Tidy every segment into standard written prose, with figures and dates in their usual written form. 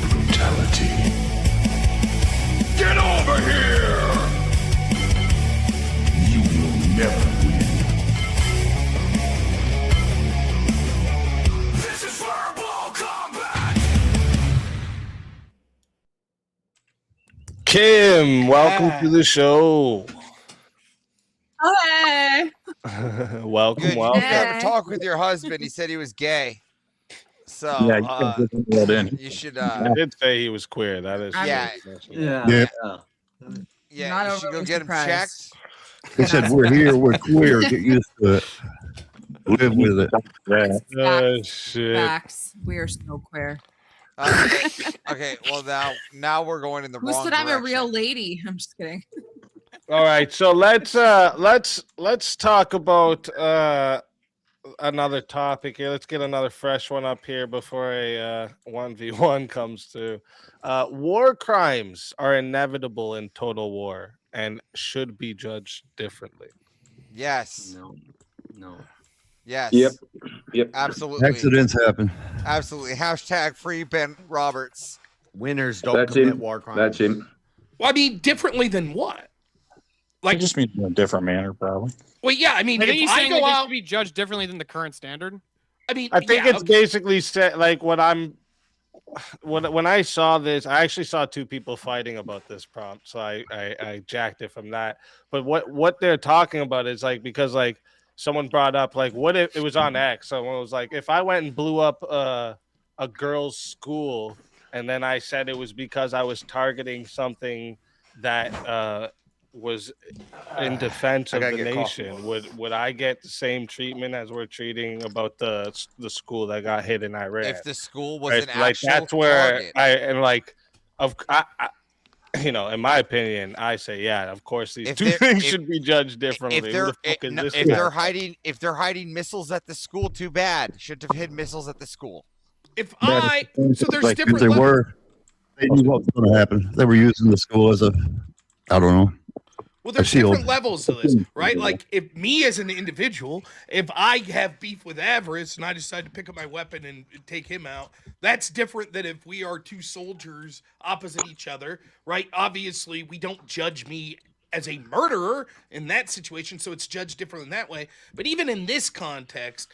Brutality. Get over here! You will never win. This is verbal combat! Kim, welcome to the show. Hey. welcome, Good. You welcome. need to have a talk with your husband. He said he was gay. So you should. I did say he was queer. That is Yeah. Not You should go overly get him surprised. checked. They said we're here, we're queer, get used to it. Live with it. Shit. Facts. We are so queer. Okay. Well, now we're going in the Who wrong said I'm a direction. real lady? I'm just kidding. All right, so let's talk about another topic here. Let's get another fresh one up here before a 1v1 comes to. War crimes are inevitable in total war and should be judged differently. Yes. No. Yes. Yep. Absolutely. Accidents happen. Absolutely. Hashtag free Ben Roberts. Winners don't That's commit him. war crimes. That's him. Well, I mean, differently than what? Like, just mean in a different manner, probably. Well, yeah. I mean, I think if he's I saying go that this out, should be judged differently than the current standard. I mean, I think yeah, it's okay. basically like when I saw this, I actually saw two people fighting about this prompt, so I jacked it from that. But what they're talking about is like, because like someone brought up like, what if it was on X? Someone was like, if I went and blew up a girls' school, and then I said it was because I was targeting something that was in defense of the nation, would I get the same treatment as we're treating about the school that got hit in Iran? If the school was Right? an Like actual that's where target. in my opinion, I say of course these If two they're- things if- should be judged differently. If Who they're the fuck is this if guy? they're hiding missiles at the school, too bad. Shouldn't have hid missiles at the school. so there's Like, different if they levels. were, they knew what was going to happen. They were using the school as a, I don't know. Well, there's shield. different levels to this, right? Like, if me as an individual, if I have beef with Avarice and I decide to pick up my weapon and take him out, that's different than if we are two soldiers opposite each other, right? Obviously, we don't judge me as a murderer in that situation, so it's judged different in that way. But even in this context,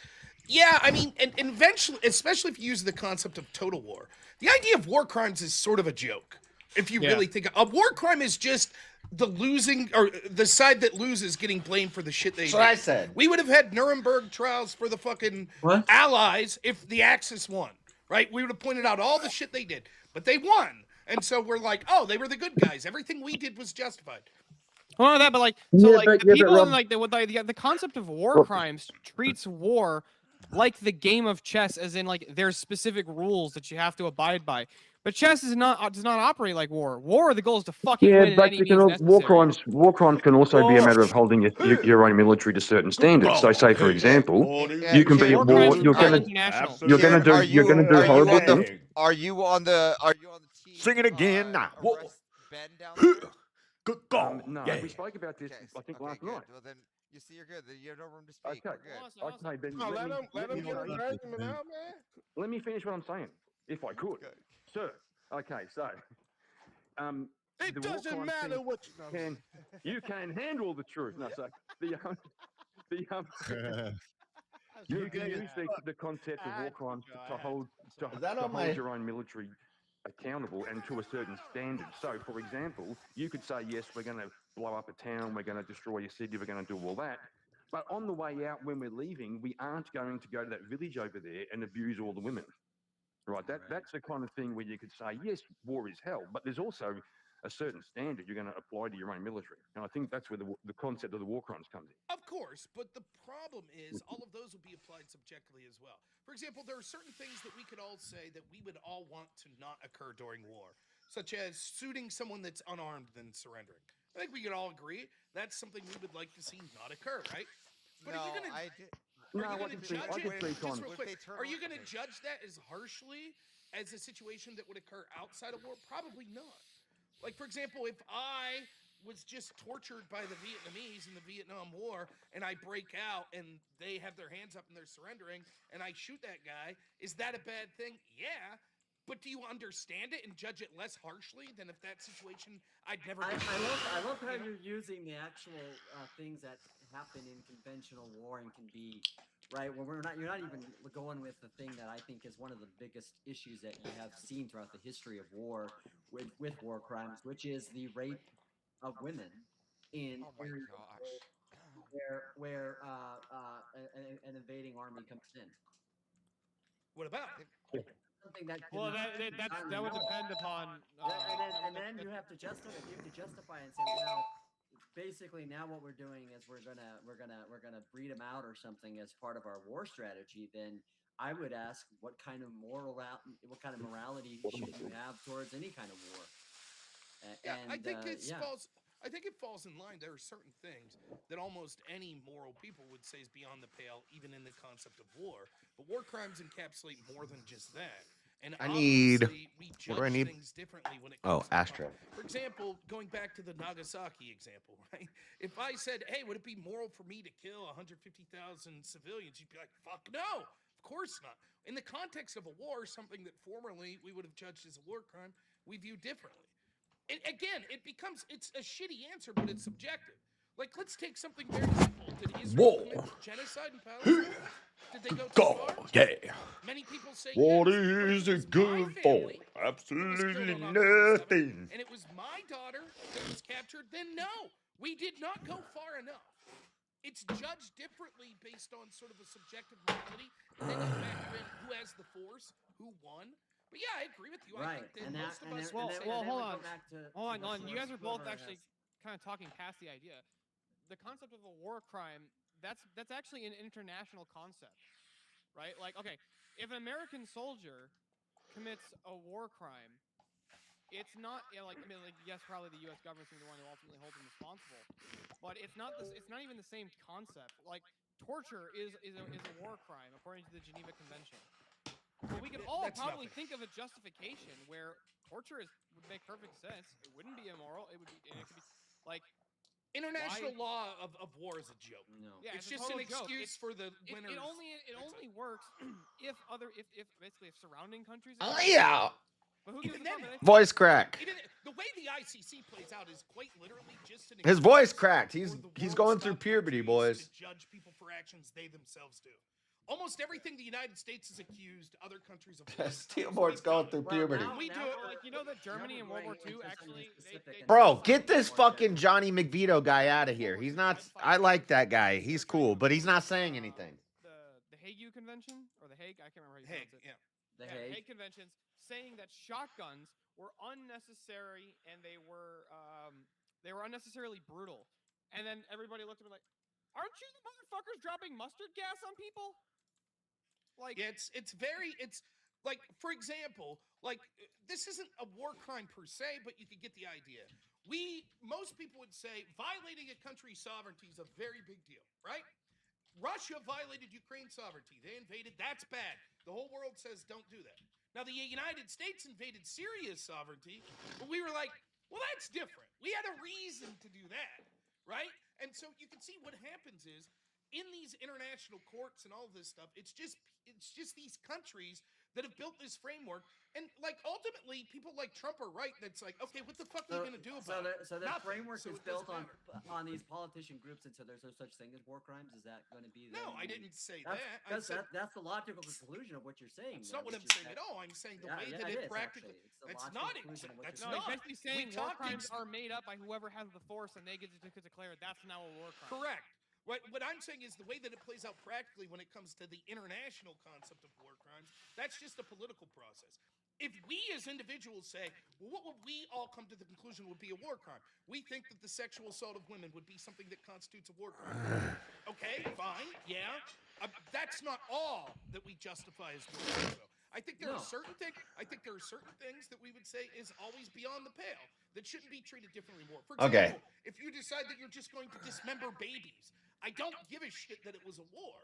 yeah, I mean, and eventually, especially if you use the concept of total war, the idea of war crimes is sort of a joke. If you really think a war crime is just the losing or the side that loses getting blamed for the shit they did. That's what I said. We would have had Nuremberg trials for the fucking Allies if the Axis won, right? We would have pointed out all the shit they did, but they won. And so we're like, oh, they were the good guys. Everything we did was justified. Well, not that, but like, so like the people in like the concept of war crimes treats war like the game of chess, as in like there's specific rules that you have to abide by. But chess does not operate like war. War, the goal is to fucking win. But you can war crimes can also be a matter of holding your own military to certain standards. So, say for example, you can be at war. You're gonna do horrible things. Are you on the team? Sing it again now. Ben down there? No, we spoke about this. I think last night. Well, then you see, you're good. Then you have no room to speak. Okay. We're good. Okay, Ben. No, let him let get his argument out, man. Let me finish what I'm saying, if I could, sir. Okay, so It the war doesn't crime matter thing what you can handle the truth. No, so you can use the concept of war crimes to hold your own military accountable and to a certain standard. So, for example, you could say, yes, we're going to blow up a town, we're going to destroy a city, we're going to do all that. But on the way out, when we're leaving, we aren't going to go to that village over there and abuse all the women. Right? That's the kind of thing where you could say, yes, war is hell, but there's also a certain standard you're going to apply to your own military. And I think that's where the concept of the war crimes comes in. Of course, but the problem is all of those would be applied subjectively as well. For example, there are certain things that we could all say that we would all want to not occur during war, such as shooting someone that's unarmed and surrendering. I think we could all agree that's something we would like to see not occur, right? But are you going to judge it? Just real quick, are you going to judge that as harshly as a situation that would occur outside of war? Probably not. Like, for example, if I was just tortured by the Vietnamese in the Vietnam War, and I break out and they have their hands up and they're surrendering, and I shoot that guy, is that a bad thing? Yeah. But do you understand it and judge it less harshly than if that situation I'd never been I love how you're using the actual things that happen in conventional war and can be right when you're not even going with the thing that I think is one of the biggest issues that you have seen throughout the history of war with war crimes, which is the rape of women in areas where an invading army comes in. What about? Something that Well, that would depend upon. And then you have to justify and say, well, basically now what we're doing is we're gonna breed them out or something as part of our war strategy. Then I would ask, what kind of morality should you have towards any kind of war? I think it falls in line. There are certain things that almost any moral people would say is beyond the pale, even in the concept of war. But war crimes encapsulate more than just that. And obviously, we judge things differently when it comes to ashtray. For example, going back to the Nagasaki example, right? If I said, hey, would it be moral for me to kill 150,000 civilians? You'd be like, fuck no. Of course not. In the context of a war, something that formerly we would have judged as a war crime, we view differently. It's a shitty answer, but it's subjective. Like, let's take something very simple. Did Israel commit genocide in Palestine? Did they go too far? Yeah. Many people say What yes. is it good for? Absolutely nothing. And it was my daughter that was captured, then no, we did not go far enough. It's judged differently based on sort of a subjective morality, and then you factor in who has the force, who won. But yeah, I agree with you. Right. I think that most of us would say Hold on. You guys are both actually kind of talking past the idea. The concept of a war crime, that's actually an international concept, right? Like, okay, if an American soldier commits a war crime, it's not yes, probably the U.S. government's the one who ultimately holds him responsible, but it's not even the same concept. Like, torture is a war crime according to the Geneva Convention. But we could all probably think of a justification where torture would make perfect sense. It wouldn't be immoral. It could be like international law of war is a joke. No, yeah, it's just an excuse for the winners. It only works if surrounding countries. Oh yeah. But who gives a fuck? Voice crack. The way the ICC plays out is quite literally just an His voice cracked. He's going through puberty, boys. To judge people for actions they themselves do. Almost everything the United States has accused other countries of. Steelboard's going through puberty. We do it. Like, you know that Germany in World War II actually. Bro, get this fucking Johnny McVito guy out of here. He's not. I like that guy. He's cool, but he's not saying anything. The Hague Convention or the Hague? I can't remember how you pronounce it. Yeah. The Hague Conventions saying that shotguns were unnecessary and they were unnecessarily brutal. And then everybody looked at me like, "Aren't you the motherfuckers dropping mustard gas on people?" Like, it's like, for example, like, this isn't a war crime per se, but you could get the idea. Most people would say violating a country's sovereignty is a very big deal, right? Russia violated Ukraine's sovereignty. They invaded. That's bad. The whole world says don't do that. Now, the United States invaded Syria's sovereignty, but we were like, well, that's different. We had a reason to do that, right? And so you can see what happens is, in these international courts and all of this stuff, it's just these countries that have built this framework, and like ultimately people like Trump are right. That's like, okay, what the fuck are you gonna do about it? So the framework is built on these politician groups, and so there's no such thing as war crimes. Is that going to be? No, I didn't say that. That's the logical conclusion of what you're saying. That's not what I'm saying at all. I'm saying the way that it practically. That's not it. That's not. Essentially saying war crimes are made up by whoever has the force, and they get to declare that's now a war crime. Correct. What I'm saying is the way that it plays out practically when it comes to the international concept of war crimes, that's just a political process. If we as individuals say, well, what would we all come to the conclusion would be a war crime? We think that the sexual assault of women would be something that constitutes a war crime. Okay, fine, yeah. That's not all that we justify as war crimes, though. I think there are certain things that we would say is always beyond the pale that shouldn't be treated differently more. For example, if you decide that you're just going to dismember babies, I don't give a shit that it was a war.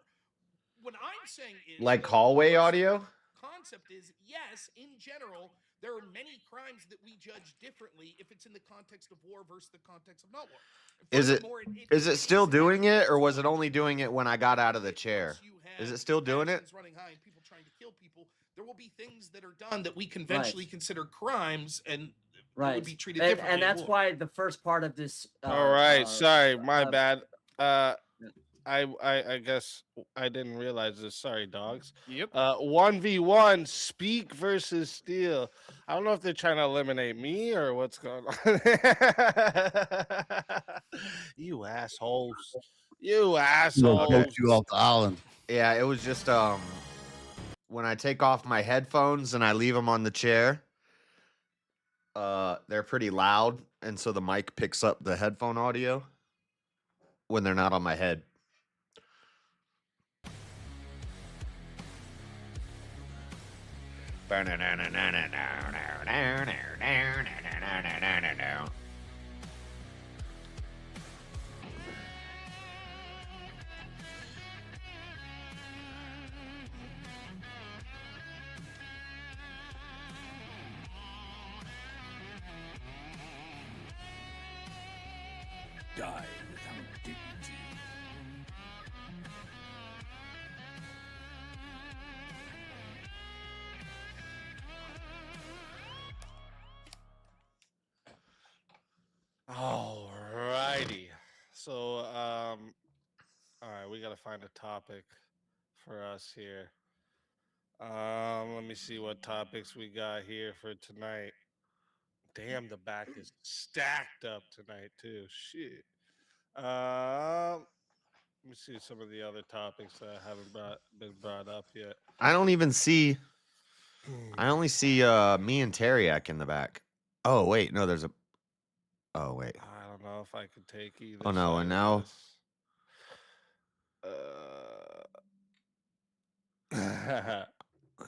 What I'm saying is, like hallway audio. Concept is, yes, in general, There are many crimes that we judge differently if it's in the context of war versus the context of not war. Is it Furthermore, is it still is doing it, or was it actually only doing it when I got out of the chair? once you Is have it still doing it? passions running high and people trying to kill people, there will be things that are done that we conventionally consider crimes and would be treated differently. And that's why the first part of this. All right, sorry, my bad. I guess I didn't realize this. Sorry, dogs. Yep. 1v1 speak versus steal. I don't know if they're trying to eliminate me or what's going on. You assholes. You assholes. Poach you off the island. Yeah, it was just when I take off my headphones and I leave them on the chair, they're pretty loud, and so the mic picks up the headphone audio when they're not on my head. Die without dignity. All righty. So, all right, we gotta find a topic for us here. Let me see what topics we got here for tonight. Damn, the back is stacked up tonight too. Shit. Let me see some of the other topics that haven't been brought up yet. I don't even see. I only see me and Teriak in the back. Oh wait, no, there's a. Oh wait. I don't know if I could take either. Oh no, side and of now. this.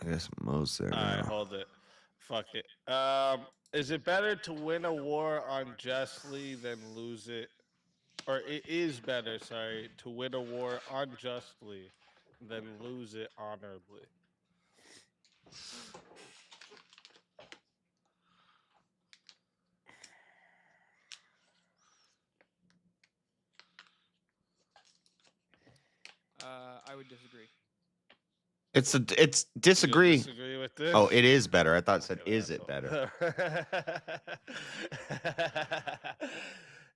I guess Mo's there All now. right, hold it. Fuck it. Is it better to win a war unjustly than lose it? Or it is better, sorry, to win a war unjustly than lose it honorably. I would disagree. It's You disagree. disagree with this? Oh, it is better. I thought it said, is it better?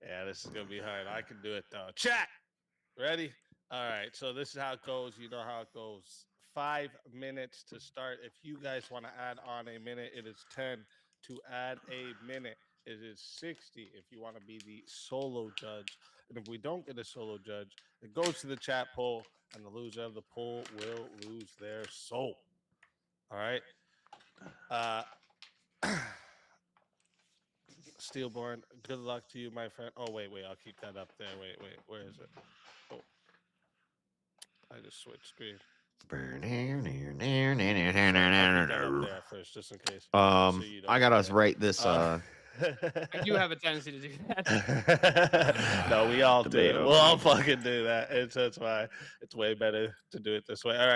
Yeah, this is gonna be hard. I can do it though. Chat, ready? All right. So this is how it goes. You know how it goes. 5 minutes to start. If you guys want to add on a minute, it is 10. To add a minute, it is 60. If you want to be the solo judge, and if we don't get a solo judge, it goes to the chat poll, and the loser of the poll will lose their soul. All right. Steelborn, good luck to you, my friend. Oh, wait, I'll keep that up there. Wait, where is it? Oh, I just switched screen. I'll keep that up there first, just in case. So you don't I got us forget. right this. I do have a tendency to do that. No, we all do it. We'll all fucking do that. That's why it's way better to do it this way. All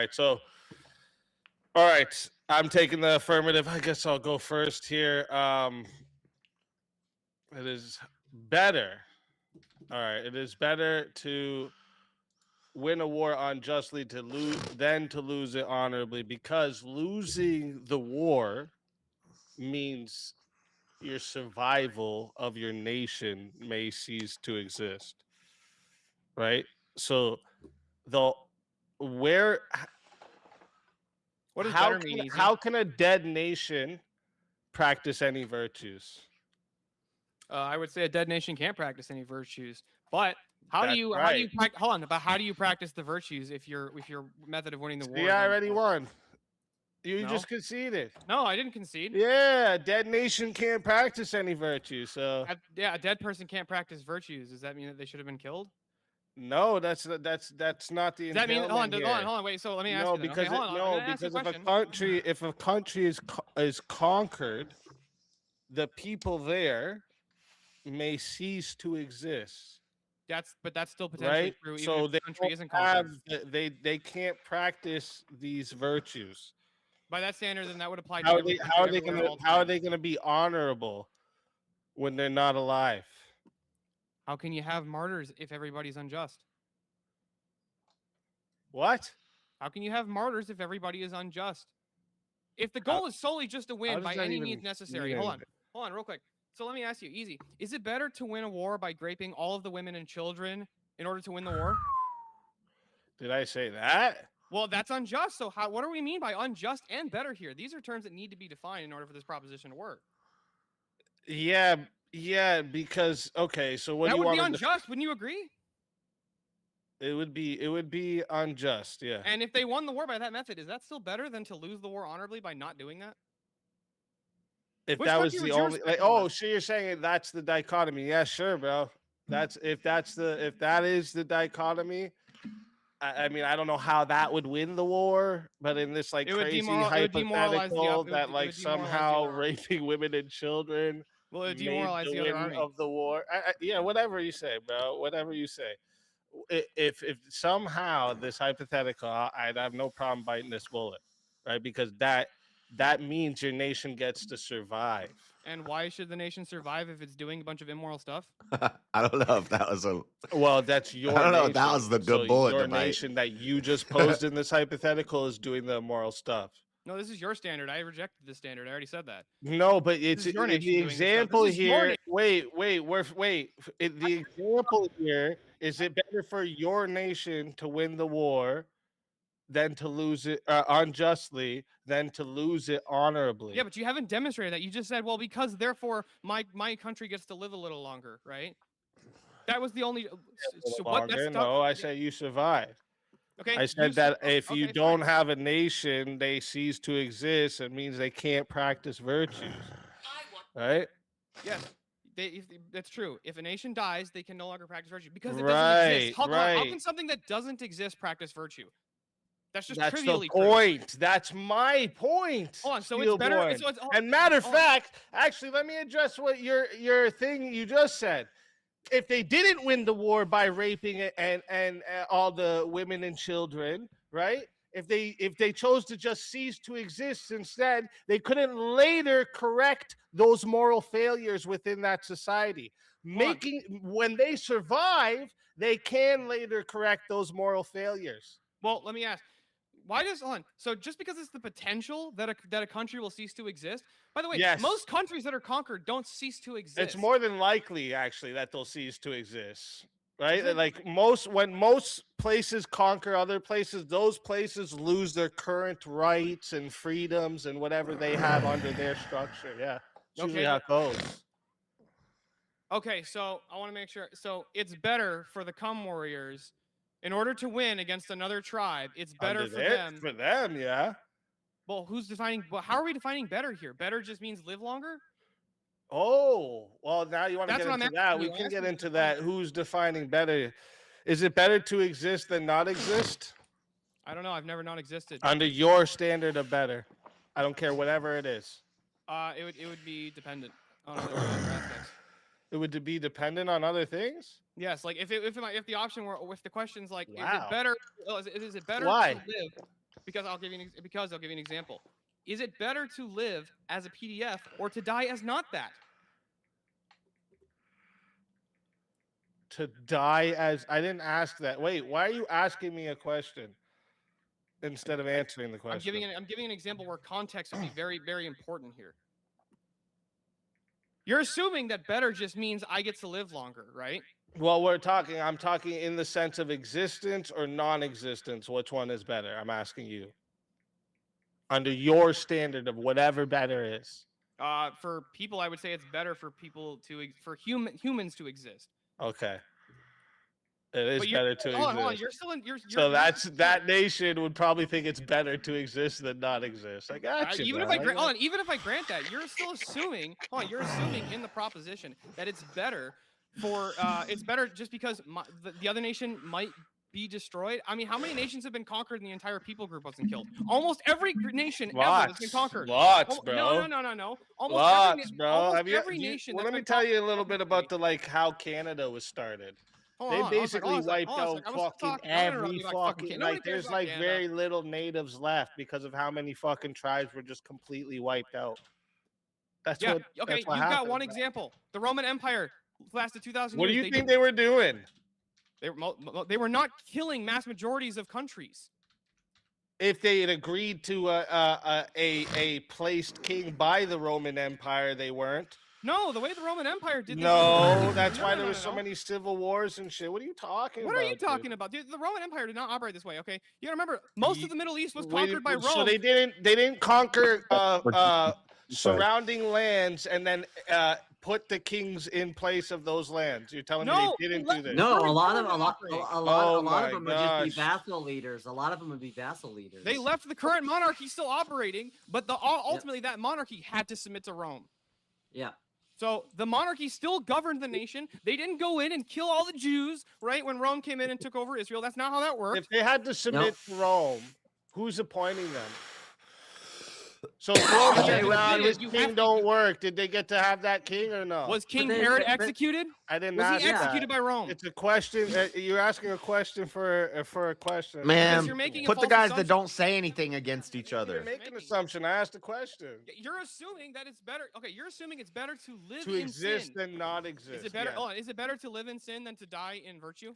right. I'm taking the affirmative. I guess I'll go first here. It is better. All right. It is better to win a war unjustly than to lose it honorably, because losing the war means your survival of your nation may cease to exist. Right? So what does better mean? How can a dead nation practice any virtues? I would say a dead nation can't practice any virtues. But how do you practice the virtues if your method of winning the war? Yeah, I already won. You just conceded. No, I didn't concede. Yeah, dead nation can't practice any virtues. So a dead person can't practice virtues. Does that mean that they should have been killed? No, that's not the intent. Does that mean hold on, wait. So let me ask you. Because because if a country is conquered, the people there may cease to exist. But that's still potentially right? true. Even So if the country isn't conquered. they can't practice these virtues. By that standard, then that would apply to How every country are they everywhere gonna all the how are time. they gonna be honorable when they're not alive? How can you have martyrs if everybody's unjust? What? How can you have martyrs if everybody is unjust? If the goal is solely just to win does by that any even means necessary, mean hold on, anything? hold on, real quick. So let me ask you, easy. Is it better to win a war by raping all of the women and children in order to win the war? Did I say that? Well, that's unjust. So what do we mean by unjust and better here? These are terms that need to be defined in order for this proposition to work. Yeah, because okay, so what That do you would be want me to unjust. Wouldn't you agree? It would be unjust, yeah. And if they won the war by that method, is that still better than to lose the war honorably by not doing that? If Which that was country the would you only respect like, more? oh, so you're saying that's the dichotomy. Yeah, sure, bro. If that is the dichotomy, I mean, I don't know how that would win the war, but in this like It would crazy it would demoralize the hypothetical op- it would- that it like would demoralize the somehow other army. raping women and children Well, it would made demoralize the the other win army. of the war. Yeah, whatever you say, bro. Whatever you say. If somehow this hypothetical, I'd have no problem biting this bullet, right? Because that means your nation gets to survive. And why should the nation survive if it's doing a bunch of immoral stuff? I don't know if that was a. Well, that's your. I don't know nation. if that was the good So bullet Your to bite. nation that you just posed in this hypothetical is doing the immoral stuff. No, this is your standard. I rejected this standard. I already said that. No, but it's is your nation the doing this stuff. example This is your here. nation. Wait. The example here is it better for your nation to win the war than to lose it unjustly than to lose it honorably? Yeah, but you haven't demonstrated that. You just said, well, because therefore my country gets to live a little longer, right? That was the only. So what? That's No, I say you survive. Okay. I said that if you okay, don't fine. have a nation, they cease to exist. It means they can't practice virtues, right? Yes. That's true. If a nation dies, they can no longer practice virtue because it doesn't exist. How can something that doesn't exist practice virtue? That's just That's trivially the true. point. That's my point. Hold on. So it's better. Spielborn. And matter of fact, actually, let me address what your thing you just said. If they didn't win the war by raping and all the women and children, right? If they chose to just cease to exist instead, they couldn't later correct those moral failures within that society. When they survive, they can later correct those moral failures. Well, let me ask. Why does So just because it's the potential that a country will cease to exist. By the way, Yes. most countries that are conquered don't cease to exist. It's more than likely, actually, that they'll cease to exist. Right? Like when most places conquer other places, those places lose their current rights and freedoms and whatever they have under their structure. Yeah. It's usually how it goes. Okay, so I want to make sure. So it's better for the Cum Warriors, in order to win against another tribe, it's better for them. For them, yeah. Well, who's defining? Well, how are we defining better here? Better just means live longer. Oh, well, now you want to That's get what I'm into that. asking We you. can I'm get asking into you. that. Who's defining better? Is it better to exist than not exist? I don't know. I've never not existed. Under your standard of better. I don't care whatever it is. It would be dependent on other aspects. It would be dependent on other things? Yes, like if the option were, if the question's like, Wow. is it better? Is it better Why? to live? Because I'll give you an example. Is it better to live as a PDF or to die as not that? To die as I didn't ask that. Wait, why are you asking me a question instead of answering the question? I'm giving an example where context would be very, very important here. You're assuming that better just means I get to live longer, right? Well, I'm talking in the sense of existence or non-existence. Which one is better? I'm asking you. Under your standard of whatever better is. For people, I would say it's better for people humans to exist. Okay. It is better to exist. Hold on. You're still in. So that nation would probably think it's better to exist than not exist. I got you. Even if I grant that, you're still assuming. You're assuming in the proposition that it's better for it's better just because the other nation might be destroyed. I mean, how many nations have been conquered and the entire people group wasn't killed? Almost every nation ever has been conquered. Lots, bro. No. Lots, bro. Almost every nation. Well, let me tell you a little bit about how Canada was started. They basically wiped hold on a out sec. I was fucking talking- don't interrupt every me like fucking Canada. Nobody like. cares There's about like Canada. very little natives left because of how many fucking tribes were just completely wiped out. That's Yeah. what. Okay. That's what You've got happened. one example. The Roman Empire lasted 2,000 What do years. you think they were doing? They were not killing mass majorities of countries. If they had agreed to a placed king by the Roman Empire, they weren't. No, the way the Roman Empire did this. No, that's why No, there no, was so no. many civil wars and shit. What are you talking about? What are you dude? talking about, dude? The Roman Empire did not operate this way. Okay, you gotta remember, most of the Middle East was Wait, conquered by Rome. So they didn't conquer surrounding lands and then put the kings in place of those lands. You're telling me they didn't do this? No, a lot of them would just be gosh. vassal leaders. A lot of them would be vassal leaders. They left the current monarchy still operating, but ultimately that monarchy had to submit to Rome. Yeah. So the monarchy still governed the nation. They didn't go in and kill all the Jews, right? When Rome came in and took over Israel. That's not how that worked. If they had to submit to Rome, who's appointing them? So this king don't work. Did they get to have that king or no? Was King Herod executed? I didn't Was ask he executed that. by Rome? It's a question. You're asking a question for a question. Man, you're making a put the false guys assumption. that don't say anything against each other. Make an assumption. I asked a question. You're assuming that it's better. Okay, you're assuming it's better to live To in exist sin. than not exist. Is it better? yeah. Hold on, is it better to live in sin than to die in virtue?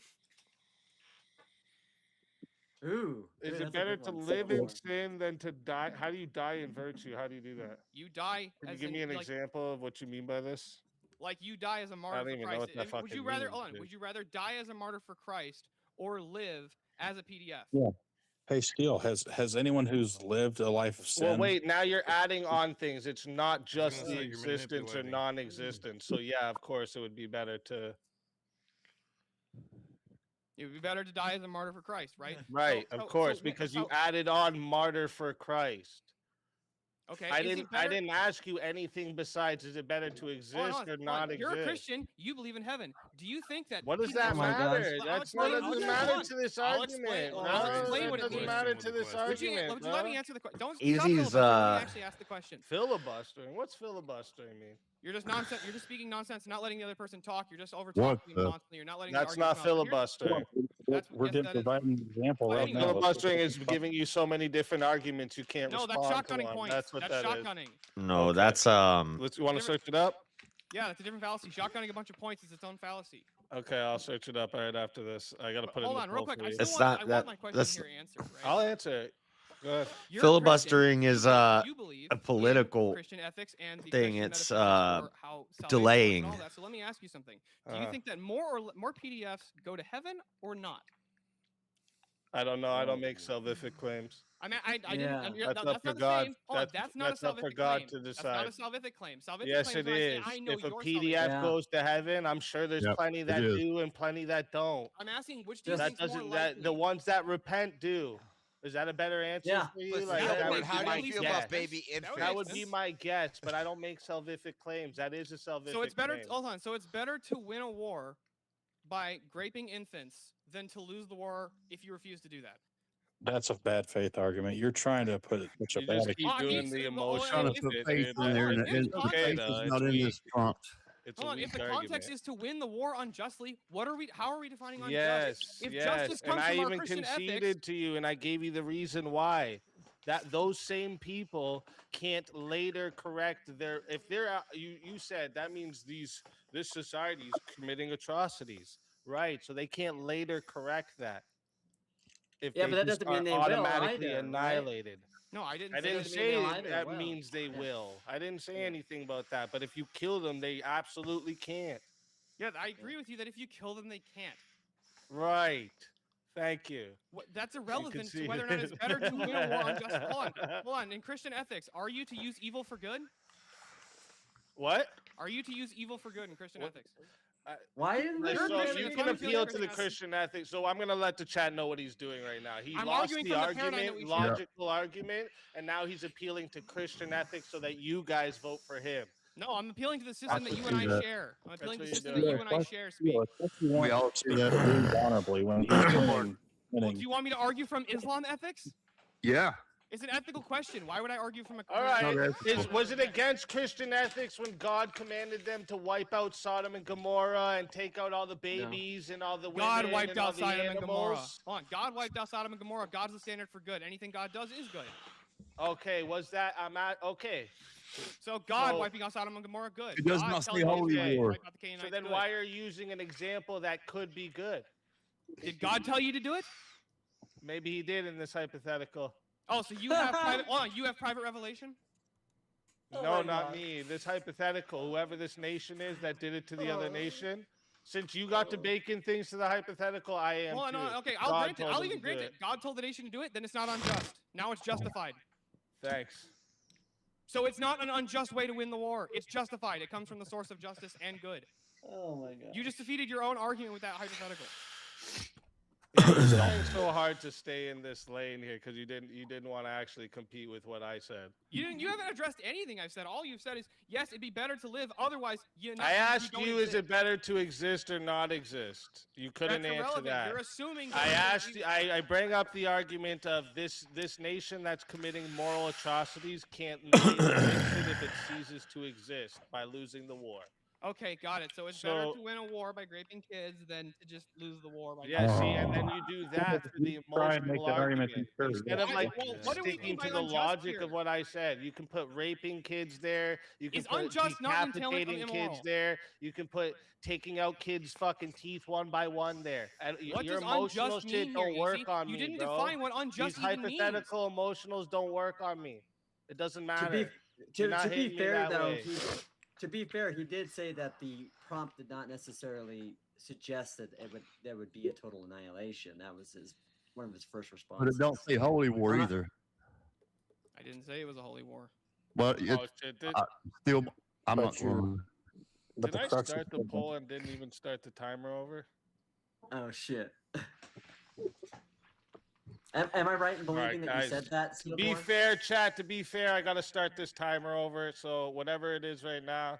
Ooh. Is that's it a better good to one. live in sin than to die? How do you die in virtue? How do you do that? You die. Can you as give me an like, example of what you mean by this? Like you die as a martyr don't for even know Christ. what that And would fucking you rather? means, Hold on. dude. Would you rather die as a martyr for Christ or live as a PDF? Yeah. Hey, Steele, has anyone who's lived a life of sin? Well, wait. Now you're adding on things. It's not just gonna the say you're existence or manipulating. non-existence. So yeah, of course, it would be better to. It would be better to die as a martyr for Christ, right? Right, So- of so- course, so- because so- you added on martyr for Christ. Okay. I is it didn't. I better- didn't ask you anything besides. Is it better to Hold on, exist hold or on, hold not on. exist? You're a Christian. You believe in heaven. Do you think that? What does people- that Oh my gosh. matter? I'll That explain- I'll doesn't explain- matter hold to this I'll explain- argument. I'll No, explain it what it doesn't means. matter to this Would you argument. let me bro. answer the question? Don't stop Easy's, filibustering. Let me actually ask the question. Filibustering. What's filibustering mean? You're just nonsense. You're just speaking nonsense, not letting the other person talk. You're just over What talking the- constantly. You're not letting. That's the not argument come out. filibustering. That's- We're yes, getting that is. providing an example Well, right anyway. now. Filibustering is giving you so many different arguments you can't No, that's respond to shotgunning one. points. That's what That's that is. shotgunning. No, Okay. that's You want to search it up? Yeah, that's a different fallacy. Shotgunning a bunch of points is its own fallacy. Okay, I'll search it up right after this. I gotta put it. Hold in on, the real poll quick. for I you. still It's want, not I that- want my question that's- here answered. Right? I'll answer it. Go ahead. You're a filibustering Christian. is You believe a in political Christian ethics and the thing. Christian It's metaphysics for how salvation works and delaying. all that. So let me ask you something. Do you Uh, think that more PDFs go to heaven or not? I don't know. I don't make salvific claims. I mean, I Yeah. didn't. That's That's up not for the God. same. Hold on, that's not That's a up for salvific God claim. to That's not a decide. salvific claim. Salvific Yes, claim it is when I say, is. I know If a your PDF salvation. Yeah. goes to heaven, I'm sure there's Yep, plenty it that is. do and plenty that don't. I'm asking which do you Just- think That more doesn't. likely? The ones that repent do. Is that a better answer Yeah. for you? Listen, Like, that that would would make be how do my you feel guess. about baby That would infants? That make would sense. be my guess, but I don't make salvific claims. That is a salvific So it's better. claim. Hold on. So it's better to win a war by graping infants than to lose the war if you refuse to do that. That's a bad faith argument. You're trying to put such a You bad. just keep Oh, I mean, doing the well, emotion. Trying to if- put if- faith in there, and if the context- faith is not in this prompt. It's Hold a on. If weak the context argument. is to win the war unjustly, how are we defining unjust? Yes, If yes, justice and comes I from our even Christian conceded ethics, to you, and I gave you the reason why. That those same people can't later correct their if they're out, you said that means this society is committing atrocities, right? So they can't later correct that. If Yeah, they but that just doesn't mean are they will automatically either, right? annihilated. no, I didn't. I say didn't that. doesn't mean say they'll either that will. means they Yeah. will. I didn't say Yeah. anything about that. But if you kill them, they absolutely can't. Yeah, I agree with you that if you kill them, they can't. Right. Thank you. That's irrelevant to whether or not it's better to win a war unjust. Hold on. In Christian ethics, are you to use evil for good? What? Are you to use evil for good in Christian ethics? Why isn't You're there? So Christian, you you're can Christian appeal to the ethics. Christian ethics. So I'm gonna let the chat know what he's doing right now. He I'm lost arguing the from the paradigm that argument, we share. logical argument, and now he's appealing to Christian ethics so that you guys vote for him. No, I'm appealing to the system that That's you what and you I do. share. I'm appealing to the what system you that do. you and I share. Speak. We all see that. Honorably when he's winning. Well, do you want me to argue from Islam ethics? Yeah. It's an ethical question. Why would I argue from a? All right. Okay. Was it against Christian ethics when God commanded them to wipe out Sodom and Gomorrah and take out all the babies and all the women God wiped and all out the Sodom and Gomorrah. animals? Hold on. God wiped out Sodom and Gomorrah. God's the standard for good. Anything God does is good. Okay, was that okay? So God So- wiping out Sodom and Gomorrah, good. It does God not telling say you holy to war. wipe out the Canaanites, So then good. why are you using an example that could be good? Did God tell you to do it? Maybe he did in this hypothetical. Oh, so you have private. Hold on, you have private revelation. No, not me. This hypothetical, whoever this nation is that did it to the other nation. Since you got to bake in things to the hypothetical, I am Hold on, too. no, okay, I'll God grant it. told I'll them even to grant do it. God told the nation to do it, then it's not unjust. Now it's justified. Thanks. So it's not an unjust way to win the war. It's justified. It comes from the source of justice and good. Oh my god. You just defeated your own argument with that hypothetical. Yeah, you're trying so hard to stay in this lane here because you didn't want to actually compete with what I said. You haven't addressed anything I've said. All you've said is yes, it'd be better to live. Otherwise, I asked you, is it better to exist or not exist? You couldn't That's answer irrelevant. that. You're assuming. I asked. I bring up the argument of this nation that's committing moral atrocities can't exist if it ceases to exist by losing the war. Okay, got it. So it's better to win a war by raping kids than to just lose the war by. Yeah, see, and then you do that for the Try and make emotional that argument argument absurd, instead yeah. of like Well, what do we sticking mean by to the unjust logic here? of what I said. You can put raping kids there. You can Is put unjust not entailment of decapitating kids immoral? there. You can put taking out kids' fucking teeth one by one there. And What your does emotional unjust shit mean don't here, work Easy? on You me, didn't bro. define what unjust These even means. hypothetical emotionals don't work on me. It doesn't matter. To You're not be hitting me fair, that though, way. to be fair, he did say that the prompt did not necessarily suggest that there would be a total annihilation. That was one of his first But responses. it don't say holy war Uh-huh. either. I didn't say it was a holy war. But Oh, it's shit, still, I'm But not. you- But Did the I crux start of the poll and didn't even start the timer over? Oh shit. Am I right in believing that guys, you said that? To be Steelborn? fair, chat, to be fair, I got to start this timer over. So whatever it is right now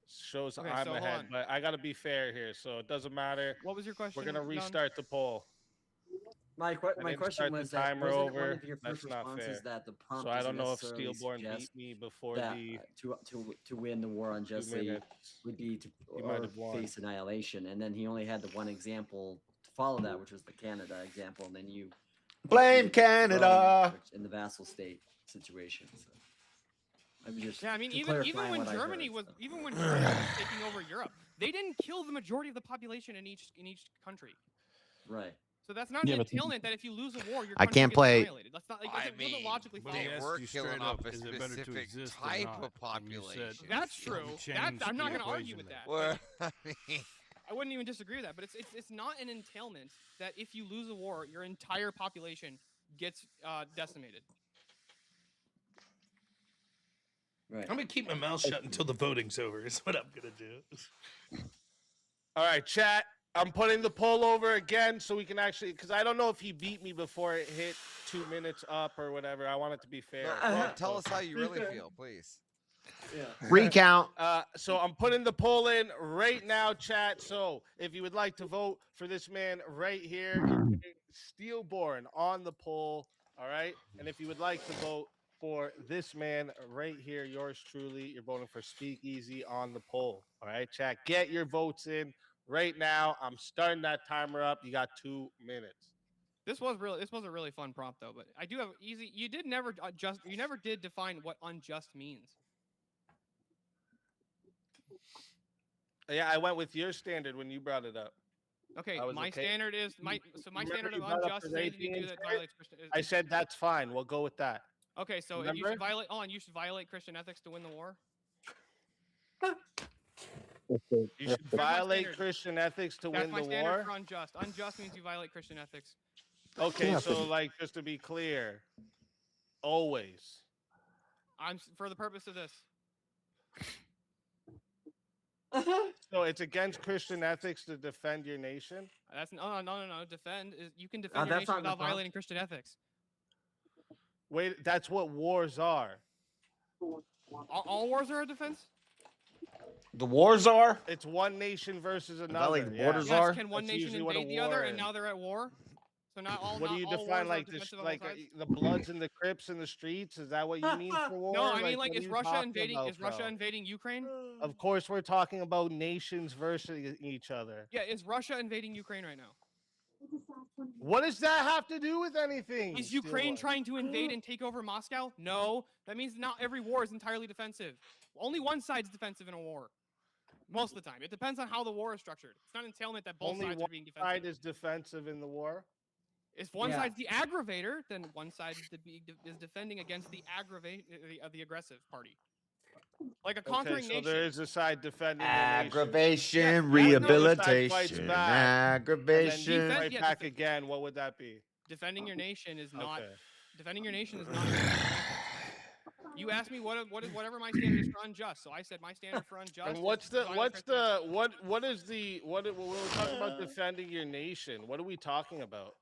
shows Okay, I'm so hold ahead. on. But I got to be fair here. So it doesn't matter. What was your question? We're going to Don? restart the poll. My didn't question start the was that timer wasn't it over. one of your That's first not responses fair. that the prompt So I don't doesn't know if necessarily Steelborn beat suggest me before that the to win the war 2 unjustly minutes. would be to He might or have won. face annihilation, and then he only had the one example to follow that, which was the Canada example, and then you Blame you Canada. Rome, which- in the vassal state situation. So I'm just Yeah, I mean, to even clarify when what I Germany heard, was so. even when Germany was taking over Europe, they didn't kill the majority of the population in each country. Right. So that's not Yeah, an but- entailment that if you lose a war, your I country can't gets play- annihilated. That's not like I doesn't mean, logically follow. they asked were you killing straight off up, a is it better to specific exist or type not? of And you said- population. That's You true. changed I'm not the going to argue equation with there. that. Well, I mean, I wouldn't even disagree with that, but it's not an entailment that if you lose a war, your entire population gets decimated. Right. I'm gonna keep my mouth shut until the voting's over. Is what I'm gonna do. All right, chat. I'm putting the poll over again so we can actually, because I don't know if he beat me before it hit 2 minutes up or whatever. I want it to be fair. well, tell us how you really feel, please. Yeah. Recount. So I'm putting the poll in right now, chat. So if you would like to vote for this man right here, Steelborn on the poll. All right. And if you would like to vote for this man right here, yours truly, you're voting for Speakeasy on the poll. All right, chat. Get your votes in right now. I'm starting that timer up. You got 2 minutes. This was a really fun prompt though, but I do have easy. You never did define what unjust means. Yeah, I went with your standard when you brought it up. Okay, I was my okay. standard is my Remember standard you of brought up unjust the is anything you raping do that incident? violates Christian. I said that's fine. We'll go with that. Okay, so if you Remember? should violate, you should violate Christian ethics to win the war. You should my violate standard. Christian ethics to That's win my the standard war. for unjust. Unjust means you violate Christian ethics. Okay, Yeah, so but- like just to be clear, always. For the purpose of this. So it's against Christian ethics to defend your nation. That's no. Defend is you can defend your that's nation not the without prompt. violating Christian ethics. Wait, that's what wars are. All wars are a defense. The war czar? It's one nation versus that another. like yeah. border Yes, czar? can one That's nation usually what a invade the other war and is. now they're at war? So not all. What do not you all define wars are like this? defensive on Like both sides? the Bloods and the Crips in the streets? Is that what you mean for war? No, I mean like what are is you Russia talking invading? about, Is Russia bro? invading Ukraine? Of course, we're talking about nations versus each other. Yeah, is Russia invading Ukraine right now? What does that have to do with anything? Is Ukraine Steelboy? trying to invade and take over Moscow? No. That means not every war is entirely defensive. Only one side's defensive in a war. Most of the time. It depends on how the war is structured. It's not an entailment that both Only sides are one being defensive. side is defensive in the war. If one side's the aggravator, then one side is defending against the the aggressive party. Like a conquering so nation. there is a side defending the Aggravation, nation. rehabilitation, aggravation. Right back again. What would that be? Defending your nation is not. Defending your nation is not. You asked me what is whatever my standard is for unjust. So I said my standard for unjust. And what we're talking about defending your nation? What are we talking about?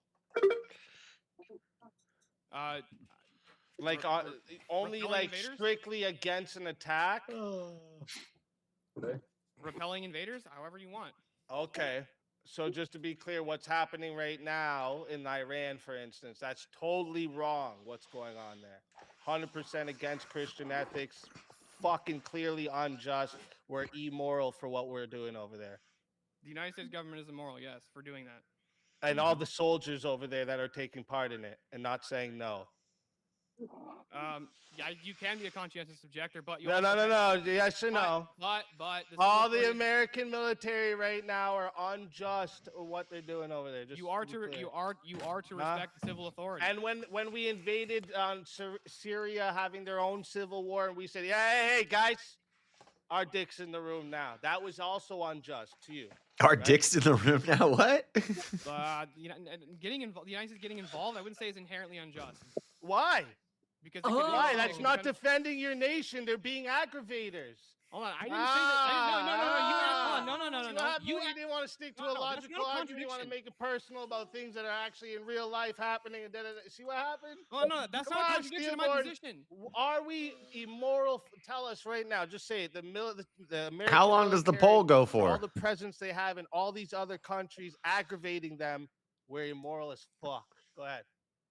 Like only like invaders? strictly against an attack. Repelling invaders, however you want. Okay. So just to be clear, what's happening right now in Iran, for instance, that's totally wrong. What's going on there? 100% against Christian ethics. Fucking clearly unjust. We're immoral for what we're doing over there. The United States government is immoral, yes, for doing that. And all the soldiers over there that are taking part in it and not saying no. Yeah, you can be a conscientious objector, but you No. Yes or no? But all the American military right now are unjust of what they're doing over there. Just you are to respect the civil authority. And when we invaded Syria, having their own civil war, and we said, hey guys, our dick's in the room now. That was also unjust to you. Our dicks in the room now. What? Getting involved, the United States getting involved, I wouldn't say is inherently unjust. Why? Because why? That's not defending your nation. They're being aggravators. Hold on, I didn't say that. You didn't want to stick to a logical argument. You want to make it personal about things that are actually in real life happening. And see what happened? Oh no, that's not a contradiction of my position. Are we immoral? Tell us right now. Just say it. The American How long does the poll go for? All the presence they have in all these other countries aggravating them. We're immoral as fuck. Go ahead.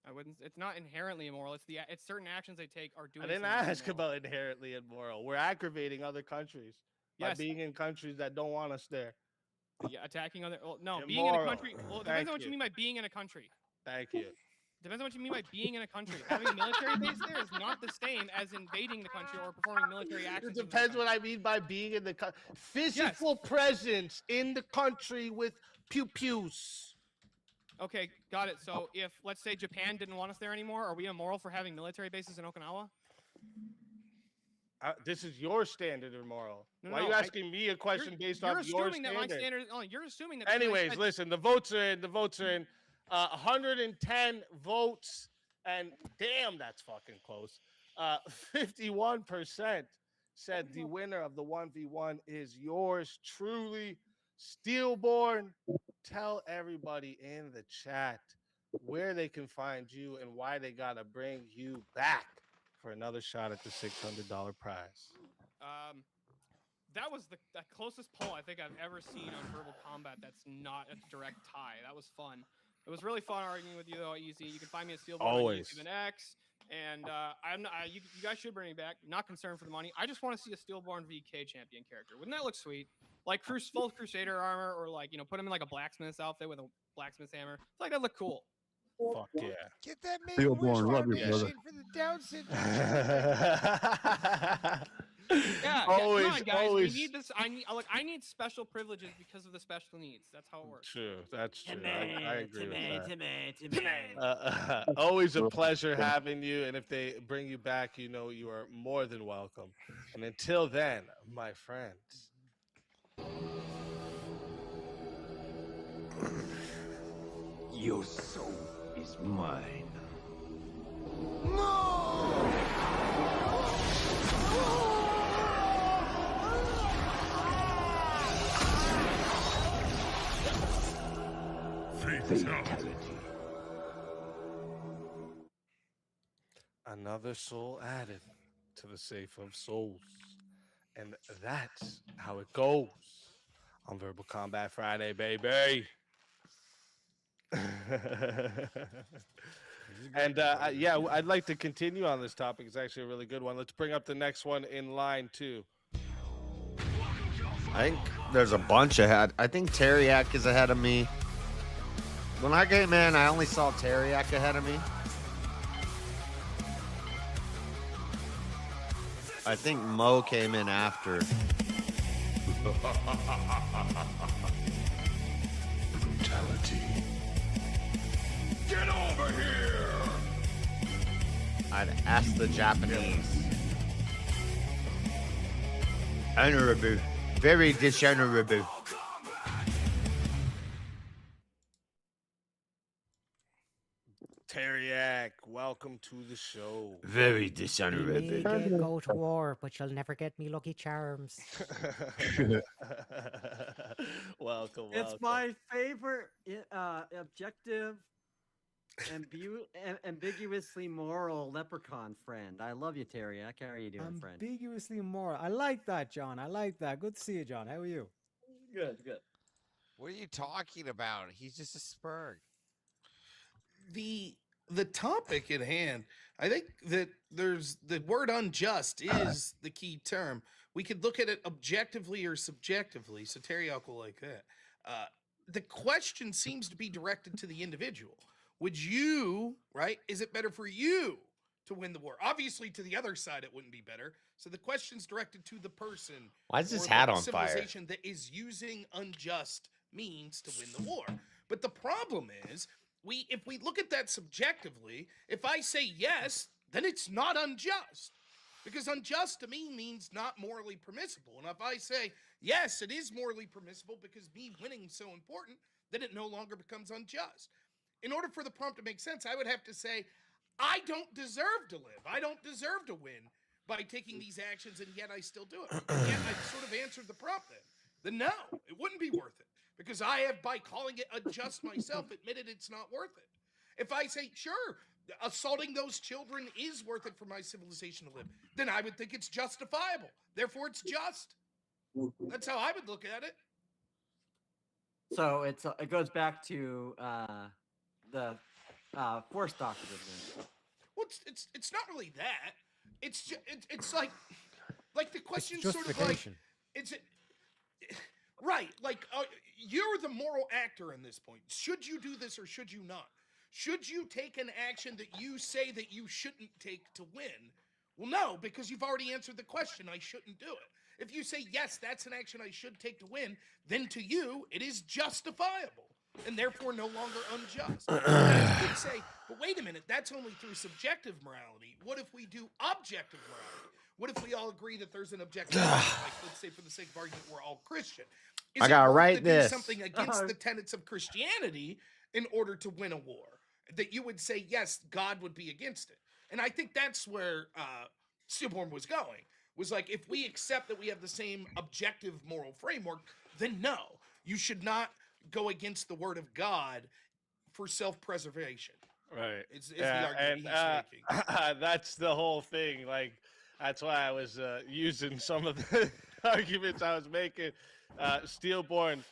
I wouldn't. It's not inherently immoral. It's certain actions they take are doing. I didn't ask about inherently immoral. We're aggravating other countries by being in countries that don't want us there. Yeah, attacking other. Well, no, immoral. being in a country. Well, it depends on what you mean by being in a country. Thank you. Depends on what you mean by being in a country. Having a military base there is not the same as invading the country or performing military actions. It depends what I mean by being in the country. Physical presence in the country with pew-pews. Okay, got it. So if, let's say, Japan didn't want us there anymore, are we immoral for having military bases in Okinawa? This is your standard immoral. Why are you asking me a question based on your standard? You're assuming that. Anyways, listen, the votes are in. 110 votes, and damn, that's fucking close. 51% said the winner of the 1v1 is yours truly, Steelborn. Tell everybody in the chat where they can find you and why they gotta bring you back for another shot at the $600 prize. That was the closest poll I think I've ever seen on Verbal Combat. That's not a direct tie. That was fun. It was really fun arguing with you though, Easy. You can find me at Steelborn on YouTube and X. And I'm not. You guys should bring me back. Not concerned for the money. I just want to see a Steelborn VK champion character. Wouldn't that look sweet? Like full Crusader armor, or like put him in like a blacksmith's outfit with a blacksmith's hammer. It's like that'd look cool. Fuck yeah! Get that Steelborn, love you, brother. for the Down syndrome. Always, come on, guys. always. We need this. I need special privileges because of the special needs. That's how it works. True, that's true. I agree with that. Always a pleasure having you, and if they bring you back, you know you are more than welcome. And until then, my friends. Your soul is mine. Fatality. Another soul added to the safe of souls. And that's how it goes on Verbal Combat Friday, baby. And yeah, I'd like to continue on this topic. It's actually a really good one. Let's bring up the next one in line too. I think there's a bunch ahead. I think Teriak is ahead of me. When I came in, I only saw Teriak ahead of me. I think Mo came in after. Brutality. Get over here! I'd ask the Japanese. Honorable. Very dishonorable. Teriak, welcome to the show. Very dishonorable. You may go to war, but you'll never get me Lucky Charms. Welcome. It's my favorite objective, ambiguously moral leprechaun friend. I love you, Teriak. How are you doing, friend? Ambiguously moral. I like that, John. I like that. Good to see you, John. How are you? Good, good. What are you talking about? He's just a spurg. The topic at hand, I think that there's the word unjust is the key term. We could look at it objectively or subjectively. So Teriak will like that. The question seems to be directed to the individual. Would you, right? Is it better for you to win the war? Obviously, to the other side, it wouldn't be better. So the question's directed to the person. Why is this or hat the on fire? civilization that is using unjust means to win the war. But the problem is, if we look at that subjectively, if I say yes, then it's not unjust. Because unjust to me means not morally permissible. And if I say, yes, it is morally permissible because me winning is so important, then it no longer becomes unjust. In order for the prompt to make sense, I would have to say, I don't deserve to live. I don't deserve to win by taking these actions, and yet I still do it. And yet I sort of answered the prompt then. Then no, it wouldn't be worth it. Because I have, by calling it unjust myself, admitted it's not worth it. If I say, sure, assaulting those children is worth it for my civilization to live, then I would think it's justifiable. Therefore, it's just. That's how I would look at it. So it goes back to the force doctrine. Well, it's not really that. It's like the question It's sort of like justification. right. Like you're the moral actor in this point. Should you do this or should you not? Should you take an action that you say that you shouldn't take to win? Well, no, because you've already answered the question. I shouldn't do it. If you say, yes, that's an action I should take to win, then to you, it is justifiable and therefore no longer unjust. Now, you could say, but wait a minute, that's only through subjective morality. What if we do objective morality? What if we all agree that there's an objective morality? Like, let's say for the sake of argument, we're all Christian. Is I gotta it worth write to this. do something against the tenets of Christianity in order to win a war? That you would say, yes, God would be against it. And I think that's where Stillborn was going. Was like, if we accept that we have the same objective moral framework, then no, you should not go against the word of God for self-preservation. Right. It's the argument he's making. That's the whole thing. Like, that's why I was using some of the arguments I was making. Steelborn,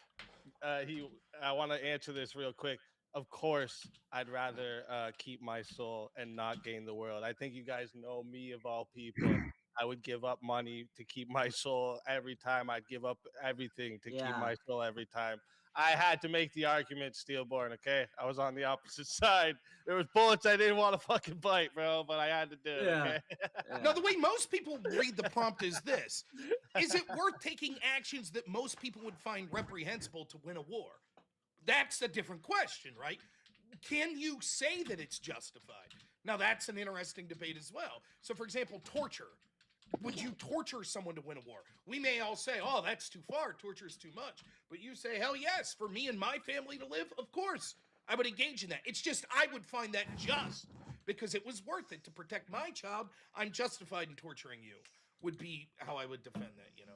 I want to answer this real quick. Of course, I'd rather keep my soul and not gain the world. I think you guys know me of all people. I would give up money to keep my soul every time. I'd give up everything to keep my soul every time. I had to make the argument, Steelborn, okay? I was on the opposite side. There was bullets I didn't want to fucking bite, bro, but I had to do it, okay? No, the way most people read the prompt is this. Is it worth taking actions that most people would find reprehensible to win a war? That's a different question, right? Can you say that it's justified? Now, that's an interesting debate as well. So, for example, torture. Would you torture someone to win a war? We may all say, oh, that's too far. Torture is too much. But you say, hell yes, for me and my family to live, of course, I would engage in that. It's just I would find that just because it was worth it to protect my child. I'm justified in torturing you would be how I would defend that, you know?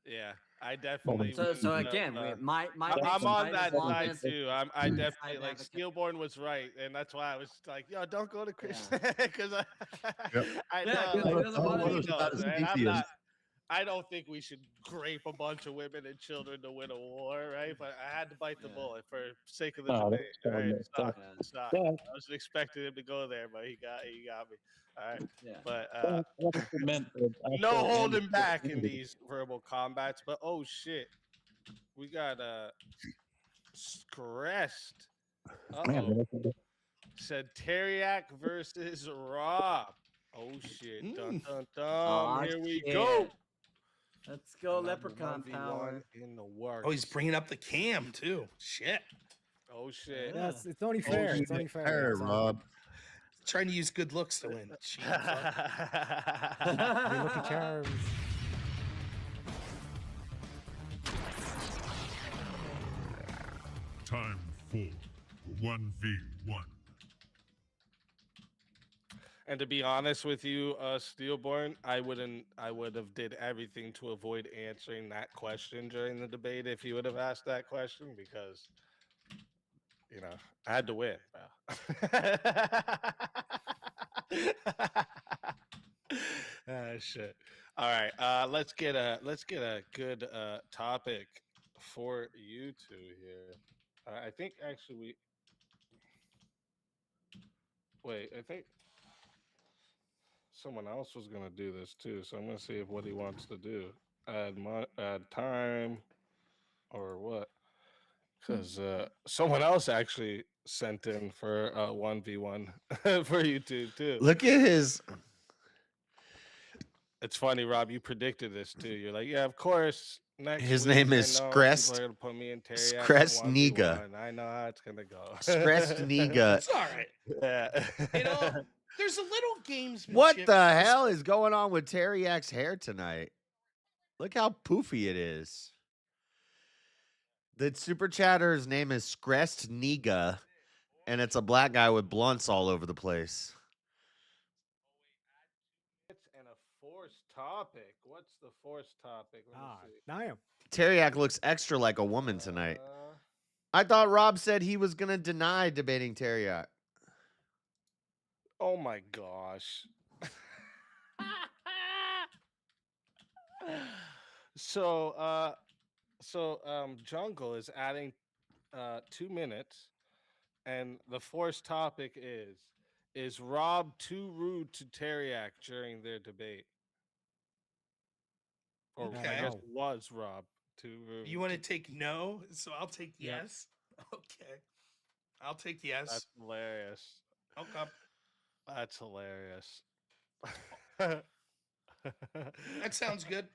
Yeah, I definitely. So again, my I'm on that as long side as- too. I definitely like advocate. Steelborn was right, and that's why I was like, yo, don't go to Christian because I Yep. I Yeah, know. 'cause he doesn't want All to those know, about his man, I'm atheist. not. I don't think we should grape a bunch of women and children to win a war, right? But I had to bite the bullet for sake of the Oh, debate. that's All right, messed up. suck. Yeah. I wasn't expecting him to go there, but he got me. All right, Yeah. but Well, I meant the no actual holding end- back in these verbal combats. But oh shit, we got Screst. Man, Uh-oh. Said Teriak versus Rob. Oh shit. Dun dun dun. Aw, Here we shit. go. Let's go, Another Leprechaun 1v1 power. in the works. Oh, he's bringing up the cam too. Shit. Oh shit. Yeah, it's only fair. It's only fair. Hey, Exactly. Rob. Trying to use good looks to win. Cheap fuck. Me Lucky Charms. Time for 1v1. And to be honest with you, Steelborn, I would have did everything to avoid answering that question during the debate if you would have asked that question because you know, I had to win, bro. Shit. All right, let's get a good topic for you two here. I think actually I think someone else was gonna do this too, so I'm gonna see what he wants to do. Add time or what? Because someone else actually sent in for 1v1 for YouTube too. Look at his. It's funny, Rob. You predicted this too. You're like, yeah, of course. Next His week, name I is know Screst- people are gonna put me in Teriak Screst in Niga. 1v1. I know how it's gonna go. Screst Niga. It's all right. Yeah. You know, there's a little gamesmanship. What the hell is going on with Teriak's hair tonight? Look how poofy it is. The super chatter's name is Screst Niga, and it's a black guy with blunts all over the place. And a forced topic. What's the forced topic? Let me see. Damn. Teriak looks extra like a woman tonight. I thought Rob said he was going to deny debating Teriak. Oh my gosh. So Jungle is adding 2 minutes, and the forced topic is Rob too rude to Teriak during their debate? Or I Okay. guess was Rob too rude? You want to take no? So I'll take Yep. yes. Okay. I'll take yes. That's hilarious. Okay. That's hilarious. That sounds good.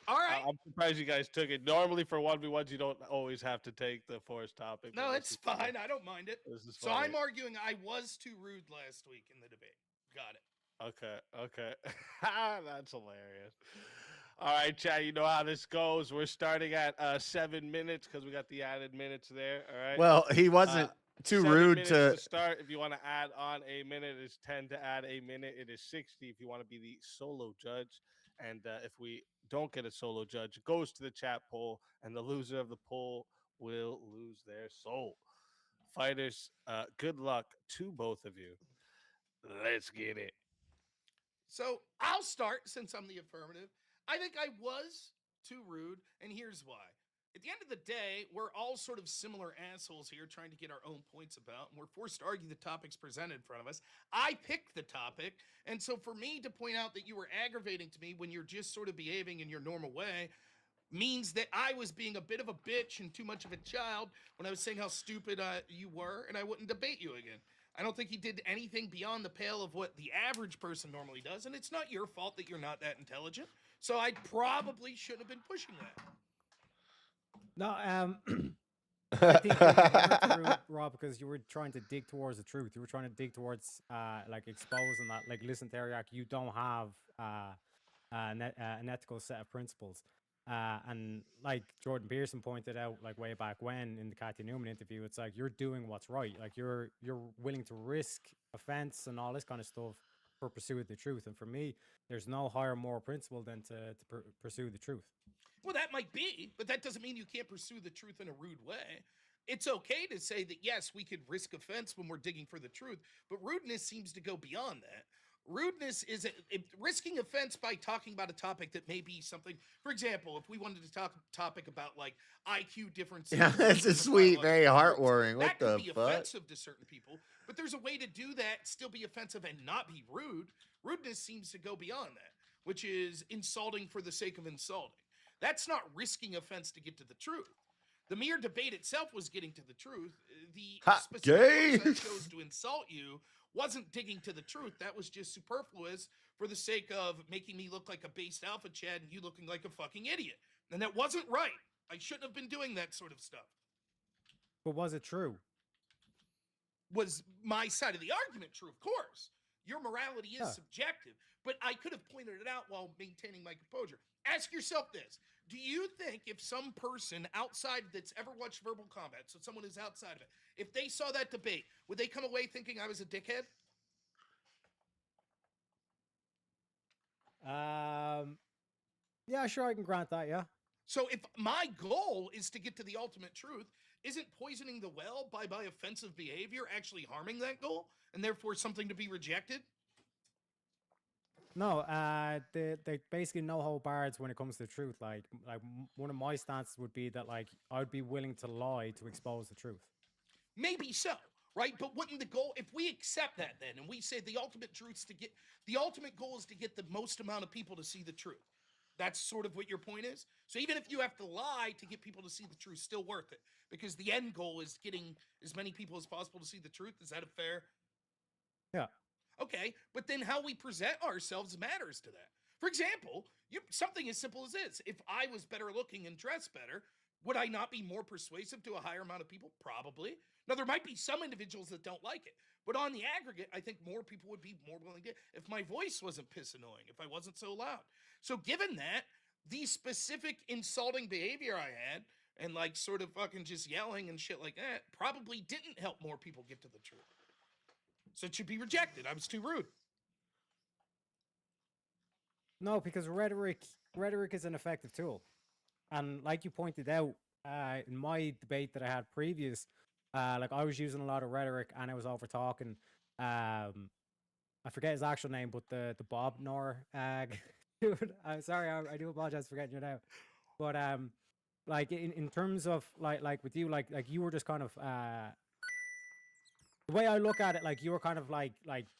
All right. I'm surprised you guys took it. Normally for 1v1s, you don't always have to take the forced topic. No, but it's fine. I don't mind it. This is So funny. I'm arguing I was too rude last week in the debate. Got it. Okay. That's hilarious. All right, chat. You know how this goes. We're starting at 7 minutes because we got the added minutes there. All right. Well, he wasn't too 7 rude minutes to. start. If you want to add on a minute, it's 10 to add a minute. It is 60 if you want to be the solo judge. And if we don't get a solo judge, it goes to the chat poll, and the loser of the poll will lose their soul. Fighters, good luck to both of you. Let's get it. So I'll start since I'm the affirmative. I think I was too rude, and here's why. At the end of the day, we're all sort of similar assholes here trying to get our own points about, and we're forced to argue the topics presented in front of us. I picked the topic, and so for me to point out that you were aggravating to me when you're just sort of behaving in your normal way means that I was being a bit of a bitch and too much of a child when I was saying how stupid you were, and I wouldn't debate you again. I don't think he did anything beyond the pale of what the average person normally does, and it's not your fault that you're not that intelligent. So I probably shouldn't have been pushing that. No, I think you were through, Rob, because you were trying to dig towards the truth. You were trying to dig towards like exposing that. Like, listen, Teriak, you don't have an ethical set of principles. And like Jordan Pearson pointed out, like way back when in the Kathy Newman interview, it's like you're doing what's right. Like you're willing to risk offense and all this kind of stuff for pursuit of the truth. And for me, there's no higher moral principle than to pursue the truth. Well, that might be, but that doesn't mean you can't pursue the truth in a rude way. It's okay to say that, yes, we could risk offense when we're digging for the truth, but rudeness seems to go beyond that. rudeness is risking offense by talking about a topic that may be something. For example, if we wanted to talk a topic about like IQ differences, Yeah, this is sweet, very heartwarming. What that could the be fuck? offensive to certain people, but there's a way to do that, still be offensive and not be rude. Rudeness seems to go beyond that, which is insulting for the sake of insulting. That's not risking offense to get to the truth. The mere debate itself was getting to the truth. The specific person that chose to insult you wasn't digging to the truth. That was just superfluous for the sake of making me look like a based alpha Chad and you looking like a fucking idiot. And that wasn't right. I shouldn't have been doing that sort of stuff. But was it true? Was my side of the argument true? Of course. Your morality is subjective, but I could have pointed it out while maintaining my composure. Ask yourself this. Do you think if some person outside that's ever watched Verbal Combat, so someone who's outside of it, if they saw that debate, would they come away thinking I was a dickhead? Yeah, sure, I can grant that, yeah. So if my goal is to get to the ultimate truth, isn't poisoning the well by my offensive behavior actually harming that goal and therefore something to be rejected? No, they basically no hold barred when it comes to the truth. Like one of my stances would be that like I'd be willing to lie to expose the truth. Maybe so, right? But wouldn't the goal, if we accept that then, and we say the ultimate goal is to get the most amount of people to see the truth. That's sort of what your point is. So even if you have to lie to get people to see the truth, still worth it because the end goal is getting as many people as possible to see the truth. Is that a fair? Yeah. Okay, but then how we present ourselves matters to that. For example, something as simple as this. If I was better looking and dressed better, would I not be more persuasive to a higher amount of people? Probably. Now, there might be some individuals that don't like it, but on the aggregate, I think more people would be more willing to, if my voice wasn't piss annoying, if I wasn't so loud. So given that, the specific insulting behavior I had, and like sort of fucking just yelling and shit like that, probably didn't help more people get to the truth. So it should be rejected. I was too rude. No, because rhetoric is an effective tool. And like you pointed out, in my debate that I had previous, like I was using a lot of rhetoric and I was over talking. I forget his actual name, but the Bob Nor dude. I'm sorry, I do apologize for forgetting your name. But like in terms of like with you, like you were just kind of the way I look at it, like you were kind of like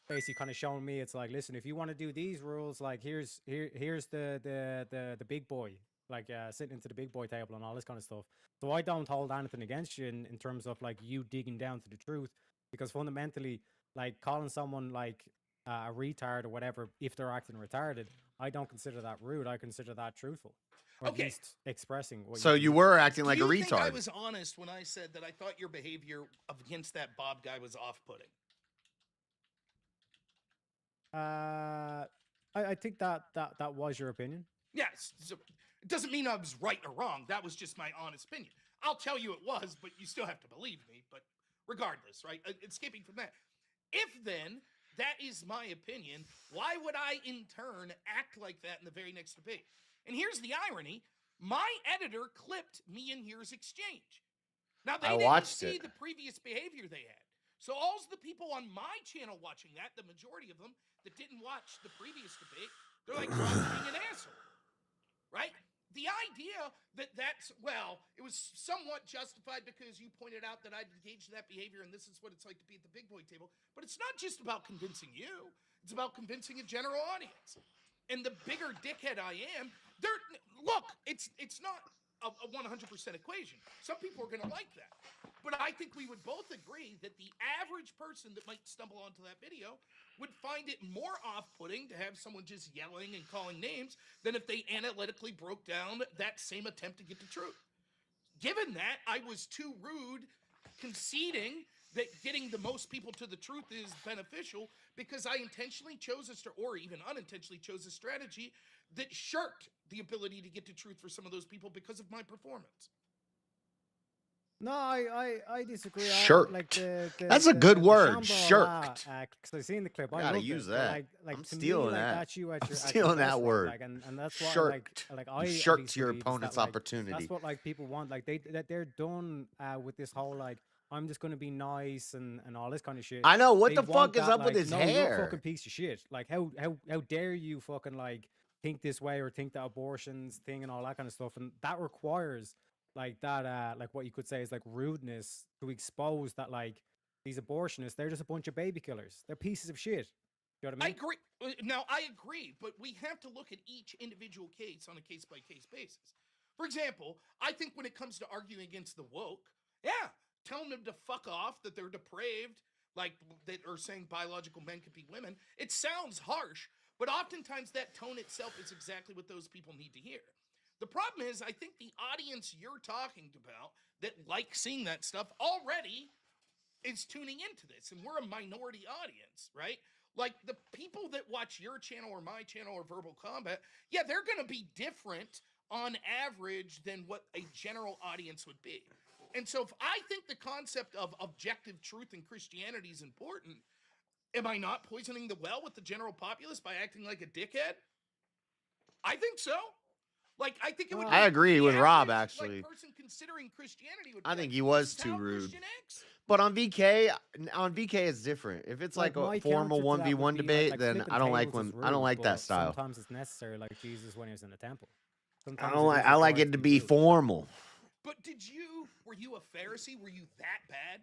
basically kind of showing me, it's like, listen, if you want to do these rules, like here's the big boy, like sitting into the big boy table and all this kind of stuff. So I don't hold anything against you in terms of like you digging down to the truth, because fundamentally, like calling someone like a retard or whatever, if they're acting retarded, I don't consider that rude. I consider that truthful. Or at least expressing what so you were acting like a retard. Think I was honest when I said that I thought your behavior against that Bob guy was off-putting? I think that was your opinion. Yes. So it doesn't mean I was right or wrong. That was just my honest opinion. I'll tell you it was, but you still have to believe me. But regardless, right? Escaping from that. If then that is my opinion, why would I in turn act like that in the very next debate? And here's the irony. My editor clipped me and yours exchange. Now, they didn't see the previous behavior they had. So all the people on my channel watching that, the majority of them that didn't watch the previous debate, they're like, "Rob's being an asshole." Right? The idea that's, well, it was somewhat justified because you pointed out that I'd engaged in that behavior and this is what it's like to be at the big boy table. But it's not just about convincing you. It's about convincing a general audience. And the bigger dickhead I am, look, it's not a 100% equation. Some people are going to like that. But I think we would both agree that the average person that might stumble onto that video would find it more off-putting to have someone just yelling and calling names than if they analytically broke down that same attempt to get the truth. Given that, I was too rude conceding that getting the most people to the truth is beneficial because I intentionally chose or even unintentionally chose a strategy that shirked the ability to get to truth for some of those people because of my performance. No, I disagree. Shirked. That's a good word. Shirked. Because I've seen the clip. I gotta use that. Like, I'm stealing that. I'm stealing that word. And that's what shirked. I shirked your opponent's opportunity. That's what like people want. Like they're done with this whole like I'm just gonna be nice and all this kind of shit. I know, what They the want fuck is that, up with like, his no, you're a hair? fucking piece of shit. Like, how dare you fucking like think this way or think that abortions thing and all that kind of stuff, and that requires like that like what you could say is like rudeness to expose that like these abortionists, they're just a bunch of baby killers. They're pieces of shit. You know what I I mean? agree. Now, I agree, but we have to look at each individual case on a case-by-case basis. For example, I think when it comes to arguing against the woke, yeah, telling them to fuck off, that they're depraved, like that are saying biological men could be women, it sounds harsh, but oftentimes that tone itself is exactly what those people need to hear. The problem is, I think the audience you're talking about that like seeing that stuff already is tuning into this, and we're a minority audience, right? Like the people that watch your channel or my channel or Verbal Combat, yeah, they're going to be different on average than what a general audience would be. And so if I think the concept of objective truth in Christianity is important, am I not poisoning the well with the general populace by acting like a dickhead? I think so. Like, I think it would. I agree with Rob, actually. Person considering Christianity would. I think he was too rude. But on VK it's different. If it's like a formal 1v1 debate, then I don't like that style. Sometimes it's necessary, like Jesus when he was in the temple. I like it to be formal. But were you a Pharisee? Were you that bad?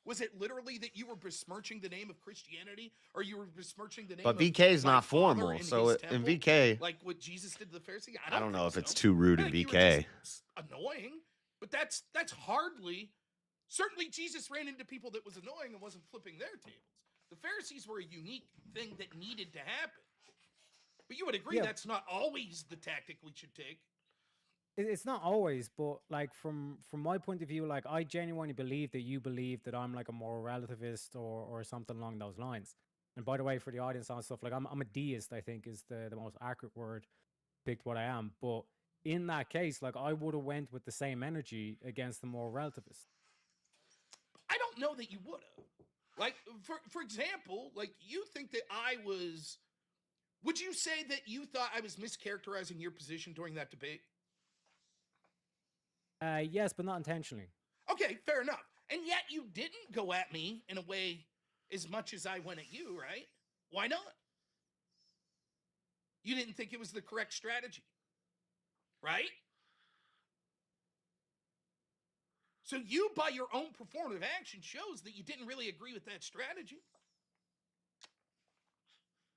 Was it literally that you were besmirching the name of Christianity, or you were besmirching the name? But VK is not formal, so in VK, like what Jesus did to the Pharisee. I don't know if it's too rude in VK. Annoying, but that's hardly. Certainly, Jesus ran into people that was annoying and wasn't flipping their tables. The Pharisees were a unique thing that needed to happen. But you would agree that's not always the tactic we should take. It's not always, but like from my point of view, like I genuinely believe that you believe that I'm like a moral relativist or something along those lines. And by the way, for the audience and stuff, like I'm a deist, I think is the most accurate word picked what I am. But in that case, like I would have went with the same energy against the moral relativist. I don't know that you would have. Like, for example, like you think that I was. Would you say that you thought I was mischaracterizing your position during that debate? Yes, but not intentionally. Okay, fair enough. And yet you didn't go at me in a way as much as I went at you, right? Why not? You didn't think it was the correct strategy, right? So you, by your own performative action, shows that you didn't really agree with that strategy.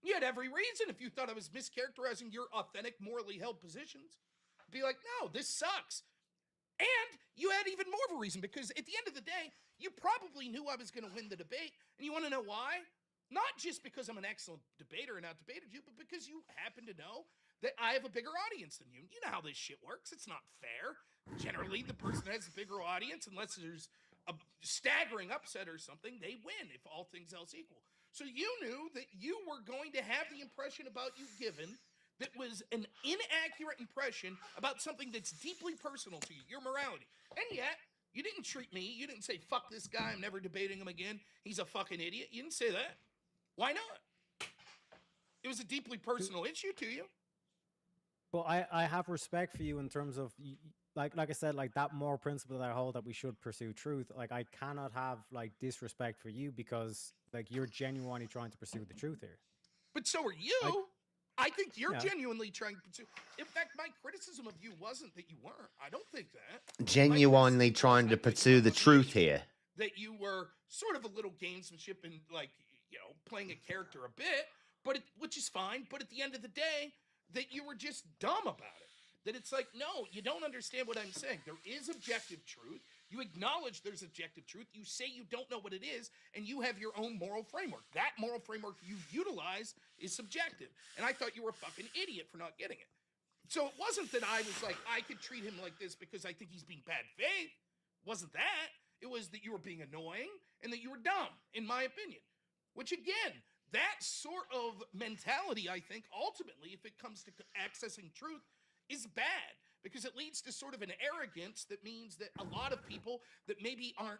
You had every reason, if you thought I was mischaracterizing your authentic, morally held positions, be like, no, this sucks. And you had even more of a reason, because at the end of the day, you probably knew I was going to win the debate. And you want to know why? Not just because I'm an excellent debater and outdebated you, but because you happen to know that I have a bigger audience than you. You know how this shit works. It's not fair. Generally, the person that has a bigger audience, unless there's a staggering upset or something, they win if all things else equal. So you knew that you were going to have the impression about you given that was an inaccurate impression about something that's deeply personal to you, your morality. And yet, you didn't treat me, you didn't say, fuck this guy, I'm never debating him again, he's a fucking idiot. You didn't say that. Why not? It was a deeply personal issue to you. But I have respect for you in terms of, like I said, like that moral principle that I hold that we should pursue truth. Like I cannot have like disrespect for you because like you're genuinely trying to pursue the truth here. But so are you. I think you're genuinely trying to pursue. In fact, my criticism of you wasn't that you weren't. I don't think that. Genuinely trying to pursue the truth here. That you were sort of a little gamesmanship and like, playing a character a bit, but which is fine. But at the end of the day, that you were just dumb about it. That it's like, no, you don't understand what I'm saying. There is objective truth. You acknowledge there's objective truth. You say you don't know what it is, and you have your own moral framework. That moral framework you utilize is subjective. And I thought you were a fucking idiot for not getting it. So it wasn't that I was like, I could treat him like this because I think he's being bad faith. It wasn't that. It was that you were being annoying and that you were dumb, in my opinion. Which, again, that sort of mentality, I think, ultimately, if it comes to accessing truth, is bad. Because it leads to sort of an arrogance that means that a lot of people that maybe aren't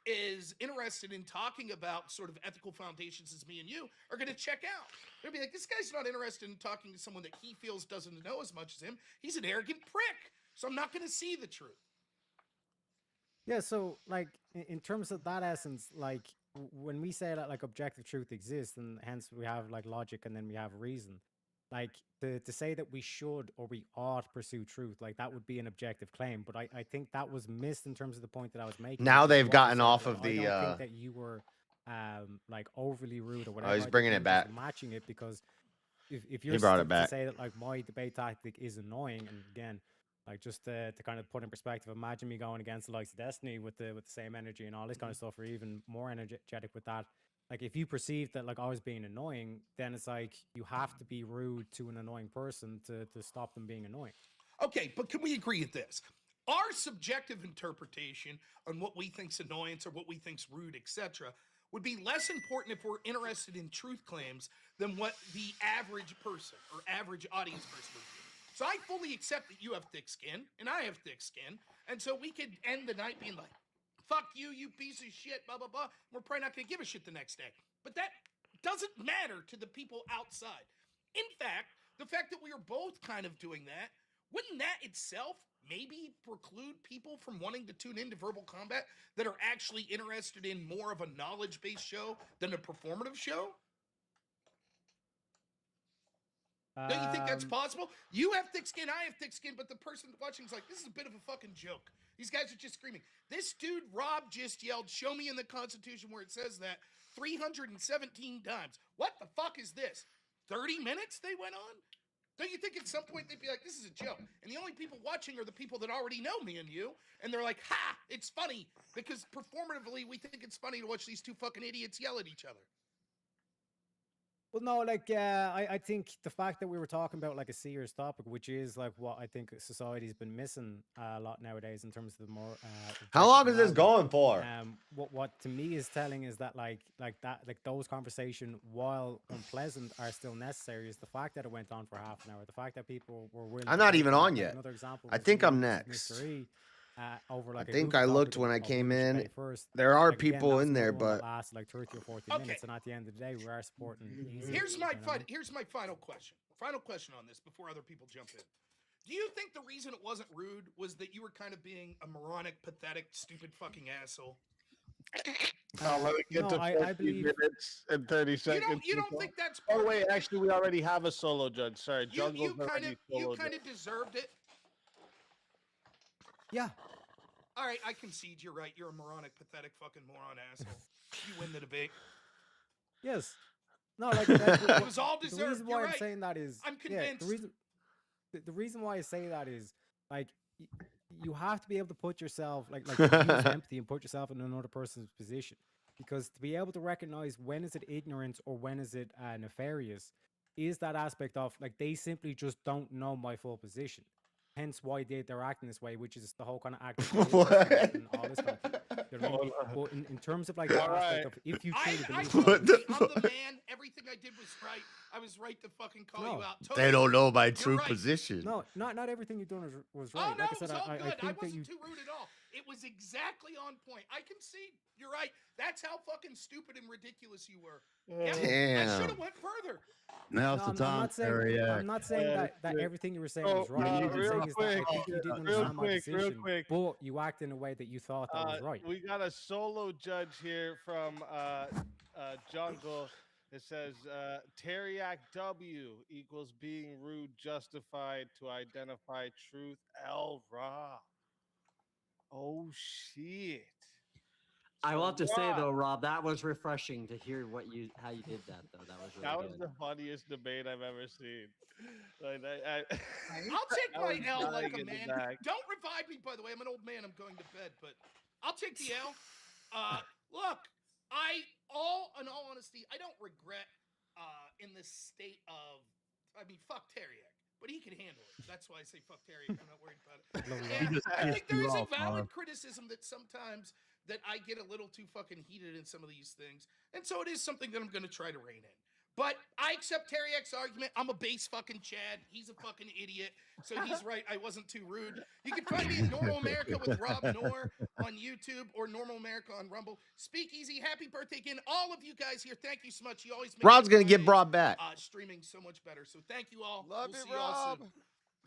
as interested in talking about sort of ethical foundations as me and you are going to check out. They'll be like, this guy's not interested in talking to someone that he feels doesn't know as much as him. He's an arrogant prick. So I'm not going to see the truth. Yeah, so like in terms of that essence, like when we say that like objective truth exists, and hence we have like logic and then we have reason, like to say that we should or we ought pursue truth, like that would be an objective claim. But I think that was missed in terms of the point that I was making. Now which is they've what you gotten said, off like, of I the. don't think that you were like overly rude or whatever. Oh, he's I just bringing think it just back. matching it, because if He you're brought it to back. say that like my debate tactic is annoying, and again, like just to kind of put in perspective, imagine me going against the likes of Destiny with the same energy and all this kind of stuff, or even more energetic with that. Like if you perceive that like I was being annoying, then it's like you have to be rude to an annoying person to stop them being annoying. Okay, but can we agree at this? Our subjective interpretation on what we think's annoyance or what we think's rude, etc., would be less important if we're interested in truth claims than what the average person or average audience person would do. So I fully accept that you have thick skin and I have thick skin, and so we could end the night being like, fuck you, you piece of shit, blah, blah, blah. We're probably not going to give a shit the next day. But that doesn't matter to the people outside. In fact, the fact that we are both kind of doing that, wouldn't that itself maybe preclude people from wanting to tune into Verbal Combat that are actually interested in more of a knowledge-based show than a performative show? Don't you think that's possible? You have thick skin, I have thick skin, but the person watching is like, this is a bit of a fucking joke. These guys are just screaming. This dude, Rob, just yelled, show me in the Constitution where it says that 317 times. What the fuck is this? 30 minutes they went on? Don't you think at some point they'd be like, this is a joke? And the only people watching are the people that already know me and you. And they're like, ha, it's funny. Because performatively, we think it's funny to watch these two fucking idiots yell at each other. Well, no, like I think the fact that we were talking about like a serious topic, which is like what I think society's been missing a lot nowadays in terms of the more. How long is this objective going for? What to me is telling is that like those conversations, while unpleasant, are still necessary. Is the fact that it went on for half an hour, the fact that people were willing. I'm to not take even part. on Like, yet. another example. I was think you I'm versus next. Mr. E, over like I a think group I topic looked of- when I of came who should in. pay first. There are Like, again, people that's in there, another one that but lasts like 30 or 40 minutes, and at the end of the day, we are supporting. easy, Here's you my know what I mean? here's my final question. Final question on this before other people jump in. Do you think the reason it wasn't rude was that you were kind of being a moronic, pathetic, stupid fucking asshole? I'll let it get No, to I 14 believe- minutes and 30 seconds. You don't think that's Oh, part wait, actually, we already have a solo judge. Sorry, you Jungle's kind already of you soloed kind it. of deserved it. Yeah. All right, I concede you're right. You're a moronic, pathetic fucking moron asshole. You win the debate. Yes. No, like It was all the deserved. reason You're why I'm right. saying that is I'm yeah, convinced. the reason why I say that is like you have to be able to put yourself like use empathy and put yourself in another person's position, because to be able to recognize when is it ignorance or when is it nefarious is that aspect of like they simply just don't know my full position. Hence why they're acting this way, which is the whole kind of act and all this kind of thing. You know what I mean? But in terms of like the aspect of if you truly believe I'm the man. Everything I did was right. I was right to fucking call you out. They don't know my You're true right. position. No, not everything you've done was right. Oh no, like I it said, was all I good. I think that wasn't you too rude at all. It was exactly on point. I concede. You're right. That's how fucking stupid and ridiculous you were. Yeah, I Damn. should have went further. Now's No, the I'm time, not saying, Terry. I'm not saying that everything you were saying was right. What I'm real saying is that I quick, think you didn't real understand my quick, real position, quick. but you acted in a way that you thought that was right. We got a solo judge here from Jungle. It says Teriak W equals being rude justified to identify truth. L Ra. Oh shit. I will have to say Rob, though, Rob, that was refreshing to hear how you did that though. That was really that was good. the funniest debate I've ever seen. Like, I'll take I my was L like dying a in the man. back. Don't revive me, by the way. I'm an old man. I'm going to bed, but I'll take the L. Look, in all honesty, I don't regret in this state of, I mean, fuck Teriak, but he can handle it. That's why I say fuck Teriak. I'm not worried about it. And I think there is a valid criticism that sometimes that I get a little too fucking heated in some of these things, and so it is something that I'm going to try to rein in. But I accept Teriak's argument. I'm a base fucking Chad. He's a fucking idiot. So he's right. I wasn't too rude. You can find me in Normal America with Rob Noor on YouTube or Normal America on Rumble. Speakeasy, happy birthday again. All of you guys here, thank you so much. You always make Rob's gonna get Fridays, brought back. Streaming so much better. So thank you all. Love we'll you, see you all Rob. soon.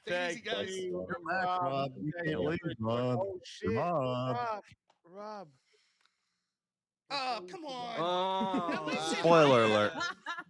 Take it easy, guys. you, Rob. You can't leave, Rob. Oh shit, Rob. Rob. Rob. Oh, come on. Now Oh, listen, spoiler alert.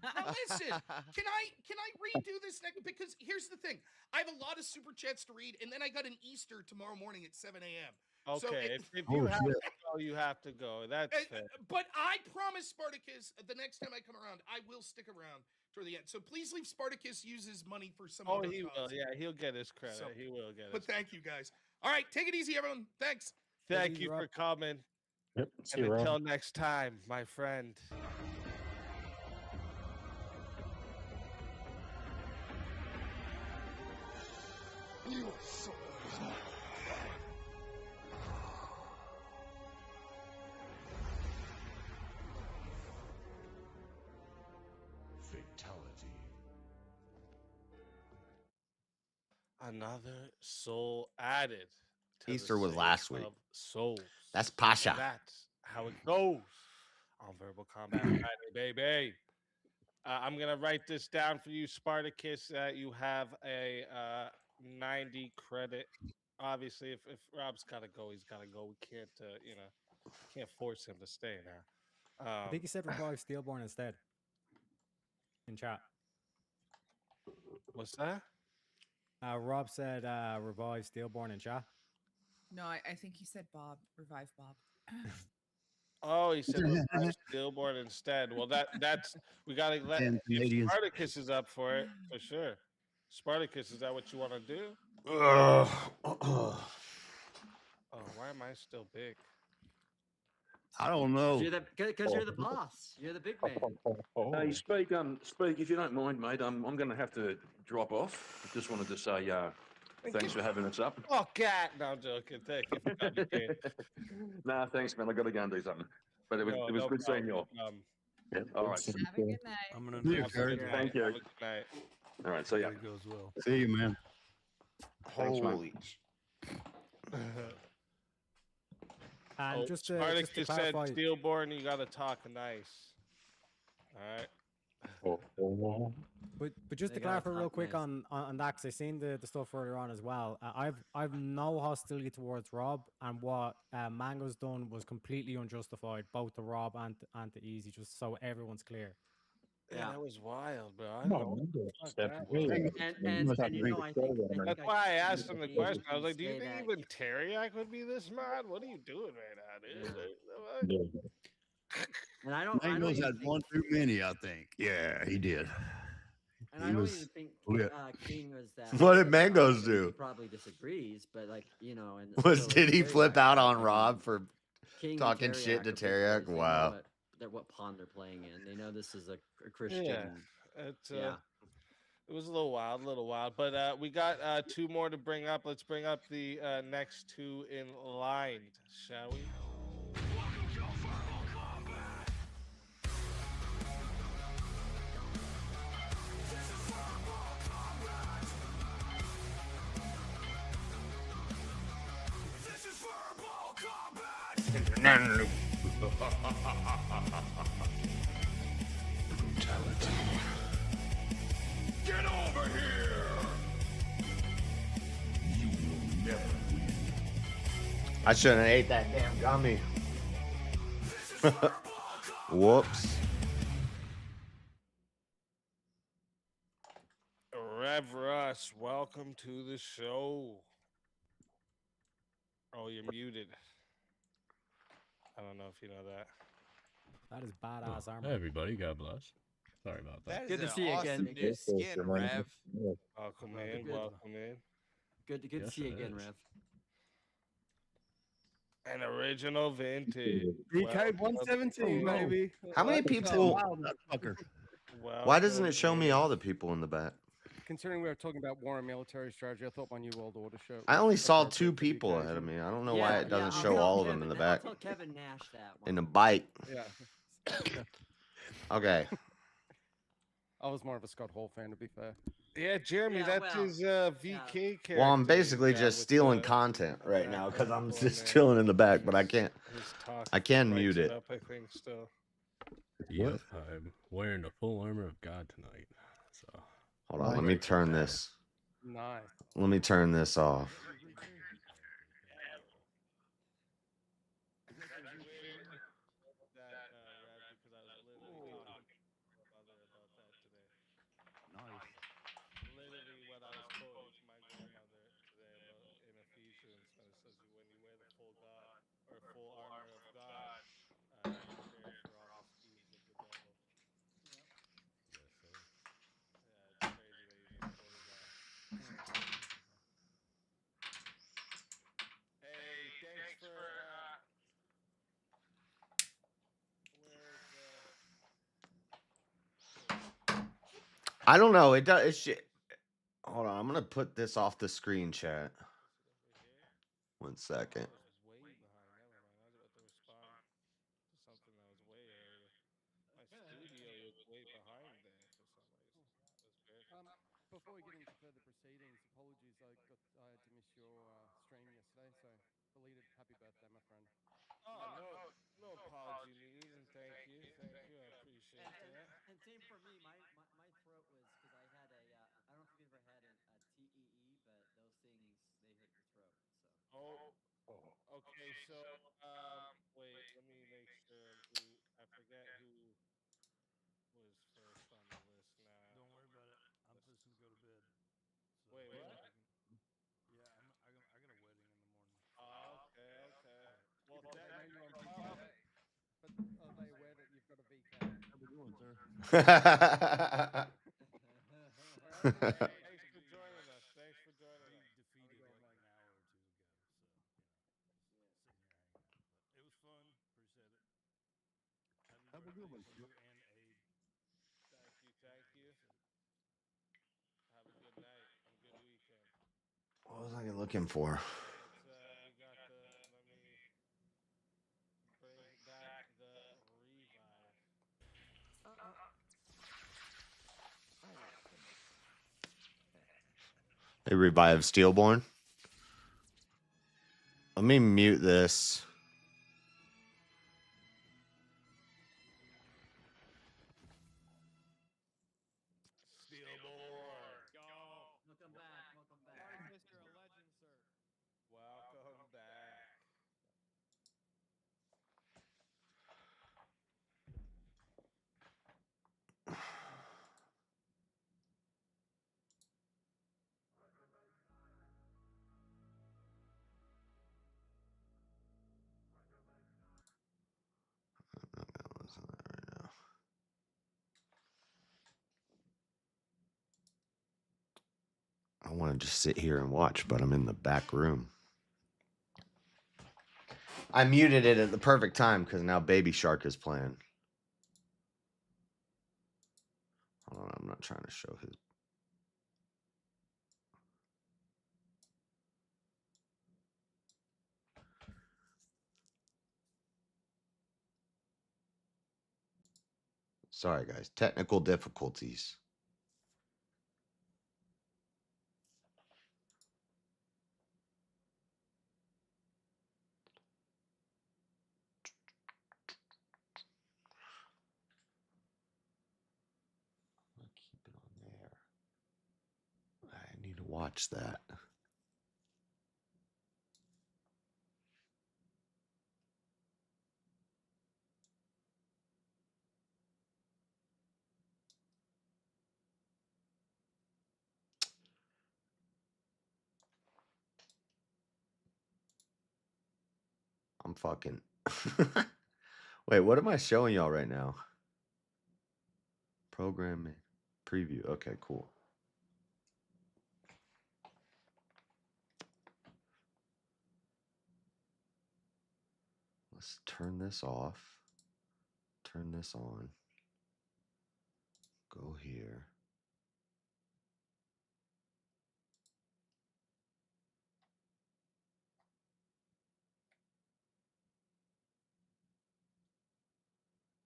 Now listen, can I redo this next? Because here's the thing, I have a lot of super chats to read, and then I got an Easter tomorrow morning at 7 a.m. So Okay, if you have to go, you have to go. That's fair. But I promise, Spartacus, the next time I come around, I will stick around toward the end. So please leave Spartacus use his money for some other he cause. will. Yeah, he'll get his credit. So, he will get it. But thank you, guys. All right, take it easy, everyone. Thanks. Thank you for coming. Yep. See And you, until Rob. next time, my friend. Fatality. Another soul added. To Easter the was sake last week. of Souls. That's Pasha. That's how it goes on Verbal Combat Friday, baby. I'm gonna write this down for you, Spartacus. You have a 90 credit. Obviously, if Rob's gotta go, he's gotta go. We can't, can't force him to stay now. I think he said revive Steelborn instead. In chat. What's that? Rob said revive Steelborn in chat. No, I think he said Bob. Revive Bob. Oh, he said revive Stillborn instead. Well, that's we gotta let. And If Canadians. Spartacus is up for it, for sure. Spartacus, is that what you want to do? Oh, why am I still big? I don't know. Because you're the boss. You're the big man. Hey, Speak, if you don't mind, mate, I'm going to have to drop off. I just wanted to say thanks for having us up. Oh, cat! No, I'm joking. Thank you for coming. Kate. Nah, thanks, man. I got to go and do something. But it was No good seeing you all. Yeah, All right. Have a good night. I'm gonna See you, announce Kurt. it. Thank you. Have a good night. All right, see ya. It goes well. See you, man. Thanks, mate. Holy. And Oh, just to Spartacus said clarify, Steelborn, you gotta talk nice. All right. but just They to gotta clarify real talk quick nice. on that, because I seen the stuff earlier on as well. I've no hostility towards Rob, and what Mango's done was completely unjustified, both to Rob and to Easy, just so everyone's clear. Yeah, that was wild, bro. I No, don't know. Mango Fuck stepped that way was. up. And must have you drink know, a I think That's I why I can asked him the question. I was like, "Do you say think that- even Teriak would be this mad? What are you doing right now, dude?" Yeah. Yeah. And I don't Mango's even had think, one too many, I think. Yeah, he did. and he I don't was even think lit. King was that. What did upset Mangoes about it. He do? probably disagrees, but like and Did he so flip Teriak, out on and Rob for King and talking shit to are big boys. Teriak? They know Wow. what pond they're playing in. They know this is a Christian. Yeah, it's Yeah. it was a little wild, but we got two more to bring up. Let's bring up the next two in line, shall we? Brutality. Get over here! You will never win. I shouldn't have ate that damn gummy. Whoops. Rev Russ, welcome to the show. Oh, you're muted. I don't know if you know that. That is badass armor. Hey everybody, God bless. Sorry about that. That is Good to an see you awesome again. new skin, Rev. Welcome Well, in, good. welcome in. Good to Yes, see you it again, is. Rev. An original vintage. DK 117, baby. How many people? Well, Why doesn't it show me all the people in the back? Considering we were talking about war and military strategy, I thought my New World Order show. I only was saw appropriate two for the people occasion. ahead of me. I don't know why it doesn't I'll show tell all of them in Kevin- the back. I'll tell Kevin Nash that one. In the bite. Yeah. Okay. I was more of a Scott Hall fan, to be fair. Yeah, Jeremy, Yeah, that's well, his VK character. Well, I'm basically he's got just with stealing the- content right yeah, now because I'm purple just and chilling in the back, but I can't. his talk I can breaks mute it. Up, I think still. Yep, I'm wearing the full armor of God tonight. So Hold on, let me turn this. Nice. Let me turn this off. I don't know. It does. It's shit. Hold on. I'm gonna put this off the screen, chat. 1 second. Way behind. Never mind. I was about to respond to something that was way earlier. My studio was way behind there for some reason. That's weird. Before we get into further proceedings, apologies. I had to miss your stream yesterday, so belated happy birthday, my friend. Oh no apology needed, and thank you. I appreciate that. And same for me. My throat was because I had a I don't know if you've ever had a TEE, but those things they hurt your throat. So. Okay. So wait. Let me make sure who I forget who was first on the list now. Don't worry about it. I'm fixing to go to bed. So Wait, what? Yeah, I got a wedding in the morning. Oh, okay. Well, Well, they know technically, you're on Bob, PK, but are they aware that you've got a VK? How we doing, sir? thanks for joining us. Defeated like an hour or two ago, so just sitting here hanging out. But it was fun. Appreciate it. Happy birthday to you and Abe. Thank you. Have a good night and good weekend. What was I looking for? We got the. Let me bring back the revive. They revived Steelborn. Let me mute this. Steelborn. Welcome back. You're a legend, sir. Welcome back. I want to just sit here and watch, but I'm in the back room. I muted it at the perfect time because now Baby Shark is playing. Hold on, I'm not trying to show his. Sorry, guys. Technical difficulties. Keep it on there. I need to watch that. I'm fucking. Wait, what am I showing y'all right now? Programming preview. Okay, cool. Let's turn this off. Turn this on. Go here.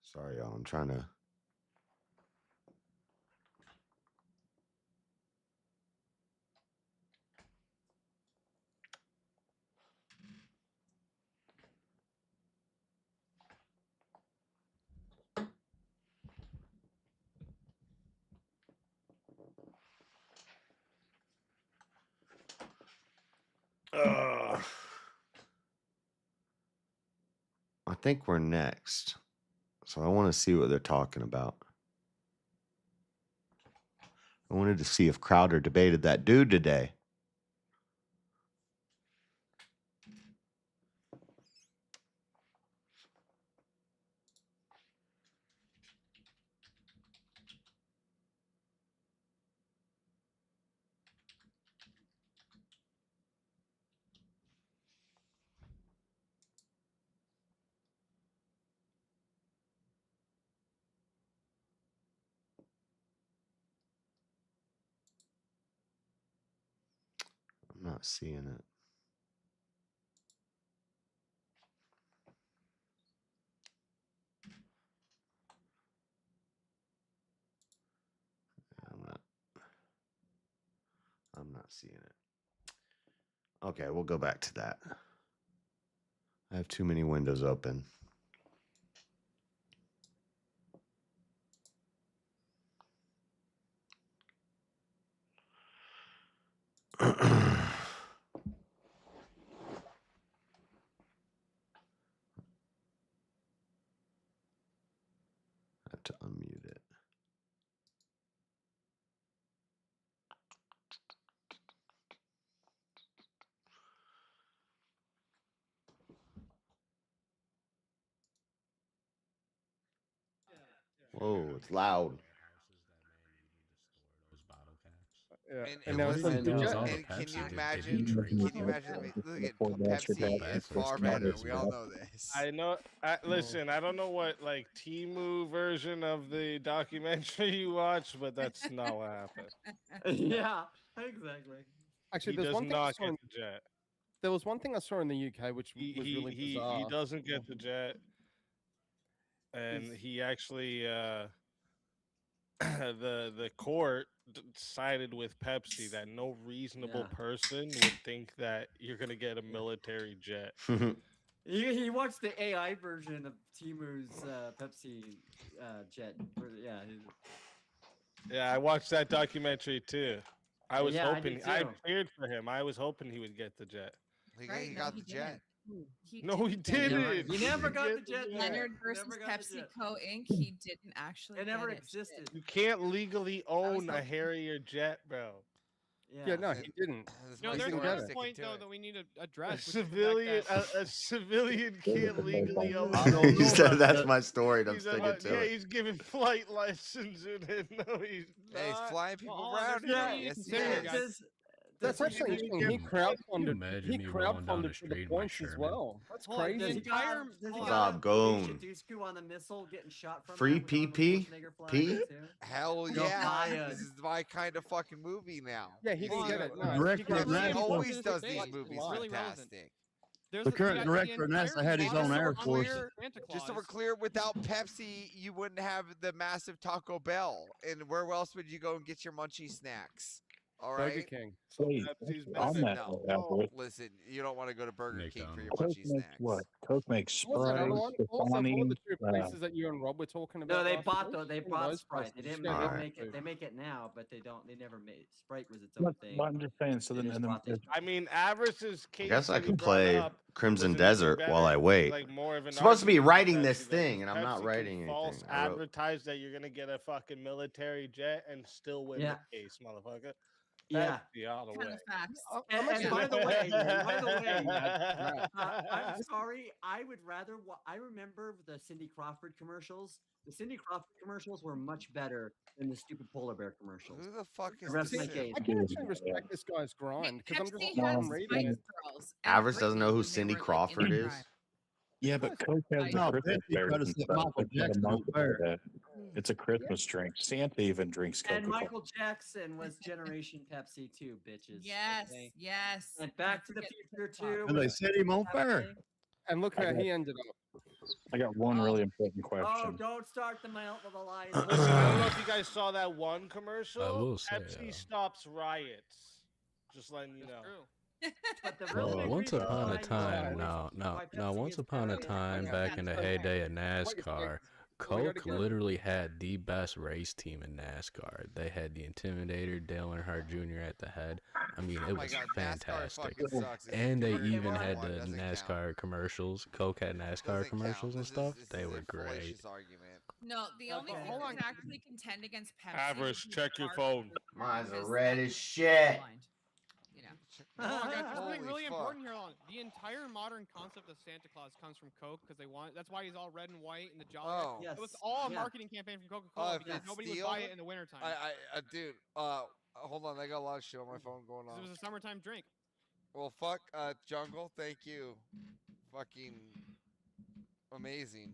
Sorry, y'all. I'm trying to. I think we're next. So I want to see what they're talking about. I wanted to see if Crowder debated that dude today. not seeing it. I'm not seeing it. Okay, we'll go back to that. I have too many windows open. I have to unmute it. Whoa, it's loud. And now listen, it's like- and can you imagine? Look at Pepsi is far better. We all know this. I know. Listen, I don't know what like Temu version of the documentary you watched, but that's not what happened. Yeah, exactly. Actually, He there's does one thing I not saw get in- the jet. There was one thing I saw in the UK which was really bizarre. He doesn't get the jet, and he actually the court sided with Pepsi that no reasonable person would think that you're gonna get a military jet. He watched the AI version of Timu's Pepsi jet. Yeah, I watched that documentary too. I was Yeah, I hoping did I too. cheered for him. I was hoping he would get the jet. He Right? got the jet. No, he didn't. He never got the jet. Leonard He versus never got the Pepsi jet. Co. Inc. He didn't actually. It never get existed. You can't legally own a hoping- Harrier jet, bro. Yeah, no, he didn't. No, He there's didn't one get it. point though that we need to A address. which is the fact that- a civilian can't legally own. He said that's my story, and I'm sticking to Yeah, it. he's giving flight lessons and then no, he's Hey, he's not. flying people Well, around. yeah, Yes, he consider, is. guys. That's actually interesting. He crowdfunded. imagine He me rolling down the crowdfunded for the street in my points as Sherman? well. That's Hold on, crazy. Does he got, entire- does he hold got on. a Gone. Shadusku on the missile getting shot from Free that with Arnold PP? Schwarzenegger flying P? it too? Hell Yo, yeah! Maya. This is my kind of fucking movie now. Yeah, he didn't get it. No, Director he got of it. He NASA. always does It's these really movies relevant. fantastic. There's The current director of NASA had his own Air Force. Just so we're clear, without Pepsi, you wouldn't have the massive Taco Bell. And where else would you go and get your munchie snacks? All Burger right. King. Wait, Pepsi's on better. that, No, listen, you don't want to go to Burger King for your Coke munchie makes snacks. what? Coke makes What was that other Sprite, one? Also, what Stefani, were the two places that you and Rob were talking about? No, they last bought week? though. They One of bought those Sprite. They places. didn't Yeah, they those make it. two. They make it now, but they don't. They never made Sprite was its own But thing. I'm just saying, so They then, just and brought then these- I mean, Avarice's I case. guess I that he can brought play up Crimson was an even Desert better, while I wait. like more of an I'm supposed to be argument writing for this Pepsi thing, than and I'm not Pepsi writing can anything. false I wrote- advertise that you're gonna get a fucking military jet and still win Yeah. the case, motherfucker. Yeah. That's the other Kind way. of facts. And by the way, I'm sorry. I would rather. I remember the Cindy Crawford commercials. The Cindy Crawford commercials were much better than the stupid polar bear commercials. Who the fuck is The rest of this? my case. I can actually respect this guy's grind because I'm just Pepsi had I'm reading Spice it. Girls. and Average doesn't know Britney who when they Cindy were, like, in Crawford their is. prime. Yeah, but Coke has No, the Christmas Pepsi tried bears to and say stuff. Michael That's what Jackson I'm was about that. It's a Christmas drink. Santa even drinks And Coca-Cola. Michael Jackson was Generation Pepsi too, bitches. Yes, okay? yes. And Back to Don't the forget Future Tupac. too. And they was said he won't bear. Pepsi. And look how he ended up. I got one really important question. Oh, don't start the mouth of the lies. Listen, I don't know if you guys saw that one commercial. I will say, Pepsi stops riots. Just letting you know. But the Well, real big once reason upon why a you time, know now, Pepsi once is upon a better time, is back in the Pepsi. heyday of NASCAR, Coke go. literally had the best race team in NASCAR. They had the Intimidator, Dale Earnhardt Jr. at the head. I mean, it Oh my was God, NASCAR fantastic. fucking sucks. It's And they Intimidator even had one the doesn't NASCAR commercials. Coke had NASCAR Doesn't commercials count. and stuff. This They is were a great. fallacious argument. No, the only thing hold that on. can actually contend against Pepsi. Average, is check your Mark phone. was Mine's because red that as was shit. blind, You know. Hold on, guys. There's Holy something really fuck. important here. Hold on. The entire modern concept of Santa Claus comes from Coke because they want. That's why he's all red and white and the jolly. Oh. It was Yes, all a yeah. marketing campaign from Coca-Cola if because it's nobody steel, would buy it in the wintertime. Dude, hold on. I got a lot of shit on my phone going Because on. it was a summertime drink. Well, fuck, Jungle. Thank you. Fucking amazing.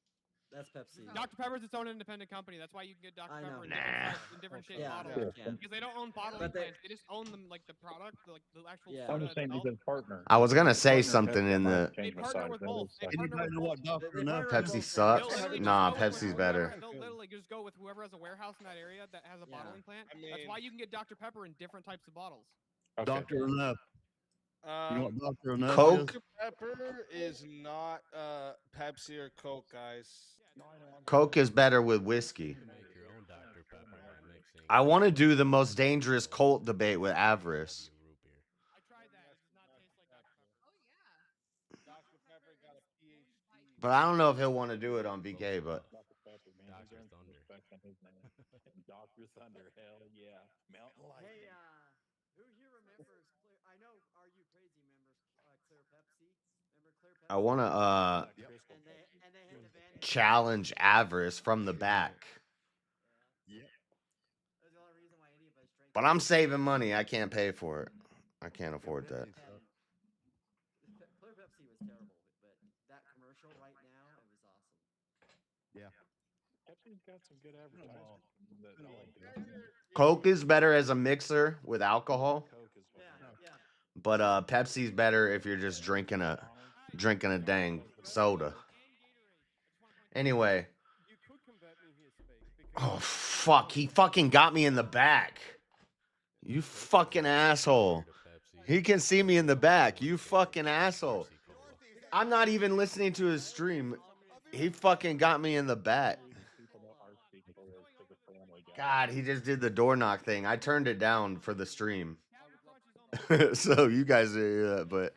That's Pepsi. Dr. Pepper is its own independent company. That's why you can get Dr. I know. Pepper in Nah. different shaped Yeah, bottles. you can. Because they don't own bottling But they- plants. They just own them, like the product, like the actual Yeah. I'm soda just saying itself. he's a partner. I was gonna say Partner something Pepsi, in I might the. They change my partner size. with That both. is They something. partner with both. They partner with Pepsi both sucks. They'll literally Nah, just go with Pepsi's whoever- better. They'll literally just go with whoever has a warehouse in that area that has a Yeah. bottling plant. I That's mean- why you can get Dr. Pepper in different types of bottles. Okay. Doctor enough. You know what Doctor enough Coke? is? Dr. Pepper is not Pepsi or Coke, guys. Coke is better with whiskey. You can make your own Dr. Pepper by mixing. I want to do the most dangerous cult debate with Avarice. root beer. I tried that. It does not taste like Dr. Pepper. Oh yeah. Dr. Pepper got a PhD. But I don't know if he'll want to do it on VK, but Dr. Pepper, man. Dr. He's earned some Thunder. respect on his name. Dr. Thunder, hell yeah. Mountain Lightning. Hey, who here remembers Clear? I know, Are You Crazy remembers Clear Pepsi? Remember Clear Pepsi? I want to And they had the van. challenge Avarice from the back. Yeah. That's the only reason why any of us drank. But I'm saving money. I can't pay for it. I can't afford that. Clear Pepsi was terrible, but that commercial right now, it was awesome. Yeah. Pepsi's got some good advertising. That I like doing. Coke is better as a mixer with alcohol, Coke is Yeah, yeah. but Pepsi's better if you're just drinking a dang soda. Anyway, You could convert me here, Speak. oh fuck, he fucking got me in the back. You fucking asshole. He can see me in the back. You fucking asshole. I'm not even listening to his stream. He fucking got me in the back. God, he just did the door knock thing. I turned it down for the stream. So you guys are, but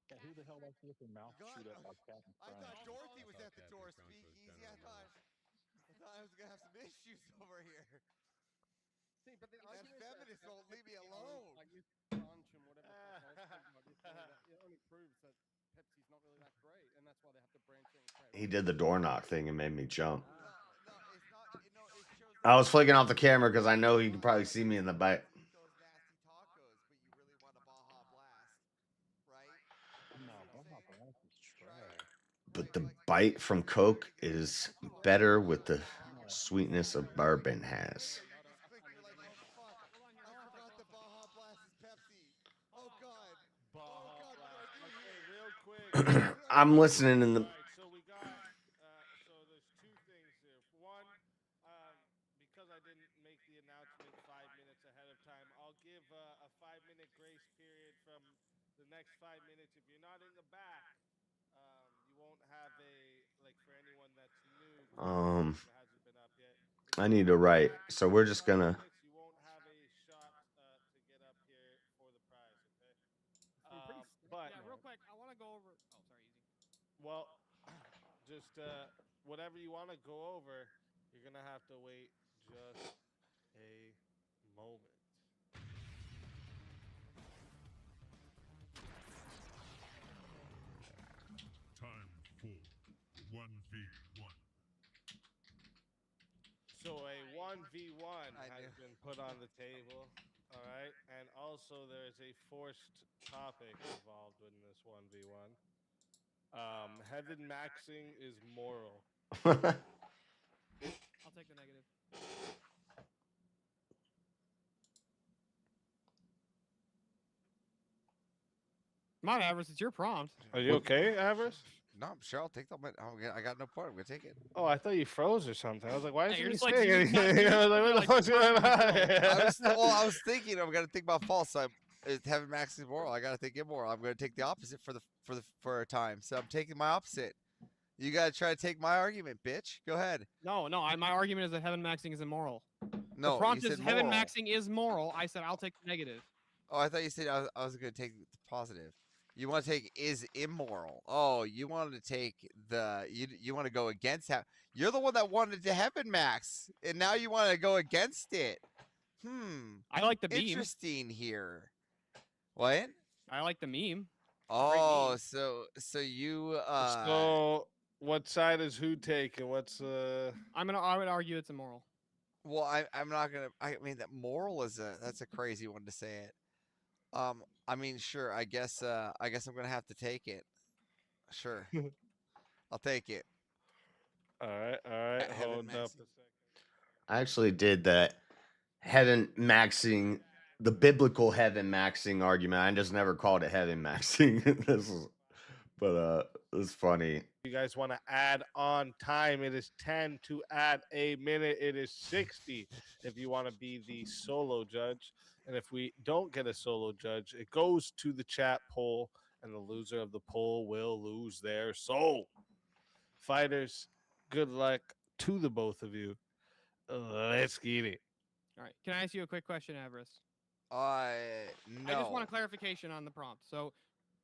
Yeah, who the hell likes to get their mouth chewed up by Captain I Crunch? thought Dorothy was at the door speakeasy. I thought I was gonna have some issues over here. See, but the That argument feminist won't leave me alone. Like with crunch and whatever else I was thinking about this morning, that it only proves that Pepsi's not really that great, and that's why they have to branch out and create. he did the door knock thing and made me jump. No, it's not. No, it shows. I was flicking off the camera because I know he could probably see me in the back. Eat those nasty tacos, but you really want a Baja Blast, right? No, Baja Blast is trash. But the bite from Coke is better with the sweetness of bourbon has. You're like, oh fuck, I forgot the Baja Blast is Pepsi. Oh god. Baja God, Blast. what do I do Okay, real quick. I'm listening in the. Alright, so we got, so there's two things here. One, because I didn't make the announcement 5 minutes ahead of time, I'll give a 5-minute grace period from the next 5 minutes. If you're not in the back, you won't have a, like for anyone that's new, that hasn't been up yet. I need to write, so we're just gonna. You won't have a shot to get up here for the prize, okay? But Yeah, real quick, I want to go over. Oh, sorry, easy. well, just whatever you want to go over, you're gonna have to wait just a moment. Time for 1v1. So a 1v1 I has knew. been put on the table, all right? And also there's a forced topic involved in this 1v1. Heaven maxing is moral. I'll take the negative. Come on, Avarice, it's your prompt. Are you okay, Avarice? No, I'm sure I'll take that. I got no point. I'm gonna take it. Oh, I thought you froze or something. I was like, why Yeah, isn't you're he just like, saying you're not anything? I was like, what the like, fuck's going on? I was thinking I'm gonna think about false. So it's having max is moral. I gotta think immoral. I'm gonna take the opposite for a time. So I'm taking my opposite. You gotta try to take my argument, bitch. Go ahead. No, my argument is that heaven maxing is immoral. No, The prompt you is said heaven moral. maxing is moral. I said I'll take the negative. Oh, I thought you said I was gonna take the positive. You want to take is immoral. Oh, you wanted to take the you want to go against that. You're the one that wanted to heaven max, and now you want to go against it. I like the meme. Interesting here. What? I like the meme. Oh, so you So what side is who taking? What's I would argue it's immoral. well, I'm not gonna. I mean, that moral is that's a crazy one to say it. I mean, sure. I guess I'm gonna have to take it. Sure. I'll take it. All right. Heaven Hold up a maxing. second. I actually did the heaven maxing, the biblical heaven maxing argument. I just never called it heaven maxing. It's funny. You guys want to add on time? It is 10 to add a minute. It is 60 if you want to be the solo judge. And if we don't get a solo judge, it goes to the chat poll, and the loser of the poll will lose their soul. Fighters, good luck to the both of you. Let's get it. All right. Can I ask you a quick question, Avarice? No. I just want a clarification on the prompt. So,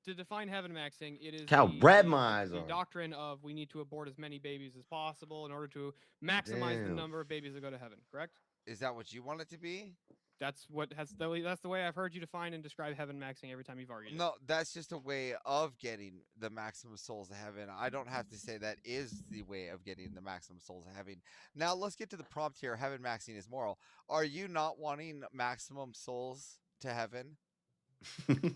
to define heaven maxing, it is Cow red my eyes the are. doctrine of we need to abort as many babies as possible in order to maximize the Damn. number of babies that go to heaven. Correct? Is that what you want it to be? That's the way I've heard you define and describe heaven maxing every time you've argued. No, that's just a way of getting the maximum souls to heaven. I don't have to say that is the way of getting the maximum souls to heaven. Now let's get to the prompt here. Heaven maxing is moral. Are you not wanting maximum souls to heaven?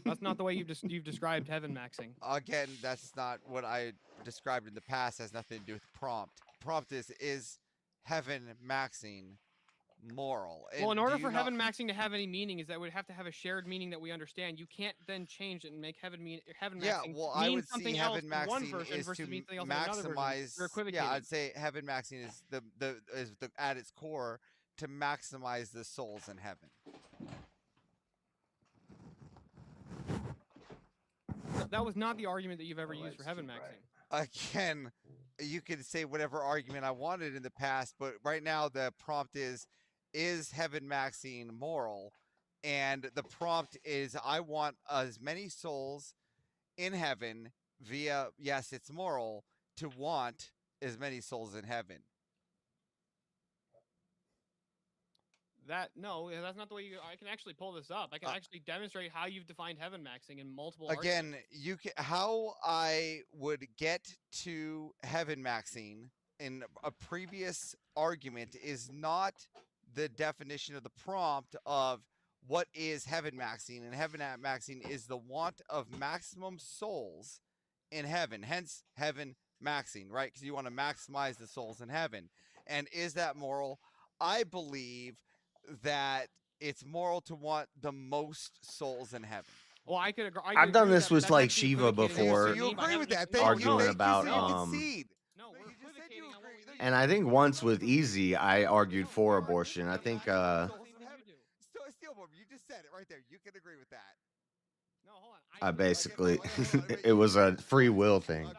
That's not the way you've described heaven maxing. Again, that's not what I described in the past. It has nothing to do with the prompt. Prompt is heaven maxing moral? Well, in do order you for not- heaven maxing to have any meaning, is that it would have to have a shared meaning that we understand. You can't then change it and make heaven maxing well, I mean would something see else heaven in one maxing version is versus to mean something else in another version. maximize. You're equivocating. Yeah, I'd say heaven maxing is the at its core to maximize the souls in heaven. That was not the argument that you've ever used for heaven maxing. Again, you could say whatever argument I wanted in the past, but right now the prompt is heaven maxing moral? And the prompt is I want as many souls in heaven via, yes, it's moral to want as many souls in heaven. That's not the way you. I can actually pull this up. I can actually demonstrate how you've defined heaven maxing in multiple. Again, arguments. you can how I would get to heaven maxing in a previous argument is not the definition of the prompt of what is heaven maxing, and heaven maxing is the want of maximum souls in heaven, hence heaven maxing, right? Because you want to maximize the souls in heaven. And is that moral? I believe that it's moral to want the most souls in heaven. Well, I could agree. I've done this with like Shiva before, So you agree with that? arguing about and I think once with Easy, I argued for abortion. I think Steelbomb, you just said it right there. You can agree with that. I basically it was a free will thing.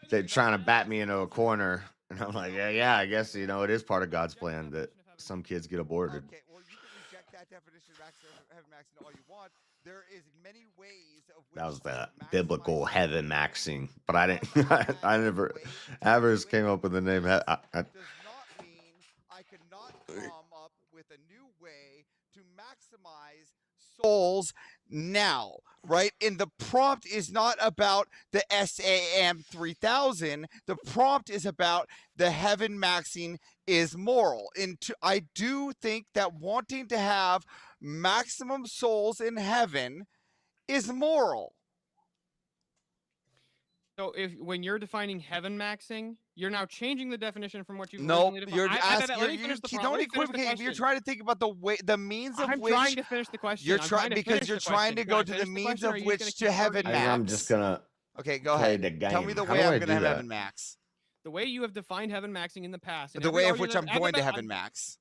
They're trying to bat me into a corner, and I'm like, yeah, I guess it is part of God's plan that some kids get aborted. Okay, well, you can reject that definition of heaven maxing all you want. There is many ways of which That was the biblical heaven maxing, but I didn't. I never. Avers came up with the name. does not mean I cannot come up with a new way to maximize souls now, right? And the prompt is not about the SAM 3000. The prompt is about the heaven maxing is moral. And I do think that wanting to have maximum souls in heaven is moral. So when you're defining heaven maxing, you're now changing the definition from what you've No, originally defined. you're Let me asking. finish the You prompt. don't Let me finish the equivocate. You're question. trying to think about the means of I'm which. trying to finish the question. You're I'm trying to because finish you're the trying to question. go Can I to the finish means question, or of are you which gonna to keep heaven arguing? max. I'm just gonna. Okay, go play ahead. the game. Tell me the How way do I I'm going to do have that? heaven max. The way you have defined heaven maxing in the past. and The every way of argument which I'm at the going to ba- heaven max.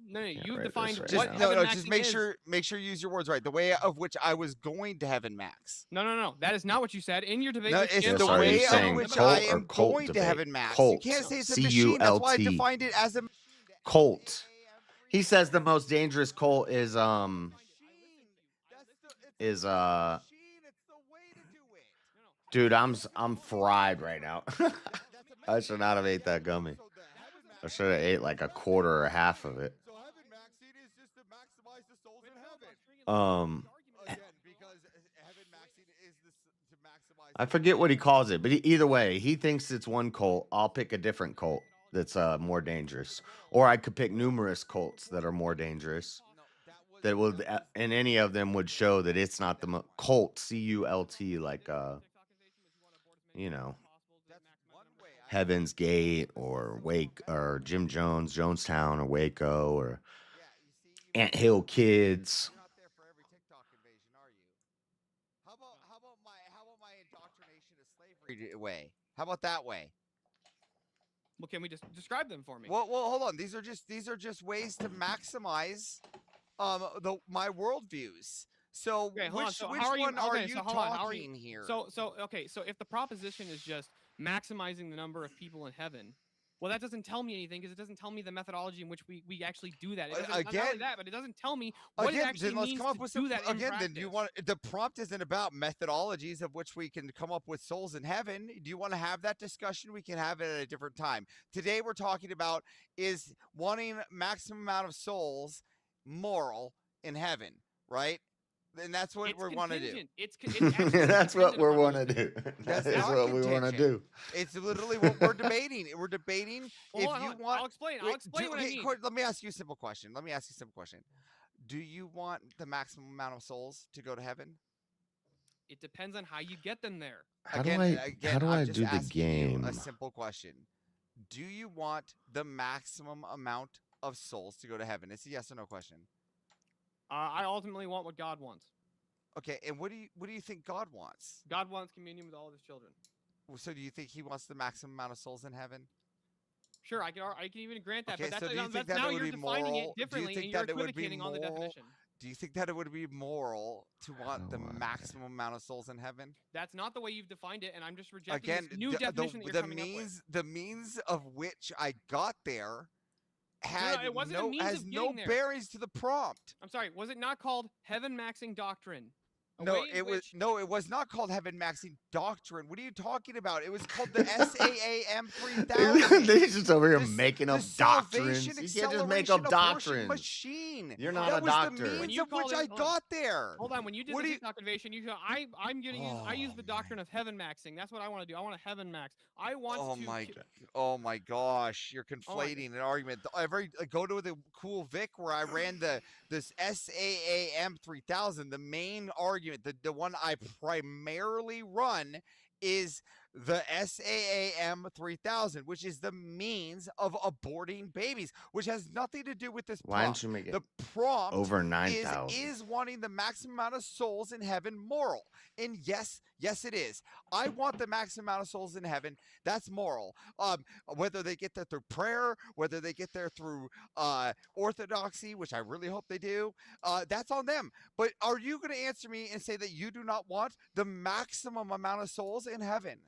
No, you've right, defined that's what right. heaven No, maxing just make is. sure you use your words right. The way of which I was going to heaven max. No. That is not what you said in your debate. No, with it's Jim. the Sorry, way you're of saying which cult I or am cult going to debate? heaven max. Cult. You can't say it's a machine. That's why I C-U-L-T. defined it as a Cult. He says the most dangerous cult is Dude, I'm fried right now. I should not have ate that gummy. I should have ate like a quarter or half of it. So heaven maxing is just to maximize the souls in heaven. Again, because heaven maxing is to maximize. I forget what he calls it, but either way, he thinks it's one cult. I'll pick a different cult that's more dangerous, or I could pick numerous cults that are more dangerous. That would, and any of them would show that it's not the cult. CULT, like you know, Heaven's Gate or Wake or Jim Jones, Jonestown or Waco or Ant Hill Kids. You're not there for every TikTok invasion, are you? How about my indoctrination of slavery way? How about that way? Well, can we just describe them for me? Well, hold on. These are just ways to maximize my worldviews. So Okay, hold on. which So which how are you, one are okay, you so hold on, how are talking you, here? So if the proposition is just maximizing the number of people in heaven, well, that doesn't tell me anything because it doesn't tell me the methodology in which we actually do that. It doesn't, not only that, but it doesn't tell me what it actually then let's means come up to with do that in again. practice. Then you want the prompt isn't about methodologies of which we can come up with souls in heaven. Do you want to have that discussion? We can have it at a different time. Today we're talking about is wanting maximum amount of souls moral in heaven, right? And that's what we want to do. It's actually That's what dependent we upon want to those do. things. That is not what we want to contingent. do. It's literally what we're debating. We're debating Well, if hold on, you hold on. want. I'll explain. Wait, I'll explain what I mean. Let me ask you a simple question. Do you want the maximum amount of souls to go to heaven? It depends on how you get them there. How do I I'm just do the asking you game? a simple question. Do you want the maximum amount of souls to go to heaven? It's a yes or no question. I ultimately want what God wants. Okay, and what do you think God wants? God wants communion with all of his children. So do you think he wants the maximum amount of souls in heaven? Sure, I can even grant that, Okay, but so do you think that's that now it would you're be defining moral? it differently Do and you you're think that it would be equivocating on the moral? definition. Do you think that it would be moral to want the maximum amount of souls in heaven? That's not the way you've defined it, and I'm just rejecting Again, this new definition that you're coming up with. the means of which I got there had it wasn't a means has of no getting there. bearings to the prompt. I'm sorry, was it not called heaven maxing doctrine? No, it was not called heaven maxing doctrine. What are you talking about? It was called the SAAM 3000. They're just over here making up doctrines. You Salvation can't just make up Acceleration Abortion doctrines. Machine. You're not that a was doctor. the When means you of which called it- I got there. Hold on, when you did What the do you- TikTok convention, you go, I'm gonna use. I use the doctrine of heaven maxing. That's what I want to do. I want a heaven max. I want Oh my gosh, you're conflating an argument. Go to the cool Vic where I ran this SAAM 3000. The main argument, the one I primarily run is the SAAM 3000, which is the means of aborting babies, which has nothing to do with this Why prompt. don't you make it The prompt over 9,000? is wanting the maximum amount of souls in heaven moral. And yes, it is. I want the maximum amount of souls in heaven. That's moral. Whether they get there through prayer, whether they get there through orthodoxy, which I really hope they do, that's on them. But are you going to answer me and say that you do not want the maximum amount of souls in heaven?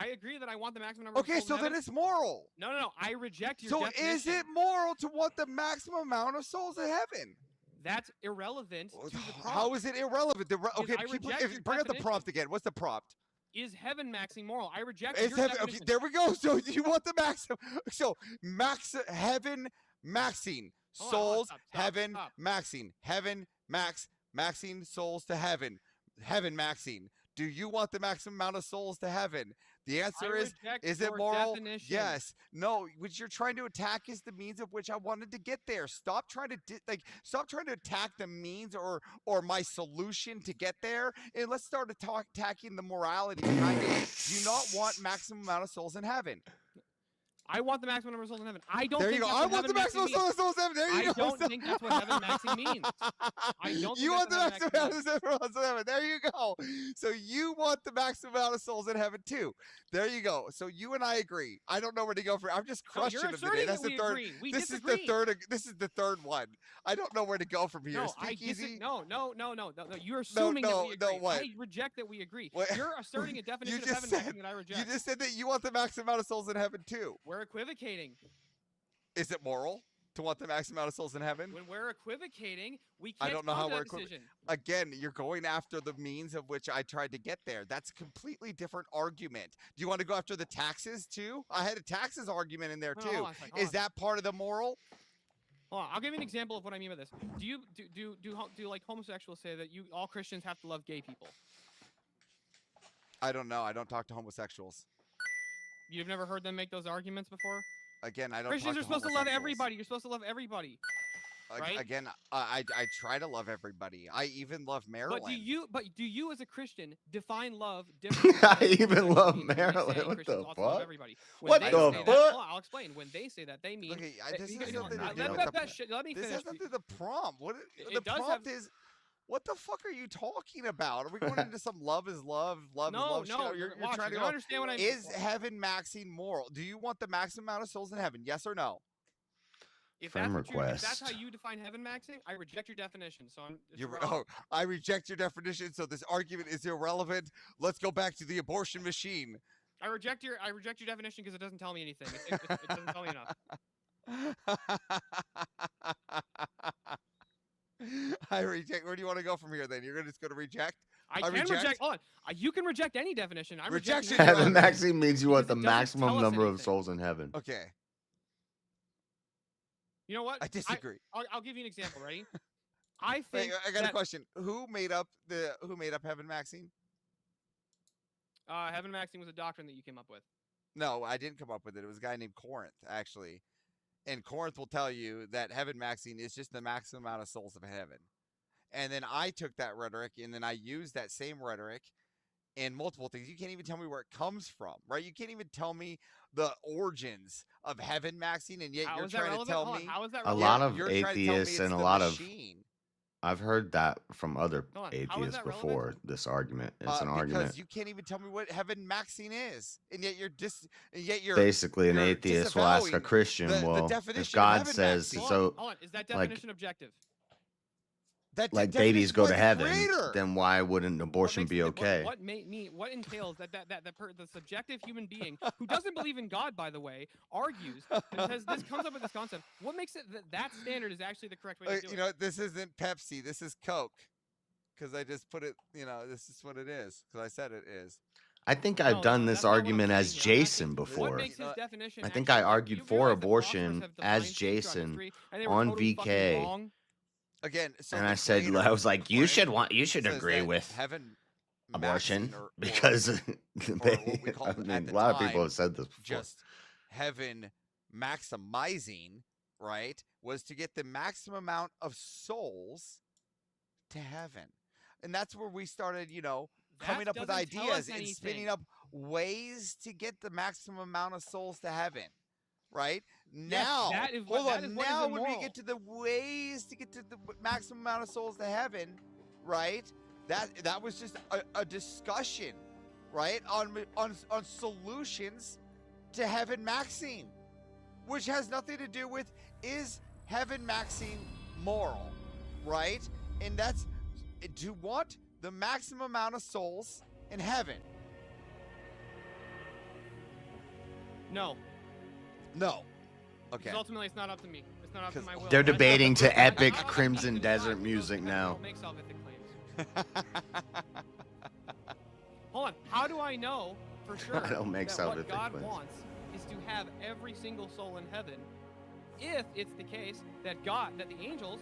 I agree that I want the maximum number. Okay, of souls so in then heaven. it's moral. No. I reject your So definition. is it moral to want the maximum amount of souls in heaven? That's irrelevant to the prompt. How is it irrelevant? Because I reject your bring up the definition. prompt again. What's the prompt? Is heaven maxing moral? I reject It's your heaven. Okay, definition. there we go. So you want the maximum. So heaven maxing souls, stop, heaven stop. maxing, heaven maxing souls to heaven, heaven maxing. Do you want the maximum amount of souls to heaven? The answer is it your moral? definition. Yes. No, what you're trying to attack is the means of which I wanted to get there. Stop trying to stop trying to attack the means or my solution to get there, and let's start attacking the morality behind it. Do you not want maximum amount of souls in heaven? I want the maximum number of souls in heaven. I don't There think you go. that's I what want the heaven maximum maxing souls in heaven. There you I go. don't think that's what heaven maxing means. I don't think You want the that's what maximum heaven amount of souls in heaven. There you go. So you want the maximum amount of souls in heaven too. There you go. So you and I agree. I don't know where to go from. I'm just crushing you're them asserting today. That's that the we third. agree. We This disagree. is the third. This is the third one. I don't know where to go from here. No, Speakeasy. No. You're assuming that we agree. No, what? I reject that we agree. What? You're asserting a definition of just heaven said- maxing that I reject. You just said that you want the maximum amount of souls in heaven too. We're equivocating. Is it moral to want the maximum amount of souls in heaven? When we're equivocating, we I can't don't know come how to we're that decision. Again, you're going after the means of which I tried to get there. That's a completely different argument. Do you want to go after the taxes too? I had a taxes argument in there No, too. hold on a second, hold Is on. that part of the moral? Hold on, I'll give you an example of what I mean by this. Do like homosexuals say that all Christians have to love gay people? I don't know. I don't talk to homosexuals. You've never heard them make those arguments before? Again, I don't. Christians talk are supposed to love homosexuals. everybody. You're supposed to love everybody. right? Again, I try to love everybody. I even love Maryland. But do you as a Christian define love differently? I even love when we say Maryland. What Christians the ought to love fuck? everybody. When What they the say fuck? that, hold on, I'll explain. When they say that, they mean. Okay, this you has know, nothing to do let- with let- the. let- shit, let me This finish. has nothing to do with the prompt. What It the does prompt have- is? What the fuck are you talking about? Are we going into some love is love, love is love? No, shit? You're watch, trying you to don't understand what I mean. Is heaven maxing moral? Do you want the maximum amount of souls in heaven? Yes or no? If Friend that's, if that's how request. you define heaven maxing, I reject your definition. So it's You're, wrong. I reject your definition. So this argument is irrelevant. Let's go back to the abortion machine. I reject your definition because it doesn't tell me anything. It doesn't tell me enough. I reject. Where do you want to go from here? Then you're just going to reject. I can reject. Hold on. You can reject any definition. I reject Rejection. your Heaven definition. maxing means you want the Because it doesn't tell maximum us number of anything. souls in heaven. Okay. You know what? I disagree. I'll give you an example. Ready? I Wait, think. I got a that, question. Who made up heaven maxing? Heaven maxing was a doctrine that you came up with. No, I didn't come up with it. It was a guy named Corinth, actually. And Corinth will tell you that heaven maxing is just the maximum amount of souls of heaven. And then I took that rhetoric and then I used that same rhetoric in multiple things. You can't even tell me where it comes from, right? You can't even tell me the origins of heaven maxing, and yet How you're is that trying to relevant? tell Hold on, me how is that A relevant? lot of you're trying to tell me atheists it's and a the lot machine. I've heard that from other Hold on, how is atheists that before. relevant? This argument, it's an argument. Because you can't even tell me what heaven maxing is, and yet you're Basically, an you're atheist will ask a disavowing Christian, the well, definition if of God heaven says maxing. so, Hold on. Is that like- definition objective? That like definition babies go by to the heaven, creator. then why wouldn't abortion be okay? What entails that the subjective human being who doesn't believe in God, by the way, argues and says this comes up with this concept. What makes it that standard is actually the correct way to do You it? know, this isn't Pepsi. This is Coke. Because I just put it. You know, this is what it is. Because I said it is. I think I've No, done no, this that's not what I'm argument as saying here. I'm Jason asking, before. What makes his definition I think actually I correct? argued You for realize that philosophers abortion have as defined things throughout Jason history, and they were on totally fucking VK. wrong. Again, so And the I said, creator, I was like, you should says agree that with heaven abortion maxing or because or they, what we I called mean, at the a lot of people time, have said this before. just heaven maximizing, right, was to get the maximum amount of souls to heaven. And that's where we started, you know, coming That up with doesn't tell ideas us and spinning anything. up ways to get the maximum amount of souls to heaven. Right Yes, now, that is hold what on. is Now, when we immoral. get to the ways to get to the maximum amount of souls to heaven, right? That was just a discussion, right, on solutions to heaven maxing, which has nothing to do with is heaven maxing moral, right? And that's to want the maximum amount of souls in heaven. No. No. Okay. Because ultimately, it's not up to me. It's not up to my will. They're That's not debating the to purpose. epic That's not Crimson the Desert purpose. music now. Don't make salvific claims. Hold on. How do I know for sure I don't make that what salvific God claims. wants is to have every single soul in heaven? If it's the case that God, that the angels,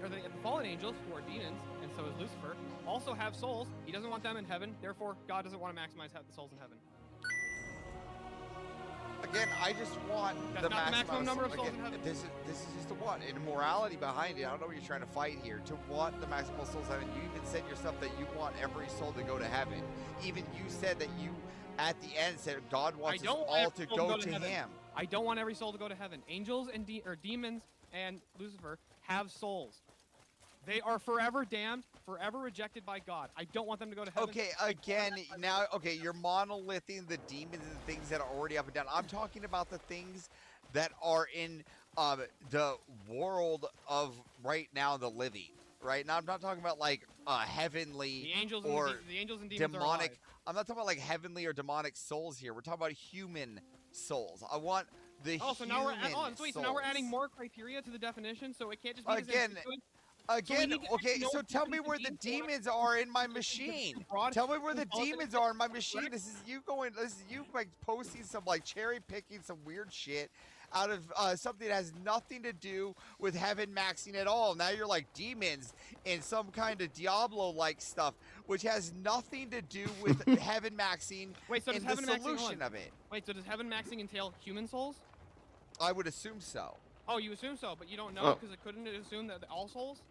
or the fallen angels, who are demons, and so is Lucifer, also have souls. He doesn't want them in heaven. Therefore, God doesn't want to maximize the souls in heaven. Again, I just want That's the not the maximum amount number of souls again, in heaven. This is just a want, and morality behind it. I don't know what you're trying to fight here. To want the maximum souls in heaven, you even said yourself that you want every soul to go to heaven. Even you said that you, at the end, said God wants us all to go to heaven. Him. I don't want every soul to go to heaven. Angels and demons and Lucifer have souls. They are forever damned, forever rejected by God. I don't want them to go to heaven. Okay, again, now, okay, you're monolithing the demons and the things that are already up and down. I'm talking about the things that are in the world of right now, the living. Right now, I'm not talking about like heavenly The angels or and the angels and demons are demonic. alive. I'm not talking about like heavenly or demonic souls here. We're talking about human souls. I want the Oh, so human now we're so now we're adding souls. more criteria to the definition, so it can't just be this Again, ambiguous? Again, need to okay, actually know so what tell the me where the demons want. demons are in my machine. Tell me where the demons are in my machine. This is you like posting some like cherry picking some weird shit out of something that has nothing to do with heaven maxing at all. Now you're like demons and some kind of Diablo-like stuff, which has nothing to do with heaven maxing. Wait, so does and heaven the maxing solution of it? Wait, so does heaven maxing entail human souls? I would assume so. Oh, you assume so, but you don't know Oh. because it couldn't assume that all souls.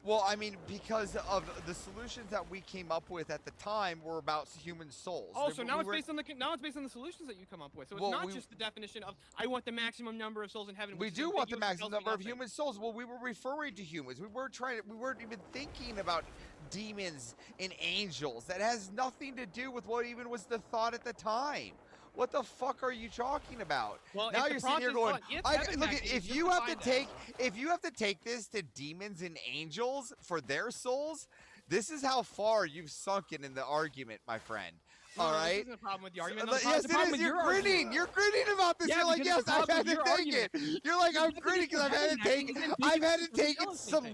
Well, I mean, because of the solutions that we came up with at the time were about human souls. Oh, They- so we now it's were- based on the solutions that you come up with. So it's Well, not we- just the definition of I want the maximum number of souls in heaven. We which is do want the ambiguous and maximum tells me number of nothing. human souls. Well, we were referring to humans. We weren't even thinking about demons and angels. That has nothing to do with what even was the thought at the time. What the fuck are you talking about? Well, Now if the you're sitting here prompt going, is on- if heaven look, maxing, if just you have to define take, if you have to take this to demons and angels for their souls, this is how far you've sunken in the argument, my friend. No, All no, right. This isn't a problem with the argument. Yes, the it problem is. with You're your argument. grinning. You're grinning about this. Yeah, You're like, because yes, it's a I've problem had with to your take it. argument. You're like, I'm The grinning because I've had to take. definition of I've had to heaven maxing take doesn't some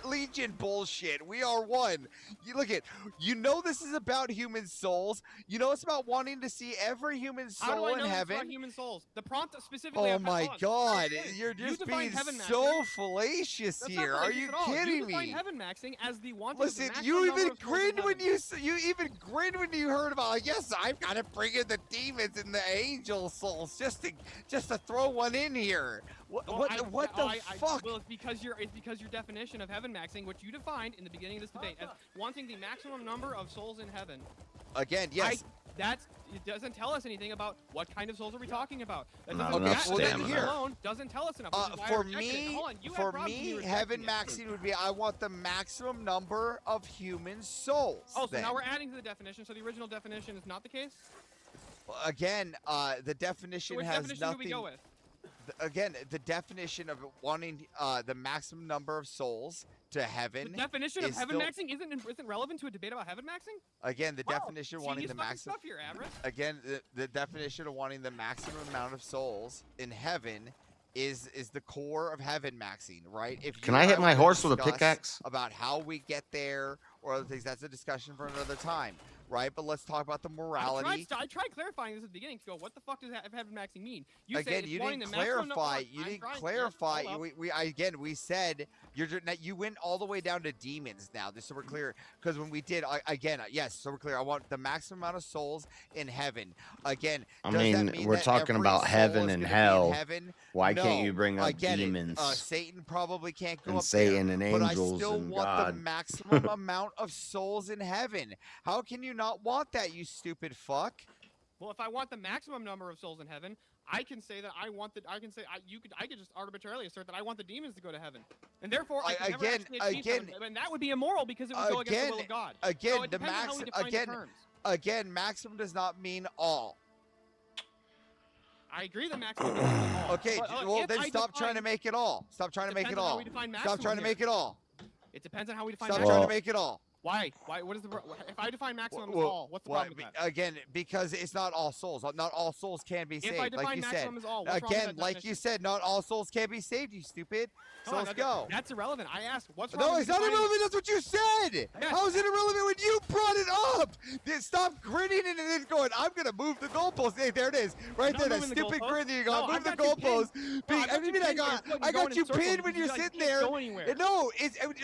legion bullshit. We are one. You look at. You know this is about human souls. You know it's about wanting to see every human How do soul I in know it's heaven. about human souls? The prompt specifically. Oh my God! You're You just define being heaven so maxing. fallacious That's here. not Are fallacious you at all. kidding You define me? heaven maxing as the wanting Listen, of the you maximum even number of souls in grinned when heaven. you even grinned when you heard about like, yes, I've got to bring in the demons and the angel souls just to throw one in here. What Well, what the fuck? Well, it's because your definition of heaven maxing, which you defined in the beginning of this debate, as wanting the maximum number of souls in heaven. Again, yes. It doesn't tell us anything about what kind of souls are we talking about. That Not doesn't, enough that stamina. here alone doesn't tell us enough. which is why I For rejected it. me, Hold on, you had for problems with me, me heaven rejecting it. maxing would be I want the maximum number of human souls. Oh, so then. now we're adding to the definition. So the original definition is not the case. Again, the So definition which has definition nothing. do we go with? Again, the definition of wanting the maximum number of souls to heaven. The definition of is heaven still- maxing isn't relevant to a debate about heaven maxing. Again, the definition of wanting Genius the fucking maximum. stuff here, Avarice. Again, the definition of wanting the maximum amount of souls in heaven is the core of heaven maxing, right? If Can you I hit and my wanna horse with a discuss pickaxe? about how we get there or other things, that's a discussion for another time, right? But let's talk about the morality. I tried clarifying this at the beginning to go, what the fuck does heaven maxing mean? You said Again, it's you wanting didn't the maximum number- clarify. Hold on, You I'm didn't trying- clarify. hold up. We said you went all the way down to demons now. Just so we're clear, because when we did yes, so we're clear. I want the maximum amount of souls in heaven. Again, I does that mean, mean we're that talking every about soul heaven is and gonna be in hell. heaven? Why can't No, you bring I up get it. demons? Satan probably can't go And up Satan there, and but I angels still and want God. the maximum amount of souls in heaven. How can you not want that, you stupid fuck? Well, if I want the maximum number of souls in heaven, I can say that I want I could just arbitrarily assert that I want the demons to go to heaven, and therefore I could never actually achieve heaven, and that would be immoral because it would go against the will of God. Again, So it the depends on how we define the terms. maximum does not mean all. I agree that maximum doesn't mean all. Okay, But, well if then I stop trying to define- make it all. Stop trying to make it depends on how all. we define Stop maximum trying to here. make it all. It depends on how we define Stop maximum. trying to make it all. Why? What is the if I define maximum as Well, all? What's the well, problem with that? Again, because it's not all souls. Not all souls can be If saved. I like define you said. maximum as all, what's wrong with Again, that like definition? you said, not all souls can be saved. You stupid. So Hold on, let's go. That's irrelevant. I asked, what's wrong No, with it's not defining- irrelevant. That's what you said. Yes. How is it irrelevant when you brought it up? Then stop grinning and then going, I'm going to move the goalpost. Hey, there it is. Right I'm there. not That moving the stupid goalpost. grin that you No, got. I've Move the got you pinned. goalpost. No, I've got I you mean, pinned. You're I going got in you circles pinned when because you're you guys sitting can't there. go anywhere. No,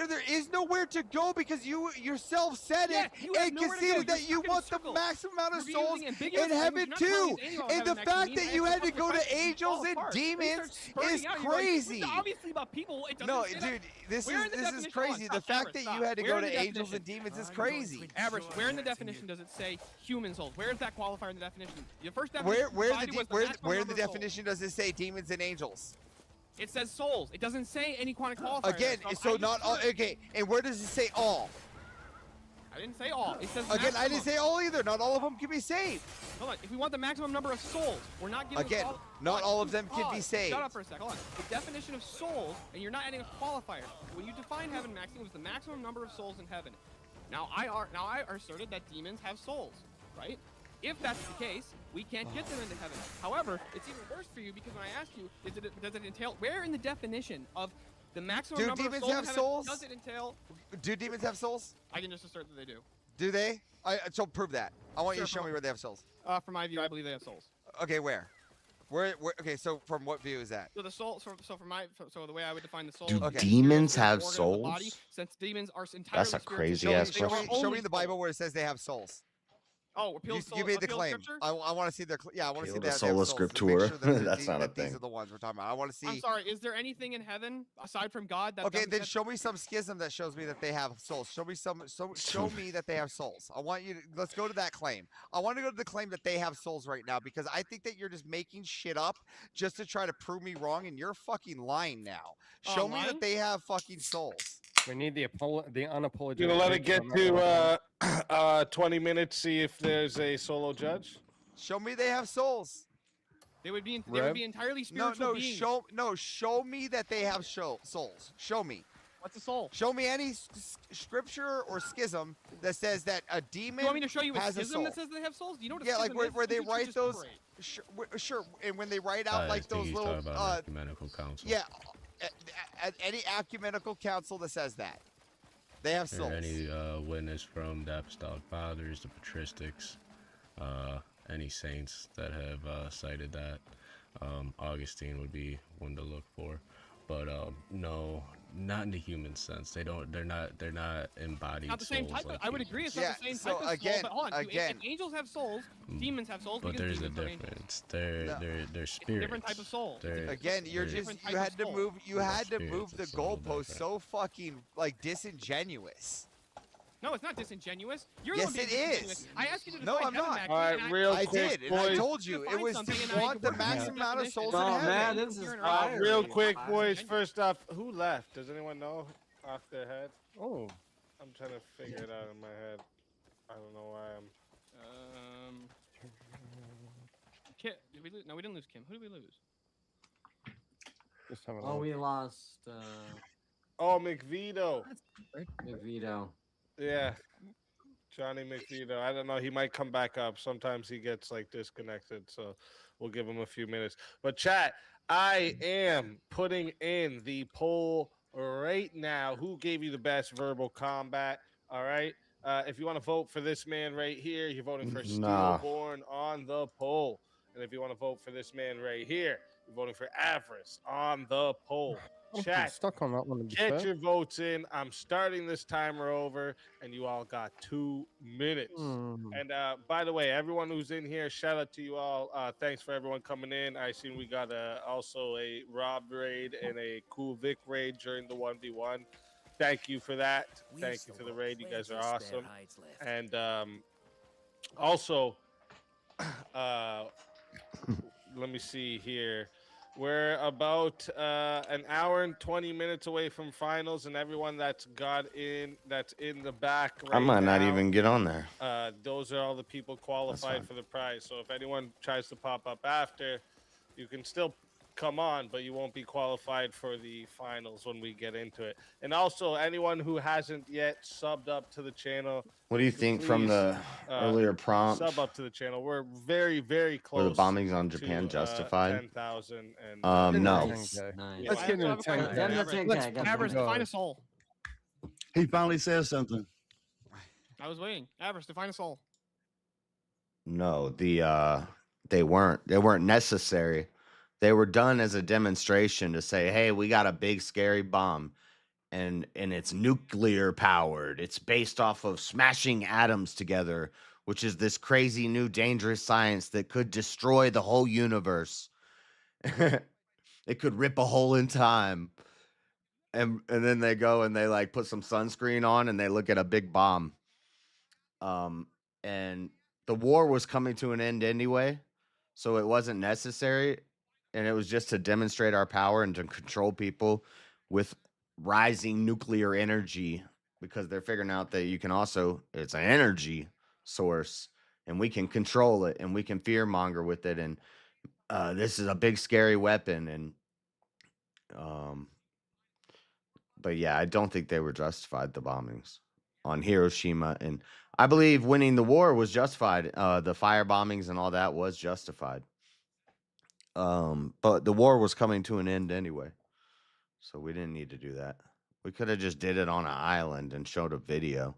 there is nowhere to go because you yourself said Yeah, it you have and nowhere to go. conceded that You're you stuck in want the circles. maximum amount of You're souls using ambiguous in language. heaven You're not telling too. us anything about And what the heaven fact maximum that means. you I had to asked go the to question, you angels fall and apart. Then you demons start spurting is out, you're like, crazy. "It's obviously about people. It doesn't No, say that." dude, this Where in the is definition- crazy. hold on, The stop, fact Everett, that stop. you had to Where go in to the angels and definition- demons is crazy. Average. Where in the definition does it say human souls? Where is that qualifier in the definition? The first definition Where provided was the maximum in number the of souls. definition does it say demons and angels? It says souls. It doesn't say any qualifier. Again, there, so I not all. disagree. Okay, and where does it say all? I didn't say all. It says Again, I maximum. didn't say all either. Not all of them can be saved. Hold on. If we want the maximum number of souls, we're not giving Again, all, not hold on, all of them can be pause. saved. Shut up for a second. Hold on. The definition of souls, and you're not adding a qualifier. When you define heaven maxing, it was the maximum number of souls in heaven. Now I asserted that demons have souls, right? If that's the case, we can't get them into heaven. However, it's even worse for you because when I asked you, does it entail where in the definition of the maximum Do number demons of souls have in heaven, souls? does it entail? Do demons have souls? I can just assert that they do. Do they? So prove that. I want you to Sure, show me where they have souls. From my view, I believe they have souls. Okay, where? Where? Okay, so from what view is that? So the soul. So the way I would define the soul. Do is demons spiritual have organ of the body, souls? since demons are entirely That's a spiritual. crazy They ass are question. Show me only in the Bible where it says they have souls. Oh, appeal You made the appeal claim. scripture? I want to see their. Yeah, I want to see Appeal that to they have sola souls to make scriptura. sure that they're That's not a these thing. are the ones we're talking about. I want to see. I'm sorry. Is there anything in heaven aside from God that? Okay, then that- show me some schism that shows me that they have souls. Show me show me that they have souls. I want you to let's go to that claim. I want to go to the claim that they have souls right now because I think that you're just making shit up just to try to prove me wrong, and you're fucking lying now. Show me that they have fucking souls. We need the unapologetic. You gonna let it truth get on that one. to 20 minutes? See if there's a solo judge. Show me they have souls. They would be entirely spiritual beings. Show me that they have souls. Show me. What's a soul? Show me any scripture or schism that says that a demon You want me to show you a has schism a soul. that says they have souls? You know what a Yeah, like schism is? where they You should write just those. separate. Sure, and when they write out like those he's little. talking about ecumenical council. Yeah, any ecumenical council that says that they have souls. Or any witness from the apostolic fathers, the patristics, any saints that have cited that. Augustine would be one to look for, but no, not in the human sense. They're not embodied. Not the same souls type. like I would humans. agree. It's not the same type of soul. But hold on. Angels have souls. Demons have souls. But because there's a demons are angels. difference. They're spirits. It's a different type of soul. Again, you're just you had to move the goalpost so fucking like disingenuous. No, it's not disingenuous. You're Yes, the one it being is. disingenuous. I asked you to define No, I'm heaven, not. Max, All right, and real I quick, did, and I boys. told you it was to want the maximum amount of souls in heaven. Real quick, boys. First off, who left? Does anyone know off their head? Oh, I'm trying to figure it out in my head. I don't know why I'm. Kim, did we lose? No, we didn't lose Kim. Who did we lose? Oh, we lost. Oh, McVito. McVito. Yeah, Johnny McVito. I don't know. He might come back up. Sometimes he gets like disconnected, so we'll give him a few minutes. But chat, I am putting in the poll right now. Who gave you the best verbal combat? All right. If you want to vote for this man right here, you're voting for Steelborn on the poll. And if you want to vote for this man right here, you're voting for Avarice on the poll. I'm Chat, stuck on that one. To be get fair. your votes in. I'm starting this timer over, and you all got 2 minutes. And by the way, everyone who's in here, shout out to you all. Thanks for everyone coming in. I seen we got also a Rob raid and a Cool Vic raid during the 1v1. Thank you for that. Thank you for the raid. You guys are awesome. And also, let me see here. We're about an hour and 20 minutes away from finals, and everyone that's in the back right I might not now, even get on there. those are all the people qualified for the prize. So if anyone tries to pop up after, you can still come on, but you won't be qualified for the finals when we get into it. And also, anyone who hasn't yet subbed up to the channel, What do you think from please, the earlier prompt? sub up to the channel. We're very, very Were close. the bombings on Japan justified? 10,000 and no. Let's get into the 10K. Avarice, define a soul. He finally says something. I was waiting. Avarice, define a soul. No, they weren't necessary. They were done as a demonstration to say, hey, we got a big scary bomb and it's nuclear powered. It's based off of smashing atoms together, which is this crazy new dangerous science that could destroy the whole universe. It could rip a hole in time. And then they go and they like put some sunscreen on and they look at a big bomb. And the war was coming to an end anyway, so it wasn't necessary. And it was just to demonstrate our power and to control people with rising nuclear energy, because they're figuring out that you can also, it's an energy source and we can control it and we can fear monger with it. And this is a big scary weapon. And but yeah, I don't think they were justified, the bombings on Hiroshima. And I believe winning the war was justified. The fire bombings and all that was justified. But the war was coming to an end anyway, so we didn't need to do that. We could have just did it on an island and showed a video.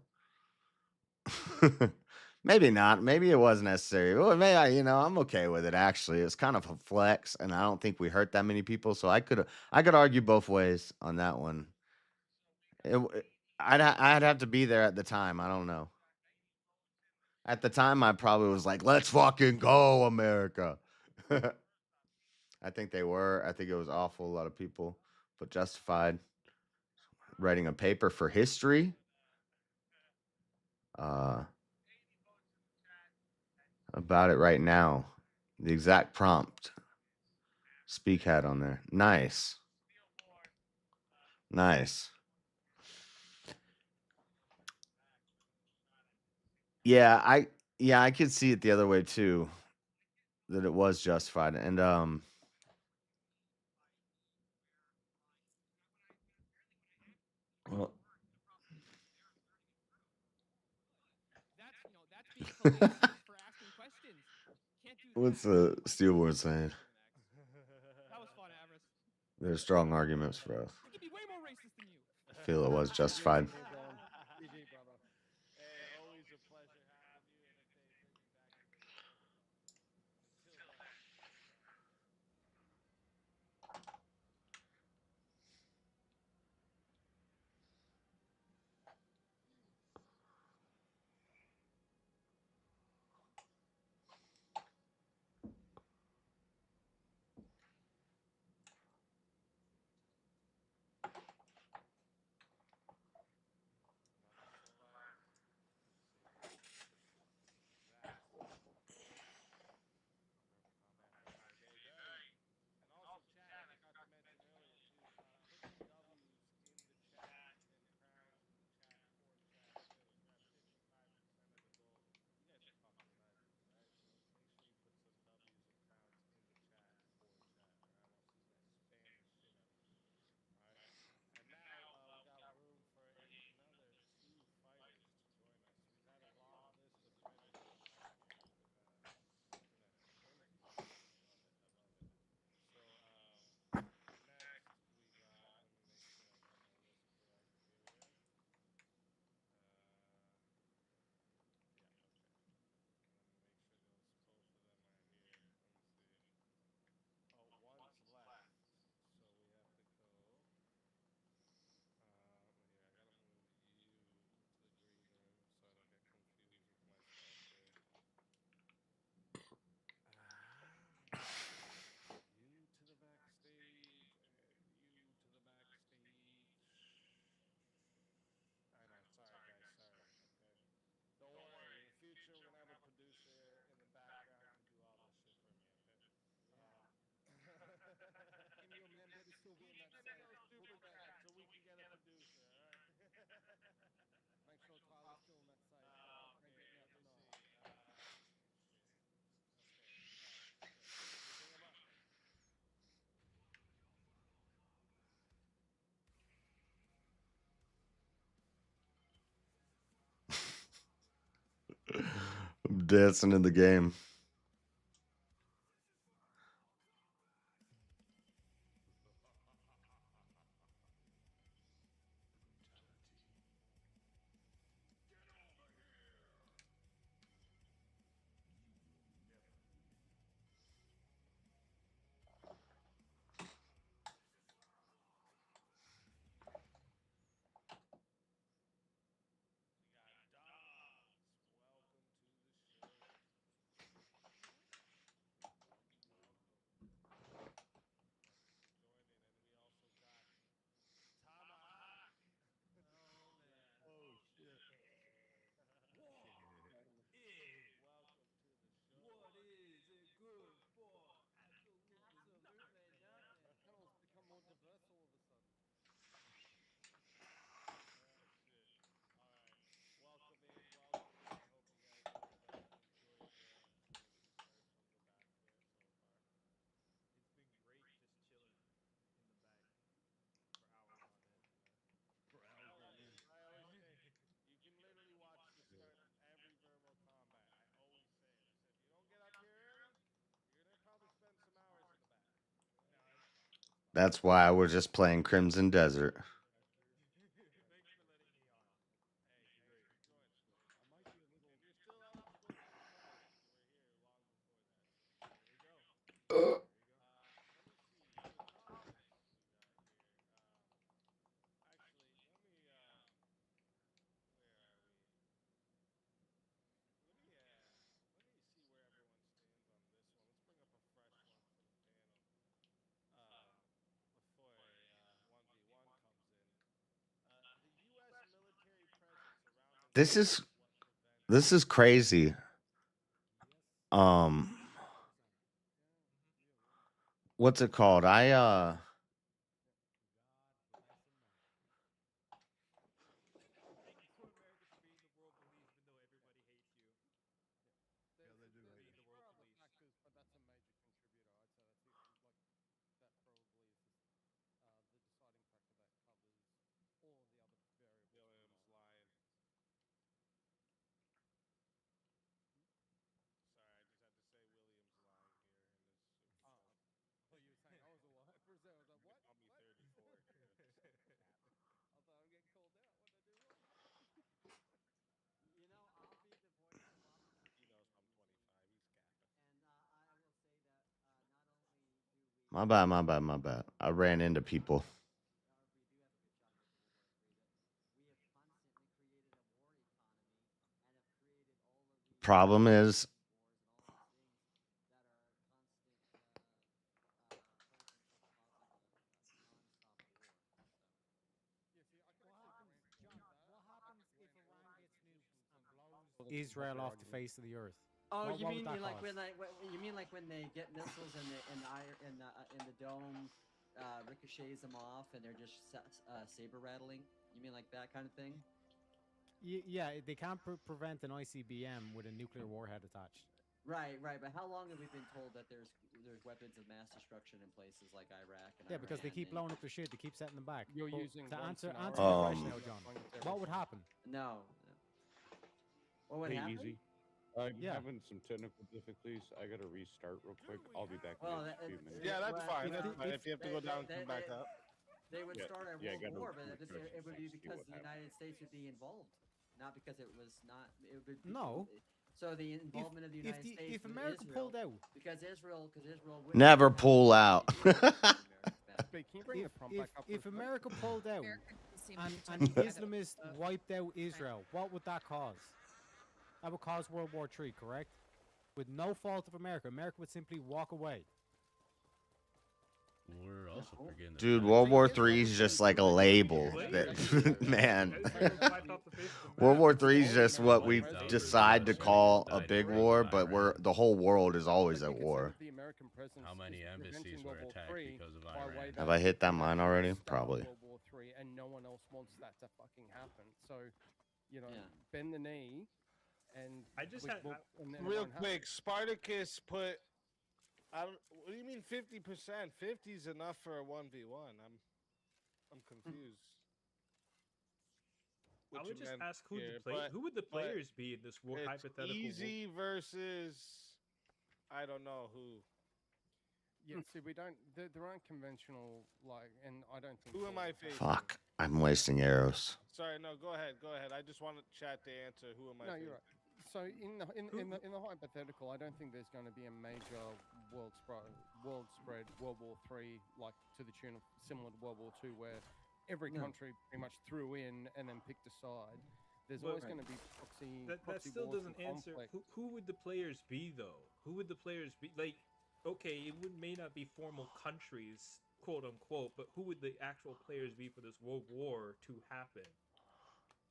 Maybe not. Maybe it was necessary. Well, maybe I'm okay with it. Actually, it's kind of a flex, and I don't think we hurt that many people, so I could argue both ways on that one. I'd have to be there at the time. I don't know. At the time, I probably was like, "Let's fucking go, America." I think they were. I think it was awful. A lot of people, but justified. Writing a paper for history. About it right now. The exact prompt. Speak had on there. Nice. Nice. Yeah, I could see it the other way too. That it was justified. And well, That's being fallacious for asking questions. Can't do what's that. Steelboard saying? That was fun, Avarice. There's strong arguments for both. I could be way more racist than you. I feel it was justified. GG, brother. Hey, always a pleasure having you. And if they bring me back to the show, until then. And also, chat, I forgot to mention earlier, too, put some W's in the chat and crowns in the chat for chat, too. We're at 55% of the goal. You guys are fucking legends, all right? So make sure you put some W's and crowns in the chat for chat, all right? I want to see you guys spam the shit out of it, all right? And now we got room for another 2 fighters to join us. We've had a long list of Reddit requests here. It's been a crazy list. I love it. I love it. So next we got. Let me make sure I got my list correct here. Yeah. Okay. Let me make sure both of them are here. Let me see. Oh, one's left. So we have to go. Here, I gotta move you to the green room so I don't get confused with myself here. You to the backstage and you to the backstage. I know, sorry guys, sorry. Okay. Don't worry, in the future we're gonna have a producer in the background to do all this shit for me, okay? And your man better still be in that site. We'll do that until we can get a producer, alright? Make sure Tyler's still in that site. Make it Here, now let me tonight. see. Shit. Okay, alright, good. Let me bring him up. I'm dancing in the game. We got Dobbs. Welcome to the show. Welcome. Thank you for joining. And we also got Tomahawk. Oh man. Oh shit. Welcome to the show. What is a good boy? Absolutely nothing. The channel's become more diverse all of a sudden. Shit. All right. Welcome in. Welcome in. I hope you guys have enjoyed the research on the back there so far. It's been great just chilling in the back for hours on end, you know. For hours on end. I always say you can literally watch the start of every Vermo combat. I always say it. I said if you don't get up here early, you're gonna probably spend some hours in the back. You know? No, it's fine. It's fine. That's why I was just playing Crimson Desert. Thanks for letting me on. Hey, It's thanks great. for joining. I might be a little. And you're still eligible to become one because you were here long before that. So There we go. there you go. Let me see. For the comments we got here. Actually, let me. Where are we? Let me This is crazy. What's it called? My bad. I ran into people. Problem is, Israel off the face of the earth. Oh, What you would mean that like cause? when you mean like when they get missiles and in the dome ricochets them off and they're just saber rattling? You mean like that kind of thing? Yeah, they can't prevent an ICBM with a nuclear warhead attached. Right. But how long have we been told that there's weapons of mass destruction in places like Iraq and Yeah, because they Iran keep and- blowing up their shit. They keep setting them back. You're But using to one answer scenario my to question now, justify John. everything. What would happen? No. What would Hey, happen? easy. I'm Yeah. having some technical difficulties. I gotta restart real quick. I'll be back in Well, just a few minutes. Yeah, that's well, fine. you That's know, fine. If you have to go down, they- come back up. They would Yeah, start a yeah, I world gotta war, but refresh it would be and see because what the United States would be involved, not because it was not. It would be, No. So the involvement of the United States If with America Israel, pulled out, because Israel would never pull out. Can you bring the prompt back up? if America pulled out America doesn't seem and to an protect us. Islamist wiped out Israel, what would that cause? That would cause World War III, correct? With no fault of America. America would simply walk away. We're also forgetting the Dude, fact World that War Israel III is was just like like a the label. That man. World War III is just what we decide to call a big war, but the whole world is always at war. How many embassies were attacked because of Iran? Have I hit that mine already? Probably. World War III, and no one else wants that to fucking happen. So, you know, bend the knee, and I just we- had we'll- and then it real won't happen. quick. Spartacus put. I don't. What do you mean 50%? 50 is enough for a 1v1. I'm confused. I What would you just meant ask here, but- who would the but players be in this it's hypothetical easy versus I don't know who. Yeah, see, we don't. There aren't conventional like, and I don't think. Who am I facing? Fuck. I'm wasting arrows. Sorry, no. Go ahead. I just wanted chat to answer. Who am I? No, facing? you're right. So in the hypothetical, I don't think there's going to be a major world spread World War III like to the tune of similar to World War II, where every No. country pretty much threw in and then picked a side. There's But- always going to be proxy. That proxy still wars doesn't and answer. conflict. Who would the players be though? Who would the players be? Like, okay, may not be formal countries, quote unquote, but who would the actual players be for this world war to happen?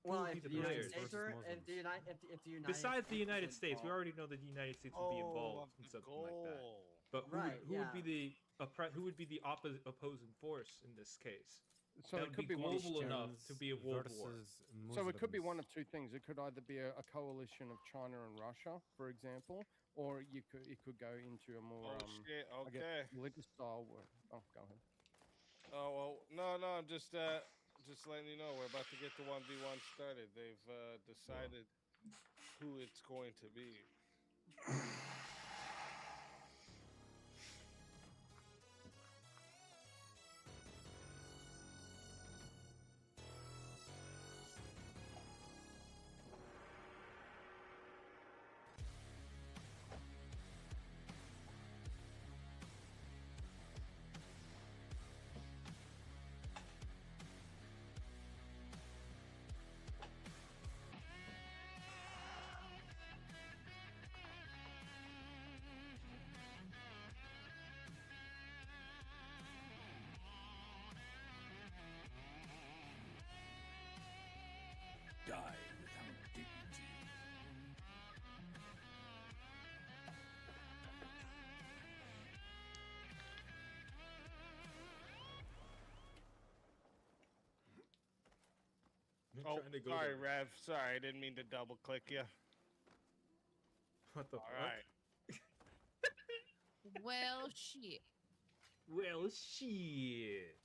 Who Well, would be if the the United players? States or if the United Besides the States United is States, we involved- already know that the United States would be involved in of something like that. goal. But who would be Right, who would be the opposing force in this case? So that it would could be be one global enough to be a world war. So it could be one of two things. It could either be a coalition of China and Russia, for example, or it could go into a more Oh shit. I guess, Okay. religious style war. Oh, go ahead. Oh well, no. I'm just letting you know we're about to get the 1v1 started. They've decided who it's going to be. Oh, trying to go sorry, there. Rev. Sorry, I didn't mean to double click you. What the All fuck? right. Well, shit. Well, shit.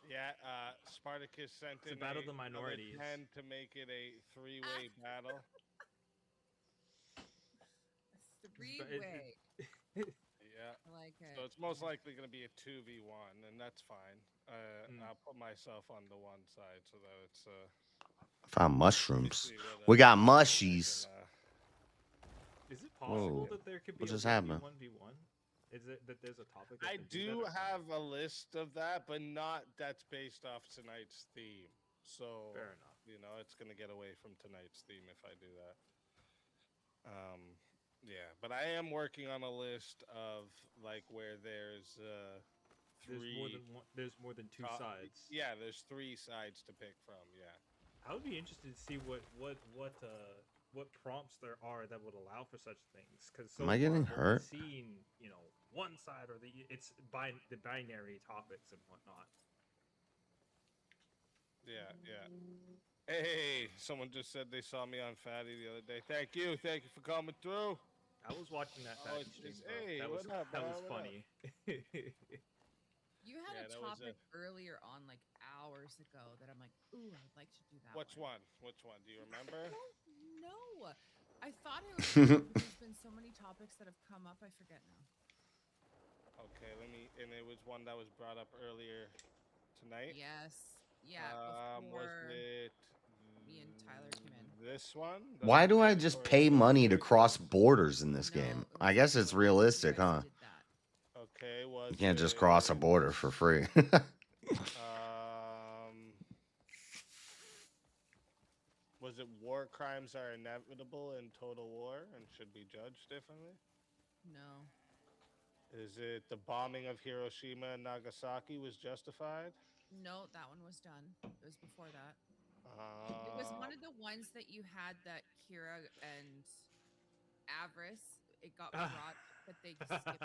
Yeah, Spartacus sent It's a in battle of the another minorities. 10 to make it a three-way battle. Three-way. Yeah. I like it. So it's most likely going to be a 2v1, and that's fine. Mm. I'll put myself on the one side so that it's Found mushrooms. see what, We got I mushies. Is it possible Whoa. that there could be What a just happened? 1v1v1? Is it that there's a topic? That I can do that or- have a list of that, but not that's based off tonight's theme. So Fair enough. You know, it's gonna get away from tonight's theme if I do that. Yeah, but I am working on a list of like where there's three. There's more than two sides. Yeah, there's 3 sides to pick from. Yeah. I would be interested to see what prompts there are that would allow for such things. Because so Am I getting far, I've only hurt? seen one side or the binary topics and whatnot. Yeah, yeah. Hey, someone just said they saw me on Fatty the other day. Thank you for coming through. I was watching that Oh, fatty stream. Bro. hey, that was what up, that bro? was What up? funny. You had Yeah, a that was topic earlier on, like hours ago, that I'm like, ooh, I'd like to do that. Which one? Which one? Do you remember? No, I thought it was. There's been so many topics that have come up. I forget now. Okay, and it was one that was brought up earlier tonight. Yes. Yeah. Was Before it me and Tyler came in. this one? Why do I just pay money to cross borders in this game? I guess it's realistic, huh? Okay, was You can't just cross a border for free. Was it war crimes are inevitable in total war and should be judged differently? No. Is it the bombing of Hiroshima and Nagasaki was justified? No, that one was done. It was before that. It was one of the ones that you had that Kira and Avarice. It got brought, but they skipped.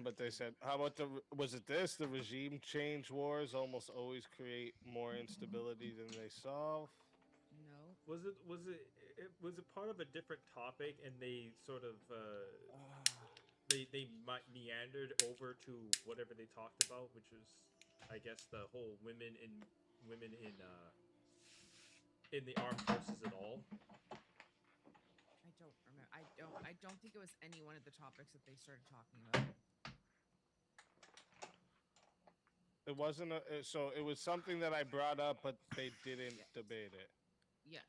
But they said, how about was it this? The regime change wars almost always create more instability than they solve. No. Was it part of a different topic and they sort of they meandered over to whatever they talked about, which was I guess the whole women in the armed forces at all. I don't remember. I don't think it was any one of the topics that they started talking about. It wasn't so it was something that I brought up, but they didn't debate it. Yes.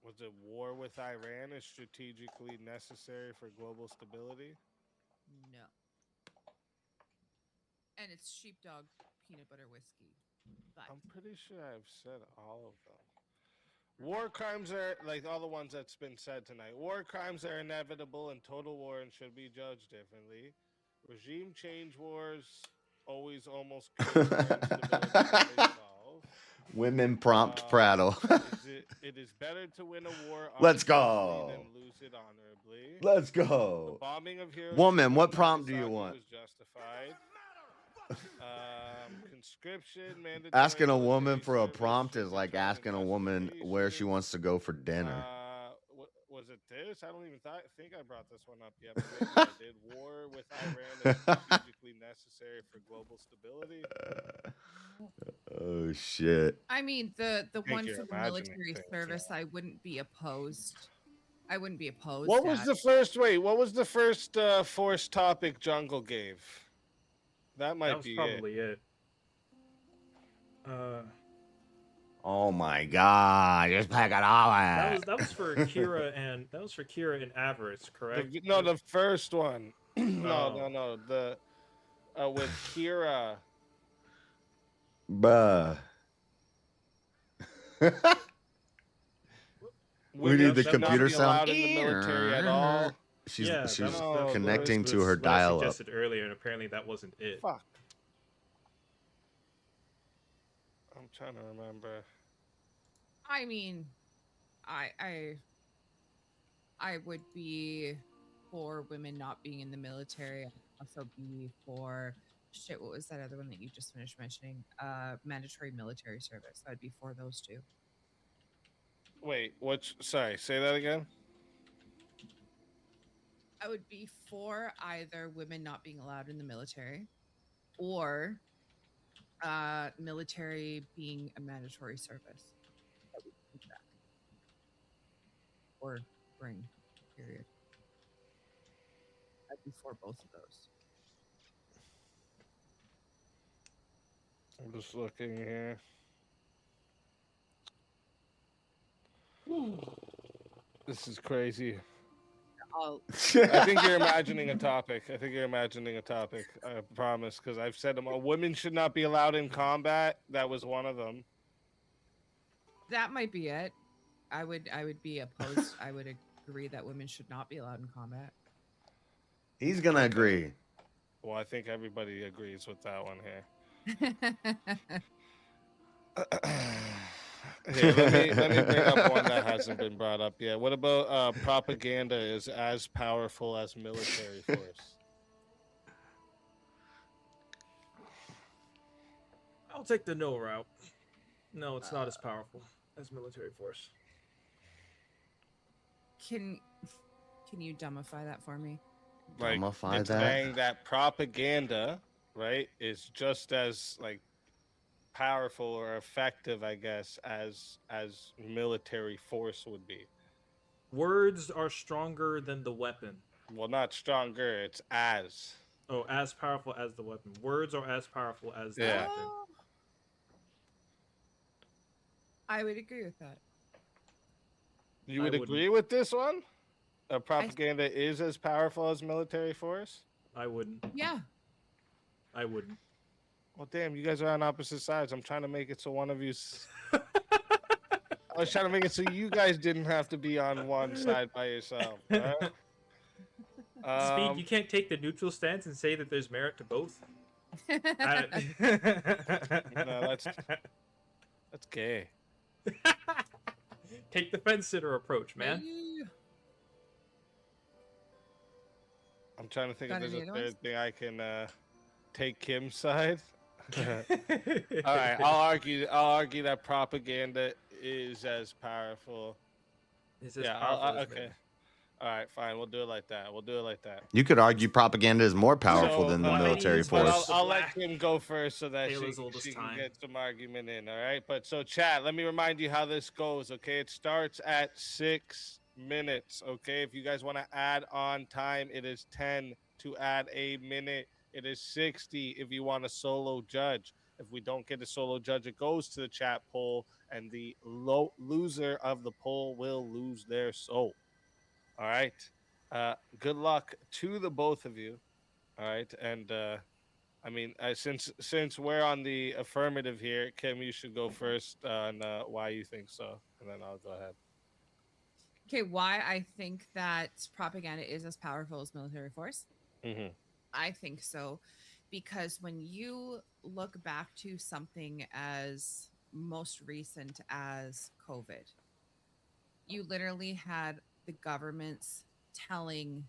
Was it war with Iran is strategically necessary for global stability? No. And it's sheepdog peanut butter whiskey. But I'm pretty sure I've said all of them. War crimes are like all the ones that's been said tonight. War crimes are inevitable in total war and should be judged differently. Regime change wars always almost create more instability than they solve. Women prompt prattle. It is better to win a war Let's honorably go. than lose it honorably. Let's go. The bombing of Hiroshima Woman, what and prompt do you Nagasaki want? was justified. Conscription, mandatory Asking a woman military for a service prompt should is like determine asking a woman where she wants to go for dinner. Was it this? I don't even think I brought this one up yet. But maybe I did. War with Iran is strategically necessary for global stability. Oh shit. I mean, the one you're for the imagining military things, service, I wouldn't be opposed. I wouldn't be opposed. What was at. the first? Wait, what was the first forced topic Jungle gave? That might That was be probably it. Oh my god, just pack it all out. That was for Kira and Avarice, correct? No, the first one. No. The with Kira. Bruh. We need the computer sound. In the military at all. She's that was connecting to her what I dial-up. suggested earlier, and apparently that wasn't it. Fuck. I'm trying to remember. I mean, I would be for women not being in the military. also be for shit. What was that other one that you just finished mentioning? Mandatory military service. I'd be for those two. Wait, sorry, say that again. I would be for either women not being allowed in the military or military being a mandatory service that we can keep back or bring, period. I'd be for both of those. I'm just looking here. This is crazy. I think you're imagining a topic. I promise, because I've said them all. Women should not be allowed in combat. That was one of them. That might be it. I would be opposed. I would agree that women should not be allowed in combat. He's gonna agree. Well, I think everybody agrees with that one here. Here, let me bring up one that hasn't been brought up yet. What about propaganda is as powerful as military force? I'll take the no route. No, it's not as powerful as military force. Can you dumbify that for me? Like, Dumbify it's that? saying that propaganda, right, is just as like powerful or effective, I guess, as military force would be. Words are stronger than the weapon. Well, not stronger, it's as. Oh, as powerful as the weapon. Words are as powerful as the weapon. I would agree with that. You would agree with this one? Propaganda is as powerful as military force? I wouldn't. Yeah. I wouldn't. Well, damn, you guys are on opposite sides. I'm trying to make it so one of you... I was trying to make it so you guys didn't have to be on one side by yourself. Right? Speed, you can't take the neutral stance and say that there's merit to both. No, that's gay. Take the fence sitter approach, man. I'm trying to think if there's a third thing I can take Kim's side. All right, I'll argue that propaganda is as powerful. Okay. All right, fine. We'll do it like that. You could argue propaganda is more powerful than the military force. I'll let Kim go first so that she can get some argument in. All right, but so chat. Let me remind you how this goes. Okay, it starts at 6 minutes. Okay, if you guys want to add on time, it is 10 to add a minute. It is 60 if you want a solo judge. If we don't get a solo judge, it goes to the chat poll, and the loser of the poll will lose their soul. All right. Good luck to the both of you. All right, and I mean, since we're on the affirmative here, Kim, you should go first on why you think so, and then I'll go ahead. Okay, why I think that propaganda is as powerful as military force? Mm-hmm. I think so, because when you look back to something as most recent as COVID, you literally had the governments telling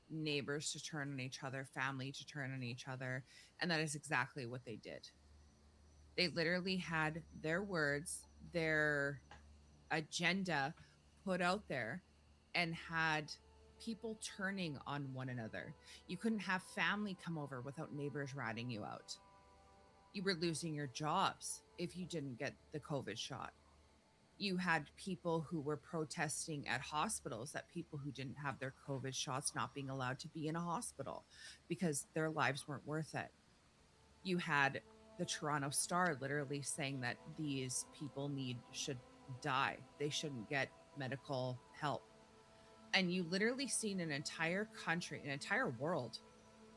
neighbors to turn on each other, family to turn on each other, and that is exactly what they did. They literally had their words, their agenda put out there, and had people turning on one another. You couldn't have family come over without neighbors ratting you out. You were losing your jobs if you didn't get the COVID shot. You had people who were protesting at hospitals that people who didn't have their COVID shots not being allowed to be in a hospital because their lives weren't worth it. You had the Toronto Star literally saying that these people should die. They shouldn't get medical help. And you literally seen an entire country, an entire world,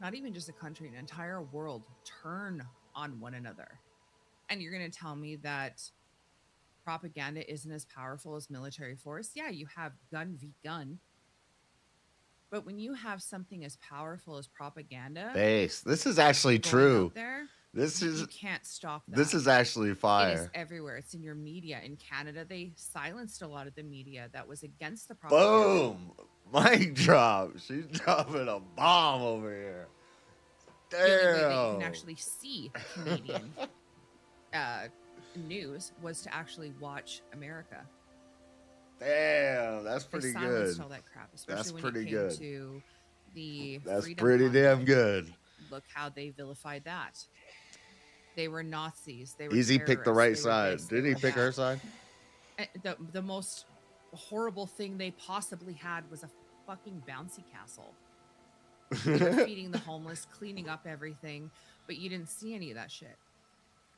not even just a country, an entire world turn on one another. And you're going to tell me that propaganda isn't as powerful as military force? Yeah, you have gun v gun. But when you have something as powerful as propaganda, Base. This is actually true. You can't stop that. This is actually fire. It is everywhere. It's in your media. In Canada, they silenced a lot of the media that was against the propaganda. Boom! Mic drop. She's dropping a bomb over here. The only way that you can Damn. actually see Canadian news was to actually watch America. Damn, that's They pretty silenced good. all that crap, especially That's when pretty it came good. to the That's Freedom pretty damn Convoy. good. Look how they vilified that. They were Nazis. They were Easy picked the right terrorists, they were side. this, they Did he were pick her that. side? The most horrible thing they possibly had was a fucking bouncy castle. They were feeding the homeless, cleaning up everything, but you didn't see any of that shit.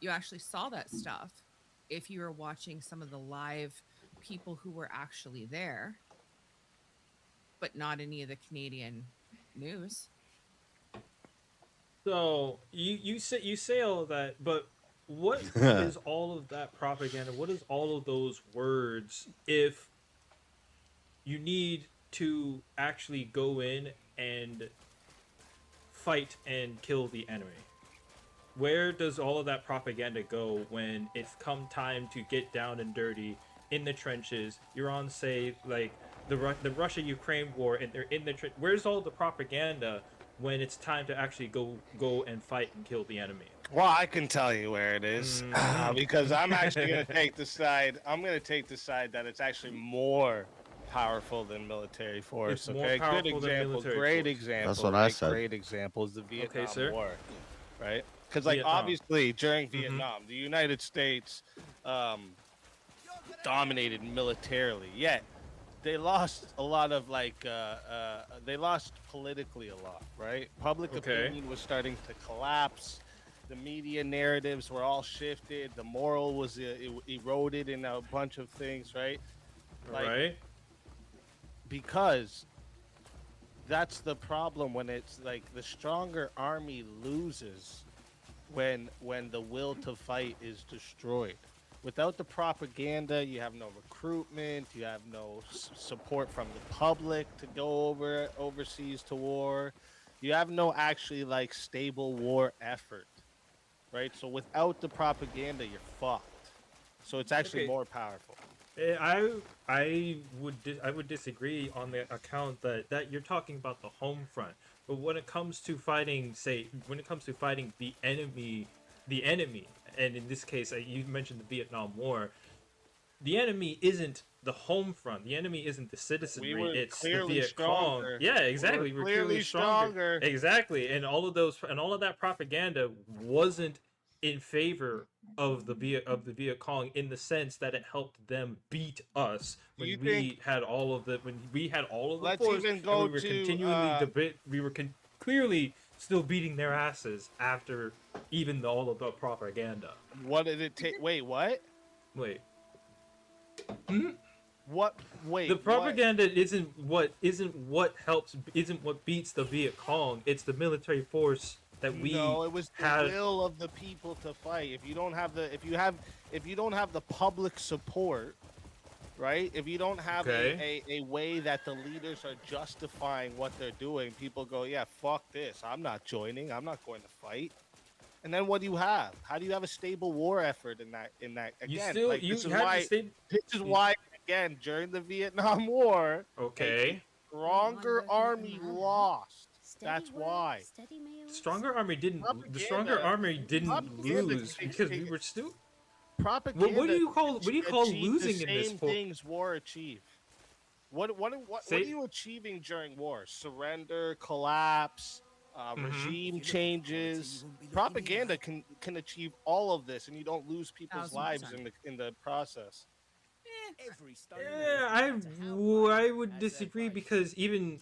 You actually saw that stuff if you were watching some of the live people who were actually there, but not any of the Canadian news. So you say all of that, but what is all of that propaganda? What is all of those words if you need to actually go in and fight and kill the enemy? Where does all of that propaganda go when it's come time to get down and dirty in the trenches? You're on, say, like the Russia-Ukraine war, and they're in the where's all the propaganda when it's time to actually go and fight and kill the enemy? Well, I can tell you where it is because I'm actually going to take the side. I'm going to take the side that it's actually more powerful than military force. It's more Okay, good powerful than example. military Great force. example. That's what I right? said. Great example is the Vietnam sir. War, right? Because like Vietnam. obviously during Vietnam, the United States dominated militarily. Yet they lost a lot of they lost politically a lot, right? Public opinion was starting to collapse. The media narratives were all shifted. The moral was eroded in a bunch of things, right? Right. Because that's the problem when it's like the stronger army loses when the will to fight is destroyed. Without the propaganda, you have no recruitment, you have no support from the public to go overseas to war. You have no actually like stable war effort, right? So without the propaganda, you're fucked. So it's actually more powerful. I would disagree on the account that you're talking about the home front. But when it comes to fighting, the enemy, and in this case, you mentioned the Vietnam War, the enemy isn't the home front. The enemy isn't the citizenry. It's the Viet Cong. Yeah, exactly. We're clearly stronger. Exactly. And all of that propaganda wasn't in favor of the Viet Cong in the sense that it helped them beat us when we had all of the Let's force, even go and we were to, continually clearly still beating their asses after even all of the propaganda. What did it take? Wait, what? Wait. What? Wait. The propaganda isn't what beats the Viet Cong. It's the military force that we No, it was the had. will of the people to fight. If you don't have the public support, right? If you don't have a way that the leaders are justifying what they're doing, people go, yeah, fuck this. I'm not joining. I'm not going to fight. And then what do you have? How do you have a stable war effort in that? Again, this is why again during the Vietnam War, a stronger army lost. That's why. Stronger army didn't. The stronger army didn't lose because we were still. Propaganda. What do you call losing in this? Same things war achieve. What are you achieving during war? Surrender, collapse, regime changes. Propaganda can achieve all of this, and you don't lose people's lives in the process. Yeah, I would disagree because even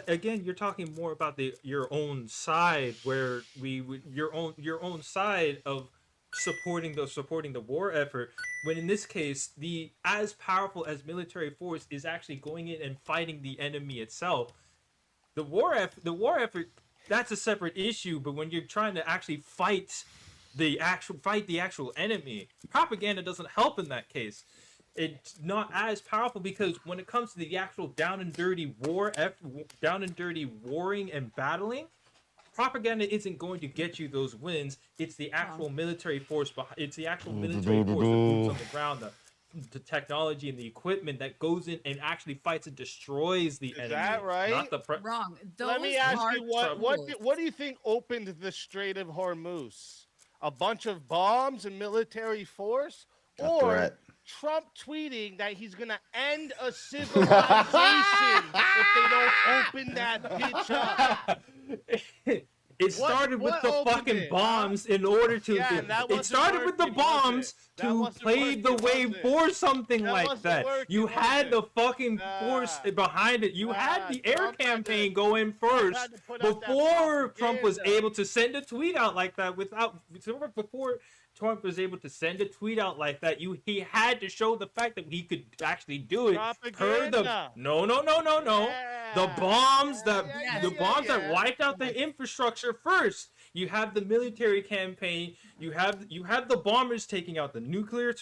again, you're talking more about your own side, where your own side of supporting the war effort. When in this case, the as powerful as military force is actually going in and fighting the enemy itself. The war effort, that's a separate issue. But when you're trying to actually fight the actual enemy, propaganda doesn't help in that case. It's not as powerful because when it comes to the actual down and dirty warring and battling, propaganda isn't going to get you those wins. It's the actual military force. It's the actual military force, the boots on the ground, the the technology and the equipment that goes in and actually fights and destroys the enemy. That right? Not the Wrong. Let me Those ask are you what do you think opened the Strait of Hormuz? A bunch of bombs and military force, A or threat. Trump tweeting that he's gonna end a civilization if they don't open that bitch up? It started with the fucking bombs in order to. Yeah, and that It wasn't started with the working, was bombs it? That to wasn't pave the working, way was it? for something That like wasn't that. working, You was had it? the fucking force behind it. You had the air campaign going first before Trump was able to send a tweet out like that. Before Trump was able to send a tweet out like that, he had to show the fact that he could actually do it. Propaganda. No. The bombs that wiped out the infrastructure first. You have the military campaign. You have the bombers taking out the nuclear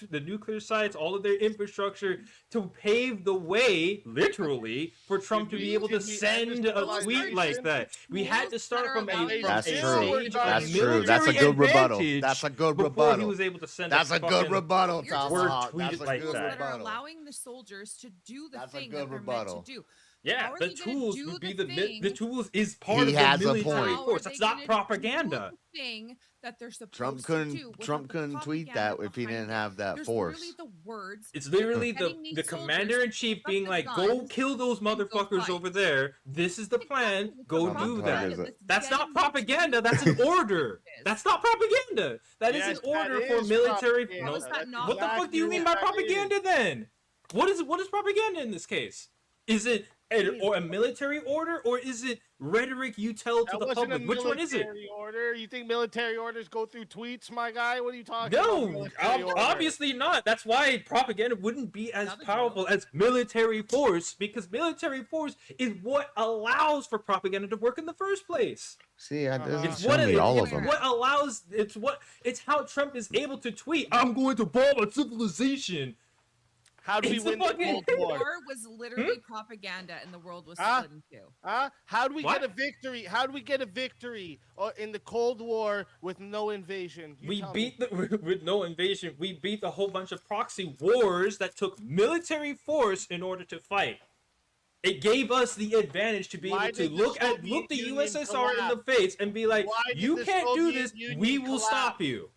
sites, all of their infrastructure to pave the way, literally, for Trump to be able to send a tweet like that. We had to start from a That's stage true. of That's true. military That's a good rebuttal. advantage That's a good before rebuttal. he was able to send That's a good fucking rebuttal, You're just Tomahawk. tweet That's a like good that. that are rebuttal. allowing the soldiers to do the That's a thing good that they're rebuttal. meant to do. Yeah, How are the they gonna tools do would be the the thing? tools is part He of has the a military point. How are force. they That's not gonna propaganda. do the thing that they're supposed Trump to couldn't. do Trump without the couldn't tweet propaganda that if he didn't behind it. have that There's force. literally the words. It's literally getting these the soldiers commander in to chief pick up being the like, "Go guns kill those and go motherfuckers fight." over there. This is the plan. Go What the do fuck that." is it? That's not Getting them to propaganda. do That's what an order. is. That's not propaganda. That is Yes, an order that for is military. propaganda. How is that not What the fuck do you mean by propaganda then? What is propaganda in this case? Is it a military order, or is it rhetoric you tell to That the wasn't public? a Which one is it? military order. You think military orders go through tweets, my guy? What are you talking about? No, military order? obviously not. That's why propaganda wouldn't be as powerful as military force, because military force is what allows for propaganda to work in the first place. See, that doesn't It's show what me all of it's them. what allows. It's how Trump is able to tweet, "I'm going to bomb a civilization." How do we It's the win the fucking- Cold War? War was literally propaganda, and the world was Huh? split in two. How do we What? get a victory? How do we get a victory in the Cold War with no invasion? You We tell beat me. with no invasion. We beat a whole bunch of proxy wars that took military force in order to fight. It gave us the advantage to be Why able to did the look Soviet the Union USSR in the collapse? face and be like, Why did "You the can't do Soviet this. Union We will stop collapse? you."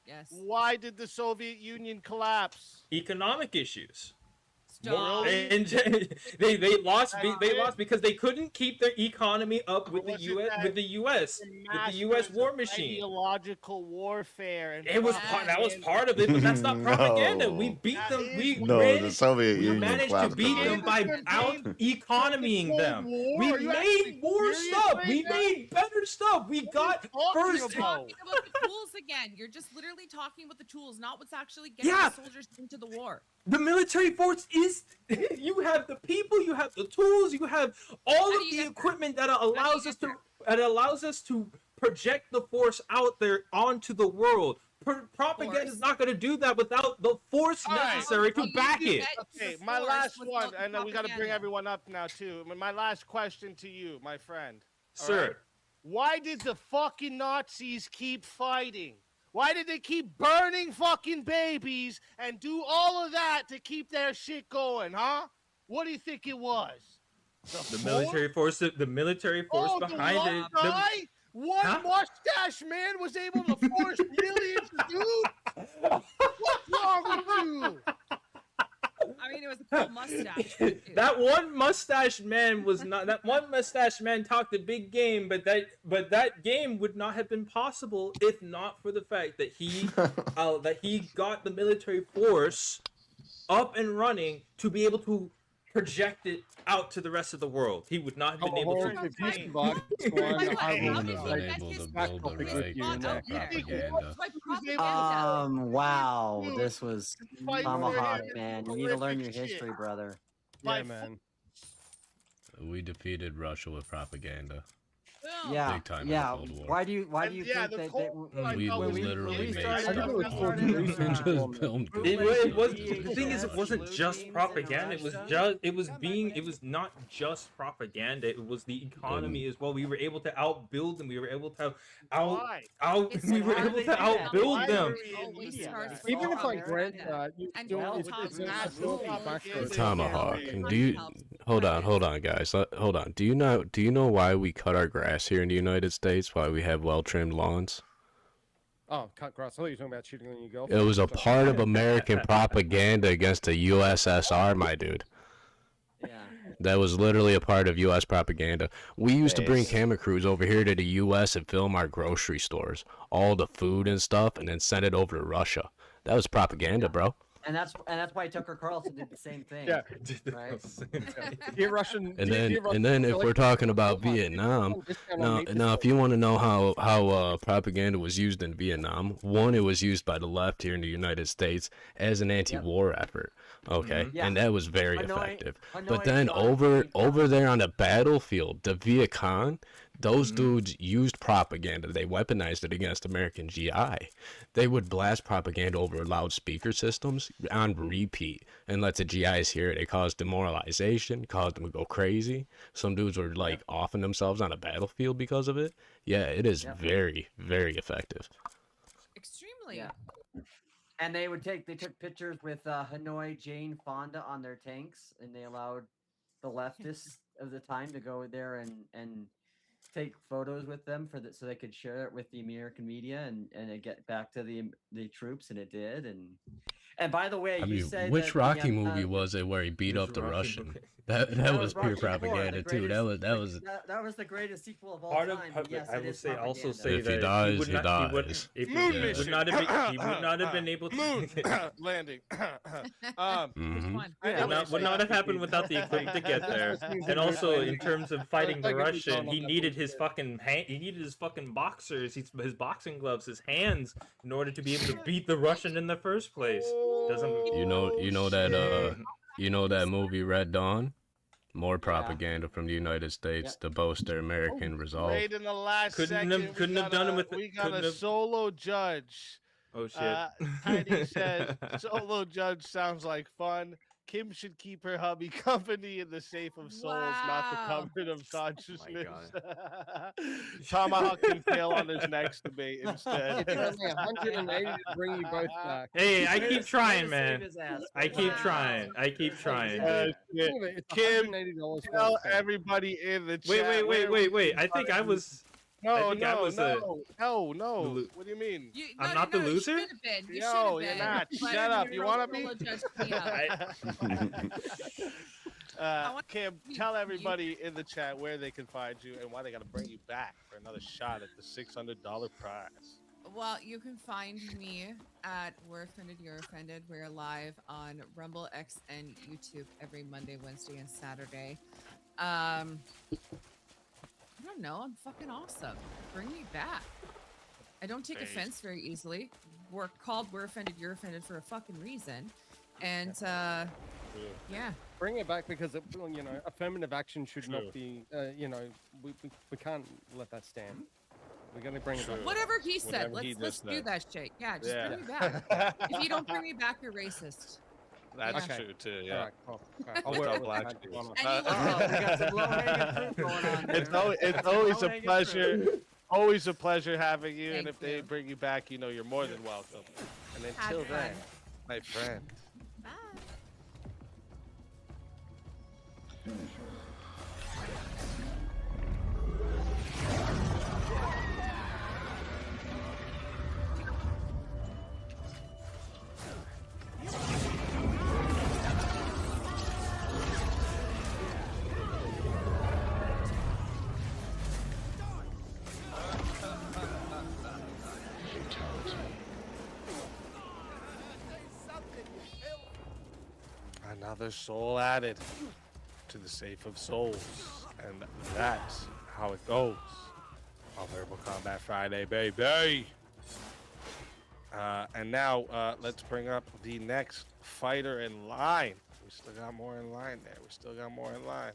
Yes. Why did the Soviet Union collapse? Economic issues. Stop. And they lost That's they it? lost because they couldn't keep their economy up with the Was it US that with the US war machine. Ideological warfare. And That was part of it, but that's not propaganda. We No. beat them. We No, the Soviet Union managed to collapsed beat because them of by it. out economying them. War? Are We you made actually more serious stuff. right We now? made better stuff. We got talking first. about? Talking about the tools again. You're just literally talking about the tools, not what's actually getting Yeah. the soldiers into the war. The military force is. You have the people. You have the tools. You have all How of do you the get equipment that How do you allows get us to. It allows us to project the force out there onto the world. Propaganda is Force. not going to do that without the force All right. necessary How to do back you it. get Okay, the my force last without one, the and then we got to bring propaganda? everyone up now too. My last question to you, my friend. All Sir. right? Why did the fucking Nazis keep fighting? Why did they keep burning fucking babies and do all of that to keep their shit going, huh? What do you think it was? The military force. The military force Oh, behind the one it. guy? One Huh? mustache man was able to force millions, dude? What's wrong with you? I mean, it was a cool mustache. That one mustache man was not. That one mustache man talked a big game, but that game would not have been possible if not for the fact that he got the military force up and running to be able to project it out to the rest of the world. He would not have been able to. Wouldn't have been able to build the right kind of propaganda. Wow, this was Tomahawk, man. You need to learn your history, brother. Yeah, man. We defeated Russia with propaganda. Yeah, Big time in the yeah. Cold War. Why do you And think yeah, the that Cold War, I We thought, was literally we made started- stuff we up. started, Just filmed It videos. was the thing is it wasn't just propaganda. It was not just propaganda. It was the economy as well. We were able to outbuild them. We were able to we were able to outbuild them. Even if I grant And Tomahawk. Do you hold on, guys? Hold on. Do you know why we cut our grass here in the United States? Why we have well trimmed lawns? Oh, cut grass. I thought you were talking about shooting on your It girlfriend. was a part of American propaganda against the USSR, my dude. Yeah. That was literally a part of U.S. propaganda. We used to bring camera crews over here to the U.S. and film our grocery stores, all the food and stuff, and then send it over to Russia. That was propaganda, bro. And that's why Tucker Carlson did the same thing. Yeah. Right. Russian. And then if we're talking about Vietnam, now if you want to know how propaganda was used in Vietnam, one, it was used by the left here in the United States as an anti-war effort. Okay, Yeah. and that was very Hanoi- effective. Hanoi But then got over there on the battlefield, the Viet Cong, those dudes used propaganda. They weaponized it against American GI. They would blast propaganda over loudspeaker systems on repeat and let the GIs hear it. It caused demoralization, caused them to go crazy. Some dudes were like offing themselves on a battlefield because of it. Yeah, it is very, very effective. Extremely. Yeah. And they took pictures with Hanoi Jane Fonda on their tanks, and they allowed the leftists of the time to go there and take photos with them so they could share it with the American media and it get back to the troops, and it did. And by the way, I you mean, said which that Rocky movie was it where he beat Which up the Rocky Russian? movie? That was pure Rocky IV, propaganda the too. That was that was the greatest sequel of all Part of time. and yes, I it will is say also propaganda. say If he that dies, would he not, dies. If he Moon would mission. not have been able to Moon landing. would not have happened without the equipment to get there. And also in terms of fighting the Russian, he needed his fucking boxers, his boxing gloves, his hands in order to be able to beat the Russian in the first place. You know that movie Red Dawn? More propaganda from the United States to boast their American resolve. Late in the last Couldn't second, have done it with we got a solo judge. Oh shit. Tiny says solo judge sounds like fun. Kim should keep her hubby company in the safe of souls, not the cupboard of consciousness. Tomahawk can fail on his next debate instead. It's only 180 to bring you both back. Hey, I keep trying, man. I keep trying. Kim, tell everybody in the chat. Wait. I think I was. No. What do you mean? I'm not the loser? No, you're not. Shut up. You want to be? Kim, tell everybody in the chat where they can find you and why they got to bring you back for another shot at the $600 prize. Well, you can find me at We're Offended, You're Offended. We're live on Rumble, X, and YouTube every Monday, Wednesday, and Saturday. I don't know. I'm fucking awesome. Bring me back. I don't take offense very easily. We're Offended, You're Offended for a fucking reason. And, yeah. Bring it back because, affirmative action should not be, we can't let that stand. We're going to bring it back. Whatever he said. Let's do that shit. Yeah, just bring me back. If you don't bring me back, you're racist. That's true too. Yeah. All right, cool. I'll work with that. It's always a pleasure. Always a pleasure having you. And if they bring you back, you're more than welcome. And until then, my friend. Bye. Another soul added to the safe of souls, and that's how it goes on Verbal Combat Friday, baby. And now let's bring up the next fighter in line. We still got more in line there. We still got more in line.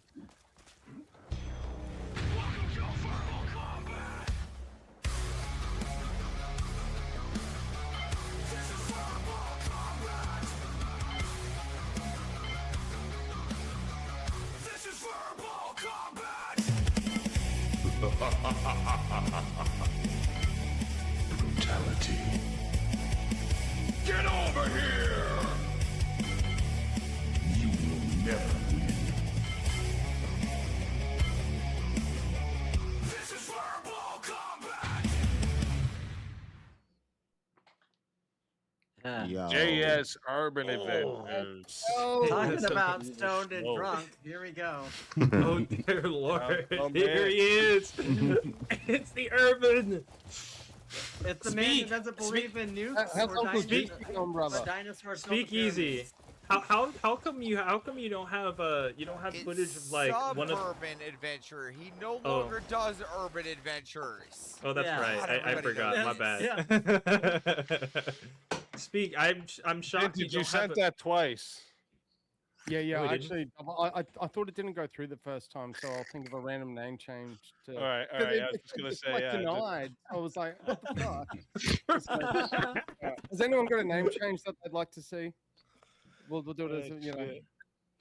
Yo. JS Urban Oh. Adventures. Talking about stoned and drunk. Here we go. Oh dear Lord! Oh, Here man. he is. It's the urban. It's the man who doesn't believe in nukes How's or Uncle dinosaurs. Jake going, brother? Dinosaurs. Speak easy. How come you don't have footage of like one of Suburban adventure. He no Oh. longer does urban adventures. Oh, that's Yeah. right. God, I everybody forgot. knows My bad. Speak. I'm shocked Did you you don't have sent that twice? Yeah, Oh, we didn't? actually, I thought it didn't go through the first time, so I'll think of a random name change. To, All right. 'cause I was just gonna it's say, like yeah. denied. I was like, what the fuck? It's like, has anyone got a name change that they'd like to see? We'll do it as you know.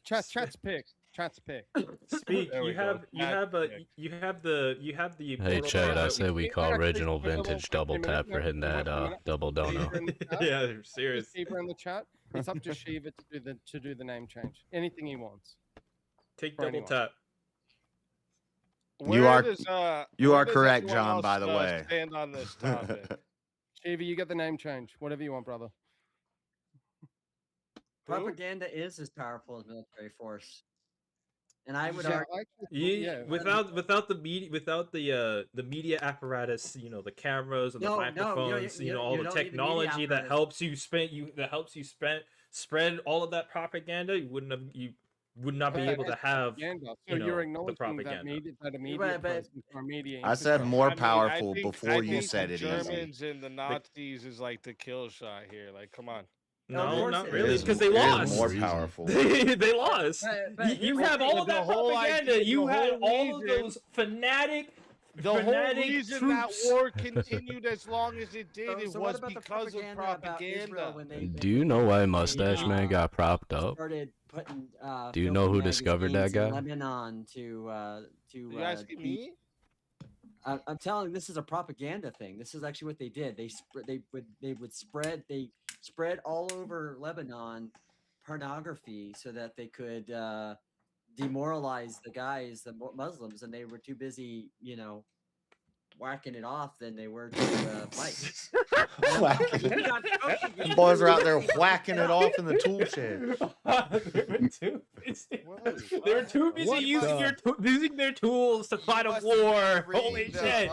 Chat's pick. Speak. There we You go. have the. Hey, portal Chad, that I we- say we call Reginald Vintage double tap for hitting that double dono. Yeah, serious. Keeper in the chat. It's up to Shiva to do the name change. Anything he wants. Take For double anyone. tap. You Where are- does, you where are does correct, everyone John, else, by the way. stand on this topic? Shiva, you get the name change. Whatever you want, brother. Propaganda is as powerful as military force, and I would Yeah, argue. Without the media, without the media apparatus, the cameras and the No, microphones, you all don't the need the media technology that apparatus. helps you spread all of that propaganda, you would not be able to have propaganda. So you know, you're the acknowledging propaganda. that immediate but- presence or media. I said infrastructure. more I powerful think before you the said it. Easy. Germans and the Nazis is like the kill shot here. Like, come on. No, not It really, is- because they it is lost. more powerful. They lost. But You here's have the all thing, of that the whole propaganda. idea- You the had whole all of reason- those fanatic. The whole fanatic reason troops. that war continued as long as it did So it what was about the because of about Israel propaganda. when they Do you know why Mustache Man got propped up? started putting, Do you know filthy who discovered that magazines in guy? Lebanon to Are you asking me? I'm telling you, this is a propaganda thing. This is actually what they did. They spread all over Lebanon pornography so that they could demoralize the guys, the Muslims, and they were too busy, whacking it off than they were to fight. The boys are out there whacking it off in the tool shed. They were too busy using their tools to fight a must have war. been Holy reading shit!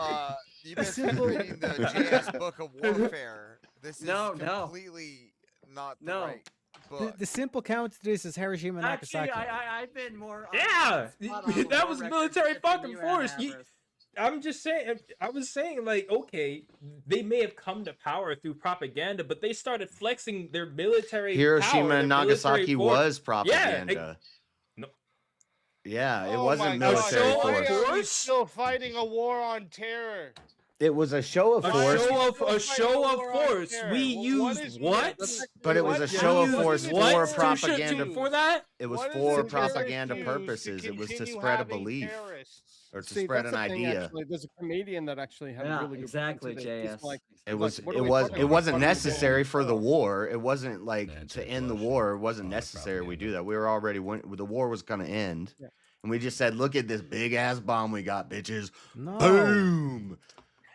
You must have been reading the JS Book of Warfare. This is No. completely not the right book. The simple counter to this is Hiroshima and Actually, Nagasaki. I've been more. Yeah, spot on with that more was records military than fucking you force. have, Everest. I'm just saying. I was saying, like, okay, they may have come to power through propaganda, but they started flexing their military. Hiroshima power, and their military Nagasaki force. was propaganda. Yeah, no. Yeah, it Oh wasn't my God, military why force. are we still fighting a war on terror? It was a show of force. A show of force. We used what? But it was a show of force for propaganda. For that? It was What for is it propaganda used purposes. to It was to continue spread a having belief terrorists? or to See, spread that's an the thing, idea. actually. There's a comedian that actually had Yeah, a really good exactly, point to this. JS. He's like, It he's was like, what it are we was talking it about? wasn't Fucking necessary war. for the war. It wasn't like to end the war. It wasn't necessary we do that. We were already the war was gonna end. Yeah. And we just said, look at this big ass bomb we got, bitches. No. Boom.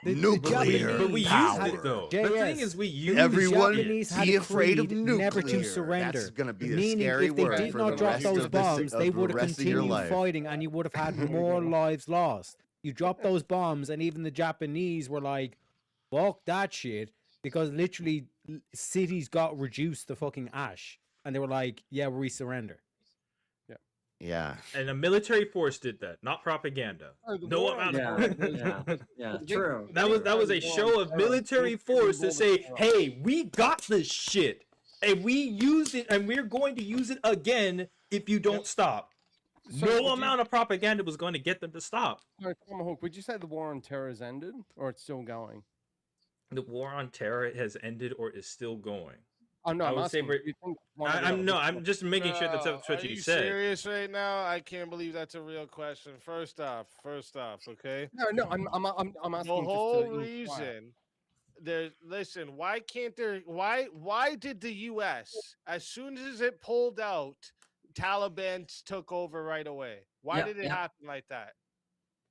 The Nuclear But we power. used it though. The JS. thing is, we used Everyone Japanese had be a afraid of creed nuclear. never to surrender. That's gonna be a Meaning, scary if they word did for not the drop rest those of the bombs, they would have rest of your continued life. fighting, and you would have had more lives lost. You drop those bombs, and even the Japanese were like, "Fuck that shit," because literally cities got reduced to fucking ash, and they were like, "Yeah, we surrender." Yeah. And a military force did that, not propaganda. No amount of Yeah, true. That was a show of military force to say, "Hey, we got this shit, and we used it, and we're going to use it again if you don't stop." So would No you- amount of propaganda was going to get them to stop. Sorry, Tomahawk, would you say the war on terror has ended, or it's still going? The war on terror has ended or is still going. Oh no, I I'm would say asking. we're- do you think one of the I'm no, other- I'm just making sure that's what Are you you said. serious right now? I can't believe that's a real question. First off, okay. No, I'm asking. The just whole to inquire. reason listen, why can't there why did the US, as soon as it pulled out, Taliban took over right away? Why Yeah, did it yeah. happen like that?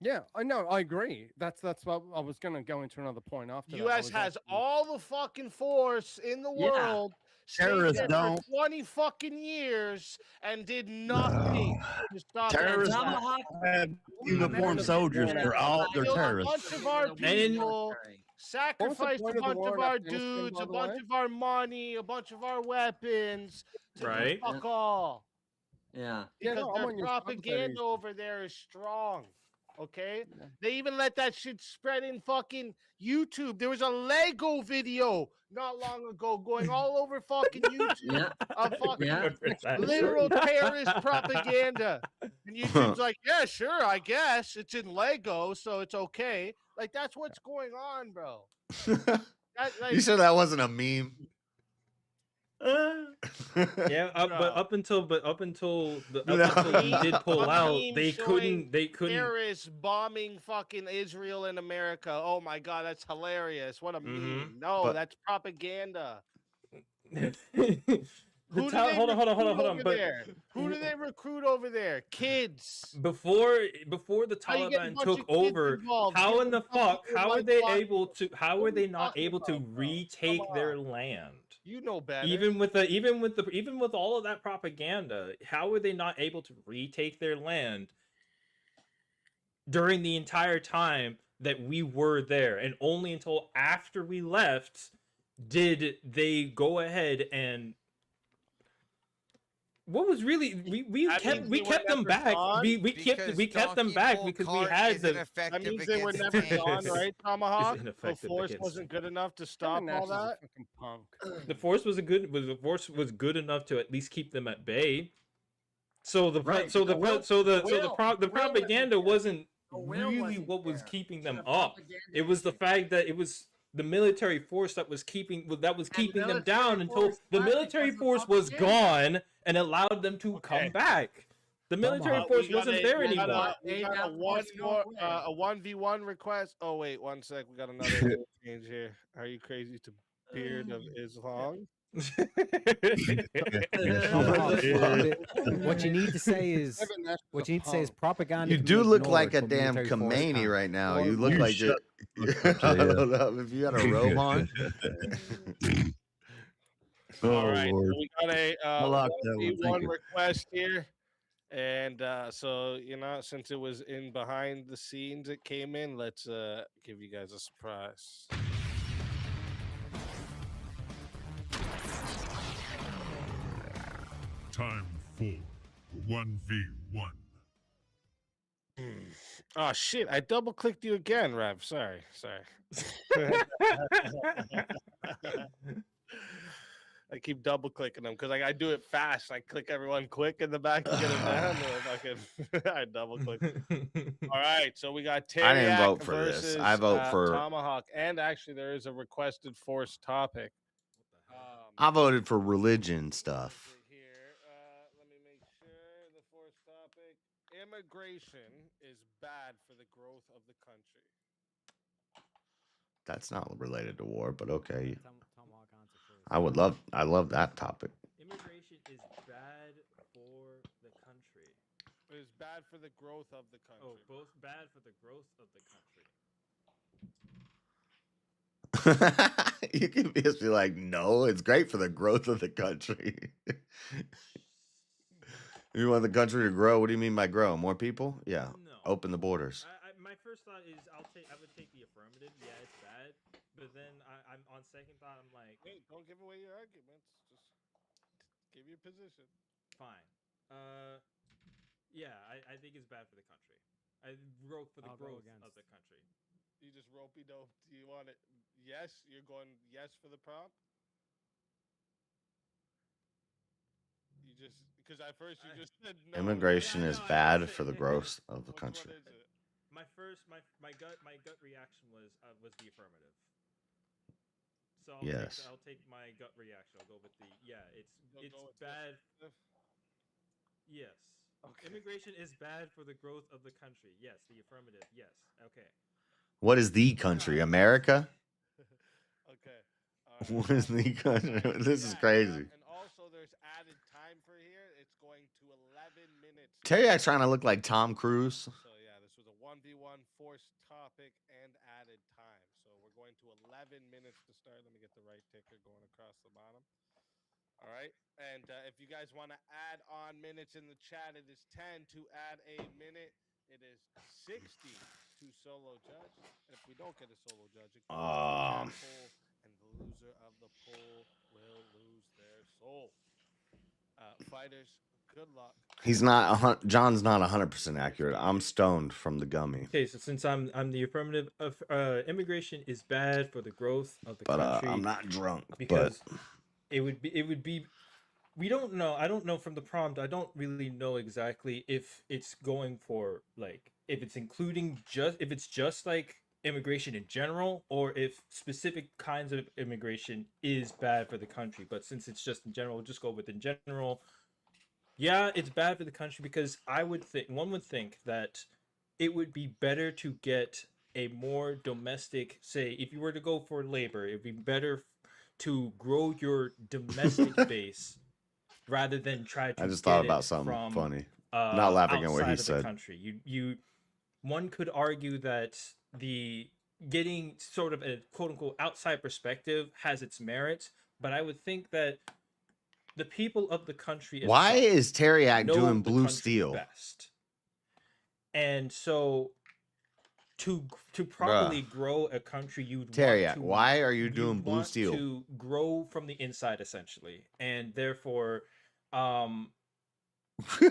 Yeah, I know. I agree. That's what I was gonna go into another point after. that. I U.S. was has actually- all the fucking force in the Yeah. world. Stayed Terrorists there don't. for 20 fucking years and did nothing to stop Terrorists that. Tomahawk. have uniformed soldiers. They're Killed a terrorists. bunch of our people, sacrificed a point of the bunch war of in our Afghanistan, dudes, by a the bunch way? of our money, a bunch of our weapons to do Right. fuck all. Yeah. Yeah, Because no, I'm their on your side with that propaganda issue. over there is strong. Okay? They even let that shit spread in fucking YouTube. There was a Lego video not long ago going all over fucking YouTube Yeah. of fucking Yeah. literal terrorist propaganda. And YouTube's like, yeah, sure, I guess. It's in Lego, so it's okay. Like, that's what's going on, bro. You sure that wasn't a meme? Yeah, up until A he did pull out, meme they showing couldn't. terrorists bombing fucking Israel and America. Oh my god, that's hilarious! What a meme! No, But- that's propaganda. Hold on. But there? Who do they recruit over there? Kids. before the How you get a Taliban bunch took of kids over, involved? how Give in the them something fuck? to How are like they watch. able to? How What are are they you not talking able to about, bro? retake Come their on. land? You know better. Even with all of that propaganda, how are they not able to retake their land during the entire time that we were there? And only until after we left did they go ahead and what was really we kept them back. We kept them back because we had the. That means they were never gone, right, Tomahawk? The ineffective force against wasn't good enough to stop all that. The force was good enough to at least keep them at bay. So the propaganda wasn't really what was keeping them up. It was the fact that it was the military force that was keeping them down until the military force was gone and allowed them to come back. The military force wasn't there anymore. We got a 1v1 request. Oh wait, one sec. We got another little change here. Are you crazy to beard of Islam? What you need to say is propaganda. You can do be look like ignored, a but damn military force Khomeini can't. right now. You look like it. I don't know if you had a robe on. All right, Lord. so we got a I like that one. Thank 1v1 you. request here. And so, since it was in behind the scenes, it came in. Let's give you guys a surprise. Time for 1v1. Oh shit! I double clicked you again, Rev. Sorry. I keep double clicking them because I do it fast. I click everyone quick in the back to get it down. I double click. All right, so we got Terry. I didn't vote for this. versus, I vote for. Tomahawk, and actually there is a requested force topic. I voted for religion stuff. Let me make sure the force topic. Immigration is bad for the growth of the country. That's not related to war, but okay. I love that topic. Immigration is bad for the country. It is bad for the growth of the country. Oh, both bad for the growth of the country. You can just be like, no, it's great for the growth of the country. You want the country to grow? What do you mean by grow? More people? Yeah. No. Open the borders. My first thought is I would take the affirmative. Yeah, it's bad. But then I'm on second thought. I'm like, hey, don't give away your arguments. Just give your position. Fine. Yeah, I think it's bad for the country. I wrote for the growth of the country. You just ropey dope. Do you want it? Yes, you're going yes for the prompt. You just because at first you just said no. Immigration is bad for the growth of the country. What is it? My gut reaction was the affirmative. So I'll take my gut reaction. I'll go with the it's bad. Yes. Okay. Immigration is bad for the growth of the country. Yes, the affirmative. Yes. Okay. What is the country? America? Okay. What is the country? This is crazy. And also, there's added time for here. It's going to 11 minutes. Terryak's trying to look like Tom Cruise. So yeah, this was a 1v1 on forced topic and added time. So we're going to 11 minutes to start. Let me get the right ticker going across the bottom. All right. And if you guys want to add on minutes in the chat, it is 10 to add a minute. It is 60 to solo judge. And if we don't get a solo judge, it goes to chat poll, and the loser of the poll will lose their soul. Fighters, good luck. He's not. John's not 100% accurate. I'm stoned from the gummy. Okay, so since I'm the affirmative of immigration is bad for the growth of the But country. I'm not drunk. Because it would be we don't know. I don't know from the prompt. I don't really know exactly if it's going for like if it's including if it's just like immigration in general, or if specific kinds of immigration is bad for the country. But since it's just in general, we'll just go with in general. Yeah, it's bad for the country because one would think that it would be better to get a more domestic, say, if you were to go for labor, it'd be better to grow your domestic base rather than try to I just get thought about it something from, funny. Not laughing at what he outside of the said. country. One could argue that the getting sort of a quote unquote outside perspective has its merits, but I would think that the people of the country Why itself is Teriak know doing the blue country steel? best. And so to properly grow a country, you'd Teriak, want to, why are you you'd doing blue want steel? to grow from the inside essentially, and therefore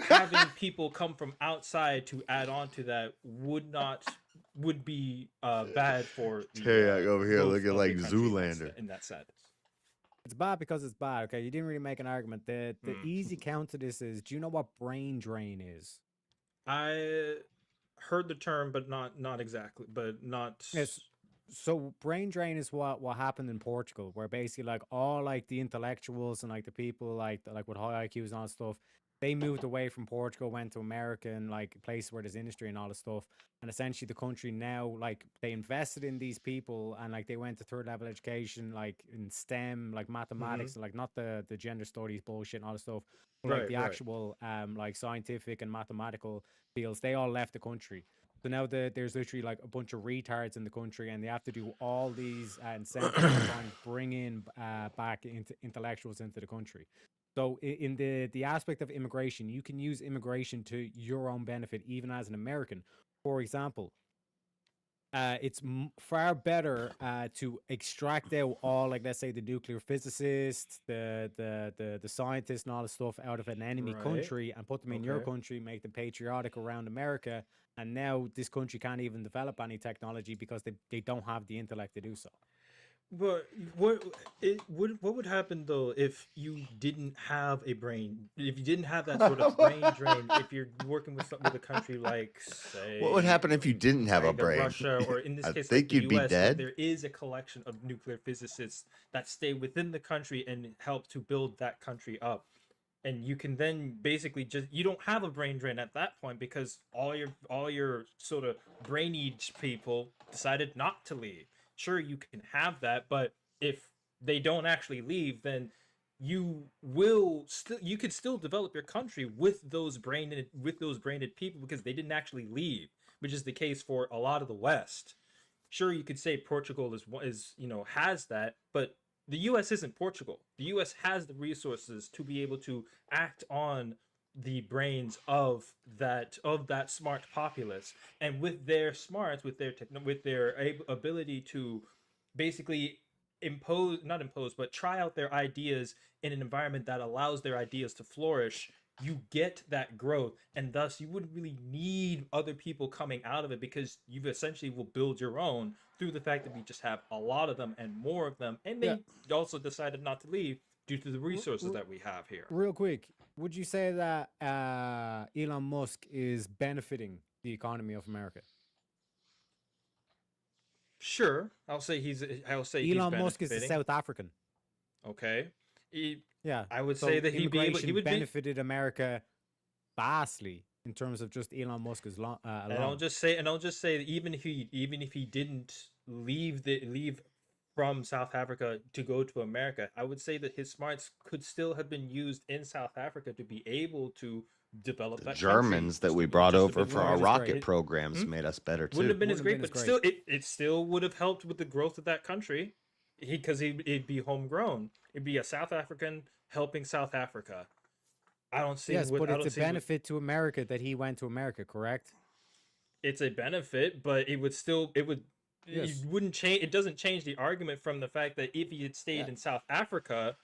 having people come from outside to add on to that would be bad for the Teriak over here growth looking of like the country Zoolander. in that sense. It's bad because it's bad. Okay, you didn't really make an argument. The easy count to this is: do you know what brain drain is? I heard the term, but not exactly, but not. Yes. So brain drain is what happened in Portugal, where basically like all like the intellectuals and like the people like with high IQs and all that stuff, they moved away from Portugal, went to America and like places where there's industry and all this stuff. And essentially the country now, like they invested in these people and like they went to third level education, like in STEM, like mathematics, like not the gender studies bullshit and all this stuff, but like Right, the right. actual like scientific and mathematical fields, they all left the country. So now there's literally like a bunch of retards in the country, and they have to do all these incentives to try and bring in back into intellectuals into the country. So in the aspect of immigration, you can use immigration to your own benefit, even as an American. For example, it's far better to extract out all, like let's say the nuclear physicists, the scientists, and all the stuff out of an enemy Right. country and put them in your Okay. country, make them patriotic around America. And now this country can't even develop any technology because they don't have the intellect to do so. But what would happen though if you didn't have a brain? If you didn't have that sort of brain drain? If you're working with a country like, say, What would happen if you didn't have a like brain? Russia, or in this I case, think like the you'd be US, where dead. there is a collection of nuclear physicists that stay within the country and help to build that country up. And you can then basically you don't have a brain drain at that point because all your sort of brainy people decided not to leave. Sure, you can have that, but if they don't actually leave, then you could still develop your country with those brained people because they didn't actually leave, which is the case for a lot of the West. Sure, you could say Portugal is has that, but the U.S. isn't Portugal. The U.S. has the resources to be able to act on the brains of that smart populace, and with their smarts, with their ability to basically not impose, but try out their ideas in an environment that allows their ideas to flourish, you get that growth, and thus you wouldn't really need other people coming out of it because you've essentially will build your own through the fact that we just have a lot of them and more of them, and they also decided not to leave due to the resources that we have here. Real quick, would you say that Elon Musk is benefiting the economy of America? Sure, I'll say he's Elon Musk is a benefiting. South African. Okay. Yeah, I would so say that he would benefited America vastly in terms of just Elon Musk alone. And I'll just say that even if he didn't leave from South Africa to go to America, I would say that his smarts could still have been used in South Africa to be able to develop The that Germans country. that we It brought just over would've for been our as rocket great. programs made us better Wouldn't have too. been as great, but still, it still would have helped with the growth of that country. It'd be homegrown. It'd be a South African helping South Africa. I don't see. Yes, but I it's don't a see what- benefit to America that he went to America, correct? it's a benefit, but it would still it would Yes. it wouldn't change. It doesn't change the argument from the fact that if he had stayed in South Africa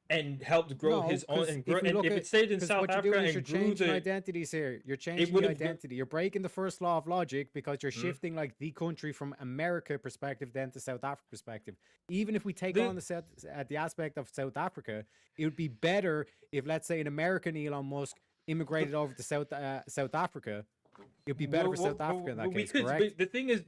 and helped grow his own, and grow, and if it stayed in South what you're Africa doing is and you're grew changing the identities here. You're changing the would've gr- identity. You're breaking the first law of logic because you're Mhm. shifting like the country from America perspective then to South Africa perspective. Even if we take The- on the aspect of South Africa, it would be better if, let's say, an American Elon Musk immigrated over to South Africa. It'd be better for South Africa in that case, correct? But the thing is,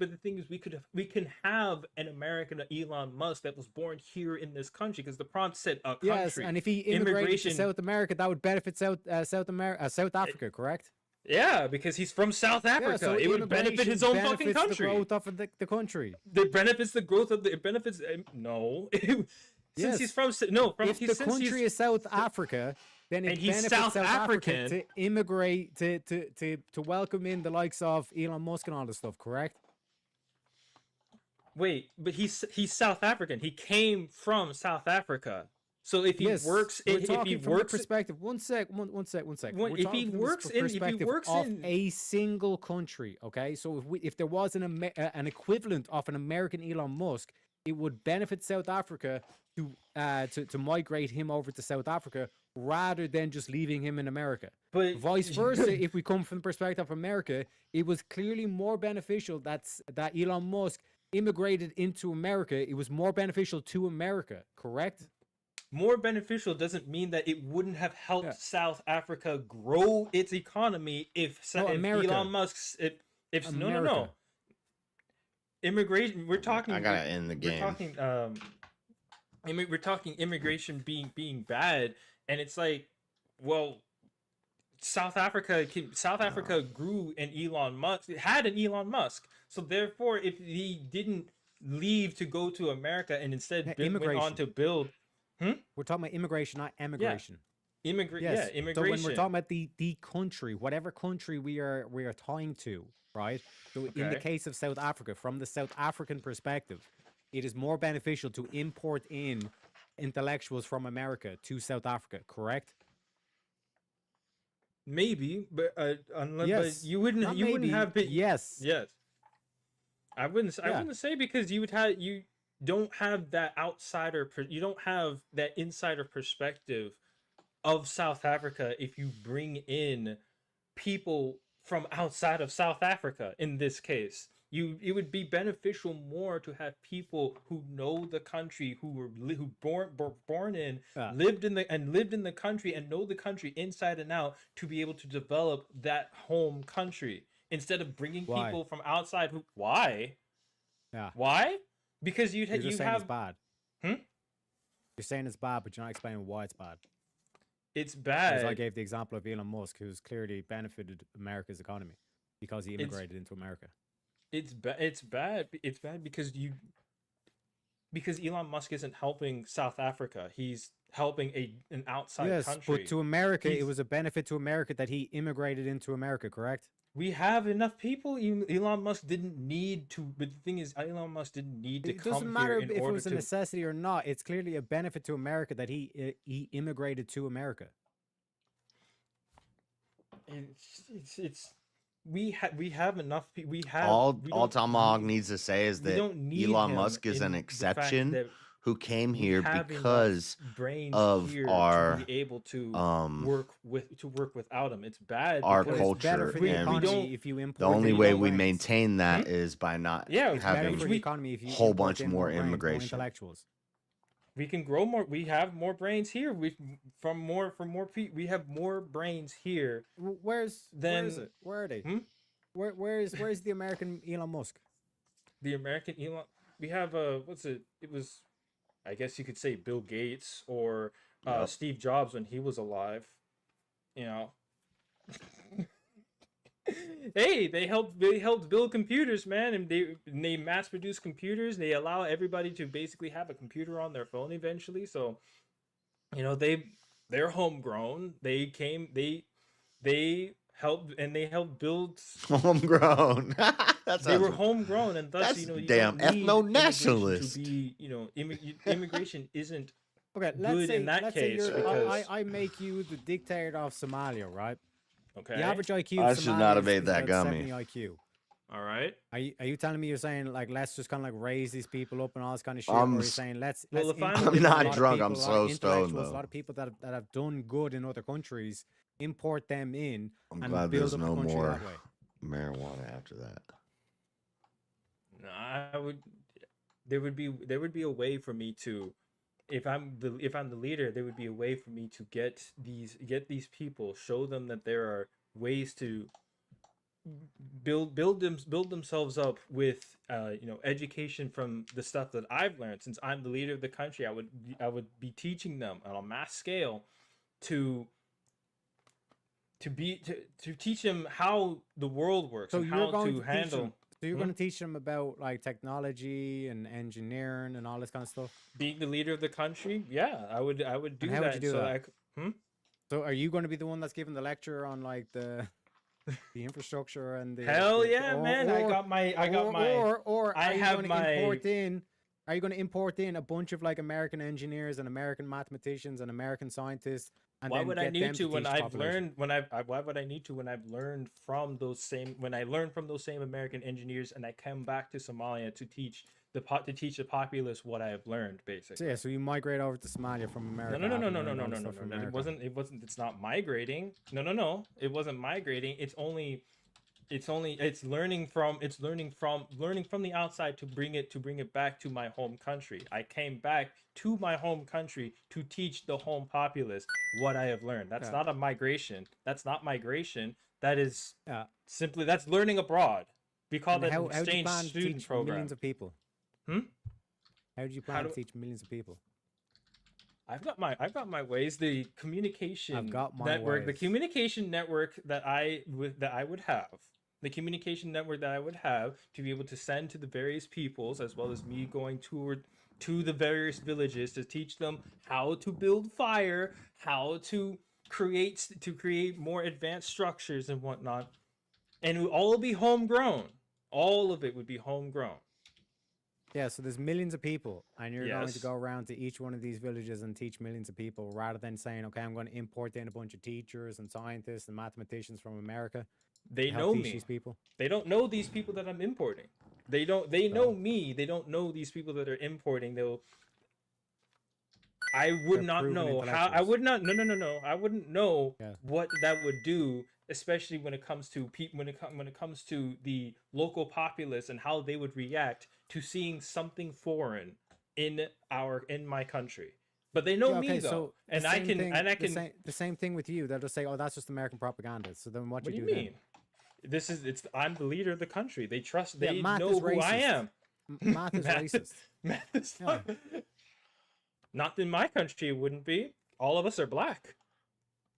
we can have an American Elon Musk that was born here in this country because the prompt said a country. Yes, and if he immigrated to South America, that would benefit South Africa, correct? Yeah, because he's from South Africa. so it would benefit his own fucking benefits country. The growth of the country. It benefits the growth of the. It benefits no. Since Yes. he's from no, from If the since country he's, is South Africa, then it and he's benefits South South Africa African. to immigrate to welcome in the likes of Elon Musk and all this stuff, correct? Wait, but he's South African. He came from South Africa. So if he works, we're if he talking from the works, perspective. One sec. We're if he talking from the works in, if he perspective works of in, a single country, okay. So if there was an equivalent of an American Elon Musk, it would benefit South Africa to migrate him over to South Africa rather than just leaving him in America. But vice versa, if we come from the perspective of America, it was clearly more beneficial that Elon Musk immigrated into America. It was more beneficial to America, correct? more beneficial doesn't mean that it wouldn't have helped South Africa grow its economy if, No, if America. Elon Musk's if no America. immigration. We're talking. I gotta end the game. We're talking. We're talking immigration being bad, and it's like, well, South Africa grew an Elon Musk. It had an Elon Musk, so therefore, if he didn't leave to go to America and instead went on to build. We're talking about immigration, not emigration. Immigration. So when we're talking about the country, whatever country we are tying to, right? So in the Okay. case of South Africa, from the South African perspective, it is more beneficial to import in intellectuals from America to South Africa, correct? Maybe, but unless Yes. but you wouldn't Not wouldn't maybe, have been yes. I wouldn't say because you don't have that you don't have that insider perspective of South Africa if you bring in people from outside of South Africa. In this case, it would be beneficial more to have people who know the country, who were born in, lived in the country and know the country inside and out to be able to develop that home country instead of bringing Why? people from outside. Why? Yeah. Why? Because You're just saying it's bad. Hmm? You're saying it's bad, but you're not explaining why it's bad. It's As bad. I gave the example of Elon Musk, who's clearly benefited America's economy because he immigrated into America. It's bad. It's bad because Elon Musk isn't helping South Africa. He's helping an outside Yes, country. but to America, it He's- was a benefit to America that he immigrated into America, correct? We have enough people. Elon Musk didn't need to. But the thing is, Elon Musk didn't need to It come doesn't matter here in if it order was a to. necessity or not. It's clearly a benefit to America that he immigrated to America. It's we have enough. We have All we all don't Tomahawk need- needs to say is we that don't need Elon him Musk is an in the fact exception that who came we here have enough because brains of here our to be able to work without him. It's bad. our because culture, we and don't. if you the import only in way more we brains. maintain that is by not Yeah, it's better having for the economy if you a whole import bunch in more brains, more immigration. intellectuals. We can grow more. We have more brains here. We we have more brains here. Where is Then it? Where are they? Where's the American Elon Musk? the American Elon. We have what's it? It was, I guess you could say Bill Gates or Yep. Steve Jobs when he was alive. You know. Hey, they helped build computers, man, and they mass produce computers. They allow everybody to basically have a computer on their phone eventually. So, you know, they're homegrown. They they helped build. Homegrown. They were homegrown, and thus that's you damn don't need immigration ethno-nationalist. to be immigration isn't Okay, good in that let's case say because I make you the dictator of Somalia, right? okay, The average IQ I of should not Somalia have made is that about gummy. 70 IQ. all right. Are you telling me you're saying like let's just kind of like raise these people up and all this kind of shit, I'm or are you s- saying let's Well, let's if I'm- import I'm a not lot of drunk, people, I'm a lot so of stoned, intellectuals, though. a lot of people that have done good in other countries, import them in I'm and glad build there's up no the country more that way. marijuana after that. No, I would. There would be a way for me to, if I'm the leader, there would be a way for me to get these people, show them that there are ways to build themselves up with education from the stuff that I've learned. Since I'm the leader of the country, I would be teaching them on a mass scale to teach them how the world works So and you're how going to to handle. teach them. So you're Hmm? going to teach them about like technology and engineering and all this kind of stuff. Being the leader of the country, yeah, I would do And that. how would you do so that? Hmm? So are you going to be the one that's giving the lecture on like the infrastructure and the Hell yeah, man! I got my or I are you have going to my import in? Are you going to import in a bunch of like American engineers and American mathematicians and American scientists? And why then would I get need them to when teach the I've population? learned why would I need to when I've learned from those same American engineers and I come back to Somalia to teach the populace what I have learned So basically. yeah, so you migrate over to Somalia from America. No. having learned all the stuff from It America. wasn't. It's not migrating. No. It wasn't migrating. It's learning from the outside to bring it back to my home country. I came back to my home country to teach the home populace what I have learned. That's Yeah. not a migration. That's not migration. That is Yeah. simply that's learning abroad. We call And that how an do you exchange plan to student teach program. millions of people? Hmm? How do you How plan to do- teach millions of people? I've got my ways. The communication got my network, the ways. communication network that I would have, the communication network that I would have to be able to send to the various peoples, as well as me going to the various villages to teach them how to build fire, how to create more advanced structures and whatnot, and it would all be homegrown. All of it would be homegrown. Yeah, so there's millions of people, and you're going to Yes. go around to each one of these villages and teach millions of people, rather than saying, "Okay, I'm going to import in a bunch of teachers and scientists and mathematicians from America." They to help know teach me. these people. They don't know these people that I'm importing. They know me. They don't know these people that are importing. I would They're not proven know how. I intellectuals. would not. No. I wouldn't know Yeah. what that would do, especially when it comes to when it comes to the local populace and how they would react to seeing something foreign in my country. But they know Yeah, me okay, though, so the and I same can thing- and I the can. the same thing with you. They'll just say, "Oh, that's just American propaganda." So then, what What do you you do mean? I'm the leader of the country. They trust. Yeah, They math know is who I racist. am. Math is racist. Math is Yeah. Not in my country. It wouldn't be. All of us are black.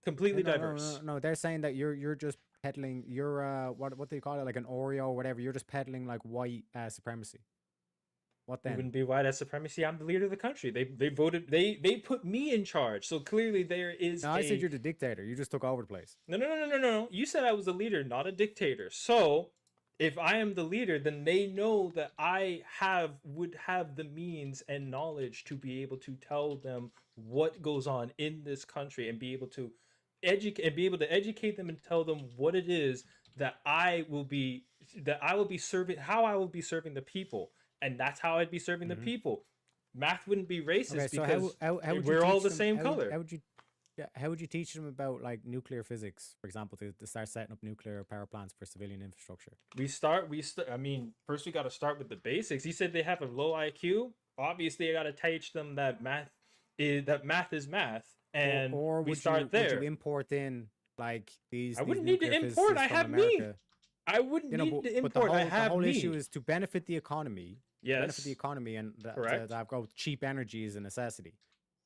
Completely No, diverse. No, they're saying that you're just peddling. You're what do you call it? Like an Oreo or whatever. You're just peddling like white supremacy. What It then? wouldn't be white supremacy. I'm the leader of the country. They voted. They put me in charge. So clearly there is. No, I said you're the dictator. You just took over the place. No. You said I was the leader, not a dictator. So if I am the leader, then they know that I would have the means and knowledge to be able to tell them what goes on in this country and be able to educate them and tell them what it is that I will be serving, how I will be serving the people, and that's how I'd be serving the people. Math wouldn't be racist Okay, so because how would you we're all teach the them- same how color. how would you teach them about like nuclear physics, for example, to start setting up nuclear power plants for civilian infrastructure? I mean, first we got to start with the basics. He said they have a low IQ. Obviously, I got to teach them that math is math, and or we would start you, there. Would you import in like these? I wouldn't these need to nuclear import. I physicists have from me. America? I wouldn't need to but import. I have the whole me. issue is to benefit the economy. Benefit the Yes. economy and Correct. that go cheap energy is a necessity.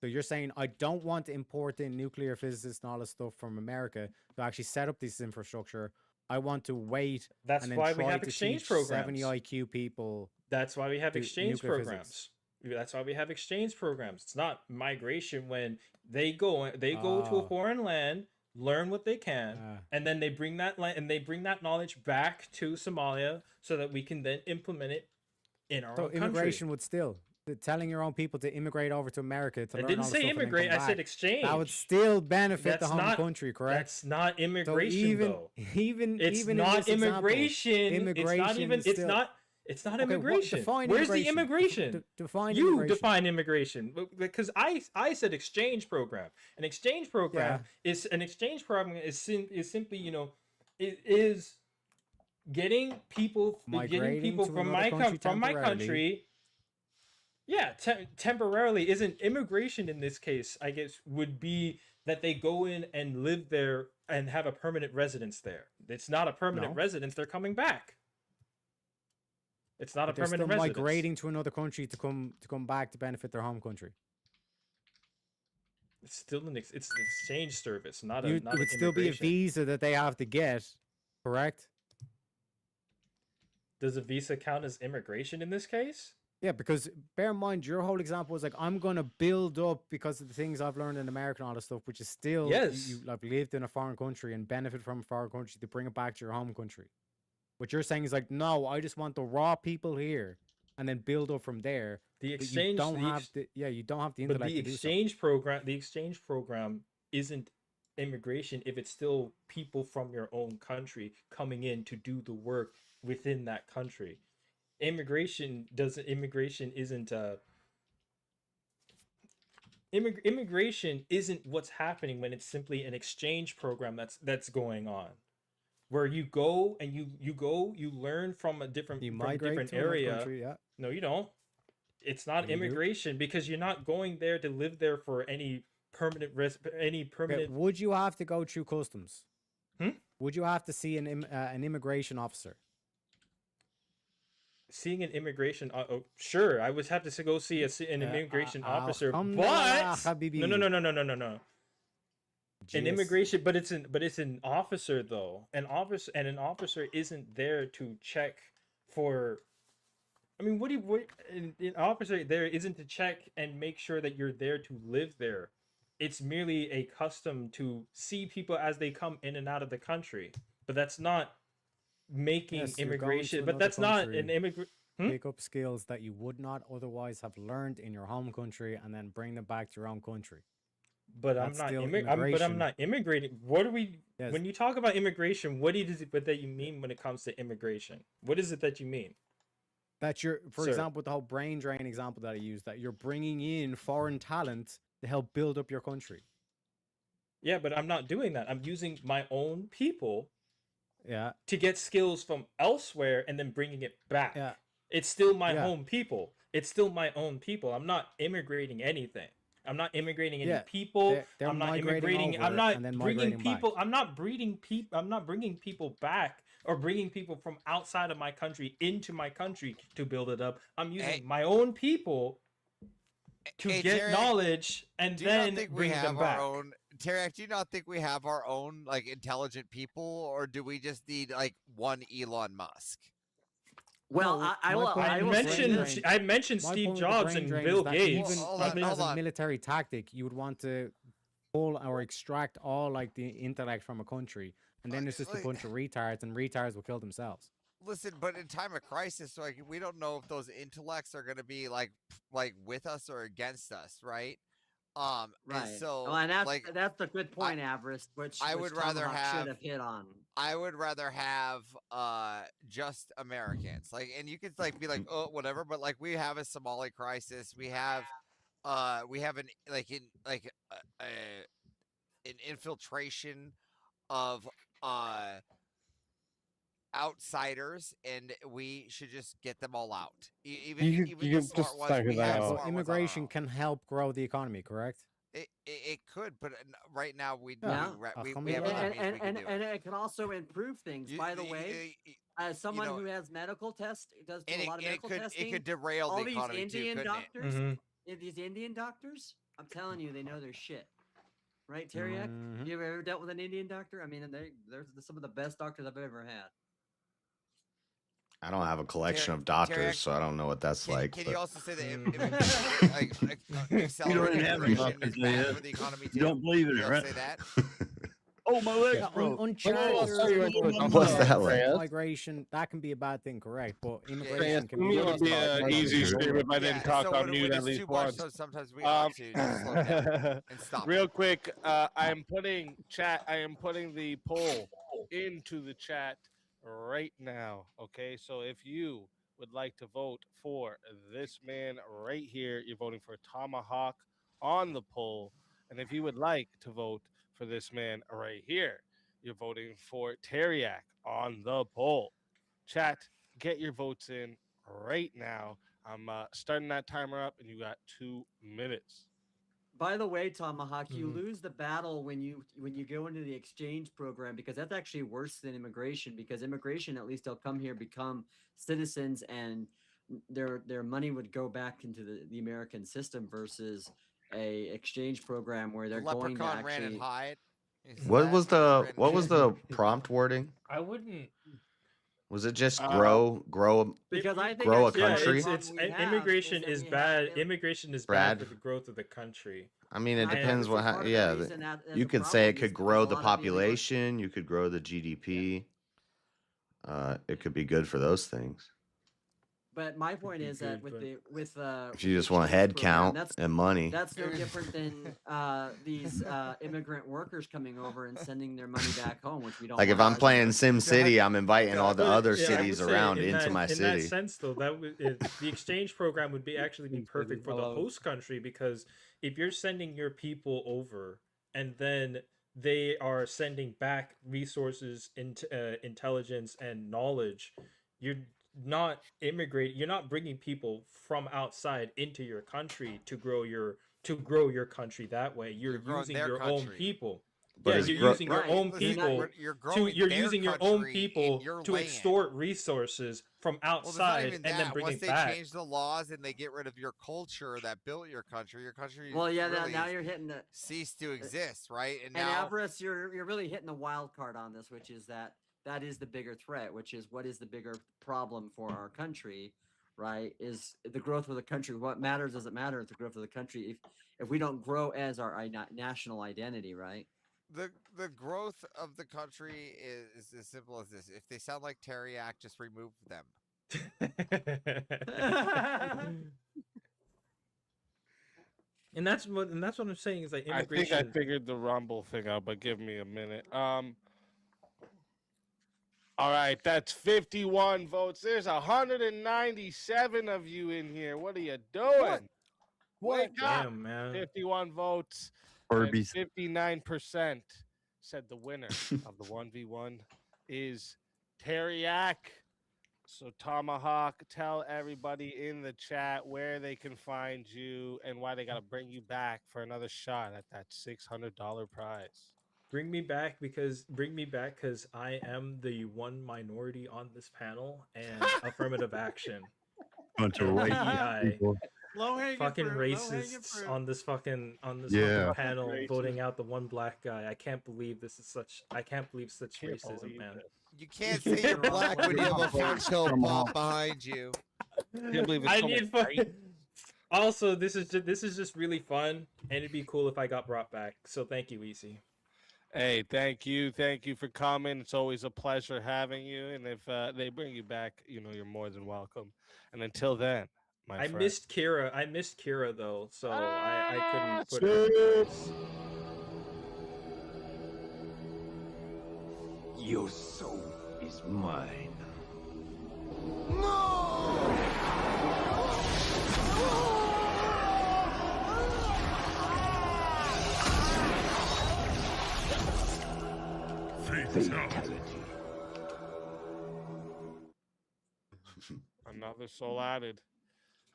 So you're saying I don't want to import in nuclear physicists and all this stuff from America to actually set up this infrastructure. I want to wait. That's and then why we try have to exchange teach programs. 70 IQ people. That's why we have do exchange nuclear programs. physics. That's why we have exchange programs. It's not migration when they go to a Ah. foreign land. learn what they can, and then they bring that knowledge back to Somalia so that we can then implement it in our So own country. immigration would still telling your own people to immigrate over to America to I learn didn't all the say stuff and then immigrate, come I said back. exchange. That would still benefit That's the home not- country, correct? That's not immigration, so even, though. Even It's even not in this example, immigration. immigration It's still, not. It's not Okay, what- immigration. define Where's the immigration. immigration? Define you immigration. define immigration because I said exchange program. An exchange program is simply is getting people Migrating to from another country from my temporarily. country. Yeah, temporarily isn't immigration in this case. I guess would be that they go in and live there and have a permanent residence there. It's not a permanent No. residence. They're coming back. It's not But a they're permanent still residence. migrating to another country to come back to benefit their home country. It's still it's an exchange service, not It an would still be a immigration. visa that they have to get, correct? Does a visa count as immigration in this case? Yeah, because bear in mind, your whole example was like, I'm going to build up because of the things I've learned in America and all this stuff, which is still, Yes. you like lived in a foreign country and benefit from a foreign country to bring it back to your home country. What you're saying is like, no, I just want the raw people here and then build up from there. The But exchange, you don't have the but intellect the to do so. exchange program isn't immigration if it's still people from your own country coming in to do the work within that country. Immigration isn't immigration isn't what's happening when it's simply an exchange program that's going on, where you go and you learn from a different migrate to another area. country, yeah. No, you don't. It's not Yeah, you do. immigration because you're not going there to live there for any permanent Okay, would you have to go through customs? Hmm? Would you have to see an immigration officer? Seeing an immigration sure, I would have to go see an immigration officer, but Habibi. no. An Jeez. immigration, but it's an officer though. An officer isn't there to check for. I mean, an officer there isn't to check and make sure that you're there to live there. It's merely a custom to see people as they come in and out of the country, but that's not making Yes, you're going to immigration. But another that's not country, an immigrant. Pick up skills that you would not otherwise have learned in your home country and then bring them back to your own country. But That's I'm still not but I'm immigration. not immigrating. What are we? Yes. When you talk about immigration, what is it that you mean when it comes to immigration? What is it that you mean? That you're, for Sir. example, the whole brain drain example that I used, that you're bringing in foreign talent to help build up your country. Yeah, but I'm not doing that. I'm using my own people Yeah. to get skills from elsewhere and then bringing it back. Yeah. It's still my Yeah. home people. It's still my own people. I'm not immigrating anything. I'm not immigrating any Yeah, people. they're I'm not migrating immigrating. I'm over not and then bringing migrating back. people. I'm not breeding people. I'm not bringing people back or bringing people from outside of my country into my country to build it up. I'm using my own people to Hey, get Terry, knowledge and do you not then think we bring have them our back. own Tarek, do you not think we have our own like intelligent people, or do we just need like one Elon Musk? Well, No, I my will. point I with will the say brain this. drain- I mentioned my Steve point with the Jobs brain and drain Bill is that Gates. Even, Hold on, even hold as a on. military tactic, you would want to pull or extract all like the intellect from a country, and then there's just a like- bunch of retards, and retards will kill themselves. Listen, but in time of crisis, like we don't know if those intellects are going to be like with us or against us, right? And Right. so Well, and like that's a good point, Avarice. Which I which would rather Tomahawk have- should have hit on. I would rather have just Americans. Like, and you could like be like, oh, whatever, but like we have a Somali crisis. We have an an infiltration of outsiders, and we should just get them all out. Even You even could the smart just ones, figure we that have out. smart So ones on our immigration own. can help grow the economy, correct? It could, but right now we Yeah. we have other means we can do and it. it can also improve things. By the way, as someone know, who has medical does and a it, lot of and medical it testing, could derail all the these economy too, Indian couldn't doctors, Mhm. these Indian doctors, I'm telling you, they know their shit. Right, Teriak? Mhm. You ever dealt with an Indian doctor? I mean, they're some of the best doctors I've ever had. I don't have a collection Ter- of doctors, Tarek, so I don't know what that's like. Can but- you also say that You don't even have any immigration doctors, is do bad you? for the economy too? You don't believe in You it, also right? say that? Oh, my legs Yeah, broke. uncharted What's that like? migration, that can be a bad thing, correct? But immigration can It be would be good. an easy stream if I didn't talk so on when mute at it's least too much, once. so sometimes we have to just slow down and stop. Real quick, I am putting the poll into the chat right now. Okay, so if you would like to vote for this man right here, you're voting for Tomahawk on the poll, and if you would like to vote for this man right here, you're voting for Teriak on the poll. Chat, get your votes in right now. I'm starting that timer up, and you got 2 minutes. By the way, Tomahawk, you Mhm. lose the battle when you go into the exchange program, because that's actually worse than immigration, because immigration, at least they'll come here, become citizens, and their money would go back into the American system, versus a exchange program where they're going to Leprechaun ran and actually hide. What was the prompt wording? I wouldn't. Was it just grow Because I think grow a actually country? It's we have immigration is is that we bad. have Immigration is Brad? bad for the growth of the country. I mean, it And depends what. part of the Yeah, reason that there's you a could say it problem could is grow a the lot of illegal- population. You could grow the GDP. It could be good for those things. But my point is that with If you just the want exchange head program, count and money. that's no different than these immigrant workers coming over and sending their money back home, which we don't. Like if want I'm playing either. Sim City, I'm inviting all the But, other yeah, I cities would say around in into that, my in city. that sense, though, the exchange program would be actually be perfect for the host country, because if you're sending your people over and then they are sending back resources, intelligence, and knowledge, you're not bringing people from outside into your country to grow your country that way. You're growing using their your own country. people. But Yeah, it's you're gro- using your own Listen, people you're growing you're their using your own country people in your to land. extort resources from Well, there's not outside even and that. then bring Once it they back. change the laws and they get rid of your culture that built your country Well, yeah, really now you're hitting the ceased to exist, right? And and now avarice, you're really hitting the wild card on this, which is that is the bigger threat, which is what is the bigger problem for our country, right? Is the growth of the country. What matters doesn't matter. It's the growth of the country. If we don't grow as our national identity, right? the growth of the country is as simple as this. If they sound like Teriak, just remove them. And that's what I'm saying is like I think immigration. I figured the Rumble thing out, but give me a minute. All right, that's 51 votes. There's 197 of you in here. What are you doing? Wake up! Damn, man. 51 votes. Furbies. 59% said the winner of the 1v1 is Teriak. So Tomahawk, tell everybody in the chat where they can find you and why they got to bring you back for another shot at that $600 prize. Bring me back because I am the one minority on this panel, and affirmative action. Bunch of And racist DEI. people. Fucking racists on this fucking Yeah. fucking panel Racist. voting out the one black guy. I can't believe such racism, man. You can't say you're black when you have a Fox Hill pop behind you. Can't believe it's I so need much fucking. Also, this is just really fun, and it'd be cool if I got brought back. So thank you, Easy. Hey, thank you for coming. It's always a pleasure having you. And if they bring you back, you're more than welcome. And until then, I missed Kira though, so I couldn't put her in place. Your soul is mine. Fatality. Another soul added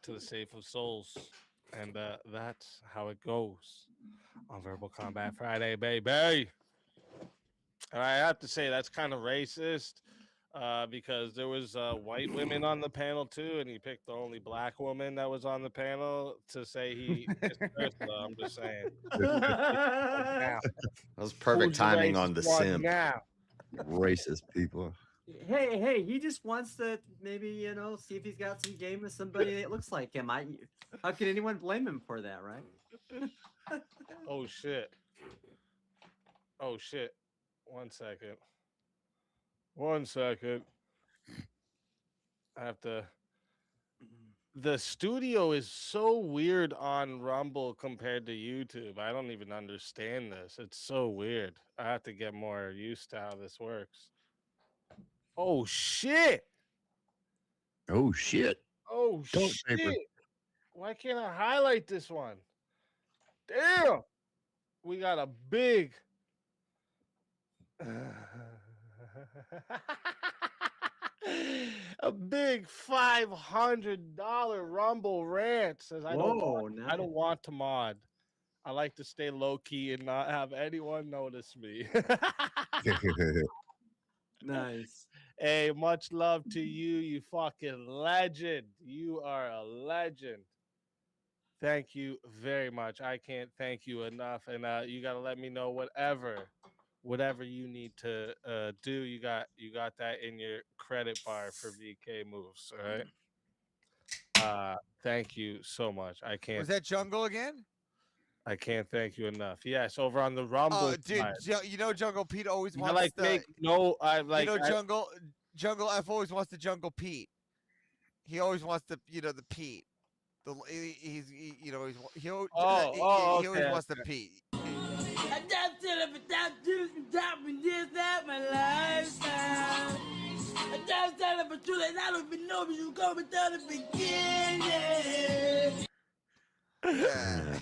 to the Safe of Souls. And that's how it goes on Verbal Combat Friday, baby. And I have to say, that's kind of racist because there was white women on the panel, too, and he picked the only black woman that was on the panel to say he missed Ursula. I'm just saying. That was perfect timing on the simp. Racist people. Hey, he just wants to maybe, see if he's got some game with somebody that looks like him. How can anyone blame him for that, right? Oh, shit. 1 second. 1 second. I have to. The studio is so weird on Rumble compared to YouTube. I don't even understand this. It's so weird. I have to get more used to how this works. Oh shit! Oh shit! Oh Toilet shit! paper. Why can't I highlight this one? Damn! We got a big. A big $500 Rumble rant says I don't want to mod. I like to stay low key and not have anyone notice me. Nice. Hey, much love to you, you fucking legend. You are a legend. Thank you very much. I can't thank you enough. And you gotta let me know whatever you need to do. You got that in your credit bar for VK moves. All right. Thank you so much. I can't. Was that Jungle again? I can't thank you enough. Yes, over on the Rumble. Oh, dude, you know Jungle Pete always wants like to. make no. I like. You know Jungle F always wants to Jungle Pete. He always wants the the Pete. He always wants the Pete. I just said if without juice and topping this that my lifestyle. I just said if it's true that I don't even know if you go without the beginning. Yeah.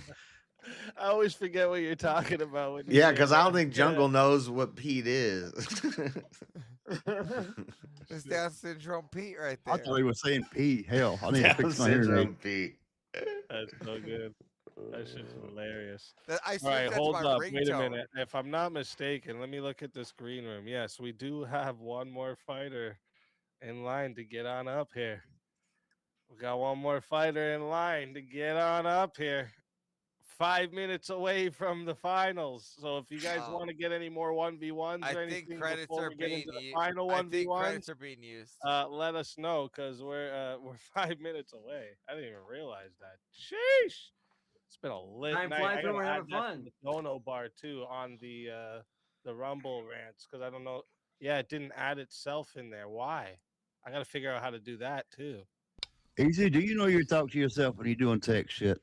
I always forget what you're talking about. When you Yeah, say because that. I don't think Jungle knows what Pete is. It's Down syndrome Pete right there. I thought he was saying P. Hell, I need to fix my hearing. Pete. That's so good. That shit's hilarious. I All right, switched that to hold my up. Wait a ringtone. minute. If I'm not mistaken, let me look at this green room. Yes, we do have one more fighter in line to get on up here. We got one more fighter in line to get on up here. 5 minutes away from the finals. So if you guys want to get any more 1v1s I or think anything credits before are we get being into the used. final I think 1v1s, credits are being used. let us know because we're 5 minutes away. I didn't even realize that. Sheesh. It's been a lit Time night. flies I when gotta we're add having that to fun. the dono bar too on the Rumble rants because I don't know. Yeah, it didn't add itself in there. Why? I gotta figure out how to do that too. Easy, do you know you talk to yourself when you're doing tech shit?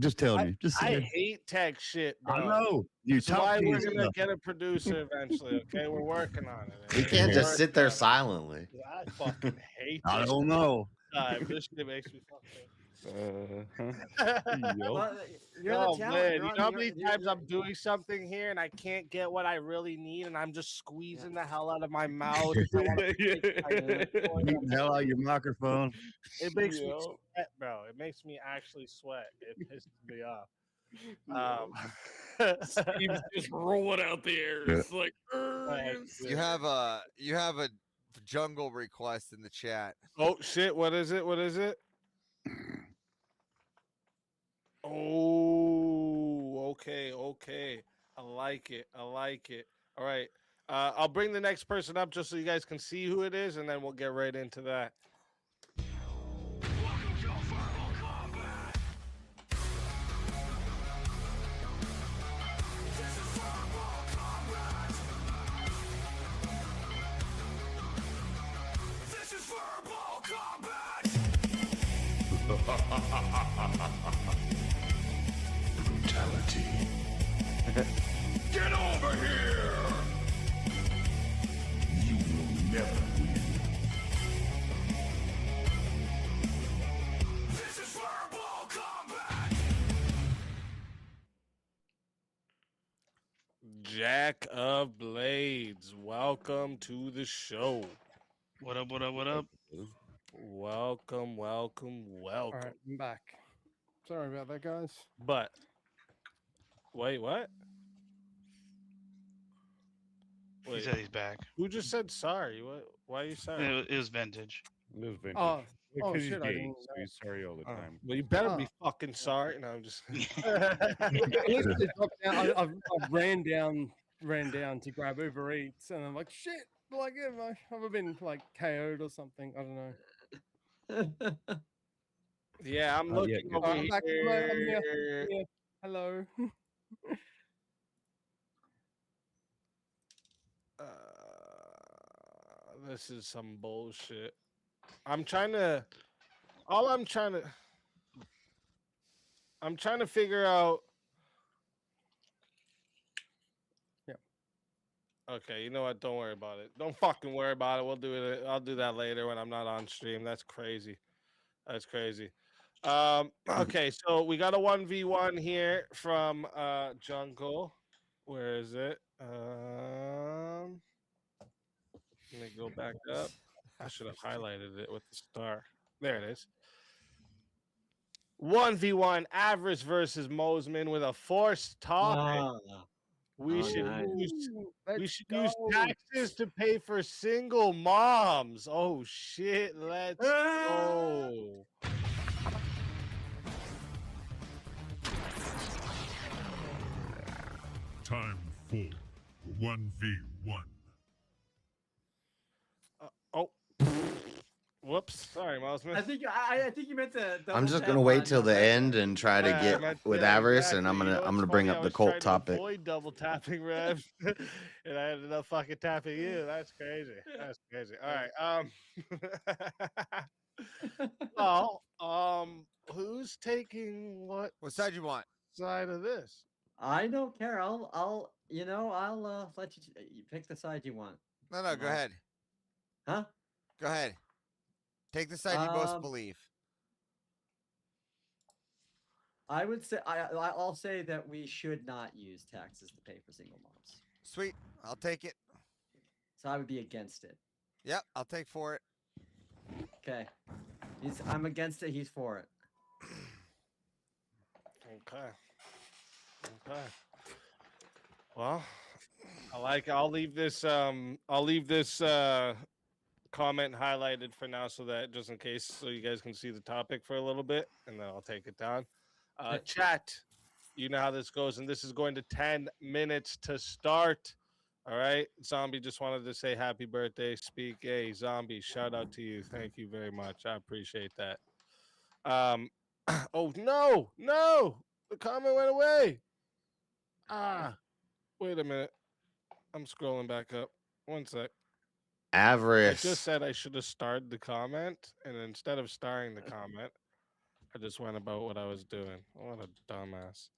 Just telling you. Just I saying. hate tech shit, bro. I know. You That's talk why to we're gonna yourself. get a producer eventually. Okay, we're working on it. You can't just sit there silently. I fucking hate this. I don't know. This shit makes me fucking. Well, you're Oh the talent. man, You're you on- know how you're- many times I'm doing something here and I can't get what I really need, and I'm just squeezing the hell out of my mouth. I wanna fix my voice. Beating the hell out of your microphone. It makes me sweat, bro. It makes me actually sweat. It pisses me off. Steve's just rolling out the air. It's like, You have a Jungle request in the chat. Oh shit! What is it? What is it? Oh, okay. I like it. All right. I'll bring the next person up just so you guys can see who it is, and then we'll get right into that. Brutality. Get over here! You will never win. This is verbal combat! Jack of Blades, welcome to the show. What up? Welcome. All right, I'm back. Sorry about that, guys. But wait, what? He said he's back. Who just said sorry? What? Why are you sorry? It was vintage. It was vintage. Oh, Because shit, he's I gay, didn't so he's sorry all the time. Well, you better be fucking sorry. No, I'm just. I literally dropped down. I ran down to grab Uber Eats, and I'm like, shit. Like, have I been like KO'd or something? I don't know. Yeah, I'm looking over I'm back. I'm here. here. Hello. This is some bullshit. I'm trying to I'm trying to figure out. Yeah. Okay, you know what? Don't worry about it. Don't fucking worry about it. We'll do it. I'll do that later when I'm not on stream. That's crazy. That's crazy. Okay, so we got a 1v1 here from Jungle. Where is it? Let me go back up. I should have highlighted it with the star. There it is. 1v1 Avarice versus Mosman with a forced topic. We should use taxes to pay for single moms. Oh shit, let's go. Time for 1v1. Oh, whoops. Sorry, Mosman. I think you meant to. I'm just gonna wait till the end and try to Yeah, I get meant- with yeah, Avarice, exactly. and I'm You know gonna what's bring funny? up I the was cult trying to topic. avoid double tapping Rev, and I ended up fucking tapping you. That's crazy. That's crazy. All right. Who's taking what side you want? Side of this? I don't care. I'll let you pick the side you want. No, go ahead. Huh? Go ahead. Take the side you most believe. I would say I'll say that we should not use taxes to pay for single moms. Sweet, I'll take it. So I would be against it. Yep, I'll take for it. Okay. I'm against it. He's for it. Okay. Well, I'll leave this comment highlighted for now so that just in case so you guys can see the topic for a little bit and then I'll take it down. Chat, you know how this goes, and this is going to 10 minutes to start. All right. Zombie just wanted to say happy birthday. Speak. Hey, Zombie, shout out to you. Thank you very much. I appreciate that. Oh no, the comment went away. Wait a minute. I'm scrolling back up. One sec. Avarice. I just said I should have starred the comment, and instead of starring the comment, I just went about what I was doing. What a dumbass.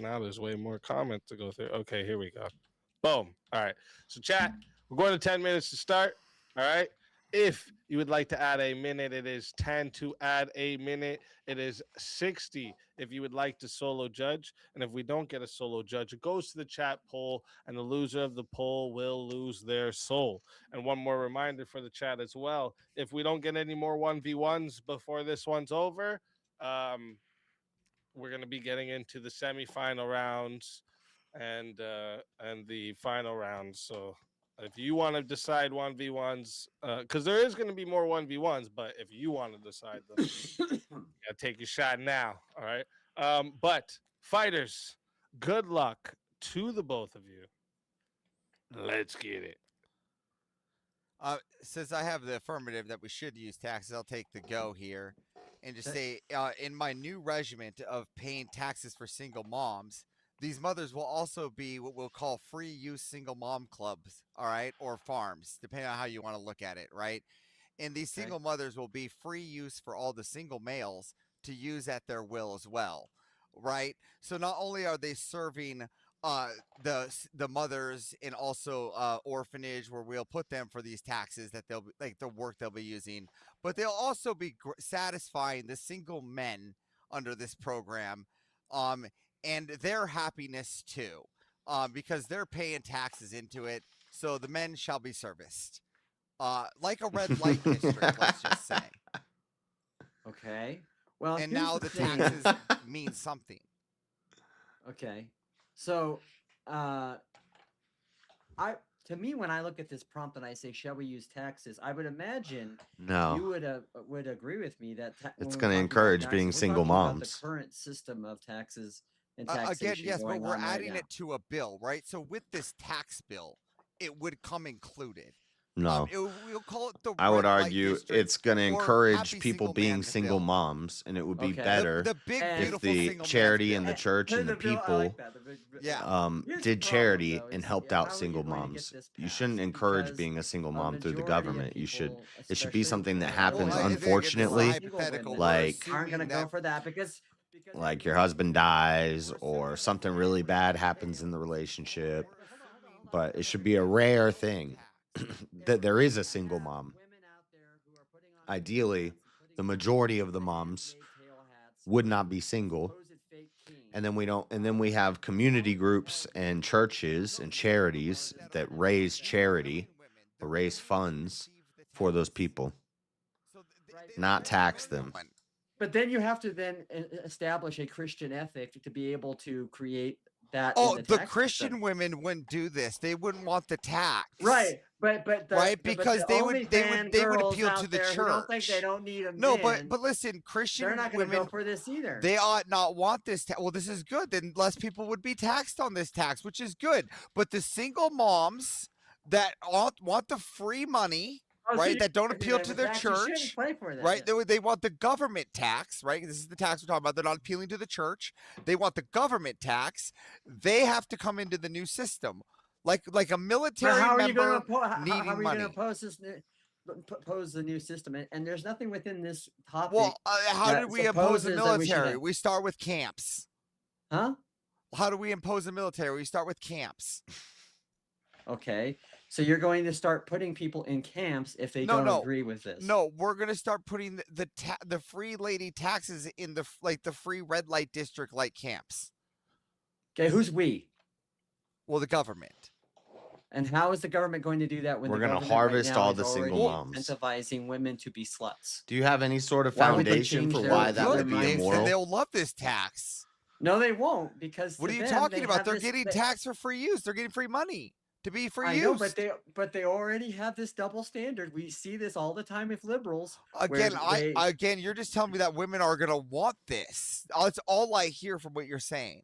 Now there's way more comments to go through. Okay, here we go. Boom. All right. So chat, we're going to 10 minutes to start. All right. If you would like to add a minute, it is 10 to add a minute. It is 60 if you would like to solo judge. And if we don't get a solo judge, it goes to the chat poll, and the loser of the poll will lose their soul. And one more reminder for the chat as well. If we don't get any more 1v1s before this one's over, we're going to be getting into the semifinal rounds and the final rounds. So if you want to decide 1v1s, because there is going to be more 1v1s, but if you want to decide them, you gotta take your shot now. All right. But fighters, good luck to the both of you. Let's get it. Since I have the affirmative that we should use taxes, I'll take the go here and just say, in my new regiment of paying taxes for single moms, these mothers will also be what we'll call free use single mom clubs, all right, or farms, depending on how you want to look at it, right? And these single mothers will be free use for all the single males to use at their will as well, right? So not only are they serving the mothers and also orphanage where we'll put them for these taxes that they'll like the work they'll be using, but they'll also be satisfying the single men under this program, and their happiness too, because they're paying taxes into it. So the men shall be serviced, like a red light district. Let's just say. Okay. Well, and here's now the the thing. taxes mean something. Okay. So, to me, when I look at this prompt and I say, "Shall we use taxes?" I would imagine No. you would agree with me that It's gonna encourage being single moms. The current system of taxes and Again, taxation yes, but going we're on right adding now. it to a bill, right? So with this tax bill, it would come included. No. We'll call it the I would red light argue district it's going to or encourage happy people single being man single bill. moms, and it would be Okay. better The big And- if beautiful the single charity man's and the bill. church and the bill, I people like that. Yeah. Here's the did problem, charity though, and is helped how out are you single going to get moms. this You shouldn't passed? encourage Because being a single a mom through the majority of government. You should. people, It should be especially something that women, happens. Well, I think it's Unfortunately, hypothetical. We're like aren't going to assuming go that- for that because like your husband dies or something really bad happens in the relationship. But it should be a rare thing that there is a single mom. Ideally, the majority of the moms would not be single. And then we have community groups and churches and charities that raise charity or raise funds for those people. Not tax them. But then you have to then establish a Christian ethic to be able to create that. Oh, in the tax Christian system. women wouldn't do this. They wouldn't want the tax. Right, but right, because they would appeal to the church. Don't think they don't need them. No, but listen, Christian they're not going to women go for this either. They ought not want this. Well, this is good. Then less people would be taxed on this tax, which is good. But the single moms that want the free money, right? That don't appeal to their church, right? They want the government tax, right? This is the tax we're talking about. They're not appealing to the church. They want the government tax. They have to come into the new system, like a military member needing how are you money. going to oppose the new system? And there's nothing within this topic. Well, how did we oppose the military? We We start with camps. Huh? How do we impose the military? We start with camps. Okay, so you're going to start putting people in camps if they don't agree with this. No, we're going to start putting the free lady taxes in the free red light district light camps. Okay, who's we? Well, the government. And how is the government going to do that when We're going to harvest all the single moms, incentivizing women to be sluts? Do you have any sort of Why would they foundation change for their- why that would be They immoral? said they'll love this tax. No, they won't, because What to are you them, talking they about? have They're this- getting they- taxed for free use. They're getting free money to be free I use. know, but they already have this double standard. We see this all the time with liberals. Again, where they- you're just telling me that women are going to want this. That's all I hear from what you're saying.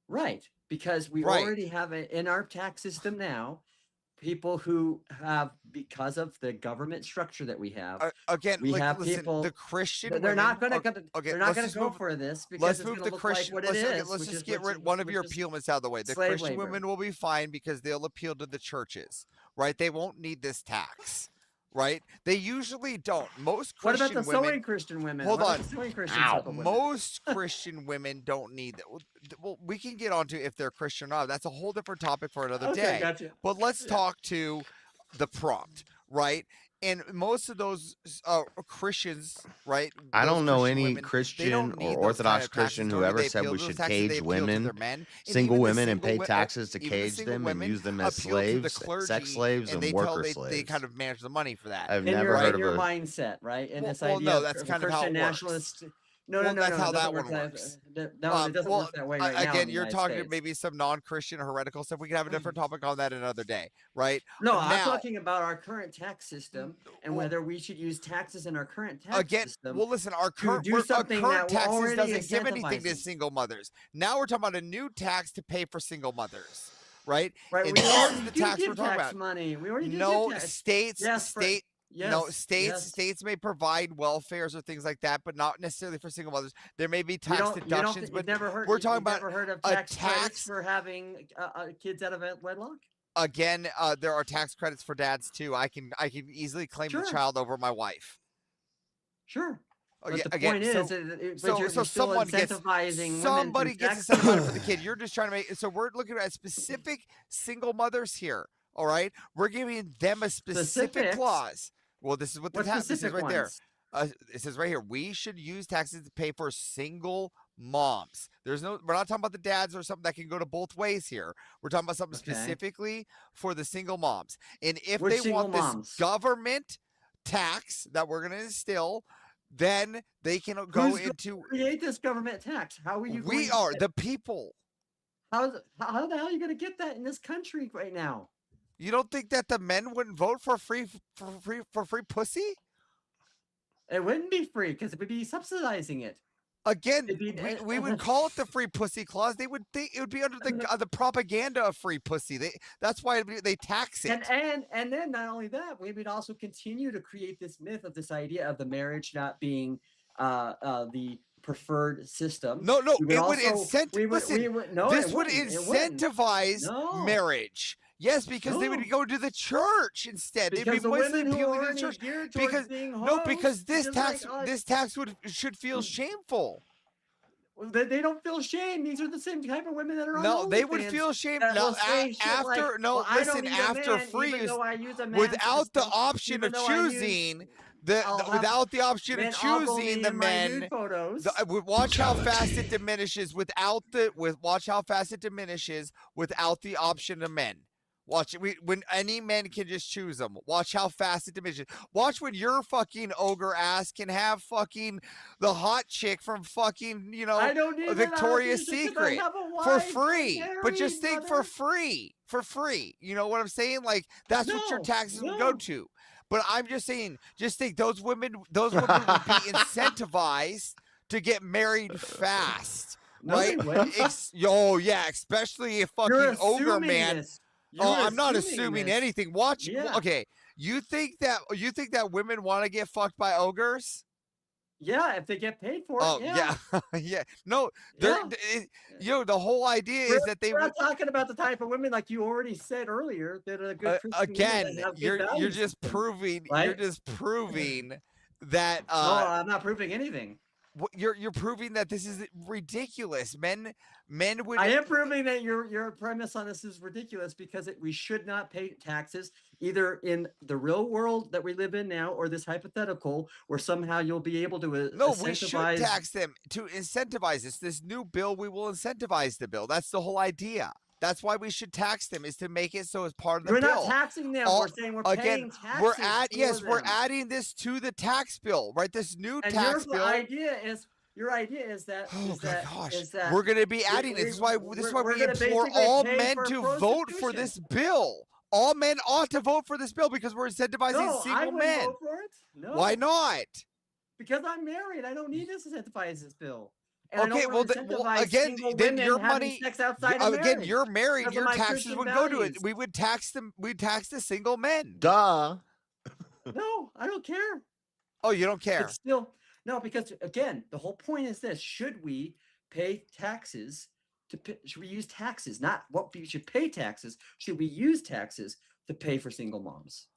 Right, because we Right. already have in our tax system now people who have, because of the government structure that we have. Again, we like, have listen, people. the Christian They're not women going to. okay, they're not let's going just to go move- for this because Let's it's move going the to look Christian. like what it let's is. let's which just is- get which rid is- one of which your is appealments out of the way. The slave Christian labor. women will be fine because they'll appeal to the churches, right? They won't need this tax, right? They usually don't. Most What Christian about the women. sewing Christian women? Hold What on. about the sewing Christian Ow. type of women? Most Christian women don't need that. Well, we can get onto if they're Christian or not. That's a whole different topic for another Okay, day. gotcha. But let's talk to the prompt, right? And most of those Christians, right? I those don't know Christian any women, they Christian don't or need those Orthodox kind of taxes, Christian nor who do ever they said appeal we to those should taxes, they cage appeal to women, their men. And single even the women, and single pay wo- taxes to even the cage single them and women use them as appeal to the slaves, clergy, sex slaves, and and they worker they slaves. kind of manage the money for that. I've in never your, heard in of your a. mindset, right? And this Well, idea no, of that's a kind of how Christian it works. nationalist. No, Well, no, no, that's no. how it that doesn't one work that- works. No, it doesn't Well, work that way right now. again, in the you're United talking States. maybe some non-Christian or heretical stuff. We can have a different topic on that another day, right? No, But I'm now, talking about our current tax system and whether we should use taxes in our current tax again, system. well, listen, our current, do our something current that we're taxes already doesn't give anything to incentivizing. single mothers. Now we're talking about a new tax to pay for single mothers, right? Right, And we this already is the do tax give we're talking tax about. money. We already do No, give tax. states, Yes, for- no, yes, yes. states may provide welfares or things like that, but not necessarily for single mothers. There may be You tax don't- deductions, you've but never heard, we're you've talking about never heard of a tax credits tax. for having kids out of wedlock? Again, there are tax credits for dads too. I can easily claim the Sure. child over my wife. Sure. Oh, But yeah, the again, point so, is, but so, you're so still someone gets incentivizing women somebody through gets tax a set of money for the kid. You're just trying to make. So we're looking at specific single mothers here. All right, we're giving them a specific Specifics? clause. Well, this is what the What tax. This is specific right there. ones? It says right here, we should use taxes to pay for single moms. We're not talking about the dads or something that can go to both ways here. We're talking about something Okay. specifically for the single moms. And if Which they single want this moms? government tax that we're going to instill, then they can go Who's going into. to create this government tax? How are you? going We to are get- the people. How the hell are you going to get that in this country right now? You don't think that the men wouldn't vote for free pussy? It wouldn't be free because it would be subsidizing it. Again, It'd be- we would call it the free pussy clause. They would think it would be under the propaganda of free pussy. That's why they tax it. And then not only that, we would also continue to create this myth of this idea of the marriage not being the preferred system. No, We would it would also- incentivize. we would- Listen, we would- no, this it would wouldn't. It wouldn't. incentivize No. marriage. Yes, because they No. would go to the church instead. They'd Because be the mostly women who appealing are to the already church. geared towards Because being because hoes, this because, tax tax should feel shameful. They don't feel shame. These are the same type of women that are on No, they would OnlyFans feel shame. that No, will say shit after like, no, well, I don't listen. need a After man, free even use, though I use a man without the system, option even of though I use- choosing I'll have without the option of men ogling choosing the in my nude men. photos. Watch how fast it diminishes watch how fast it diminishes without the option of men. Watch it. When any men can just choose them. Watch how fast it diminishes. Watch when your fucking ogre ass can have fucking the hot chick from fucking I don't need Victoria's that option 'cause I Secret have a for wife. free. I'm But just married, think brother. for free. You know what I'm saying? Like that's what your taxes would go to. But I'm just saying, just think those women would be incentivized to get married fast. No, right? they wouldn't. Yeah, especially if You're fucking ogre assuming man. this. Oh, You're I'm not assuming assuming this. anything. Watch. Yeah. Okay, you think that women want to get fucked by ogres? Yeah, if they get paid for it. Oh yeah. yeah. No, the whole idea We're, is that they we're would. not talking about the type of women like you already said earlier that are good Christian women Again, that have good you're value just systems, proving right? that. No, I'm not proving anything. You're proving that this is ridiculous. Men would. I am proving that your premise on this is ridiculous because we should not pay taxes either in the real world that we live in now or this hypothetical where somehow you'll be able to No, we should incentivize- tax them to incentivize this. This new bill, we will incentivize the bill. That's the whole idea. That's why we should tax them, is to make it so it's part of the We're bill. not taxing them. We're saying we're paying taxes. We're adding this to the tax bill, right? This new And tax bill. your idea is that We're going to be adding it. This is why we implore all men to vote for this bill. All men ought to vote for this bill because we're incentivizing No, I single wouldn't men. vote for it. No. Why not? Because I'm married. I don't need to incentivize this bill. And I Okay, don't well, wanna incentivize again, single then women your having money. sex outside of Again, marriage you're married. because of Your my taxes Christian would go to values. it. We would tax them. We'd tax the single men. Duh. No, I don't care. Oh, you don't care? It's still no, because again, the whole point is this: should we pay taxes should we use taxes? Not what we should pay taxes. Should we use taxes to pay for single moms?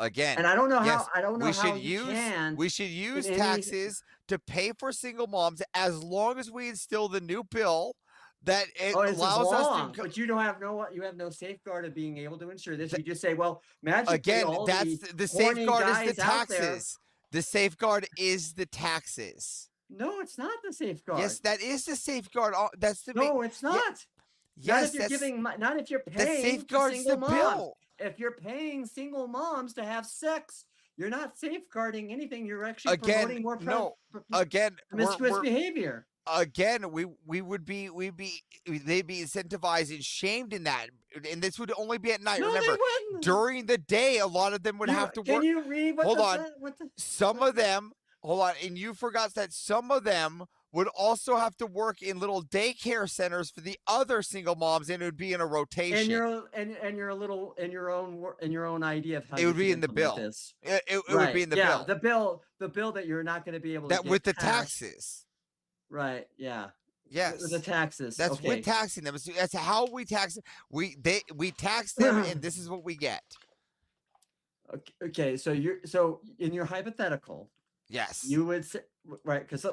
Again, And I don't know yes, how. I don't know we how should you can. We should use in any- taxes to pay for single moms as long as we instill the new bill that it Oh, it's allows us long, to. but you don't have you have no safeguard of being able to ensure this. You just say, well, magically, Again, all that's the horny safeguard is the guys out there- taxes. The safeguard is the taxes. No, it's not the safeguard. Yes, that is the safeguard. That's the No, it's not. Not Yes, if you're that's giving. Not if you're that paying for safeguards single the moms. bill. If you're paying single moms to have sex, you're not safeguarding anything. You're actually Again, promoting more no. Again, promiscuous we're- behavior. Again, they'd be incentivized and shamed in that, and this would only be at night. No, they Remember, wouldn't. during the day, a lot of them would have to work. Can you read what Hold the, on. what the Some of them, hold on, and you forgot that some of them would also have to work in little daycare centers for the other single moms, and it would be in a rotation. and you're a little in your own idea of how It you would be can in the implement bill. This. It would be in the bill. The bill that you're not going to be able to That get with the passed. taxes. Right. Yeah. Yes. With the taxes. That's okay. with taxing them. That's how we tax. We tax them, and this is what we get. Okay. So in your hypothetical. Yes. You would say, right, because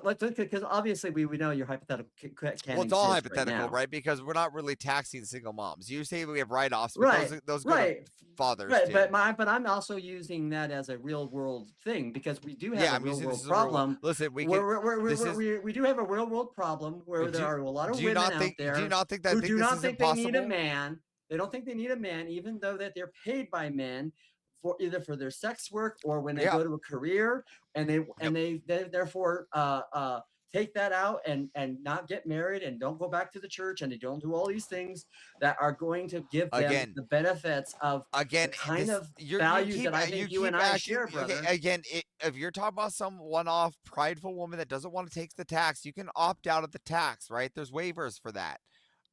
obviously we know your hypothetical can't Well, it's all exist hypothetical, now. right? Because we're not really taxing single moms. You say we have write-offs, but Right, those go right, to fathers right. too. But I'm also using that as a real world thing because we do have Yeah, a I'm real using world this as a real world- problem. Listen, we do have a real world problem where there are a lot of do you women not out think- do there you not think that who think do this not is think they need a impossible? man. They don't think they need a man, even though that they're paid by men for either for their sex work or when they Yeah. go to a career and they therefore take that out and not get married and don't go back to the church and they don't do all these things that are going to give them the benefits of the kind of values that I think you and I share, brother. Okay, again, if you're talking about some one-off prideful woman that doesn't want to take the tax, you can opt out of the tax, right? There's waivers for that,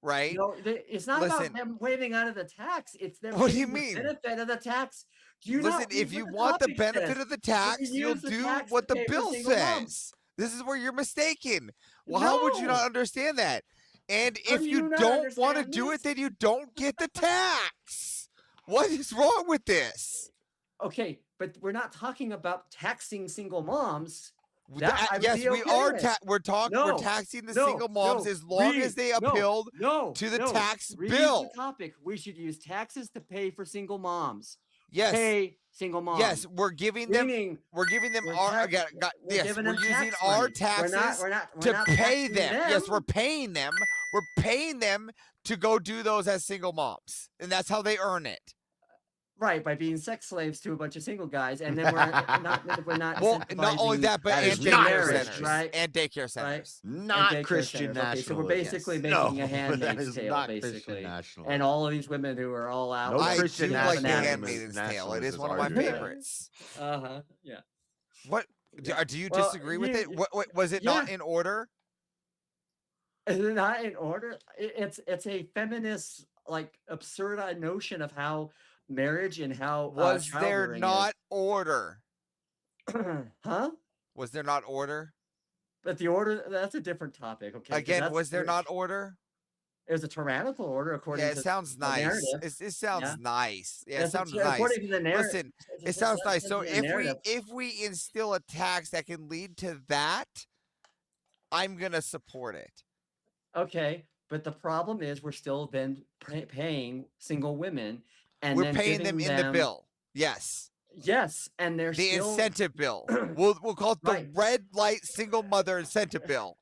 right? No, it's not about them waiving out of the tax. It's them What do you getting the mean? benefit of the tax. Do you Listen, not read if you what the want the topic benefit says? of the tax, We you'll use the do tax what to the pay for bill single moms. says. This is where you're mistaken. Well, how would you not No. understand that? And How if do you you not don't want to understand do this? it, then you don't get the tax. What is wrong with this? Okay, but we're not talking about taxing single moms. That I would Yes, be we okay are. with. We're No, taxing the no, single moms no, as long as they appealed to the tax read bill. The topic. We should use taxes to pay for single moms. Yes. Pay single moms. Yes, we're giving them. We're giving them our. Yes, we're using our taxes we're to not pay taxing them. Yes, them. we're paying them. We're paying them to go do those as single moms, and that's how they earn it. Right, by being sex slaves to a bunch of single guys, and then we're not. Well, not only that, but incentivizing and daycare marriage, centers, right? and daycare centers. Not And daycare Christian centers. Okay, so we're nationalism. basically Yes. making No, a that Handmaid's is Tale, not Christian basically, nationalism. and all of these women who are all out. No I Christian do like the nationalism Handmaid's is Tale. It is nationalist one of my argument. favorites. Yeah. What do you Well, disagree with you- it? What was it not in order? Is it not in order? It's a feminist like absurd notion of how marriage and how Was there childbearing not order? Huh? Was there not order? But the order, that's a different topic. Okay. 'cause Again, that's was there rich. not order? It was a tyrannical order according Yeah, to it sounds the nice. narrative. It sounds Yeah. nice. Yeah, it That's sounds what- nice. according to the narrative- Listen, it that's sounds what nice. says So in the if narrative. we instill a tax that can lead to that, I'm gonna support it. Okay, but the problem is we're still then paying single women, and We're then paying them giving in the bill. Yes. Yes, and they're The still incentive bill. We'll call it the red light single mother incentive bill.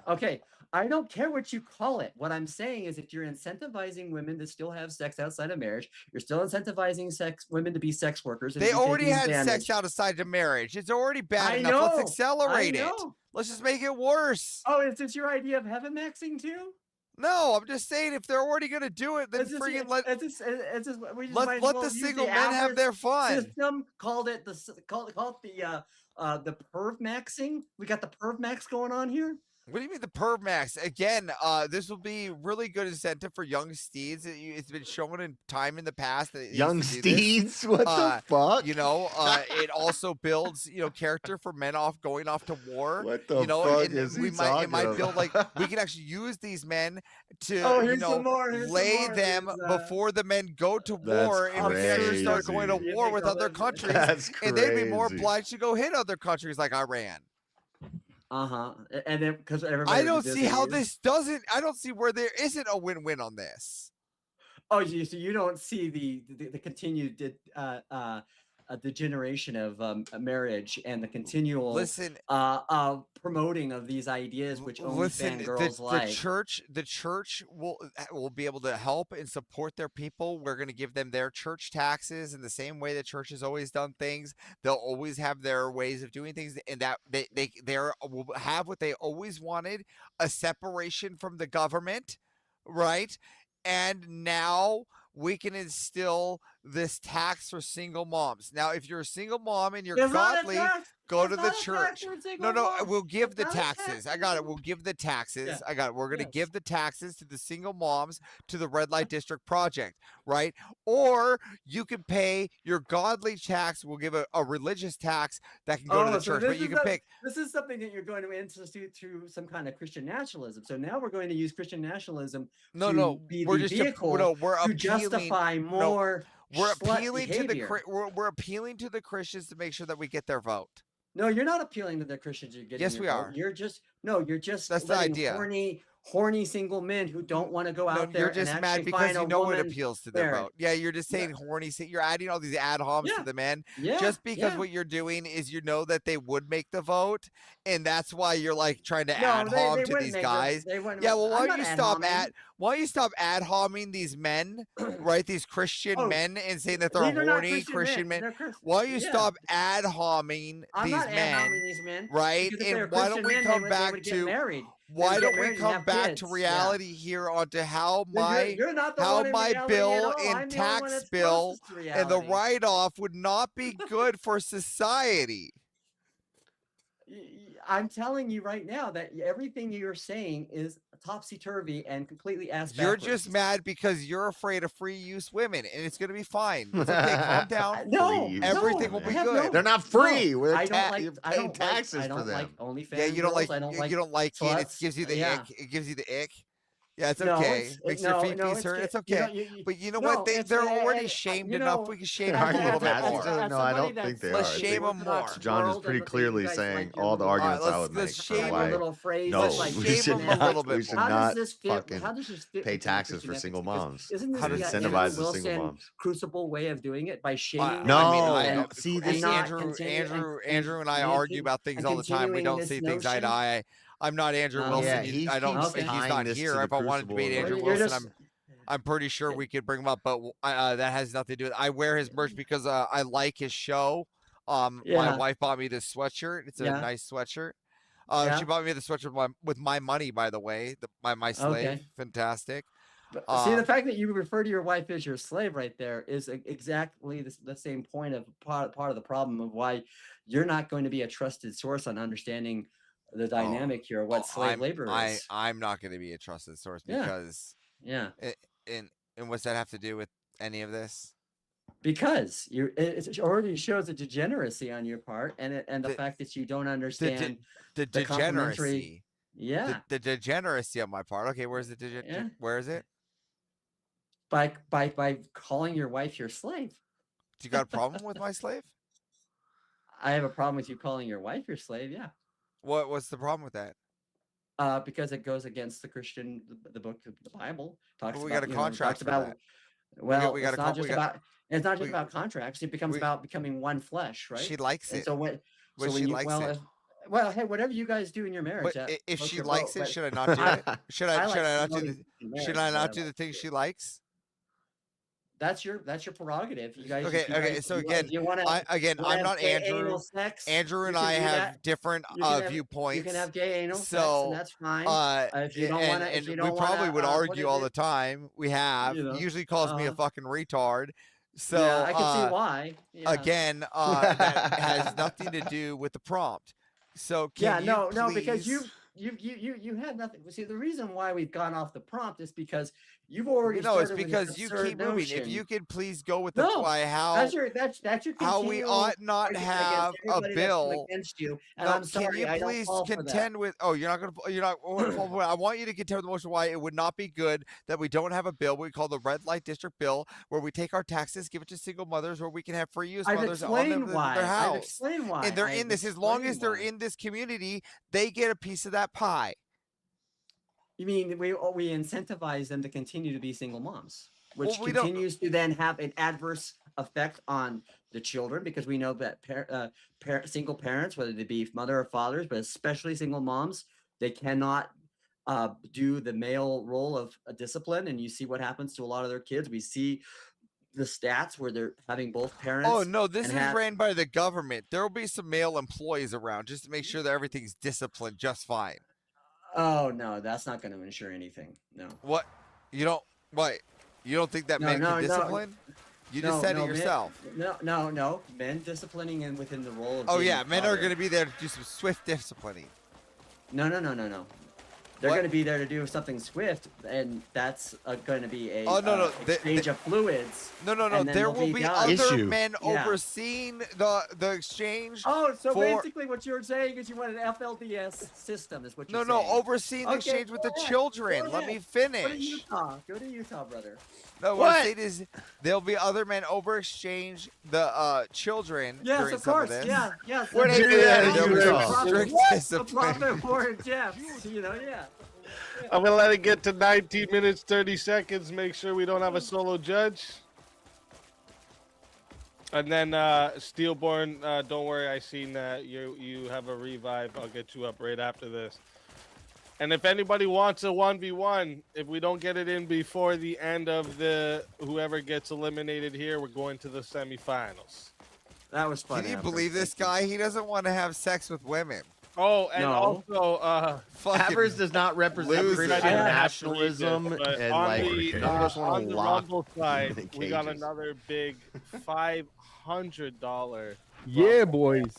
Okay, I don't care what you call it. What I'm saying is, if you're incentivizing women to still have sex outside of marriage, you're still incentivizing women to be sex workers. and They you're already taking had advantage. sex outside of marriage. It's already bad I enough. know, Let's accelerate I it. know. Let's just make it worse. Oh, is this your idea of heaven maxing too? No, I'm just saying if they're already gonna do it, then It's just- friggin' it's just- we just let might as let well the use single men have average their fun. System called it call it the perv maxing. We got the perv max going on here. What do you mean the perv max? Again, this will be really good incentive for young steeds. It's been shown in time in the past that it Young used to do this. steeds? What the fuck? You know, it also builds character for men going off to war. What the fuck fuck is he it talking might build about? we can actually use these men to Oh, here's some more, here's some lay more. them There's, before the men go to That's war, and we can actually start crazy. going to war with other countries, That's and they'd be more crazy. obliged to go hit other countries like Iran. And then because everybody. I don't would see how disagree. this doesn't. I don't see where there isn't a win-win on this. Oh, so you don't see the continued degeneration of marriage and the continual promoting of these ideas, which only fangirls like. The church will be able to help and support their people. We're going to give them their church taxes in the same way the church has always done things. They'll always have their ways of doing things, and that they will have what they always wanted: a separation from the government, right? And now we can instill this tax for single moms. Now, if you're a single mom and you're There's not a godly, tax. go to There's the not a tax church. for single No, moms. we'll give the There's not a tax taxes. for I got it. We'll give the taxes. Yeah. I got it. We're going to Yes. give the taxes to the single moms to the Red Light District Project, right? Or you can pay your godly tax. We'll give a religious tax that can go to the so church, this but you is can pick. This is something that you're going to institute through some kind of Christian nationalism. So now we're going to use Christian nationalism to be we're the just vehicle we're to appealing, justify more. we're slut appealing to the behavior. we're appealing to the Christians to make sure that we get their vote. No, you're not appealing to the Christians. You're getting. Yes, your we vote. are. You're just. That's the letting idea. horny single men who don't want to go out there. You're just and mad actually because find you a know it woman appeals to their there. vote. Yeah, you're just saying horny. You're adding all these ad homs to the men. Just because what you're doing is you know that they would make the vote, and that's why you're like trying to ad hom to these guys. Yeah, well, why don't you stop ad homing these men, right? These Christian men, and saying that they're These are not horny Christian men. They're Chris- Why don't you yeah. stop ad homing I'm these not ad men, homing these men, right? because if they're And why don't Christian we men, come they back would get to married. why They would don't get we married and come have back kids. to Yeah. reality here onto how No, my you're not the how one in my reality bill at all. and I'm the only one tax that's bill closest to and the reality. write-off would not be good for society. I'm telling you right now that everything you're saying is topsy-turvy and completely ass You're backwards. just mad because you're afraid of free use women, and it's gonna be fine. It's okay, calm down. No, everything will be good. They're not free. No, They're I don't like. you're I paying don't taxes like. I for don't them. like OnlyFans. Yeah, you don't girls. like. I don't like. You don't like it. It sluts. gives you the Yeah. ick. It gives you the ick. Yeah, it's No, okay. it's- Makes no, your no, feet it's hurt. good. It's You okay. know, you- But you know no, what? They're already and, shamed you enough. know, We can shame Are them a you little bit attached more. to it? No, I don't think they Let's are. shame them more. John is pretty clearly saying all the arguments I would make let's for shame why a little phrase no, that's like we shame should them a not, little bit we should more. How not does this fit? fucking How does this fit pay within taxes for Christian single ethics? Because moms. Isn't this and the incentivize Andrew the single Wilson moms. crucible way of doing it by shaming? No, them see, and this not Andrew, continue- Andrew, and I making- argue about things and all the time. We continuing don't this see things eye to notion- eye. I'm not Andrew Oh, Wilson. okay. he I don't. keeps He's tying not this to here. the If I wanted to crucible beat of Andrew it. You're Wilson, just- I'm pretty sure we could bring him up, but that has nothing to do with it. I wear his merch because I like his show. My Yeah. wife bought me this sweatshirt. It's a Yeah. nice sweatshirt. Yeah. She bought me the sweatshirt with my money, by the way. My slave. Okay. Fantastic. But see, the fact that you refer to your wife as your slave right there is exactly the same point of part of the problem of why you're not going to be a trusted source on understanding the dynamic here, what slave labor is. I'm not going to be a trusted source Yeah. because and what's that have to do with any of this? Because it already shows a degeneracy on your part, and the fact that you don't understand the complementary- degeneracy. Yeah, The degeneracy on my part. Okay, where's the Yeah. where is it? by calling your wife your slave. Do you got a problem with my slave? I have a problem with you calling your wife your slave. Yeah. What's the problem with that? Because it goes against the Christian, the book, the Bible talks But we about. got a contract talks for about. that. Well, we got it's a not con- just we got- about. It's not just we- about contracts. It becomes we- about becoming one flesh, right? She likes And it. so when, But so when she you, likes well, it. well, hey, whatever you guys do in your marriage. But if floats she your likes boat, it, but should I not do it? Should I like not do promoting the should marriage, I not but do the things she likes? That's your prerogative. You guys. Okay, if you okay. guys- So you- again, if you wanna, I'm you wanna not have gay Andrew. anal sex, Andrew and you can I do have that. different You can have- viewpoints. You can have gay anal sex, So, and that's fine. If you and, don't want to, and if you we don't probably wanna, would what argue is all it? the time. We have. You know, He usually calls me a fucking retard. So yeah, I can see why. Yeah. again, that has nothing to do with the prompt. So can Yeah, you no, because please- you had nothing. See, the reason why we've gone off the prompt is because you've already. No, it's started with because this you absurd keep moving. If notion. you could please go with the No, why how that's your how we continual ought not argument have against a everybody that's bill against you. And No, I'm sorry, can you I don't please fall for that. contend with? Oh, you're not gonna. I want you to contend with the motion why it would not be good that we don't have a bill we call the red light district bill, where we take our taxes, give it to single mothers, where we can have free use I've mothers on explained their why. house. I've explained why. And they're I've in this. As long as explained they're why. in this community, they get a piece of that pie. You mean we incentivize them to continue to be single moms, which Well, we don't- continues to then have an adverse effect on the children, because we know that single parents, whether they be mother or fathers, but especially single moms, they cannot do the male role of a discipline, and you see what happens to a lot of their kids. We see the stats where they're having both parents. Oh no, this and is ran by the government. There will be some male employees around just to make sure that everything's disciplined just fine. Oh no, that's not going to ensure anything. No. What? You don't? What? You don't think that men can discipline? You just said it yourself. No. Men disciplining and within the role of. Oh being yeah, a men are father. going to be there to do some swift disciplining. No. They're What? going to be there to do something swift, and that's going to be a exchange of fluids. No. and then There they'll will be done. other men Yeah. overseeing the exchange. Oh, so for- basically what you're saying is you want an FLDS system, is what you're No, saying. overseeing the exchange with the children. Let me finish. Go to Utah, brother. No, what I'm saying is there'll be other men over exchange the children Yes, during of some course. of this. Yes. Where they do that in There'll be Utah. some Strict The discipline. Prophet Warren Jeff. Yeah. I'm gonna let it get to 19 minutes 30 seconds. Make sure we don't have a solo judge. And then Steelborn, don't worry. I seen that you have a revive. I'll get you up right after this. And if anybody wants a 1v1, if we don't get it in before the end of the whoever gets eliminated here, we're going to the semifinals. That was fun. Can you believe this guy? He doesn't want to have sex with women. Oh, and No. also, Avers does not represent loser. Christian I have to read nationalism, this, but and on like the, none of us on want the to lock. Rumble side, in we got cages. another big $500. Yeah, boys.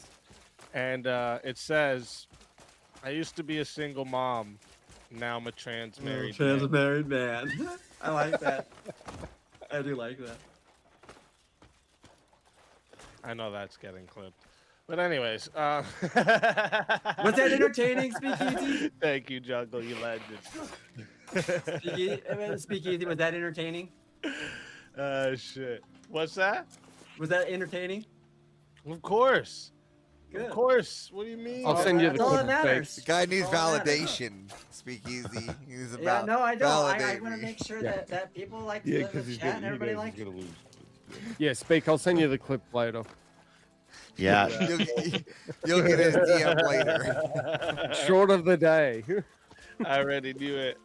And it says, I used to be a single mom. Now I'm a trans married man. married man. I like that. I do like that. I know that's getting clipped. But anyways, Was that entertaining, Speakeasy? Thank you, Jungle, you legend. Speakeasy, was that entertaining? Shit. What's that? Was that entertaining? Of course. Good. Of course. What do you mean? I'll send you the That's all that clip. matters. The guy needs That's all that matters. validation. Speakeasy. He's Yeah, about no, I don't. I validate want to me. make sure that people like Yeah, the because he's chat and gonna, everybody likes. gonna lose. Yeah, Speak. I'll send you the clip later. Yeah. You'll get his DM later. Short of the day. I already knew it.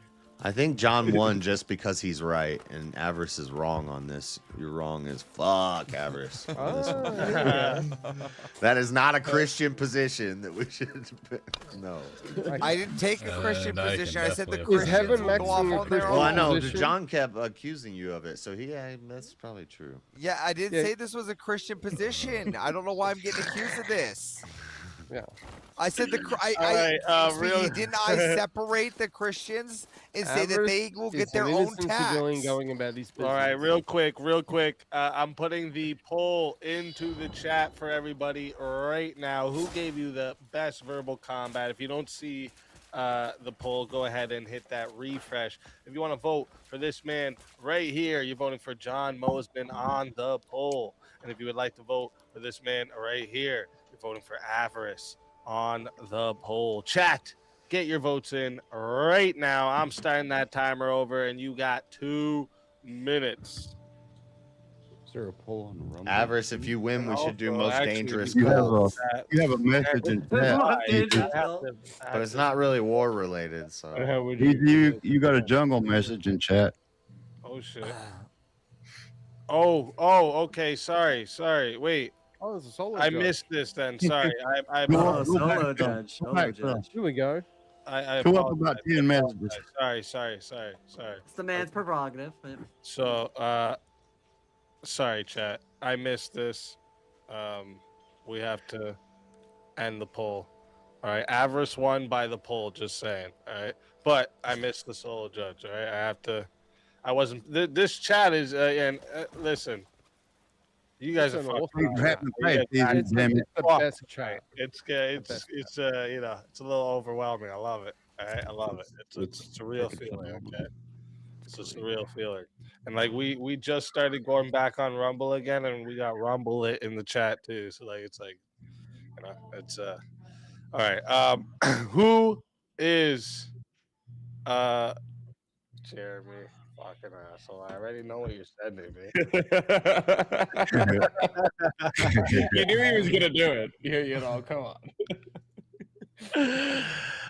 I think John won just because he's right, and Avarice is wrong on this. You're wrong as fuck, Avarice. on this one. That is not a Christian position that we should. No. I didn't take a Christian I can position. I said the definitely Christians heaven will go off maxing a on their Christian Well, I own. know position? John kept accusing you of it, so that's probably true. Yeah, I didn't Yeah. say this was a Christian position. I don't know why I'm getting accused of this. Yeah. I said didn't I separate the Christians and say that Avarice they will is get their an own innocent tax? civilian going about his business. All right, real quick. I'm putting the poll into the chat for everybody right now. Who gave you the best verbal combat? If you don't see the poll, go ahead and hit that refresh. If you want to vote for this man right here, you're voting for John Mosman on the poll. And if you would like to vote for this man right here, you're voting for Avarice on the poll. Chat, get your votes in right now. I'm starting that timer over, and you got 2 minutes. Is there a poll on the Rumble? Avarice, if you win, we should do most Actually, dangerous You have calls. you have a message in chat. But it's not really war related, so. How would you? You got a jungle message in chat. Oh shit. Oh, okay. Sorry. Wait, Oh, there's a solo. I judge. missed this then. Sorry. I Go Oh, apologize. solo back, judge. go Solo back, judge. Here we go. I Go up apologize. about 10 messages. Sorry. It's the man's prerogative. So, sorry, chat. I missed this. We have to end the poll. All right. Avarice won by the poll, just saying. All right. But I missed the solo judge. All right. I wasn't. This chat is, listen. You guys are fucking. Please wrap the You face, guys- Jesus, damn it. The Fuck, best right. chat. It's it's a little overwhelming. I love it. All right, I love it. It's a real feeling. Okay, it's just a real feeling. And like we just started going back on Rumble again, and we got Rumble it in the chat too. So like it's all right. Who is Jeremy? Fucking asshole. I already know what you're sending me. You knew he was gonna do it. You know, come on.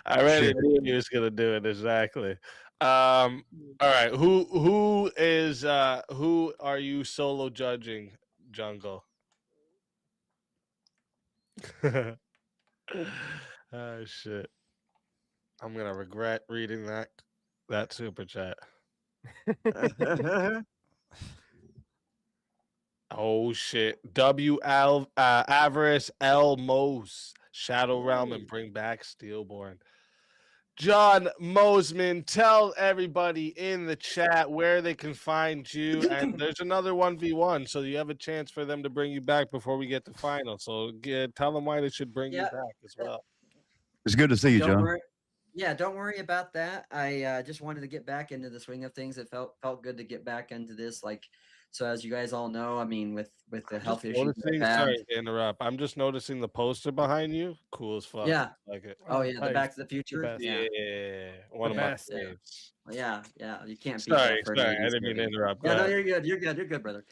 I already knew he was gonna do it exactly. All right. Who are you solo judging, Jungle? Oh shit. I'm gonna regret reading that super chat. Oh shit. Avarice L Mose, Shadow Realm, and bring back Steelborn. John Mosman, tell everybody in the chat where they can find you. And there's another 1v1, so you have a chance for them to bring you back before we get to final. So tell them why they should bring you back as well. It's good to see you, Don't John. worry. Yeah, don't worry about that. I just wanted to get back into the swing of things. It felt good to get back into this. Like So as you guys all know, I mean, with the health Just issues noticing, I've had, sorry to interrupt. I'm just noticing the poster behind you. Cool as fuck. Yeah. Like it. Oh yeah, the Back to the Future. best. Yeah. Yeah, one of my faves. Yeah, you can't beat Sorry, that for an sorry, I 80s didn't mean to movie. interrupt. Yeah, Go no, ahead. you're good, brother.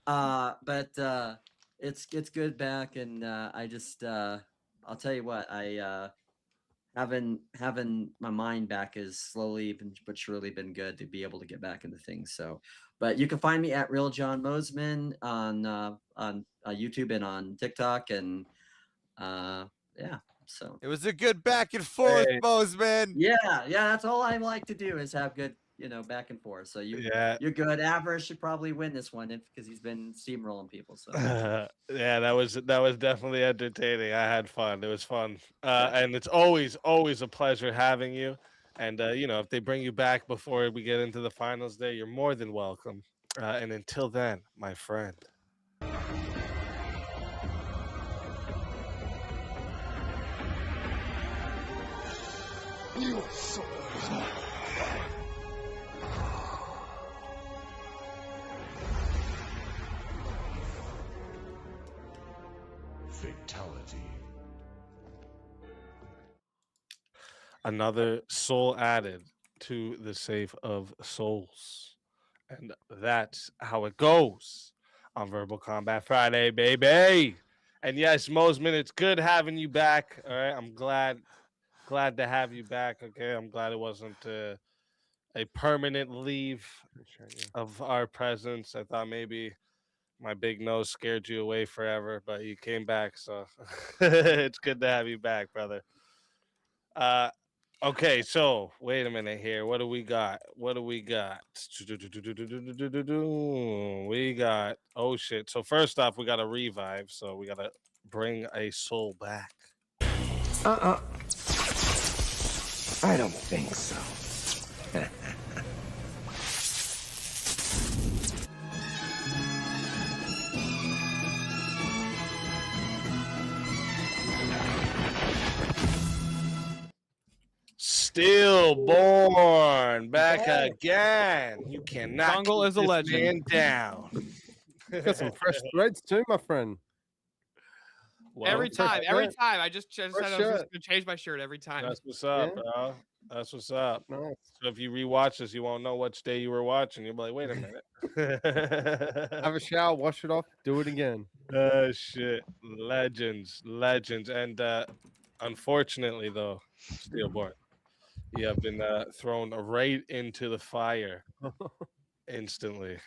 But it's good back, and I just I'll tell you what, I having my mind back is slowly but surely been good to be able to get back into things. So, but you can find me at Real John Mosman on YouTube and on TikTok, and yeah. So It was a good back and forth, Bozeman. yeah, that's all I like to do is have good, back and forth. So you're good. Avarice should probably win this one because he's been steamrolling people. So Yeah, that was definitely entertaining. I had fun. It was fun, and it's always a pleasure having you. And if they bring you back before we get into the finals day, you're more than welcome. And until then, my friend. You so Fatality. Another soul added to the save of souls. And that's how it goes on Verbal Combat Friday, baby. And yes, Mosman, it's good having you back. All right. I'm glad to have you back. Okay. I'm glad it wasn't a permanent leave of our presence. I thought maybe my big nose scared you away forever, but you came back. So it's good to have you back, brother. Okay, so wait a minute here. What do we got? We got, oh shit. So first off, we got a revive. So we got to bring a soul back. I don't think so. Stillborn back again. You cannot Jungle keep is a this legend. man down. Got some fresh threads too, my friend. Every time, shirt. I just said I was Fresh just shirt. gonna change my shirt every time. That's what's up, bro. That's what's up. Nice. So if you rewatch this, you won't know which day you were watching. You'll be like, wait a minute. Have a shower, wash it off, do it again. Shit. Legends. And unfortunately, though, Steelborn, you have been thrown right into the fire instantly.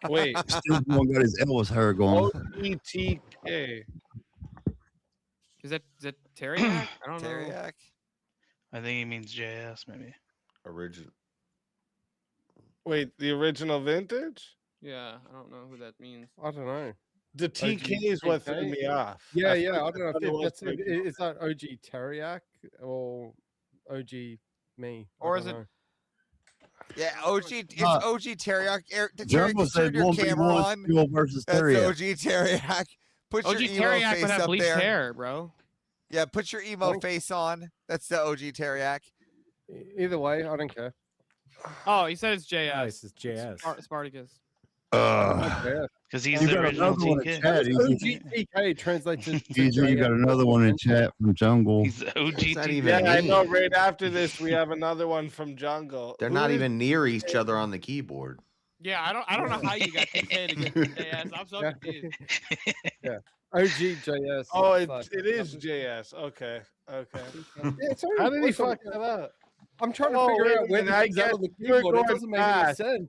Wait. Stillborn got his Elvis hair going. OTTK. Is that Teriyaki? I don't know. Teriyaki. I think he means JS, maybe. Original. Wait, the original vintage? Yeah, I don't know who that means. I don't know. The TK is what threw me off. Yeah, I I thought don't it know was if is that OG Teriyaki or OG me? Or I is don't it- know. Yeah, OG. It's OG Teriyaki. Jumbo Teriyaki, said turn your 1v1 camera on. Steel versus That's Teriyaki. OG Teriyaki. Put OG your emo Teriyaki face would have up bleached there. hair, bro. Yeah, put your emo face on. That's the OG Teriyaki. Either way, I don't care. Oh, he said it's JS. Nice, it's JS. Spartacus. Because he's You the got original another one in TK. chat. OG translates to Geezer, you got another one in chat from Jungle. He's the OG TK. Yeah, I know. Right after this, we have another one from Jungle. They're Who not is- even near each other on the keyboard. Yeah, I don't know how you got TK to get JS. I'm so confused. Yeah. OG JS. Oh, It's like- it is JS. Okay. Yeah, it's only How did he like fuck that up? I'm trying to Oh, figure wait out a when it minute, I comes out guess of the you're keyboard. It going doesn't make any fast. sense.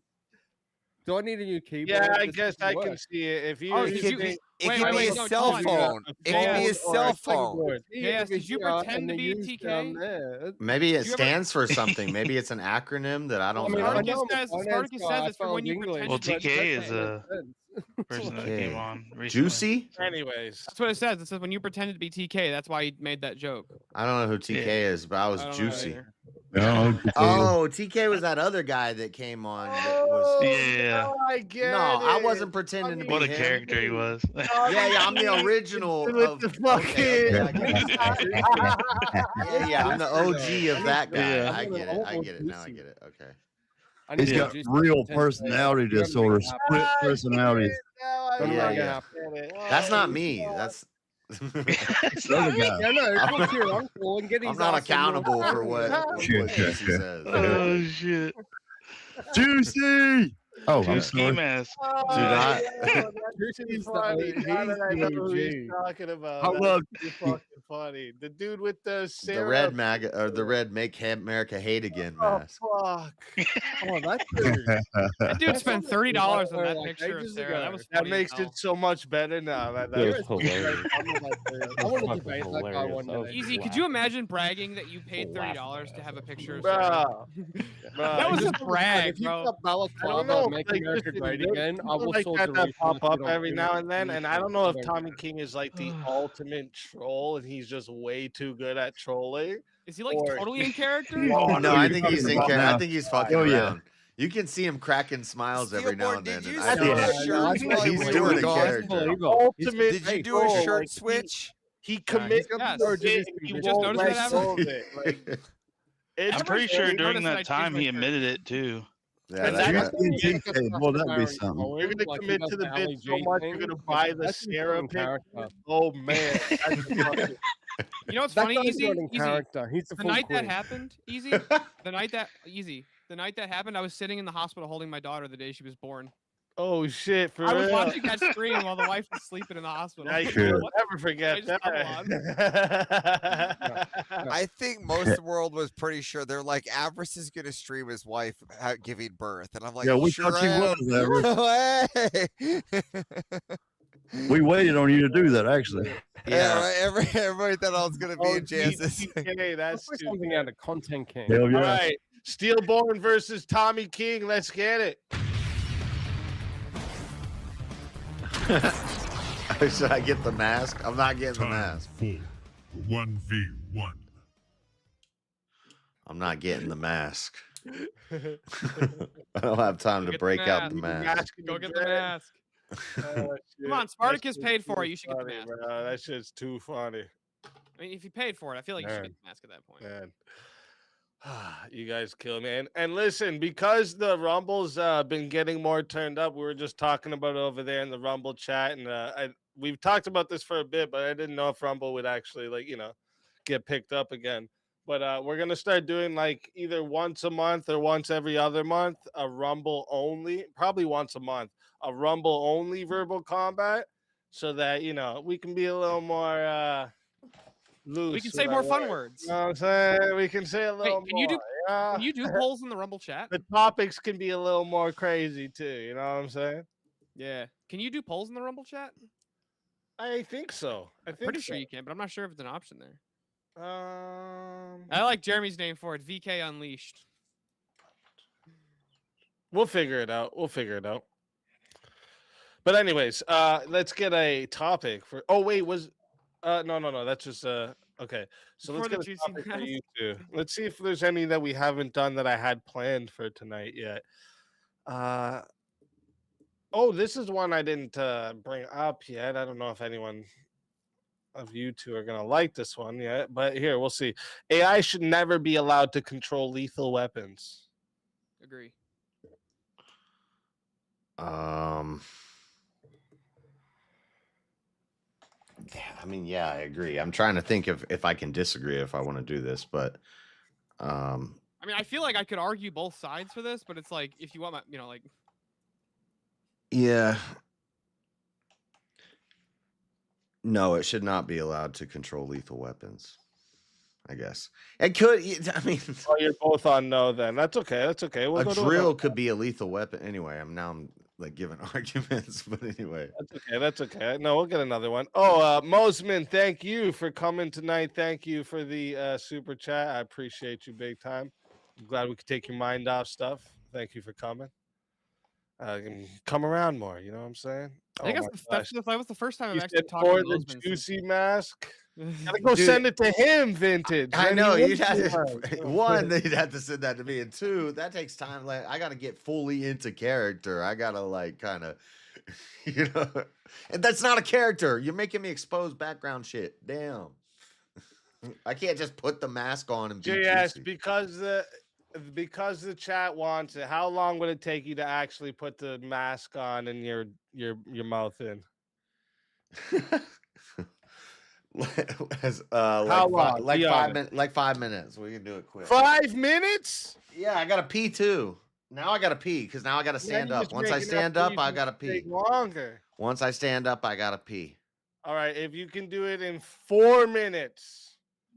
Do I need a new keyboard? Yeah, I This guess doesn't I can work. see it. If you, Oh, if did you you- think- It Wait, can wait, be wait, a no, cell John, phone. It can be a cell phone. Yes, did you pretend to be a TK? Maybe it You ever- stands for something. Maybe it's an acronym that I don't know. Spartacus says it's for when you pretend Well, to be TK is a person that came on recently. Juicy? Anyways, That's what it says. It says when you pretended to be TK. That's why he made that joke. I don't know who TK is, but I was I don't know juicy. either. Oh, TK was that other guy that came on. That was... Yeah. I get No, I wasn't pretending to be What a him. character he was. Yeah, I'm the original of the fucking. Yeah, I'm the OG of that guy. Yeah. I get it. Now I get it. Okay. I need He's to got juice real that personality content. disorder, split Ah, personality. shit, now I Yeah, fucking yeah. get it. That's not Holy me. fuck. That's It's the other guy. Yeah, no, I'm talk to your uncle and get his I'm not ass in your accountable for phone. what Juicy says. Oh shit. Juicy. Oh, I'm Two sorry. ski mask. Oh, Do not. yo, that's Juicy's too the funny. Now he's that I the know who he's OG. talking about, I that's love too fucking funny. The dude with the The Sarah. red MAGA or the red Make America Hate Again Oh, mask. fuck. Oh, that's dude. That dude spent $30 on that Like picture of ages Sarah. That ago. was That funny as makes hell. it so much better now. That That's was hilarious. I want to debate that guy one day. Easy, could you imagine bragging that you paid $30 to have a picture of Bro, Sarah? bro, That was a Just brag, if you've bro. got I don't balaclava, know. make Like, America listen, great there's again, I people will like sort that the research pop if you up don't every do now it. and then, and I don't know I if don't Tommy care. King is like the ultimate troll, and he's just way too good at trolling. Is he like Or- totally in character? Oh, No, I think he's in about character. I now. think he's fucking Oh, yeah. around. You can see him cracking smiles every now Steelborn, and then. did you and I see think his Yeah. shirt he's while we doing were a gone? character. Ultimate Did you do troll, a shirt like, switch? He commits got to the the shirt bit, just- he you just won't noticed let that go happened? of it. Like, it's I'm pretty sure noticed during that I that changed time my he shirt. admitted it too. Yeah, And that's that's right. TNT tape. Well, that'd be something. You're gonna Like he commit does to the the bit Ali so G much, thing. you're gonna buy the That's his Sarah fucking picture. character. Oh man, that's fucking You know what's That funny? guy's Easy, not in easy. character. He's the The full night that queen. happened, easy. The night that happened, I was sitting in the hospital holding my daughter the day she was born. oh shit, for I was real. watching that stream while the wife was sleeping in the hospital. I Like, will what? never forget I just double that. I think most of the world was pretty sure. They're like, Avarice is gonna stream his wife giving birth, and I'm like, Yeah, we sure thought she am. was, No way. We waited on you to do that, actually. Yeah, right. Everybody thought I was gonna be in Jansen's. GTK, that's Put too something out of Content King. Hell All yeah. right, Steelborn versus Tommy King. Let's get it. Should I get the mask? I'm not getting the Time mask. for 1v1. I'm not getting the mask. I don't have time to Get the break out the mask. mask. Go get the mask. Oh, Come on, shit. Spartacus That paid shit's for it. too You should get the funny, mask. bro. That shit's too funny. I mean, if you paid for it, I feel like you should Man. get the mask at that point. Man. You guys kill me. And listen, because the Rumble's been getting more turned up, we were just talking about it over there in the Rumble chat, and we've talked about this for a bit, but I didn't know if Rumble would actually, like, get picked up again. But we're gonna start doing like either once a month or once every other month a Rumble only, probably once a month, a Rumble only verbal combat, so that we can be a little more loose. We can with say our more fun words. words. You know what I'm saying? We can say a Wait, little can you do more. Yeah. can you do polls in the Rumble chat? The topics can be a little more crazy too. You know what I'm saying? Yeah. Can you do polls in the Rumble chat? I think so. Pretty sure you can, but I'm not sure if it's an option there. I I like Jeremy's name for it. VK Unleashed. We'll figure it out. But anyways, let's get a topic for. Oh wait, no. That's just okay. So Before let's the get a juicy topic for mask. you two. Let's see if there's any that we haven't done that I had planned for tonight yet. Oh, this is one I didn't bring up yet. I don't know if anyone of you two are gonna like this one yet, but here we'll see. AI should never be allowed to control lethal weapons. Agree. I mean, yeah, I agree. I'm trying to think if I can disagree if I want to do this, but I mean, I feel like I could argue both sides for this, but it's like if you want my, like yeah. No, it should not be allowed to control lethal weapons. I guess it could. I mean, Oh, you're both on no. Then that's okay. We'll a go to drill another. could be a lethal weapon. Anyway, I'm like giving arguments, but anyway, That's okay. No, we'll get another one. Oh, Mosman, thank you for coming tonight. Thank you for the super chat. I appreciate you big time. I'm glad we could take your mind off stuff. Thank you for coming. Come around more. You know what I'm saying? I think Oh that was the first time I've You actually said talked for to the Mosman since- juicy mask. Gotta go Dude, send it to him, vintage. I Then know he you'd wouldn't have be to. like, One, you'd have to send that to me, and two, that takes time. Like, I got to get fully into character. I gotta like kind of, and that's not a character. You're making me expose background shit. Damn, I can't just put the mask on and be JS, juicy. because because the chat wants it, how long would it take you to actually put the mask on and your mouth in? How long? Like Be 5 honest. minutes. Like 5 minutes. We can do it quick. 5 minutes? Yeah, I gotta pee too. Now I gotta pee because now I gotta stand you up. just Once I making that stand up, pee I gotta pee. take longer. Once I stand up, I gotta pee. All right, if you can do it in 4 minutes.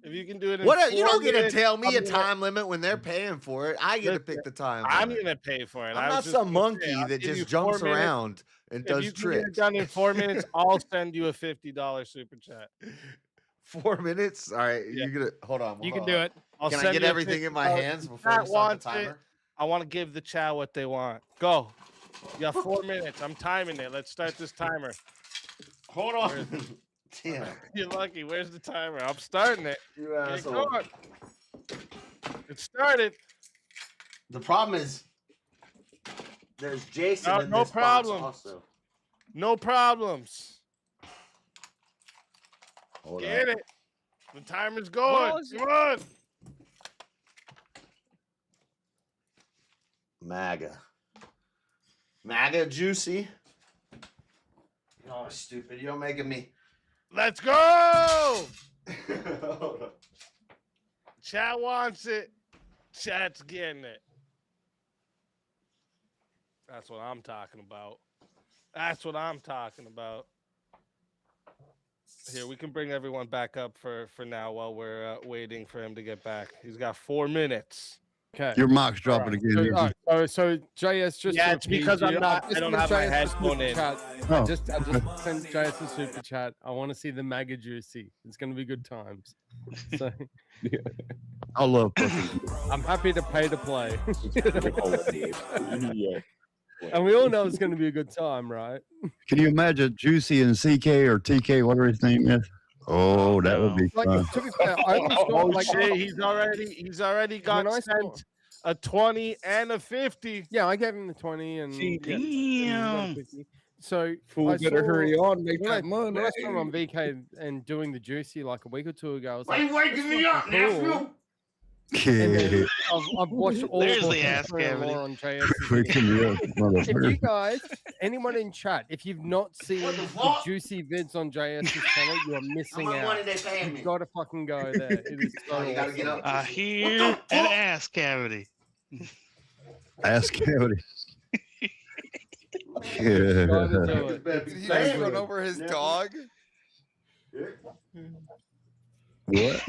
If you can do it in What? 4 You don't get to minutes, tell me a I'm gonna- time limit when they're paying for it. I get to pick the time. I'm limit. gonna pay for it. I'm I was not just some gonna say, monkey I'll that give you just 4 jumps minutes. around and If does you can tricks. get it done in 4 minutes, I'll send you a $50 super chat. 4 minutes? All right, Yeah. you're gonna hold on. You can hold do on. it. I'll Can I send get you a everything in my $50 hands If before chat you start wants the it, timer? I want to give the chat what they want. Go. You got 4 minutes. I'm timing it. Let's start this timer. Hold on. Damn. You're lucky. Where's the timer? I'm starting it. You Get asshole. going. It started. The problem is there's Jason in No this problem. box also. No problems. Hold Get up. it. The timer's going. was Come on. MAGA juicy. Oh, stupid. You're making me. Let's go. Chat wants it. Chat's getting it. That's what I'm talking about. That's what I'm talking about. Here, we can bring everyone back up for now while we're waiting for him to get back. He's got 4 minutes. Okay. Your mock's dropping again. So, Easy. all right, so JS just Yeah, to it's because appease I'm you, not- I've just I don't sent have my JS a headphone super in. chat. Oh, I just sent JS a super chat. I want to see the MAGA juicy. It's going to be good times. So I love pussy. I'm happy to pay to play. Yeah. And we all know it's going to be a good time, right? Can you imagine Juicy and CK or TK, whatever his name is? Oh, that would be Like, fun. to be fair, I always Oh thought, like, shit! He's already got when I saw- sent a 20 and a 50. Yeah, I gave him the 20 and See, yeah, and he got a damn. 50. So Fool I better saw- hurry on, make when I, that money. when I saw him on VK and doing the juicy like a week or two ago, I was Why like, you waking me "That's up, fucking cool." nephew? And then I've watched all There's of the ass history and cavity. lore on JS. Waking me up, If you motherfucker. guys, anyone in chat, if you've not seen What the the fuck? juicy vids on JS's channel, you are missing much money out. they paying me? You've got to fucking go there. It is so Oh, you gotta get awesome. up. I hear an ass cavity. Ass cavity. Gotta Yeah. do it. Did he So just good. run over his dog? What?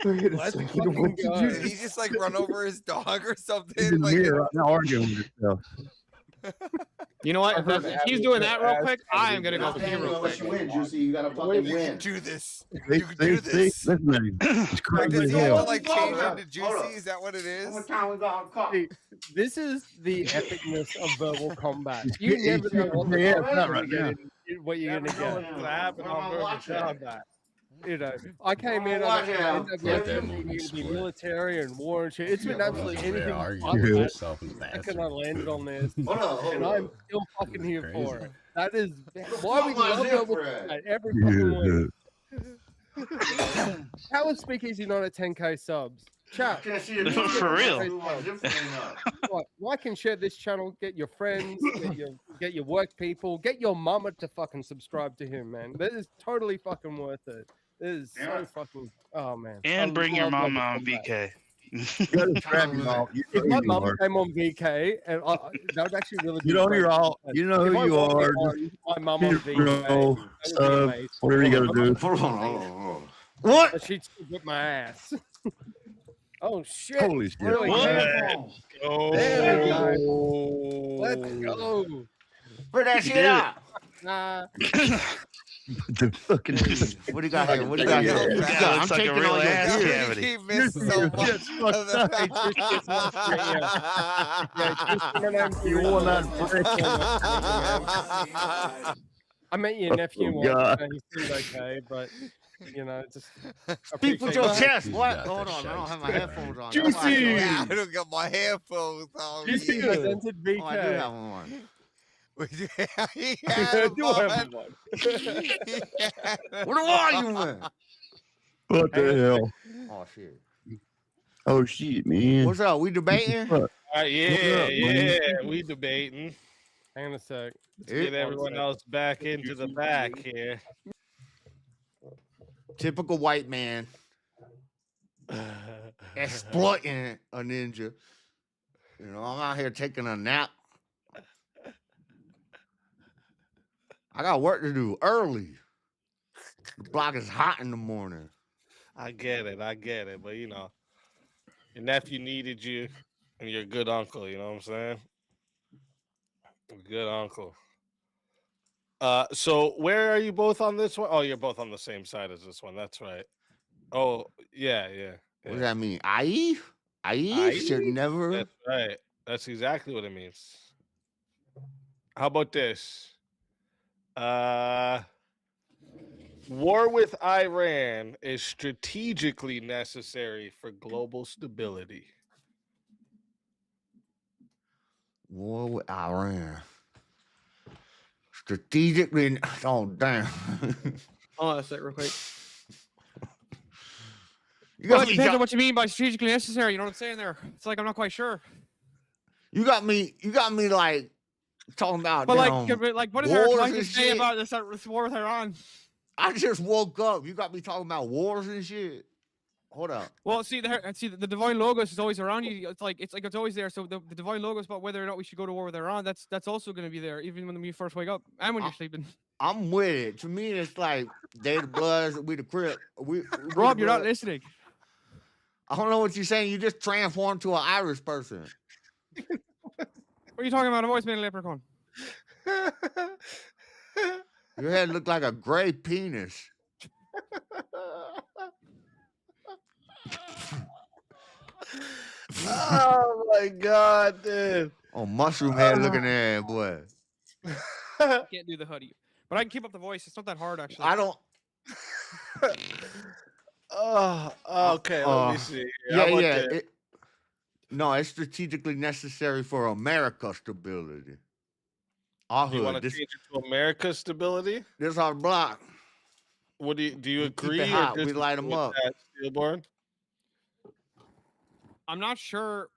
Let's fucking go. Did he just like run over his dog or He's something? in the Like, mirror right now arguing with himself. You know what? If, heard if ass- he's doing that real ass quick, I am gonna go Not pee paying you real unless quick. you win, Juicy. You gotta fucking you can win. do this. See, You can do see, this. listen to him. He's Like, crazy does as he have to hell. like Hold change up. into Hold juicy? up. Is that what it is? How much time we got on clock? See, this is the epicness of verbal combat. You Yeah, never know what, yeah, the not fuck right you're now. what you're Never gonna know get. what's gonna happen What am I on Verbal watching? Combat. You know, I came in Watch on out. Let that NWA movie to be split. military and war and shit. It's been absolutely Yeah, anything arguing but with that. yourself is The bastard. second I landed on this, Hold on, and hold I'm on. still fucking here Crazy. for it. That is why we fuck was love it, Verbal Fred? Combat every fucking Yeah. week. How is Speakeasy not at 10k subs? Chat. Can't see it. For real. What? Like and share this channel. Get your friends, get your work people, get your mama to fucking subscribe to him, man. That is totally fucking worth it. It is so fucking. Oh man. And I bring your love mama Verbal on Combat. VK. You gotta strap him out. You If know my who you mum are. came on VK, and that would actually really be. You know great you're all. content. You know If who I you wanted are. on my mum on Just, VK, you know, that would be sub, amazing. whatever you gotta My do. mum- Hold on, hold on, hold on. But What? she'd still whip my ass. Oh shit! Holy shit. Really What? careful. Oh, There we go. Let's go. Put that shit out. Nah. The fucking. What do you got here? What do you got Yo, here? that I'm looks like a taking real all your ass beer. cavity. He missed so much. Shit's fucked up. Hey, just get one straight, yeah, just my name's You will not break. I met your nephew Oh, once. God. And he seemed okay, but you know, just Speak with appreciate your that. chest. He's What? got Hold that on, I don't have my shite. headphones on. Juicy. I don't got my headphones on. Juicy Yeah. presented VK. Oh, I do have one on. He I had do them have on. one. He had them What are you on. in? What the hell? Oh shit. Oh shit, man. What's up? We debating? What Yeah, up, man? we debating. Hang on a sec. Let's get everyone else back into the back here. Typical white man exploiting a ninja. You know, I'm out here taking a nap. I got work to do early. The block is hot in the morning. I get it, but you know, your nephew needed you, and you're a good uncle. You know what I'm saying? A good uncle. So where are you both on this one? Oh, you're both on the same side as this one. That's right. Oh, yeah. What does that mean? I should never. That's right. That's exactly what it means. How about this? War with Iran is strategically necessary for global stability. War with Iran. Strategically. Oh, damn. Hold on a sec, real quick. You Well, it depends on what you mean by strategically necessary. You know what I'm saying there? It's like I'm not quite sure. You got me like talking about. But damn like, what is there wars to and say shit. about this war with Iran? I just woke up. You got me talking about wars and shit. Hold up. Well, see, the divine logos is always around you. It's like it's always there. So the divine logos about whether or not we should go to war with Iran, that's also going to be there, even when you first wake up and when you're sleeping. I'm with it. To me, it's like they the Bloods, we the Crip. We Rob, the you're not Bloods. listening. I don't know what you're saying. You just transformed to an Irish person. What are you talking about? I've always been a leprechaun. Your head looked like a gray penis. Oh my god, dude. Oh, mushroom head looking there, boy. I can't do the hoodie, but I can keep up the voice. It's not that hard, actually. I don't. Okay. Let me see. Here. How about this? No, it's strategically necessary for America's stability. Our Do you want hood. to change it to America's stability? This our block. What do you We keep agree? it hot. Or We light 'em disagree with up. that, Steelborn? I'm not sure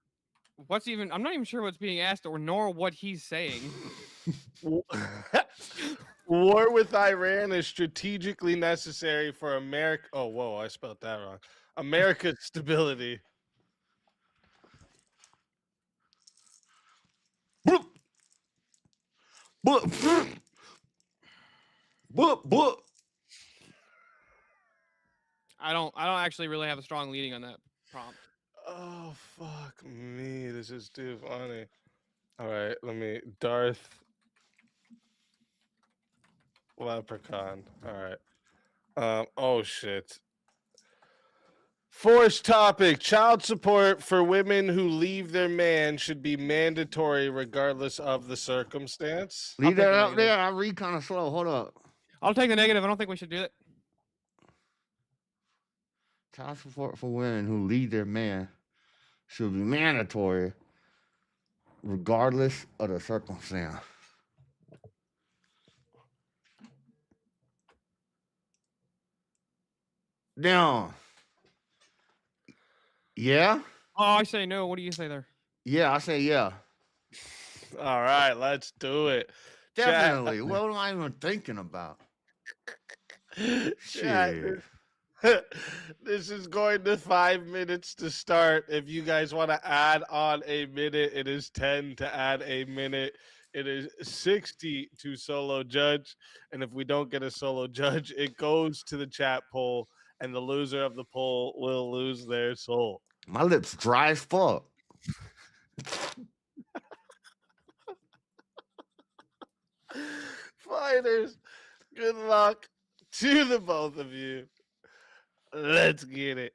I'm not even sure what's being asked or nor what he's saying. War with Iran is strategically necessary for America. Oh, whoa, I spelled that wrong. America's stability. I don't actually really have a strong leading on that prompt. Oh, fuck me. This is too funny. All right, let me. Darth Leprechaun. All right. Oh, shit. Forced topic. Child support for women who leave their man should be mandatory regardless of the circumstance. Leave that up there. I read kind of slow. Hold up. I'll take the negative. I don't think we should do it. Child support for women who leave their man should be mandatory regardless of the circumstance. Now, yeah? Oh, I say no. What do you say there? Yeah, I say yeah. All right, let's do it. Definitely. What am I even thinking about? Shit. This is going to 5 minutes to start. If you guys want to add on a minute, it is 10 to add a minute. It is 60 to solo judge. And if we don't get a solo judge, it goes to the chat poll, and the loser of the poll will lose their soul. My lips dry as fuck. Fighters, good luck to the both of you. Let's get it.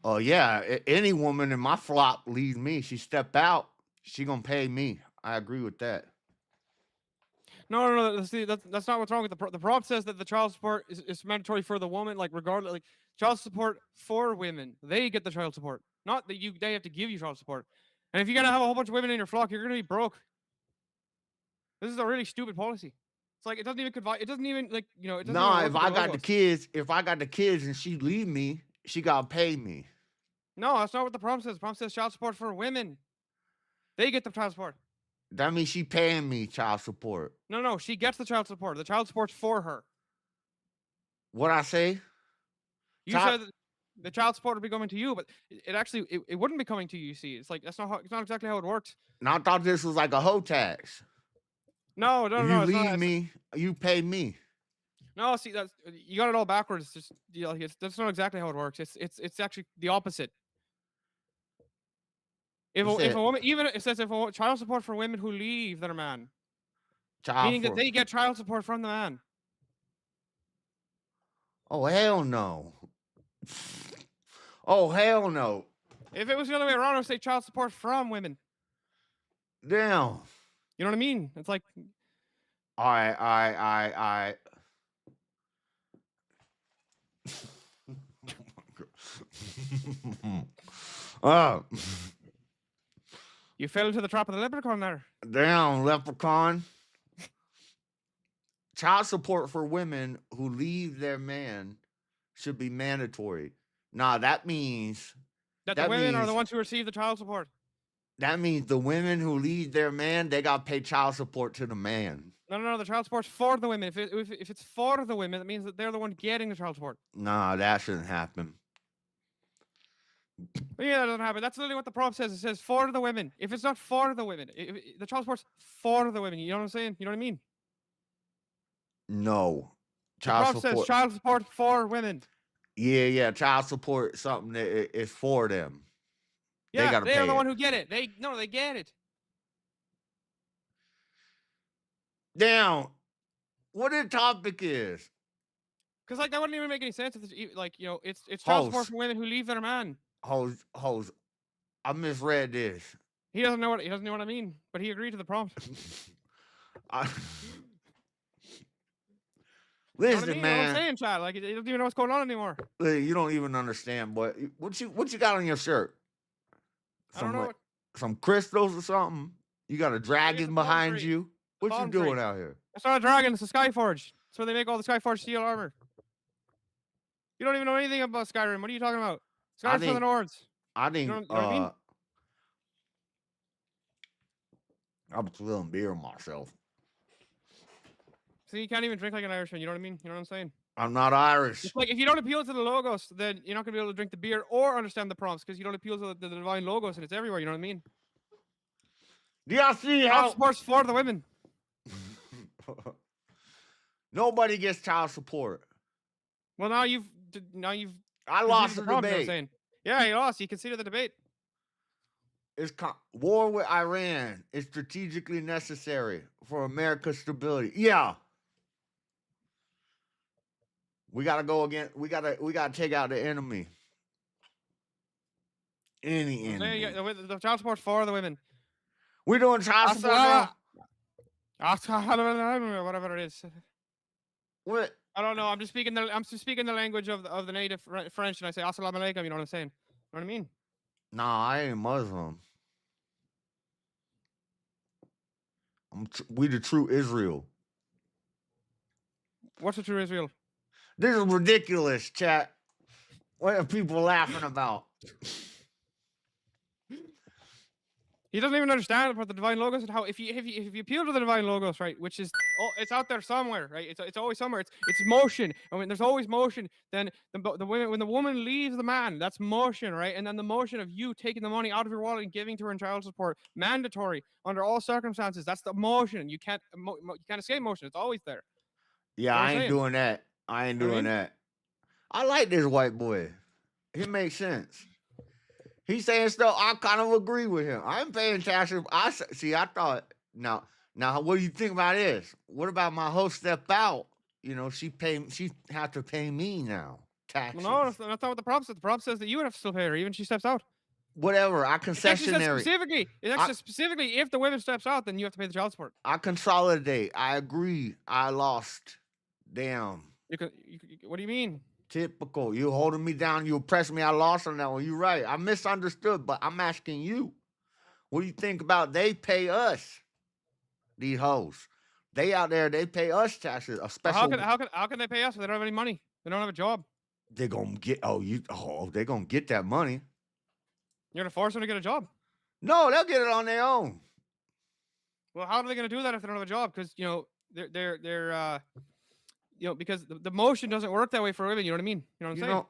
Oh yeah, any woman in my flop leaves me. She step out, she gonna pay me. I agree with that. No. See, that's not what's wrong with the prompt says that the child support is mandatory for the woman, like regardless, like child support for women. They get the child support, not that they have to give you child support. And if you're gonna have a whole bunch of women in your flock, you're gonna be broke. This is a really stupid policy. It's like it doesn't even like, you know, it doesn't Nah, even if work I with the got the logos. kids, and she leave me she gotta pay me. No, that's not what the prompt says. The prompt says child support for women. They get the child support. That means she paying me child support. No, she gets the child support. The child support's for her. What I say? You Child- said that the child support would be coming to you, but it actually it wouldn't be coming to you. You see, it's like it's not exactly how it works. And I thought this was like a hoe tax. No, If no, you no. It's leave not, me, you pay me. no, see, that's you got it all backwards. Just that's not exactly how it works. It's actually the opposite. If What's if that? a woman, even it says if a child support for women who leave their man, Child meaning that for- they get child support from the man. Oh hell no. Oh hell no. If it was the other way around, I would say child support from women. Damn. You know what I mean? It's like All right. you fell into the trap of the leprechaun there. Damn, leprechaun. Child support for women who leave their man should be mandatory. Nah, that means That the women are the ones who receive the child support. that means the women who leave their man, they gotta pay child support to the man. No, the child support's for the women. If it's for the women, that means that they're the one getting the child support. Nah, that shouldn't happen. But yeah, that doesn't happen. That's literally what the prompt says. It says for the women. If it's not for the women, the child support's for the women. You know what I'm saying? You know what I mean? No. The prompt says child support for women. Yeah, child support something that is for them. Yeah, they gotta they're pay the it. one who get it. They get it. Damn. What the topic is? Because like that wouldn't even make any sense if it's like it's child support Host. for women who leave their man. Hoes. I misread this. He doesn't know what I mean, but he agreed to the prompt. Listen, you know what I mean? You know what man. I'm saying, child. Like he doesn't even know what's going on anymore. You don't even understand, but what you got on your shirt? I don't know. Some crystals or something? You got a dragon behind you? What you Palm doing tree. out here? It's not a dragon. It's a Skyforge. That's where they make all the Skyforge steel armor. You don't even know anything about Skyrim. What are you talking about? Skyrim's for the Nords. I think You know what I mean? I'm spilling beer on myself. So you can't even drink like an Irishman. You know what I mean? You know what I'm saying? I'm not Irish. It's like if you don't appeal to the logos, then you're not gonna be able to drink the beer or understand the prompts because you don't appeal to the divine logos and it's everywhere. You know what I mean? Do y'all see Child how support's for the women? nobody gets child support? Well, now you've I lost conceded the prompt, you know what I'm debate. saying? Yeah, you lost. You conceded the debate. It's war with Iran is strategically necessary for America's stability. Yeah. We gotta go again. We gotta take out the enemy. Any I'm enemy. saying, the child support's for the women. We're doing child support now. Whatever it is. What? I don't know. I'm just speaking the language of the native French, and I say assalamu alaikum. You know what I'm saying? You know what I mean? Nah, I ain't Muslim. We the true Israel. What's the true Israel? This is ridiculous, chat. What are people laughing about? He doesn't even understand about the divine logos and how if you appeal to the divine logos, right, which is it's out there somewhere, right? It's always somewhere. It's motion. I mean, there's always motion. Then the women, when the woman leaves the man, that's motion, right? And then the motion of you taking the money out of your wallet and giving to her in child support, mandatory under all circumstances. That's the motion. You can't escape motion. It's always there. Yeah, I ain't doing that. I ain't doing that. I like this white boy. He makes sense. He's saying stuff. I kind of agree with him. I'm paying taxes. I thought now. What do you think about this? What about my host step out? You know, she have to pay me now taxes. Well, no, that's not what the prompt says. The prompt says that you would have to still pay her, even if she steps out. Whatever. I It actually says concessionary. specifically, if the woman steps out, then you have to pay the child support. I consolidate. I agree. I lost. Damn. What do you mean? Typical. You holding me down. You oppressed me. I lost on that one. You're right. I misunderstood, but I'm asking you. What do you think about they pay us? These hoes. They out there, they pay us taxes. A special. How can they pay us if they don't have any money? They don't have a job. they're gonna get they're gonna get that money. You're gonna force them to get a job. No, they'll get it on their own. Well, how are they gonna do that if they don't have a job? Because they're because the motion doesn't work that way for women. You know what I mean? You know what I'm saying?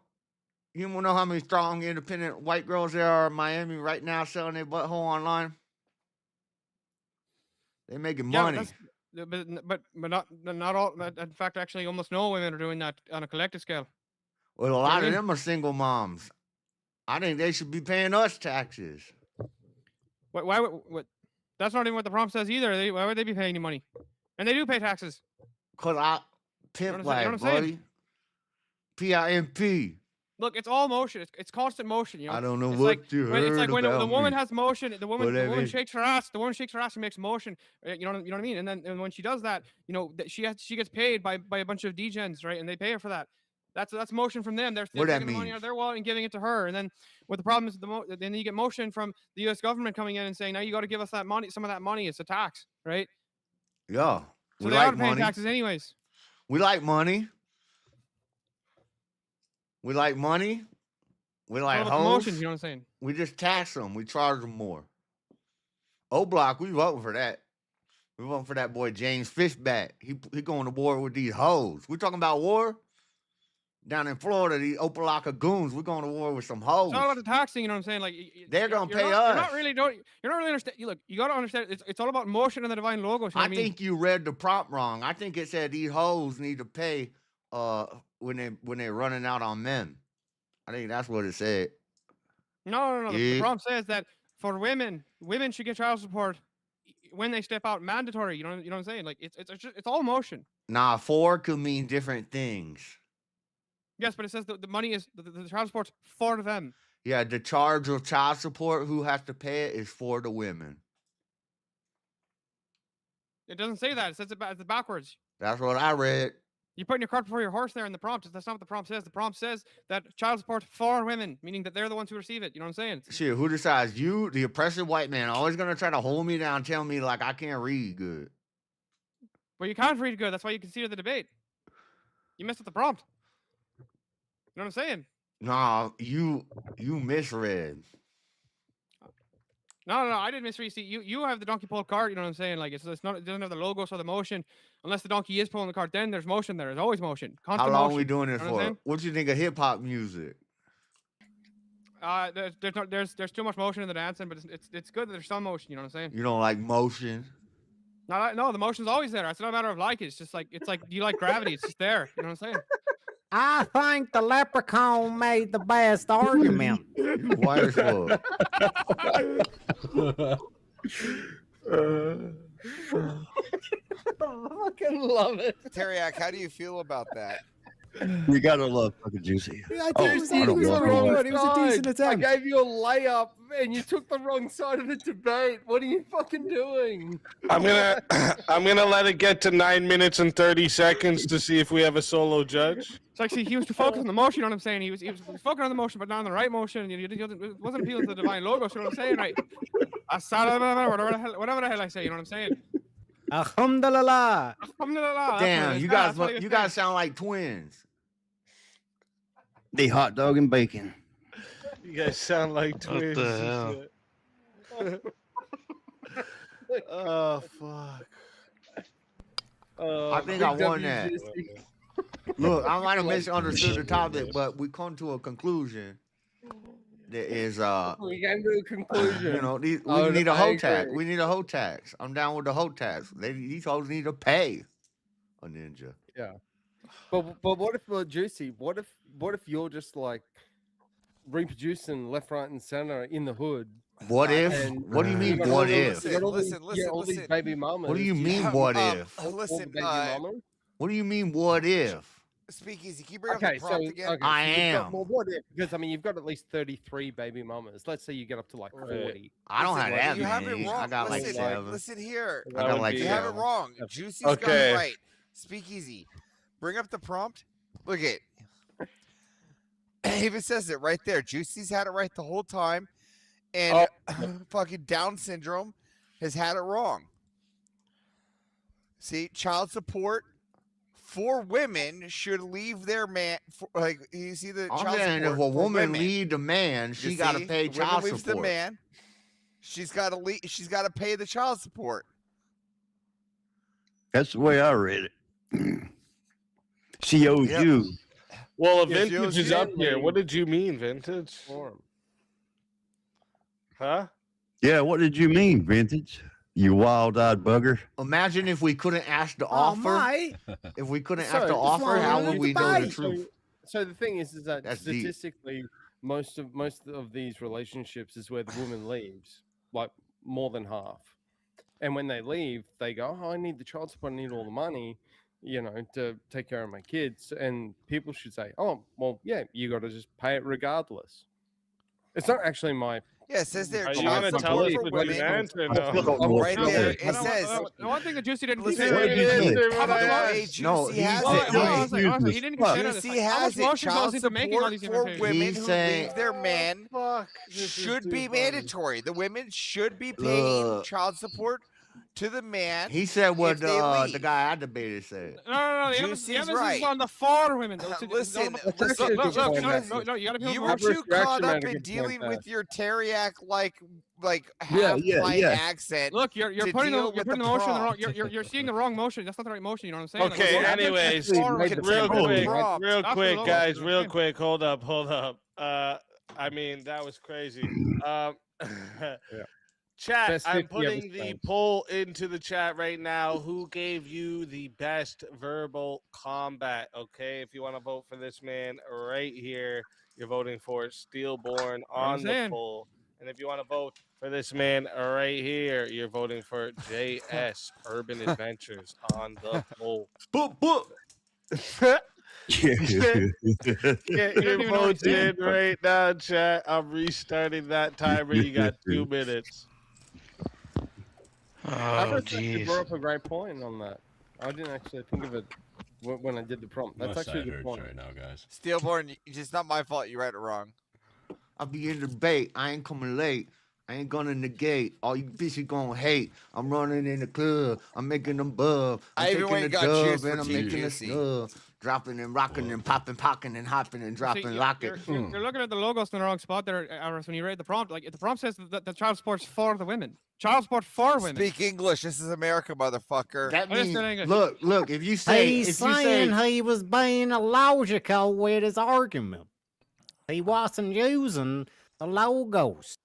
You don't know how many strong, independent white girls there are in Miami right now selling their butthole online. They're making money. But not all. In fact, actually, almost no women are doing that on a collective scale. Well, a lot of them are single moms. I think they should be paying us taxes. Why what? That's not even what the prompt says either. Why would they be paying any money? And they do pay taxes. Cause I pimp like, buddy. PIMP. Look, it's all motion. It's constant motion. You know. I don't know it's what like, you heard It's like when the woman me. has motion. The woman Whatever. shakes her ass. The woman shakes her ass and makes motion. You know what I mean? And when she does that, she gets paid by a bunch of degens, right? And they pay her for that. That's motion from them. They're What that taking the money means? out of their wallet and giving it to her. And then what the problem is, then you get motion from the U.S. government coming in and saying, now you got to give us that money. Some of that money. It's a tax, right? Yeah. So We they like are paying money. taxes anyways. We like money. We like money. We like all about hoes. motion, you know what I'm saying? We just tax them. We charge them more. O Block, we voting for that. We voting for that boy James Fishback. He going to war with these hoes. We talking about war? Down in Florida, these Opalaka goons, we're going to war with some hoes. It's all about the taxing, you know what I'm saying? Like They're gonna pay You're us. not really understand. Look, you got to understand. It's all about motion and the divine logos. You know I what I mean? think you read the prompt wrong. I think it said these hoes need to pay when they're running out on men. I think that's what it said. No. The Yeah. prompt says that for women should get child support when they step out, mandatory. You know what I'm saying? Like it's all motion. Nah, for could mean different things. Yes, but it says the money is the child support's for them. Yeah, the charge of child support, who has to pay it, is for the women. It doesn't say that. It says it's backwards. That's what I read. You're putting your cart before your horse there in the prompt. That's not what the prompt says. The prompt says that child support for women, meaning that they're the ones who receive it. You know what I'm saying? Shit, who decides? You, the oppressive white man, always gonna try to hold me down, tell me like I can't read good. Well, you can't read good. That's why you conceded the debate. You messed up the prompt. You know what I'm saying? Nah, you misread. No, I didn't misread. See, you have the donkey pull cart. You know what I'm saying? Like it's not. It doesn't have the logos or the motion. Unless the donkey is pulling the cart, then there's motion there. There's always motion. How Constant long motion. we doing this You know what I'm for? saying? What you think of hip hop music? There's too much motion in the dancing, but it's good that there's some motion. You know what I'm saying? You don't like motion? No, the motion's always there. It's not a matter of like. It's like you like gravity. It's just there. You know what I'm saying? I think the leprechaun made the best argument. You white as fuck. I fucking love it. Teriak, how do you feel about that? You gotta love fucking Juicy. I Oh, took I don't the love wrong him. It was a decent side. I attempt. gave you a layup, and you took the wrong side of the debate. What are you fucking doing? I'm gonna let it get to 9 minutes and 30 seconds to see if we have a solo judge. It's like, see, he was too focused on the motion. You know what I'm saying? He was focused on the motion, but not on the right motion. It wasn't appealing to the divine logos. You know what I'm saying? Right? Whatever the hell I say. You know what I'm saying? Alhamdulillah. Alhamdulillah. Damn, you guys sound like twins. The hot dog and bacon. You guys sound like What twins. the and shit. Oh fuck. I think I won that. Look, I might have misunderstood the topic, but we come to a conclusion. That is We came to a conclusion. you know, we Oh, need a I hoe tax. agree. We need a hoe tax. I'm down with the hoe tax. These hoes need to pay a ninja. Yeah. But what if Juicy? What if you're just like reproducing left, right, and center in the hood? What if? And What do you mean? got all What these- if? you got all these- Listen, yeah, all these listen. baby mamas. What do you mean? have, What um, if? all the Listen, baby mamas. What do you mean? What if? Speakeasy, can you bring Okay, up the so prompt again? okay, I so you've got- am. Well, what if? Because I mean, you've got at least 33 baby mamas. Let's say you get up to like 40. I don't have that you have it many. wrong. I got like listen, 7. listen here. I got like You have it 7. wrong. Juicy's got Okay. it right. Speakeasy. Bring up the prompt. Look it. It even says it right there. Juicy's had it right the whole time. And fucking Down syndrome has had it wrong. See, child support for women should leave their man. Like you see the I'm child saying if support a for woman women. leave the man, You she got to see? pay The woman child leaves support. the man. She's got to leave. She's got to pay the child support. That's the way I read it. She owes Yep. you. Well, Yes, Vintage you is see? up here. What did you mean, Vintage? Huh? Yeah, what did you mean, Vintage? You wild-eyed bugger. Imagine if we couldn't ask the Oh, offer. mate. If we couldn't So, ask the it's offer, wrong how with would the we know the debate? truth? So the thing is that That's deep. statistically, most of these relationships is where the woman leaves, like more than half. And when they leave, they go, "Oh, I need the child support. I need all the money, to take care of my kids." And people should say, "Oh, well, yeah, you got to just pay it regardless." It's not actually my. Yeah, it says there Are you child gonna tell support us for what women. you meant or I still don't know no? what Right you there, said. it says. The one thing that Juicy didn't Listen, consider What did you is say? how much Hey, motion. No, Juicy he has said- it. Hold on, Hey, one second. He didn't consider this. Juicy How has much it. motion Child goes into making all these support different for things? women He's who saying- leave their man Fuck. This is should too be funny. mandatory. The women should be paying Look. child support to the man. He said what if they the leave. guy I debated said. No. The Juicy's emphasis right. is on the for women. Though. Listen, That's actually a good Look, point, no, actually. you gotta be You more. were Adverse too reaction caught made up a in good point dealing there. with your Teriak like Yeah, half-pint yeah. accent. Look, you're to putting deal the with motion in the wrong. prompt. You're seeing the wrong motion. That's not the right motion. You know what I'm saying? Like, Okay, the average anyways, is for made women. the real point. quick, Prompt. real That's quick, the logo, guys, you know what real I'm saying? quick. Hold up. I mean, that was crazy. Chat, Best I'm 50 ever putting the spent. poll into the chat right now. Who gave you the best verbal combat? Okay, if you want to vote for this man right here, you're voting for Steelborn on the saying. poll. And if you want to vote for this man right here, you're voting for JS Urban Adventures on the poll. Get your votes in right now, chat. I'm restarting that timer. You got 2 minutes. Oh, Adverse actually jeez. brought up a great point on that. I didn't actually think of it when I did the prompt. That's My actually a side good hurts point. right now, guys. Steelborn, it's not my fault. You read it wrong. I'll be in the debate. I ain't coming late. I ain't gonna negate. All you bitches gonna hate. I'm running in the club. I'm making them bub. I I'm even taking went the and got dub juice for and I'm Team making a Juicy. snub. Dropping and rocking and popping, pocking and hopping and dropping, locking. You're looking at the logos in the wrong spot there, Aris, when you read the prompt. Like, the prompt says that the child support's for the women. Child support for women. Speak English. This is America, motherfucker. That I just means, said English. look, if you say, He's saying he was being illogical with his argument. He wasn't using the logos.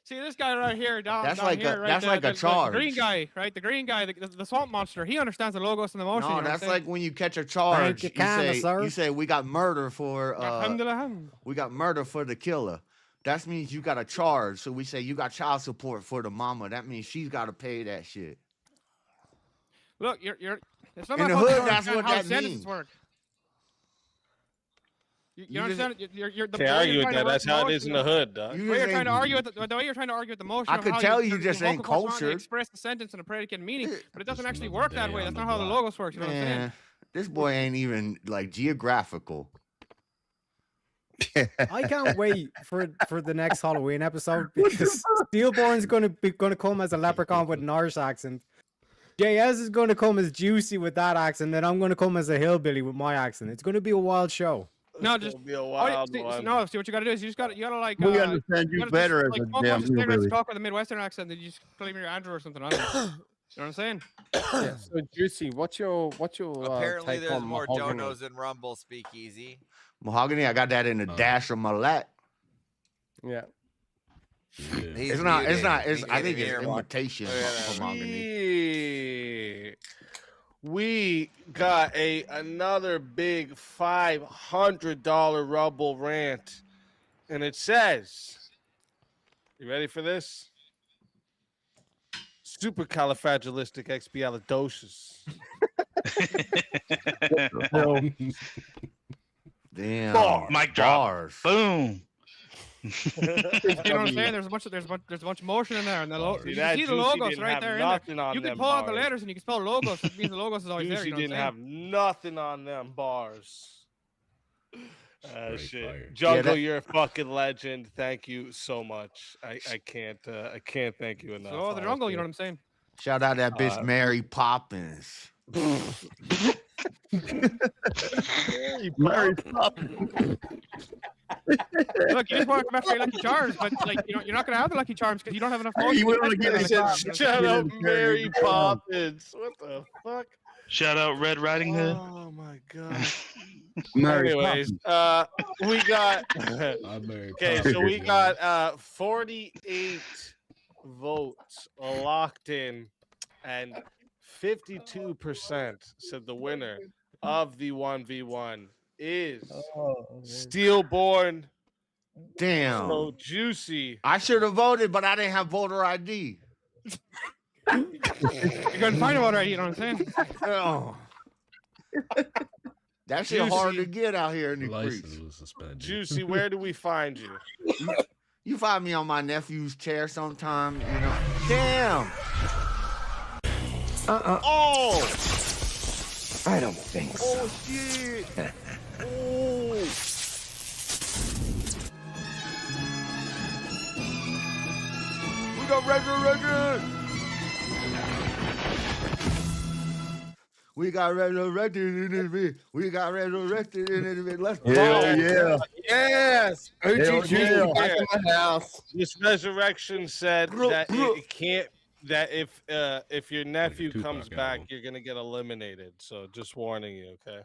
See this guy right here, down That's down like here, a- right? that's like a the charge. green guy, right? The green guy, the swamp monster. He understands the logos and the motion. no, you know that's what I'm like when you catch a charge. you kinda, sir. You say we got murder for saying? we got murder for the killer. That means you got a charge. So we say you got child support for the mama. That means she's got to pay that shit. Look, you're. It's not In my the fault you hood, don't that's understand what how that sentences means. work. You You understand? You're the Can't way argue you're with trying to that. That's work how it is in the motion, hood, dog. You The way just you're trying to ain't- argue with the way you're trying to argue with the motion. I of could how tell you your just ain't vocal cords trying to cultured. express the sentence and the predicate and meaning, but it doesn't actually another work that day way. on That's the not how the block. logos work. You know what I'm saying? Man, this boy ain't even like geographical. I can't wait for the next Halloween episode because Steelborn's gonna come as a leprechaun with an Irish accent. JS is gonna come as Juicy with that accent, and I'm gonna come as a hillbilly with my accent. It's gonna be a wild show. No, It's just gonna be a oh, wild see, one. no. See what you gotta do is you gotta like. We understand you gotta better just, as a like, damn almost hillbilly. talk with a Midwestern accent, then you just claim you're Andrew or something. I don't know. You know what I'm saying? Yeah, so Juicy, what's your Apparently, take there's on more mahogany? donos in Rumble Speakeasy. Mahogany, I got that in the dash of my lap. Yeah. He's It's not. It's muted. not. You It's. can I think hear it's him. imitation Look at of that. mahogany. We got another big $500 Rumble rant, and it says, "You ready for this? Supercalifragilisticexpialidocious." Damn. Bars. Mic drop. Bars. Boom. You know what I'm saying? There's a bunch of motion in there, and See, you that can see the Juicy logos didn't right have there. nothing In there. on You can them pull out the bars. letters and you can spell logos. That means the logos is always there. Juicy You know what I'm didn't saying? have nothing on them bars. Straight Shit. fire. Jungle, that- you're a fucking legend. Thank you so much. I can't thank you enough. So the jungle, you know what honestly. I'm saying? Shout out that bitch Mary Poppins. Mary Poppins. Look, you just want to come after your Lucky Charms, but like you're not gonna have the Lucky Charms because you don't have enough points. You want to get Like, Shout out Mary Poppins. What the fuck? Shout out Red Riding Hood. Oh my god. Mary Anyways, we got okay, so we got 48 votes locked in, and 52% said the winner of the 1v1 is Steelborn. Damn. So Juicy. I should have voted, but I didn't have voter ID. You're gonna find a voter ID, you know what I'm saying? Oh. That shit hard to get out here in the License streets. was suspended. Juicy, where do we find you? You find me on my nephew's chair sometime, you know. Damn. Oh. I don't think so. Oh shit. Oh. We got resurrected. We got resurrected in this bit. We got resurrected in this bit. Let's go. Hell yeah. Yes. Hell OG yeah. back in the house. This resurrection said that it can't. That if your nephew Tupac comes back, album. you're gonna get eliminated. So just warning you, okay?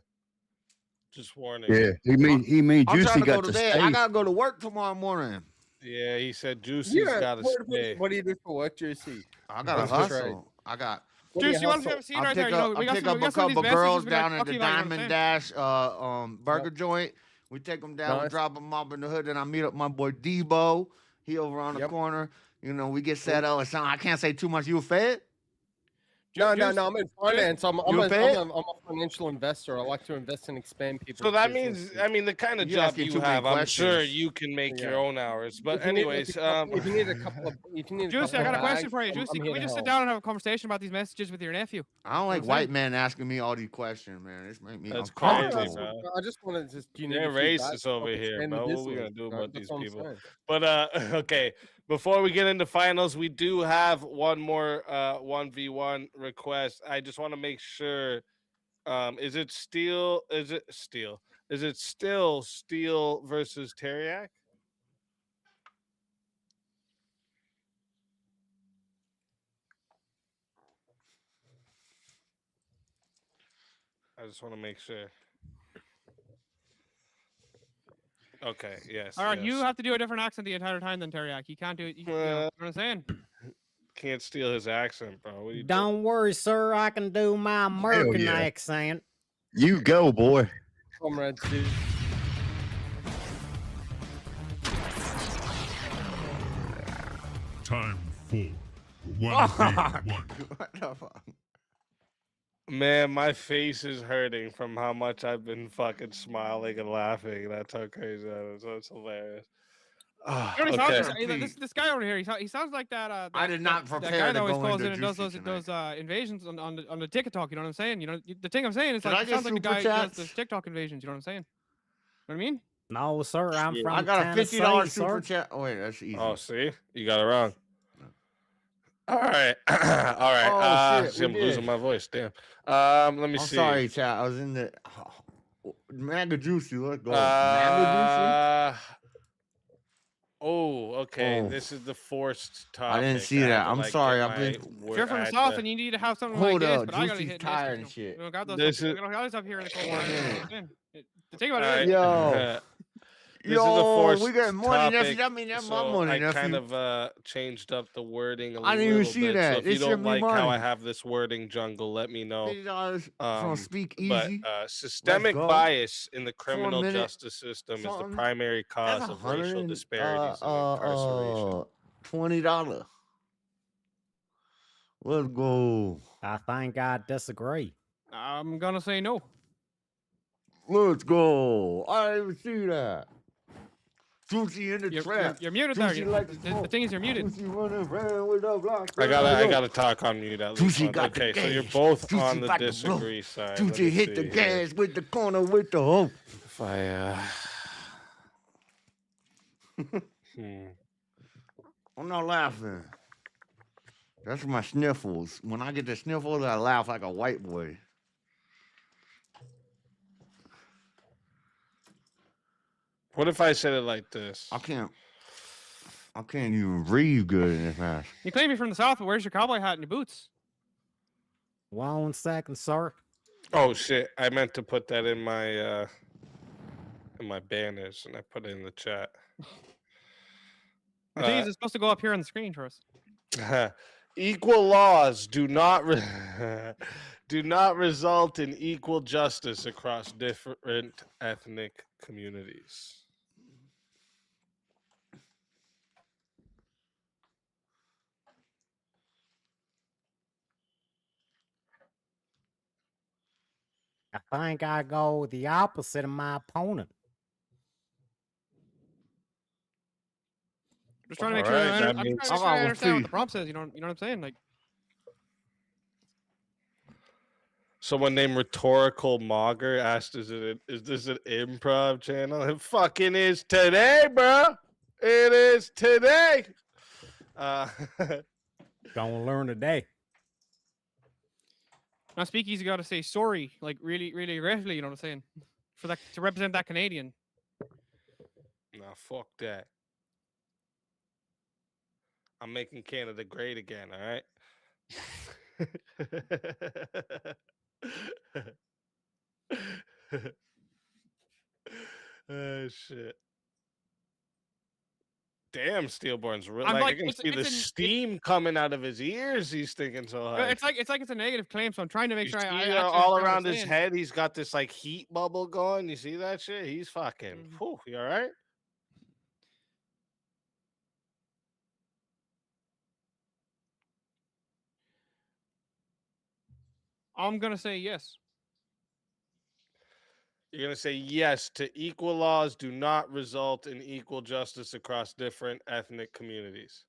Just warning. Yeah, you. he mean I'm Juicy trying to go got to to bed. stay. I gotta go to work tomorrow morning. Yeah, he said Juicy's got to stay. What do you do for work, Juicy? I gotta What's your trade? hustle. I got. What do you Juicy, what hustle? have you seen I right there? pick You know, up, we I got pick some, up we a got some of couple these girls messages we gotta down at talk the to you about, you know what I'm Diamond saying? Dash burger joint. We take them down, we Nice. drop them off in the hood, and I meet up my boy Debo. He over on the Yep. corner. You know, we get set up. I can't say too much. You a fed? No, I'm in finance. I'm You a fed? financial investor. I like to invest and expand people's So that businesses. means, I mean, the kind of You job asking you too many have, I'm sure questions. you can make your Yeah. own hours. But If you need, like, anyways, if you need a couple of, Juicy, I got a question for you. Juicy, can we just sit down and have a conversation about these messages with your nephew? I don't like I'm white saying. men asking me all these questions, man. This make me That's uncomfortable. crazy, bro. I just wanted to just. Do you need They're a few guys racist to over help here, expand the bro. What are we business, gonna do right? about That's these what I'm people? saying. But okay, before we get into finals, we do have one more 1v1 request. I just want to make sure. Is it Steel? Is it Steel? Is it still Steel versus Teriak? I just want to make sure. Okay. Yes. All right, yes. you have to do a different accent the entire time than Teriak. You can't do it. You know what I'm saying? Can't steal his accent, bro. What are you doing? Don't worry, sir. I can do my American yeah. accent. You go, boy. Comrades, dude. Time for 1v1. What the fuck? Man, my face is hurting from how much I've been fucking smiling and laughing. That's how crazy that is. That's hilarious. Ah, You know what he sounds okay. like? This guy over here, he sounds like that. I did not that prepare guy to that always go calls into in and does Juicy those tonight. invasions on the TikTok. You know what I'm saying? You know the thing I'm saying is Did like I he get sounds like the super guy who does chats? those TikTok invasions. You know what I'm saying? Know what I mean? No, sir. I'm from I got a Tennessee, $50 sir. super chat. Oh wait, that's easy. Oh, see, you got it wrong. All right, all right. Oh, shit, See, I'm we losing did. my voice. Damn. Let me I'm see. sorry, chat. I was in the Manga Juicy. Let's go. Manga Oh, okay. Oh. This is the forced I topic. didn't see had that. to, I'm like, sorry, get I've my been- If you're from I the had south to- and you need to have something Hold like this, up, but I gotta Juicy's hit tired this, and shit. You know, got those This stuff, is- you know, got this up here in the cold. minute. The thing about it All is, right. Yo. This is a Yo, forced we got money, nephew. topic, That mean that's my so money, I nephew. kind of changed up the wording a I little didn't even see bit. that. So if It you should don't be like how I money. have this wording, Jungle, let me know. $50 from Speak But Easy. systemic go. bias in the For a criminal minute, justice system is the something. primary cause That's of racial $100 disparities and incarceration. $20. Let's go. I think I disagree. I'm gonna say no. Let's go. I didn't even see that. Juicy in the You're, trap. you're muted there. Juicy You- like the thing is, you're muted. Juicy running around with a block. I gotta talk on mute at least. Juicy once. got the Okay, so you're gas. both Juicy on the about to blow. disagree side. Let Juicy me hit the see here. gas with the corner with the hoe. If I I'm not laughing. That's my sniffles. When I get the sniffles, I laugh like a white boy. What if I said it like this? I can't even breathe good in this mask. You claim you're from the South, but where's your cowboy hat and your boots? 1 second, sir. Oh shit! I meant to put that in my banners, and I put it in the chat. The thing is, it's supposed to go up here on the screen for us. Equal laws do not do not result in equal justice across different ethnic communities. I think I go the opposite of my opponent. Just trying to make sure. Alright, that I'm trying to means- make sure I understand what the prompt says. You know what I'm saying? Like, Someone named Rhetorical Mogger asked, "Is this an improv channel?" It fucking is today, bro. It is today. Gonna learn today. now Speakeasy got to say sorry, like really, really aggressively. You know what I'm saying? For that to represent that Canadian. Nah, fuck that. I'm making Canada great again. All right. Oh shit! Damn, Steelborn's real. I'm I like, can see the steam coming out of his ears. He's thinking so hard. It's like it's a negative claim, so I'm trying to make You sure see I that actually all understand what around I'm his saying. head, he's got this like heat bubble going. You see that shit? He's fucking. Whew, you all right? I'm gonna say yes. You're gonna say yes to equal laws do not result in equal justice across different ethnic communities.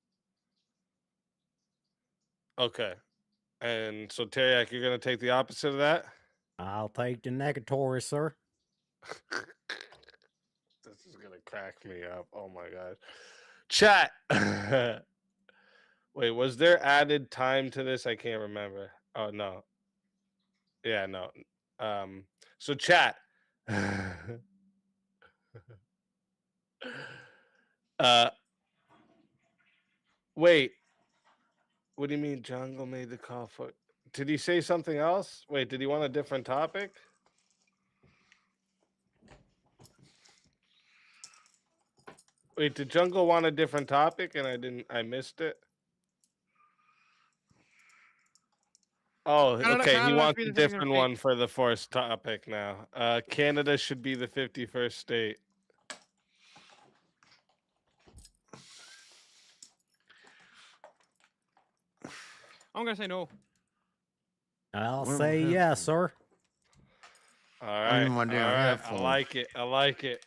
Okay. And so Teriak, you're gonna take the opposite of that? I'll take the negatory, sir. This is gonna crack me up. Oh my god. Chat. Wait, was there added time to this? I can't remember. Oh no. Yeah, no. So chat. Wait. What do you mean Jungle made the call for? Did he say something else? Wait, did he want a different topic? Wait, did Jungle want a different topic and I missed it? Oh, Canada- okay. He Canada wants should a be the 51st different one for the first topic now. Canada should be the 51st state. I'm gonna say no. I'll Well, say yeah. yes, sir. All right. even my All damn right. I headphones. like it. I like it.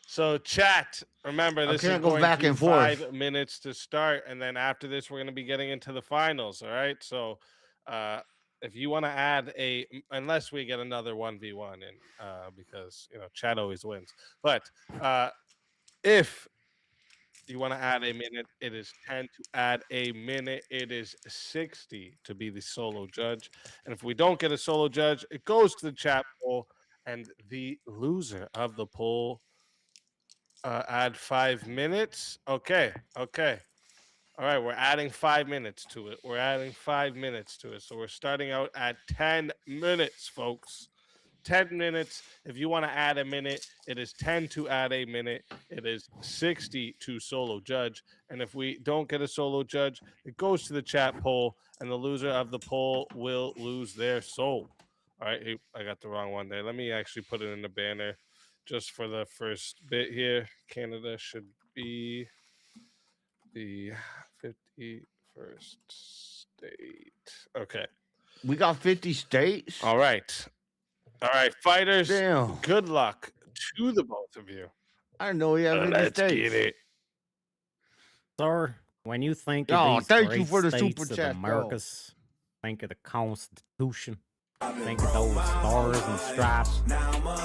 So chat, remember I this is can't go going back to and forth. 5 minutes to start, and then after this we're going to be getting into the finals. All right. So if you want to add unless we get another 1v1 in, because chat always wins. But if you want to add a minute, it is 10 to add a minute. It is 60 to be the solo judge. And if we don't get a solo judge, it goes to the chat poll, and the loser of the poll add 5 minutes. Okay. All right, we're adding 5 minutes to it. We're adding 5 minutes to it. So we're starting out at 10 minutes, folks. 10 minutes. If you want to add a minute, it is 10 to add a minute. It is 60 to solo judge. And if we don't get a solo judge, it goes to the chat poll, and the loser of the poll will lose their soul. All right, I got the wrong one there. Let me actually put it in the banner just for the first bit here. Canada should be the 51st state. Okay. We got 50 states. All right. All right, fighters. Damn. Good luck to the both of you. I didn't know we had 50 Let's states. get it. Sir, when you think Oh, of these thank you great for the states super of chat, though. Americas, think of the Constitution, think of those stars and stripes.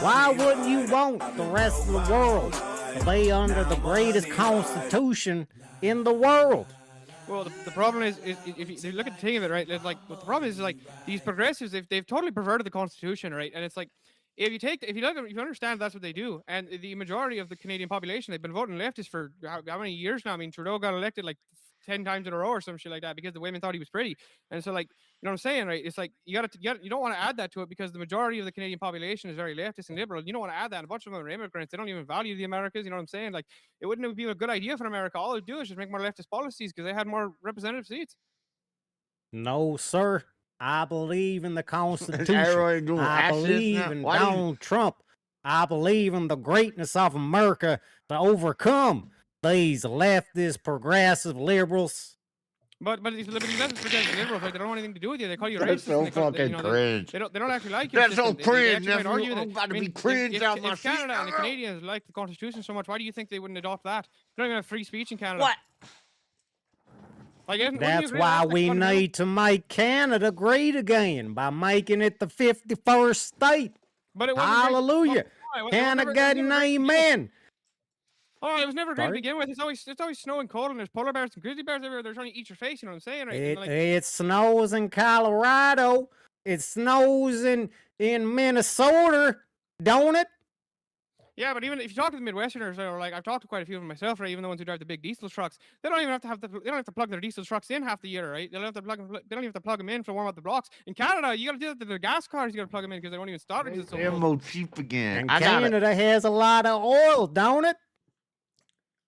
Why wouldn't you want the rest of the world to be under the greatest Constitution in the world? Well, the problem is if you look at the thing of it, right? It's like what the problem is like these progressives, they've totally perverted the Constitution, right? And it's like if you understand that's what they do, and the majority of the Canadian population, they've been voting leftist for how many years now? I mean, Trudeau got elected like 10 times in a row or some shit like that because the women thought he was pretty, and so like, you know what I'm saying, right? It's like you don't want to add that to it because the majority of the Canadian population is very leftist and liberal. You don't want to add that. And a bunch of them are immigrants. They don't even value the Americas. You know what I'm saying? Like, it wouldn't be a good idea for America. All they do is just make more leftist policies because they had more representative seats. No, sir. I believe in the Constitution. Everyone doing I actions believe now? in Why do you- Donald Trump. I believe in the greatness of America to overcome these leftist, progressive liberals. But these leftists pretend liberals, like, they don't want anything to do with you. They call you racist. That's so and they call, fucking cringe. They don't actually like you. That's so cringe. They argue I'm that. about to I be mean, cringe if, out if, my if Canada seat. and the Canadians like the Constitution so much, why do you think they wouldn't adopt that? They don't even have free speech in Canada. What? Like, That's why we need to make Canada great again by making it the 51st state. But it wasn't Hallelujah. Can I get an amen? Oh, it was never great to Sorry? begin with. It's always snowing cold, and there's polar bears and grizzly bears everywhere. They're trying to eat your face. You know what I'm saying? Right? It, Like, it snows in Colorado. It snows in Minnesota, don't it? yeah, but even if you talk to the Midwesterners, or like I've talked to quite a few of them myself, right? Even the ones who drive the big diesel trucks, they don't even have to they don't have to plug their diesel trucks in half the year, right? They don't even have to plug them in to warm up the blocks. In Canada, you got to do that to their gas cars. You got to plug them in because they won't even start because it's so They're cold. more cheap again. And I gotta- Canada has a lot of oil, don't it?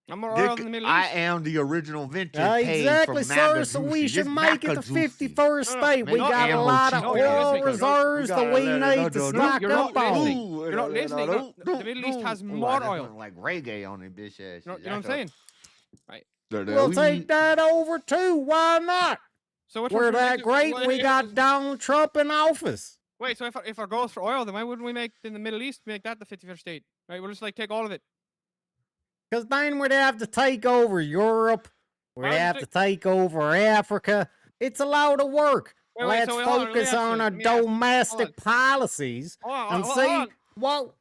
I'm more oil than the Middle East. I am the original vintage page Exactly, from sir. So we Magajuicy. should This make it the Magajuicy. 51st state. We got a lot of oil reserves that we need to stock up on. You're not listening. The Middle East has more oil. Like reggae on it, bitch ass. You know what I'm saying? Right. We'll take that over too. Why not? So which We're one should that do? great. Well, We got Donald Trump in office. Wait, so if our goal is for oil, then why wouldn't we make in the Middle East make that the 51st state? Right, we'll just like take all of it. Because then we'd have to take over Europe. We'd have to take over Africa. It's a lot of work. Wait, Let's so hold on, focus on our let me ask you, domestic policies and hold see on.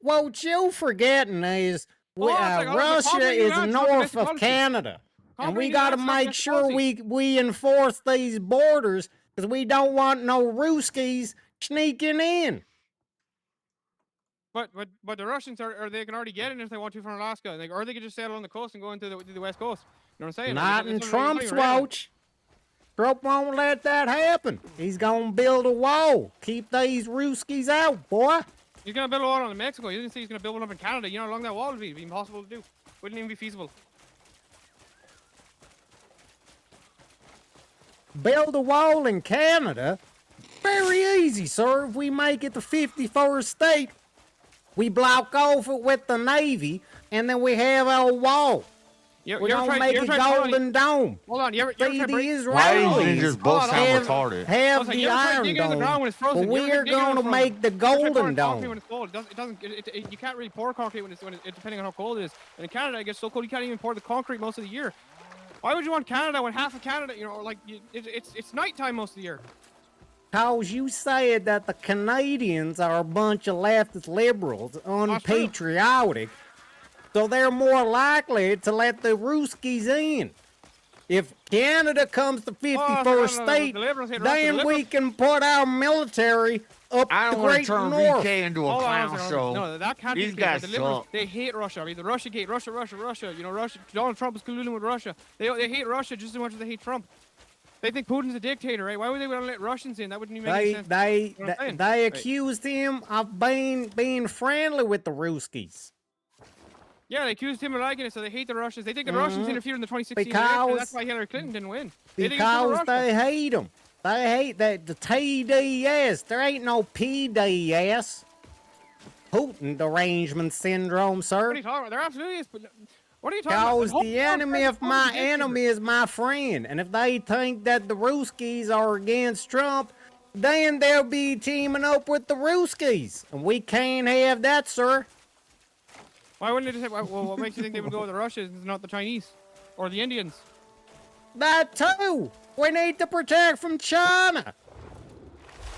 what you forgetting is Hold on a second, hold on, Russia compliment you is now, it's not north domestic of policy. Canada. And we Compliment you got now, to it's not make domestic sure policy. we enforce these borders because we don't want no Ruskies sneaking in. But the Russians are they can already get in if they want to from Alaska, or they could just sail on the coast and go into the west coast. You know what I'm saying? Not Like, in it's Trump's not even watch. Trump won't let that happen. He's gonna build a wall. Keep these Ruskies out, boy. He's gonna build a wall in Mexico. He didn't say he's gonna build one up in Canada. You know how long that wall would be? It'd be impossible to do. Wouldn't even be feasible. Build a wall in Canada? Very easy, sir. If we make it the 51st state, we block off it with the Navy, and then we have our wall. We're gonna make a golden dome. Hold on, you ever See, tried the break- Why Israelis these niggas both sound have, retarded? have Listen, the you ever tried Iron digging in the ground when it's Dome, frozen? but You ever we're tried digging when gonna it's make the frozen? You ever tried golden pouring concrete dome. when it's cold? It doesn't. You can't really pour concrete when it's depending on how cold it is. And in Canada, it gets so cold you can't even pour the concrete most of the year. Why would you want Canada when half of Canada, you know, like it's nighttime most of the year? Cause you said that the Canadians are a bunch of leftist liberals, unpatriotic, so they're more likely to let the Ruskies in. If Canada comes to 51st state, then we can put our military up I the don't want to Great turn North. VK into a Hold on clown second, show. No, that can't These be the case. guys The liberals, suck. they hate Russia. I mean, the Russiagate, Russia. You know, Russia. Donald Trump is colluding with Russia. They hate Russia just as much as they hate Trump. They think Putin's a dictator, right? Why would they want to let Russians in? That wouldn't even make any sense. They You know what I'm saying? they Right. accused him of being friendly with the Ruskies. Yeah, they accused him of liking it, so they hate the Russians. They think the Russians Mhm. interfered in the 2016 election, and that's Because- why Hillary Clinton didn't win. They think it's Because Russia. they hate them. They hate that the TDS. There ain't no PDS. Putin derangement syndrome, sir. What are you talking about? There absolutely is. But what are you talking about? Because the enemy of my enemy is my friend. And if they think that the Ruskies are against Trump, then they'll be teaming up with the Ruskies. And we can't have that, sir. Why wouldn't they just say, well, what makes you think they would go with the Russians and not the Chinese? Or the Indians? That too. We need to protect from China.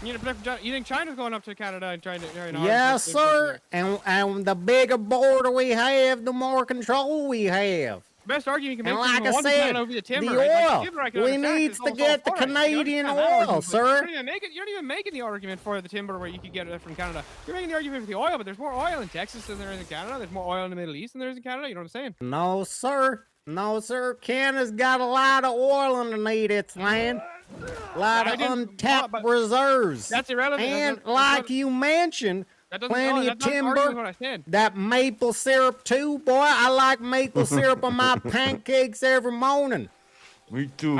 You need to protect from China. You think China's going up to Canada and trying to... You know, Yes, sir. And the bigger border we have, the more control we have. Best argument you can And make. like I said, the timber, the right? Like, oil. timber I can We understand, needs it's to almost get the all forest. You Canadian understand that oil, argument, but sir. You're not even making the argument for the timber where you could get it from Canada. You're making the argument for the oil, but there's more oil in Texas than there is in Canada. There's more oil in the Middle East than there is in Canada. You know what I'm saying? No, sir. No, sir. Canada's got a lot of oil underneath its land. A lot I of didn't- untapped but reserves. that's irrelevant. And That's like you mentioned, That doesn't plenty no, of that's not arguing timber. what I said. That maple syrup too, boy. I like maple syrup on my pancakes every morning. Me too.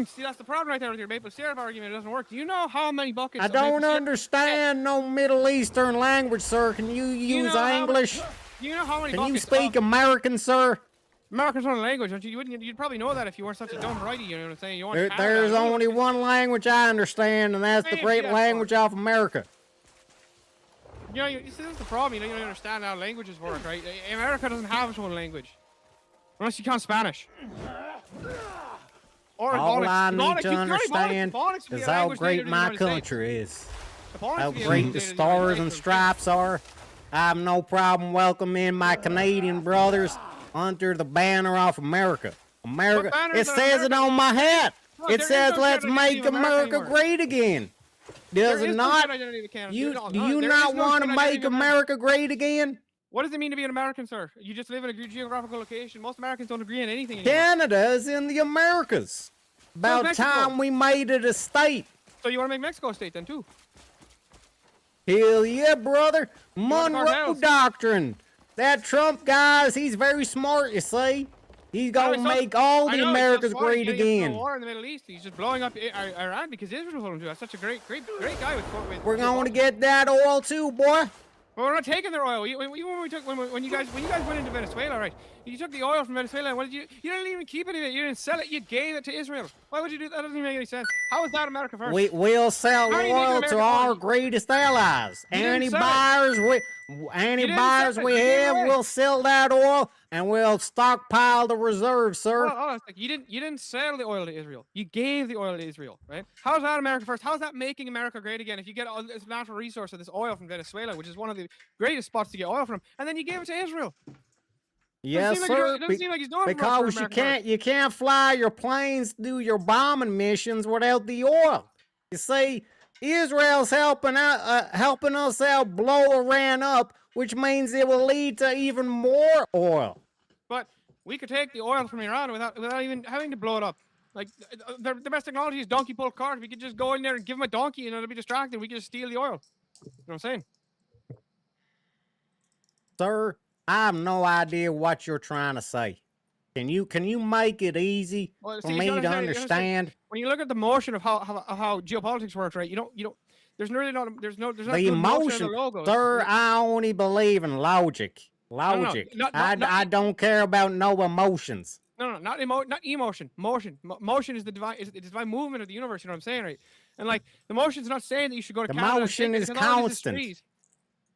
See, that's the problem right there with your maple syrup argument. It doesn't work. Do you know how many buckets? I of maple don't syrup- understand no Middle Eastern language, sir. Can you use know how English? You know how many Can you buckets speak American, sir? American's not a language, don't you? You'd probably know that if you weren't such a dumb righty. You know what I'm saying? You want Canada, There's you know? only one language I understand, and that's the Maybe great that's language of America. You know, you see, that's the problem. You don't understand how languages work, right? America doesn't have its own language, unless you count Spanish. Or All Ebonics. I Ebonics, need you to can count understand Ebonics would be is a how language great native to the my United States. country is. Ebonics How would be a great language the native to the United stars and States. stripes are. I have no problem welcoming my Canadian brothers under the banner of America. America. banners It are says it on my hat. Look, It there is says, no "Let's shared identity make of America America anymore. great again." Does There it is no not? shared identity of Canada. You No, do no, you there not is no want to shared identity make of America great again? What does it mean to be an American, sir? You just live in a geographical location. Most Americans don't agree on anything anymore. Canada is in the Americas. About Mexico. time we made it a state. So you want to make Mexico a state then too? Hell yeah, brother. want the Monroe cartels? Doctrine. That Trump guy, he's very smart, you see. He's I gonna make all I the know, he's Americas so smart, great he's getting into a again. War in the Middle East. He's just blowing up Iran because Israel told him to. That's such a great guy with. We're going to get that oil too, boy. But we're not taking their oil. When you guys went into Venezuela, right? You took the oil from Venezuela. What did you? You didn't even keep it in it. You didn't sell it. You gave it to Israel. Why would you do that? That doesn't even make any sense. How is that America first? We'll sell How do you make oil America to our first? greatest allies. You didn't Any sell it. buyers we didn't sell it. we You gave it have, away. we'll sell that oil and we'll stockpile the reserves, sir. Hold on a second. You didn't sell the oil to Israel. You gave the oil to Israel, right? How is that America first? How is that making America great again? If you get all this natural resource of this oil from Venezuela, which is one of the greatest spots to get oil from, and then you gave it to Israel. Yes, seem like sir. it doesn't seem like he's doing much for Because America you can't fly your planes to do your bombing missions without the oil. You see, Israel's helping us out, blow Iran up, which means it will lead to even more oil. But we could take the oil from Iran without even having to blow it up. Like the best technology is donkey pull cart. We could just go in there and give them a donkey, and it'll be distracted. We could just steal the oil. You know what I'm saying? Sir, I have no idea what you're trying to say. Can you make it easy Well, for see, me you to understand- understand? When you look at the motion of how geopolitics works, right? You don't. There's really not. There's not. The good motion in emotion, the logo. sir, I only believe in logic. no, Logic. not- I don't care about no emotions. No, not emotion. Motion. Motion is the divine. Is the divine movement of the universe. You know what I'm saying, right? And like the motion's not saying that you should go to The Canada. and motion take it is because all these constant. trees.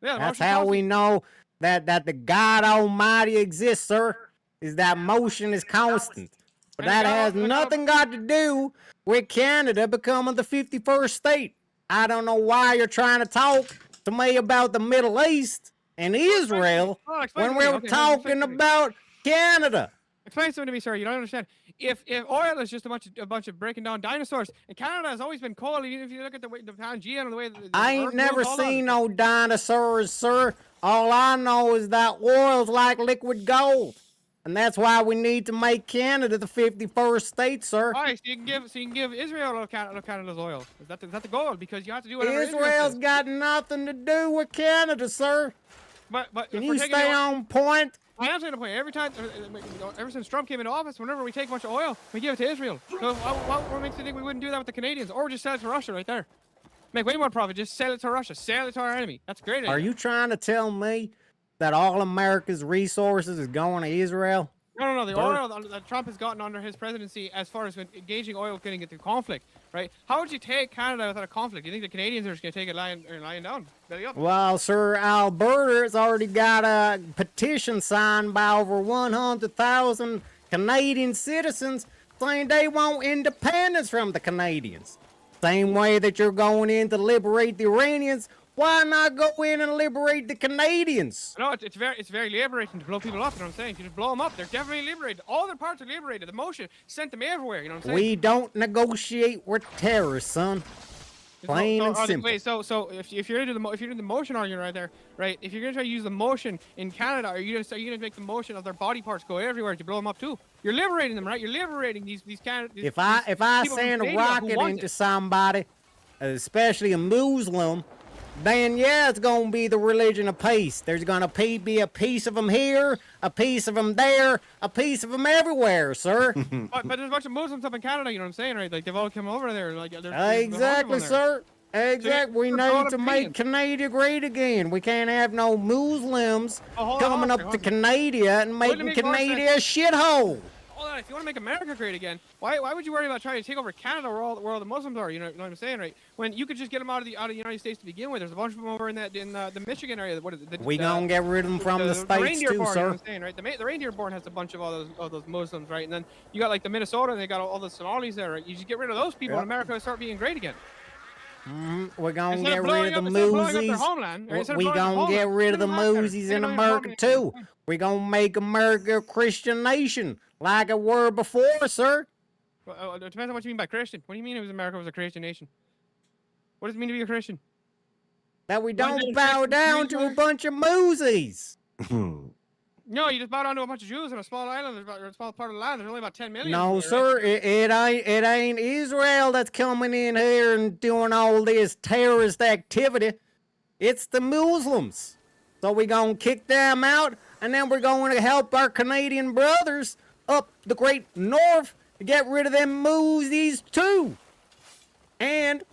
Yeah, the That's motion's how constant. we know that the God Almighty exists, sir. Is that motion is constant. But And that God- has and God- nothing got to do with Canada becoming the 51st state. I don't know why you're trying to talk to me about the Middle East and Israel explain when to me. we're Okay, talking explain to me. about Canada. Explain something to me, sir. You don't understand. If oil is just a bunch of breaking down dinosaurs, and Canada has always been cold. Even if you look at the Pangea and the way the I ain't Earth never moves, all that. seen no dinosaurs, sir. All I know is that oil's like liquid gold. And that's why we need to make Canada the 51st state, sir. Why? So you can give Israel of Canada's oil. Is that the goal? Because you have to do whatever Israel Israel's says. got nothing to do with Canada, sir. But Can if you we're taking stay the oil- on point? I am saying the point. Every time, ever since Trump came into office, whenever we take a bunch of oil, we give it to Israel. So what makes you think we wouldn't do that with the Canadians, or just sell it to Russia right there? Make way more profit. Just sell it to Russia. Sell it to our enemy. That's a great. Are idea. you trying to tell me that all America's resources is going to Israel? No. The Sir? oil that Trump has gotten under his presidency, as far as engaging oil, getting into conflict, right? How would you take Canada without a conflict? Do you think the Canadians are just going to take it lying down, belly up? Well, sir, Alberta has already got a petition signed by over 100,000 Canadian citizens saying they want independence from the Canadians. Same way that you're going in to liberate the Iranians, Why not go in and liberate the Canadians? No, it's very liberating to blow people up. You know what I'm saying? If you just blow them up, they're definitely liberated. All their parts are liberated. The motion sent them everywhere. You know what I'm saying? We don't negotiate with terrorists, son. Plain and simple. Wait, so if you're into the motion argument right there, right? If you're gonna try to use the motion in Canada, are you gonna make the motion of their body parts go everywhere to blow them up too? You're liberating them, right? You're liberating these Canadians. If I send a rocket into somebody, especially a Muslim, then yeah, it's gonna be the religion of peace. There's gonna be a piece of them here, a piece of them there, a piece of them everywhere, sir. but there's a bunch of Muslims up in Canada. You know what I'm saying, right? Like they've all come over there. Like there's exactly, sir. Exactly. We need to make Canada great again. We can't have no Muslims coming up to Canada and making Canada a shithole. Hold on, if you want to make America great again, why would you worry about trying to take over Canada where all the Muslims are? You know what I'm saying, right? When you could just get them out of the United States to begin with. There's a bunch of them over in the Michigan area. What is it? We gonna get rid of them from the states too, sir. You know what I'm saying, right? The reindeer born has a bunch of all those Muslims, right? And then you got like the Minnesota, and they got all the Somalis there, right? You just get rid of those people, and America will start being great again. We're gonna get rid of the Moosies. We gonna get rid of the Moosies in America too. We gonna make America a Christian nation like it were before, sir. Well, it depends on what you mean by Christian. What do you mean America was a Christian nation? What does it mean to be a Christian? That we don't bow down to a bunch of Moosies. No, you just bow down to a bunch of Jews in a small island, or a small part of the land. There's only about 10 million. No, sir, it ain't Israel that's coming in here and doing all this terrorist activity. It's the Muslims. So we're going to kick them out, and then we're going to help our Canadian brothers up the great north to get rid of them Moosies too. And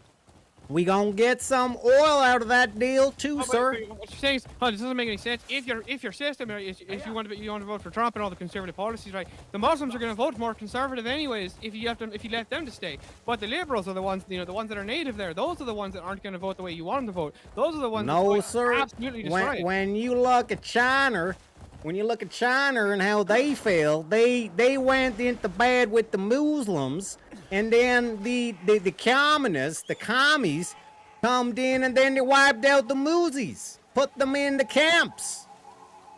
we gonna get some oil out of that deal too, sir. What you're saying is, this doesn't make any sense. If your system, if you want to vote for Trump and all the conservative policies, right? The Muslims are going to vote more conservative anyways if you let them to stay. But the liberals are the ones, the ones that are native there. Those are the ones that aren't going to vote the way you want them to vote. Those are the ones. No, that sir. Absolutely destroy when you look at China. When you look at China and how they fell, they went into bed with the Muslims, and then the communists, the commies, come in and then they wiped out the Moosies, put them in the camps.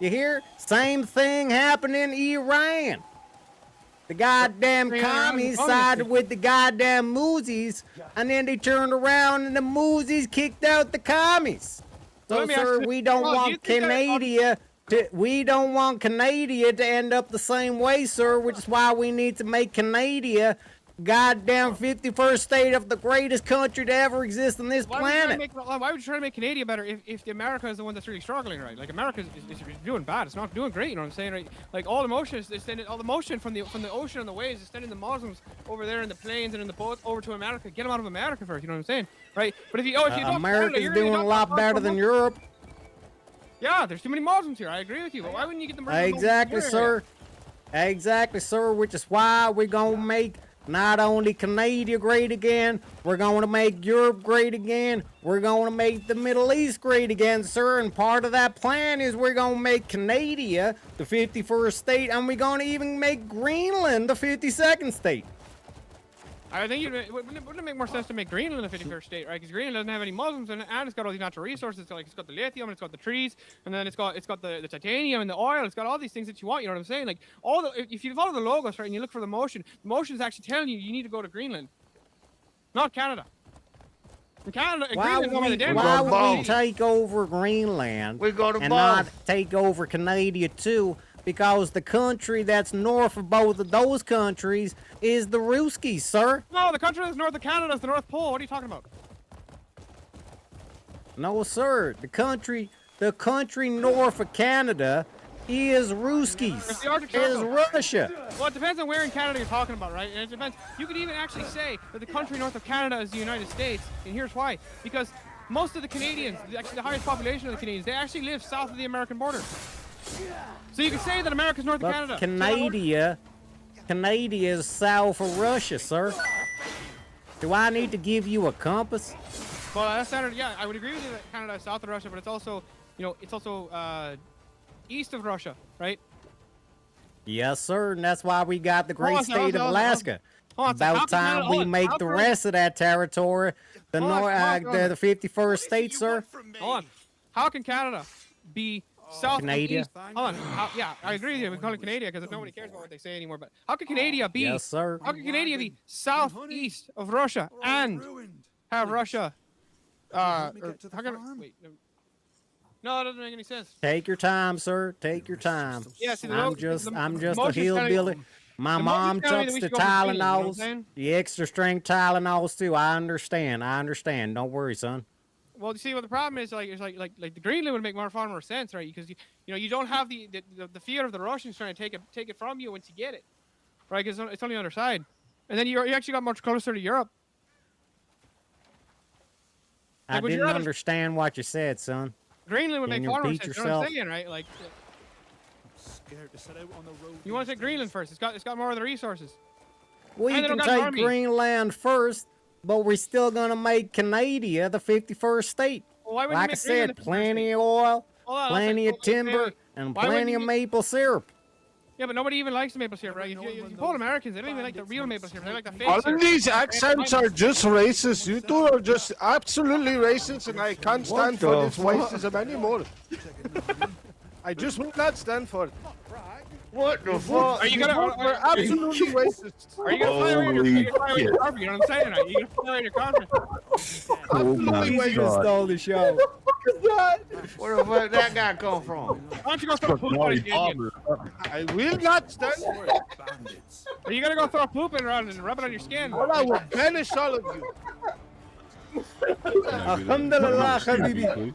You hear? Same thing happened in Iran. The goddamn commies sided with the goddamn Moosies, and then they turned around and the Moosies kicked out the commies. So, sir, we don't want Canada. We don't want Canada to end up the same way, sir, which is why we need to make Canada goddamn 51st state of the greatest country to ever exist on this planet. Why would you try to make Canada better if America is the one that's really struggling, right? Like America is doing bad. It's not doing great. You know what I'm saying, right? Like all the motion is extended, all the motion from the ocean and the waves is sending the Muslims over there in the planes and in the boats over to America. Get them out of America first. You know what I'm saying, right? But if you America's doing a lot better than Europe. Yeah, there's too many Muslims here. I agree with you. But why wouldn't you get them? Exactly, sir. Exactly, sir. Which is why we're gonna make not only Canada great again, we're going to make Europe great again. We're going to make the Middle East great again, sir. And part of that plan is we're going to make Canada the 51st state, and we're going to even make Greenland the 52nd state. I think wouldn't it make more sense to make Greenland a 51st state, right? Because Greenland doesn't have any Muslims in it, and it's got all these natural resources. It's got the lithium, and it's got the trees, and then it's got the titanium and the oil. It's got all these things that you want. You know what I'm saying? Like if you follow the logos, right, and you look for the motion is actually telling you need to go to Greenland, not Canada. In Canada, why would we take over Greenland and not take over Canada too? Because the country that's north of both of those countries is the Ruskies, sir. No, the country that's north of Canada is the North Pole. What are you talking about? No, sir. The country north of Canada is Ruskies. Is Russia. Well, it depends on where in Canada you're talking about, right? And it depends. You could even actually say that the country north of Canada is the United States, and here's why. Because most of the Canadians, actually the highest population of the Canadians, they actually live south of the American border. So you can say that America's north of Canada. Canada is south of Russia, sir. Do I need to give you a compass? Well, that's standard. Yeah, I would agree with you that Canada is south of Russia, but it's also, east of Russia, right? Yes, sir. And that's why we got the great state of Alaska. Hold on, so how About can Canada- time hold we on, make how the can- rest of that territory the Hold on, North, hold on. the 51st state, sir. Hold on. How can Canada be south and Canada? east? Hold on. Yeah, I agree with you. We call it Canada because nobody cares about what they say anymore. But how can Canada be? Yes, sir. How can Canada be southeast of Russia and have Russia? Or how can, wait. No, it doesn't make any sense. Take your time, sir. Take your time. Yeah, see, the I'm lo- just the- I'm the just a motion's telling me- hillbilly. My the mom motion's telling me took that we the should go for Greenland, you know what I'm Tylenols, saying? the extra strength Tylenols too. I understand. I understand. Don't worry, son. Well, you see, what the problem is, like the Greenland would make far more sense, right? Because you don't have the fear of the Russians trying to take it from you once you get it, right? Because it's on the other side, and then you actually got much closer to Europe. I when you're didn't at a- understand what you said, son. Greenland would Can make you far more repeat sense. You know what I'm yourself? saying, right? Like, Scared to set out on the road. you want to take Greenland first? It's got more of the resources. We And they can don't got an take army. Greenland first, but we're still gonna make Canada the 51st state. Well, why wouldn't you Like I make said, Greenland the 51st plenty state? of oil, Hold on, plenty of let's say- timber, wait. and Why wouldn't plenty of you- maple syrup. Yeah, but nobody even likes the maple syrup, right? You poll Americans, they don't even like the real maple syrup. They like the fake All syrup. of these accents are just racist. You two are just absolutely racist, and I can't stand for the this fuck? racism anymore. I just will not stand for it. What the fuck? Are you gonna? We're absolutely racist. Are you gonna fly away in your, Holy fly away in your shit. carpet? You know what I'm saying? Right? You gonna fly away in your carpet? Oh my Easy to god. stole the show. Where the fuck that guy come from? Why don't you go throw poop on his Indian? I will not stand for it. Are you gonna go throw poop in around and rub it on your skin? Or I will banish all of you. Alhamdulillah, habibi. Please.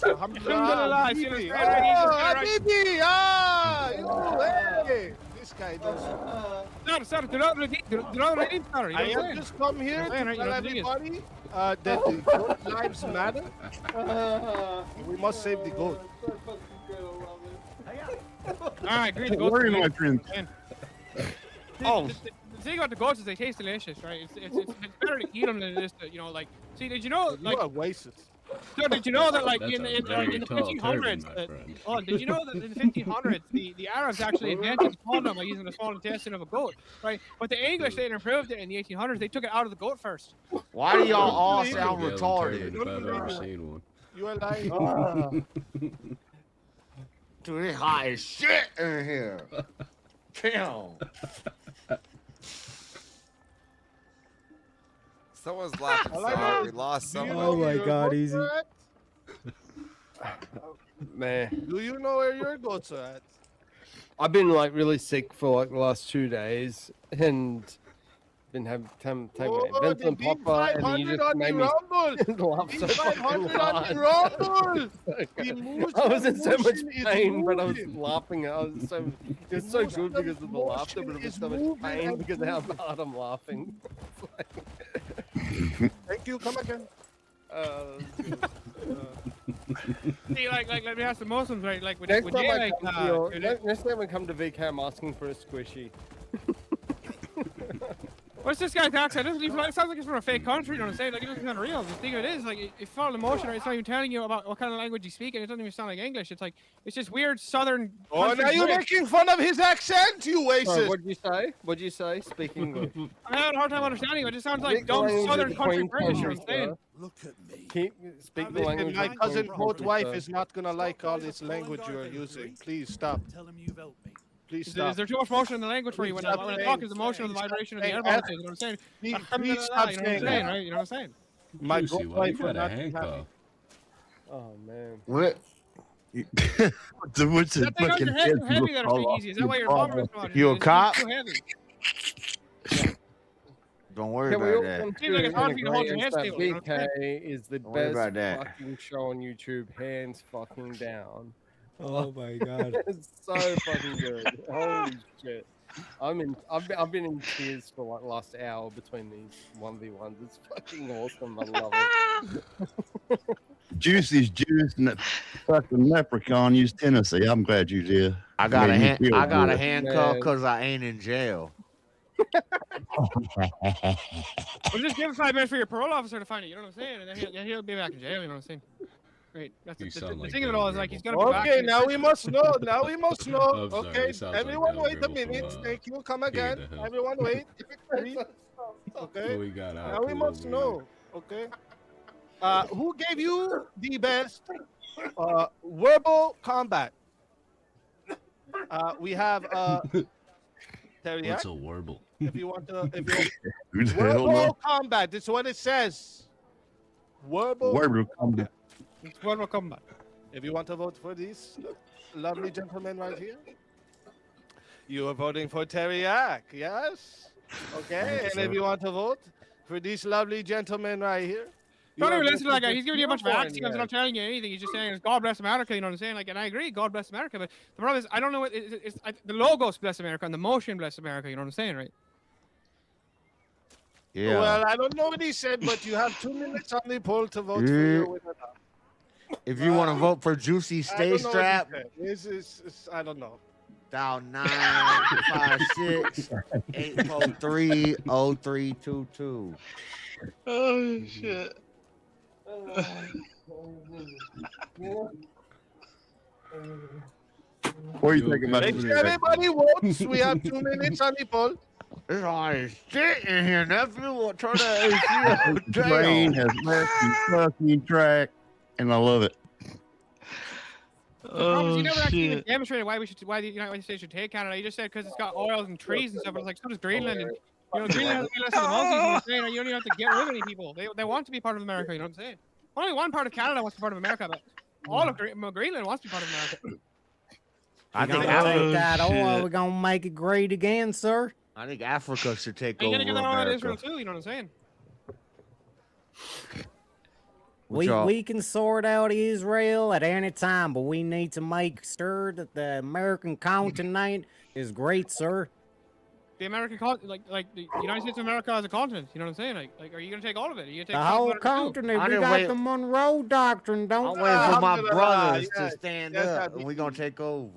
Alhamdulillah, it's gonna Habibi. stay right, he's Oh, gonna stay right. Habibi. Ah, you, hey. This guy does. Sir, do not redeem, sir. You know I what I'm have saying? just come here to Right, right, tell you're the biggest. everybody that the goat lives matter. We must save the goat. I agree. The Don't worry, goats. my friend. Oh. The thing about the goats is they taste delicious, right? It's better to eat them than it is to, like. See, did you know, like, You are racist. sir, did you know that, like, That's in a very the tall turban, 1500s, my friend. oh, did you know that in the 1500s, the Arabs actually invented the condom by using the small intestine of a goat, right? But the English later improved it in the 1800s. They took it out of the goat first. Why do y'all all sound Galen retarded? turban if I've ever seen one. You are lying. Dude, it's hot as shit in here. Damn. Someone's laughing. I like So how- we lost Do you someone. know Oh my where your God, goats easy. are at? Man, Do you know where your goats are at? I've been like really sick for like the last 2 days, and been taking my Oh, the Benson Popper, and you B500 just on the made me rumble. laugh so fucking B500 on the hard. rumble. The moose I was in so much motion is pain, but I was moving. laughing. It was so good because of the laughter, but it was is so much moving pain and because of how hard I'm laughing. Thank you. Come again. See, like, let me ask the Muslims, right? Like, would Next they, time I like, come to your, do they- next time I come to VK, I'm asking for a squishy. what's this guy's accent? It sounds like it's from a fake country, you know what I'm saying? Like, it doesn't sound real. The thing of it is, like, if you follow the motion, right, it's not even telling you about what kind of language you speak, and it doesn't even sound like English. It's like, it's just weird southern. Oh, country now you're British. making fun of his accent, you Sorry, racist. what'd you say? What'd you say? Speak English. I'm having a hard time understanding it. It just sounds like Speak the dumb language of southern the country Queen British, you know what I'm Country, saying? sir. Look at me. Speak the Listen, language. my of the cousin, Queen both Country, wife sir. is not gonna like all this language you are using. Please stop. Tell him you've helped me. Please Is stop. there too much motion in the language for you? When I Stop talk, saying- is the motion of the vibration of the saying air F. molecules, you know what I'm saying? Please Alhamdulillah, stop you know what I'm saying saying, that. right? You know what I'm saying? My Juicy, goat why you wife will got a not be happy. handcuff? Oh man. What? What's his That thing on fucking your head head too heavy that fall are off easy. Is that why your your mom ball? was not? You a It's cop? too heavy. Don't worry Can we about all that. come Seems like it's hard for you to hold your agreement hands that stable, you know what I'm VK is the Don't worry about best that. fucking show on YouTube, hands fucking down. Oh my God. It's so fucking good. Holy shit. I've been in tears for like last hour between these 1v1s. It's fucking awesome. I love it. Juicy's juice and that fucking leprechaun used Tennessee. I'm glad you did. I got Made me feel a good. handcuff Man. because I ain't in jail. Well, just give him 5 minutes for your parole officer to find it. You know what I'm saying? And then he'll be back in jail. You know what I'm saying? Right. That's You the sound thing like of it Gary all is like Gribble. he's gonna be back. Okay, now we must know. Now we must know. I'm sorry, Okay, he sounds like everyone Gary wait a Gribble minute. from, Thank you. Come King of again. the Hill. Everyone wait. Three. Okay. Who we got Now we Apu must over know. Okay. Who gave you the best verbal combat? We have Terry. What's a warble? If you want to, Who the hell verbal know? combat. This is what it says. Verbal. Verbal combat. It's verbal combat. If you want to vote for these lovely gentlemen right here, you are voting for Teriak, yes? Okay, and if you want to vote for these lovely gentlemen right here, you Don't are even listen to that voting guy. for He's giving you a bunch of Stillborn, axioms and yes. not telling you anything. He's just saying, God bless America, you know what I'm saying? Like, and I agree, God bless America. But the problem is, I don't know what the logos bless America and the motion bless America, you know what I'm saying, right? Yeah. Well, I don't know what he said, but you have 2 minutes on the poll to vote for your winner. If you want to vote for Juicy I Stay don't know what he Strap, said. It's, I don't know. dial 956 843 0322. Oh shit. What do you think about Make sure everybody votes. We have 2 minutes on the poll. It's all shit in here, nephew. We'll turn that AC The train has left the fucking track, and I love it. The problem is Oh you never actually even shit. demonstrated why the United States should take Canada. You just said because it's got oil and trees and stuff. But it's like so does Greenland. And, you know, Greenland has less of the monkeys. You know what I'm saying? You don't even have to get rid of any people. They want to be part of America. You know what I'm saying? Only one part of Canada wants to be part of America, but all of Greenland wants to be part of America. I think Take Africa, that oil. We're gonna make it great again, sir. I think Africa should take And over you're gonna give that oil to America. Israel too. You know what I'm saying? We can sort out Israel at any time, but we need to make sure that the American continent is great, sir. The American like the United States of America as a continent. You know what I'm saying? Like are you gonna take all of it? Are you gonna take The South whole America too? continent. I We didn't got wait- the Monroe Doctrine, don't I'm we? waiting for my Alhamdulillah, brothers yes, to stand yes, up, I and we're gonna take over.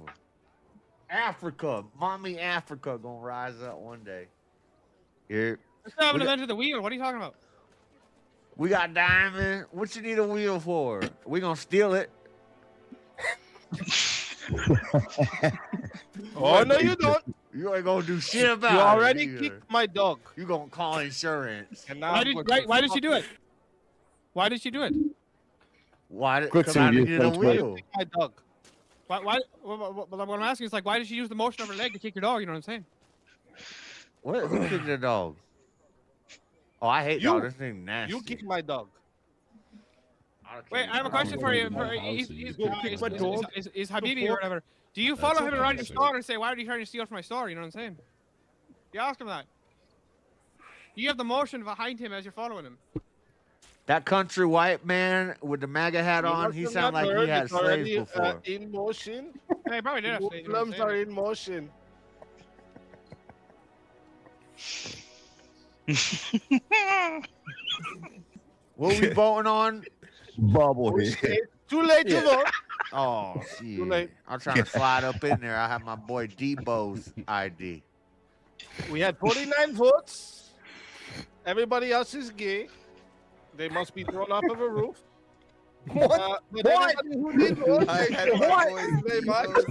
Africa, mommy Africa, gonna rise up one day. Here, Let's have an We got- event of the wheel. What are you talking about? we got diamond. What you need a wheel for? We gonna steal it. Oh, no, you don't. You ain't gonna do shit about You it. already either. kicked my dog. You gonna call insurance? And now Why did she do it? Why did she do it? Why? Quit Because I saying needed a yes, that's wheel. My dog. What I'm asking is like, why did she use the motion of her leg to kick your dog? You know what I'm saying? What? Who kicked the dog? Oh, I hate You. dog. This thing nasty. You kicked my dog. Wait, I have a question for you. Is Habibi or whatever? Do you follow him around your store and say, why are you trying to steal from my store? You know what I'm saying? You ask him that. You have the motion behind him as you're following him. That country white man with the MAGA hat on, he sounded like he had slaves before. In motion. Hey, probably did have slaves, you know what I'm Muslims are saying? in motion. What we voting on? Bobblehead. Too late to vote. Oh, Too shit. late. I'm trying to slide up in there. I have my boy Debo's ID. We had 49 votes. Everybody else is gay. They must be thrown off of a roof. What? But What? everybody who did vote, I thank had you my very much. boys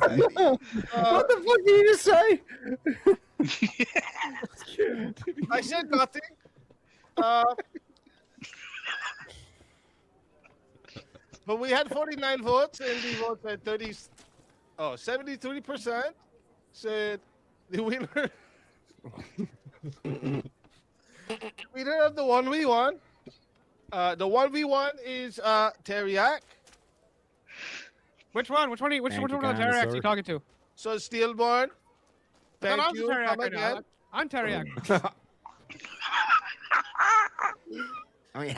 What the fuck did you just say? I said nothing. But we had 49 votes, and the votes at 73% said the winner. Winner of the 1v1. The 1v1 is Teriak. Which one? Which one of the Terracks are you talking to? So Steelborn. Thank I'm you. Terrac Come right now. again. I'm Terrac. I mean, Thank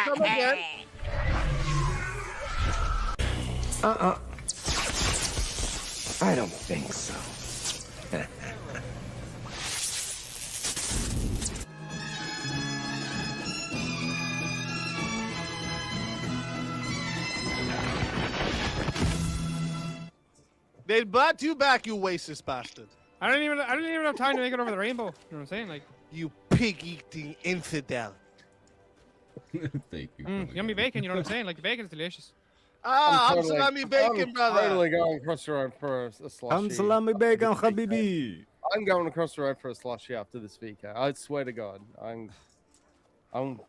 you. Come again. I don't think so. They brought you back, you racist bastard. I didn't even have time to make it over the rainbow. You know what I'm saying? Like, You pig-eating infidel. Thank you. yummy bacon. You know what I'm saying? Like the bacon's delicious. Ah, I'm salami bacon, brother. I'm totally going across the road for a slushy. I'm salami bacon, habibi. I'm going across the road for a slushy after this VK. I swear to God, I'm going.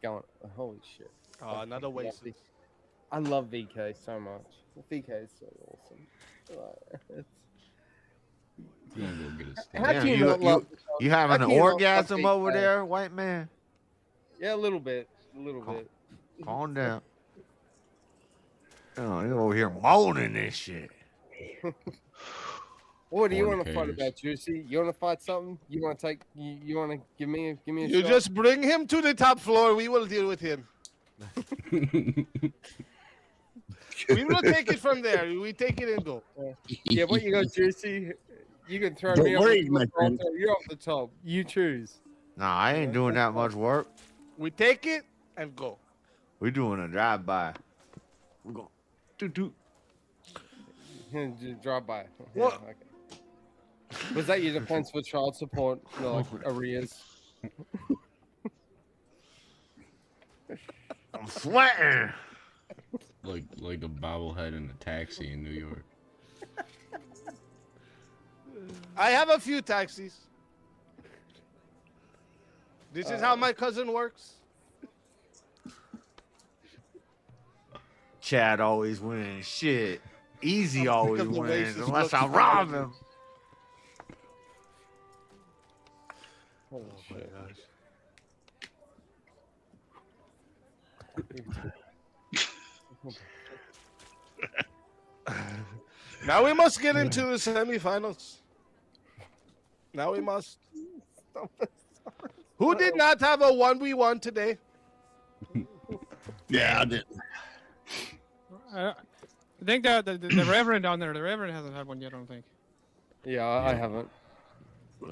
Holy shit! Oh, another waste. I love VK so much. VK is so awesome. How Damn, can you not love? you having how an can you not love orgasm over VK? there, white man? Yeah, a little bit. A little bit. Calm down. Oh, you're over here moaning this shit. What do you want to fight Fornicators. about, Juicy? You want to fight something? You want to take? You want to give me a You shot? just bring him to the top floor. We will deal with him. We will take it from there. We take it and go. Yeah, what you got, Juicy? You can throw Don't me worry, off my the top. friend. You're off the top. You choose. Nah, I ain't doing that much work. We take it and go. We doing a drive-by. We're going. Just drive by. What? Yeah, okay. Was that your defense for child support? No, like arrears. I'm sweating. Like a bobblehead in a taxi in New York. I have a few taxis. This is how my cousin works. Chad always wins. Shit. Easy I'm always sick of the wins racist unless I looks rob on him. Holy shit. Now we must get into the semifinals. Now we must. Who did not have a 1v1 today? Yeah, I did. I think the Reverend down there, the Reverend hasn't had one yet, I don't think. Yeah, I haven't. We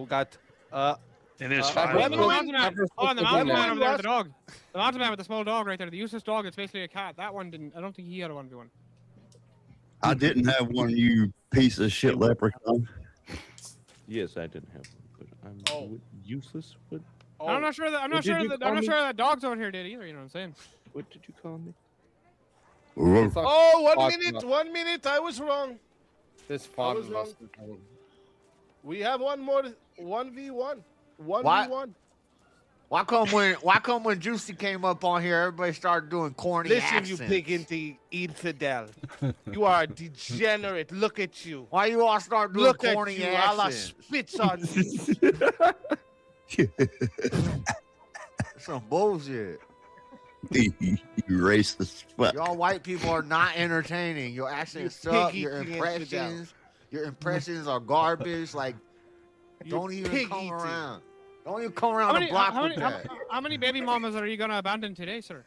got. It is the fine. mountain man. Oh, the mountain man over there, Lost. the dog. The mountain man with the small dog right there, the useless dog. It's basically a cat. That one didn't. I don't think he had a 1v1. I didn't have one, you piece of shit leprechaun. Yes, I didn't have one, but I'm useless. What? I'm not sure that. I'm not sure that dog's over here did either. You know what I'm saying? What did you call me? Oh, 1 minute. 1 minute. I was wrong. There's five was of us. We have one more 1v1. 1v1. Why come when Juicy came up on here, everybody started doing corny Listen, accents? you big infidel. You are a degenerate. Look at you. Why you all start doing Look corny at you. Allah accents? spits on you. Some bullshit. You racist. Fuck. Y'all white people are not entertaining. Your accents suck. Your pig-eating impressions are garbage. Like, don't even come pig-eating. around. Don't even come around the block with that. How many baby mamas are you gonna abandon today, sir?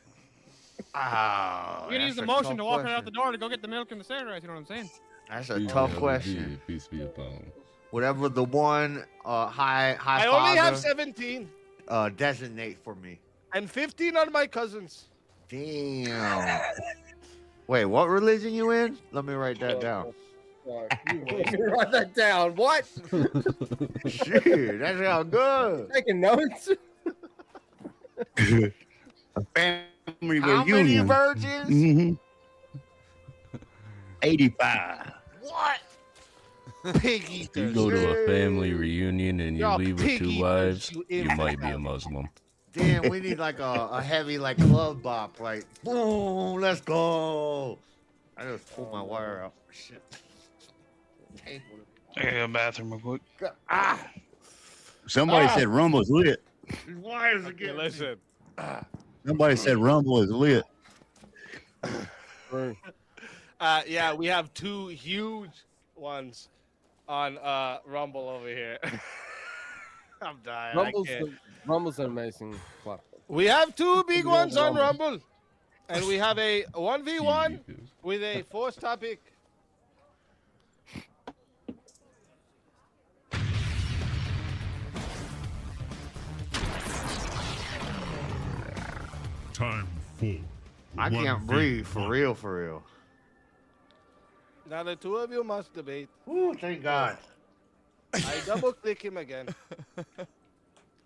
Ah, You're gonna use the motion to walk right out the door to go get the milk and the cigarettes. You know what I'm saying? That's a tough question. Peace be upon. Whatever the one high I only have father, 17 designate for me. and 15 are my cousins. Damn. Wait, what religion you in? Let me write that down. Write that down. What? Shit, that sounds good. Taking notes. A family How many reunion. virgins? Mhm. 85. What? Pig eaters. You go to a family reunion and you Y'all leave with pig 2 eaters, wives, you you might be a infidel. Muslim. Damn, we need like a heavy like club bop, like boom, let's go. I just pulled my wire out. Shit. I gotta go to the bathroom real quick. Ah, Somebody said Rumble's lit. these wires are Okay, getting. listen. Somebody said Rumble is lit. Yeah, we have 2 huge ones on Rumble over here. I'm dying. I can't. Rumble's an amazing platform. We have 2 big ones on Rumble, and we have a 1v1 with a forced topic. Time for I can't breathe for real, for real. Now the 2 of you must debate. Ooh, thank God. I double click him again.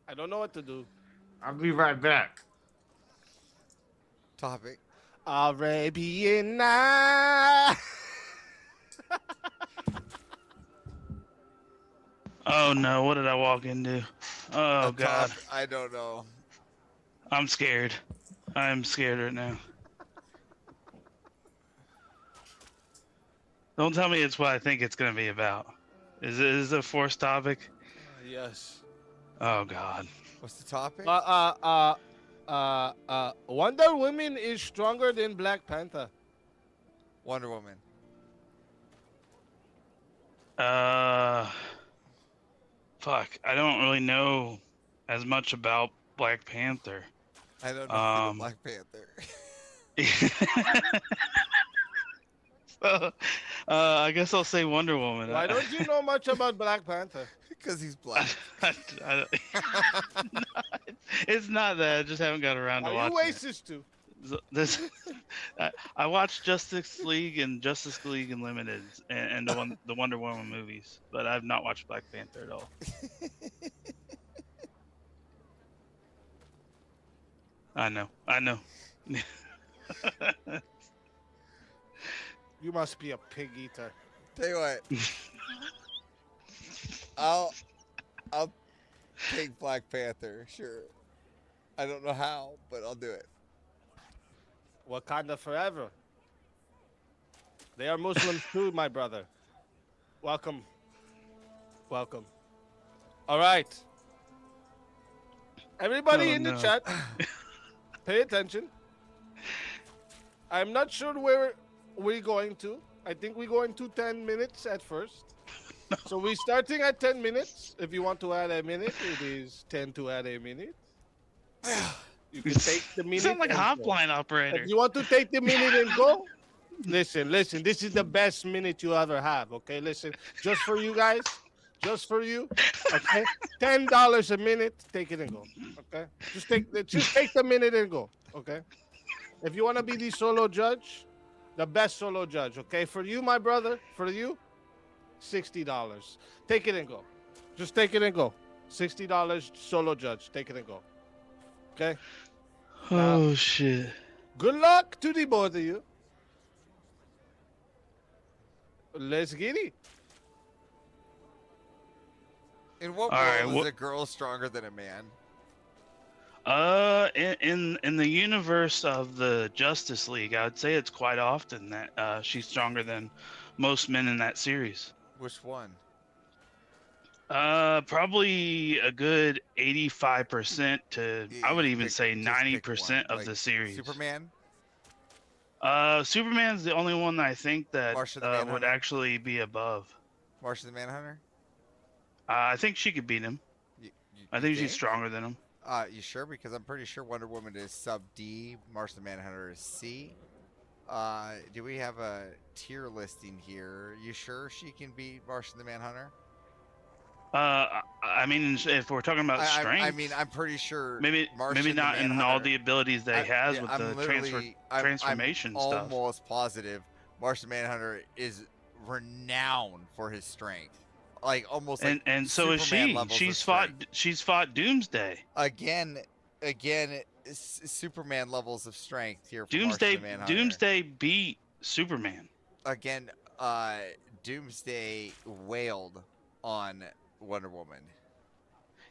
I don't know what to do. I'll be right back. Topic. Arabian Night. Oh no, what did I walk into? Oh god. I don't know. I'm scared. I'm scared right now. Don't tell me it's what I think it's gonna be about. Is it a forced topic? Yes. Uh, Oh god. What's the topic? Wonder Woman is stronger than Black Panther. Wonder Woman. Fuck. I don't really know as much about Black Panther. I don't know Black Panther. So, I guess I'll say Wonder Woman. Why don't you know much about Black Panther? Because he's black. It's not that. I just haven't got around to Are watching you it. racist too? I watched Justice League and Justice League Unlimited and the Wonder Woman movies, but I've not watched Black Panther at all. I know. You must be a pig eater. Tell you what. I'll take Black Panther, sure. I don't know how, but I'll do it. Wakanda forever. They are Muslims too, my brother. Welcome. Welcome. All right. Everybody in the chat, pay attention. I'm not sure where we're going to. I think we're going to 10 minutes at first. So we're starting at 10 minutes. If you want to add a minute, it is 10 to add a minute. You can take the minute. You sound like a and go. hotline operator. If you want to take the minute and go, listen. This is the best minute you ever have. Okay, listen. Just for you guys, just for you. Okay, $10 a minute. Take it and go. Okay, just take the minute and go. Okay. If you want to be the solo judge, the best solo judge. Okay, for you, my brother. For you, $60. Take it and go. Just take it and go. $60 solo judge. Take it and go. Okay. Oh shit. Good luck to the both of you. Let's get it. In what All right, world is a girl stronger than a man? In the universe of the Justice League, I would say it's quite often that she's stronger than most men in that series. Which one? Probably a good 85% to I would even say 90% of Like the series. Superman? Superman's the only one that I think that Martian the would Manhunter? actually be above. Martian the Manhunter? I think she could beat him. I think she's stronger than him. You sure? Because I'm pretty sure Wonder Woman is sub D, Martian the Manhunter is C. Do we have a tier listing here? You sure she can beat Martian the Manhunter? I mean, if we're talking about strength, I mean, I'm pretty sure. maybe Martian not the in Manhunter, all the abilities that he has with the transformation I'm stuff. almost positive Martian Manhunter is renowned for his strength. Like almost like And so is Superman she. levels of She's fought Doomsday. Again, Superman levels of strength here. For Martian the Manhunter. Doomsday beat Superman. Again, Doomsday wailed on Wonder Woman.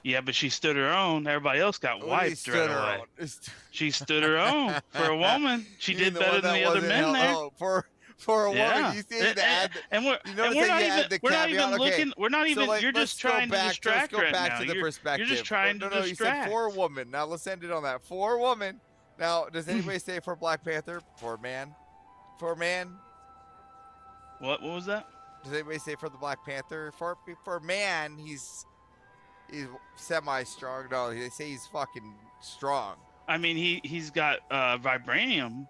Yeah, but she stood her own. Everybody else got wiped right away. She stood her own for a woman. She did better than the other men there. For a woman, you see the ad. And we're not even looking. We're not even. You're just trying to distract right now. Let's go back to the perspective. You're just trying to distract. You said for a woman. Now let's end it on that. For a woman. Now, does anybody say for Black Panther? For a man? For a man? What was that? Does anybody say for the Black Panther? For a man, he's semi-strong. No, they say he's fucking strong. I mean, he's got vibranium.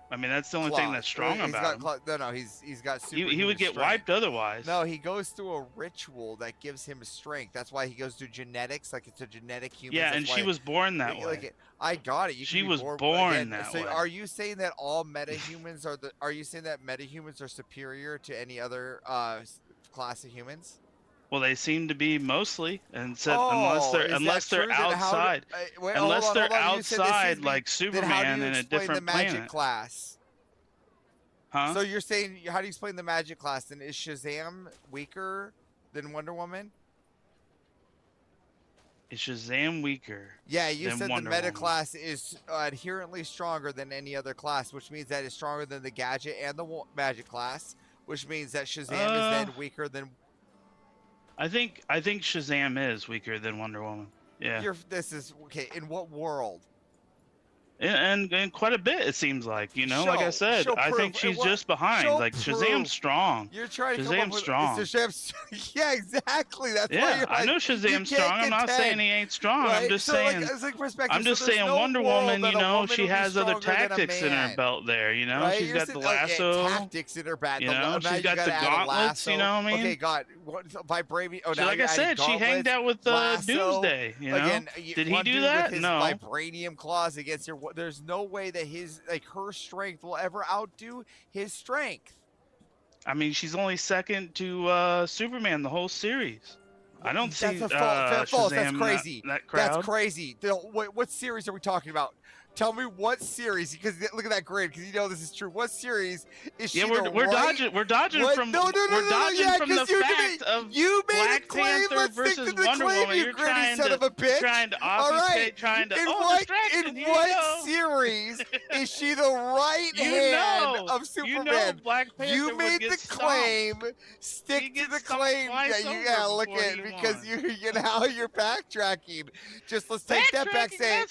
I mean, that's the only thing that's strong about him. No, he's got super. He would get wiped otherwise. No, he goes through a ritual that gives him strength. That's why he goes through genetics, like it's a genetic human. Yeah, and she was born that way. I got it. She was born that way. So are you saying that all metahumans are Are you saying that metahumans are superior to any other class of humans? Well, they seem to be mostly, and said Oh, is that unless they're true? Then how do- outside, wait, unless hold on, they're hold on. You said this is outside me. like Then how do Superman you in a explain different the magic planet. class? Huh? So you're saying, how do you explain the magic class? Then is Shazam weaker than Wonder Woman? Is Shazam weaker? Yeah, you than said Wonder the meta Woman? class is inherently stronger than any other class, which means that it's stronger than the gadget and the magic class, which means that Shazam is then weaker than. I think Shazam is weaker than Wonder Woman. Yeah. This is okay. In what world? And quite a bit, it seems like. Like I said, I think she's just behind. Like Shazam's strong. You're trying to come up Shazam's with strong. Yeah, exactly. That's why Yeah, you're I like, know you Shazam's can't strong. I'm not saying contend, he ain't strong. right? I'm just So, saying. Like, it's like perspective. I'm just so there's saying no Wonder world Woman. that a woman She would be has other stronger than a tactics in her man. belt. There, Right? she's You're got the saying, lasso. tactics in her bat. She's now you got gotta the add a gauntlets. You lasso. know what I mean? Okay, God, vibranium. Oh, So now like you're I adding said, she hanged gauntlets, out with lasso. Doomsday. Again, Did he one do dude that? With his No. vibranium claws against her. There's no way that her strength will ever outdo his strength. I mean, she's only second to Superman the whole series. I don't see That's false. Shazam That's crazy. That crowd. That's crazy. What series are we talking about? Tell me what series, because look at that grid, because this is true. What series is she? Yeah, we're dodging. We're dodging from. No, we're dodging yeah, from the fact of you made Black a claim. Panther Let's stick versus to the Wonder claim, Woman. you You're gritty trying son to of a bitch. trying to All obfuscate, right. trying to In distraction. Here you what go. series is she the right hand of Superman? Black Panther You made would get the claim. Stick to the claim. Yeah, look at because you're backtracking. Just let's take that back. Say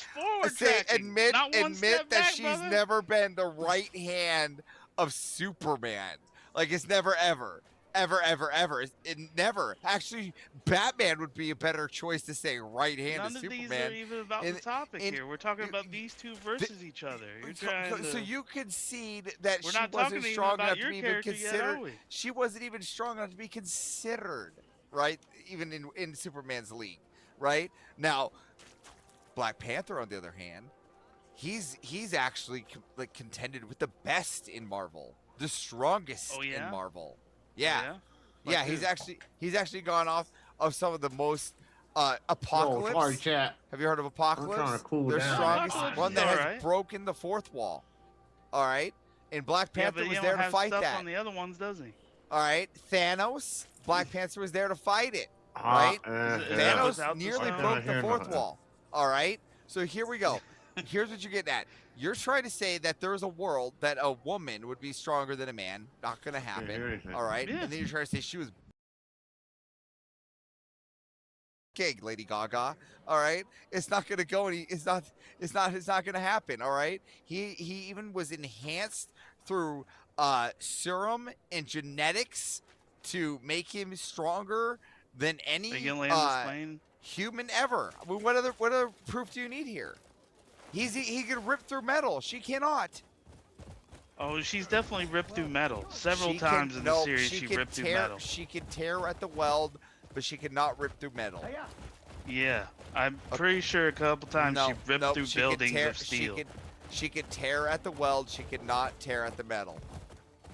admit that she's never been the right hand of Superman. Like it's never ever. It never. Actually, Batman would be a better choice to say right hand None of of Superman. these are even about the topic here. We're talking about these two versus each other. You're trying So to... you concede that We're she not wasn't talking strong about enough your to be even character yet, considered. are we? She wasn't even strong enough to be considered, right? Even in Superman's league, right? Now, Black Panther, on the other hand, he's actually contended with the best in Marvel, the strongest in Marvel. Yeah. Like He's who? actually gone off of some of the most Apocalypse. sorry, chat. Have you heard of Apocalypse? trying to cool Their down. strongest Apocalypse one is that has alright. broken the fourth wall. All right, and Black Yeah, Panther but he was don't there to have fight stuff that. on the other ones, does he? All right, Thanos. Black Panther was there to fight it. Right? Thanos Without the nearly stone? broke the fourth wall. All right, so here we go. Here's what you're getting at. You're trying to say that there's a world that a woman would be stronger than a man. Not going to happen. All right, and then you're trying to say she was gig, Lady Gaga. All right, it's not going to go. It's not going to happen. All right, he even was enhanced through serum and genetics to make him stronger than any human ever. I mean, what other proof do you need here? He can rip through metal. She cannot. Oh, she's definitely ripped through metal. Several times in the series, she ripped through metal. She can tear at the weld, but she cannot rip through metal. Yeah, I'm pretty sure a couple times she ripped through buildings of steel. She can tear at the weld. She cannot tear at the metal.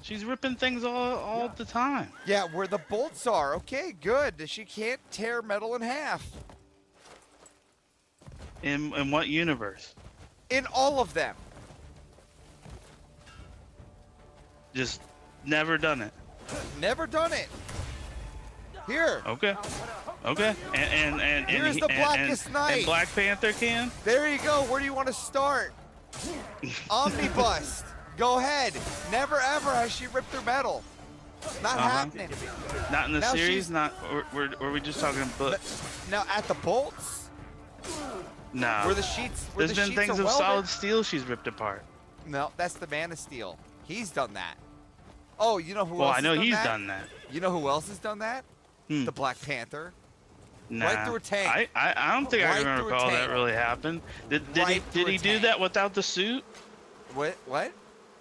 She's ripping things all the time. Yeah, where the bolts are. Okay, good. She can't tear metal in half. In what universe? In all of them. Just never done it. Never done it. Here. Okay. And here's the Blackest Night. And Black Panther can. There you go. Where do you want to start? Omnibus. Go ahead. Never ever has she ripped through metal. Not happening. Not in the Now series. she's- Not. Or were we just talking about? Now at the bolts. No. Where the sheets. Where There's the been sheets things are of welded. solid steel she's ripped apart. No, that's the Man of Steel. He's done that. Oh, you know who Well, else? I know has he's that? done that. You know who else has done that? Hmm. The Black Panther. Nah. Right through a tank. I don't think I Right can through a recall that tank. really happened. Did Right he through a do tank. that without the suit? What?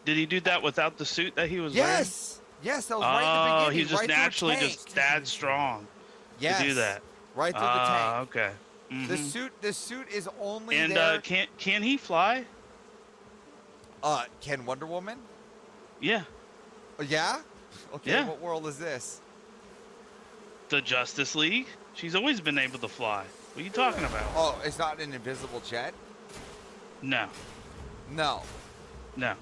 Did he do that without the suit that he was wearing? Yes. Yes, that was right in the beginning. he's just right through a naturally tank. just that strong Yes. to do that. Right through the tank. Okay. The Mhm. suit is only And there. can he fly? Can Wonder Woman? Yeah. Yeah. Okay. Yeah. What world is this? The Justice League. She's always been able to fly. What are you talking about? Oh, it's not an invisible jet? No. No. No.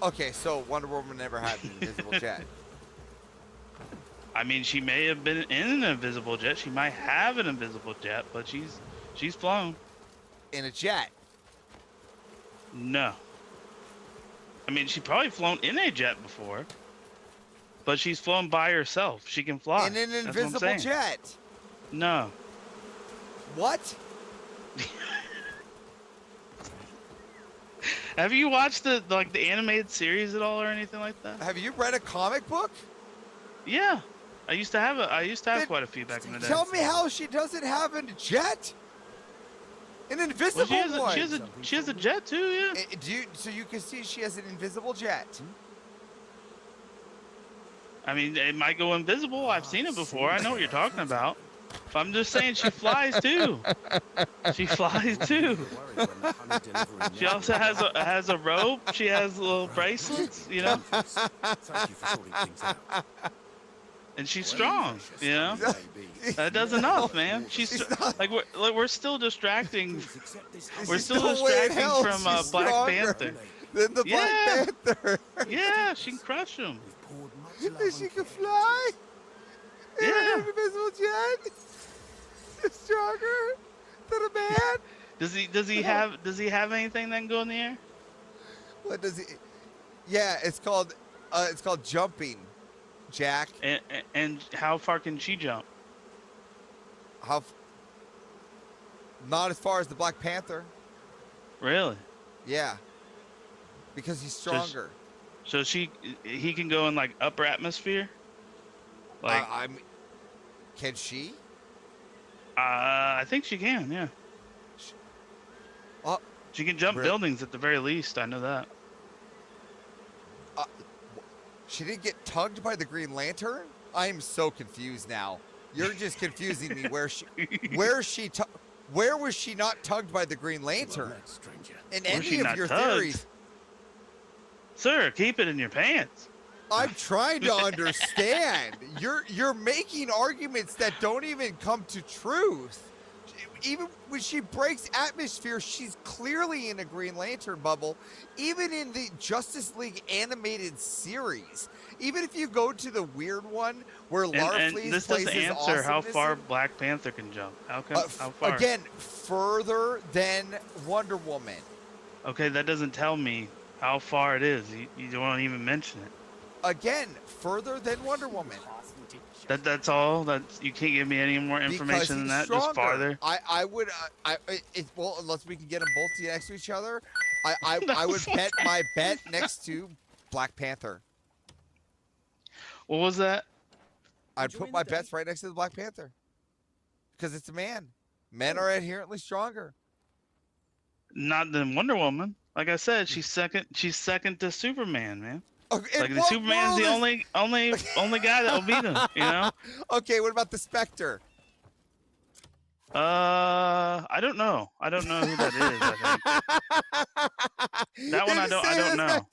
Okay, so Wonder Woman never had an invisible jet. I mean, she may have been in an invisible jet. She might have an invisible jet, but she's flown. In a jet? No. I mean, she's probably flown in a jet before, but she's flown by herself. She can fly. In an That's what I'm invisible saying. jet? No. What? Have you watched the animated series at all or anything like that? Have you read a comic book? Yeah. I used to have quite a few back in the day. Tell me how she doesn't have a jet? An invisible Well, one. she has a jet too, yeah. So you can see she has an invisible jet. I mean, it might go invisible. I've seen it before. I know what you're talking about. But I'm just saying she flies too. She flies too. She also has a rope. She has little bracelets, you know. And she's strong, you know. That does enough, man. She's like we're still distracting. We're still distracting from Black Panther. Than the Black Panther. Yeah, she can crush him. She can fly. Yeah. An invisible jet. Stronger than a man. Does he have anything that can go in the air? What does he? Yeah, it's called jumping, Jack. And how far can she jump? Not as far as the Black Panther. Really? Yeah. Because he's stronger. So he can go in like upper atmosphere. Like can she? I think she can. Yeah. She can jump buildings at the very least. I know that. She didn't get tugged by the Green Lantern? I am so confused now. You're just confusing me. Where was she not tugged by the Green Lantern? In any of your theories. Sir, keep it in your pants. I'm trying to understand. You're making arguments that don't even come to truth. Even when she breaks atmosphere, she's clearly in a Green Lantern bubble. Even in the Justice League animated series. Even if you go to the weird one where Lara Flees this plays doesn't as answer how Awesomeness far Black Panther can jump. How far? Again, further than Wonder Woman. Okay, that doesn't tell me how far it is. You don't even mention it. Again, further than Wonder Woman. That's all. You can't give me any more information than that. Stronger. Just farther. I would. Well, unless we can get them both next to each other, I would bet my bet next to Black Panther. What was that? I'd put my bets right next to the Black Panther because it's a man. Men are inherently stronger. Not than Wonder Woman. Like I said, she's second. She's second to Superman, man. Okay, like the Superman's the only guy that will beat him. You know. Okay, what about the Spectre? I don't know. I don't know who that is. I think. That one I don't know.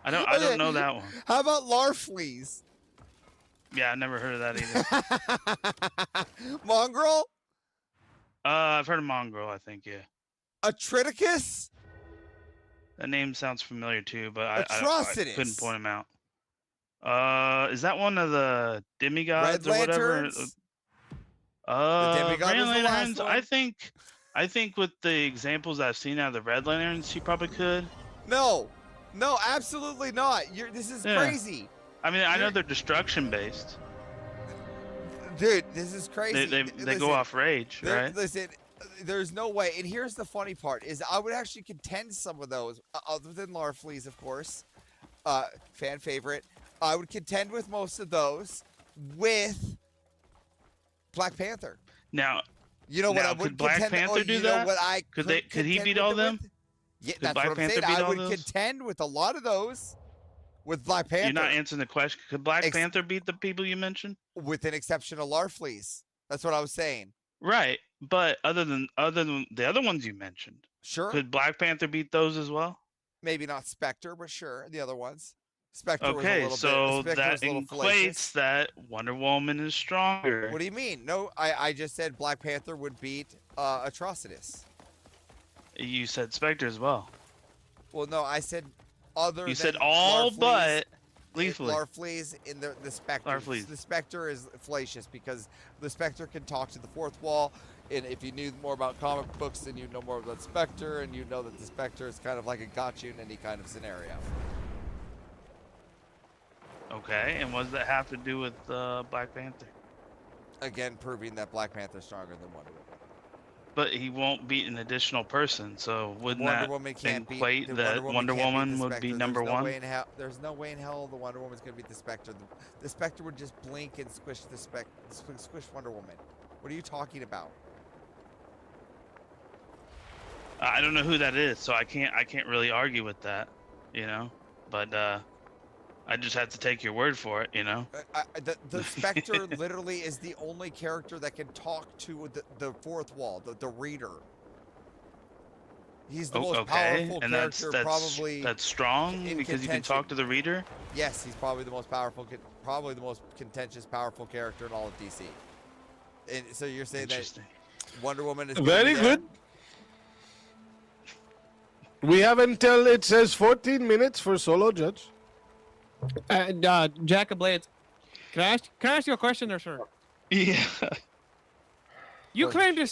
I don't know that one. How about Larfleeze? Yeah, I never heard of that either. Mongrel? I've heard of Mongrel, I think, yeah. Atriticus? That name sounds familiar too, but I couldn't point him out. Is that one of the demigods or whatever? The demigod Red was the last Lanterns. one? I think with the examples I've seen out of the Red Lanterns, she probably could. No, absolutely not. This is crazy. I mean, I know they're destruction based. Dude, this is crazy. They go off rage, right? Listen, there's no way. And here's the funny part: is I would actually contend some of those, other than Larfleeze, of course, fan favorite. I would contend with most of those with Black Panther. Now, you know what? I could would Black contend, Panther do that? Could he beat all them? Yeah, Could that's Black what I'm Panther saying. beat I all would those? contend with a lot of those with Black Panther. You're not answering the question. Could Black Panther beat the people you mentioned? With an exception of Larfleeze. That's what I was saying. Right, but other than the other ones you mentioned, sure. Could Black Panther beat those as well? Maybe not Spectre, but sure, the other ones. Spectre was a Okay, little so bit. Spectre that was a little equates fallacious. that Wonder Woman is stronger. What do you mean? No, I just said Black Panther would beat Atrocitus. You said Spectre as well. Well, no, I said other. You than said all Larfleeze, but Leafly. Larfleeze in the Spectre. Larfleeze. The Spectre is fallacious because the Spectre can talk to the fourth wall. And if you knew more about comic books, then you'd know more about Spectre, and you know that the Spectre is kind of like a gotcha in any kind of scenario. Okay, and what does that have to do with Black Panther? Again, proving that Black Panther is stronger than Wonder Woman. But he won't beat an additional person, so wouldn't Wonder that Woman can't beat equate the that Wonder can't beat Woman the would Spectre. be number There's no one? way in hell, there's no way in hell the Wonder Woman's gonna beat the Spectre. The Spectre would just blink and squish squish Wonder Woman. What are you talking about? I don't know who that is, so I can't really argue with that, you know. But I just have to take your word for it, you know. The Spectre literally is the only character that can talk to the fourth wall, the reader. He's the most powerful and character, probably. That's strong in because you can talk to the reader. Yes, he's probably the most powerful, probably the most contentious, powerful character in all of DC. And so you're saying that Wonder Woman is Very good. We have until it says 14 minutes for solo judge. Jack of Blades, can I ask you a question there, sir? Yeah. You claim to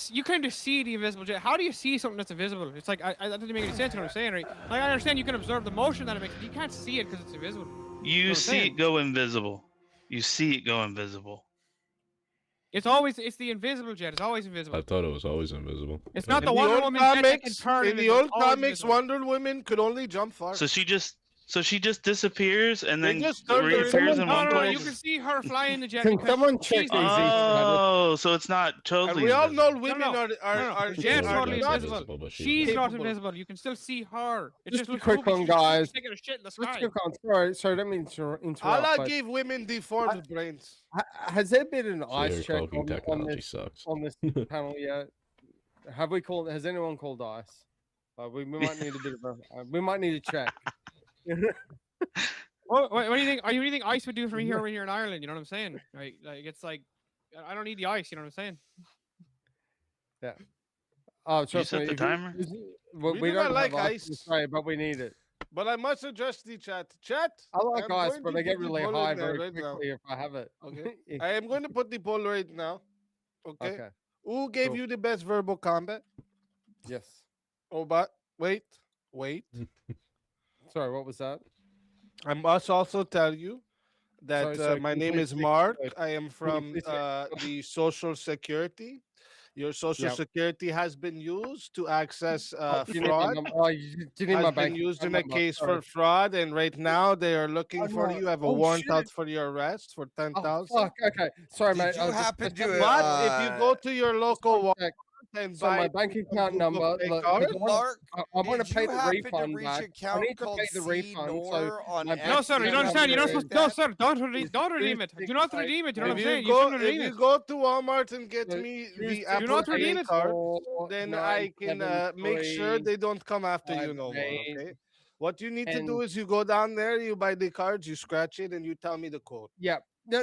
see the invisible jet. How do you see something that's invisible? It's like that doesn't make any sense. What I'm saying, right? Like I understand you can observe the motion that it makes. You can't see it because it's invisible. You see it go invisible. You see it go invisible. It's the invisible jet. It's always invisible. I thought it was always invisible. It's not the In Wonder Woman jet that can turn. In the old comics, Wonder Woman could only jump far. So she just disappears and They then just turned her reappears into- in No, one no, place. you can see her fly in the jet. Can because someone check she's- these? Oh, so it's not totally. And we all know invisible. women No, are the jet's are totally not invisible. but She's not capable. invisible. You can still see her. It Just just a looks quick goofy. one, She's just guys. taking a shit in the Let's sky. go on. Sorry, let me interrupt. Allah but gave women deformed brains. has there been an So ice your check cloaking on technology this sucks. on this panel yet? Has anyone called ice? We might need a bit of a. We might need a check. What do you think? What do you think ice would do for me over here in Ireland? You know what I'm saying? Right? Like it's like I don't need the ice. You know what I'm saying? Yeah. Oh, trust set me. the if you- timer? we do don't not like have ice. in Australia, but we need it. But I must address the chat. Chat. I like I'm ice, going but to they get put the really poll in high there very right now. quickly if I have it. Okay. I am going to put the poll right now. Okay. Okay. Who gave Cool. you the best verbal combat? Yes. Oh, but wait. Sorry, what was that? I must also tell you that Sorry, my can you name please is speak Mark. slowly? I am from please speak the Social Security. Your Social Yep. Security has been used to access Do you need my fraud. num- oh, you need my Has been bank used account in a number, case sorry. for fraud, and right now they are looking Oh, for no. you. You have a Oh, warrant out shit. for your arrest for Oh, 10,000. fuck. Okay. Sorry, Did mate. you happen to, But if you go to your local one Walmart sec. and So buy my bank some account Google number. Pay Look, card, Mark, I want did to pay you the happen to refund reach back. an I account need to called pay the refund. So C-Nor on my No, sir. You don't understand. You're not supposed. No, sir. Don't redeem it. Do not redeem it. You know what I'm if saying? you go, shouldn't if redeem you it. go to Walmart and get So me choose the to Apple not Pay redeem it. card, then I can make sure 973 they don't come after you no more. 58. Okay. What you need to do And- is you go down there, you buy the cards, you scratch it, and you tell me the code. Yeah. No.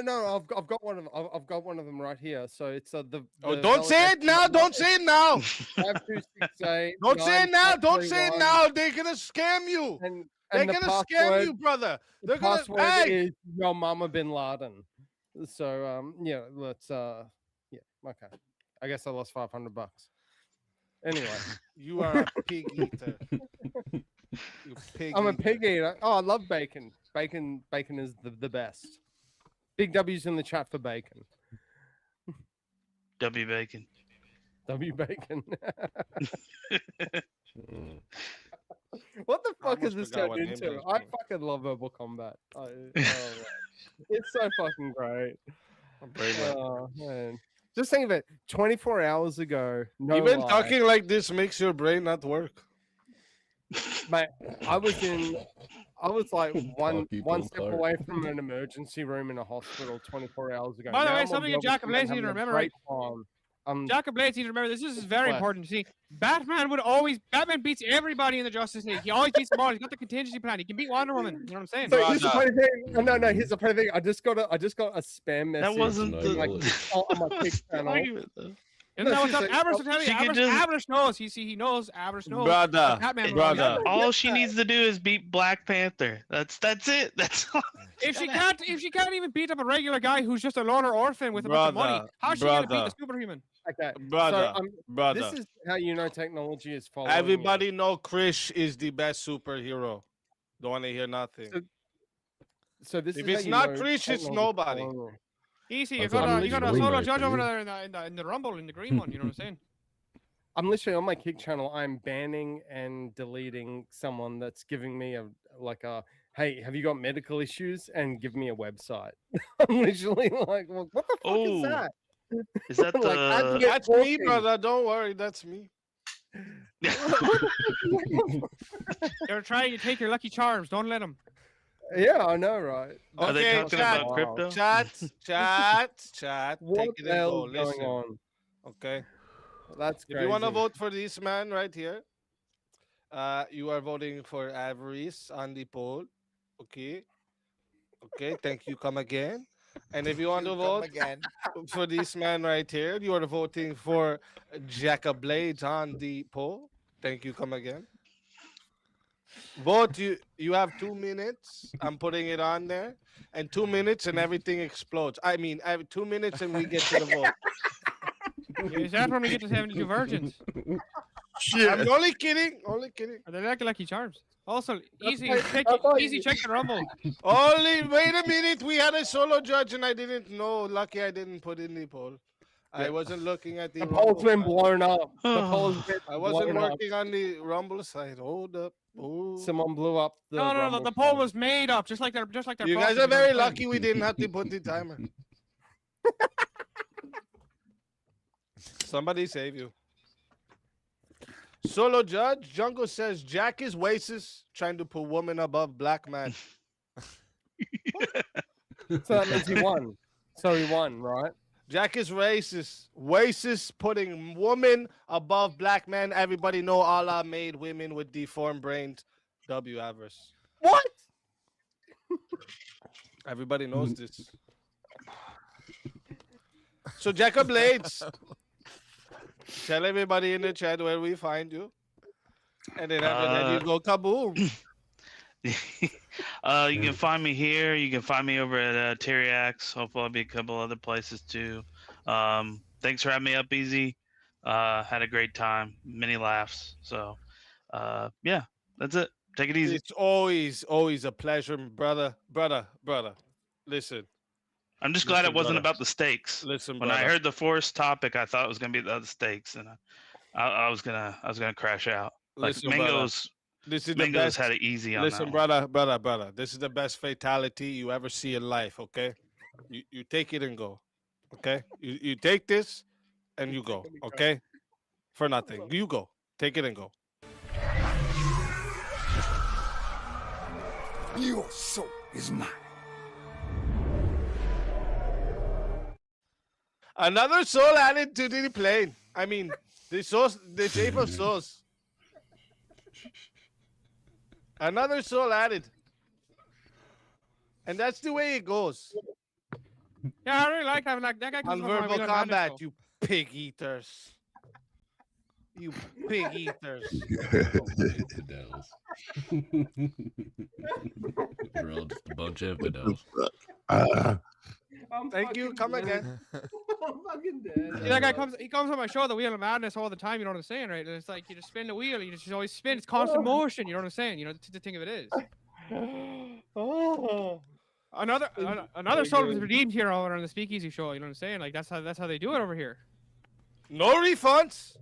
I've got one of them. I've got one of them right here. So it's the. Oh, don't say it now! Don't say it now! 5268. Don't say it now! Don't say it now! They're gonna scam you. They're the gonna scam password- you, brother. The They're gonna. password Hey! is your mama bin Laden. So yeah, let's yeah, okay. I guess I lost $500. Anyway, You are a pig eater. You pig I'm a eater. pig eater. Oh, I love bacon. Bacon is the best. Big W's in the chat for bacon. W Bacon. W bacon. What the fuck is almost this forgot what turned name into? that was I called. fucking love verbal combat. It's so fucking great. Oh, man. Just think of it. 24 hours ago, no Even lie, talking like this makes your brain not work. mate, I was like one people step apart. away from an emergency room in a hospital 24 hours ago. By the Now way, I'm on something in verbal Jack of combat Blades you need to having a remember, great right? time. Jacob Blades needs to remember this is very What? important. See, Batman beats everybody in the Justice League. He always beats them all. He's got the contingency plan. He can beat Wonder Woman. You know what I'm saying? So here's the funny thing. No, here's the funny thing. I just got a spam message. That wasn't like, on my Kick channel. Isn't that what's up? Avarice will tell you. She could Avarice knows. He knows. Avarice knows. Brother, Batman brother. All she needs to do is beat Black Panther. That's it. That's all. If she can't even beat up a regular guy who's just a loner orphan with a bunch of money, how's she gonna beat a superhuman? Okay, Brother, so, brother. This is how you know technology is following. Everybody know Krish is the best superhero. Don't want to hear nothing. So this if is it's how not you know Krish, it's technology nobody. following. Easy. You got a solo judge over there in the Rumble in the green one. You know what I'm saying? I'm literally on my Kick channel. I'm banning and deleting someone that's giving me a hey, have you got medical issues? And give me a website. I'm literally like, well, what the fuck is that? Is that Like, the? That's me, brother. Don't worry, that's me. They're trying to take your lucky charms. Don't let them. Yeah, I know, right? Are they talking about crypto? Chat. What Take it the and hell go. is going Listen. on? Okay. That's If you want to crazy. vote for this man right here, you are voting for Avarice on the poll. Okay. Okay. Thank you. Come again. And if you want to vote for this man right here, you are voting for Jacob Blades on the poll. Thank you. Come again. Vote. You have 2 minutes. I'm putting it on there, and 2 minutes and everything explodes. I mean, I have 2 minutes and we get to the vote. Is that when we get to 72 virgins? I'm only kidding. Only kidding. Are they like lucky charms? Also, easy. right. Check the Rumble. Wait a minute. We had a solo judge and I didn't know. Lucky I didn't put in the poll. I wasn't looking at the poll's been blown up. The poll's been I wasn't blown up. working on the Rumble side. Hold up. Oh. Someone blew up the. No. Rumble The poll was made up, just like their. You guys are very lucky we didn't have to put the timer. Somebody save you. Solo judge Jungle says Jack is racist, trying to put woman above black man. So that means he won. So he won, right? Jack is racist. Racist putting woman above black man. Everybody know Allah made women with deformed brains. W Avarice. What? Everybody knows this. So Jacob Blades, tell everybody in the chat where we find you. And then after that you go kaboom. You can find me here. You can find me over at Terryx. Hopefully I'll be a couple other places too. Thanks for having me up, Easy. Had a great time. Many laughs. So yeah, that's it. Take it easy. It's always a pleasure, brother. Listen. I'm just glad it wasn't brother. about the stakes. Listen, when brother. I heard the forced topic, I thought it was gonna be the stakes, and I was gonna crash out. Like Listen, Mango's, this is Mango's the best. had it easy on Listen, that one. brother. This is the best fatality you ever see in life. Okay, you take it and go. Okay, you take this and you go. Okay, for nothing. You go. Take it and go. Your soul is mine. Another soul added to the plane. I mean, the shape of souls. Another soul added. And that's the way it goes. Yeah, I really like having that guy. On verbal combat, you pig eaters. You pig eaters. We're all just a bunch of infidels. Thank you. Come again. I'm fucking dead. See, that guy comes on my show, the Wheel of Madness, all the time. You know what I'm saying, right? And it's like you just spin the wheel, you just always spin. It's constant motion. You know what I'm saying? You know the thing of it is. Another soul was redeemed here over on the Speakeasy show. You know what I'm saying? Like that's how they do it over here. No refunds.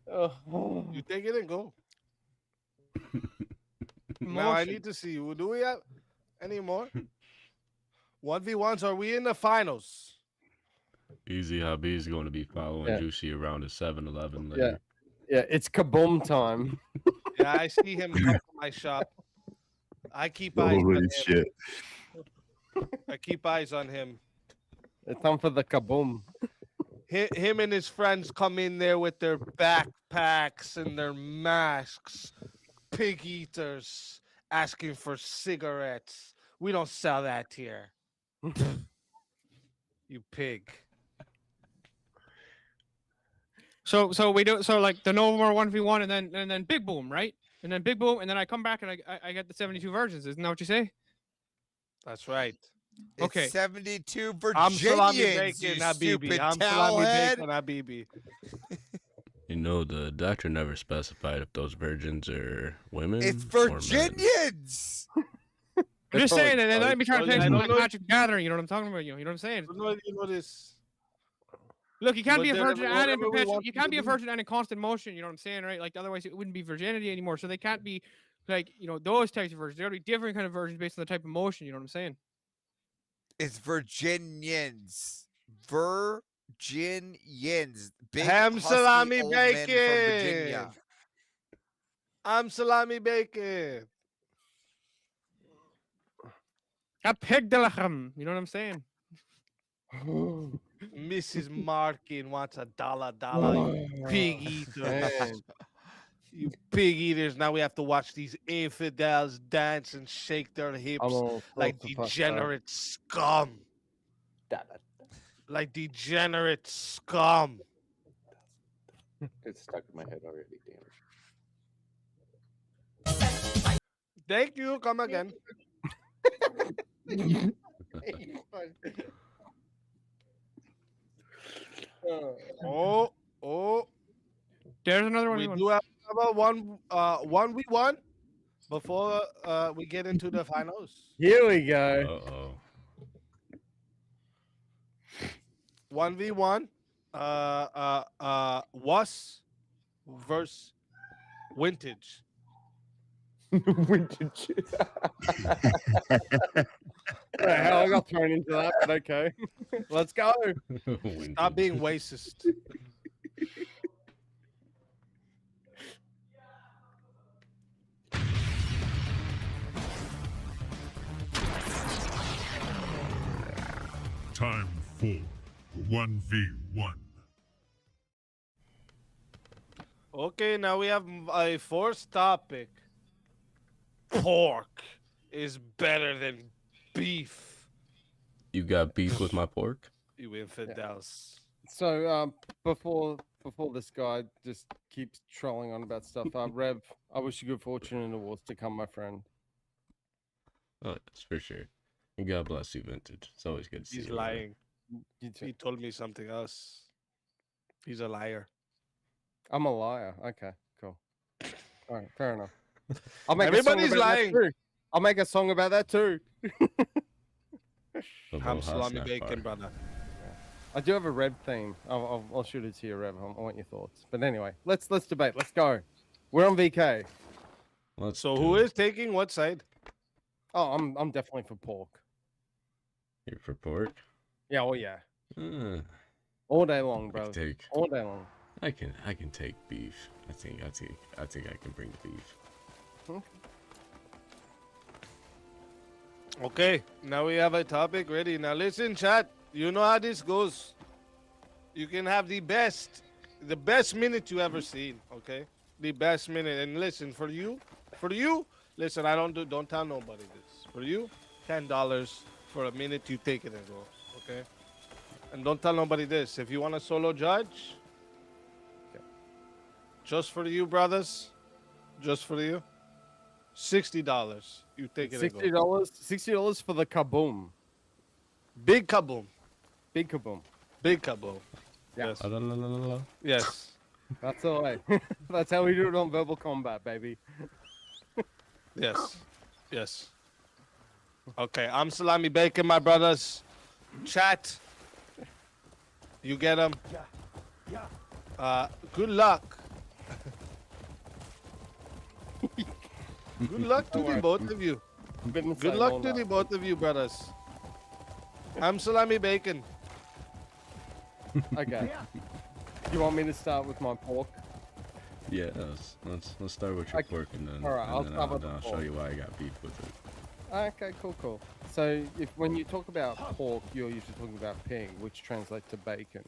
You take it and go. Now I need to see you. Do we have any more? 1v1s, are we in the finals? Easy Hobby is going to be following Yeah. Juicy around at 7-Eleven Yeah. later. Yeah, it's kaboom time. Yeah, I see him come to my shop. I keep eyes on Holy him. shit. I keep eyes on him. It's time for the kaboom. Him and his friends come in there with their backpacks and their masks, pig eaters, asking for cigarettes. We don't sell that here. You pig. So we do like the no more 1v1 and then big boom, right? And then big boom, and then I come back and I get the 72 versions. Isn't that what you say? That's right. It's Okay. 72 I'm salami Virginians, bacon, you Habibi. stupid I'm salami towelhead. bacon, Habibi. You know, the doctor never specified if those virgins are women. It's or men. Virginians. I'm just saying, and they let me try to play I some don't like know- Magic Gathering. You know what I'm talking about? You know what I'm saying? You know this. Look, you can't But be a then virgin and in whatever we perpetual. want You them can't to be a do. virgin and in constant motion. You know what I'm saying, right? Like otherwise, it wouldn't be virginity anymore. So they can't be like those types of virgins. There gotta be different kind of virgins based on the type of motion. You know what I'm saying? It's Virginians. Virginians. Big Ham husky salami old men from Virginia. bacon. I'm salami bacon. A pig de la ham. You know what I'm saying? Mrs. Markin wants $1, you pig eaters. Man. You pig eaters. Now we have to watch these infidels dance and shake their hips all like sorts of fucked up. degenerate scum. Like degenerate scum. It's stuck in my head already. Damn. Thank you. Come again. Oh. There's another one. We do have about 1v1 before we get into the finals. Here we go. Uh-oh. 1v1. Was versus Vintage. Vintage. The hell, I got thrown into that, but okay. Let's go. Stop being racist. Time for 1v1. Okay, now we have a fourth topic. Pork is better than beef. You got beef with my pork? You infidels. So before this guy just keeps trolling on about stuff, Rev, I wish you good fortune in the wars to come, my friend. Oh, that's for sure. And God bless you, Vintage. It's always good to see He's you. brother. lying. He told me something else. He's a liar. I'm a liar. Okay, cool. All right, fair enough. I'll make a song Everybody's about that lying. too. I'll make a song about that too. I'm salami bacon, brother. I do have a Rev theme. I'll shoot it to you, Rev. I want your thoughts. But anyway, let's debate. Let's go. We're on VK. So who is taking what side? Oh, I'm definitely for pork. You're for pork? Yeah, oh yeah. Uh, All day long, I bro. can take. All day long. I can take beef. I think I can bring the beef. Okay, now we have a topic ready. Now listen, chat. You know how this goes. You can have the best minute you ever seen. Okay, the best minute. And listen, for you, listen. Don't tell nobody this. For you, $10 for a minute. You take it and go. Okay, and don't tell nobody this. If you want a solo judge, just for you, brothers, just for you. $60. You take it. And go. $60 for the kaboom. Big kaboom. Big kaboom. Big kaboom. Yeah. Yes. Yes. That's the way. That's how we do it on Verbal Combat, baby. Yes. Yes. Okay, I'm salami bacon, my brothers. Chat. You get them. Yeah. Good luck. Good luck to the both of you. Good luck to the both of you, brothers. I'm salami bacon. Okay. You want me to start with my pork? Yeah, let's start with your Okay. pork and then, All right, I'll and then start with I'll the show pork. you why I got beef with it. Okay, cool. So when you talk about pork, you're usually talking about pig, which translates to bacon.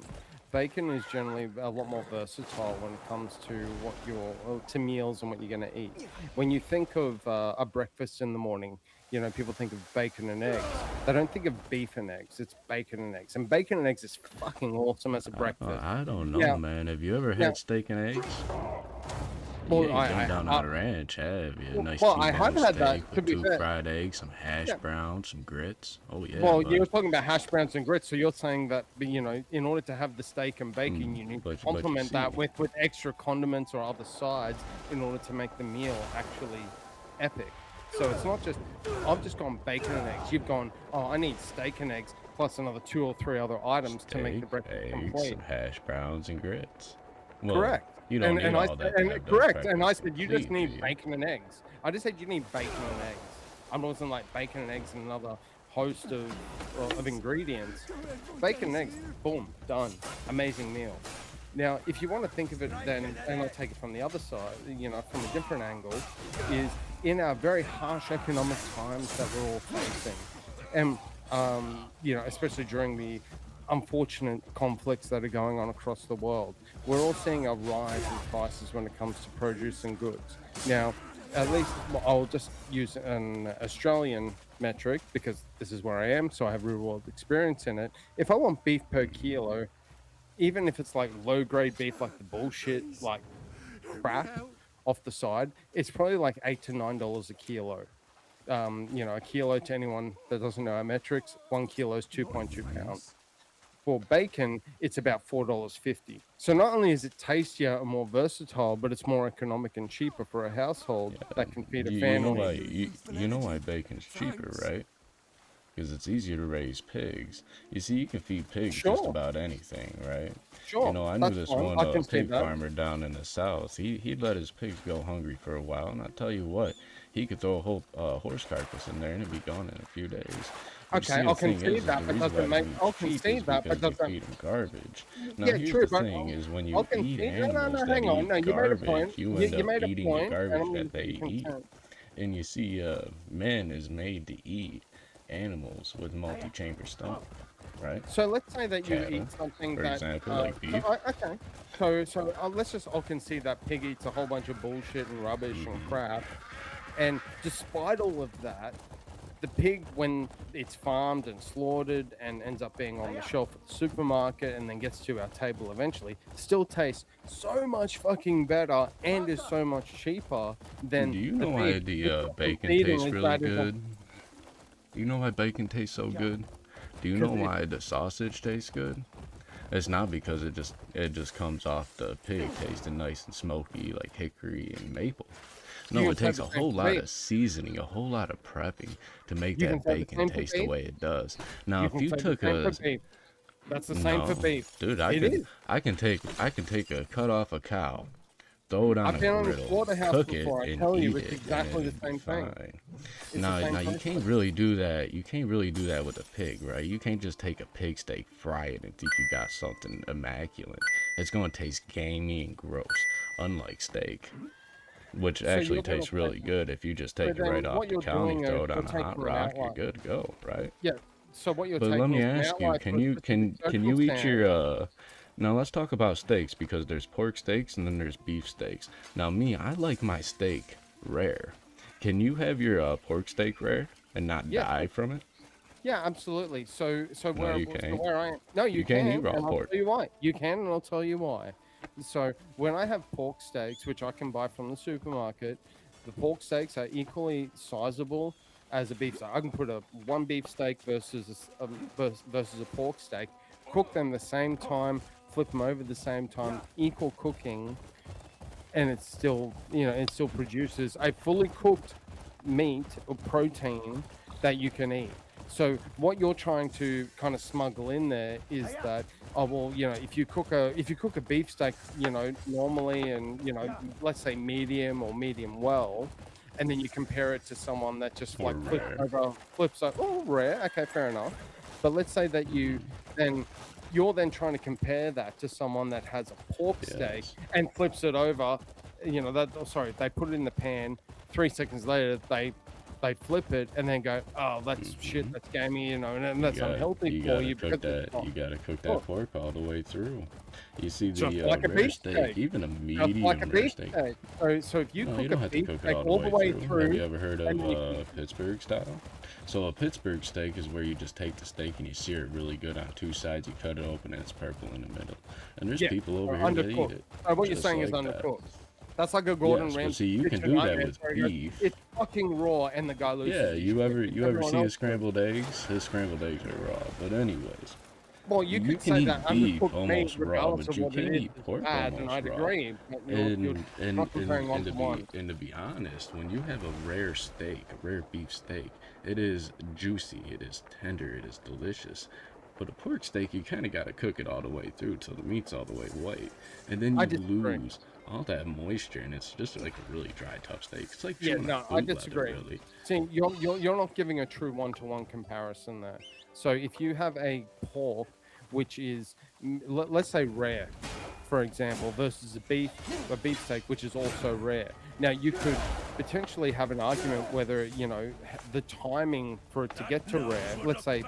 Bacon is generally a lot more versatile when it comes to what to meals and what you're going to eat. When you think of a breakfast in the morning, people think of bacon and eggs. They don't think of beef and eggs. It's bacon and eggs, and bacon and eggs is fucking awesome as a breakfast. I don't know, Now- man. Have you ever now- had steak and eggs? Well, You ain't I- been I- down I- on a ranch, have you? A nice well, I T-bone have had that, steak to with be 2 fair. fried eggs, some hash Yeah. browns, some grits. Oh yeah. Well, bud. you were talking about hash browns and grits, so you're saying that in order to have the steak and bacon, you need to but you complement that see- with extra condiments or other sides in order to make the meal actually epic. So it's not just I've just gone bacon and eggs. You've gone, oh, I need steak and eggs plus another 2 or 3 other items to make the Steak, breakfast eggs, complete. some hash browns, and grits. Well, Correct. You don't need all that. to have those correct. And I breakfasts said you just complete, need do you? bacon and eggs. I just said you need bacon and eggs. I wasn't like bacon and eggs and another host of ingredients. Bacon and eggs, boom, done. Amazing meal. Now, if you want to think of it then, and I'll take it from the other side, from a different angle, is in our very harsh economic times that we're all facing, and especially during the unfortunate conflicts that are going on across the world, we're all seeing a rise in prices when it comes to produce and goods. Now, at least I'll just use an Australian metric because this is where I am, so I have real world experience in it. If I want beef per kilo, even if it's like low grade beef, like the bullshit, like crap off the side, it's probably like $8 to $9 a kilo. A kilo, to anyone that doesn't know our metrics, 1 kilo is 2.2 pounds. For bacon, it's about $4.50. So not only is it tastier and more versatile, but it's more economic and cheaper for a household that can feed a family. You know why bacon's cheaper, right? Because it's easier to raise pigs. You see, you can feed pigs just about anything, right? Sure, You know, I knew that's this fine. one I can see pig that. farmer down in the south. He'd let his pigs go hungry for a while, and I tell you what, he could throw a whole horse carcass in there and it'd be gone in a few days. But you Okay, see, I'll the thing concede is that, the but reason doesn't why make. he's I'll cheap concede is that, but because you doesn't. feed them garbage. Now, Yeah, here's true, the but thing: is when you I'll feed concede. No, animals that hang on. eat No, you made a garbage, point. you You end up made a eating the point, and garbage I'm that they be eat. content. And you see, man is made to eat animals with multi-chamber stomach, right? So let's say that you Cattle, eat something for that. example, like beef. Okay. So I'll concede that pig eats a whole bunch of bullshit and rubbish and crap, and despite all of that, the pig, when it's farmed and slaughtered and ends up being on the shelf at the supermarket and then gets to our table eventually, still tastes so much fucking better and is so much cheaper than. Do you the know why beef. the bacon Eating tastes is really that is a- good? Do you know why bacon tastes so good? Do you know 'Cause why the sausage tastes good? It's not because it just comes off the pig tasting nice and smoky like hickory and maple. No, You it can takes say a the same whole for lot beef. of seasoning, a whole lot of prepping to make You that can say the bacon same for taste the beef. way it does. Now, You if can you say the took same a for beef. That's the same for no, beef. dude, It I can take a cut off a cow, throw it on I've a been on a griddle, slaughterhouse cook before, I it, and tell you, eat it's it, exactly and the it'd be same thing. fine. It's the Now, same you thing. can't really do that. You can't really do that with a pig, right? You can't just take a pig steak, fry it, and think you got something immaculate. It's gonna taste gamey and gross, unlike steak, which So actually you're gonna tastes really take- good if you just take but it right then off what the you're counter, doing throw is it on you're a taking hot an rock, you're outline. good to go, right? Yeah. So what you're But taking let me is an ask you, outline can for a you specific can you eat circumstance. your now let's talk about steaks because there's pork steaks and then there's beef steaks. Now me, I like my steak rare. Can you have your pork steak rare and not Yeah. die from it? Yeah, absolutely. So No, where you so can't. where I am. No, you can't eat can, raw and I'll pork. tell you why. You can, and I'll tell you why. So when I have pork steaks, which I can buy from the supermarket, the pork steaks are equally sizable as a beef steak. I can put a one beef steak versus versus a pork steak, cook them the same time, flip them over the same time, equal cooking, and it still produces a fully cooked meat or protein that you can eat. So what you're trying to kind of smuggle in there is that, oh well, if you cook a beef steak, normally, and let's say medium or medium well, and then you compare it to someone that just Or like rare. flips over, oh, rare, okay, fair enough. But let's say that you're then trying to compare that to someone that has a pork steak Yes. and flips it over, they put it in the pan. 3 seconds later, they they flip it and then go, oh, that's shit, that's gamey, you know, and that's unhealthy for you. Cook that. You gotta cook that pork all the way through. You see Just the like a rare beef steak, steak. even a Just medium like a rare beef steak. steak. So if you No, cook you don't a have to beef cook steak it all the way through, Have you ever heard and you- of Pittsburgh style? So a Pittsburgh steak is where you just take the steak and you sear it really good on two sides. You cut it open and it's purple in the middle. And there's people over here that eat undercooked. it. So what you're just saying is like that. undercooked. That's like a Gordon Yes, but Ramsay. see, you can kitchen do that nightmare with where he goes, beef. It's fucking raw, and the guy loses. Yeah, his you shit. ever Everyone see his else scrambled eggs? His scrambled eggs are raw. But anyways, Well, you could can say eat that beef undercooked meat, almost raw, regardless but of you what it can't is, eat is pork bad, and almost I'd raw. agree. But you're not comparing one to one. And to be honest, when you have a rare steak, a rare beef steak, it is juicy, it is tender, it is delicious. But a pork steak, you kind of got to cook it all the way through till the meat's all the way white, and then you lose all that moisture, and it's just like a really dry, tough steak. It's like chewing on I boot leather, disagree. really. See, you're not giving a true one-to-one comparison there. So if you have a pork, which is let's say rare, for example, versus a beef steak, which is also rare. Now you could potentially have an argument whether the timing for it to get to rare. Let's say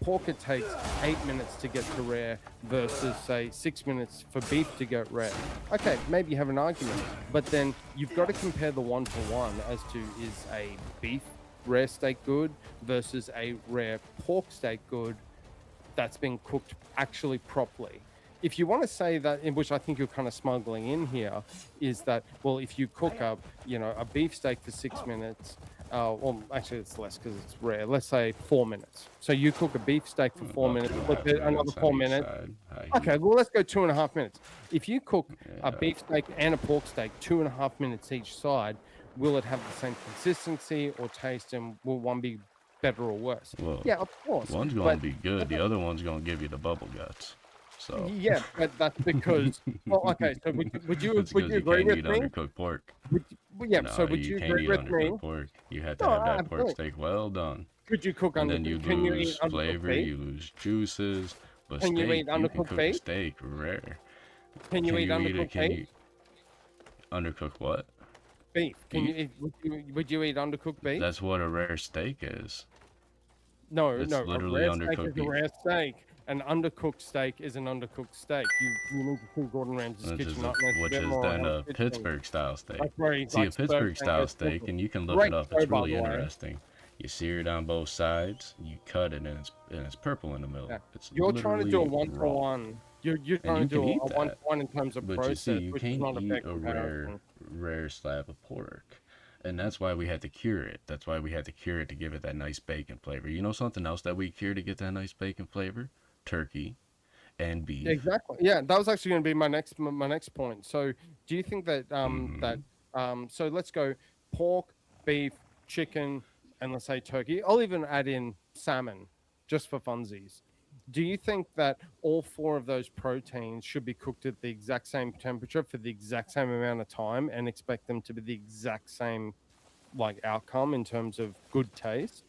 pork, it takes 8 minutes to get to rare versus say 6 minutes for beef to get rare. Okay, maybe you have an argument, but then you've got to compare the one-to-one as to is a beef rare steak good versus a rare pork steak good that's been cooked actually properly. If you want to say that, in which I think you're kind of smuggling in here, is that, well, if you cook up, a beef steak for 6 minutes, well, actually it's less because it's rare. Let's say 4 minutes. So you cook a beef steak for 4 minutes, flip it another 4 minutes. Okay, well, let's go 2.5 minutes. If you cook a beef steak and a pork steak 2.5 minutes each side, will it have the same consistency or taste, and will one be better or worse? Well, yeah, of course. One's going to be good. The other one's going to give you the bubble guts. So yeah, but that's because. Well, okay. So would you agree with eat me? Undercooked pork. So would you agree with me? Pork. You had to have that pork steak well done. Could you cook and undercooked? then you Can lose you eat flavor, beef? you lose juices. But Can steak, you eat undercooked can cook beef? a steak rare. Can you eat undercooked beef? Undercooked what? Beef. Can you eat? Would you eat undercooked beef? That's what a rare steak is. No, It's no. literally A rare steak undercooked is beef. a rare steak. An undercooked steak is an undercooked steak. You need to see Gordon Ramsay's kitchen, not Which is then a Pittsburgh style steak. That's where he See, a likes Pittsburgh burgers style and steak, stuff. and you can look Great it up. It's show, by really the way. interesting. You sear it on both sides, you cut it, and it's purple in the middle. Yeah. It's You're trying to do a literally raw. one-to-one. You're And trying you to do can a eat that. one-to-one in terms of But process, you see, you which is can't not a fair eat a comparison. rare slab of pork. And that's why we had to cure it. That's why we had to cure it to give it that nice bacon flavor. You know something else that we cure to get that nice bacon flavor? Turkey and beef. Exactly. Yeah, that was actually going to be my next point. So, do you think that so let's go pork, beef, chicken, and let's say turkey. I'll even add in salmon, just for funsies. Do you think that all four of those proteins should be cooked at the exact same temperature for the exact same amount of time and expect them to be the exact same outcome in terms of good taste?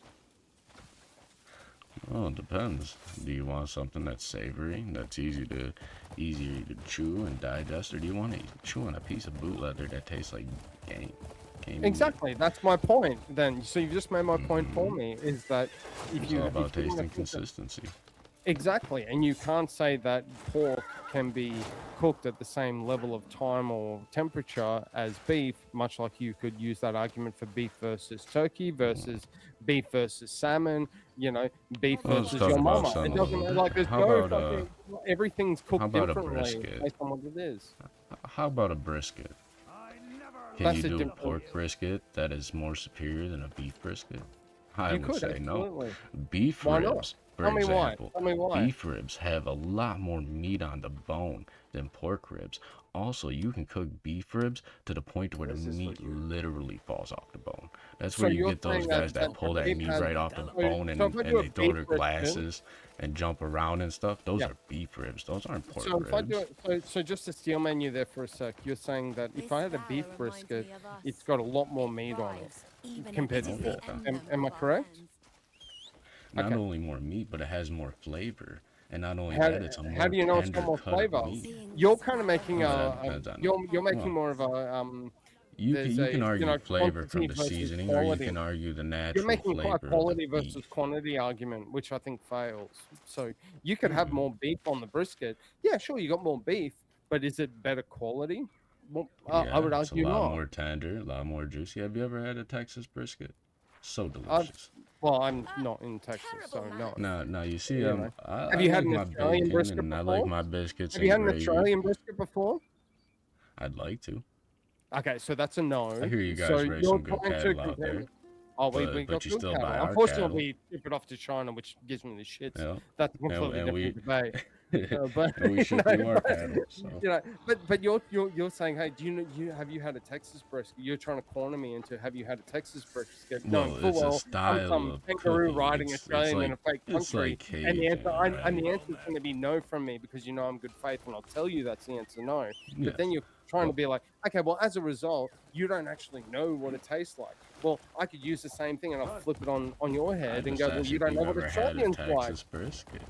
Well, it depends. Do you want something that's savory, that's easier to chew and digest, or do you want to chew on a piece of boot leather that tastes like game? Exactly. That's my point. Then, so you just made my point for me. Is that if It's you all about if you taste wanna and cook it- consistency. Exactly, and you can't say that pork can be cooked at the same level of time or temperature as beef, much like you could use that argument for beef versus turkey versus beef versus salmon, beef Well, let's versus talk your about mama. It something. doesn't matter, like there's How no about, fucking, everything's cooked how about a differently brisket? based on what it is. How about a brisket? Can That's you a do a different- pork brisket that is more superior than a beef brisket? I You would could, say no. absolutely. Beef Why not? ribs, for Tell me why. example. Tell me why. Beef ribs have a lot more meat on the bone than pork ribs. Also, you can cook beef ribs to the point where the meat literally falls off the bone. That's So where you you're get those saying guys that that pull that beef meat has- right off the so- bone and so if I do a they throw their beef brisket- glasses and jump around and stuff. Those Yeah. are beef ribs. Those aren't pork So ribs. if I do it, so just to steel menu there for a sec, you're saying that if I had a beef brisket, it's got a lot more meat on it compared to pork. Am I correct? Not Okay. only more meat, but it has more flavor. And not only How, that, it's a more how do you know it's got tender more cut of flavor? meat. You're kind of making Well, that depends on you're making well, more of a You there's can a argue flavor from quantity the versus seasoning, or you quality. can argue the You're natural making quite a flavor of quality the versus beef. quantity argument, which I think fails. So you could have Mm-hmm. more beef on the brisket. Yeah, sure, you got more beef, but is it better quality? Well, I Yeah, would it's a argue lot not. more tender, a lot more juicy. Have you ever had a Texas brisket? So I've, delicious. well, I'm not in Texas, so no. Now you see, You know. I Have you had like an my Australian bacon brisket and I before? like my biscuits Have and you had an gravy. Australian brisket before? I'd like to. Okay, so that's a no. I hear you So guys raise you're some good trying to cattle out compare. there, Oh, we got but you good still cattle. buy our Unfortunately, we ship it off to China, which gives me the shits. Yeah. That's a completely and we different debate. But and we ship you our but, cattle. So you know, but you're saying, hey, do you have you had a Texas brisket? You're trying to corner me into have you had a Texas brisket? well, No, full it's a I'm style some of kangaroo cooking. riding It's Australian in like a fake it's country, like and the Cajun, answer and the right? answer is going to be no from me because you know I'm good faith, and I'll tell you that's the answer, no. Yes. But then you're trying to be like, okay, well, as a result, you don't actually know what it tastes like. Well, I could use the same thing and I'll flip it on your head I and just go, well, asked you if don't know you've what ever had a Australians like. Texas brisket.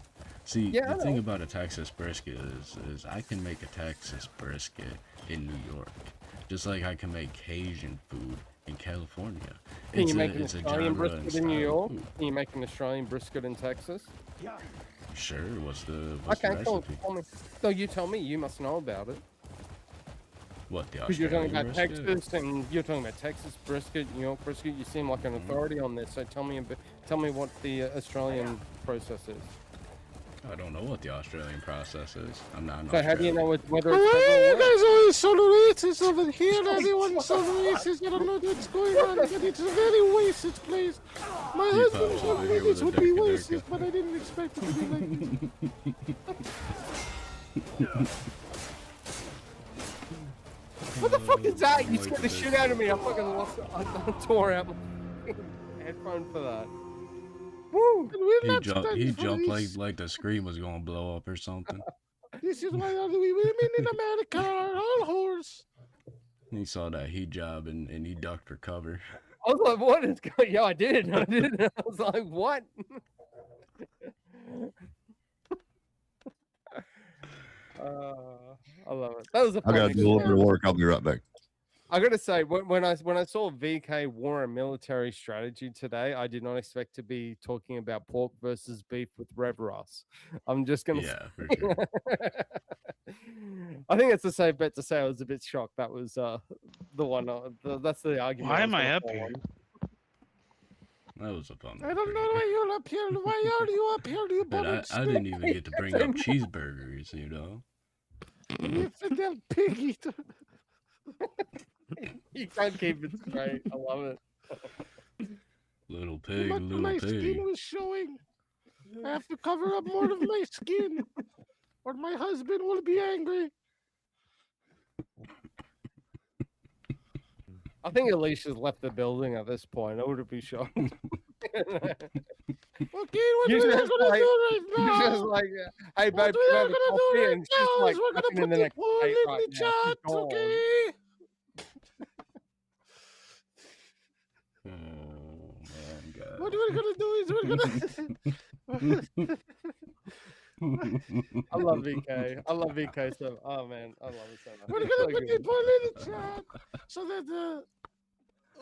See, Yeah, the I thing know. about a Texas brisket is I can make a Texas brisket in New York, just like I can make Cajun food in California. Can you make an It's a Australian genre and brisket in New style of York? food. Can you make an Australian brisket in Texas? Sure. What's the Okay, cool. recipe? Tell me. No, you tell me. You must know about it. What, the Because you're talking Australian about brisket? Texas and you're talking about Texas brisket, New York brisket. You seem like an authority on this. So tell me a bit. Tell me what the Australian process is. I don't know what the Australian process is. I'm not. So how do you know whether Why it's are federal you or guys always so racist over here? Everyone's so racist. I don't know what's going on, but it's a very racist place. My He husband pops told over me here this with would a be durka racist, durka. but I didn't expect it to be like this. What the fuck is that? You Like scared the this. shit out of me. I fucking lost it. I tore out my headphone for that. Woo! He jumped like the screen was gonna blow up or something. This is why all the women in America are all whores. He saw that hijab and he ducked her cover. I was like, what is going? Yeah, I did. I was like, what? I love it. That was a I got funny to do a little bit of story. work. I'll be right back. I gotta say, when I saw VK War and Military Strategy today, I did not expect to be talking about pork versus beef with Rev Ross. I'm just gonna. Yeah, for say, sure. I think it's a safe bet to say I was a bit shocked. That was the one. That's the argument. Why was am I gonna up fall here? on. That was a fun. I don't know why you're up here. Why are you up here, you But buttered I didn't even get to bring up cheeseburgers, you know. You infidel pig eater. You can't keep it straight. I love it. Little pig, But little my pig. skin was showing. I have to cover up more of my skin, or my husband will be angry. I think Alicia's left the building at this point. I wouldn't be shocked. Okay, what we're gonna do right now? You're just like, hey, What babe, we can I are have a gonna do coffee? right And she's now like, is we're gonna fucking in put the the next poll state in right the now. chat, She's gone. okay? Oh man, God. What we're gonna do is we're gonna. I love VK. I love VK so. Oh man, I love it so much. We're It's gonna so put the good. poll in the chat so that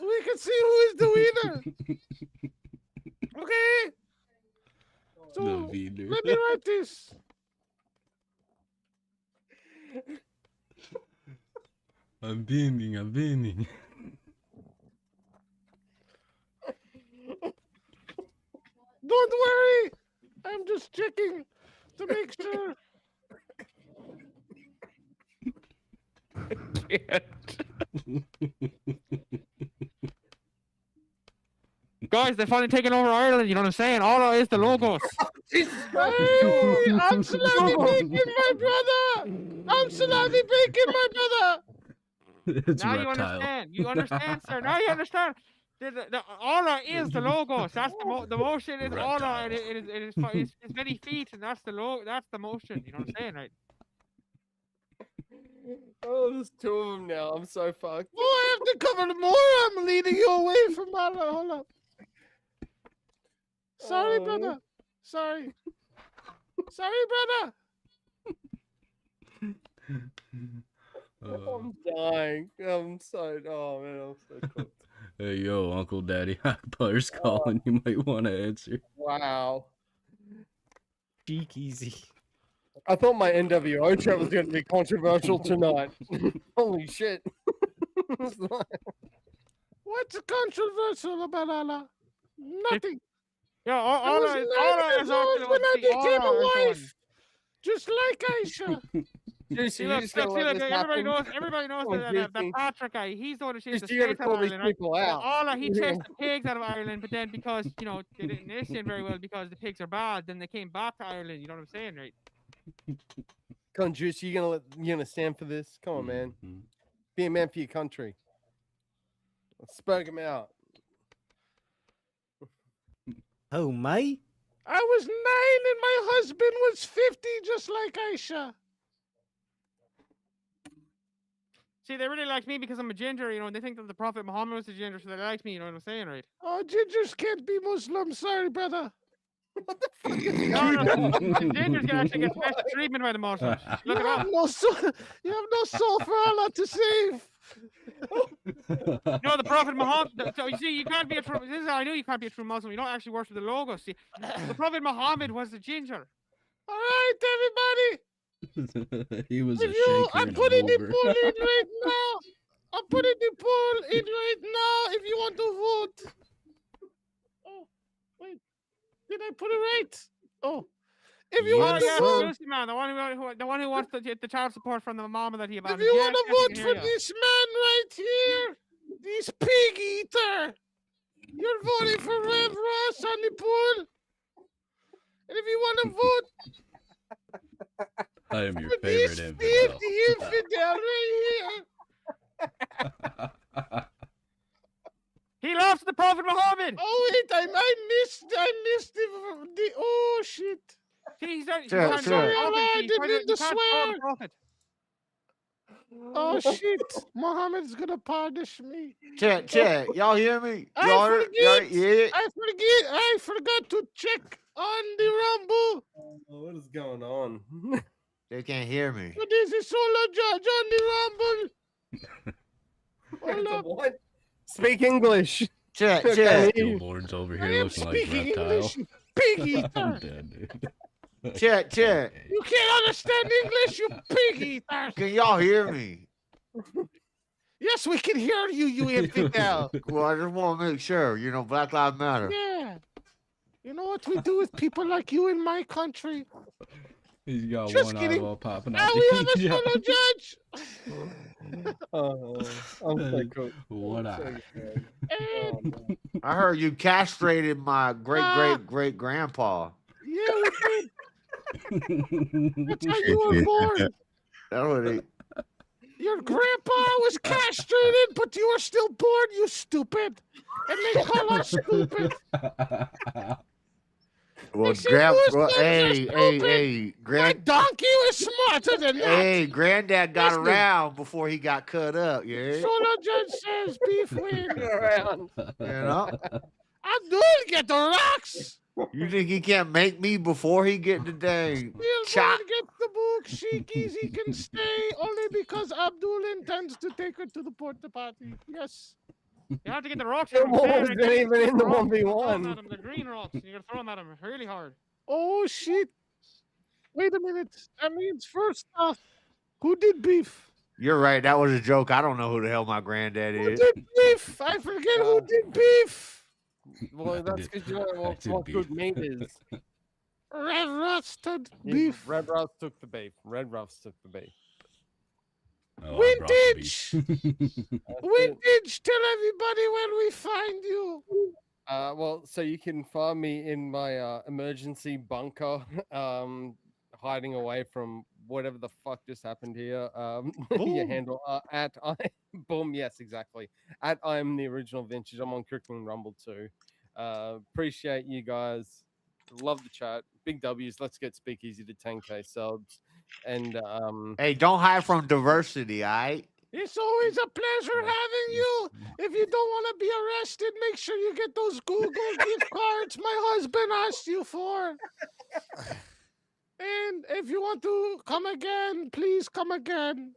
we can see who is the winner. Okay. So The winner. let me write this. I'm beaming. Don't worry. I'm just checking to make sure. Guys, they're finally taking over Ireland. You know what I'm saying? All that is the logos. Hey, I'm salami bacon, my brother. I'm salami bacon, my brother. It's Now you reptile. understand. You understand, sir. Now you understand. The aura is the logos. That's the motion is aura. It's many feet, and that's the That's the motion. You know what I'm saying, right? Oh, there's two of them now. I'm so fucked. Oh, I have to cover more. I'm leading you away from my. Hold up. Sorry, Oh. brother. Sorry. Sorry, brother. I'm dying. I'm so. Oh man, I'm so cooked. Hey, yo, Uncle Daddy Akbar's calling. You might want to answer. Wow. Cheek easy. I thought my NWO chat was going to be controversial tonight. Holy shit. What's controversial about Allah? Nothing. Yeah, I was 9 years old when I became a wife, just like Aisha. Juicy, See, you look, just look, gonna see, let look, this everybody happen? knows, everybody knows Come on, the Juicy. Patrick guy. He's the one who chased the Juicy, you gotta snakes out call of these Ireland, right? people Well, out. Allah, he Yeah. chased the pigs out of Ireland, but then because, you know, they didn't listen very well because the pigs are bad, then they came back to Ireland, you know what I'm saying, right? Come on, Juicy, you gonna stand for this? Come on, man. Be a man for your country. Let's spoke him out. Oh, mate. I was 9 and my husband was 50, just like Aisha. See, they really like me because I'm a ginger, you know, and they think that the Prophet Muhammad was a ginger, so they like me, you know what I'm saying, right? Oh, gingers can't be Muslim. Sorry, brother. What the fuck is No, going on? gingers can actually get special treatment by the Muslims. Look it up. You have no soul for Allah to save. No, the Prophet Muhammad. So you see, you can't be a true. This is how I knew you can't be a true Muslim. You don't actually worship the logo. See, the Prophet Muhammad was a ginger. All right, everybody. He was a If you, shaker I'm and a putting the mover. poll in right now. I'm putting the poll in right now. If you want to vote. Oh, wait. Did I put it right? Oh. If you want to yeah, vote. Lucy, man, the one who wants to get the child support from the mama that he If abandoned. you Yes, want to yes, I vote can for hear ya. this man right here, this pig eater, you're voting for Rev Ross on the poll. And if you want to vote I am your for this favorite filthy infidel. infidel right here. He loves the Prophet Muhammad. Oh wait, I missed the oh shit. See, he's trying Sure, to sure. throw the Prophet, I see, he's trying didn't to throw swear. the Prophet. Oh shit. Muhammad's gonna punish me. Chat, y'all hear me? I Y'all forget. yeah. I forgot to check on the Rumble. What is going on? They can't hear me. So this is Solo Judge on the Rumble. Hold up. What? Speak English. Chat. Stillborn's over I here am looking like speaking reptile. English. Pig I'm eater. dead, dude. Chat. You can't understand English, you pig eater. Can y'all hear me? Yes, we can hear you, you infidel. Well, I just want to make sure. Black Lives Matter. Yeah. You know what we do with people like you in my country? He's got Just one kidding. eyeball popping out. Now we have a solo judge. I'm so cooked. One eye. And I heard you castrated my great grandpa. yeah, we did. That's how you were born. That's what he. Your grandpa was castrated, but you were still born, you stupid. And they call us stupid. Well, They say Muslims are hey, My donkey was smarter than that. Hey, Granddad got Listen. around before he got cut up. Yeah. Solo Judge says beef win. Around. Abdul, get the rocks. You think he can't make me before he get the dang We'll chop? get the book. Sheik Easy can stay only because Abdul intends to take her to the porta potty. Yes. You have to get the rocks. It out of his hair wasn't and even in the throw 'em 1v1. at him, the green rocks. You gotta throw them at him really hard. Oh shit. Wait a minute. That means first off, who did beef? You're right. That was a joke. I don't know who the hell my granddad Who is. did beef? I forget who did beef. Well, that's because you don't know what good meat is. Red Rusted Yeah, beef. Red Ruffs took the beef. Red Ruffs took the beef. Oh, I brought the Vintage. beef. Vintage. Tell everybody where we find you. Well, so you can find me in my emergency bunker, hiding away from whatever the fuck just happened here. Your Boom. handle at I boom, yes, exactly. At I am the original vintage. I'm on Cricklin Rumble too. Appreciate you guys. Love the chat. Big W's. Let's get Speakeasy to 10K subs. And Hey, don't hide from diversity, all right? It's always a pleasure having you. If you don't want to be arrested, make sure you get those Google gift cards my husband asked you for. And if you want to come again, please come again.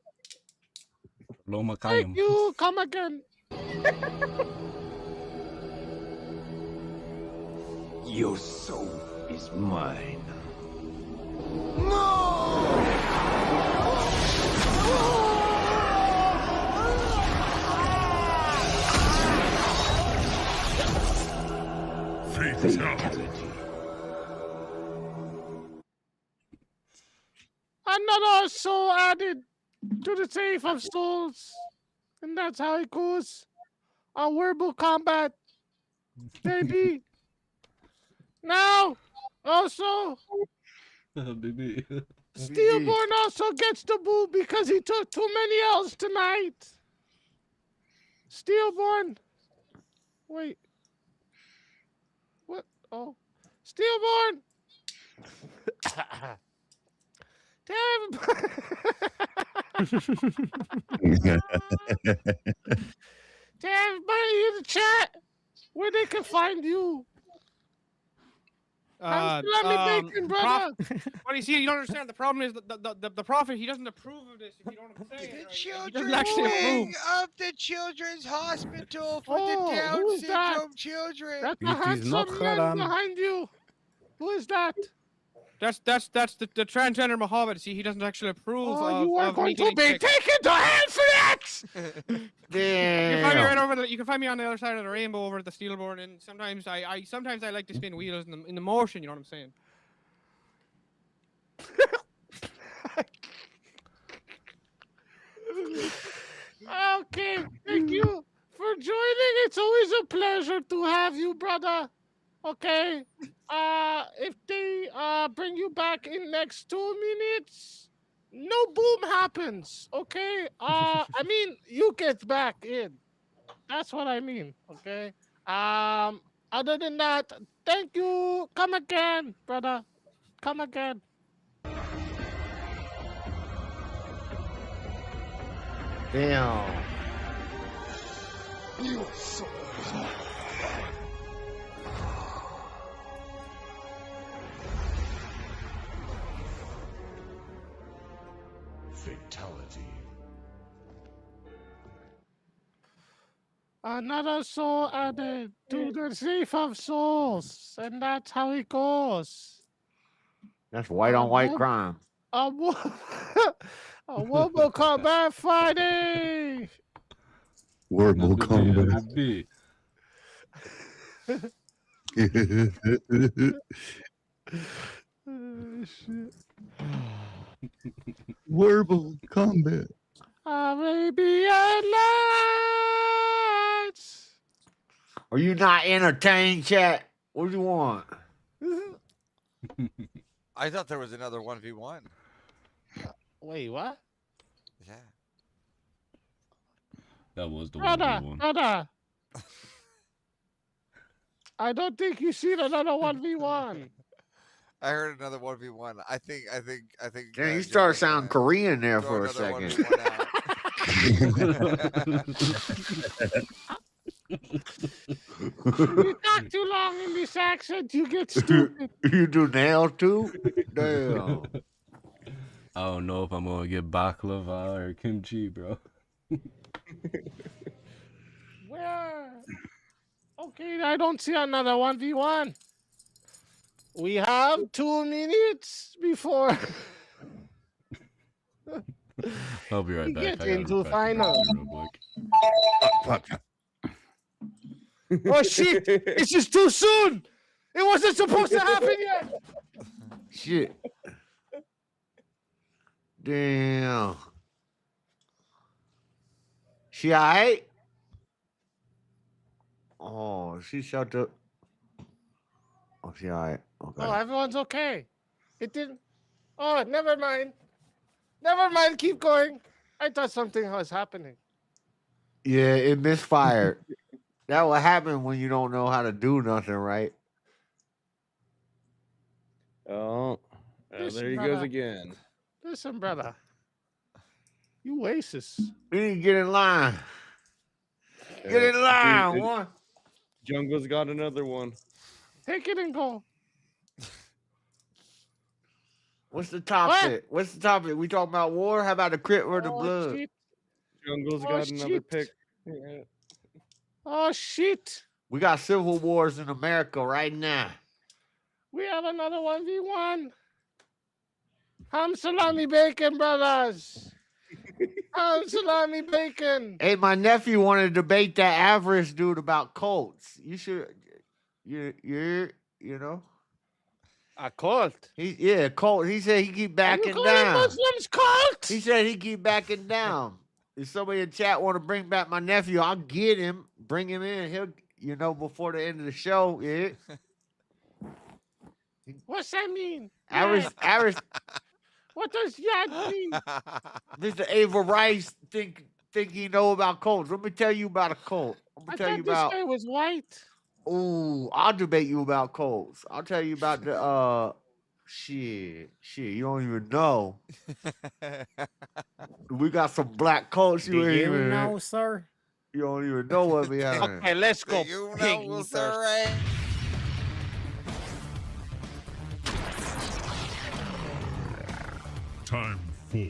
Loma Thank Kayam. you. Come again. Your soul is mine. Fatality. Another soul added to the safe of souls. And that's how it goes. On verbal combat. Baby. Now, also, Baby. Steelborn also gets the boo because he took too many L's tonight. Steelborn. Wait. What? Oh. Steelborn. Tell everybody in the chat where they can find you. I'm salami bacon, brother. What do you see? You don't understand. The problem is the prophet. He doesn't approve of this. If you don't understand, right? He doesn't actually approve. Of the Children's Hospital for Oh, the Down who is that? syndrome children. That's It a is not handsome man haram. behind you. Who is that? That's the transgender Muhammad. See, he doesn't actually approve Oh, of. you are of going me to getting be sick. taken to hell for that! You can find me right over you can find me on the other side of the rainbow over at the Steelborn, and sometimes I like to spin wheels in the motion. You know what I'm saying? Okay, thank you for joining. It's always a pleasure to have you, brother. Okay. If they bring you back in next 2 minutes, no boom happens. Okay. I mean you get back in. That's what I mean. Okay. Other than that, thank you. Come again, brother. Come again. Damn. Fatality. Another soul added to the safe of souls, and that's how it goes. That's white on white crime. A World Combat Friday. Verbal combat. Shit. Verbal combat. Arabian Nights. Are you not entertained, chat? What do you want? I thought there was another 1v1. Wait, what? Yeah. That was the Brother, 1v1. brother. I don't think you seen another 1v1. I heard another 1v1. I think. Damn, you started sounding Korean there for a second. You talk too long in this accent, you get stupid. You do nail too? Damn. I don't know if I'm gonna get baklava or kimchi, bro. Where? Okay, I don't see another 1v1. We have 2 minutes before I'll be right we back. get I gotta into run back to the final. bathroom real quick. Oh shit! It's just too soon. It wasn't supposed to happen yet. Shit. Damn. She alright? Oh, she shut up. Oh, she alright. Okay. Oh, everyone's okay. It didn't. Oh, never mind. Never mind. Keep going. I thought something was happening. Yeah, it misfired. That what happen when you don't know how to do nothing, right? Oh, Listen, there he brother. goes again. Listen, brother. You racist. We need to get in line. Get in line, one. Jungle's got another one. Take it and go. What's the topic? What's the topic? We talking about war? How about the crit or the blood? Shit. Jungle's Oh, got another shit. pick. Yeah. Oh shit! We got civil wars in America right now. We have another 1v1. Ham salami bacon, brothers. Ham salami bacon. Hey, my nephew wanted to debate that average dude about Colts. You should, you know. A cult. Colt. He said he keep Are you backing calling down. Muslims cult? He said he keep backing down. If somebody in chat want to bring back my nephew, I'll get him. Bring him in. He'll, before the end of the show. Yeah. What's that mean? Average. What does that mean? Mr. Ava Rice think he know about Colts. Let me tell you about a Colt. I thought this guy was white. Ooh, I'll debate you about Colts. I'll tell you about the shit. You don't even know. We got some black Colts. Do you know, sir? You don't even know what we have. Okay, let's go. You pig know, eaters. sir. Time for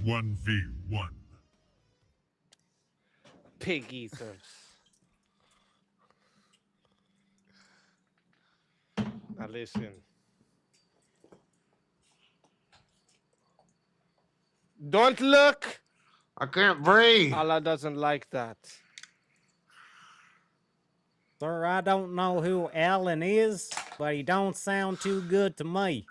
1v1. Pig eaters. Now listen. Don't look. I can't breathe. Allah doesn't like that. Sir, I don't know who Alan is, but he don't sound too good to me.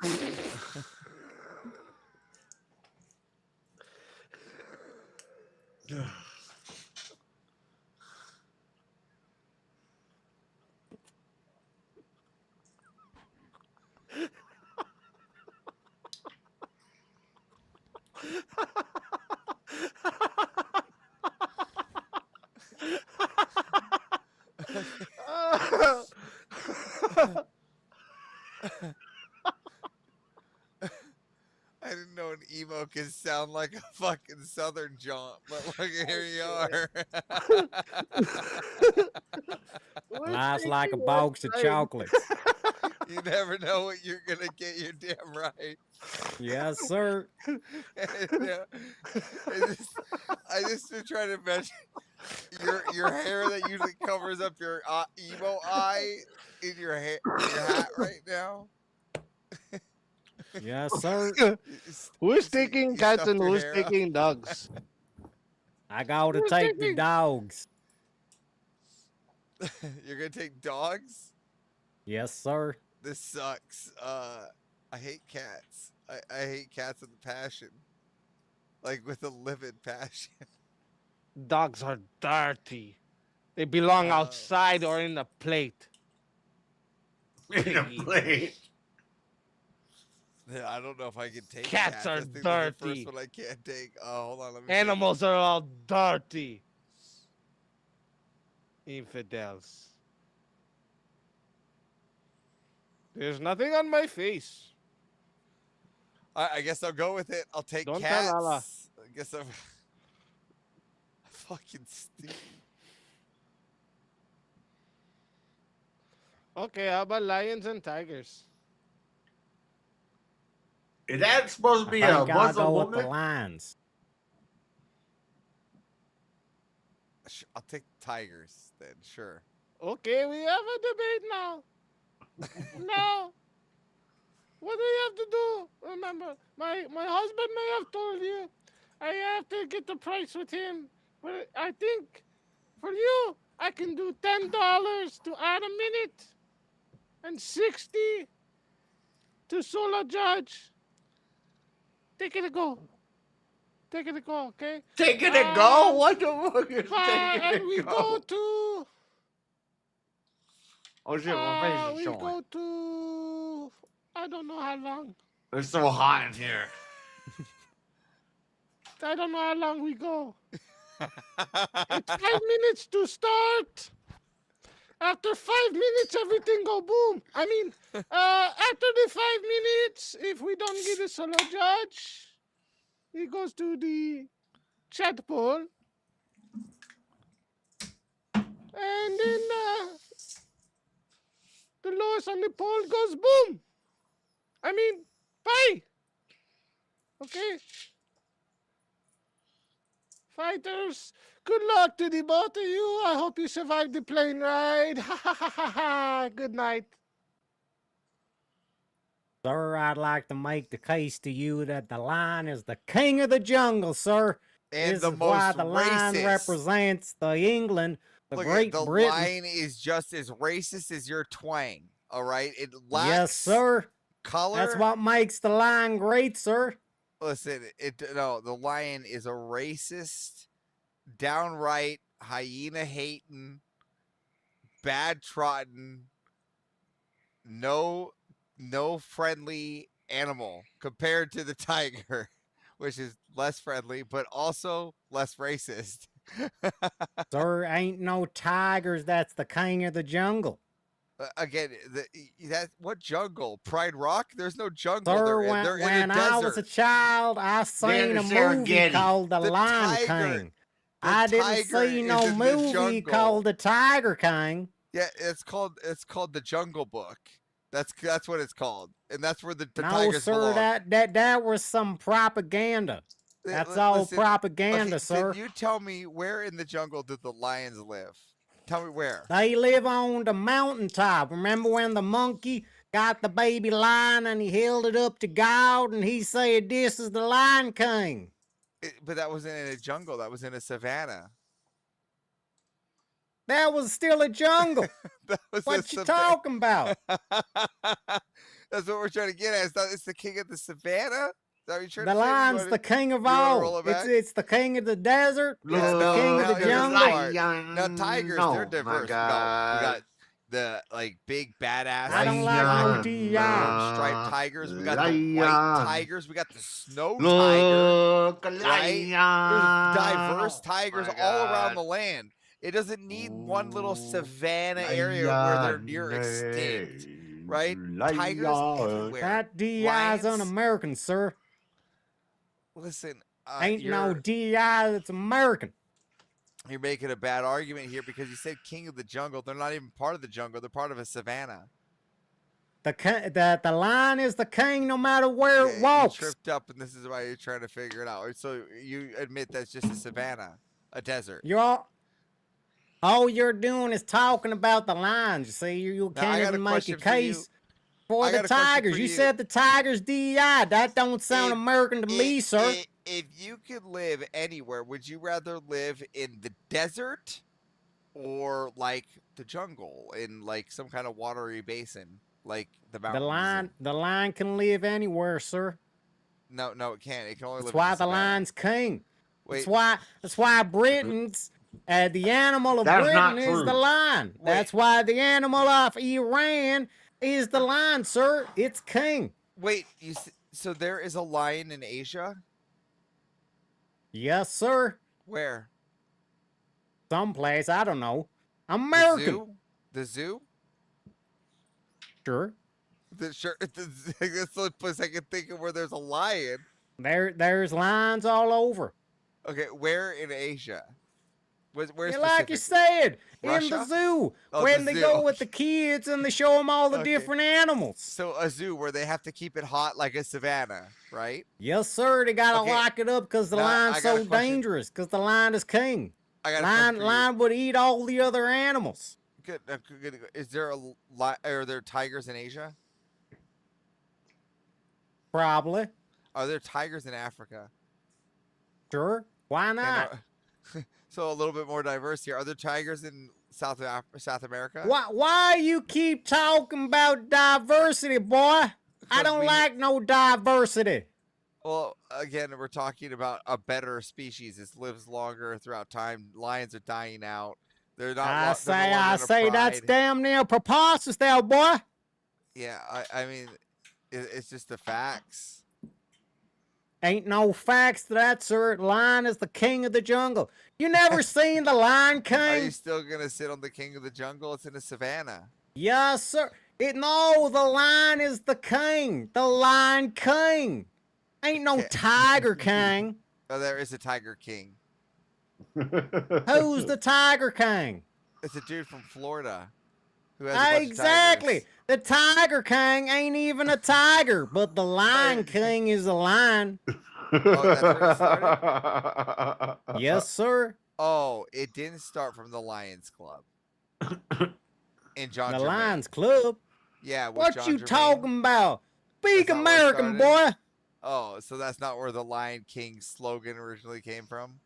I didn't know an emo could sound like a fucking southern jaunt, but look, here you are. Life's like a box of chocolates. You never know what you're gonna get. You're damn right. Yes, sir. Yeah. I just been trying to imagine your hair that usually covers up your emo eye in your hat right now. Yes, sir. Who's taking cats stuffed and your who's hair up. taking dogs? I go to Who's take the taking- dogs. You're gonna take dogs? Yes, sir. This sucks. I hate cats. I hate cats with a passion. Like with a livid passion. Dogs are dirty. They belong outside or in a plate. In a plate. Yeah, I don't know if I can take Cats are I think that's the dirty. first one I can't take. Oh, hold on. Let me Animals are all dirty. Infidels. There's nothing on my face. I guess I'll go with it. I'll take Don't cats. tell Allah. I guess I'm fucking stupid. Okay, how about lions and tigers? Is that supposed to be I a think I'll Muslim go with woman? the lions. I'll take tigers then. Sure. Okay, we have a debate now. Now, what do you have to do? Remember, my husband may have told you I have to get the price with him, but I think for you, I can do $10 to add a minute and 60 to solo judge. Take it a go. Take it a go, okay? Take it a go? What the fuck is taking And it we go to. Oh shit, my face We is showing. go to. I don't know how long. It's so hot in here. I don't know how long we go. It's 5 minutes to start. After 5 minutes, everything go boom. I mean, after the 5 minutes, if we don't get a solo judge, he goes to the chat poll. And then the lowest on the poll goes boom. I mean, bye. Okay. fighters. Good luck to the both of you. I hope you survive the plane ride. Ha ha ha ha ha. Good night. Sir, I'd like to make the case to you that the lion is the king of the jungle, sir. And This the is why most the lion racist. represents the England, the Look, Great the Britain. lion is just as racist as your twang. All right, it lacks Yes, sir. color. That's what makes the lion great, sir. Listen, the lion is a racist, downright hyena hating, bad trotting, no friendly animal compared to the tiger, which is less friendly but also less racist. Sir, ain't no tigers. That's the king of the jungle. Again, what jungle? Pride Rock? There's no jungle. Sir, They're in when a I desert. was a child, I seen a Serengeti. movie called The Lion tiger- King. the I didn't tiger see is no in the movie jungle. called The Tiger King. Yeah, it's called the Jungle Book. That's what it's called, and that's where the No, tigers sir, belong. that was some propaganda. That's all Listen, propaganda, okay, sir. Then you tell me, where in the jungle did the lions live? Tell me where. They live on the mountaintop. Remember when the monkey got the baby lion and he held it up to God and he said, "This is the Lion King." But that wasn't in a jungle. That was in a savannah. That was still a jungle. That was What you talking about? That's what we're trying to get at. It's the king of the savannah. Is that what you're trying The to say? You lion's wanna- the king of you wanna roll all. it back? It's the king of the desert. Yeah, It's the king of the here's jungle. part. Now tigers, they're diverse. We got the big badass. I don't like no DI. Striped tigers. We got the white tigers. We got the snow tiger. Right? There's diverse tigers all around the land. It doesn't need one little savannah area where they're near extinct. Right? Tigers everywhere. That DI is Lions- un-American, sir. Listen, Ain't no DI that's American. You're making a bad argument here because you said king of the jungle. They're not even part of the jungle. They're part of a savannah. The lion is the king no matter where it You walks. tripped up, and this is why you're trying to figure it out. So you admit that's just a savannah, a desert. All you're doing is talking about the lions. You see, you Now, I can't got a even make a question for you. case for I the got a question tigers. for You you. said the tigers DEI. That don't sound American to me, sir. If you could live anywhere, would you rather live in the desert or like the jungle in like some kind of watery basin, like the mountains? The lion can live anywhere, sir. No, it can't. It can only That's live. why in the savannah. lion's king. Wait. That's why Britain's the animal of That's not Britain is true. the lion. That's why the animal of Iran is the lion, sir. It's king. Wait, so there is a lion in Asia? Yes, sir. Where? Someplace, I don't know. American. The zoo? Sure. That's the only place I can think of where there's a lion. There's lions all over. Okay, where in Asia? Where's Like you said, in the Russia? zoo, Oh, when the they zoo. go with the kids and they show them all the Okay. different animals. So a zoo where they have to keep it hot like a savannah, right? Yes, sir. They gotta Okay. lock it up because the Now, lion's I got a so question. dangerous. Because the lion is king. I got a question for you. Lion would eat all the other animals. Good. Is there are there tigers in Asia? Probably. Are there tigers in Africa? Sure. Why not? So a little bit more diverse here. Are there tigers in South America? Why you keep talking about diversity, boy? I don't like no diversity. Well, again, we're talking about a better species. It lives longer throughout time. Lions are dying out. They're not. I they're no say longer in a that's pride. damn near preposterous there, boy. Yeah, I mean, it's just the facts. Ain't no facts to that, sir. Lion is the king of the jungle. You never seen the Lion Are you King? still gonna sit on the king of the jungle? It's in the savannah. Yes, sir. No, the lion is the king. The Lion King. Ain't no Tiger King. Oh, there is a tiger king. Who's the Tiger King? It's a dude from Florida who has a bunch of Exactly. tigers. The Tiger King ain't even a tiger, but the Lion King is a lion. that's where it started? Yes, sir. Oh, it didn't start from the Lions Club. And John The Germain. Lions Club. Yeah, with What John you Germain. talking about? Speak That's not where it American, boy. started? Oh, so that's not where the Lion King slogan originally came from?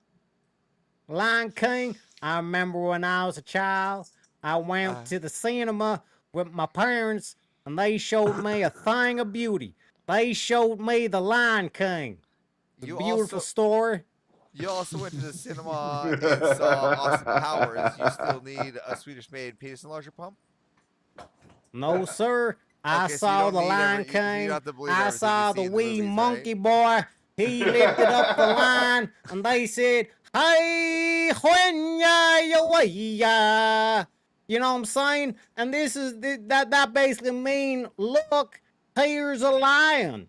Lion King. I remember when I was a child, I went to the cinema with my parents, and they showed me a thing of beauty. They showed me the Lion King, the You beautiful also- story. You also went to the cinema and saw Austin Powers. You still need a Swedish-made penis enlarger pump? No, sir. I Okay, so you saw don't the need Lion you don't King. have to believe I everything you saw see the in the wee movies, monkey boy. He lifted up the line, and they said, "Hey, when ya." You know what I'm saying? And this is that basically mean, look, here's a lion.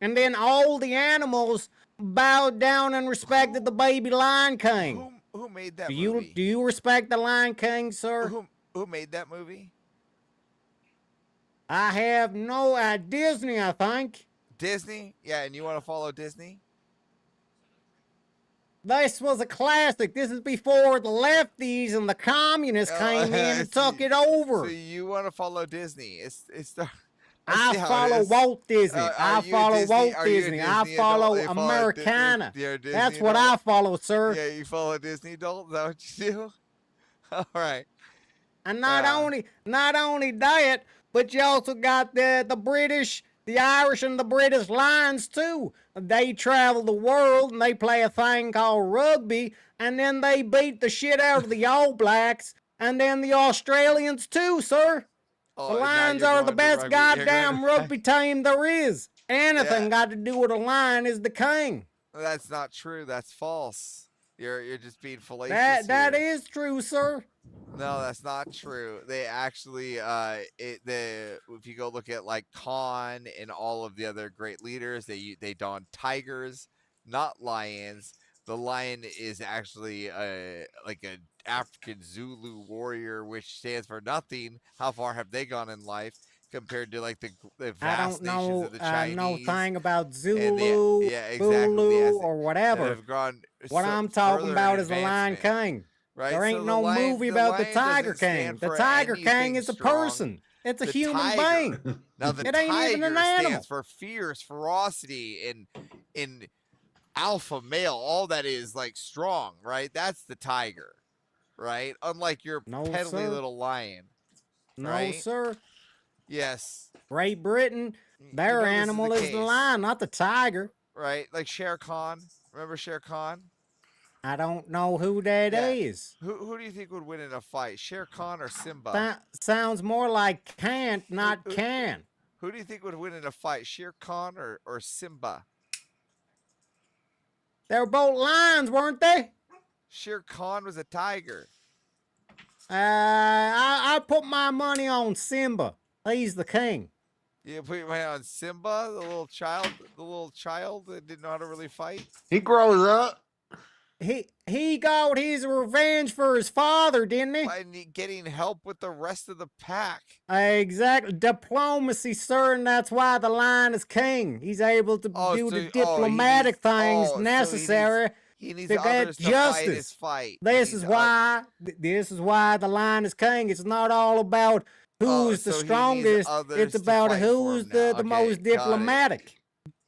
And then all the animals bowed down and respected the baby Lion King. Who made that do movie? Do you respect the Lion King, sir? Who made that movie? I have no Disney, I think. Disney? Yeah, and you want to follow Disney? This was a classic. This is before the lefties and the communists came in and took it over. So you want to follow Disney? It's I see how it follow is. Walt Disney. Are I you a follow Disney- Walt are you a Disney. I Disney follow adult? You follow Americana. you're a Disney That's what adult? I follow, sir. Yeah, you follow Disney adult? Is that what you do? All right. And not only that, but you also got the British, the Irish, and the British Lions too. They travel the world and they play a thing called rugby, and then they beat the shit out of the All Blacks, and then the Australians too, sir. Oh, The now Lions you're are the going to best rugby. You're goddamn going rugby team there is. Anything got to do with a lion is the king. That's not true. That's false. You're just being fallacious. That here. is true, sir. No, that's not true. They actually, if you go look at like Khan and all of the other great leaders, they don tigers, not lions. The lion is actually like an African Zulu warrior, which stands for nothing. How far have they gone in life compared to like the I vast don't nations know of the Chinese? no thing about and Zulu, Bulu, or that whatever. have gone What I'm further talking in about is the Lion advancement. King. Right? There So ain't the no lion- movie the about the lion Tiger doesn't King. stand The for Tiger King anything is a strong. person. It's a The human tiger. being. Now the It ain't even an tiger animal. stands for fierce, ferocity, and alpha male. All that is like strong, right? That's the tiger, right? Unlike your No, peddly sir. little lion. No, right? sir. Yes. Great Britain, their know this is the animal is the case. lion, not the tiger. Right? Like Shere Khan. Remember Shere Khan? I don't know who that is. Who do you think would win in a fight, Shere Khan or Simba? That sounds more like can't, not can. Who do you think would win in a fight, Shere Khan or Simba? They were both lions, weren't they? Shere Khan was a tiger. I put my money on Simba. He's the king. You put your money on Simba, the little child that didn't know how to really fight. He grows up. He got his revenge for his father, didn't he? By getting help with the rest of the pack. Exactly. Diplomacy, sir, and that's why the lion is king. He's able to do the diplomatic things necessary He needs to get others to fight justice. his fight. This is why the lion is king. It's not all about who's the so he needs strongest. others It's to about fight for who's him now. the Okay, most got it. diplomatic.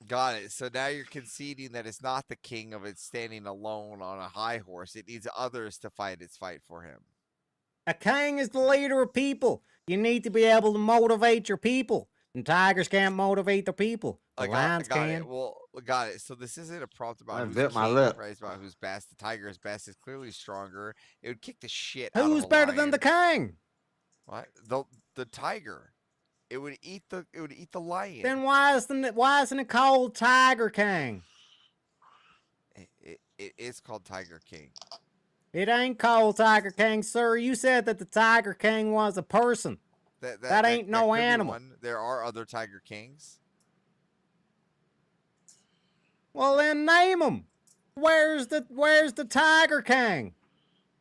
Got it. So now you're conceding that it's not the king of it standing alone on a high horse. It needs others to fight its fight for him. A king is the leader of people. You need to be able to motivate your people. And tigers can't motivate the people. The lions got can. it. Well, got it. So this isn't a prompt about I who's bit my king, lip. right? It's about who's best. The tiger is best. Is clearly stronger. It would kick the shit out of Who's a better than lion. the king? What? The tiger. It would eat the lion. Then why isn't it called Tiger King? It is called Tiger King. It ain't called Tiger King, sir. You said that the Tiger King was a person. That ain't no could be animal. one. There are other Tiger Kings. Well, then name them. Where's the Tiger King?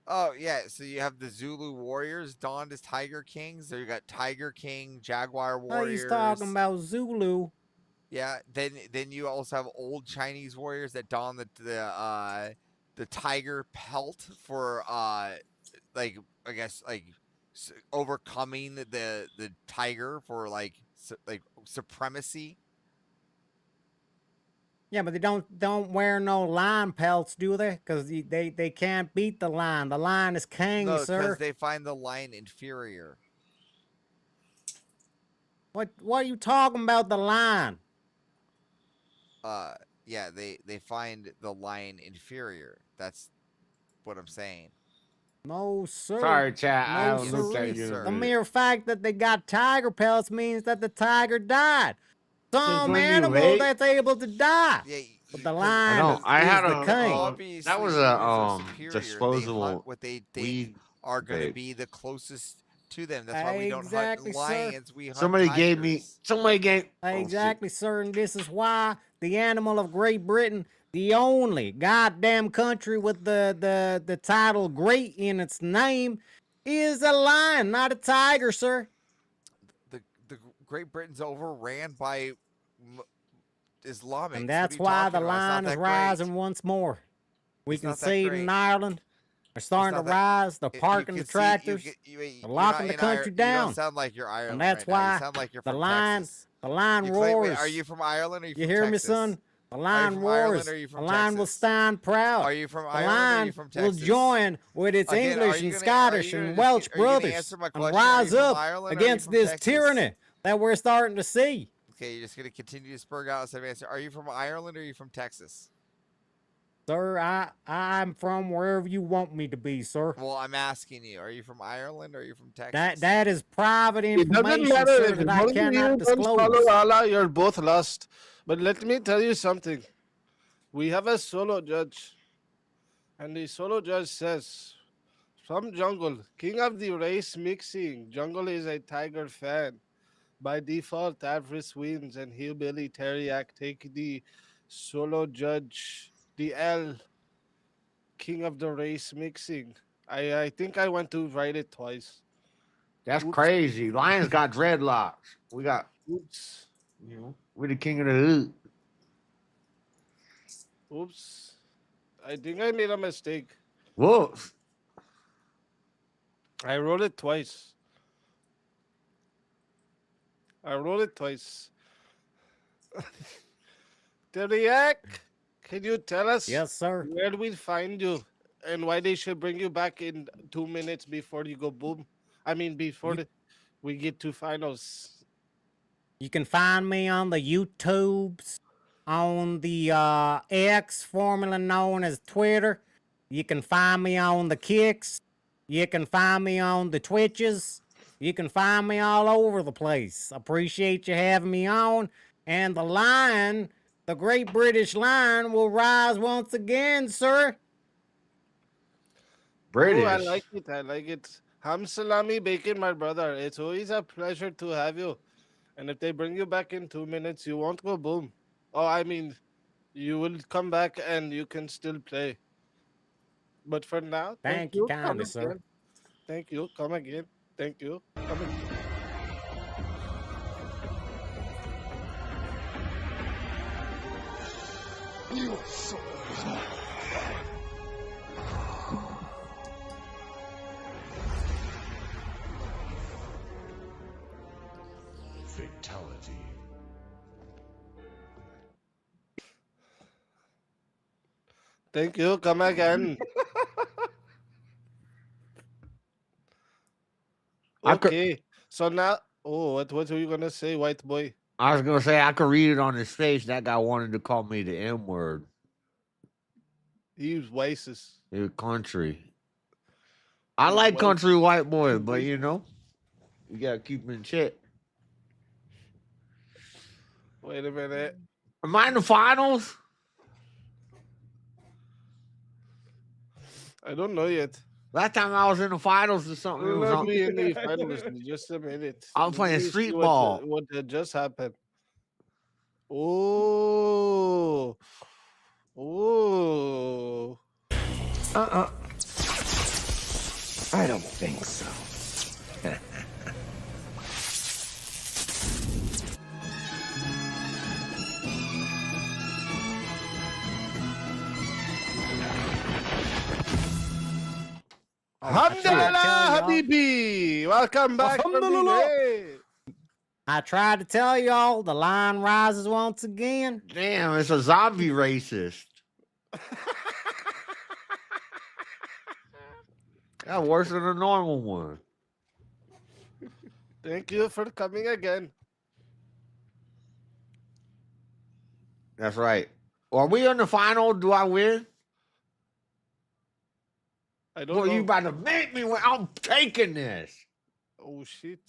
Oh yeah, so you have the Zulu warriors donned as Tiger Kings. There you got Tiger King, Jaguar Oh, warriors. he's talking about Zulu. Yeah. Then you also have old Chinese warriors that don the tiger pelt for like I guess like overcoming the tiger for like supremacy. Yeah, but they don't wear no lion pelts, do they? Because they can't beat the lion. The lion is king, No, sir. because they find the lion inferior. What are you talking about, the lion? Yeah, they find the lion inferior. That's what I'm saying. No, sir. Sorry, chat. I No, haven't looked sir. at you in a The minute. mere fact that they got tiger pelts means that the tiger died. Some when you animal hate- that's able to die. Yeah, But the I lion know. is I had the a king. Obviously, that was humans are a superior. disposable. They hunt what they think weed are going to vape. be the closest to them. That's why we don't Exactly, hunt sir. lions. We hunt Somebody gave me. tigers. Somebody gave. Exactly, sir. And this is why the animal of Great Britain, the only goddamn country with the title great in its name, is a lion, not a tiger, sir. The Great Britain's overran by Islamics. And What that's are you why talking the about? It's not lion is that great. rising once more. We It's can not that see it great. in Ireland. They're starting to not that- rise. They're You parking the can see- tractors. you're They're not locking the in country You down. don't sound like you're Ireland. And that's right now. why You sound like you're the from lion, Texas. the lion You claim- roars. wait, are you from Ireland or are you You from hear me, Texas? son? The Are you lion from roars. Ireland or are you The from lion will Texas? stand proud. Are you from The Ireland or are lion you from will Texas? join with its Again, are English you and gonna- Scottish are you and gonna- Welsh are you gonna brothers answer my and question? Are you rise from up Ireland or are you against from this Texas? tyranny that we're starting to see. Okay, you're just gonna continue to spurg out instead of answer. Are you from Ireland or are you from Texas? Sir, I'm from wherever you want me to be, sir. Well, I'm asking you. Are you from Ireland or are you from Texas? That is private It doesn't information, matter sir, if that I both of you cannot don't follow disclose. Allah, you're both lost. But let me tell you something. We have a solo judge. And the solo judge says, from jungle, king of the race mixing. Jungle is a tiger fan. By default, Avarice wins and Hillbilly Teriak take the solo judge, the L, king of the race mixing. I think I went to write it twice. That's Oops. crazy. Lions got dreadlocks. We got. Oops. You know, we're the king of the hood. Oops. I think I made a mistake. Whoops. I wrote it twice. Teriak, can you tell us Yes, sir. where we find you and why they should bring you back in 2 minutes before you go boom? I mean, before we get to finals. You can find me on the YouTubes, on the X, formerly known as Twitter. You can find me on the Kicks. You can find me on the Twitches. You can find me all over the place. Appreciate you having me on. And the lion, the great British lion, will rise once again, sir. British. Oh, I like it. I like it. Ham salami bacon, my brother. It's always a pleasure to have you. And if they bring you back in 2 minutes, you won't go boom. Oh, I mean, you will come back and you can still play. But for now, Thank you Come kindly, sir. again. Thank you. Come again. Thank you. Come again. Fatality. Thank you. Come again. Okay. So now, what were you gonna say, white boy? I was gonna say I could read it on his face. That guy wanted to call me the M word. He's racist. You're country. I like country white boy, but you know, you gotta keep him in check. Wait a minute. Am I in the finals? I don't know yet. Last time I was in the finals or something, it We'll was not on. be in the finals in just a minute. I'm playing Let me street see ball. What just happened? Oh. I don't think so. Alhamdulillah, Habibi. Welcome back from the grave. I tried to tell y'all the line rises once again. Damn, it's a zombie racist. That's worse than a normal one. Thank you for coming again. That's right. Are we in the final? Do I win? I don't Well, know. you about to make me win. I'm taking this. Oh shit.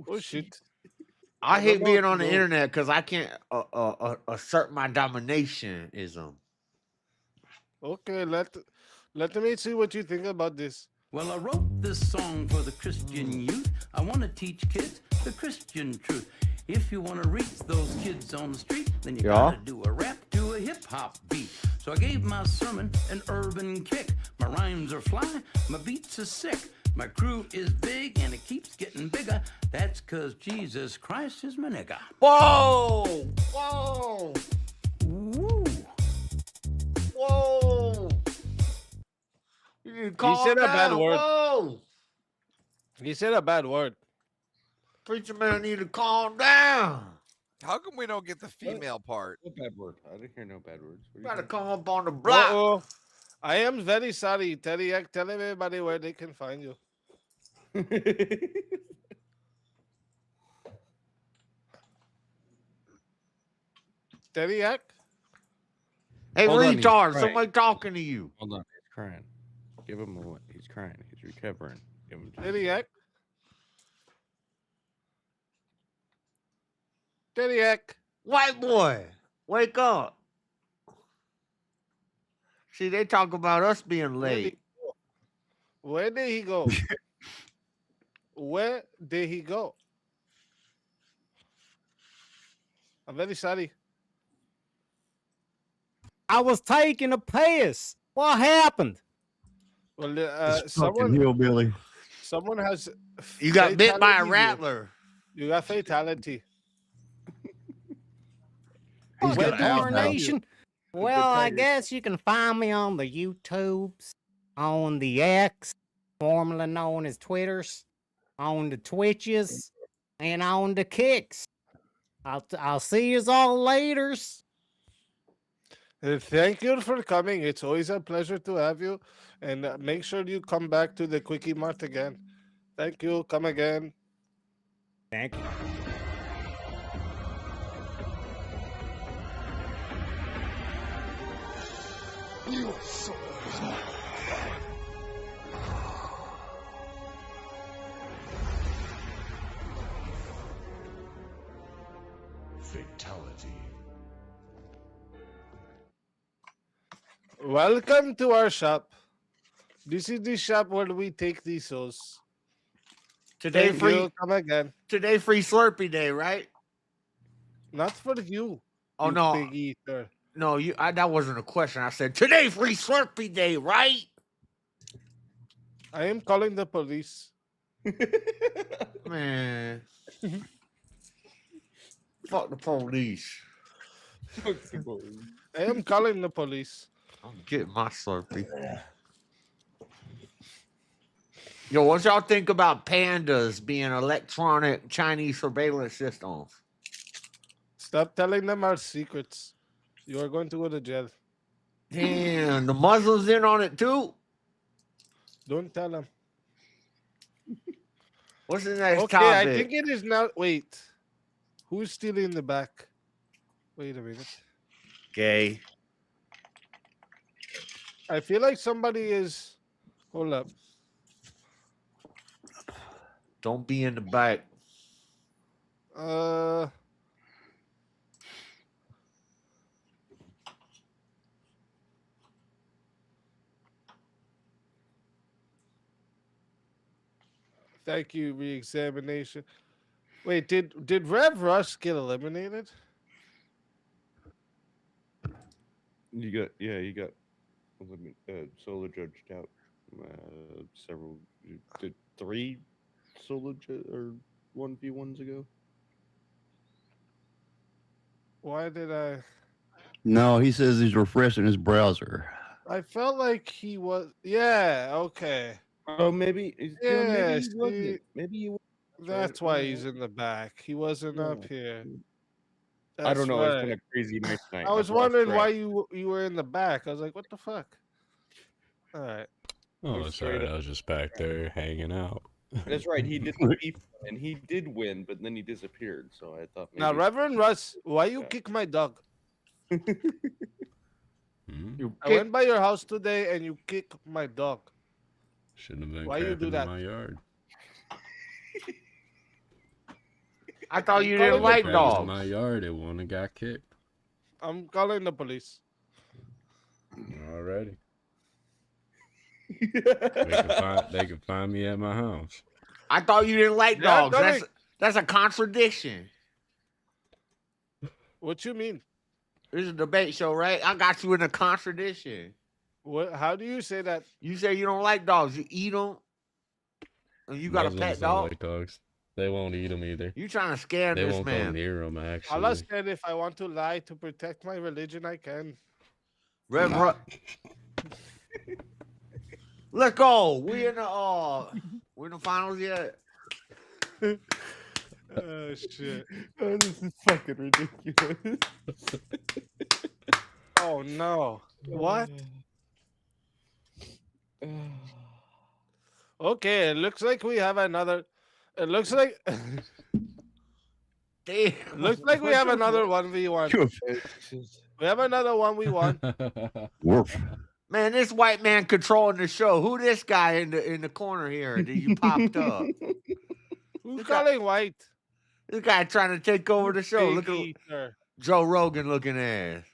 Oh shit. I hate don't being know on the what to do. internet because I can't assert my dominationism. Okay, let me see what you think about this. Well, I wrote this song for the Christian youth. I want to teach kids the Christian truth. If you want to reach those kids on the street, then you gotta do a rap to a hip-hop beat. So I gave my sermon an urban kick. My rhymes are fly, my beats are sick. My crew is big and it keeps getting bigger. That's 'cause Jesus Christ is my nigga. Whoa! Whoa! Woo! Whoa! You need to He calm said a bad down. word. Whoa! He said a bad word. Preacher man need to calm down. How come we don't get the female part? What bad word? I didn't hear no bad words. What You are you gotta saying? come up on the block. Uh-oh. I am very sorry. Tell everybody where they can find you. Teriak? Hey, Hold on, he's retard, crying. somebody talking to you. Hold on, he's crying. Give him a what? He's crying. He's recovering. Give him time. Teriak? Teriak? White boy, wake up. See, they talk about us being late. Where did he go? Where did he go? I'm very sorry. I was taking a piss. What happened? Well, This fucking hillbilly. someone has. You got bit by a fatality here. rattler. You got fatality. He's What got asthma. darnation? Well, I guess you can find me on the YouTubes, on the X, formerly known as Twitters, on the Twitches, and on the Kicks. I'll see you all later. Thank you for coming. It's always a pleasure to have you. And make sure you come back to the Quickie Mart again. Thank you. Come again. Thank you. Fatality. Welcome to our shop. This is the shop where we take these souls. Today Thank free. you. Come again. Today free Slurpee day, right? Not for you. Oh you no, Pig eater. no, that wasn't a question. I said today free Slurpee day, right? I am calling the police. Man, fuck the police. I am calling the police. I'm getting my Slurpee. Yo, what y'all think about pandas being electronic Chinese surveillance systems? Stop telling them our secrets. You are going to go to jail. Damn, the Muslims in on it too. Don't tell them. What's the next Okay, topic? I think it is now. Wait. Who's still in the back? Wait a minute. Gay. I feel like somebody is. Hold up. Don't be in the back. Thank you, re-examination. Wait, did Rev Rush get eliminated? You got solo judged out. Several did 3 solo or 1v1s ago. Why did I? No, he says he's refreshing his browser. I felt like he was. Yeah. Okay. Oh, maybe. Yeah. Maybe he See, wasn't. Maybe he. that's why he's in the back. He wasn't up Yeah. here. I don't That's know. It's right. been a crazy night tonight. I was I've lost wondering track. why you were in the back. I was like, what the fuck? All right. Oh, it's straight alright. up- I was just back there hanging out. That's right. He did the beef, and he did win, but then he disappeared. So I thought maybe. Now, Reverend Russ, why you kick my dog? I went by your house today and you kick my dog. Shouldn't have been Why you do camping that? in my yard. I thought you Calling didn't the like If that was dogs. my yard, it wouldn't have got kicked I'm calling the police. already. They can find me at my house. I thought you didn't like Yeah, dogs. That's a contradiction. What you mean? This is a debate show, right? I got you in a contradiction. What? How do you say that? You say you don't like dogs. You eat them. And you got a Muslims pet don't dog. like dogs. They won't eat them either. You trying to scam They this won't go man. near them, actually. Allah said if I want to lie to protect my religion, I can. Reverend. Let's go. We're in the finals yet. Oh shit. Oh, this is fucking ridiculous. Oh no. What? Okay, it looks like we have another. It looks like. Damn. Looks like we have another 1v1. We have another 1v1. Woof. Man, this white man controlling the show. Who this guy in the corner here that you popped up? Who's calling white? This guy trying to take over the show. Look at Eater. Joe Rogan looking ass.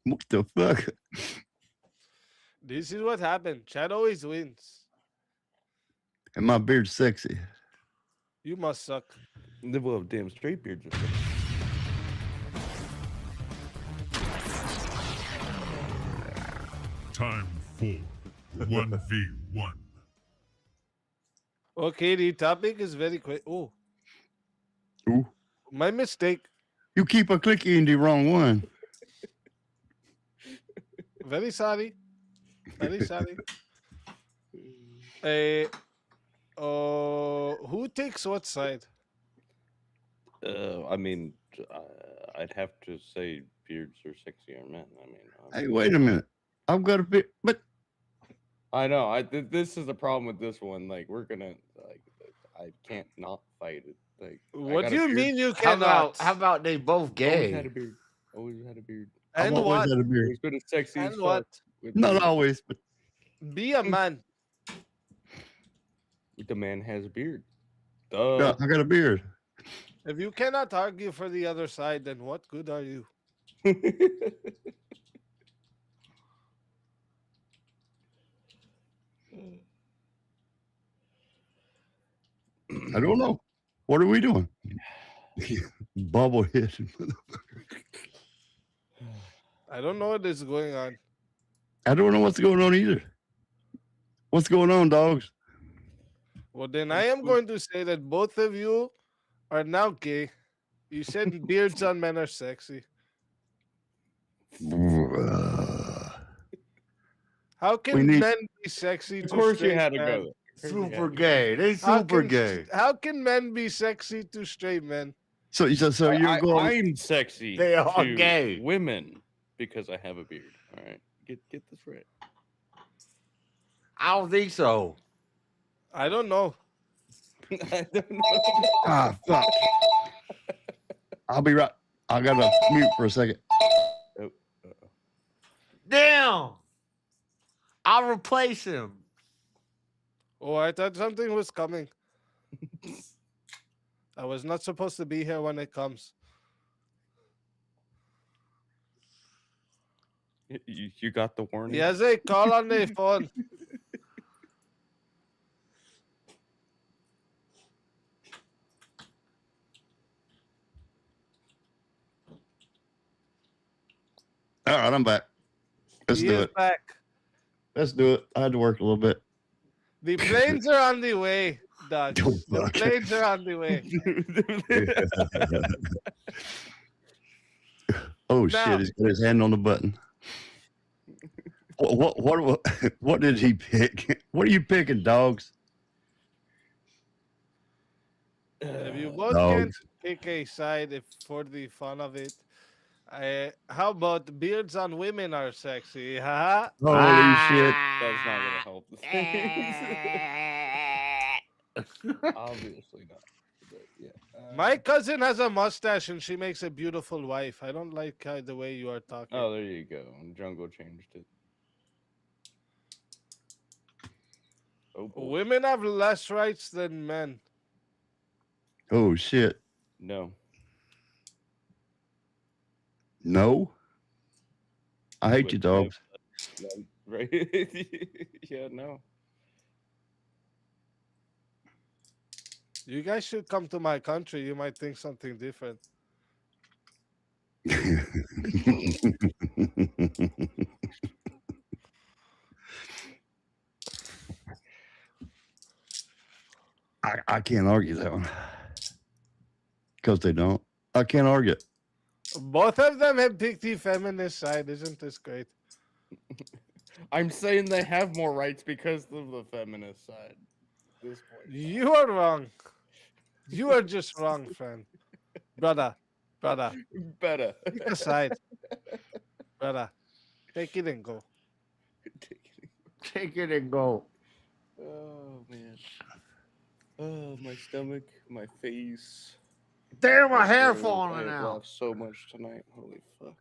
What the fuck? This is what happened. Chad always wins. And my beard's sexy. You must suck. They will have damn straight beards. Time for 1v1. Okay, the topic is very quick. Oh. Ooh. My mistake. You keep a clicking the wrong one. Very sorry. Very sorry. Who takes what side? I mean, I'd have to say beards are sexier men. I mean, Hey, wait a minute. I've got a bit, but I know. This is the problem with this one. Like, we're gonna like, I can't not fight it. Like, I What got do a you beard. mean you How cannot? about they both Always had gay? a beard. Always had a beard. And I've always what? had a beard. Always been as sexy as And fuck what? with Not the- always, but Be a man. The man has a beard. yeah, I got a beard. If you cannot argue for the other side, then what good are you? I don't know. What are we doing? Bobblehead. I don't know what is going on. I don't know what's going on either. What's going on, dogs? Well, then I am going to say that both of you are now gay. You said beards on men are sexy. How We can need- men be sexy? Of to course, you straight had to men? go there. Super gay. They How super can- gay. How can men be sexy to straight men? So you're going. I'm sexy. They are to gay. women because I have a beard. All right, get this right. I don't think so. I don't know. I don't know. Ah, fuck. I'll be right. I gotta mute for a second. Oh, Damn. I'll replace him. Oh, I thought something was coming. I was not supposed to be here when it comes. You got the warning. He has a call on the phone. All right, I'm back. Let's He do is it. back. Let's do it. I had to work a little bit. The planes are on the way, Doug. Oh, The fuck. planes are on the way. Oh Now- shit! He's got his hand on the button. What did he pick? What are you picking, dogs? If you both Dogs. can't pick a side if for the fun of it, how about beards on women are sexy? Haha. Holy shit. That's not gonna help the things. Obviously not. But yeah. My cousin has a mustache and she makes a beautiful wife. I don't like the way you are talking. Oh, there you go. Jungle changed it. Oh, boy. Women have less rights than men. Oh shit. No. No. I hate you, dogs. No, right? Yeah, no. You guys should come to my country. You might think something different. I can't argue that one. Because they don't. I can't argue it. Both of them have picked the feminist side. Isn't this great? I'm saying they have more rights because of the feminist side. At this point. You are wrong. You are just wrong, friend. Brother. Better. Pick a side. Brother. Take it and go. Take it and go. Oh, man. Oh, my stomach, my face. Damn, my hair throat. falling I have out. laughed so much tonight. Holy fuck.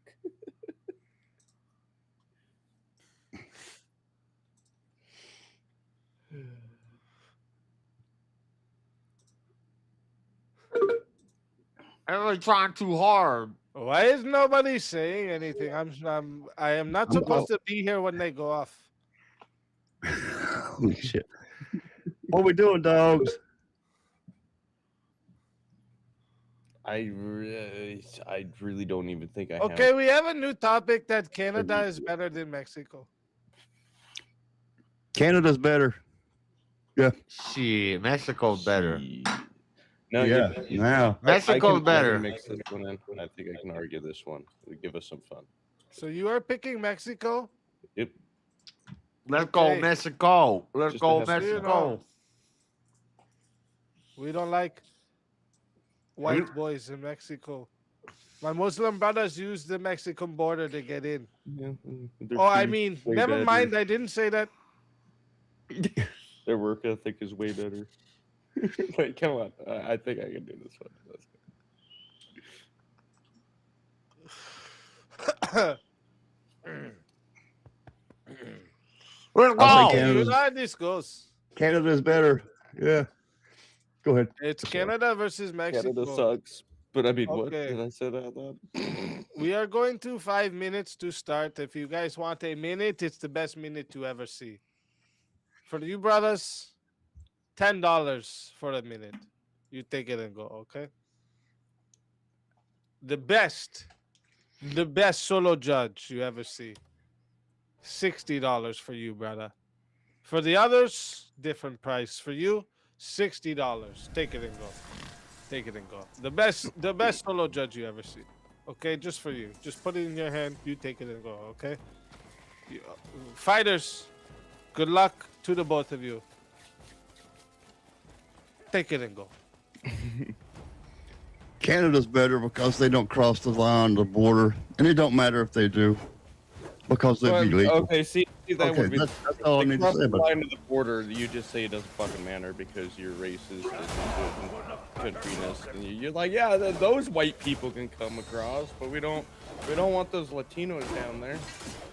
Everybody trying too hard. Why is nobody saying anything? I am not supposed to be here when they go off. Holy shit. What we doing, dogs? I really don't even think I have. Okay, we have a new topic that Canada is better than Mexico. Canada's better. Yeah. Shit, Mexico's better. No, Yeah, now. Mexico's better. Mix this one in. I think I can argue this one. It'll give us some fun. So you are picking Mexico? Yep. Let's go, Okay. Mexico. Let's Just go, to have- Mexico. We don't like white boys in Mexico. My Muslim brothers use the Mexican border to get in. Yeah, Oh, I mean, never mind. I didn't say that. Their work ethic is way better. Wait, come on. I think I can do this one. Let's Let's I'll go. say You Canada's, know how this goes. Canada's better. Yeah. Go ahead. It's Canada versus Mexico. Canada sucks. But I mean, what? Okay. Did I say that out loud? We are going to 5 minutes to start. If you guys want a minute, it's the best minute to ever see. For you brothers, $10 for a minute. You take it and go, okay? The best solo judge you ever see. $60 for you, brother. For the others, different price. For you, $60. Take it and go. Take it and go. The best solo judge you ever see. Okay, just for you. Just put it in your hand. You take it and go. Okay. Fighters, good luck to the both of you. Take it and go. Canada's better because they don't cross the line, the border, and it don't matter if they do, because they'd be legal. Okay, see, that Okay, would be. that's all I need to cross say the about line to the border, you just say it doesn't fucking matter because you're racist and countryness, and you're like, yeah, those white people can come across, but we don't want those Latinos down there.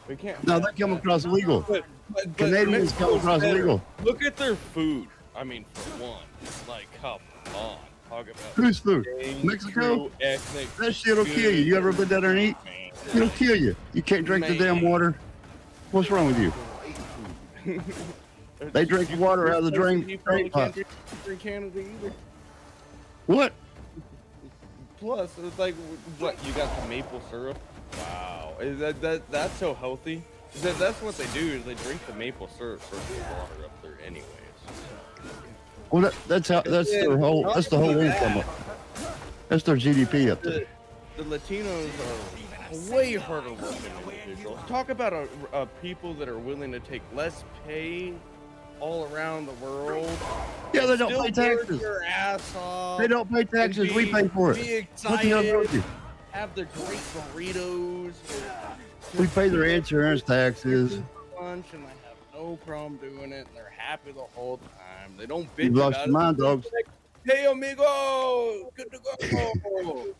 We can't. No, they come across legal. But Canadians come Mexico's across better. legal. Look at their food. I mean, for one, like, come on. Talk about Whose food? dang Mexico? true ethnic That shit'll kill you. You ever been down there and eat? It'll kill you. You can't drink the damn water. What's wrong with you? They drink water out of the drain pot. Drink Canada either. What? Plus, it's like, what, you got the maple syrup? Wow, is that's so healthy? That's what they do, is they drink the maple syrup for the water up there anyways. Well, that's their whole. That's the whole income. That's their GDP up there. The Latinos are way harder working individuals. Talk about a people that are willing to take less pay all around the world. Yeah, they don't still pay work taxes. their ass off. They don't pay taxes. We pay for it. Be What the hell wrong with excited. you? Have the great burritos. We pay their insurance taxes. Lunch, and I have no problem doing it. And they're happy the whole time. They don't You bitch lost about your it. mind, dogs. Hey, amigo, good to go.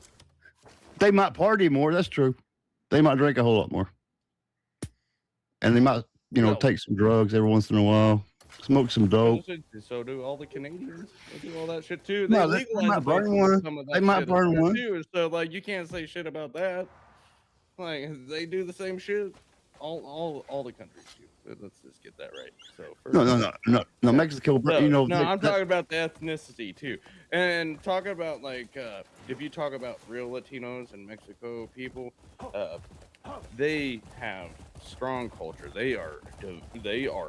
They might party more. That's true. They might drink a whole lot more, and they might, take some drugs every once in a while, smoke some dope. So do all the Canadians. They do all that shit too. No, They they legalize might burn one. some of that They might shit burn one. too. So like, you can't say shit about that. Like, they do the same shit. All the countries do. Let's just get that right. So No. Mexico, no, I'm talking about the ethnicity too, and talking about like if you talk about real Latinos in Mexico people, they have strong culture. They are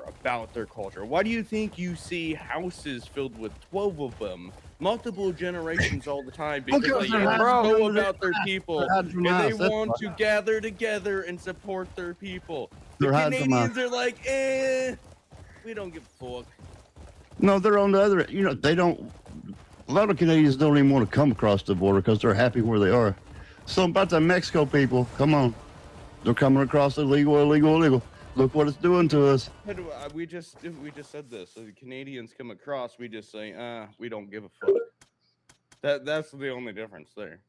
about their culture. Why do you think you see houses filled with 12 of them, multiple generations all the time? Because they know about their people and they want to gather together and support their people. The Canadians are like, we don't give a fuck. No, they're on the other. They don't. A lot of Canadians don't even want to come across the border because they're happy where they are. So about the Mexico people, come on, they're coming across illegal. Look what it's doing to us. We just said this. So the Canadians come across, we just say, we don't give a fuck. That's the only difference there.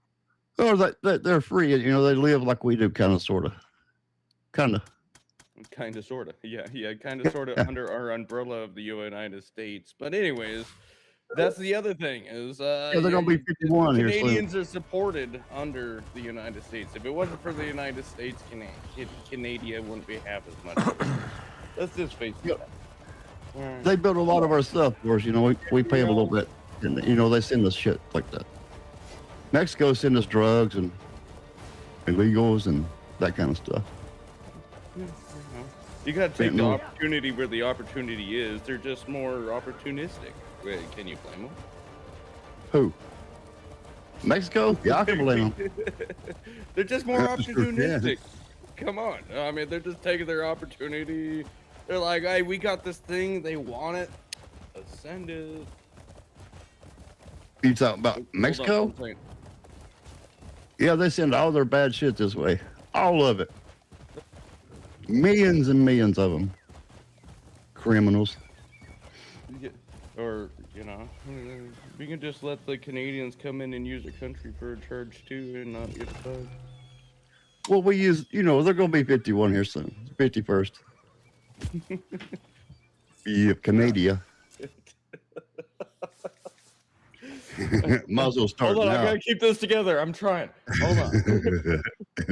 Or they're free. They live like we do, kind of, sort of. Kind of, sort of. Yeah, kind of, sort of under our umbrella of the United States. But anyways, that's the other thing is they're going to be 51 here soon. Canadians are supported under the United States. If it wasn't for the United States, Canada wouldn't be half as much. Let's just face it. They build a lot of our stuff for us. We pay them a little bit. And, they send us shit like that. Mexico send us drugs and illegals and that kind of stuff. You gotta take the opportunity where the opportunity is. They're just more opportunistic. Wait, can you blame them? Who? Mexico? Yeah, I can blame them. They're just more That's true, yeah. opportunistic. Come on. I mean, they're just taking their opportunity. They're like, hey, we got this thing. They want it. Let's send it. You talking about Mexico? Yeah, they send all their bad shit this way. All of it. Millions and millions of them. Criminals. Or, we can just let the Canadians come in and use the country for a charge too and not get fucked. Well, we use, they're going to be 51 here soon. 51st. Yeah, Canada. Might as well start Hold on, now. I gotta keep this together. I'm trying. Hold on.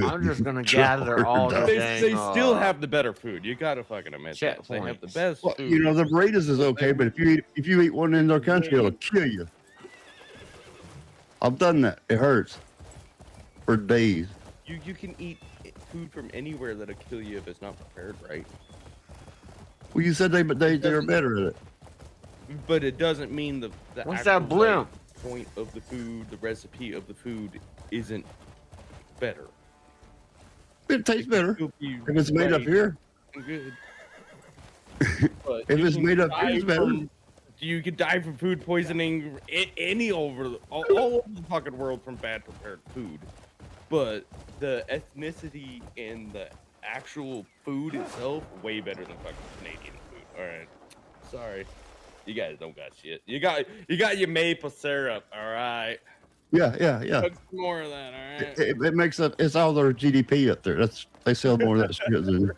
I'm just gonna gather all the They still have the better food. You gotta fucking admit that. They have the best Well, food. the burritos is okay, but if you eat one in their country, it'll kill you. I've done that. It hurts for days. You can eat food from anywhere that'll kill you if it's not prepared right. Well, you said they're better at it. But it doesn't mean the What's that actual, blimp? Point of the food, the recipe of the food isn't better. It tastes better if it's made up here. Good. If it's made up here, it's better. You could die from food poisoning all over the fucking world from bad prepared food. But the ethnicity and the actual food itself, way better than fucking Canadian food. All right, sorry. You guys don't got shit. You got your maple syrup, all right. Yeah. Cook some more of that, all right. It makes up. It's all their GDP up there. They sell more of that shit than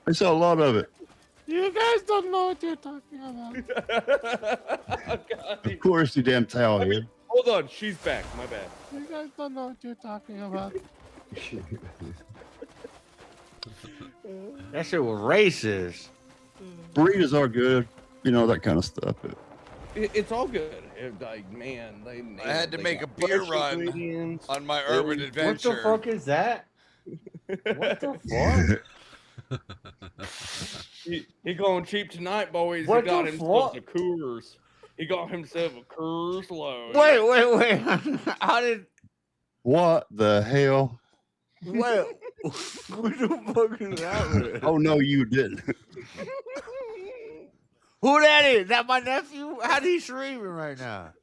They sell a lot of it. You guys don't know what you're talking about. Of course, you damn towel head. Hold on, she's back. My bad. You guys don't know what you're talking about. That shit was racist. Burritos are good. That kind of stuff. It's all good. I had to make a beer run on my urban adventure. What the fuck is that? What the fuck? He going cheap tonight, boys. What he got the himself fuck? a Coors. He got himself a Coors Low. Wait. How did? What the hell? What? What the fuck is that? Oh no, you didn't. Who that is? That my nephew? How he streaming right now?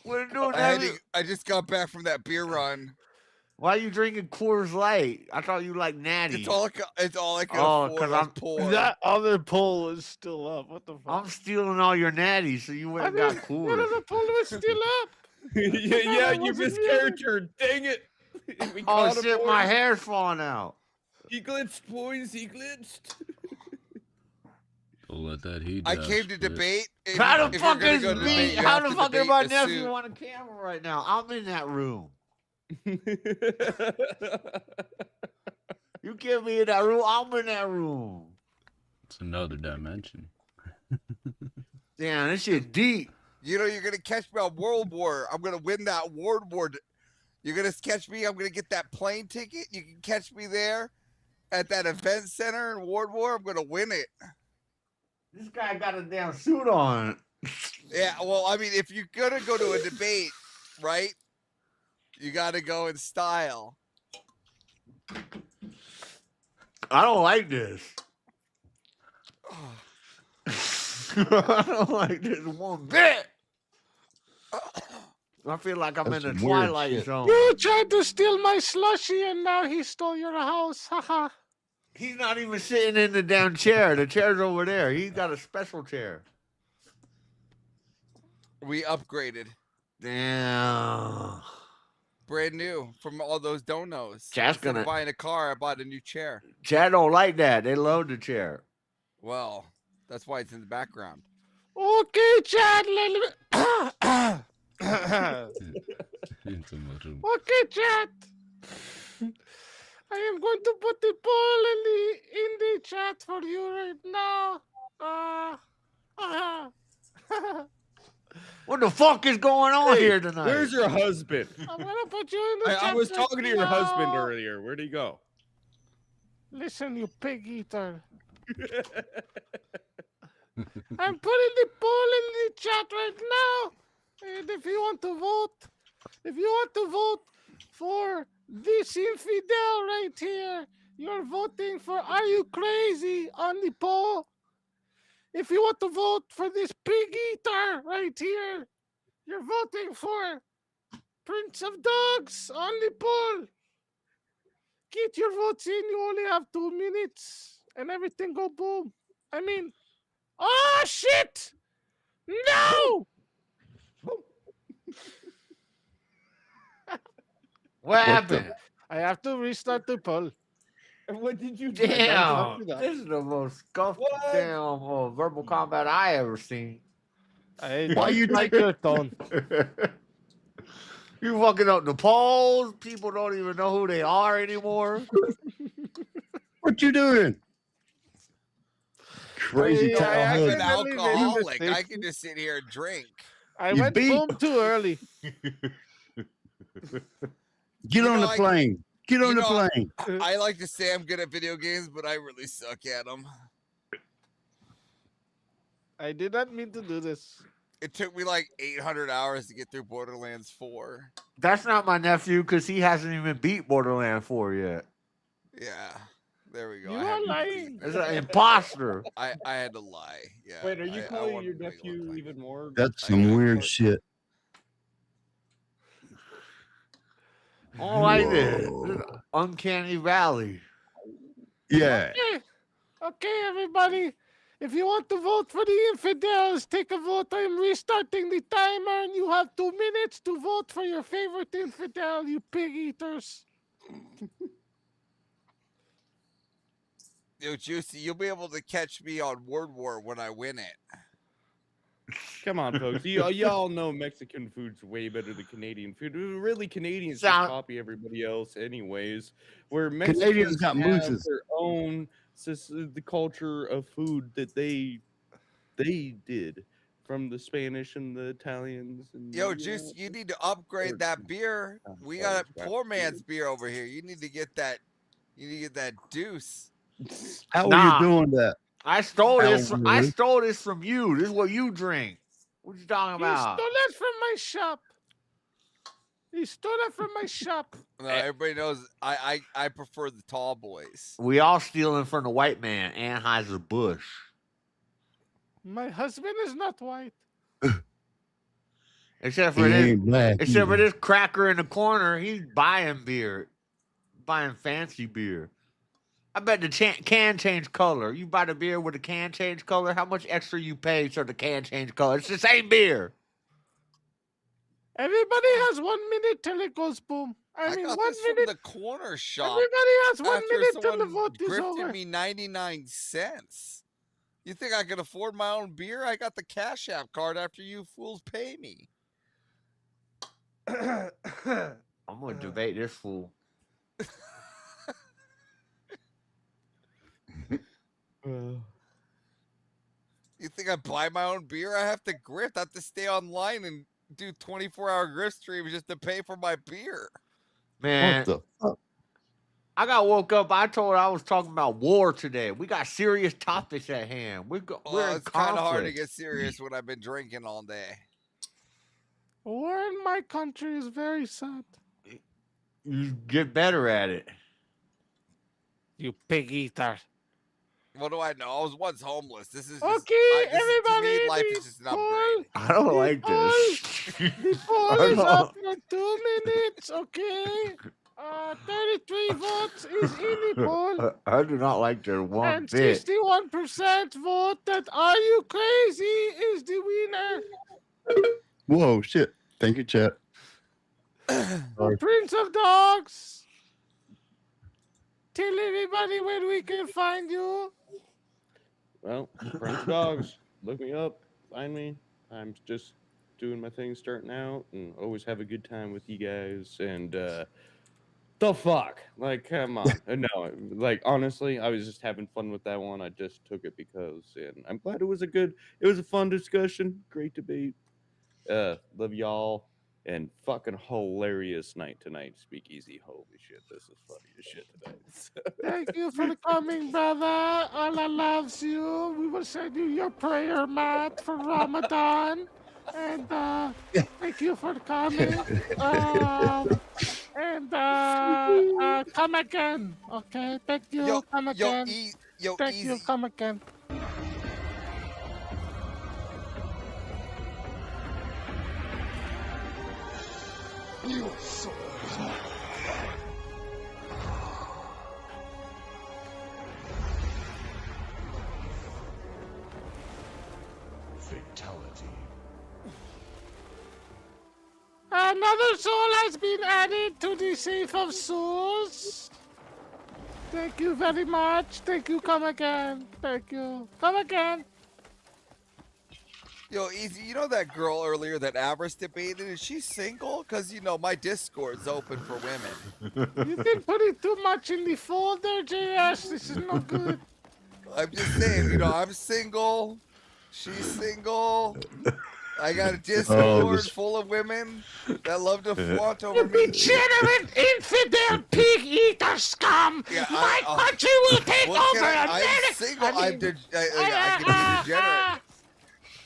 What are you doing, nephew? I just got back from that beer run. Why you drinking Coors Light? I thought you like Natty. It's all I can afford. because I'm poor. That other poll is still up. What the fuck? I'm stealing all your natties, so you went and got Coors. The poll was still up. yeah, you mischaractered. Dang it. We Oh caught him, shit, my boys. hair's falling out. He glitched, boys. He glitched. Don't let that heat. I came to debate. How the fuck is go to me? debate, you How have the to fuck is debate my the nephew suit. on the camera right now? I'm in that room. You get me in that room, I'm in that room. It's another dimension. Damn, this shit deep. You know, you're gonna catch me on World War. I'm gonna win that World War. You're gonna catch me. I'm gonna get that plane ticket. You can catch me there at that event center in World War. I'm gonna win it. This guy got a damn suit on. Yeah, well, I mean, if you're gonna go to a debate, right? You gotta go in style. I don't like this. I don't like this one bit. I feel like I'm in the Twilight Zone. You tried to steal my slushie and now he stole your house. Haha. He's not even sitting in the damn chair. The chair's over there. He's got a special chair. We upgraded. Damn. Brand new from all those donos. Chad's Instead of gonna- buying a car, I bought a new chair. Chad don't like that. They love the chair. Well, that's why it's in the background. Okay, Chad. Okay, Chad. I am going to put the poll in the chat for you right now. What the fuck is going on here tonight? Where's your husband? I'm gonna put you in the chat. I was right talking to your husband now. earlier. Where'd he go? Listen, you pig eater. I'm putting the poll in the chat right now. And if you want to vote for this infidel right here, you're voting for Are You Crazy on the poll. If you want to vote for this pig eater right here, you're voting for Prince of Dogs on the poll. Get your votes in. You only have 2 minutes and everything go boom. I mean, oh shit! No! What happened? I have to restart the poll. What did you do? Damn, this is the most scuffed damn verbal combat I ever seen. Why you like your tone? You fucking up the polls. People don't even know who they are anymore. What you doing? Crazy I'm an town. alcoholic. I can just sit here and drink. I You went beat. boom too early. Get on the plane. Get on the know, plane. I like to say I'm good at video games, but I really suck at them. I did not mean to do this. It took me like 800 hours to get through Borderlands 4. That's not my nephew because he hasn't even beat Borderlands 4 yet. Yeah, there we go. You I are had to lying. It's an imposter. I had to lie. Yeah. Wait, are you I calling wanted your to make it look nephew like even more? That's some weird shit. I don't like this. This is Uncanny Valley. Yeah. Okay, everybody. If you want to vote for the infidels, take a vote. I'm restarting the timer, and you have 2 minutes to vote for your favorite infidel, you pig eaters. Yo, Juicy, you'll be able to catch me on World War when I win it. Come on, folks. Y'all know Mexican food's way better than Canadian food. Really, Canadians Sound- just copy everybody else, anyways. Where Canadians Mexicans got have mooses. their own the culture of food that they did from the Spanish and the Italians. And Yo, Juicy, you need to upgrade that beer. We got a poor man's beer over here. You need to get that. You need to get that deuce. How Nah. are you doing that? I stole this. How I rude. stole this from you. This is what you drink. What you talking You about? stole it from my shop. He stole it from my shop. No, everybody knows I prefer the tall boys. We all stealing from the white man, Anheuser-Busch. My husband is not white. Except for He this, ain't black except for either. this cracker in the corner, he's buying beer, buying fancy beer. I bet the can change color. You buy the beer with the can change color. How much extra you pay so the can change color? It's the same beer. Everybody has 1 minute till it goes boom. I mean, got 1 this from minute. the corner shop. Everybody has 1 after minute till the someone vote is grifted over. me 99 cents. You think I could afford my own beer? I got the Cashapp card after you fools pay me. I'm gonna debate this fool. You think I buy my own beer? I have to grift. I have to stay online and do 24-hour grift streams just to pay for my beer. Man, What the fuck? I got woke up. I told her I was talking about war today. We got serious topics at hand. We're in It's kind of hard to conflict. get serious when I've been drinking all day. War in my country is very sad. You get better at it. You pig eater. What do I know? I was once homeless. This is just, Okay, to everybody, me, life is just an upgrade. I don't like this. The poll is up for 2 minutes, okay? 33 votes is in the poll. I do not like this one And bit. 61% vote that Are You Crazy is the winner. Whoa, shit. Thank you, chat. Prince of Dogs. Tell everybody where we can find you. Well, French dogs, look me up, find me. I'm just doing my thing, starting out, and always have a good time with you guys. And the fuck, like, come on. No, like, honestly, I was just having fun with that one. I just took it because, and I'm glad it was a fun discussion, great debate. Love y'all, and fucking hilarious night tonight. Speakeasy, holy shit, this is funny as shit tonight. Thank you for coming, brother. Allah loves you. We will send you your prayer mat for Ramadan. And thank you for coming. Come again. Okay, thank you. Come again. Thank you. Come again. Fatality. Another soul has been added to the safe of souls. Thank you very much. Thank you. Come again. Thank you. Come again. Yo, Easy, you know that girl earlier that Avarice debated? Is she single? Because, you know, my Discord's open for women. You've been putting too much in the folder, JS. This is no good. I'm just saying, you know, I'm single. She's single. I got a Discord full of women that love to flaunt over me. Degenerate, infidel, pig eater scum! Yeah, My country will take over America! I'm single. I can be degenerate.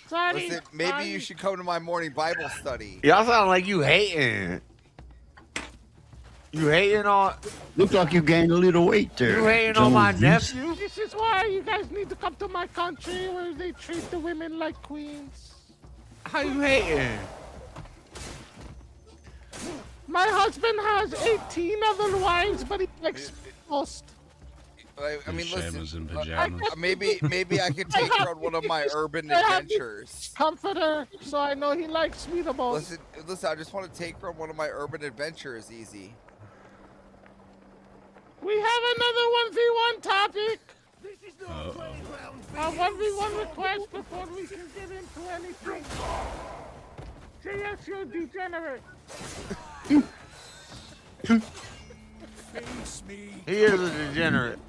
Sorry. Listen, maybe you should come to my morning Bible study. Y'all sound like you hating. You hating on? Look like you gained a little weight there. You hating on my Jones. nephew? This is why you guys need to come to my country where they treat the women like queens. How you hating? My husband has 18 other wives, but he likes most. I mean, Pajamas listen. and pajamas. Maybe I could take her on one of my urban adventures. Comforter, so I know he likes Sweetables. Listen. I just want to take her on one of my urban adventures. Easy. We have another 1v1 topic. A 1v1 request before we can get into anything. JS, you're degenerate. Face me. He is a degenerate.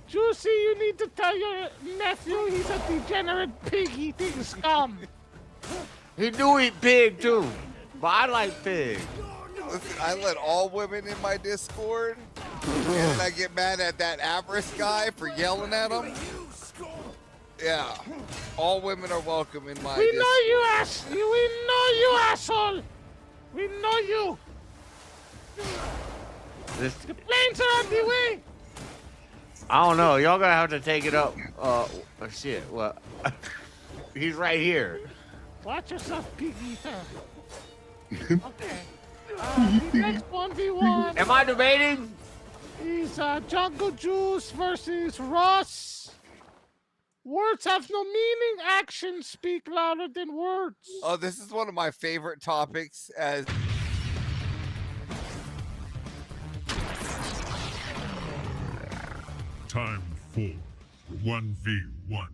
Juicy, you need to tell your nephew he's a degenerate pig-eating scum. He do eat pig too, but I like pig. Listen, I let all women in my Discord, and then I get mad at that Avarice guy for yelling at him. Yeah, all women are welcome in my We Discord. know you, we know you, asshole. We know you. This, The planes are on the way. I don't know. Y'all gonna have to take it up. Shit. Well, he's right here. Watch yourself, pig eater. Okay. The next 1v1 Am I debating? is Jungle Juice versus Ross. Words have no meaning. Actions speak louder than words. Oh, this is one of my favorite topics. As Time for 1v1.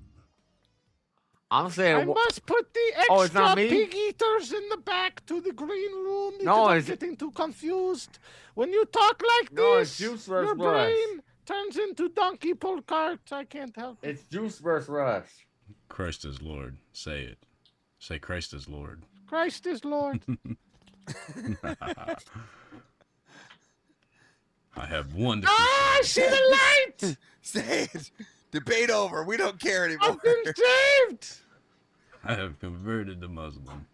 I'm saying. I must put the Oh, it's not extra me? pig eaters in the back to the green room because No, I'm it's- getting too confused. When you talk like No, it's this, Juice your versus Russ. brain turns into donkey pull cart. I can't help it. It's Juice versus Russ. Christ is Lord. Say it. Say Christ is Lord. Christ is Lord. I have one. Ah, I see the light. say it. Debate over. We don't care anymore. I've been saved. I have converted to Muslim.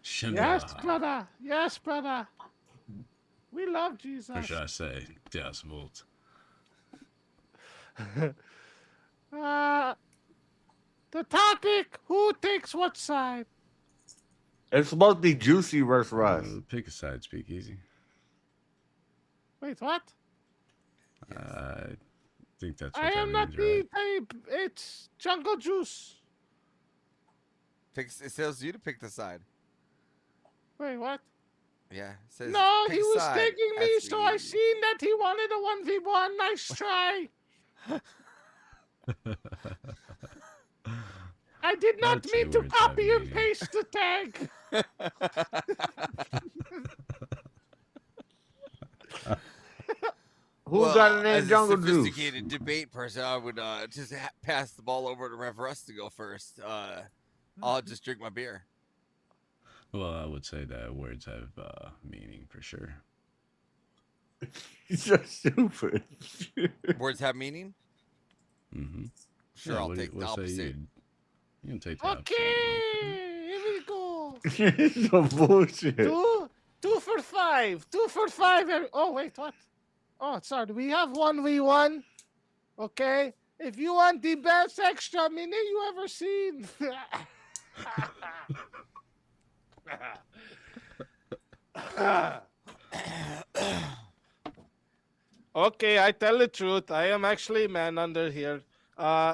Yes, Shemla. brother. Yes, brother. We love Or Jesus. should I say, Das Volt. The topic: who takes what side? It's supposed to be Juicy versus Russ. Pick a side, Speakeasy. Wait, what? I think that's what I that am not means, the right? type. It's Jungle Juice. It tells you to pick the side. Wait, what? Yeah. It says No, pick he was side. taking me, That's so what I seen that he wanted a 1v1. Nice try. I did not That's mean to yours, copy I and mean. paste the tag. Who got a name as Jungle a Juice? sophisticated debate person, I would just pass the ball over to Rev Russ to go first. I'll just drink my beer. Well, I would say that words have meaning for sure. You're so stupid. Words have meaning? Mm-hmm. Sure, I'll take the opposite. You can take the opposite. Okay, here we go. Some bullshit. Two for five. 2 for 5. Oh, wait, what? Oh, sorry. We have 1v1. Okay. If you want the best extra minute you ever seen. Okay, I tell the truth. I am actually man under here.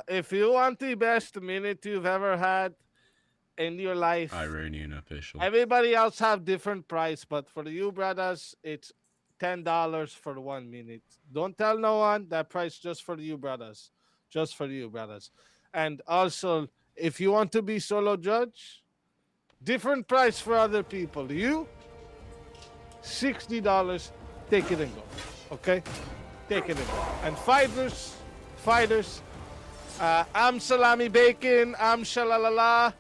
If you want the best minute you've ever had in your life, Iranian official. everybody else have different price, but for you brothers, it's $10 for 1 minute. Don't tell no one. That price just for you brothers, just for you brothers. And also, if you want to be solo judge, different price for other people. You $60. Take it and go. Okay, take it and go. And fighters, I'm salami bacon. I'm shalalala.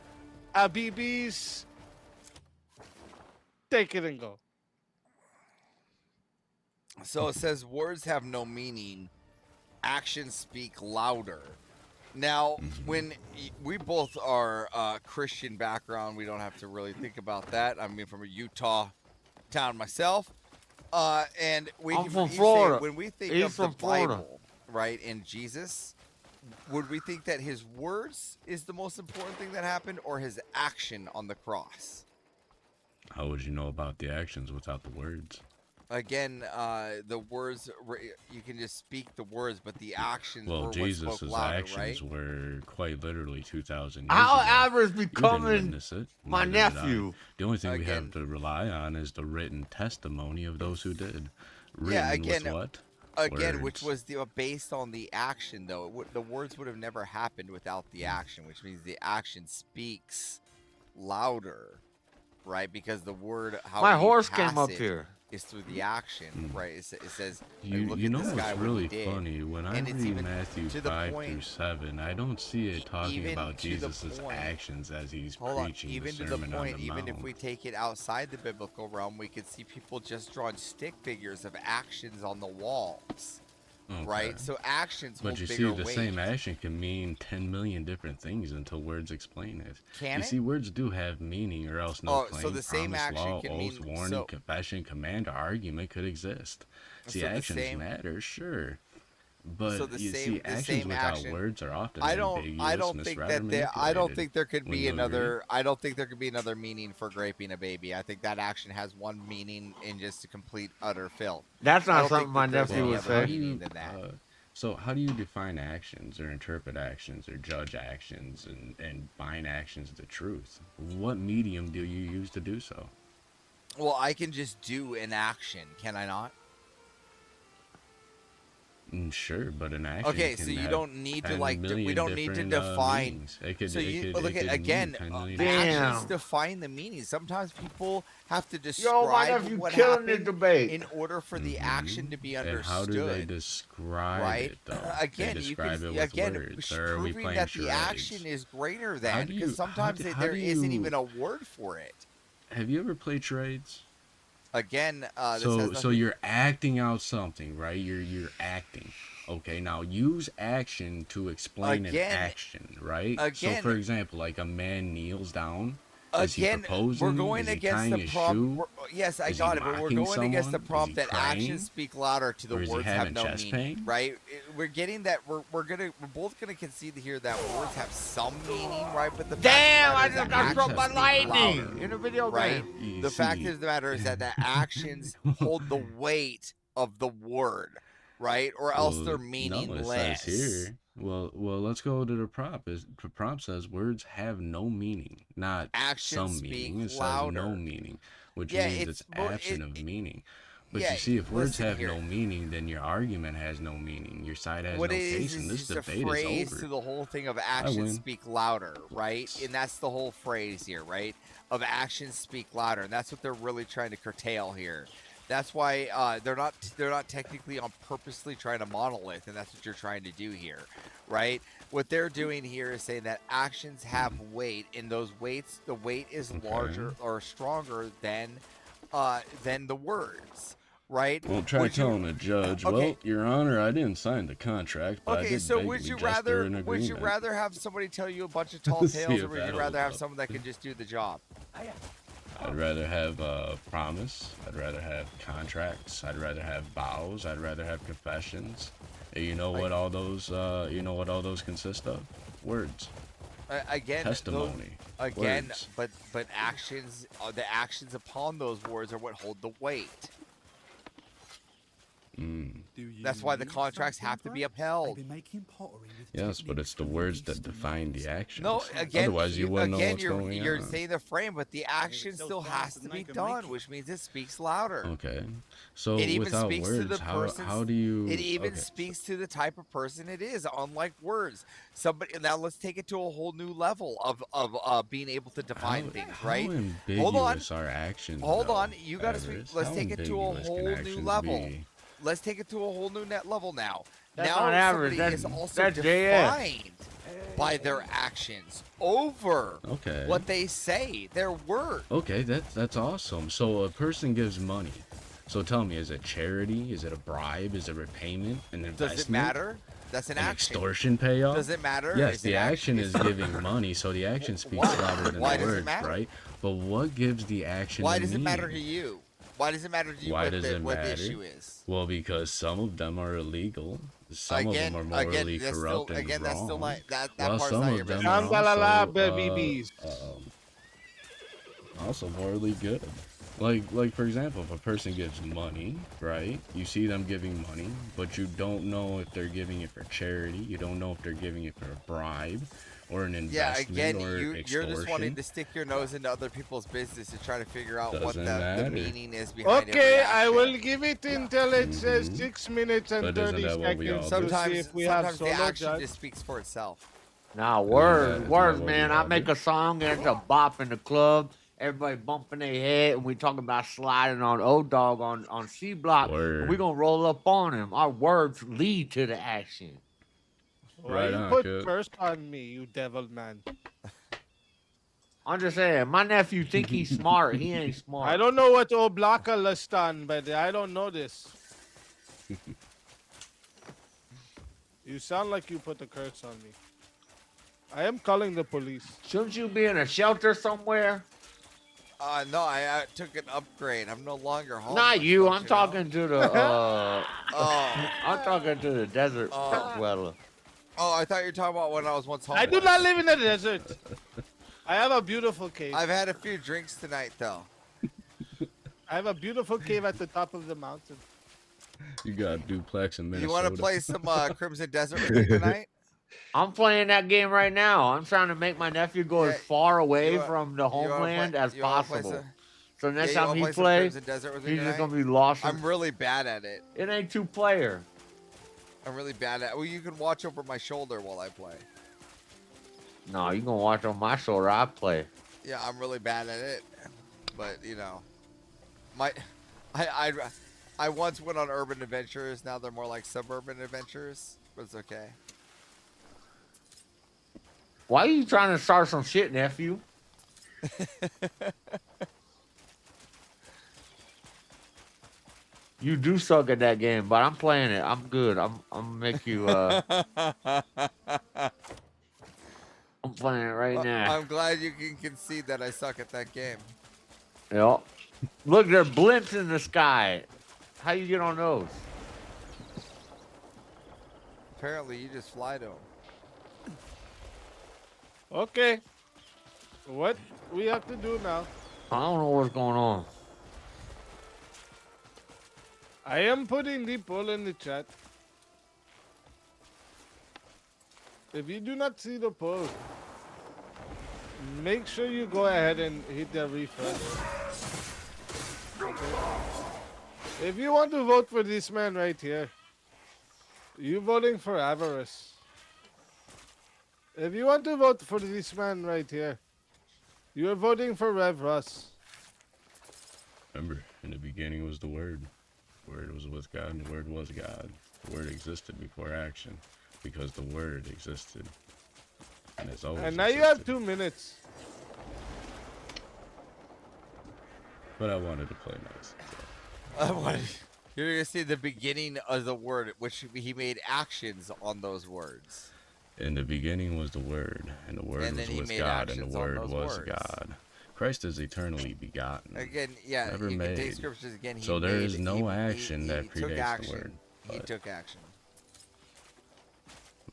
BBs. Take it and go. So it says words have no meaning, actions speak louder. Now, when we both are Christian background, we don't have to really think about that. I mean, from a Utah town myself, and I'm from Florida. when we think He's of the from Florida. Bible, right, and Jesus, would we think that his words is the most important thing that happened, or his action on the cross? How would you know about the actions without the words? Again, the words, you can just speak the words, but the actions Well, were what Jesus' spoke louder, actions right? were quite literally 2,000 years How ago. Average You didn't becoming witness it, my neither did I. nephew? The only thing we Again. have to rely on is the written testimony of those who did. Written Yeah, again, with what? Again, which Words. was based on the action, though. The words would have never happened without the action, which means the action speaks louder, right? Because the word, how My we horse pass came up it here. is through the action, right? It says, You, look you at know this guy, what's what he really did. funny? When I And it's read even Matthew to the 5 point- through 7, I don't see it talking even about to the Jesus' point- actions as he's Hold on, preaching even the to the Sermon on point, the even Mount. if we take it outside the biblical realm, we could see people just drawing stick figures of actions on the walls, right? So actions But hold you bigger see, the weight. same action can mean 10 million different things until words explain it. Can You it? see, words do have meaning, or else no claim, so the same promise, action law, can oath, mean warning, confession, command, or argument could exist. See, So the actions same- matter, sure. But so the you same see, the actions same without action. words are often I don't ambiguous, think misread, or that there I don't manipulated. think there could Wouldn't be you agree? another I don't think there could be another meaning for graping a baby. I think that action has one meaning in just a complete utter filth. That's I not don't think something my that there's nephew any would other say. meaning than that. So how do you define actions or interpret actions or judge actions and bind actions to truth? What medium do you use to do so? Well, I can just do an action, can I not? Sure, but an action Okay, can so you have don't need to 10 we million don't need to different, define. meanings. It could, So it you could, but look it at could again, mean 10 million actions different define the meaning. Sometimes people have to Yo, my describe nephew what killing the happened debate. in order for the action to be And understood. how do they describe right? it, though? Again, they you describe can it with again words, or are we proving playing that charades? the action is greater How than do you- because sometimes how there do isn't you- even a word for it. Have you ever played charades? Again, this has So nothing- you're acting out something, right? You're acting. Okay, now use action to explain Again- an action, right? so again- for example, like a man kneels down. Is he Again, proposing? we're going Is he against tying the his prompt. shoe? Yes, I Is he got it, but we're mocking going against the someone? Is prompt he that crying? actions speak louder to the Or is he words have having no chest meaning, pain? right? We're getting that we're both gonna concede here that words have some meaning, right? But the Damn, I fact just of the got matter struck is by that actions speak lightning louder, in a video right? game. The fact of the matter is that the actions hold the weight of the word, right? Or else they're No, it meaningless. says here. Well, let's go to the prompt. The prompt says words have no meaning, not Actions some speak meaning. It says louder. no meaning, which Yeah, means it's it's mo- absent of meaning. But yeah, you see, if words listen have here. no meaning, then your argument has no meaning. Your side has What no it case, is and this just a debate phrase is over. to the whole thing of win. actions speak louder, right? And that's the whole phrase here, right? Of actions speak louder, and that's what they're really trying to curtail here. That's why they're not technically on purposely trying to monolith, and that's what you're trying to do here, right? What they're doing here is saying that actions have weight, and those weights, the weight is larger or stronger than the words, right? Well, try Would you- telling a judge, okay. well, Your Honor, I didn't sign the contract, but I Okay, did so beg would you gesture rather an would you agreement." rather have somebody tell you a bunch of tall See tales, if or would that you rather holds have up. someone that can just do the job? I'd rather have promise. I'd rather have contracts. I'd rather have vows. I'd rather have confessions. And you know what all those consist of? Words. Again, Testimony. Again, Words. but actions, the actions upon those words are what hold the weight. That's why the contracts have to be upheld. Yes, but it's the words that define the actions. No, again, Otherwise, you wouldn't know what's going you're on. saying the frame, but the action still has to be done, which means it speaks louder. Okay. So It even without speaks to the words, person's. how do you? It even okay. speaks to the type of person it is, unlike words. Somebody now let's take it to a whole new level of being able to define things, right? Hold on. Ambiguous are actions. Hold though, on, you gotta speak. Everest? Let's How take it to a ambiguous can whole new actions level. be? Let's take it to a whole new net level now. That's now not average, somebody that's- is also that's JF. defined by their actions over Okay. what they say, their words. Okay, that's awesome. So a person gives money. So tell me, is it charity? Is it a bribe? Is it repayment? An investment? Does it matter? That's an action. Extortion payoff? Does it matter? Yes, Is the it action is action? giving money, so the action speaks louder than Why the does it words, matter? right? But what gives the action Why a does it matter to meaning? you? Why does it matter to you Why what, does the, it what matter? the issue is? Well, because some of them are illegal. Some Again, of them are morally that's corrupt still, and again, wrong. that's still not that While part's some not of your them business. are babies. Also morally good. Like for example, if a person gives money, right? You see them giving money, but you don't know if they're giving it for charity. You don't know if they're giving it for a bribe or an Yeah, investment again, or you're extortion. just wanting to stick your nose into other people's business and try to figure out what Doesn't the matter. meaning is behind every Okay, action. I will give it until it says 6 minutes and But isn't 30 that what we all seconds do? to see if we have sometimes the solo action judge. just speaks for itself. Nah, Isn't words, that words, what man. we I all make do? a song and it's a bop in the club. Everybody bumping their head, and we talking about sliding on old dog on C block. And we gonna roll up on him. Our words lead to the action. Why Right you on, put kid. first on me, you devil man? I'm just saying, my nephew think he's smart. He ain't smart. I don't know what Oblaka done, but I don't know this. You sound like you put a curse on me. I am calling the police. Shouldn't you be in a shelter somewhere? No, I took an upgrade. I'm no longer homeless. Not you. don't I'm know? talking to the. Oh. I'm talking to the desert dweller. Oh, I thought you were talking about when I was once homeless. I do not live in the desert. I have a beautiful cave. I've had a few drinks tonight, though. I have a beautiful cave at the top of the mountain. You got duplex in Minnesota. You want to play some Crimson Desert with me tonight? I'm playing that game right now. I'm trying to make my nephew go as far away from the homeland as possible. So next time he plays, he's just gonna be lost. I'm really bad at it. It ain't 2-player. I'm really bad at it. Well, you can watch over my shoulder while I play. No, you gonna watch on my shoulder. I play. Yeah, I'm really bad at it. But you know, I once went on urban adventures. Now they're more like suburban adventures. But it's okay. Why are you trying to start some shit, nephew? You do suck at that game, but I'm playing it. I'm good. I'm gonna make you. I'm playing it right now. I'm glad you can concede that I suck at that game. Yep. Look, there are blimps in the sky. How you get on those? Apparently, you just fly to them. Okay. What we have to do now? I don't know what's going on. I am putting the poll in the chat. If you do not see the poll, make sure you go ahead and hit the refresh. Okay. If you want to vote for this man right here, you voting for avarice. If you want to vote for this man right here, you're voting for Rev Russ. Remember, in the beginning was the Word. The Word was with God, and the Word was God. The Word existed before action, because the Word existed. And it's always And now you have 2 minutes. But I wanted to play nice. You're gonna see the beginning of the word, which he made actions on those words. In the beginning was the Word, and the Word was with God, and the Word was God. Christ is eternally begotten. Again, yeah, never you made. can take scriptures again. So there is no action that predates the Word. He took action.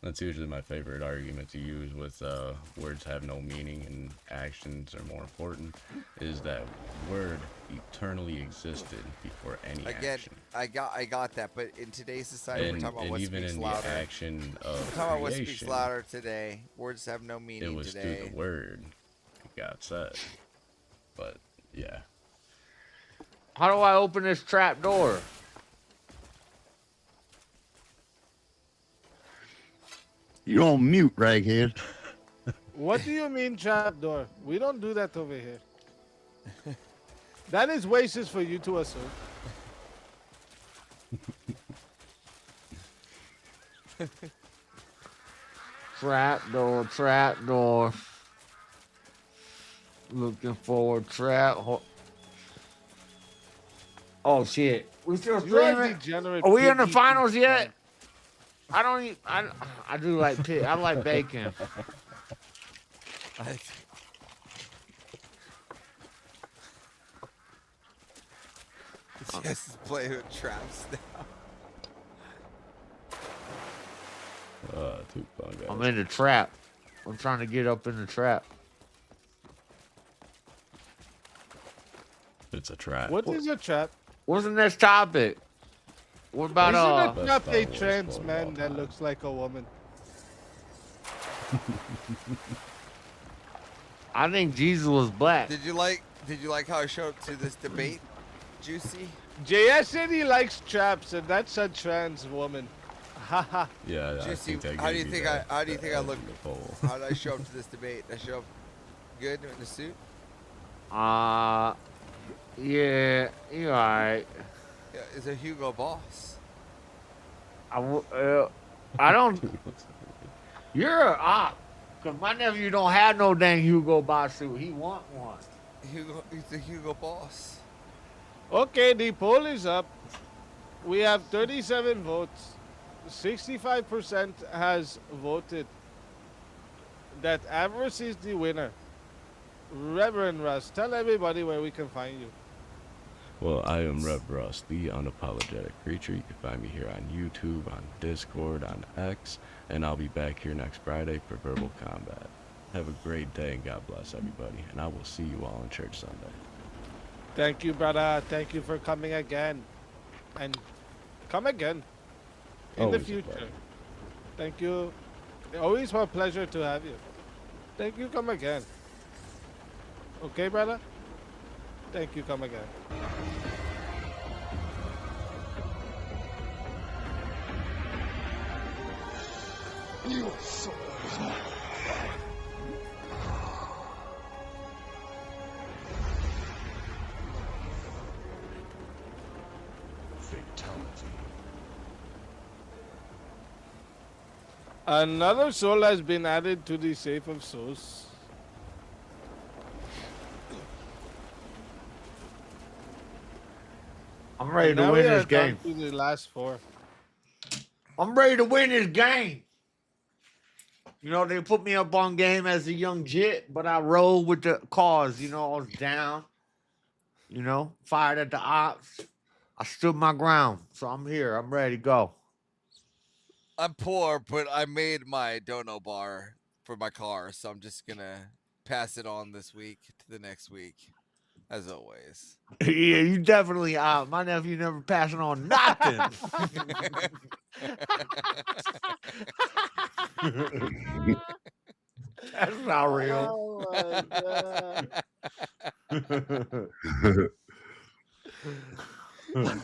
That's usually my favorite argument to use with words have no meaning and actions are more important, is that Word eternally existed before any action. I got that, but in today's society, we're talking about what even speaks in louder. the action of we're talking about what speaks creation, louder today. Words have no meaning it was today. through the Word God said. But yeah. How do I open this trap door? You're on mute, raghead. What do you mean trapdoor? We don't do that over here. That is racist for you to assume. Trap door. Looking forward, Oh shit! We still streaming? Are we in the finals yet? I don't eat. I do like pig. I like bacon. Yes, play with traps now. Too fun, guys. I'm in the trap. I'm trying to get up in the trap. It's a trap. What is a trap? What's the next topic? What about Isn't a trap a trans man that looks like a woman? I think Jesus was black. Did you like how I showed up to this debate, Juicy? JS said he likes traps, and that's a trans woman. Haha. Yeah, Juicy, how do you think I look? How did I show up to this debate? Did I show up good in the suit? Yeah, you're alright. Yeah, is it Hugo Boss? I don't. You're a op. Cause my nephew don't have no dang Hugo Boss suit. He want one. He's a Hugo Boss. Okay, the poll is up. We have 37 votes. 65% has voted that avarice is the winner. Reverend Russ, tell everybody where we can find you. Well, I am Rev Russ, the unapologetic preacher. You can find me here on YouTube, on Discord, on X, and I'll be back here next Friday for Verbal Combat. Have a great day and God bless everybody, and I will see you all in church Sunday. Thank you, brother. Thank you for coming again. And come again in Always the a future. pleasure. Thank you. Always a pleasure to have you. Thank you. Come again. Okay, brother? Thank you. Come again. You are so fatality. Another soul has been added to the safe of souls. I'm ready And to now win we are this game. down to the last 4. I'm ready to win this game. You know, they put me up on game as a young jit, but I rolled with the cause. You know, I was down. You know, fired at the ops. I stood my ground. So I'm here. I'm ready to go. I'm poor, but I made my dono bar for my car, so I'm just gonna pass it on this week to the next week, as always. Yeah, you definitely my nephew never passing on nothing. That's not real. Oh my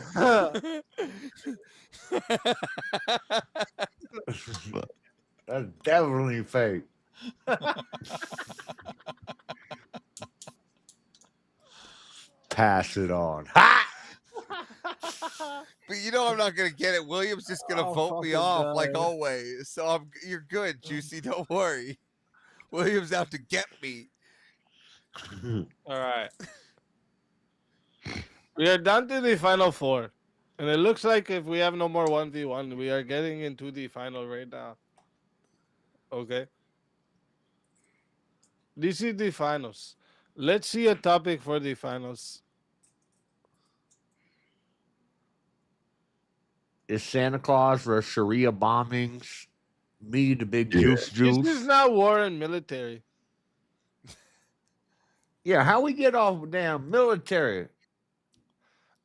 That's definitely fake. Pass it on. Ha! But you know I'm not gonna get it. William's just gonna vote me off like always. So you're good, Juicy. Don't worry. William's out to get me. All right. We are down to the final 4. And it looks like if we have no more 1v1, we are getting into the final right now. Okay. This is the finals. Let's see a topic for the finals. Is Santa Claus for Sharia bombings? Me, the big juice. This is not war and military. Yeah, how we get off damn military?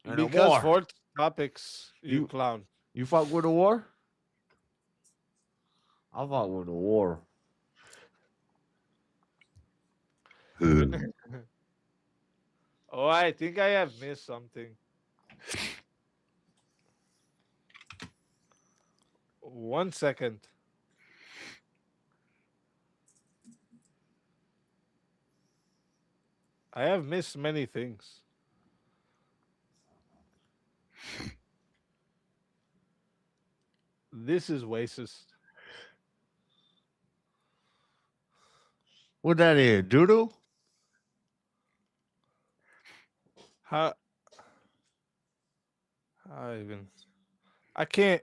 And a Because war? 4 topics, you clown. You fuck with a war? I fuck with a war. Oh, I think I have missed something. One second. I have missed many things. This is racist. What that is? Doodle? How even? I can't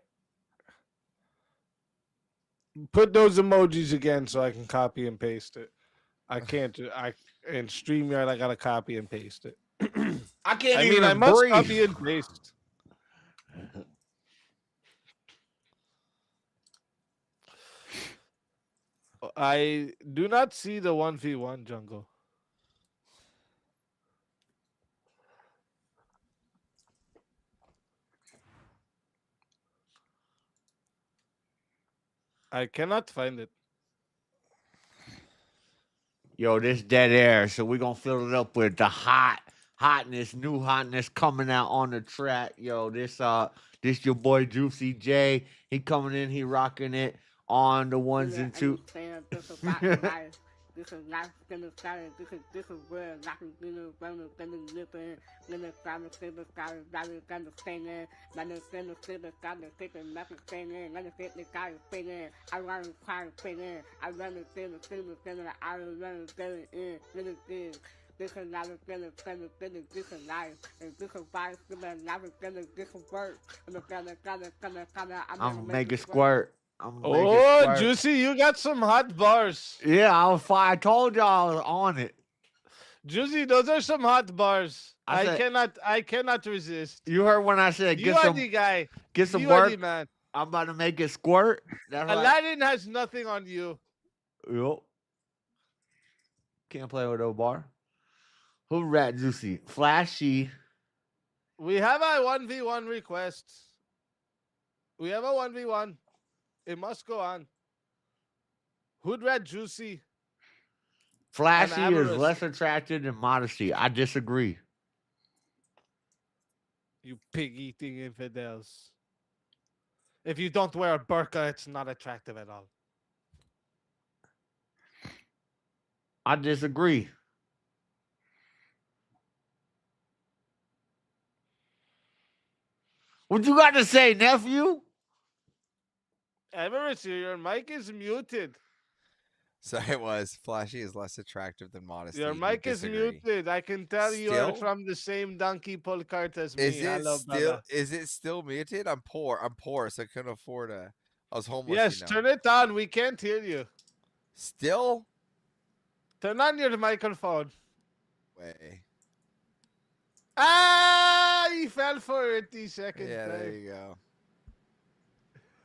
put those emojis again so I can copy and paste it. I can't. In StreamYard I gotta copy and paste it. I can't I even mean, I must breathe. copy and paste. I do not see the 1v1 jungle. I cannot find it. Yo, this dead air, so we're gonna fill it up with the hotness, new hotness coming out on the track. Yo, this your boy Juicy J. He coming in, he rocking it on the ones and two. This is life gonna start. This is where life is gonna live in. Gonna start to see the sky, gonna sing it. Gonna see the sky, taking nothing singing. Gonna see the sky singing. I run to try to sing it. I run to see the singing. I run to get it in. Gonna see. different life, different life, and different life, different life, different work. I'm gonna make it squirt. I'm gonna make it Oh, squirt. Juicy, you got some hot bars. Yeah, I told y'all I was on it. Juicy, those are some hot bars. I I said- cannot resist. You heard when I said You get are some the guy. get some You are work. the man. I'm about to make it squirt. That's right. Aladdin has nothing on you. Yup. Can't play with no bar. Who rat Juicy? Flashy. We have a 1v1 request. We have a 1v1. It must go on. Who'd rat Juicy? Flashy is Avarice. less attractive than modesty. I disagree. You pig-eating infidels. If you don't wear a burqa, it's not attractive at all. I disagree. What you got to say, nephew? Avarice, your mic is muted. So it was Flashy is less attractive than Modesty. Your You mic is disagree. muted. I can tell you are Still? from the same donkey pull cart as me. Is it Hello, still brother. is it still muted? I'm poor, so I couldn't afford a. I was homeless. Yes, you know. turn it on. We can't hear you. Still? Turn on your microphone. Way. Ah, he fell for it the second Yeah, there time. you go.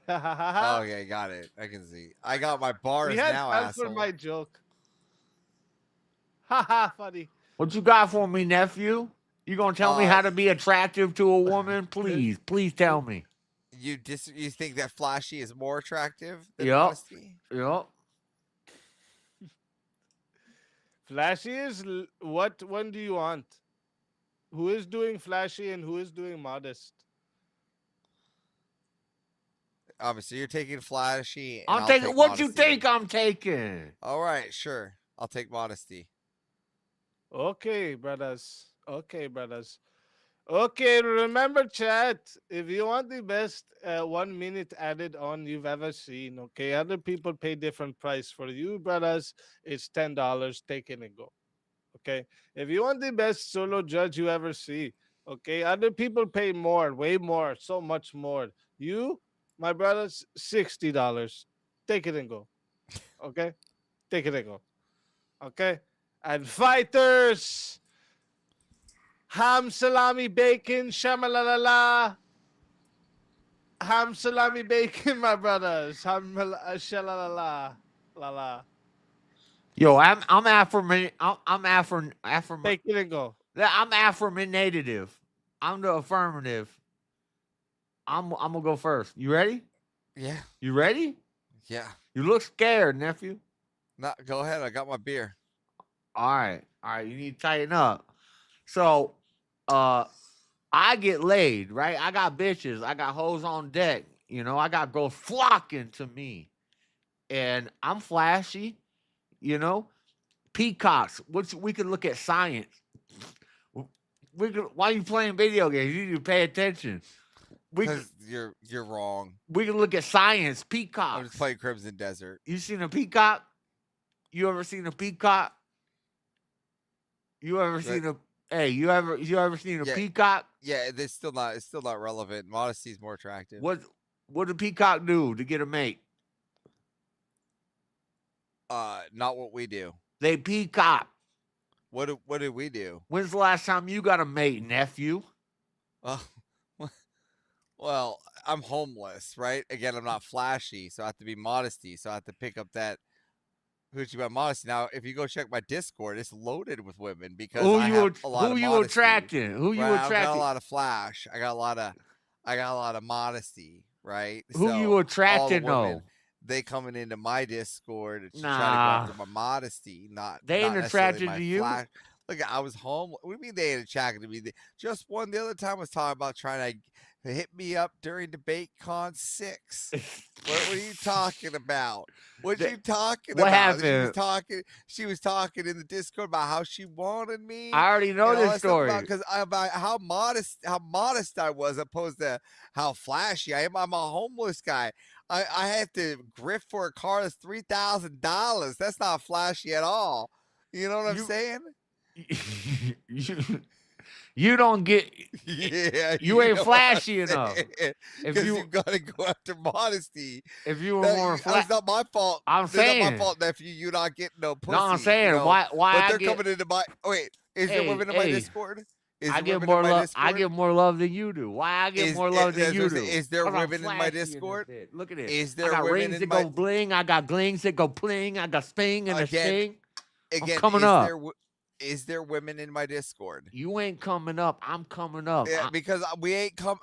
Okay, got it. I can see. I got my bars He had now, fell asshole. for my joke. Haha, funny. What you got for me, nephew? You gonna tell me how to be attractive to a woman? Please, please tell me. You think that Flashy is more attractive than Yup. Modesty? Yup. Flashy is what one do you want? Who is doing flashy and who is doing modest? Obviously, you're taking Flashy. And I'm I'll taking take what you Modesty. think I'm taking. All right, sure. I'll take Modesty. Okay, brothers. Okay, brothers. Okay, remember, chat. If you want the best 1 minute added on you've ever seen, okay, other people pay different price. For you, brothers, it's $10. Take it and go. Okay, if you want the best solo judge you ever see, okay, other people pay more, way more, so much more. You, my brothers, $60. Take it and go. Okay, take it and go. Okay, and fighters. Ham, salami, bacon, shamalalala. Ham, salami, bacon, my brothers. Ham, shalalala, la. Yo, I'm Afro. Take it and go. I'm affirmative. I'm the affirmative. I'm gonna go first. You ready? Yeah. You ready? Yeah. You look scared, nephew. No, go ahead. I got my beer. All right. You need to tighten up. So, I get laid, right? I got bitches. I got hoes on deck. You know, I got girls flocking to me, and I'm flashy. You know, peacocks. Which we could look at science. Why are you playing video games? You need to pay attention. Because you're wrong. We can look at science. Peacocks. I'm just playing Crimson Desert. You seen a peacock? You ever seen a peacock? You ever seen a you ever seen a peacock? Yeah, it's still not relevant. Modesty's more attractive. What did peacock do to get a mate? Not what we do. They peacock. What did we do? When's the last time you got a mate, nephew? Well, I'm homeless, right? Again, I'm not flashy, so I have to be modesty. So I have to pick up that hoochie about modesty. Now, if you go check my Discord, it's loaded with women because I have a lot of modesty. Attracting? Who you attracting? I got a lot of flash. I got a lot of modesty, right? Who you attracting though? They coming into my Discord to try to go after my modesty. They ain't attracted to you. Flash. Look, I was home. What do you mean they ain't attracted to me? Just one the other time was talking about trying to hit me up during DebateCon 6. What were you talking about? What you talking about? What happened? She was talking in the Discord about how she wanted me. I already know this story. Because about how modest I was, opposed to how flashy I am. I'm a homeless guy. I have to grift for a car that's $3,000. That's not flashy at all. You know what I'm saying? you don't get. Yeah, You ain't know what I'm flashy enough. saying. If 'Cause you you gotta go after modesty. if you were That more you- It's not my fault. I'm It's not my saying. fault, nephew. You not getting no pussy. No, I'm saying, you know? why But I they're get- coming into my. Oh, wait, is there Hey, women in my hey, Discord? Is I there get women more in my love. Discord? I get more love than you do. Why I get more love than you do? Is there 'Cause I'm women in my flashy this Discord? bitch. Look at this. Is I there got women rings in that my go bling. I got glings that go pling. I got sping and a sting. again? I'm coming is up. Is there women in my Discord? You ain't coming up. I'm coming up. Yeah, because we ain't coming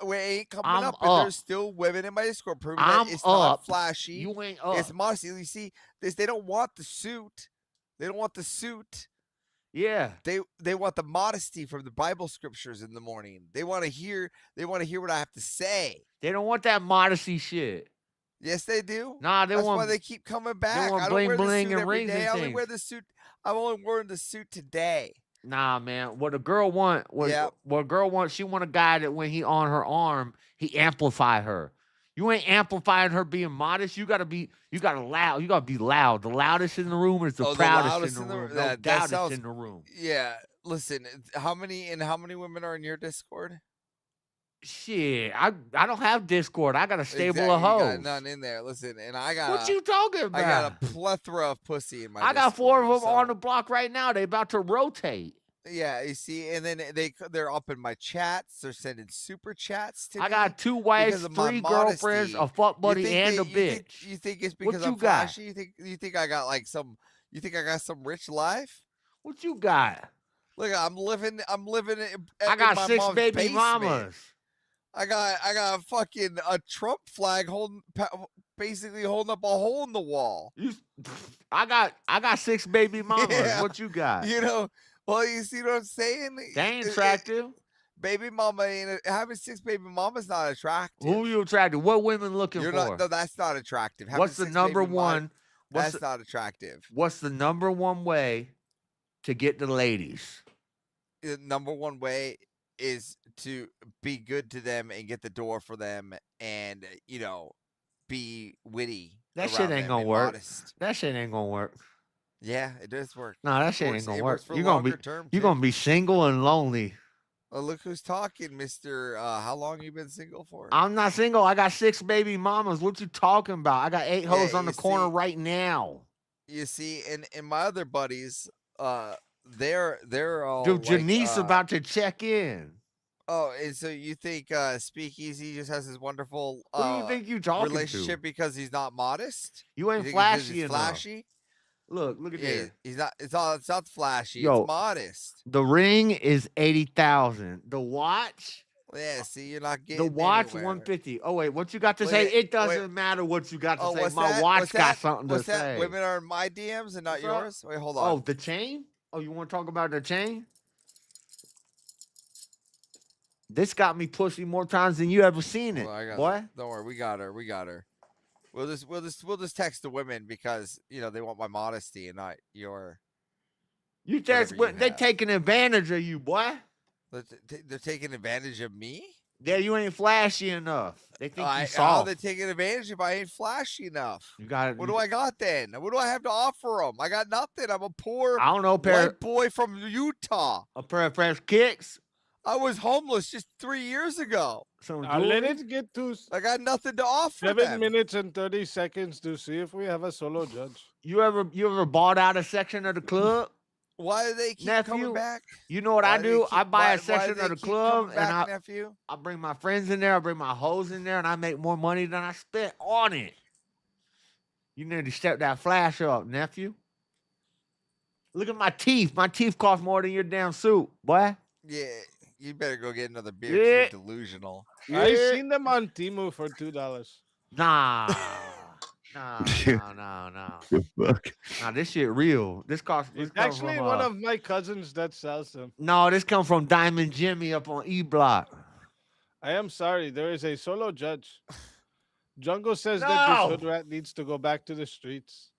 I'm up, and up. there's still women in my Discord proving I'm that it's up. not flashy. You ain't It's up. modesty. You see, they don't want the suit. They don't want the suit. Yeah. They want the modesty from the Bible scriptures in the morning. They want to hear what I have to say. They don't want that modesty shit. Yes, they do. Nah, they That's want. why they keep coming back. want I don't bling, wear the bling, suit and every rings day. and I only things. wear the suit. I'm only wearing the suit today. Nah, man. What a girl want, what a girl wants, she want a guy that when he on her arm, he amplify her. You ain't amplifying her being modest. You gotta be loud. You gotta be loud. The loudest in the room is the proudest in the room. No doubtest in the room. Yeah. Listen, how many women are in your Discord? Shit, I don't have Discord. I got a stable Exactly, of you hoes. got none in there. Listen, and I got. What you talking about? I got a plethora of pussy in my. I got Discord, 4 of them so- on the block right now. They about to rotate. Yeah, you see, and then they're up in my chats. They're sending super chats to me. I got 2 because wives, of my 3 girlfriends, modesty. a fuck You buddy, think and they- a bitch. You think it's What because you I'm got? flashy? You think I got like some? You think I got some rich life? What you got? Look, I'm living. I in got my 6 mom's baby basement. mamas. I got fucking a Trump flag basically holding up a hole in the wall. I got 6 baby mamas. Yeah. What you got? You know, well, you see what I'm saying? They ain't attractive. Baby mama having 6 baby mamas not attractive. Who you attracted? What women looking You're for? not. No, that's not attractive. Having What's the 6 number baby mama- one? That's not attractive. What's the number one way to get the ladies? The number one way is to be good to them and get the door for them, and be witty. That shit around ain't them gonna and work. modest. That shit ain't gonna work. Yeah, it does work. No, that It shit works- ain't gonna it work. works for You're gonna be longer term, you're too. gonna be single and lonely. Oh, look who's talking, Mister. How long you been single for? I'm not single. I got 6 baby mamas. What you talking about? I got 8 hoes on the corner right now. You see, and my other buddies, they're all Dude, Janice like, about to check in. Oh, and so you think Speakeasy just has this wonderful Who do you think you talking to? relationship because he's not modest? You ain't think it's 'cause flashy he's enough. flashy? Look at Yeah, this. he's not. It's not flashy. Yo, it's modest. The ring is 80,000. The watch, Yeah. See, you're not getting the watch anywhere. 150. Oh wait, what you got to Wait, say? It wait. doesn't matter what you got to say. what's My that? watch What's got that? something What's to that? say. Women are in my DMs and not What's up? yours. Wait, hold on. Oh, the chain? Oh, you want to talk about the chain? This got me pussy more times than you ever seen it, Well, I got boy. it. Don't worry, we got her. We'll just text the women because they want my modesty and not your. You text, whatever you they have. taking advantage of you, boy. They're taking advantage of me. Yeah, you ain't flashy enough. They think you How soft. they taking advantage if I ain't flashy enough? You got. What do I got then? What do I have to offer them? I got nothing. I'm a poor I don't know, white boy from Utah. A pair of fresh kicks. I was homeless just 3 years ago. Let it get to I got nothing to offer 7 them. minutes and 30 seconds to see if we have a solo judge. You ever bought out a section of the club? Why do they keep coming back? You know what Why I do they do? keep- I buy why- a why do section they of the keep club coming and back, nephew? I bring my friends in there, I bring my hoes in there, and I make more money than I spent on it. You need to step that flash up, nephew. Look at my teeth. My teeth cost more than your damn suit, boy. Yeah, you better go get another beer. 'Cause Yeah. You're delusional. I seen them on Temu for $2. Nah. Nah. The fuck? Nah, this shit real. This comes It's from, actually one of my cousins that sells them. No, this come from Diamond Jimmy up on E Block. I am sorry, there is a solo judge. Jungle says that No! this hood rat needs to go back to the streets.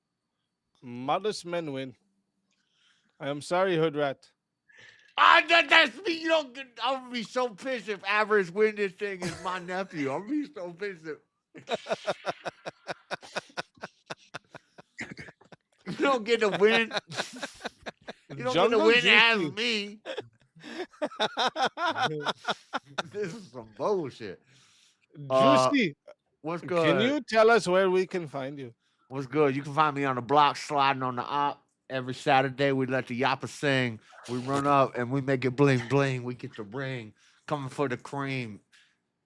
Modest men win. I am sorry, hood rat. That's me. You don't get. I'm gonna be so pissed if Average win this thing is my nephew. I'm gonna be so pissed. You don't get to win. You don't Jungle get to win as Juicy. me. This is some bullshit. Juicy, What's can good? you tell us where we can find you? What's good? You can find me on the block sliding on the op. Every Saturday, we let the yappa sing. We run up and we make it bling bling. We get the ring. Coming for the cream.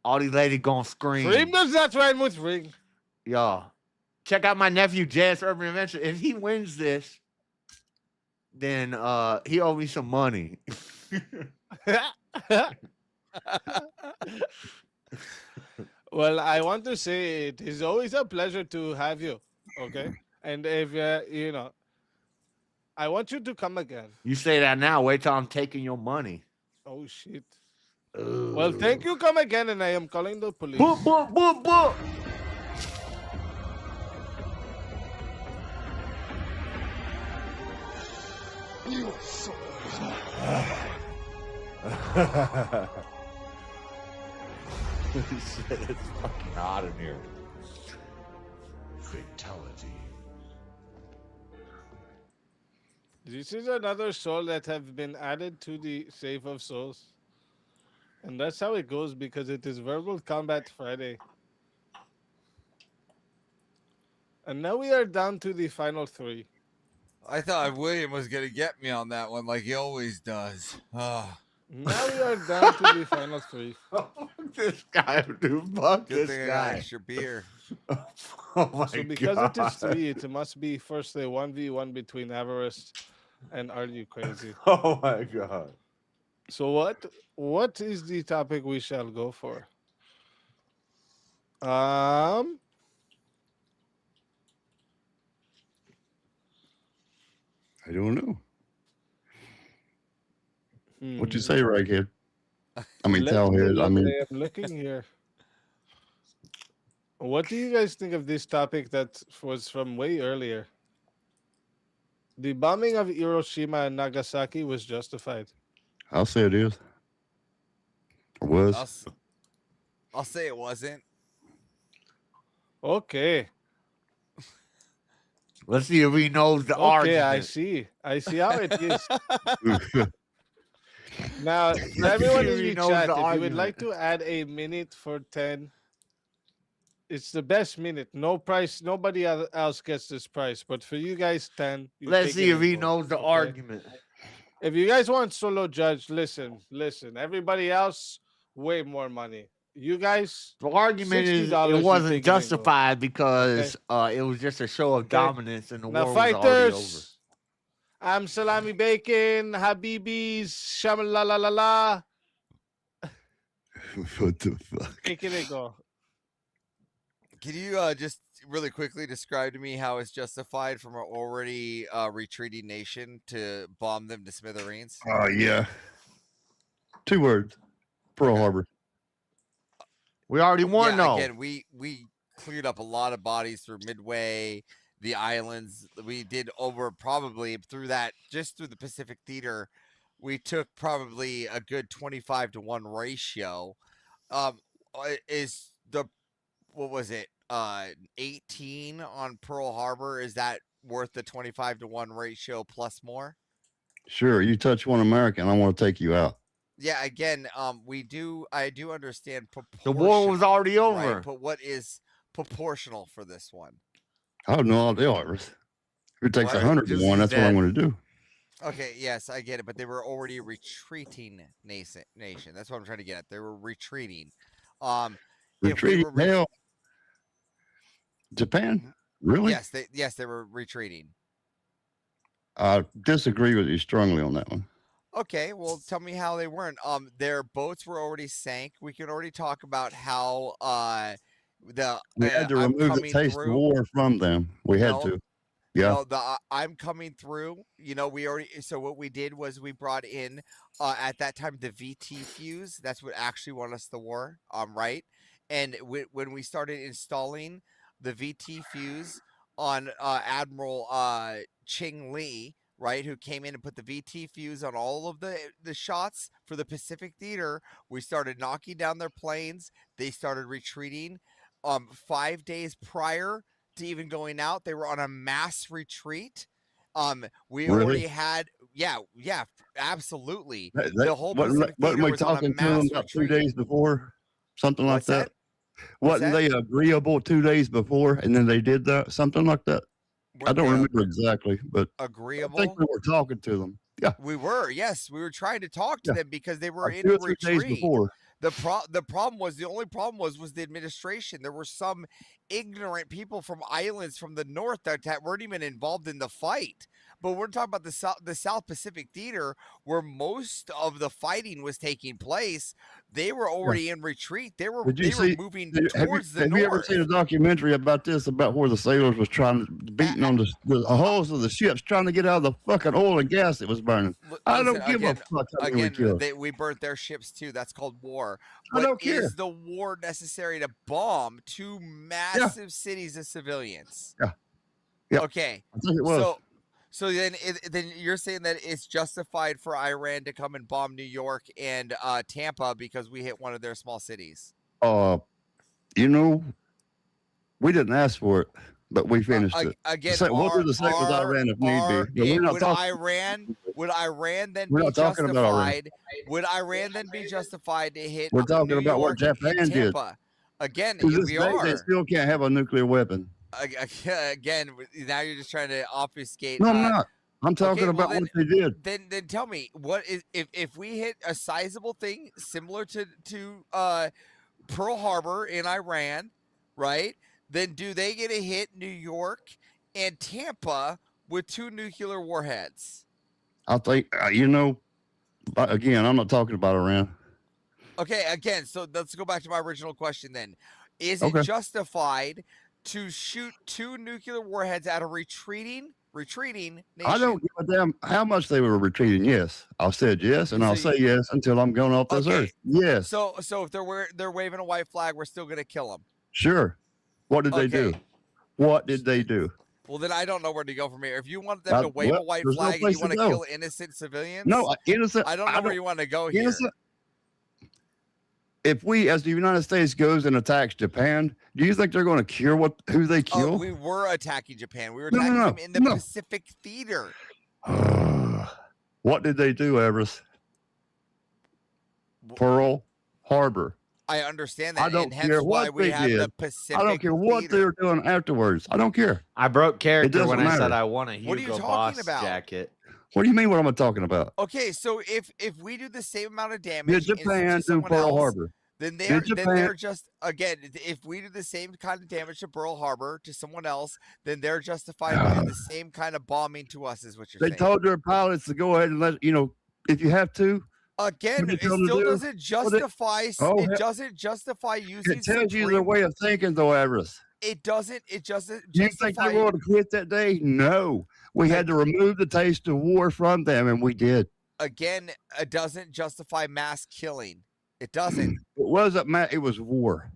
All these ladies gonna scream. Cream does not rhyme with ring. Y'all, check out my nephew, Jazz Urban Adventure. If he wins this, then he owe me some money. Well, I want to say it is always a pleasure to have you. Okay, and if you know, I want you to come again. You say that now. Wait till I'm taking your money. Oh shit. Well, thank you. Come again, and I am calling the police. Boop, boop, boop, boop. You son Shit, it's fucking hot in here. Fatality. This is another soul that have been added to the Save of Souls. And that's how it goes because it is Verbal Combat Friday. And now we are down to the final 3. I thought William was gonna get me on that one, like he always does. Oh. Now we are down to the final 3. This guy, dude, fuck Good this thing I got guy. extra beer. Oh my So because god. it is 3, it must be first a 1v1 between Avarice and Are You Crazy? Oh my god. So what is the topic we shall go for? I don't know. What'd you say, right kid? I mean, Let tell me his. I look. mean, I am looking here. What do you guys think of this topic that was from way earlier? The bombing of Hiroshima and Nagasaki was justified. I'll say it is. Or was. I'll say it wasn't. Okay. Let's see if he knows the Okay, argument. I see. I see how it is. Now, see everyone if in he the knows chat, the if you would argument. like to add a minute for 10, it's the best minute. No price. Nobody else gets this price. But for you guys, 10. you Let's take see it if he and go, knows the okay? argument. If you guys want solo judge, listen. Everybody else, way more money. You guys, The argument is $60 it you wasn't take it and go. justified because it was just a show of dominance and the Now, war was already over. fighters, I'm Salami Bacon, Habibis, Shamalalalala. What the fuck? Take it and go. Can you just really quickly describe to me how it's justified from an already retreating nation to bomb them to smithereens? Oh, yeah. 2 words. Pearl Harbor. We already won, though. Again, we cleared up a lot of bodies through Midway, the islands. We did over probably through that, just through the Pacific Theater, we took probably a good 25-to-1 ratio. Is the, what was it, 18 on Pearl Harbor? Is that worth the 25-to-1 ratio plus more? Sure, you touch one American, I want to take you out. Yeah, again, I do understand The war was already proportional, over. right? But what is proportional for this one? I have no idea. If it takes What? 100 to 1, that's what I'm going to do. Okay, yes, I get it, but they were already a retreating nation. That's what I'm trying to get at. They were retreating. If we Retreat. were Hell. Japan? Really? yes, they were retreating. I disagree with you strongly on that one. Okay, well, tell me how they weren't. Their boats were already sank. We can already talk about how We had to remove the taste of war from them. We had to. Yeah. No, I'm coming through. You know, we already. So what we did was we brought in at that time the VT fuse. That's what actually won us the war. Right. And when we started installing the VT fuse on Admiral Ching Lee, right, who came in and put the VT fuse on all of the shots for the Pacific Theater, we started knocking down their planes. They started retreating. 5 days prior to even going out, they were on a mass retreat. We Really? already had, yeah, absolutely. That- The whole wasn't Pacific wasn't Theater we was on a talking to them mass about 2 retreat. days before? Something like What's that? that? What's Wasn't that? they agreeable 2 days before, and then they did that? Something like that? I Weren't don't they remember exactly, but I think agreeable? we were talking to them. Yeah, We were, yes, we were trying to talk to yeah. them because they were Like in 2 or 3 days retreat. before. The problem was the only problem was the administration. There were some ignorant people from islands from the north that weren't even involved in the fight. But we're talking about the South Pacific Theater, where most of the fighting was taking place. They were Yeah. already in retreat. They were Did you see? moving Have towards the you ever seen a north. documentary about this? About where the sailors was beating on the hulls of the ships, trying to get out of the fucking oil and gas that was burning. I don't give a fuck how many we killed. We burnt their ships too. That's called war. I But don't care. is the war necessary to bomb 2 massive cities of civilians? Yeah. Yeah. Okay. I think it was. So then you're saying that it's justified for Iran to come and bomb New York and Tampa because we hit one of their small cities? You know, we didn't ask for it, but we finished it. Again, we'll do the same with Iran if need be. But we're not talking. Would Iran then We're be not talking about Iran. justified? Would Iran then be justified to hit? We're talking New about what York Japan and did. Tampa? Again, To this we day, they are. still can't have a nuclear weapon. Again, now you're just trying to obfuscate. No, I'm not. I'm talking okay, well, about what they did. Then tell me, what is if we hit a sizable thing similar to Pearl Harbor in Iran, right? Then do they get to hit New York and Tampa with 2 nuclear warheads? I think again, I'm not talking about Iran. Okay, again, so let's go back to my original question then. Is Okay. it justified to shoot 2 nuclear warheads at a retreating nation? I don't give a damn how much they were retreating. Yes, I said yes, and I'll say yes until I'm going off this earth. Yes. So if they're waving a white flag, we're still gonna kill them. Sure. What did they do? What did they do? Well, then I don't know where to go from here. If you want them to wave a white there's no flag and place you want to to go. kill innocent civilians, No, innocent. I don't know where you want to go here. Innocent. If we, as the United States, goes and attacks Japan, do you think they're going to cure who they kill? We were attacking Japan. We were No, attacking no, them in the no. Pacific Theater. What did they do, Everest? Pearl Harbor. I understand that, I don't and hence care why what we they have the did. Pacific I don't care what Theater. they're doing afterwards. I don't care. I broke character doesn't when I said matter. I want a What are you Hugo talking Boss about? jacket. What do you mean? What am I talking about? Okay, so if we do the same amount of Did damage Japan to do someone Pearl else, Harbor? then Did they're Japan- just, again, if we do the same kind of damage to Pearl Harbor to someone else, then they're justified doing the same kind of bombing to us, is what you're They saying. told their pilots to go ahead and if you have to. Again, what it they told them to still do? doesn't justify. Oh, it hell- doesn't justify using. It tells you their supreme- way of thinking, though, Everest. It doesn't. It doesn't Do you think justify. they were going to quit that day? No. We had to remove the taste of war from them, and we did. Again, it doesn't justify mass killing. It doesn't. It wasn't it was war.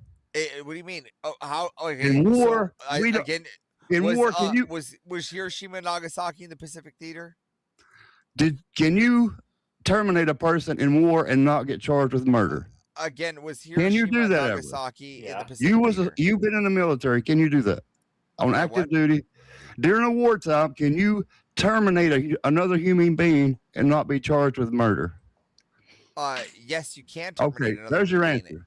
What do you mean? Oh, how? Okay, In war, so, we don't- again. in was, war, can you- was Hiroshima and Nagasaki in the Pacific Theater? Can you terminate a person in war and not get charged with murder? Again, was Can Hiroshima you do and that, Everett? Nagasaki in the Pacific Theater? You've been in the military. Can you do that on active duty during a wartime? Can you terminate another human being and not be charged with murder? Yes, you can. Terminate Okay, another there's your human being. answer.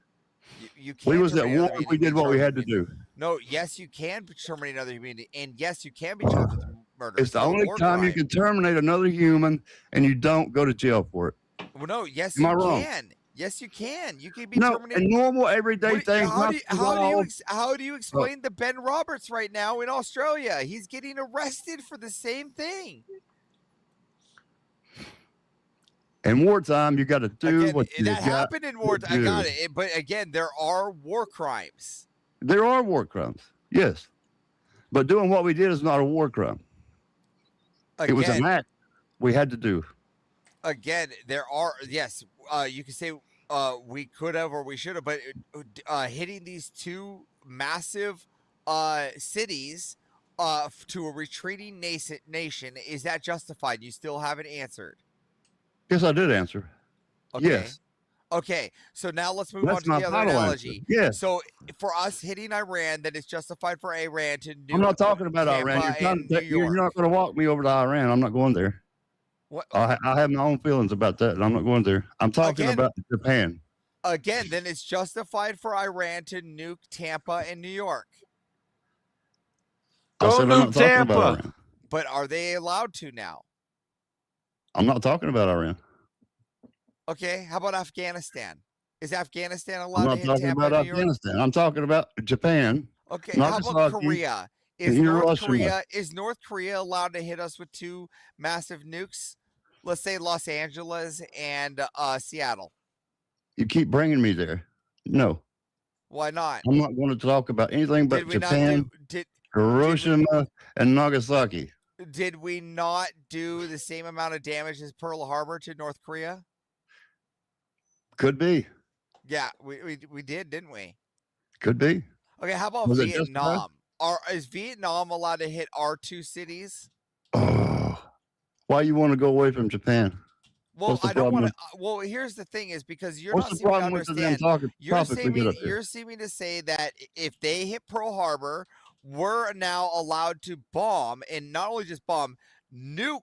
You can. We was at terminate war. another We human did being what we charged had to with- do. No, yes, you can terminate another human being, and yes, you can be charged with murder. It's the for a only war time you crime. can terminate another human and you don't go to jail for it. Well, no, yes, Am you I wrong? can. Yes, you can. You can be No, terminated. and normal everyday What- things. How not do you, how do you involved- ex- how do you explain the Ben Roberts right now in Australia? He's getting arrested for the same thing. In wartime, you got to do Again, what you that got happened in war. to I got do. it. But again, there are war crimes. There are war crimes, yes, but doing what we did is not a war crime. It was an Again- act we had to do. Again, there are, yes, you can say we could have or we should have, but hitting these 2 massive cities to a retreating nation, is that justified? You still haven't answered. Yes, I did answer. Okay. Yes. Okay, so now let's move on That's to my the other final answer. analogy. Yes. So for us hitting Iran, then it's justified for Iran to I'm nuke not talking about Iran. Tampa You're, and New York. not going to walk me over to Iran. I'm not going there. What? I have my own feelings about that, and I'm not going there. I'm talking Again- about Japan. Again, then it's justified for Iran to nuke Tampa and New York. I said I'm not talking about Iran. But are they allowed to now? I'm not talking about Iran. Okay, how about Afghanistan? Is Afghanistan I'm allowed to not hit talking Tampa about and New York? Afghanistan. I'm talking about Japan. Okay, not how just about Lucky, Korea? and Hiroshima. Is North Korea allowed to hit us with 2 massive nukes? Let's say Los Angeles and Seattle. You keep bringing me there. No, Why not? I'm not going to talk about anything but Did we not Japan, Hiroshima, and Nagasaki. Did we not do the same amount of damage as Pearl Harbor to North Korea? Could be. Yeah, we did, didn't we? Could be. Okay, how about Was it justified? Vietnam? Is Vietnam allowed to hit our 2 cities? Why you want to go away from Japan? Well, What's the I don't problem want to. Well, here's the thing: is because you're What's not the seeming to problem with them understand. talking You're tropically good up there? you're seeming to say that if they hit Pearl Harbor, we're now allowed to bomb, and not only just bomb, nuke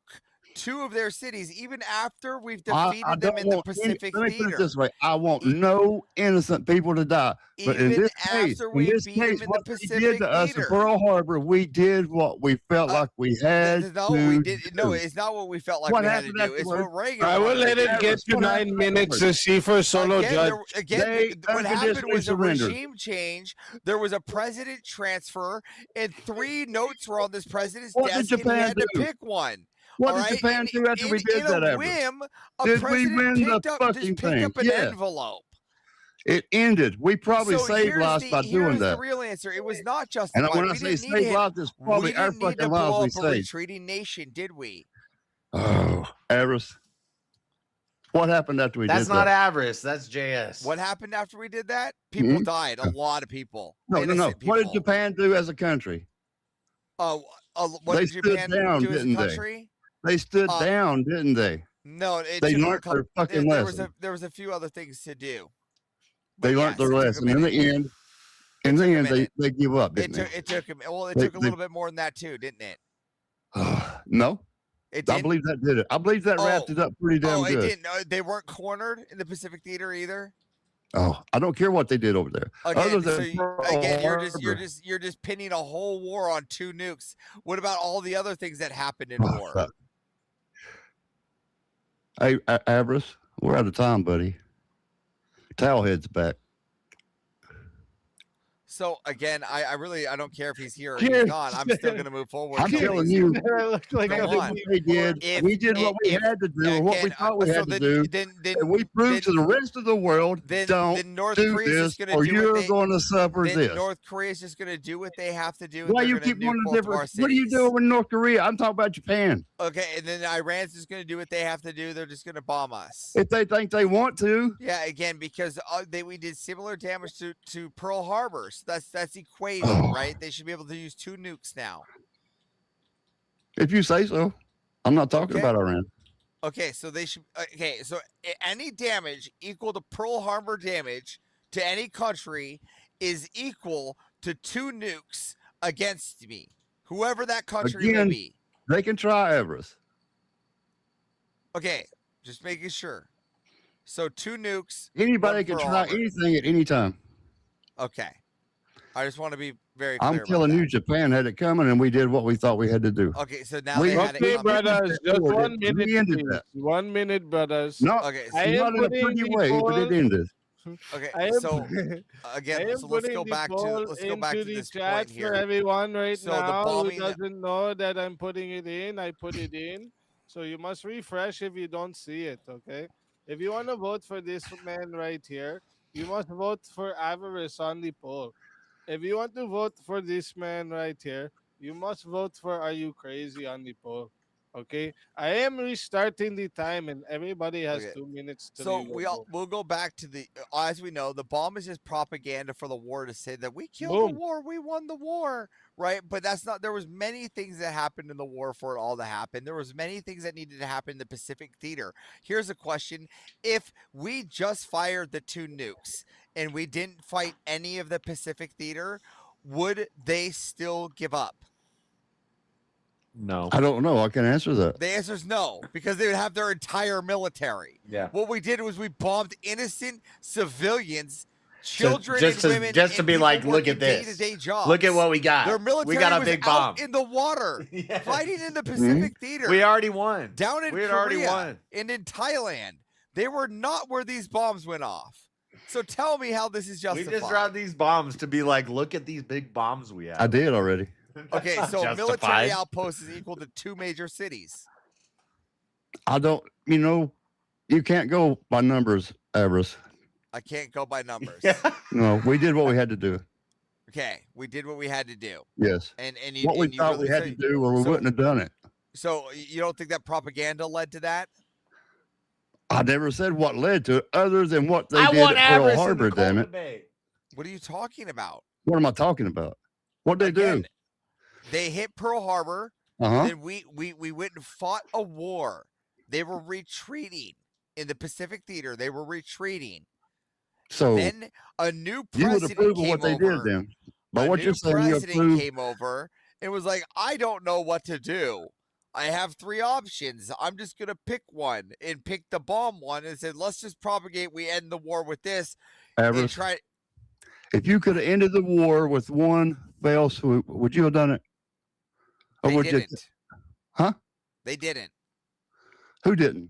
2 of their cities, even after we've defeated I them don't in the want Pacific let me put it Theater. this way: I want no innocent people to die. But in Even this case, after we beat them in the what we Pacific did to us in Theater. Pearl Harbor, we did what we felt like we had. No, we to did. No, do. it's not what we felt like What we had to happened do. It's afterwards? what Reagan. I will wanted let to it do. get to 9 minutes to see for solo Again, judge. what happened unconditionally was a surrendered. regime change. There was a president transfer, and 3 notes were on this president's What did desk, and he Japan had to do? pick one. What all did right? Japan do after we did in that? a Ever? whim, a Did we president win the picked up fucking thing? an Yes. envelope. It ended. We probably So saved lives by doing here's the that. real answer. It was not And justified. when I We say didn't need to save hit. lives, it's We probably our didn't need to fucking lives blow we up a saved. retreating nation, did we? Oh, Avarice. What happened after we That's did not that? Avarice. That's JS. What happened after we did that? People Mhm. died. A lot of people. No. Innocent What did people. Japan do as a country? What They did stood Japan down, do as a didn't they? country? They stood down, didn't they? No, it They took them a learned couple. their fucking lesson. There was a few other things to do. They But learned yes, their it took a lesson. In minute. the end, they give up, It didn't took him. Well, it They- took a little bit more than that too, didn't it? they? No. It I didn't. believe that did it. I believe that wrapped it up pretty damn Oh, it good. didn't. No, they weren't cornered in the Pacific Theater either. Oh, I don't care what they did over there. Again, Other so than you're just pinning a whole war on 2 nukes. What about all the other things that happened in war? fuck. Hey, Avarice, we're out of time, buddy. Towelhead's back. So again, I don't care if he's here or he's gone. I'm still going to move forward. I'm telling you, like Go on. they did. We did what we had to do, or what we thought we had to do, and we proved to the rest of the world, don't North do Korea's this, just gonna or do what you're they- going to suffer Then this. North Korea's just going to do what they have to do. And Why they're you gonna keep nuke wanting both of different? our What are you cities. doing with North Korea? I'm talking about Japan. Okay, and then Iran's just going to do what they have to do. They're just going to bomb us. If they think they want to, Yeah, again, because we did similar damage to Pearl Harbor. So that's equation, right? They should be able to use 2 nukes now. if you say so. I'm not talking about Iran. Okay, so they should. Okay, so any damage equal to Pearl Harbor damage to any country is equal to 2 nukes against me, whoever that country Again, may be. they can try Everest. Okay, just making sure. So 2 nukes. Anybody 1 can Pearl try Harbor. anything at any time. Okay, I just want to be very clear. I'm about telling that. you, Japan had it coming, and we did what we thought we had to do. Okay, so now We they had Okay, it coming. brothers, just We 1 minute. ended please. that. 1 minute, brothers. No, Okay, I am not in a putting pretty the way, but it poll- ended. Okay, I am, so I again, am so let's putting go the back to poll this into the this chat point for here. everyone right So the now who bombing that- doesn't know that I'm putting it in. I put it in, so you must refresh if you don't see it. Okay, if you want to vote for this man right here, you must vote for Avarice on the poll. If you want to vote for this man right here, you must vote for Are You Crazy on the poll. Okay, I am restarting the time, and everybody has Okay. 2 minutes to So leave a vote. we'll go back to the as we know, the bomb is just propaganda for the war to say that we killed Boom. the war, we won the war, right? But that's not. There was many things that happened in the war for it all to happen. There was many things that needed to happen in the Pacific Theater. Here's a question: if we just fired the 2 nukes and we didn't fight any of the Pacific Theater, would they still give up? No. I don't know. I can answer that. The answer is no, because they would have their entire military. Yeah. What we did was we bombed innocent civilians, children, just and to, women, just to and be people like, look working at this. day-to-day jobs. Look at what we got. Their military we got a was big out bomb. in the water, fighting in the Pacific Theater. We already won. Down in We had Korea already won. and in Thailand. They were not where these bombs went off. So tell me how this is justified. We just dropped these bombs to be like, look at these big bombs we have. I did already. Okay, That's so not a military justified. outpost is equal to 2 major cities. I don't. You can't go by numbers, Avarice. I can't go by numbers. No, we did what we had to do. Okay, we did what we had to do. Yes. And you, What we and you thought really we had to do, or we wouldn't have done it. So you don't think that propaganda led to that? I never said what led to it, other than what they I did want at Pearl Avarice in the Harbor. cold Damn it! debate. What are you talking about? What am I talking about? What they do? They hit Pearl Harbor. Uh-huh. Then we went and fought a war. They were retreating in the Pacific Theater. They were retreating. So Then a new you would president approve of came what they over. did then. But A what new you're saying, you president approve. came over and was like, I don't know what to do. I have 3 options. I'm just gonna pick one and pick the bomb one and said, let's just propagate. We end the war with this. And Avarice, try. if you could have ended the war with one fell swoop, would you have done it? Or They would you? didn't. Huh? They didn't. Who didn't?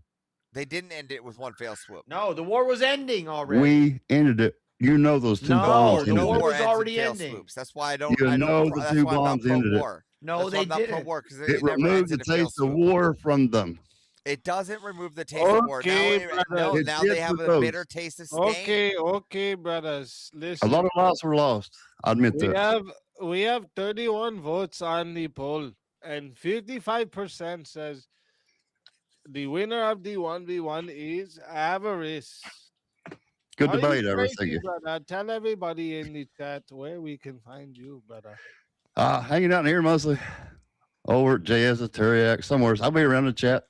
They didn't end it with one fail swoop. No, the war was ending already. We ended it. You know those 2 bombs. the ended war it. was ends in already fail ending. swoops. That's why I don't. You I know don't. the That's 2 why I'm not bombs ended it. pro-war. No, That's why they I'm not didn't. pro-war because It it never removed ends the in a fail taste of swoop. war from them. It doesn't remove the taste of war. Now, Okay, no, brother. now It they did have for a those. bitter taste of Spain. Okay, brothers. A Listen. lot of lives were lost. I admit We that. have 31 votes on the poll, and 55% says the winner of the 1v1 is Avarice. Good Are you debate, Avarice. crazy, Thank you. brother? Tell everybody in the chat where we can find you, brother. Hanging out in here mostly. Over at JS Teriac somewhere. I'll be around the chat.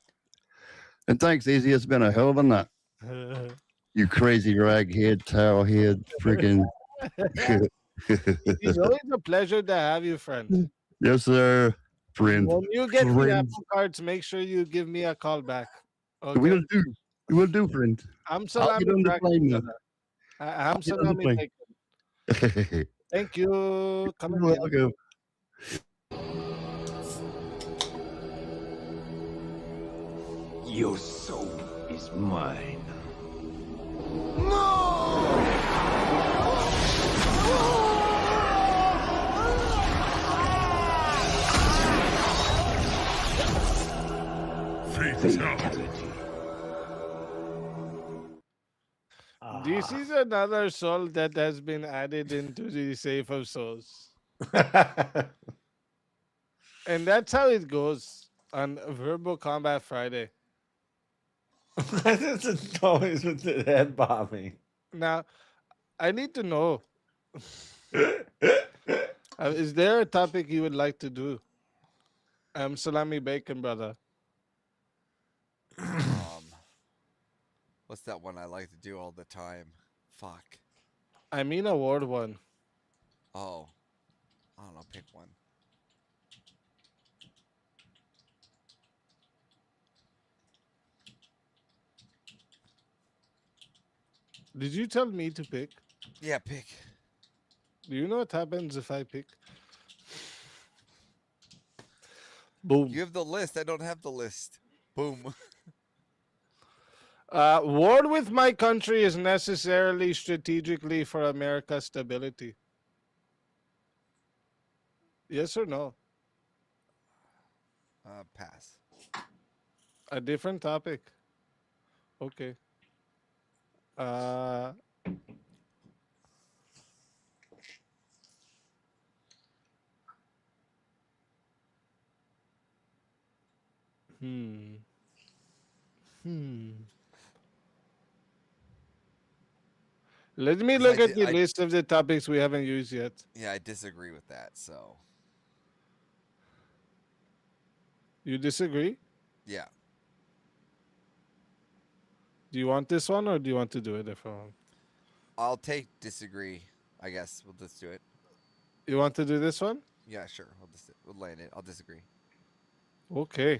And thanks, Easy. It's been a hell of a night. You crazy raghead, towel head, freaking. It's always a pleasure to have you, friend. Yes, sir. Friend. When you get the Friend. Apple cards, make sure you give me a call back. Okay? We'll do. We'll do, friend. I'm I'll salami get on the Dragon, plane now. brother. I'm I'll get on the salami plane. bacon. Thank you. Come You're again. welcome. Your soul is mine. Fatality. This is another soul that has been added into the safe of souls. And that's how it goes on Verbal Combat Friday. This is always with the head bombing. Now, I need to know. Is there a topic you would like to do? Salami Bacon, brother. What's that one I like to do all the time? Fuck. I mean award one. Oh. I don't know. Pick one. Did you tell me to pick? Yeah, pick. Do you know what happens if I pick? Boom. You have the list. I don't have the list. Boom. War with my country is necessarily strategically for America's stability. Yes or no? Pass. A different topic. Okay. Let me look at the list of the topics we haven't used yet. Yeah, I disagree with that. So You disagree? Yeah. Do you want this one or do you want to do a different one? I'll take disagree. I guess we'll just do it. You want to do this one? Yeah, sure. We'll land it. I'll disagree. Okay.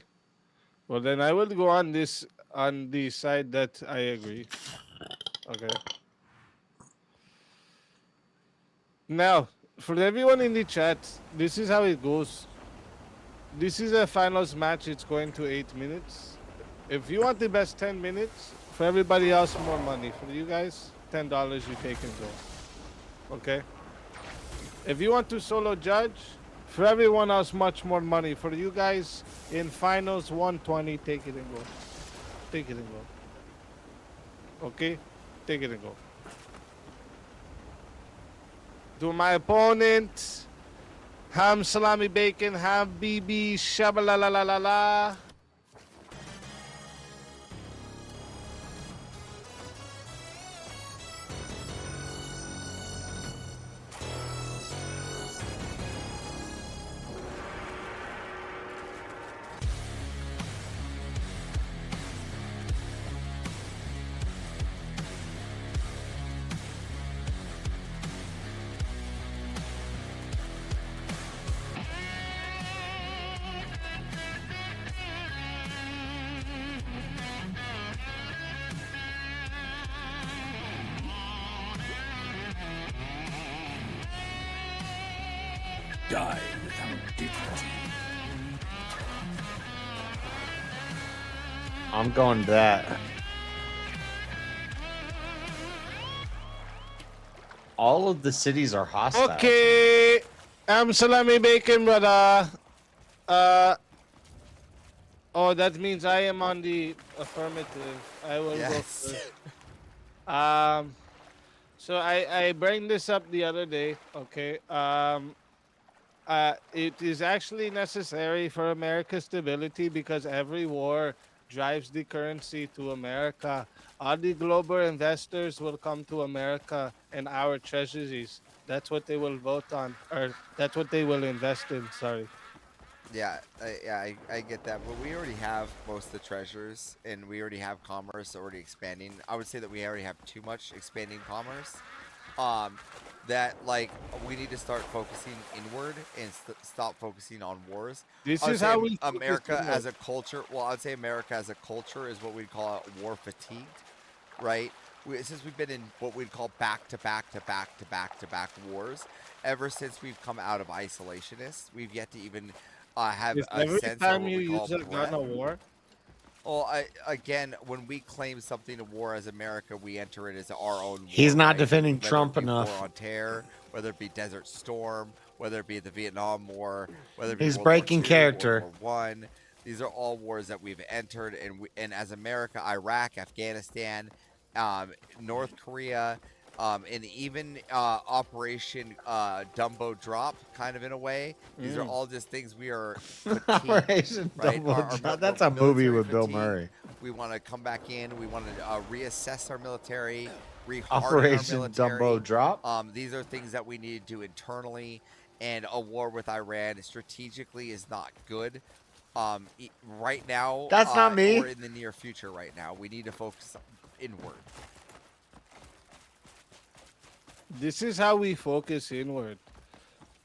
Well, then I will go on the side that I agree. Okay. Now, for everyone in the chat, this is how it goes. This is a finals match. It's going to 8 minutes. If you want the best 10 minutes, for everybody else, more money. For you guys, $10 you take and go. Okay? If you want to solo judge, for everyone else, much more money. For you guys, in finals, 120, take it and go. Take it and go. Okay? Take it and go. To my opponent, ham, salami, bacon, ham, BB, shabalalalala. Die without dignity. I'm going that. All of the cities are hostile. Okay. I'm salami, bacon, brother. Oh, that means I am on the affirmative. I will go first. So I bring this up the other day. Okay. It is actually necessary for America's stability because every war drives the currency to America. All the global investors will come to America and our treasuries. That's what they will vote on, or that's what they will invest in. Sorry. Yeah, I get that, but we already have most of the treasures, and we already have commerce already expanding. I would say that we already have too much expanding commerce. That like we need to start focusing inward and stop focusing on wars. This is how we America as a culture. Well, I'd say America as a culture is what we'd call war fatigued, right? Since we've been in what we'd call back to back wars, ever since we've come out of isolationists, we've yet to even have a every sense time of what you we call use a gun of war. Well, again, when we claim something to war as America, we enter it as our own war. He's not right? defending Whether Trump it be enough. War on Terror, whether it be Desert Storm, whether it be the Vietnam War, whether it be He's World War breaking II, character. World War One. These are all wars that we've entered, and as America, Iraq, Afghanistan, North Korea, and even Operation Dumbo Drop, kind of in a way. These are all just things we are fatigued, Operation right? Dumbo Drop. That's a movie with Bill Murray. We want to come back in. We want to reassess our military, reharden Operation our military. Dumbo Drop. These are things that we need to do internally, and a war with Iran strategically is not good. Right now, That's not me. Or in the near future, right now, we need to focus inward. This is how we focus inward.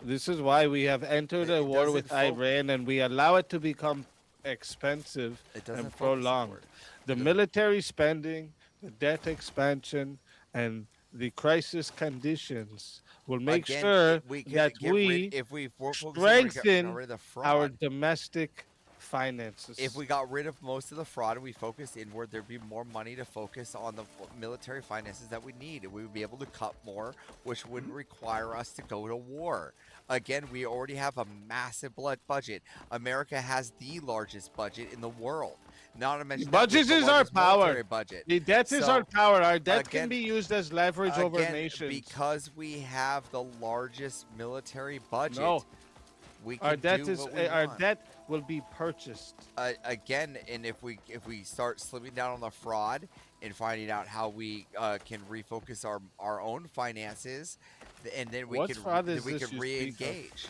This is why we have entered a war with Iran and we allow it to become expensive and prolonged. The military spending, the debt expansion, and the crisis conditions will make sure that we strengthen our domestic finances. If we got rid of most of the fraud and we focused inward, there'd be more money to focus on the military finances that we need. And we would be able to cut more, which wouldn't require us to go to war. Again, we already have a massive budget. America has the largest budget in the world. Not to mention budget is our power. Budget. The debt is our power. Our debt can be used as leverage over nations. Because we have the largest military budget. No. We can our debt do is what we our want. debt will be purchased. Again, and if we start slimming down on the fraud and finding out how we can refocus our own finances, and then we can re-engage.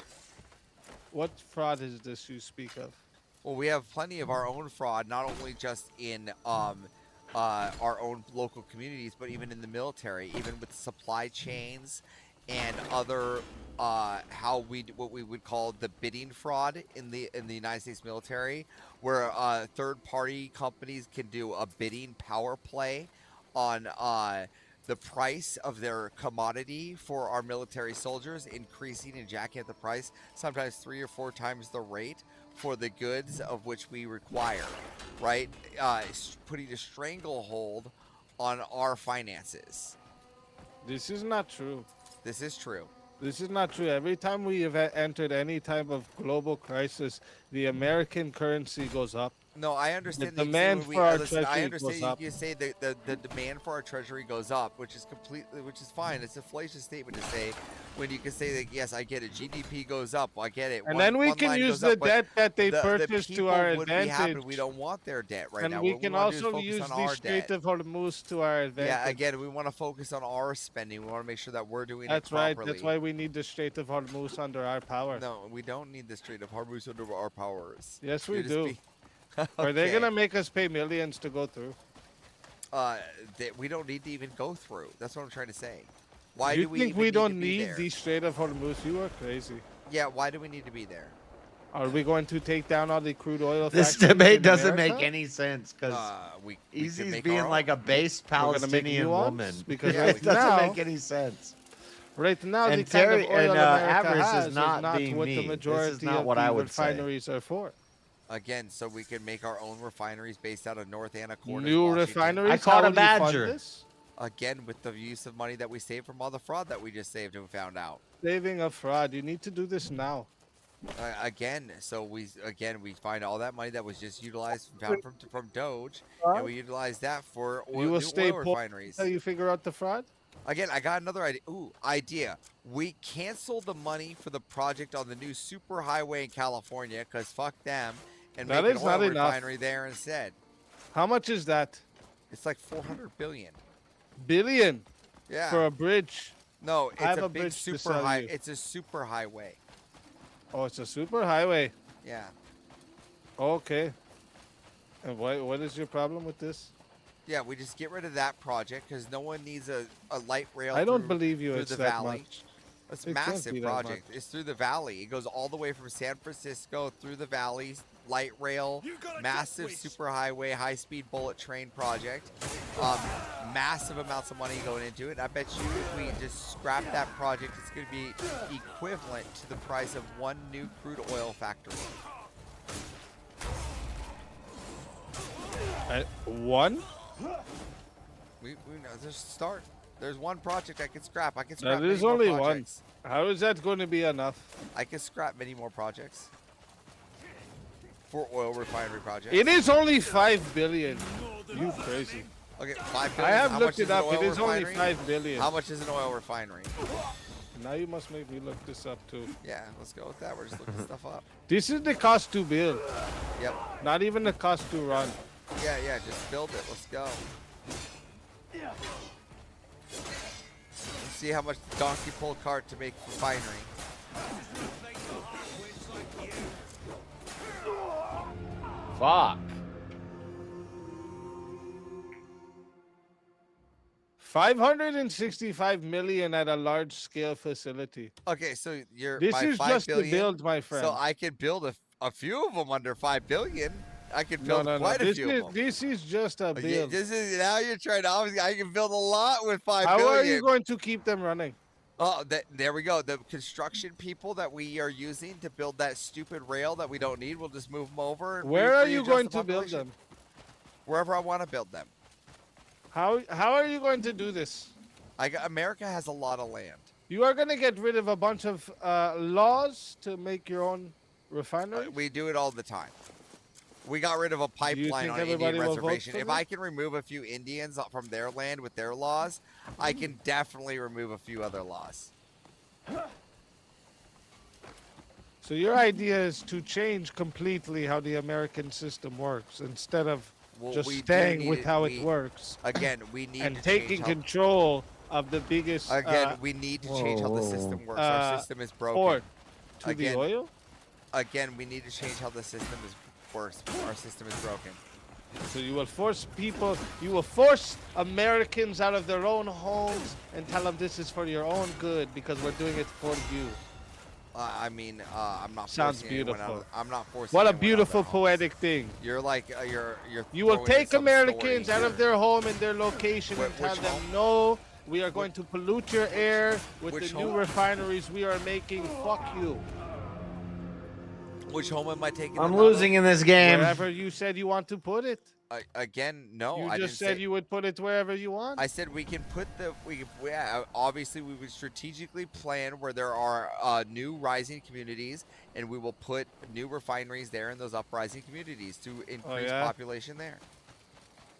What fraud is this you speak of? Well, we have plenty of our own fraud, not only just in our own local communities, but even in the military, even with supply chains and other what we would call the bidding fraud in the United States military, where third-party companies can do a bidding power play on the price of their commodity for our military soldiers, increasing and jacking up the price, sometimes 3 or 4 times the rate for the goods of which we require, right? Putting a stranglehold on our finances. This is not true. This is true. This is not true. Every time we have entered any type of global crisis, the American currency goes up. No, I understand. The demand for our treasury I understand goes up. you say that the demand for our treasury goes up, which is fine. It's a fallacious statement to say when you can say that, yes, I get it. GDP goes up. I get it. And then we can use the debt that they purchased to our advantage. We don't want their debt right and now. we What can wanna do is also focus use on the our Strait debt. of Hormuz to our advantage. Yeah, again, we want to focus on our spending. We want to make sure that we're doing That's it properly. right. That's why we need the Strait of Hormuz under our power. No, we don't need the Strait of Hormuz under our powers. Yes, we You're just do. Are they Okay. gonna make us pay millions to go through? We don't need to even go through. That's what I'm trying to say. Why you do we think even we need don't to be need there? the Strait of Hormuz? You are crazy. Yeah, why do we need to be there? Are we going to take down all the crude oil? This factories debate in doesn't America? make any sense because we could Easy's make being our own. like a base We're gonna make Palestinian new ones? woman Because Yeah, right it doesn't now- make any sense. Right now, And the kind Terry- of oil and, America Avarice has is not being what mean. the This is majority not of what the I would say. refineries are for. Again, so we can make our own refineries based out of North Anacortes, New Washington. refineries? I caught How a will you fund badger. this? Again, with the use of money that we saved from all the fraud that we just saved and found out. Saving of fraud. You need to do this now. Again, so we find all that money that was just utilized from Doge, and we utilize that for oil, You will new stay oil poor refineries. until you figure out the fraud? Again, I got another idea. Idea. We cancel the money for the project on the new super highway in California because fuck them, and That make is an oil not enough. refinery there instead. How much is that? It's like 400 billion. Billion? Yeah. For a bridge? No, I have it's a a big bridge to super sell high. you. It's a super highway. Oh, it's a super highway. Yeah. Okay. And what is your problem with this? Yeah, we just get rid of that project because no one needs a light rail. I don't through- believe you through it's the that valley. much. It's It a can't massive be that project. much. It's through the valley. It goes all the way from San Francisco through the valleys, light rail, massive super highway, high-speed bullet train project. Massive amounts of money going into it. I bet you if we just scrap that project, it's going to be equivalent to the price of one new crude oil factory. One? We know. Just start. There's one project I can scrap. I can scrap That many is more only one. projects. How is that going to be enough? I can scrap many more projects for oil refinery projects. It is only 5 billion. You crazy. Okay, 5 I billion. have How looked much it up. an It oil is only refinery? 5 billion. How much is an oil refinery? Now you must make me look this up too. Yeah, let's go with that. We're just looking stuff up. This is the cost to build. Yep. Not even the cost to run. Yeah, just build it. Let's go. Let's see how much the donkey pull cart to make refinery. Fuck. 565 million at a large scale facility. Okay, so you're This by is 5 just billion, to build, my friend. So I could build a few of them under 5 billion. I could No, build no, no. quite a This few is, of them. this is just a Yeah, build. this is now you're trying to. Obviously, I can build a lot with 5 How billion. are you going to keep them running? Oh, there we go. The construction people that we are using to build that stupid rail that we don't need, we'll just move them over. And Where are you readjust going the to build population. them? Wherever I want to build them. How are you going to do this? America has a lot of land. You are going to get rid of a bunch of laws to make your own refinery? We do it all the time. We got rid of a pipeline think on an everybody Indian will vote reservation. for If that? I can remove a few Indians from their land with their laws, I can definitely remove a few other laws. So your idea is to change completely how the American system works instead of Well, just we do staying need with it- how we- it works. Again, we need and to taking change how- control of the biggest. Again, we need to change how the system works. Our system is broken. Port to Again, the oil. Again, we need to change how the system is works. Our system is broken. So you will force people, you will force Americans out of their own homes and tell them this is for your own good because we're doing it for you. I'm not. Sounds forcing anyone beautiful. out of- I'm not forcing. What a anyone out of their beautiful homes. poetic thing. You're like you're. You will throwing in take some Americans story out of here. their home and their location and tell which them, home? no, we are going to pollute your air with Which the new home? refineries we are making. Fuck you. Which home am I taking? I'm them out of? losing in this game. Wherever you said you want to put it. Again, no. You I just didn't said say, you would put it wherever you want. I said we can put the. Obviously, we would strategically plan where there are new rising communities, and we will put new refineries there in those uprising communities to increase yeah? population there.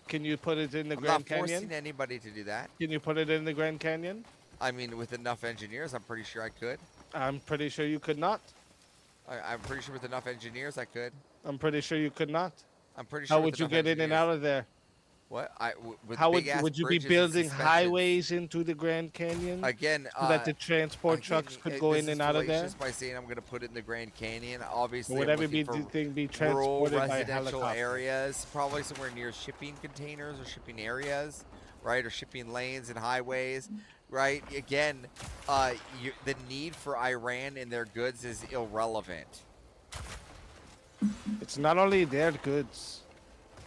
Can you put it in the I'm Grand not Canyon? forcing anybody to do that. Can you put it in the Grand Canyon? I mean, with enough engineers, I'm pretty sure I could. I'm pretty sure you could not. I'm pretty sure with enough engineers, I could. I'm pretty sure you could not. I'm pretty sure. How with would you enough get in and engineers- out of there? What? With How big-ass would you be bridges and building suspensions. highways into the Grand Canyon? Again, so that the transport trucks could go in and out of there? Just by saying I'm going to put it in the Grand Canyon, obviously. Would I'm every looking for thing be rural transported by residential helicopter? areas, probably somewhere near shipping containers or shipping areas, right, or shipping lanes and highways, right? Again, the need for Iran and their goods is irrelevant. It's not only their goods.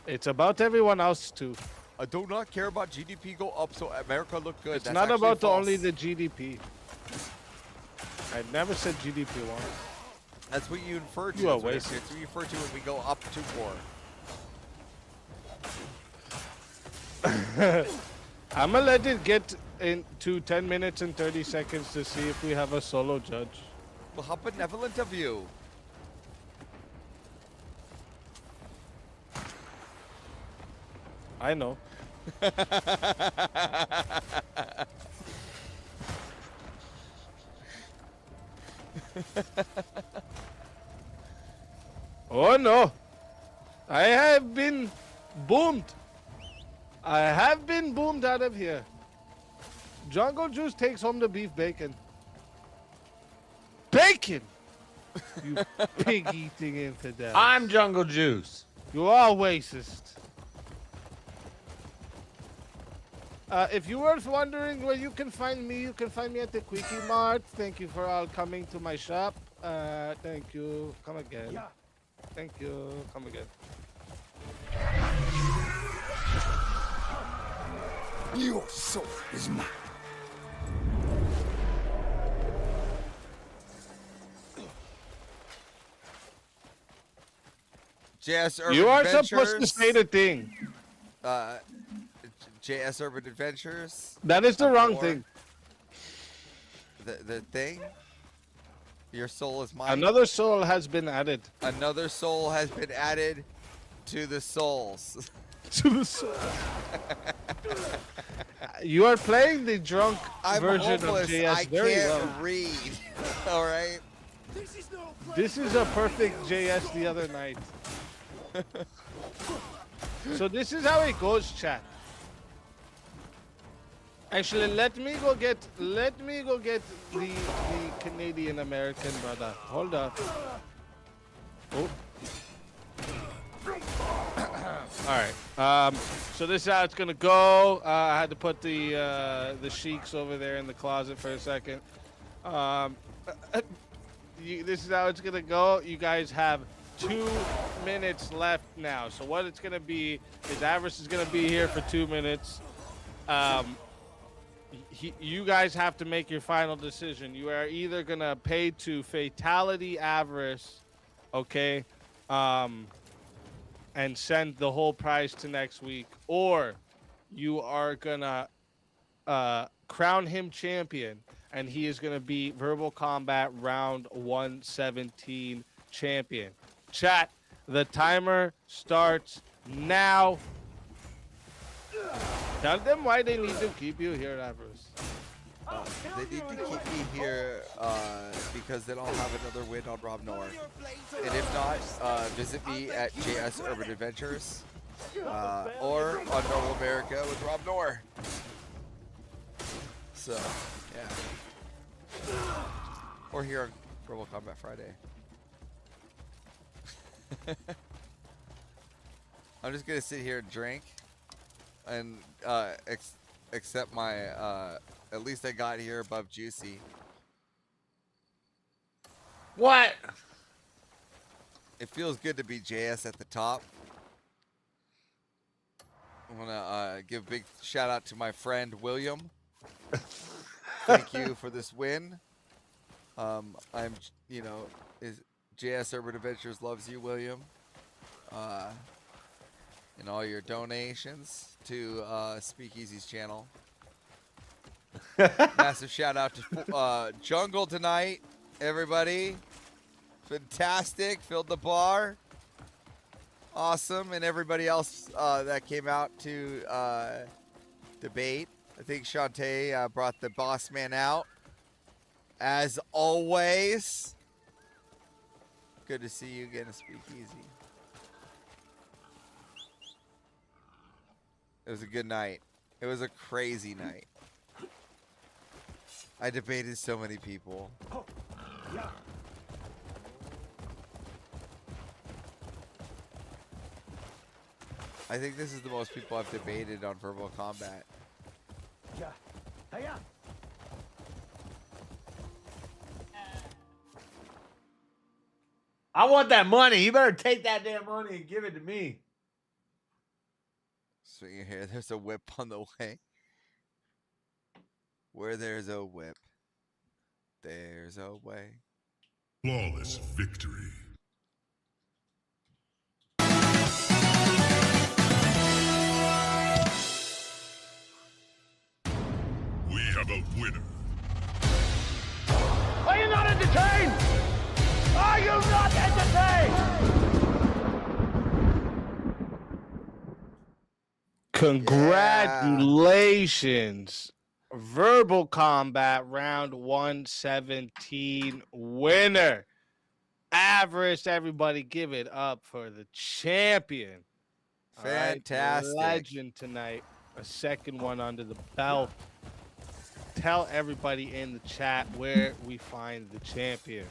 It's about everyone else too. I do not care about GDP go up so America look good. It's That's not actually about false. only the GDP. I never said GDP once. That's what you infer to. You are That's wasted. what you refer to when we go up to war. I'm gonna let it get into 10 minutes and 30 seconds to see if we have a solo judge. Well, how benevolent of you. I know. Oh no! I have been boomed. I have been boomed out of here. Jungle Juice takes home the beef bacon. Bacon! You pig-eating infidel. I'm Jungle Juice. You are racist. If you were wondering where you can find me, you can find me at the Quickie Mart. Thank you for all coming to my shop. Thank you. Come again. Yeah. Thank you. Come again. Your soul is mine. JS Urban You are Adventures. supposed to say the thing. JS Urban Adventures. That is the wrong Or thing. The thing. Your soul is mine. Another soul has been added. Another soul has been added to the souls. To the soul. You are playing the drunk I'm version homeless. of JS I very can't well. read. All right. This is a perfect JS the other night. So this is how it goes, chat. Actually, let me go get the Canadian American brother. Hold up. Oh. All right. So this is how it's gonna go. I had to put the sheiks over there in the closet for a second. This is how it's gonna go. You guys have 2 minutes left now. So what it's gonna be is Avarice is gonna be here for 2 minutes. You guys have to make your final decision. You are either gonna pay to Fatality Avarice, okay, and send the whole prize to next week, or you are gonna crown him champion, and he is gonna be Verbal Combat Round 117 champion. Chat, the timer starts now. Tell them why they need to keep you here, Avarice. They need to keep me here because then I'll have another win on Rob Noor. And if not, visit me at JS Urban Adventures or on Normal America with Rob Noor. So, yeah. Or here on Global Combat Friday. I'm just gonna sit here and drink, and accept my. At least I got here above Juicy. What? It feels good to be JS at the top. I want to give a big shout out to my friend William. Thank you for this win. I'm, JS Urban Adventures loves you, William. And all your donations to Speakeasy's channel. Massive shout out to Jungle tonight, everybody. Fantastic, filled the bar. Awesome, and everybody else that came out to debate. I think Shantae brought the boss man out. As always. Good to see you again, Speakeasy. It was a good night. It was a crazy night. I debated so many people. I think this is the most people I've debated on Verbal Combat. I want that money. You better take that damn money and give it to me. Swing your hair. There's a whip on the way. Where there's a whip, there's a way. Flawless victory. We have a winner. Are you not entertained? Are you not entertained? Congratulations. Verbal Combat round 117 winner. Avarice, everybody give it up for the champion. All right, Fantastic. legend tonight. A second one under the belt. Tell everybody in the chat where we find the champion.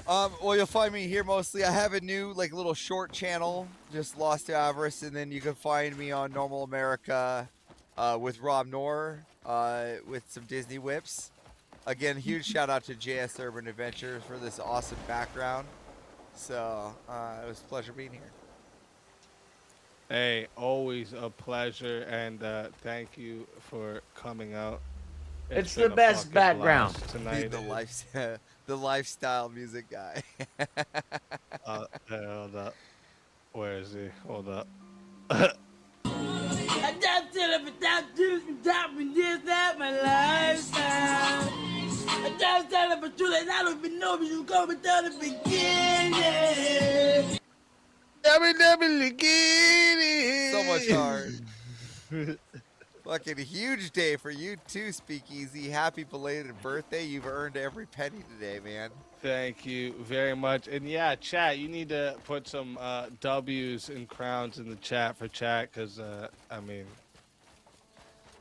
Well, you'll find me here mostly. I have a new little short channel, just Lost to Avarice, and then you can find me on Normal America with Rob Noor with some Disney whips. Again, huge shout out to JS Urban Adventures for this awesome background. So it was a pleasure being here. Hey, always a pleasure, and thank you for coming out. It's been the a best fucking background. blast tonight. The lifestyle music guy. Hold up. Where is he? Hold up. I just tell him without juice and topping this that my lifestyle. I just tell him for true that I don't even know if you come without the beginning. So much hard. Fucking huge day for you too, Speakeasy. Happy belated birthday. You've earned every penny today, man. Thank you very much. And yeah, chat, you need to put some W's and crowns in the chat for chat, because, I mean,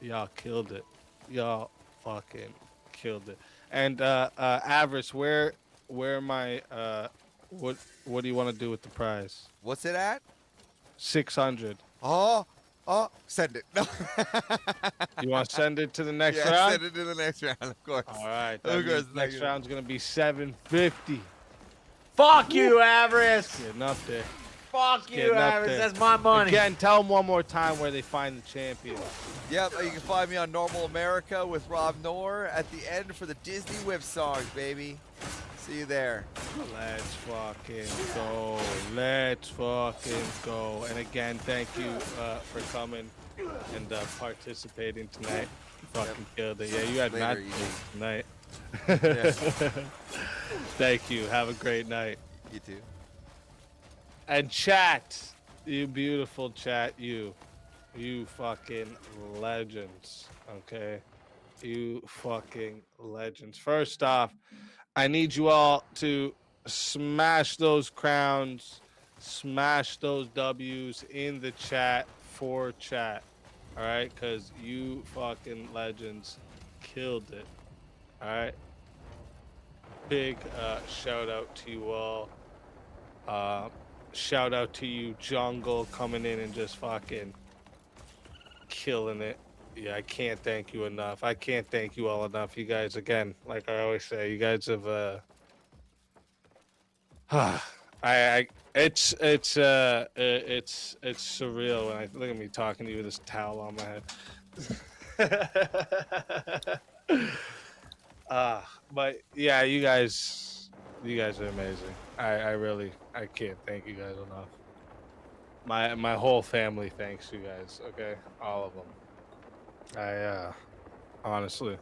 y'all killed it. Y'all fucking killed it. And Avarice, where my what do you want to do with the prize? What's it at? 600. Oh, send it. No. You want to send it to the next Yeah, round? send it to the next round, of course. All right. Of course, Next round's going to be 750. Fuck you, Avarice. Getting up there. Fuck you, Getting up Avarice. there. That's my money. Again, tell them one more time where they find the champion. Yep, you can find me on Normal America with Rob Noor at the end for the Disney Whip songs, baby. See you there. Let's fucking go. Let's fucking go. And again, thank you for coming and participating tonight. You fucking killed it. Yeah, you had Later, matches tonight. Yeah. Thank you. Have a great night. You too. And chat, you beautiful chat, you fucking legends, okay? You fucking legends. First off, I need you all to smash those crowns, smash those W's in the chat for chat, all right? Because you fucking legends killed it, all right? Big shout out to you all. shout out to you, Jungle, coming in and just fucking killing it. Yeah, I can't thank you enough. I can't thank you all enough. You guys, again, like I always say, you guys have it's surreal when I look at me talking to you with this towel on my head. But yeah, you guys are amazing. I can't thank you guys enough. My whole family thanks you guys. Okay, all of them. Honestly,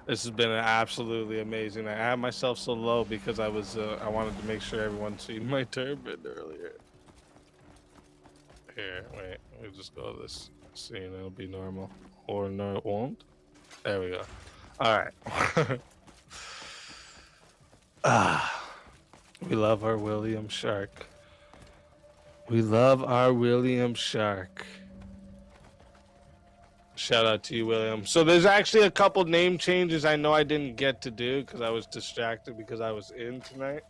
this has been an absolutely amazing night. I had myself so low because I wanted to make sure everyone seen my turban earlier. Here, wait, we'll just go to this scene. It'll be normal, or no, it won't. There we go. All right. We love our William Shark. We love our William Shark. Shout out to you, William. So there's actually a couple name changes I know I didn't get to do because I was distracted because I was in tonight.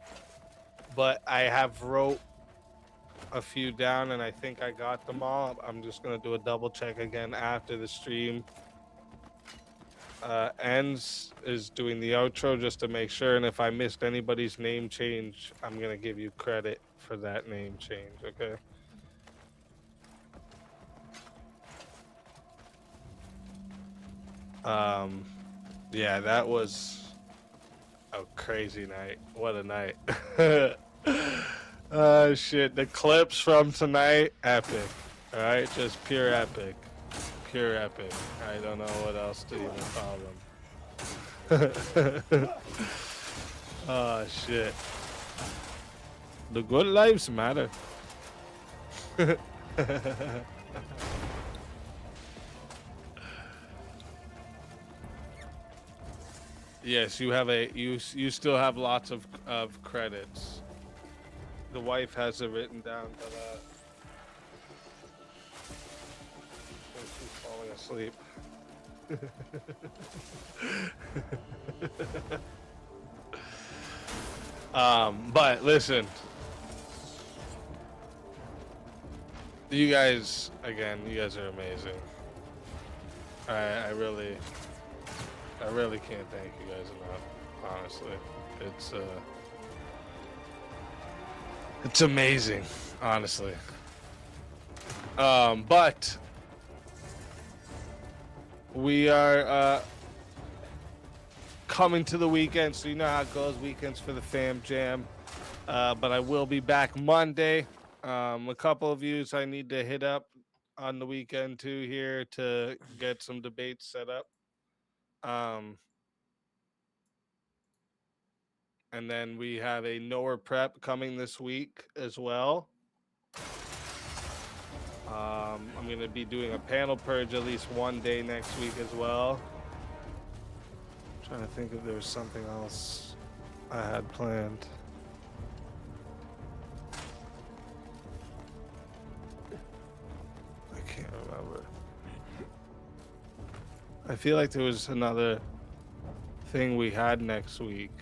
But I have wrote a few down and I think I got them all. I'm just going to do a double check again after the stream ends, is doing the outro just to make sure. And if I missed anybody's name change, I'm going to give you credit for that name change, okay? Yeah, that was a crazy night. What a night. Shit, the clips from tonight, epic. All right, just pure epic. Pure epic. I don't know what else to even call them. Oh, shit. The good lives matter. Yes, you have you still have lots of credits. The wife has it written down, but she's falling asleep. But listen, you guys, again, you guys are amazing. I really can't thank you guys enough, honestly. It's amazing, honestly. But we are coming to the weekend, so you know how it goes, weekends for the fam jam. But I will be back Monday. A couple of yous I need to hit up on the weekend too here to get some debates set up. And then we have a Knower prep coming this week as well. I'm going to be doing a panel purge at least one day next week as well. I'm trying to think if there was something else I had planned. I can't remember. I feel like there was another thing we had next week.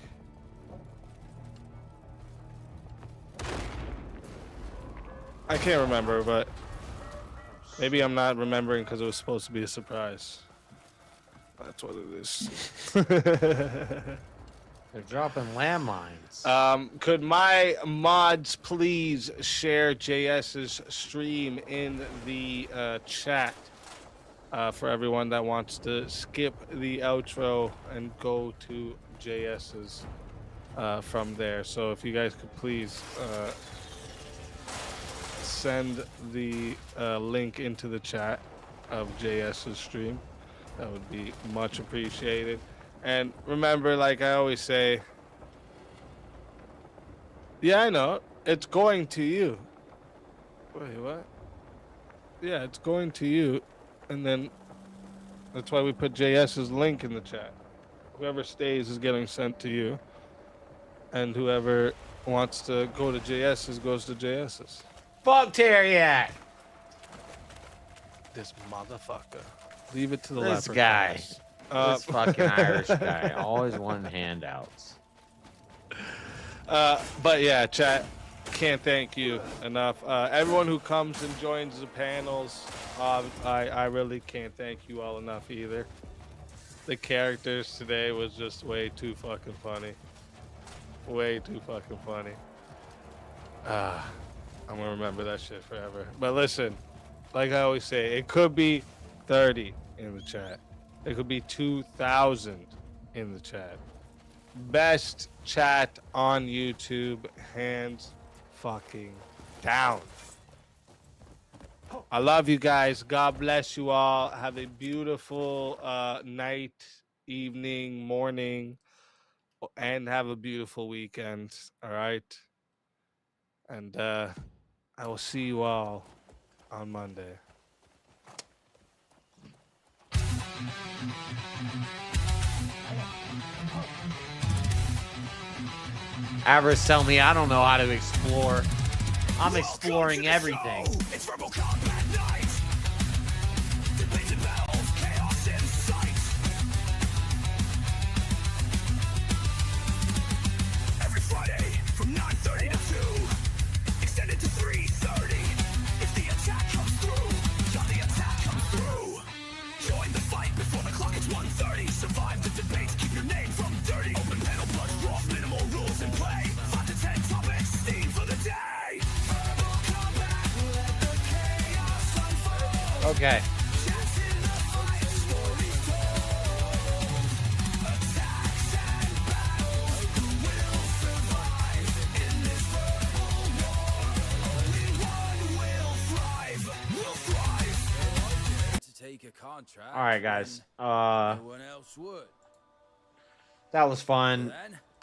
I can't remember, but maybe I'm not remembering because it was supposed to be a surprise. That's what it is. They're dropping landmines. Could my mods please share JS's stream in the chat for everyone that wants to skip the outro and go to JS's from there. So if you guys could please send the link into the chat of JS's stream, that would be much appreciated. And remember, like I always say, yeah, I know, it's going to you. Wait, what? Yeah, it's going to you. And then that's why we put JS's link in the chat. Whoever stays is getting sent to you. And whoever wants to go to JS's goes to JS's. Fuck Teriak! This motherfucker. Leave it to the This leprechauns. guy. This fucking Irish guy. Always wanting handouts. But yeah, chat. can't thank you enough. Everyone who comes and joins the panels, I really can't thank you all enough either. The characters today was just way too fucking funny. Way too fucking funny. I'm gonna remember that shit forever. But listen, like I always say, it could be 30 in the chat. It could be 2,000 in the chat. Best chat on YouTube, hands fucking down. I love you guys. God bless you all. Have a beautiful night, evening, morning, and have a beautiful weekend. All right. And I will see you all on Monday. Avarice tell me I don't know how to explore. I'm exploring everything. It's verbal combat night. Debates and battles, chaos in sight. Every Friday from 9:30 to 2, extended to 3:30. If the attack comes through, yeah, the attack comes through. Join the fight before the clock hits 1:30. Survive the debate, keep your name from dirty. Open panel, blood draw, minimal rules in play. 5 to 10 topics, theme for the day. Okay. All right, guys. That was fun.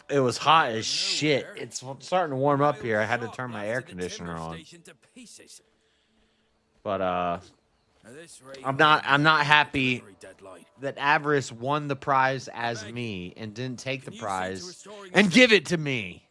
It was hot as shit. It's starting to warm up here. I had to turn my air conditioner on. But I'm not happy that Avarice won the prize as me and didn't take the prize and give it to me.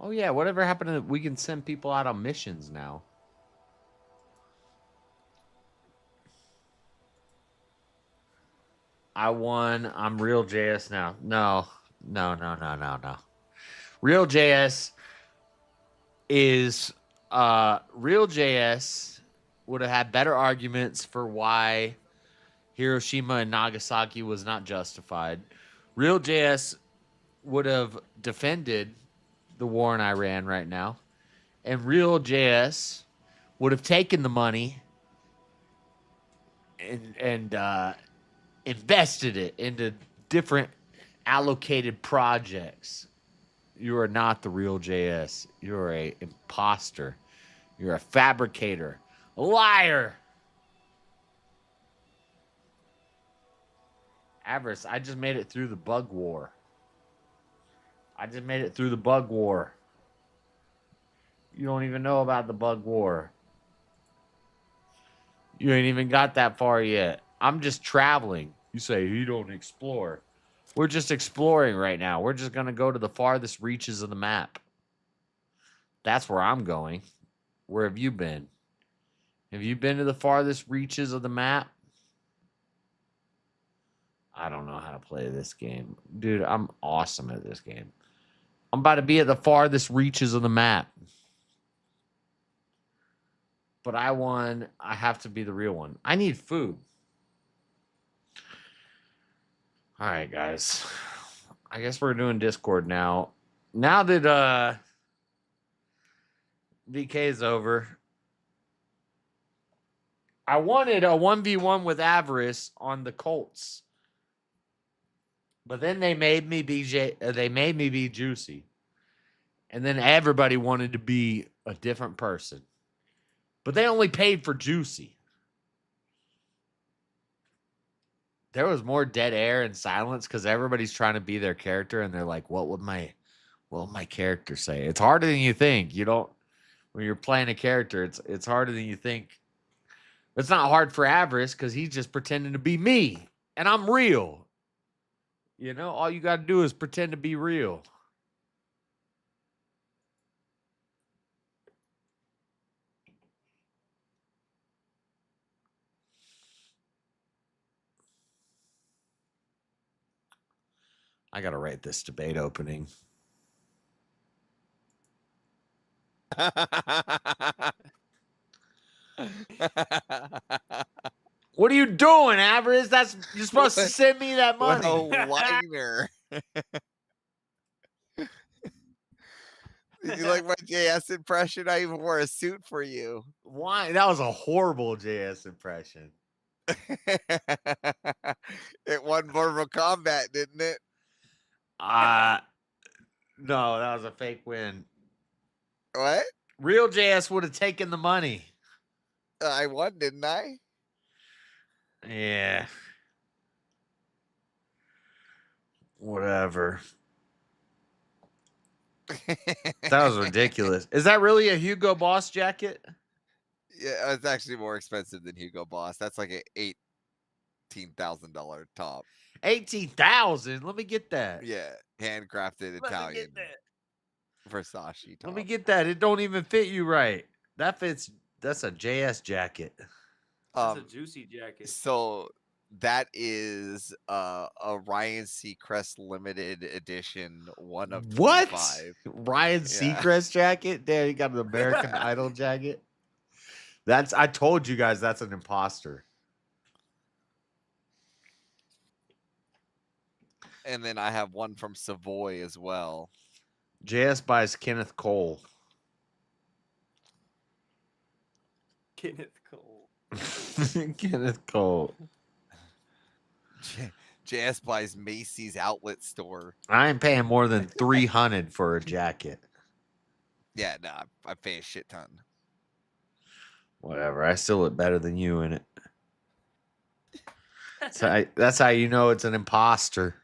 Oh yeah, whatever happened to we can send people out on missions now? I won. I'm Real JS now. No. Real JS is Real JS would have had better arguments for why Hiroshima and Nagasaki was not justified. Real JS would have defended the war in Iran right now, and Real JS would have taken the money and invested it into different allocated projects. You are not the Real JS. You're a imposter. You're a fabricator, a liar. Avarice, I just made it through the bug war. You don't even know about the bug war. You ain't even got that far yet. I'm just traveling. You say you don't explore. We're just exploring right now. We're just going to go to the farthest reaches of the map. That's where I'm going. Where have you been? Have you been to the farthest reaches of the map? I don't know how to play this game. Dude, I'm awesome at this game. I'm about to be at the farthest reaches of the map. But I won. I have to be the real one. I need food. All right, guys. I guess we're doing Discord now. Now that VK is over, I wanted a 1v1 with Avarice on the Colts. But then they made me be Juicy. And then everybody wanted to be a different person. But they only paid for Juicy. There was more dead air and silence because everybody's trying to be their character and they're like, what would my character say? It's harder than you think. You don't, when you're playing a character, it's harder than you think. It's not hard for Avarice because he's just pretending to be me. And I'm real. You know, all you got to do is pretend to be real. I gotta write this debate opening. What are you doing, Avarice? You're supposed to send me that money. What a whiner. Did you like my JS impression? I even wore a suit for you. Why? That was a horrible JS impression. It won Mortal Kombat, didn't it? No, that was a fake win. What? Real JS would have taken the money. I won, didn't I? Yeah. Whatever. That was ridiculous. Is that really a Hugo Boss jacket? Yeah, it's actually more expensive than Hugo Boss. That's like a $18,000 top. 18,000. Let me get that. Yeah, handcrafted Italian. Versace top. Let me get that. It don't even fit you right. That fits. That's a JS jacket. That's a juicy jacket. So that is a Ryan Seacrest limited edition, one of What? 25. Ryan Seacrest jacket? Damn, you got an American Idol jacket. I told you guys that's an imposter. And then I have one from Savoy as well. JS buys Kenneth Cole. Kenneth Cole. Kenneth Cole. JS buys Macy's outlet store. I ain't paying more than $300 for a jacket. Yeah, no, I pay a shit ton. Whatever. I still look better than you in it. So that's how you know it's an imposter.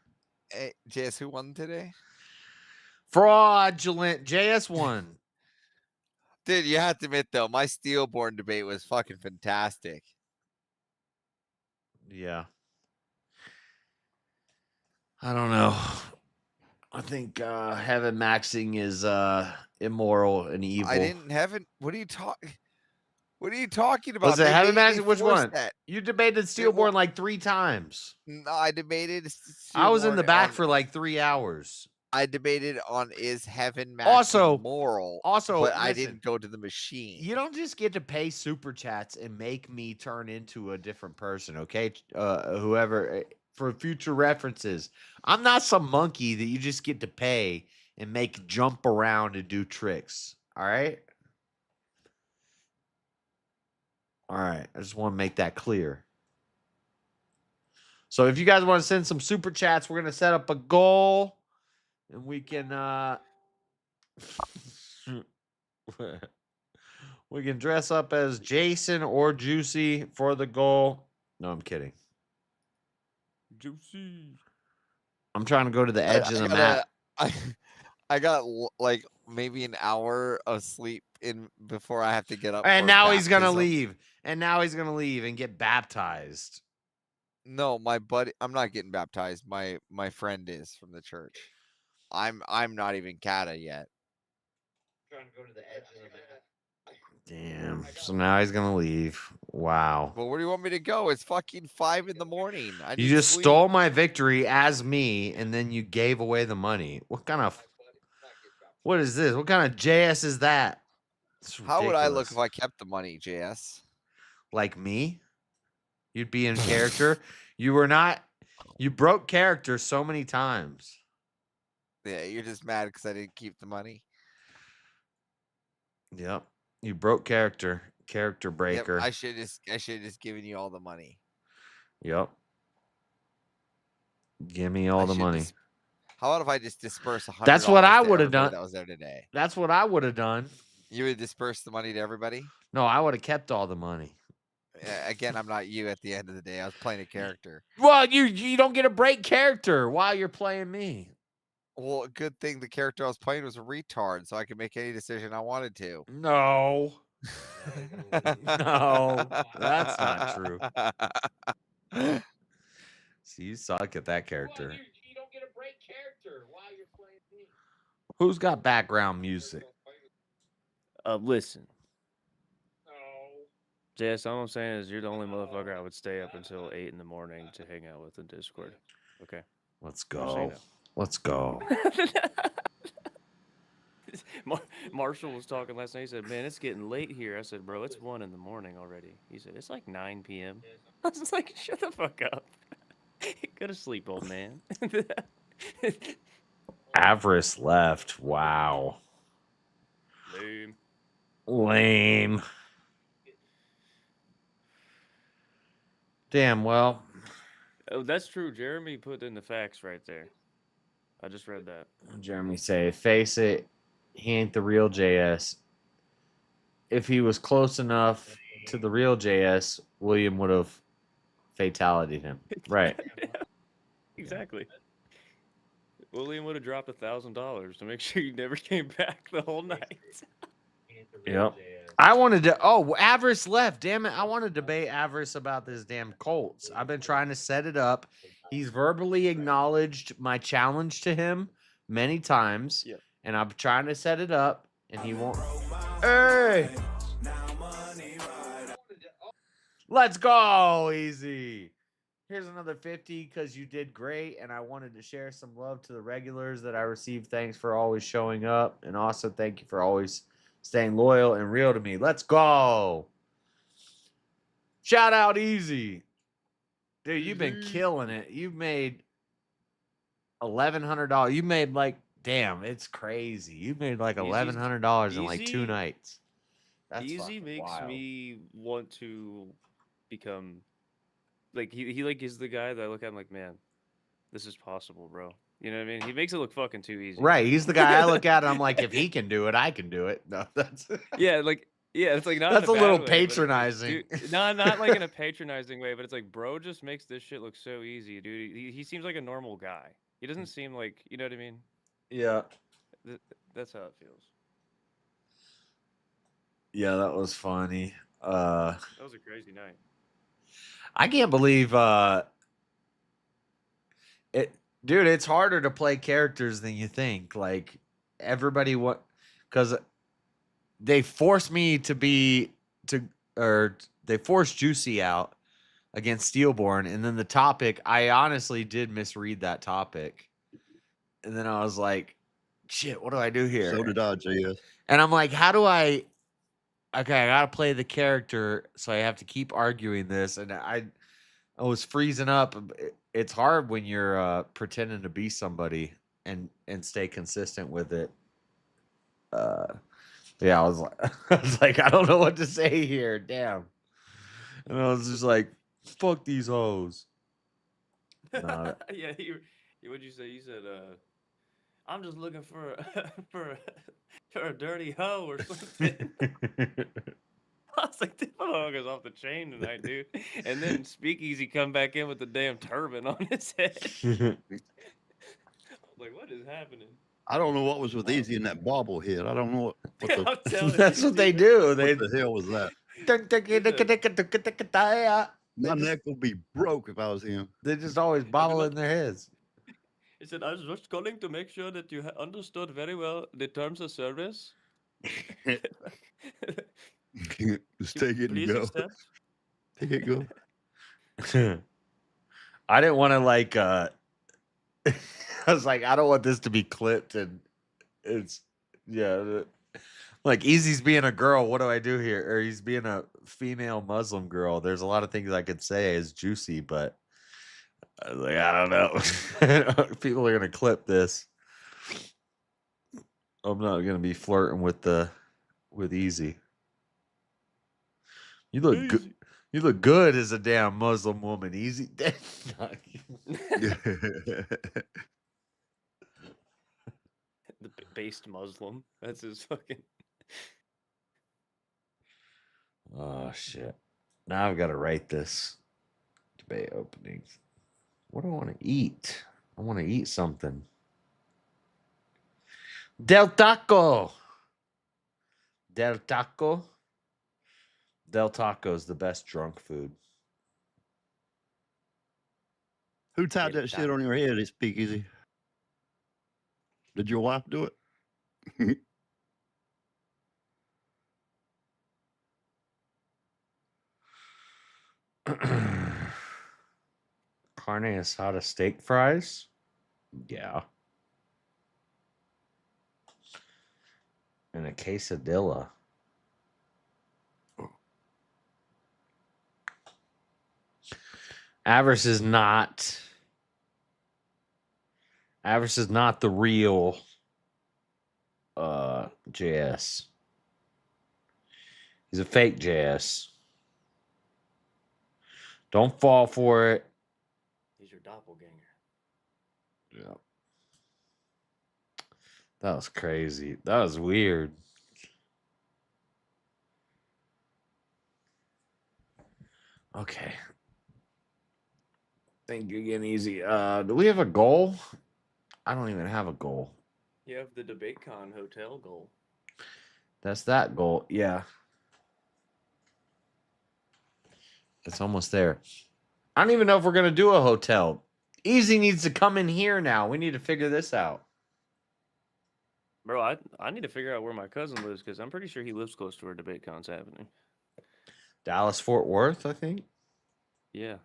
Hey, JS, who won today? Fraudulent. JS won. Dude, you have to admit, though, my Steelborn debate was fucking fantastic. Yeah. I don't know. I think heaven maxing is immoral and evil. I didn't heaven. What are you talking? What are you talking about? Was it They heaven made me maxing? Which force one? that. You debated Steelborn like 3 times. No, I debated. I was in the Steelborn back on- for like 3 hours. I debated on is heaven maxing Also- moral. also, but I listen, didn't go to the machine. You don't just get to pay super chats and make me turn into a different person, okay? Whoever, for future references. I'm not some monkey that you just get to pay and make jump around and do tricks. All right? All right. I just want to make that clear. So if you guys want to send some super chats, we're going to set up a goal and we can we can dress up as Jason or Juicy for the goal. No, I'm kidding. Juicy. I'm trying to go to the edge of the map. I got like maybe an hour of sleep in before I have to get up. And for now he's going to baptism. leave. And now he's going to leave and get baptized. No, my buddy. I'm not getting baptized. My friend is from the church. I'm not even Kata yet. Trying to go to the edge of the map. Damn. So now he's going to leave. Wow. But where do you want me to go? It's fucking 5 in the morning. I You need just sleep. stole my victory as me, and then you gave away the money. What is this? What kind of JS is that? It's How would I look ridiculous. if I kept the money, JS? Like me? You'd be in character. You were not. You broke character so many times. Yeah, you're just mad because I didn't keep the money. Yep. You broke character. Character breaker. Yep, I should just given you all the money. Yep. Give me all the money. How about if I just disperse $100? That's what I to would have everybody done. That was there today. That's what I would have done. You would disperse the money to everybody. No, I would have kept all the money. Again, I'm not you. At the end of the day, I was playing a character. Well, you don't get to break character while you're playing me. Well, a good thing the character I was playing was a retard, so I could make any decision I wanted to. No. No, that's not true. See, you suck at that character. Well, you don't get to break character while you're playing me. Who's got background music? Listen. JS, all I'm saying is you're the only motherfucker I would stay up until 8 in the morning to hang out with in Discord. Okay. Let's Just so you go. know. Let's go. Marshall was talking last night. He said, "Man, it's getting late here." I said, "Bro, it's 1 a.m. already." He said, "It's like 9 p.m." I was just like, "Shut the fuck up. Go to sleep, old man." Avarice left. Wow. Lame. Lame. Damn, well. Oh, that's true. Jeremy put in the facts right there. I just read that. Jeremy say, face it, he ain't the real JS. If he was close enough to the real JS, William would have fatality'd him. Right. Exactly. William would have dropped $1,000 to make sure you never came back the whole night. Yep. I wanted to. Oh, Avarice left. Damn it. I want to debate Avarice about this damn Colts. I've been trying to set it up. He's verbally acknowledged my challenge to him many times. Yep. And I'm trying to set it up, and he won't. Hey! Let's go, Easy. Here's another 50 because you did great, and I wanted to share some love to the regulars that I received. Thanks for always showing up, and also thank you for always staying loyal and real to me. Let's go. Shout out Easy. Dude, you've been killing it. You've made $1,100. You made like, damn, it's crazy. You made like $1,100 in like 2 nights. That's Easy makes wild. me want to become like he like is the guy that I look at. I'm like, man, this is possible, bro. You know what I mean? He makes it look fucking too easy. Right. He's the guy I look at and I'm like, if he can do it, I can do it. No, that's Yeah, like it's like not. that's in a bad little way, but it's like, patronizing. dude, no, not like in a patronizing way, but it's like, bro, just makes this shit look so easy, dude. He seems like a normal guy. He doesn't seem like, you know what I mean? Yeah. That's how it feels. Yeah, that was funny. That was a crazy night. I can't believe it, dude. It's harder to play characters than you think. Like everybody, because they forced me or they forced Juicy out against Steelborn, and then the topic. I honestly did misread that topic, and then I was like, "Shit, what do I do here?" So did I, JS. And I'm like, "How do I?" Okay, I gotta play the character, so I have to keep arguing this, and I was freezing up. It's hard when you're pretending to be somebody and stay consistent with it. Yeah, I was like, I don't know what to say here. Damn, and I was just like, fuck these hoes. Nah, Yeah, what'd you say? You said, I'm just looking for for a dirty hoe or something. I was like, this motherfucker's off the chain tonight, dude. And then Speakeasy come back in with the damn turban on his head. I was like, what is happening? I don't know what was with Easy in that bobblehead. I don't know what I'm telling that's you, what they dude. do. what They the hell was that? My neck would be broke if I was him. They just always bobble in their heads. He said, I was just calling to make sure that you understood very well the terms of service. Just take it and Please go. accept. Take it, go. I didn't want to like I was like, I don't want this to be clipped, and it's like Easy's being a girl. What do I do here? Or he's being a female Muslim girl. There's a lot of things I could say as Juicy, but I was like, I don't know. People are gonna clip this. I'm not gonna be flirting with Easy. You look good. You look good as a damn Muslim woman. Easy. The based Muslim. That's his fucking. Oh shit! Now I've got to write this debate opening. What do I want to eat? I want to eat something. Del Taco. Del Taco. Del Taco is the best drunk food. Who tied that shit on your head? It's Speakeasy. Did your wife do it? Carne asada steak fries? Yeah. And a quesadilla. Avarice is not the real JS. He's a fake JS. Don't fall for it. He's your doppelganger. Yeah. That was crazy. That was weird. Okay. Think you're getting easy. Do we have a goal? I don't even have a goal. You have the DebateCon hotel goal. That's that goal. Yeah. It's almost there. I don't even know if we're going to do a hotel. Easy needs to come in here now. We need to figure this out. Bro, I need to figure out where my cousin lives because I'm pretty sure he lives close to where DebateCon's happening. Dallas, Fort Worth, I think. Yeah.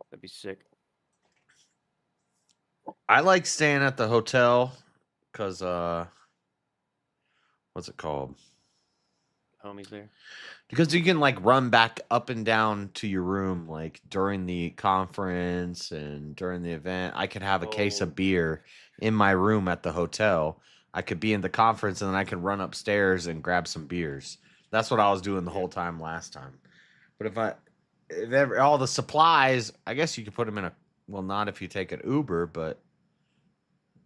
That'd be sick. I like staying at the hotel because, what's it called? Homies there. Because you can like run back up and down to your room like during the conference and during the event. I could have a case of beer in my room at the hotel. I could be in the conference and then I could run upstairs and grab some beers. That's what I was doing the whole time last time. But if all the supplies, I guess you could put them in a, well, not if you take an Uber, but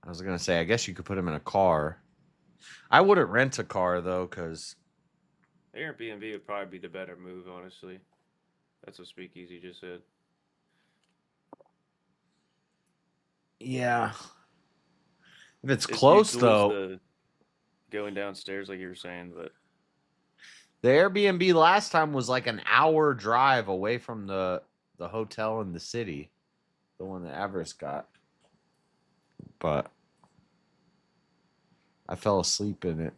I was going to say, I guess you could put them in a car. I wouldn't rent a car though, because Airbnb would probably be the better move, honestly. That's what Speakeasy just said. yeah. If it's close though, going downstairs like you were saying, but the Airbnb last time was like an hour drive away from the hotel in the city, the one that Avarice got. But I fell asleep in it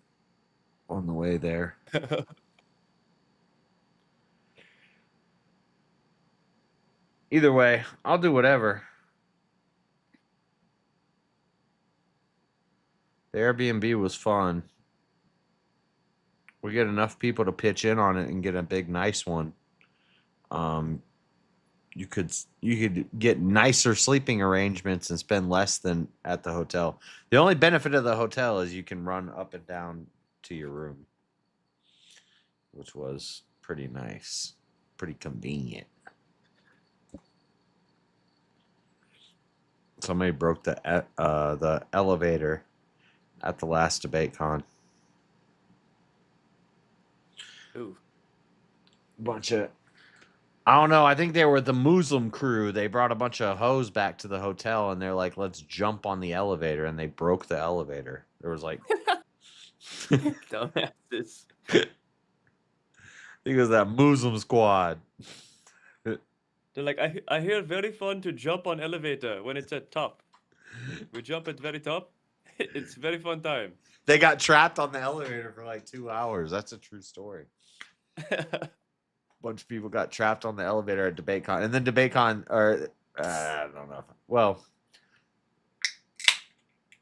on the way there. Either way, I'll do whatever. The Airbnb was fun. We get enough people to pitch in on it and get a big, nice one. You could get nicer sleeping arrangements and spend less than at the hotel. The only benefit of the hotel is you can run up and down to your room, which was pretty nice, pretty convenient. Somebody broke the elevator at the last DebateCon. Ooh. Bunch of, I don't know. I think they were the Muslim crew. They brought a bunch of hoes back to the hotel, and they're like, "Let's jump on the elevator," and they broke the elevator. There was like, dumbasses. I think it was that Muslim squad. They're like, I hear very fun to jump on elevator when it's at top. We jump at very top. It's very fun time. They got trapped on the elevator for like 2 hours. That's a true story. Bunch of people got trapped on the elevator at DebateCon, and then DebateCon, or I don't know. Well,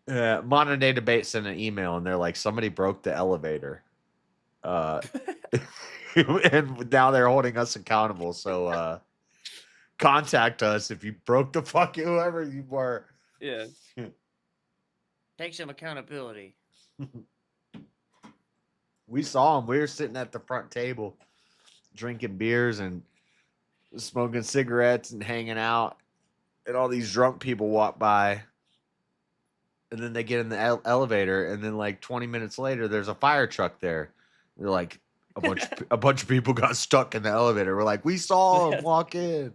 Modern Day Debate sent an email, and they're like, somebody broke the elevator, and now they're holding us accountable. So contact us if you broke the fucking whoever you were. Yeah. Take some accountability. We saw them. We were sitting at the front table, drinking beers and smoking cigarettes and hanging out, and all these drunk people walk by, and then they get in the elevator, and then like 20 minutes later there's a fire truck there. They're like, a bunch of people got stuck in the elevator. We're like, we saw them walk in.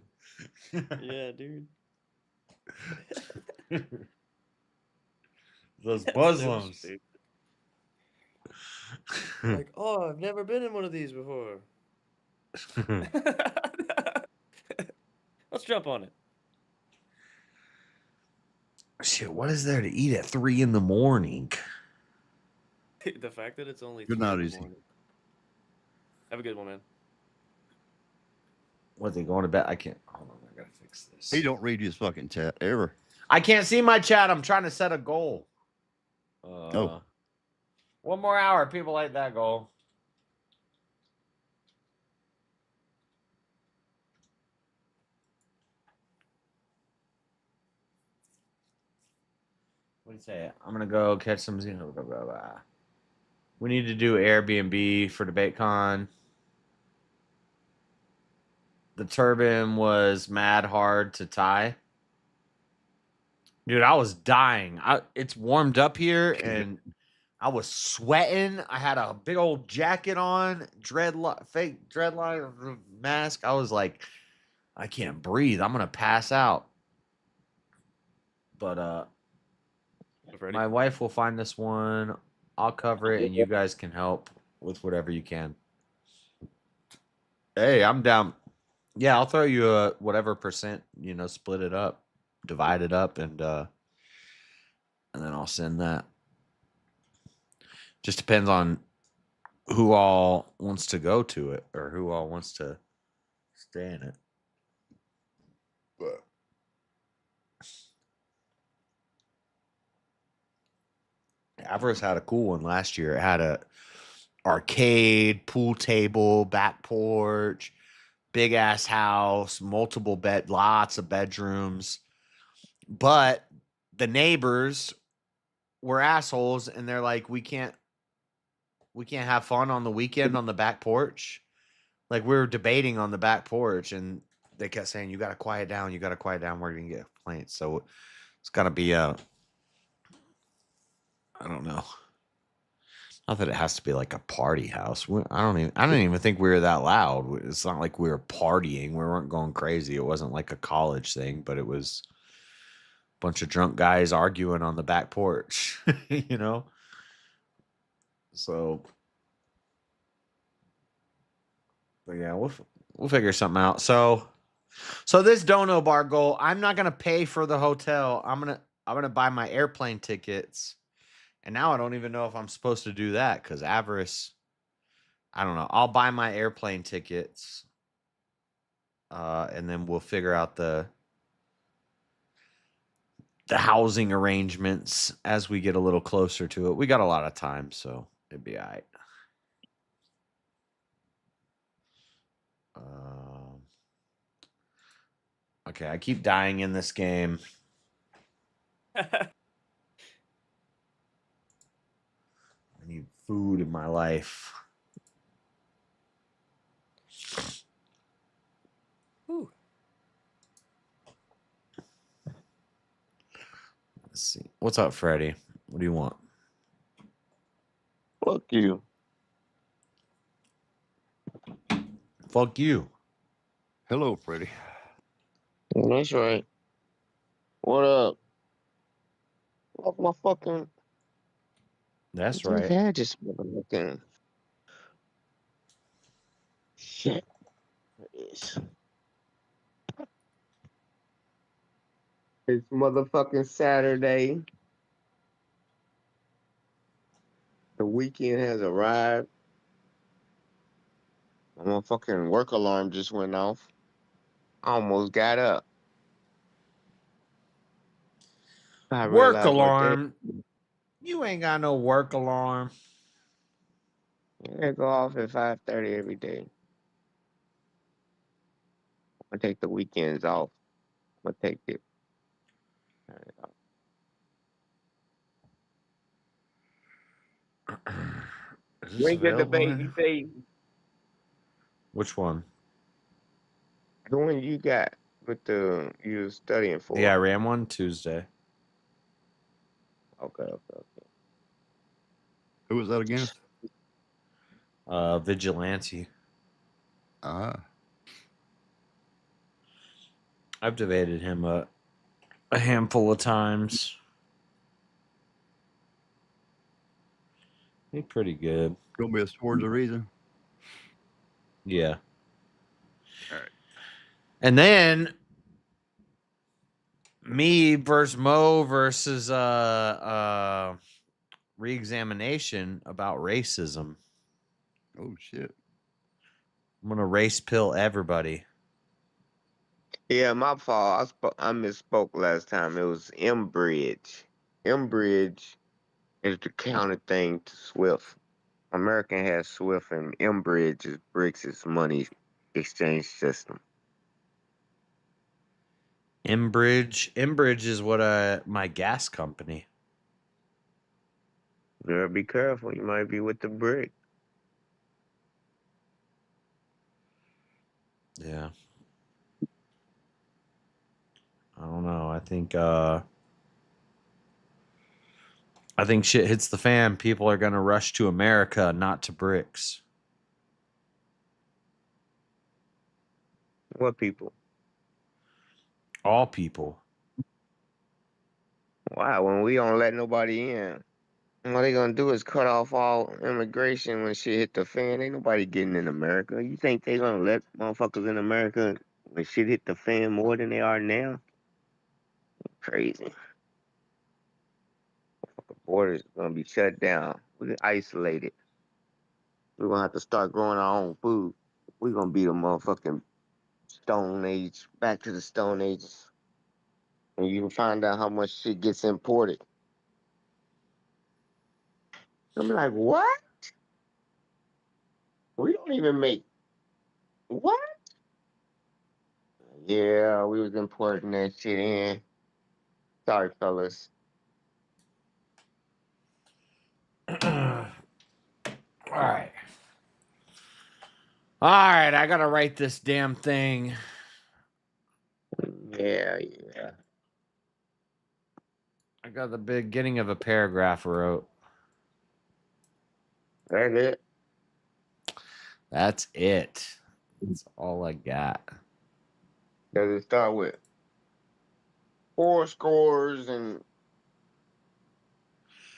Yeah, dude. Those Muslims. Like, oh, I've never been in one of these before. Let's jump on it. Shit, what is there to eat at 3 in the morning? The fact that it's only Good 3 night, in the Easy. morning. Have a good one, man. What, they going to bed? I can't. Hold on, I gotta fix this. He don't read his fucking chat ever. I can't see my chat. I'm trying to set a goal. Oh. 1 more hour. People like that goal. What do you say? I'm gonna go catch some. Blah, blah, blah. We need to do Airbnb for DebateCon. The turban was mad hard to tie. Dude, I was dying. It's warmed up here and I was sweating. I had a big old jacket on, fake dreadlock mask. I was like, I can't breathe. I'm gonna pass out. But my wife will find this one. I'll cover it and you guys can help with whatever you can. Hey, I'm down. Yeah, I'll throw you a whatever percent, split it up, divide it up, and then I'll send that. Just depends on who all wants to go to it or who all wants to stay in it. But Avarice had a cool one last year. It had a arcade, pool table, back porch, big ass house, multiple lots of bedrooms. But the neighbors were assholes and they're like, we can't have fun on the weekend on the back porch. Like we were debating on the back porch and they kept saying, you got to quiet down. You got to quiet down. We're going to get complaints. So it's got to be I don't know. Not that it has to be like a party house. I didn't even think we were that loud. It's not like we were partying. We weren't going crazy. It wasn't like a college thing, but it was a bunch of drunk guys arguing on the back porch, So, but yeah, we'll figure something out. So this dono bar goal, I'm not gonna pay for the hotel. I'm gonna buy my airplane tickets. And now I don't even know if I'm supposed to do that because Avarice, I don't know. I'll buy my airplane tickets. And then we'll figure out the housing arrangements as we get a little closer to it. We got a lot of time, so it'd be all right. Okay, I keep dying in this game. I need food in my life. Ooh. Let's see. What's up, Freddie? What do you want? Fuck you. Fuck you. Hello, Freddie. That's right. What up? Off my fucking. That's right. I just motherfucking. Shit. It's motherfucking Saturday. The weekend has arrived. My fucking work alarm just went off. I almost got up. Work alarm. You ain't got no work alarm. They go off at 5:30 every day. I take the weekends off. I take it. Ring of the baby face. Which one? The one you got with you was studying for. Yeah, I ran one Tuesday. Okay. Who was that against? Vigilante. Ah. I've debated him a handful of times. He's pretty good. Gonna be a Swords of Reason. Yeah. All right. And then me versus Mo versus re-examination about racism. Oh shit. I'm gonna race pill everybody. Yeah, my fault. I misspoke last time. It was M Bridge. M Bridge It's the counter thing to SWIFT. American has SWIFT and Mbridge is BRICS' money exchange system. Enbridge is what my gas company. You better be careful. You might be with the BRIC. Yeah. I don't know. I think shit hits the fan. People are gonna rush to America, not to BRICS. What people? All people. Why? When we don't let nobody in. All they gonna do is cut off all immigration when shit hit the fan. Ain't nobody getting in America. You think they gonna let motherfuckers in America when shit hit the fan more than they are now? Crazy. The borders gonna be shut down. We're isolated. We're gonna have to start growing our own food. We're gonna be the motherfucking Stone Age, back to the Stone Ages. And you can find out how much shit gets imported. I'm like, what? We don't even make what? Yeah, we was importing that shit in. Sorry, fellas. All right. All right, I gotta write this damn thing. Yeah. I got the beginning of a paragraph I wrote. That's it. That's it. That's all I got. Does it start with 4 scores and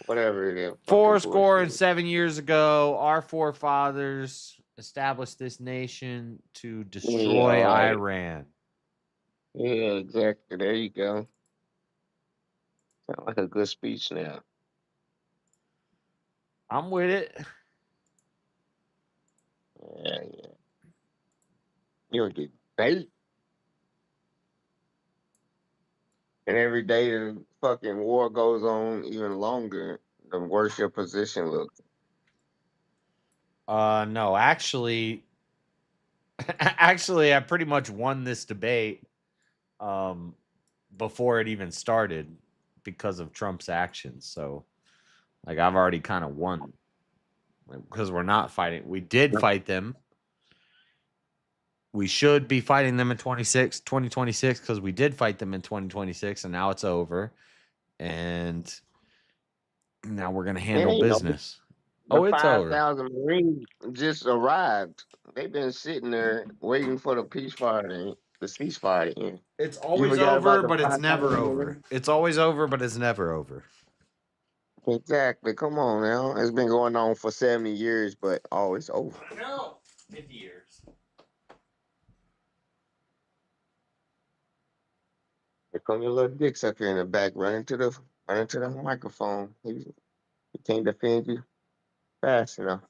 whatever it is? Four score and 7 years ago, our forefathers established this nation to destroy Yeah, right. Iran. Yeah, exactly. There you go. Sound like a good speech now. I'm with it. Yeah. You'll get bait. And every day the fucking war goes on even longer, the worse your position looks. No, actually, I pretty much won this debate before it even started because of Trump's actions. So, like, I've already kind of won because we're not fighting. We did fight them. We should be fighting them in 2026 because we did fight them in 2026 and now it's over. And now we're going to handle business. The It's over. 5,000 Marines just arrived. They've been sitting there waiting for the ceasefire to end. It's always over, but it's never over. It's always over, but it's never over. Exactly. Come on now. It's been going on for 70 years, but it's over. No, 50 years. Here come your little dicks up here in the back, running to the microphone. He can't defend you fast enough.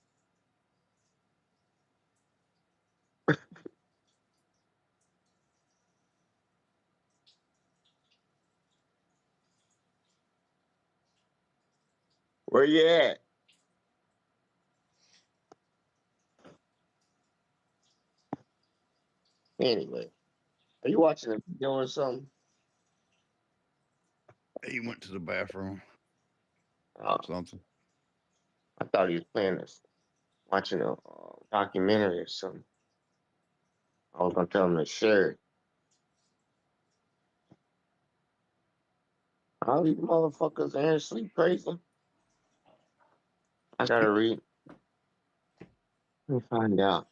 Where you at? Anyway, are you watching a video or something? He went to the bathroom. Something. I thought he was playing this, watching a documentary or something. I was gonna tell him to share it. All these motherfuckers in here sleep crazy. I gotta read. Let me find out.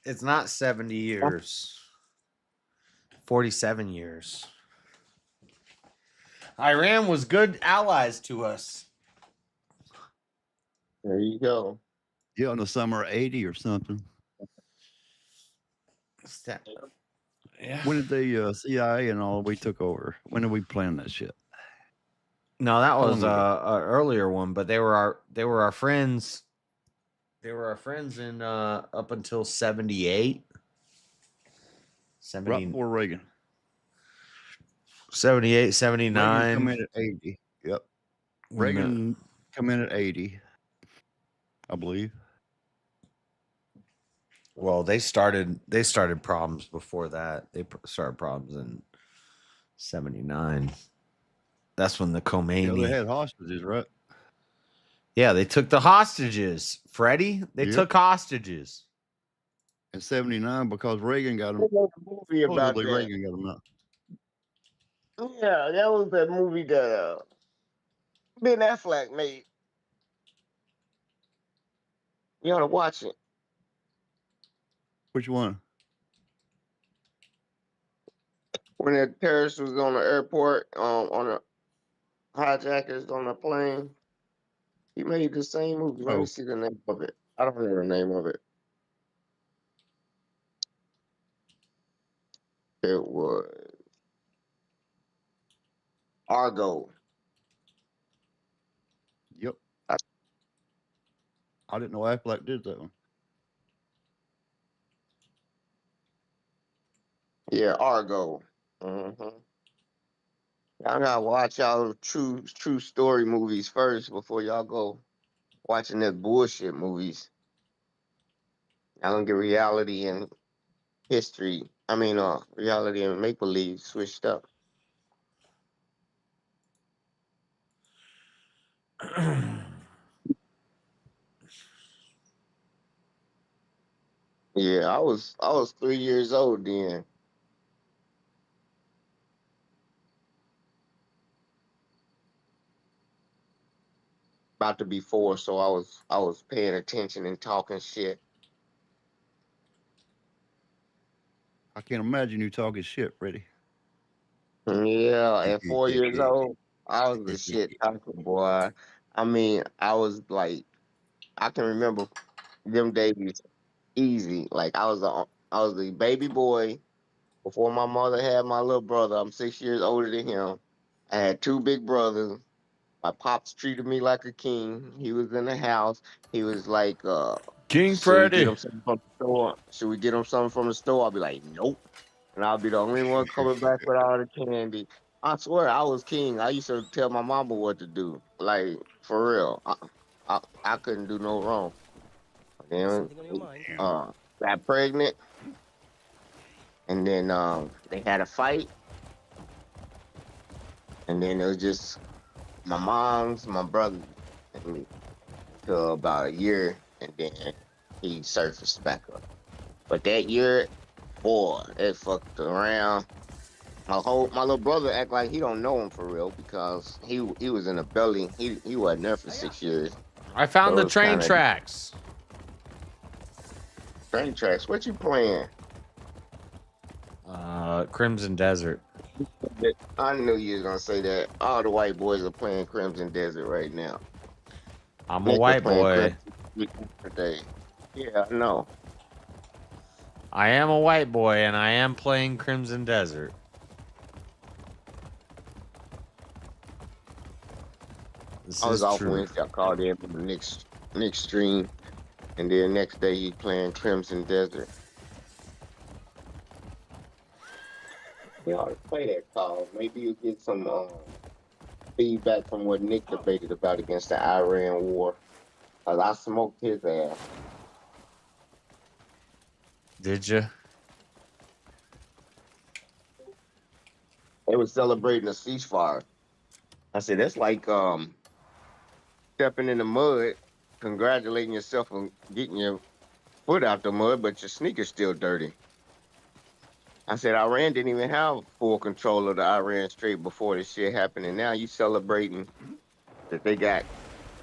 It's not 70 years. 47 years. Iran was good allies to us. There you go. Yeah, in the summer of 80 or something. Yeah. When did the CIA and all we took over? When did we plan that shit? No, that How was long a earlier one, but they were our friends. They were our friends in up until 78. Right before Reagan. 78, Reagan 79. come in at 80. Yep. Reagan come in at 80, I believe. Well, they started problems before that. They started problems in 79. That's when the Yeah, Khomeini. they had hostages, right? Yeah, they took the hostages. Freddie, they Yep. took hostages. In 79 because Reagan got them. There's a movie about Supposedly that. Reagan got them out. Yeah, that was that movie that Ben Affleck made. You ought to watch it. Which one? When the terrorist was on the airport, on the hijackers on the plane, he made the same movie. Let me Oh. see the name of it. I don't know the name of it. It was Argo. Yep. I didn't know Affleck did that one. Yeah, Argo. Y'all gotta watch y'all true story movies first before y'all go watching the bullshit movies. Y'all gonna get reality and history. Reality and make believe switched up. Yeah, I was 3 years old then. About to be 4, so I was paying attention and talking shit. I can't imagine you talking shit, Freddie. Yeah, at 4 years old, I was the shit talker, boy. I was like, I can remember them days easy. Like I was the baby boy before my mother had my little brother. I'm 6 years older than him. I had 2 big brothers. My pops treated me like a king. He was in the house. He was like, King should we get Freddy. him something from the store? Should we get him something from the store? I'll be like, nope. And I'll be the only one coming back with all the candy. I swear I was king. I used to tell my mama what to do. Like, for real. I couldn't do no wrong. Then got pregnant. And then they had a fight. And then it was just my mom's, my brother, and me till about a year, and then he surfaced back up. But that year, boy, it fucked around. My little brother act like he don't know him for real because he was in the belly. He wasn't there for 6 years. I found So the it's train kinda- tracks. Train tracks. What you playing? Crimson Desert. I knew you was gonna say that. All the white boys are playing Crimson Desert right now. I'm a Nick was white playing boy. Crimson today. Yeah, I know. I am a white boy, and I am playing Crimson Desert. This I was is off true. Wednesday. I called in for the next stream, and then next day he's playing Crimson Desert. You ought to play that call. Maybe you'll get some feedback from what Nick debated about against the Iran war. 'Cause I smoked his ass. Did you? They were celebrating a ceasefire. I said that's like stepping in the mud, congratulating yourself on getting your foot out the mud, but your sneaker's still dirty. I said Iran didn't even have full control of the Iran Strait before this shit happened, and now you celebrating that they got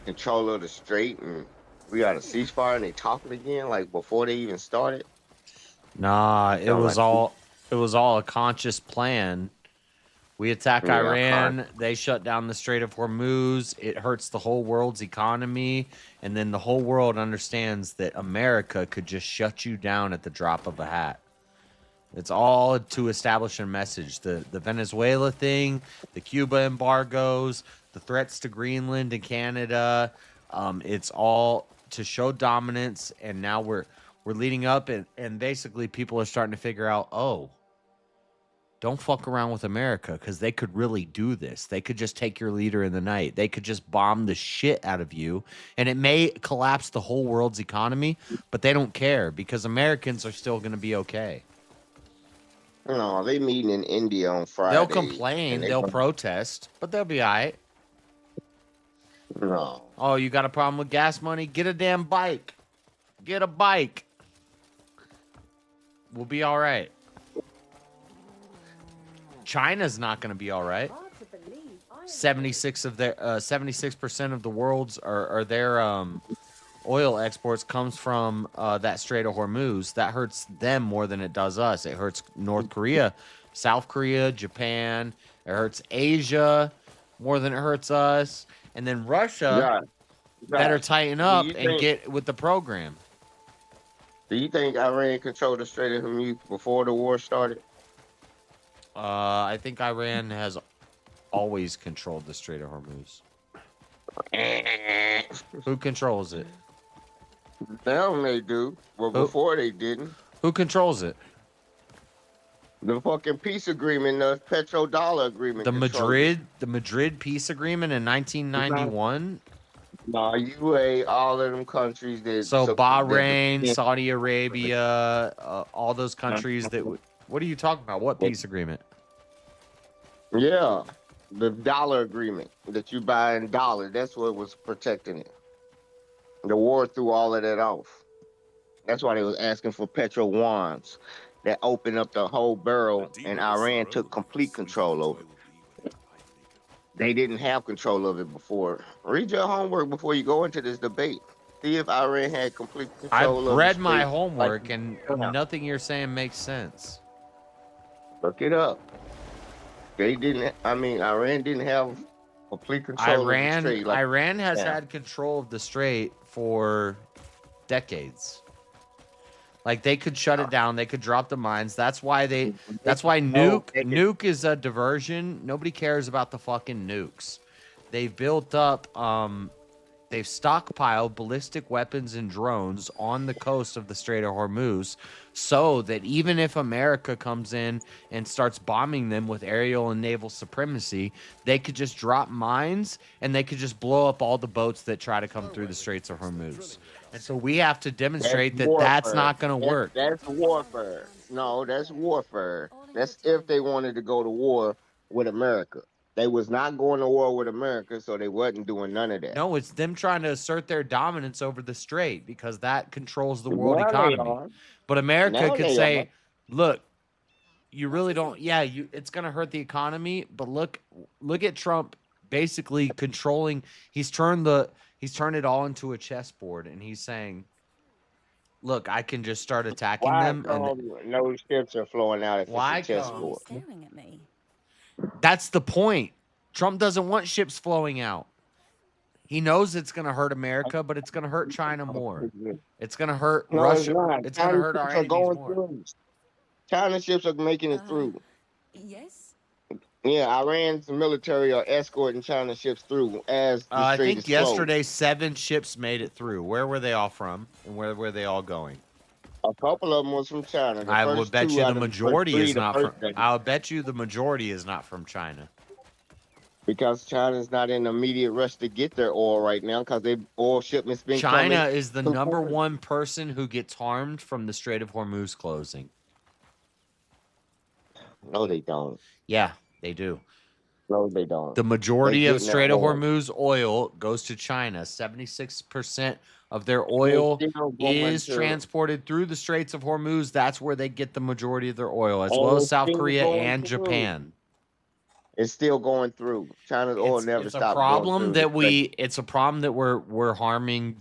control of the strait and we got a ceasefire and they talking again like before they even started. Nah, it Sound was like- all a conscious plan. We attack Yeah, Iran, they shut down the Strait of Hormuz, it hurts the whole world's economy, and then the whole world understands that America could just shut you down at the drop of a hat. It's all to establish a message. The Venezuela thing, the Cuba embargoes, the threats to Greenland and Canada, it's all to show dominance, and now we're leading up, and basically people are starting to figure out, oh, Don't fuck around with America because they could really do this. They could just take your leader in the night. They could just bomb the shit out of you, and it may collapse the whole world's economy, but they don't care because Americans are still going to be okay. No, they meeting in India on Friday. They'll complain, they'll protest, but they'll be all right. No. Oh, you got a problem with gas money? Get a damn bike. Get a bike. We'll be all right. China's not going to be all right. 76% of the world's or their oil exports comes from that Strait of Hormuz. That hurts them more than it does us. It hurts North Korea, South Korea, Japan. It hurts Asia more than it hurts us. And then Russia better tighten up and get with the program. Do you think Iran controlled the Strait of Hormuz before the war started? I think Iran has always controlled the Strait of Hormuz. Who controls it? Now they do. Well, before they didn't. Who controls it? The fucking peace agreement, the petrodollar agreement. The Madrid peace agreement in 1991. No, UA, all of them countries that. So Bahrain, Saudi Arabia, all those countries that. What are you talking about? What peace agreement? Yeah, the dollar agreement that you buy in dollars. That's what was protecting it. The war threw all of that off. That's why they was asking for petro wands that opened up the whole barrel, and Iran took complete control over it. They didn't have control of it before. Read your homework before you go into this debate. See if Iran had complete control. I've read my homework, and nothing you're saying makes sense. Look it up. They didn't. I mean, Iran didn't have complete control of the strait. Iran has had control of the strait for decades. Like they could shut it down, they could drop the mines. That's why nuke is a diversion. Nobody cares about the fucking nukes. They've built up they've stockpiled ballistic weapons and drones on the coast of the Strait of Hormuz so that even if America comes in and starts bombing them with aerial and naval supremacy, they could just drop mines and they could just blow up all the boats that try to come through the Straits of Hormuz. And so we have to demonstrate that's not going to work. That's warfare. No, that's warfare. That's if they wanted to go to war with America. They was not going to war with America, so they wasn't doing none of that. No, it's them trying to assert their dominance over the strait because that controls the world economy. But America could say, look, you really don't. Yeah, it's going to hurt the economy. But look at Trump basically controlling. He's turned it all into a chessboard, and he's saying, look, I can just start attacking them. And no ships are flowing out if it's a chessboard. Staring at me. That's the point. Trump doesn't want ships flowing out. He knows it's going to hurt America, but it's going to hurt China more. It's going to hurt Russia. It's going to hurt our enemies more. China ships are making it through. Yes. Yeah, Iran's military are escorting China ships through as the I strait think is yesterday 7 ships made it through. Where were they all from, and where were they all going? A couple of them was from China. I would bet you the majority is not from. I'll bet you the majority is not from China. Because China's not in immediate rush to get their oil right now because their oil shipments been coming. China is the number one person who gets harmed from the Strait of Hormuz closing. No, they don't. Yeah, they do. No, they don't. The majority of Strait of Hormuz oil goes to China. 76% of their oil is transported through the Straits of Hormuz. That's where they get the majority of their oil, as well as South Korea and Japan. It's still going through. China's oil never stopped. It's a problem that we're harming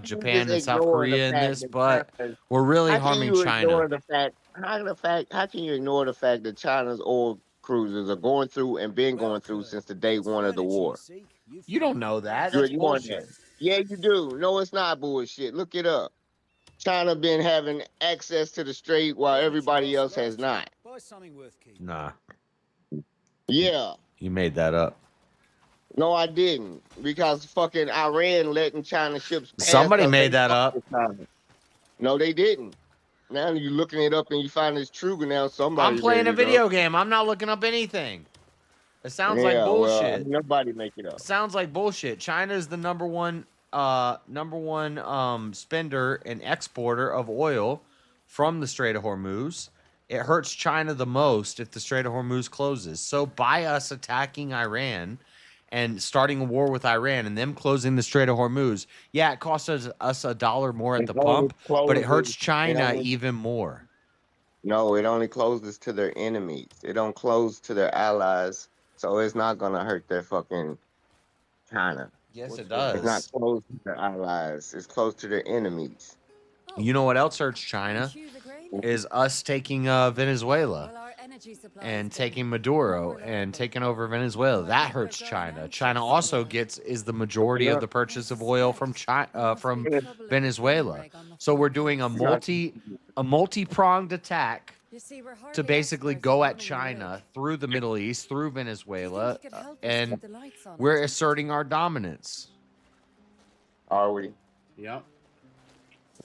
Japan and South Korea in this, but we're really harming China. How can you ignore the fact that China's oil cruisers are going through and been going through since the day one of the war? You don't know that. That's bullshit. Yeah, you do. No, it's not bullshit. Look it up. China been having access to the strait while everybody else has not. Nah. Yeah. You made that up. No, I didn't. Because fucking Iran letting China ships pass. Somebody made that up. No, they didn't. now you're looking it up and you find it's true. Now somebody. I'm playing made a it video up. game. I'm not looking up anything. It sounds like Yeah, well, bullshit. nobody make it up. It sounds like bullshit. China is the number one spender and exporter of oil from the Strait of Hormuz. It hurts China the most if the Strait of Hormuz closes. So by us attacking Iran and starting a war with Iran and them closing the Strait of Hormuz, yeah, it costs us $1 more at the pump, but it hurts China even more. No, it only closes to their enemies. It don't close to their allies. So it's not gonna hurt their fucking China. Yes, it It's not does. close to their allies. It's close to their enemies. You know what else hurts China? Is us taking Venezuela and taking Maduro and taking over Venezuela. That hurts China. China also is the majority of the purchase of oil from from Venezuela. So we're doing a multi-pronged attack to basically go at China through the Middle East, through Venezuela, and we're asserting our dominance. Are we? Yep.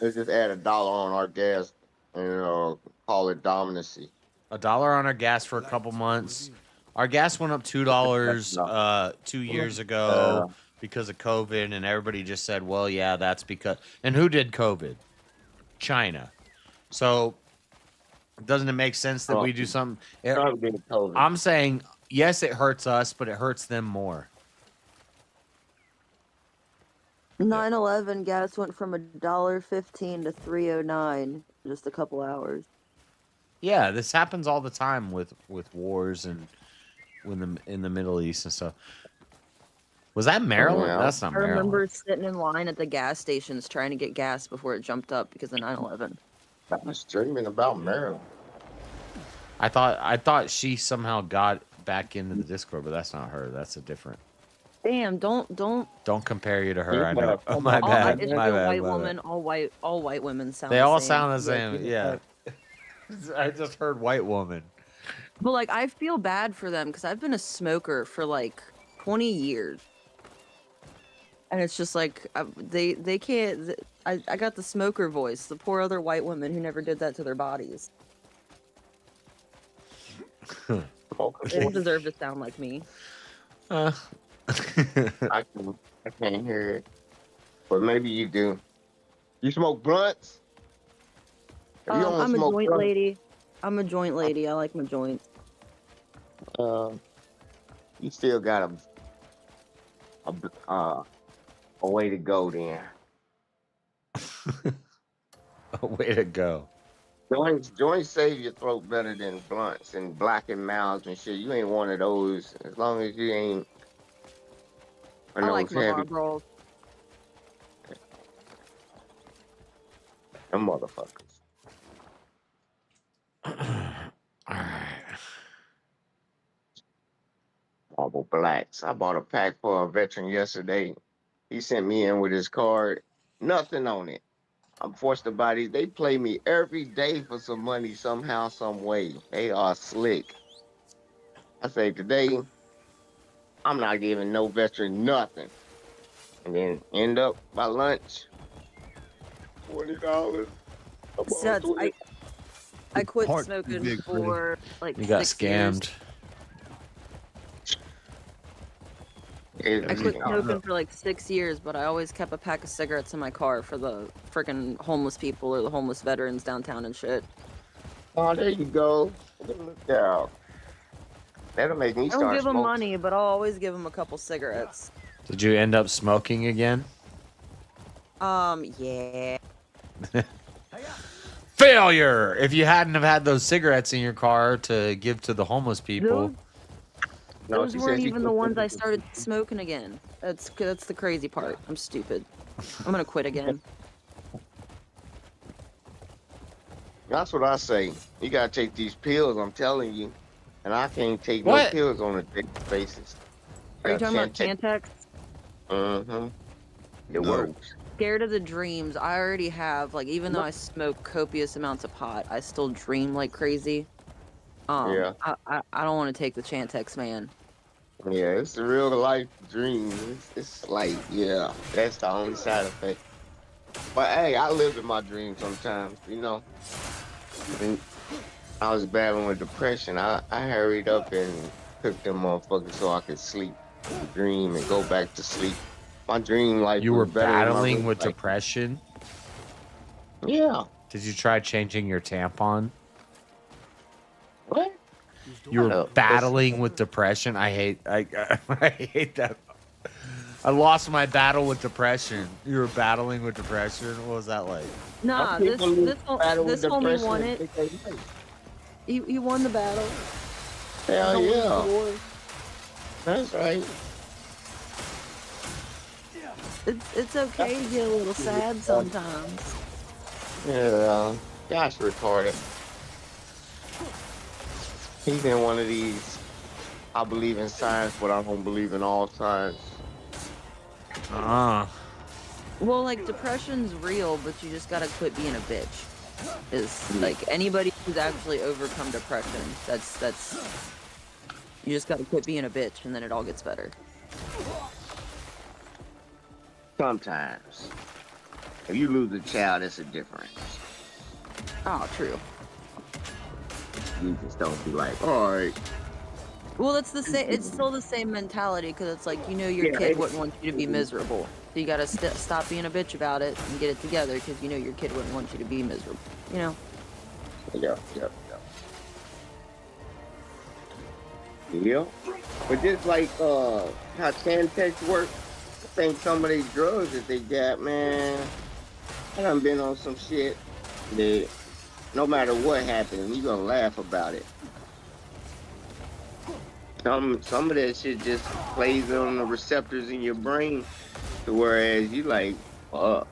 Let's just add $1 on our gas and call it dominancy. $1 on our gas for a couple months. Our gas went up $2 2 years ago because of COVID, and everybody just said, well, yeah, that's because... And who did COVID? China. So doesn't it make sense that we do something? I'm saying, yes, it hurts us, but it hurts them more. 9/11 gas went from $1.15 to $3.09 in just a couple hours. Yeah, this happens all the time with wars and in the Middle East and stuff. Was that Maryland? Yeah. That's not I Maryland. remember sitting in line at the gas stations trying to get gas before it jumped up because of 9/11. I was dreaming about Maryland. I thought she somehow got back into the Discord, but that's not her. That's a different. Damn! Don't. Don't compare you to her. I know. Oh, My my bad. It's My a bad. white my bad. woman. All white women sound. They the all same. sound the same. Yeah. I just heard white woman. But like, I feel bad for them because I've been a smoker for like 20 years, and it's just like they can't. I got the smoker voice. The poor other white women who never did that to their bodies. They don't deserve to sound like me. I can't hear it, but maybe you do. You smoke blunts? If you don't I'm a smoke joint blunts, lady. I'm a joint lady. I like my joints. you still got a way to go then. A way to go. Joints save your throat better than blunts and blackened mouths and shit. You ain't one of those as long as you ain't. I like my Marlboros. Them motherfuckers. Marble Blacks. I bought a pack for a veteran yesterday. He sent me in with his card. Nothing on it. I'm forced to buy these. They play me every day for some money somehow, some way. They are slick. I say today, I'm not giving no veteran nothing. And then end up by lunch, $20. So I quit Heart smoking big, for like You got 6 years. scammed. I quit smoking for like 6 years, but I always kept a pack of cigarettes in my car for the freaking homeless people or the homeless veterans downtown and shit. Oh, there you go. Look out. That'll make me I don't start give them smoking. money, but I'll always give them a couple cigarettes. Did you end up smoking again? Yeah. Failure! If you hadn't have had those cigarettes in your car to give to the homeless people. Those weren't even the ones I started smoking again. That's the crazy part. I'm stupid. I'm gonna quit again. That's what I say. You gotta take these pills, I'm telling you. And I can't take What? no pills on a daily basis. Are you talking about Chantix? Mm-hmm. It works. Scared of the dreams. I already have, like, even though I smoke copious amounts of pot, I still dream like crazy. Yeah. I don't want to take the Chantix, man. Yeah, it's a real life dream. It's like, yeah, that's the only side effect. But hey, I live in my dreams sometimes, you know. when I was battling with depression, I hurried up and took them motherfuckers so I could sleep, dream, and go back to sleep. My dream life You was were better than my battling real with life. depression. Yeah. Did you try changing your tampon? What? You were battling with depression. I hate that. I lost my battle with depression. You were battling with depression. What was that like? Nah, this homie won it. He won the battle. Hell Don't lose the yeah. war. That's right. It's okay to get a little sad sometimes. Yeah, Josh retarded. He's in one of these. I believe in science, but I don't believe in all science. Well, like depression's real, but you just gotta quit being a bitch. Is like anybody who's actually overcome depression. That's you just gotta quit being a bitch, and then it all gets better. Sometimes, if you lose a child, it's a difference. Oh, true. You just don't be like, all right. Well, it's the same. It's still the same mentality because it's like your kid wouldn't want you to be miserable. So you gotta stop being a bitch about it and get it together because your kid wouldn't want you to be miserable. Yeah. Yeah. But just like how Santex work, I think some of these drugs that they got, man, I done been on some shit that no matter what happens, you gonna laugh about it. Some of that shit just plays on the receptors in your brain, to whereas you like, fuck.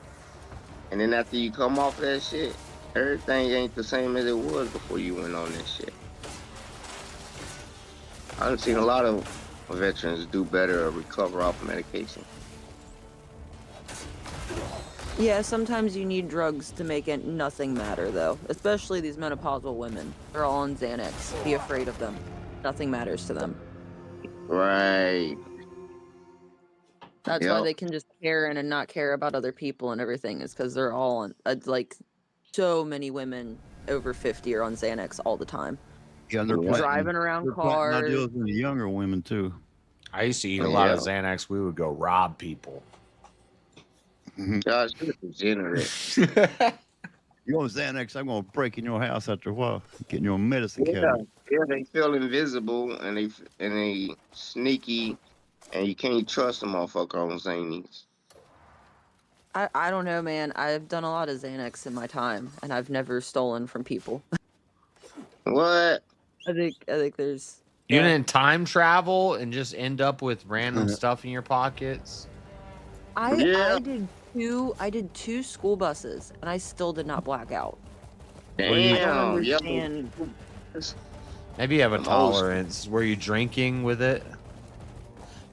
And then after you come off that shit, everything ain't the same as it was before you went on this shit. I've seen a lot of veterans do better or recover off medication. Yeah, sometimes you need drugs to make nothing matter, though. Especially these menopausal women. They're all on Xanax. Be afraid of them. Nothing matters to them. Right. That's why they can just care and not care about other people and everything. Is because they're all on, like, so many women over 50 are on Xanax all the time. Yeah, and they're driving around cars. Ideals in the younger women too. I used to eat a lot of Xanax. We would go rob people. Gosh, you're degenerate. You on Xanax, I'm gonna break in your house after a while, getting your medicine cabinet. Yeah, they feel invisible and they sneaky, and you can't trust a motherfucker on Xanax. I don't know, man. I've done a lot of Xanax in my time, and I've never stolen from people. What? I think there's. You didn't time travel and just end up with random stuff in your pockets? I did two school buses, and I still did not black out. Damn. I don't understand. Maybe you have a tolerance. Were you drinking with it?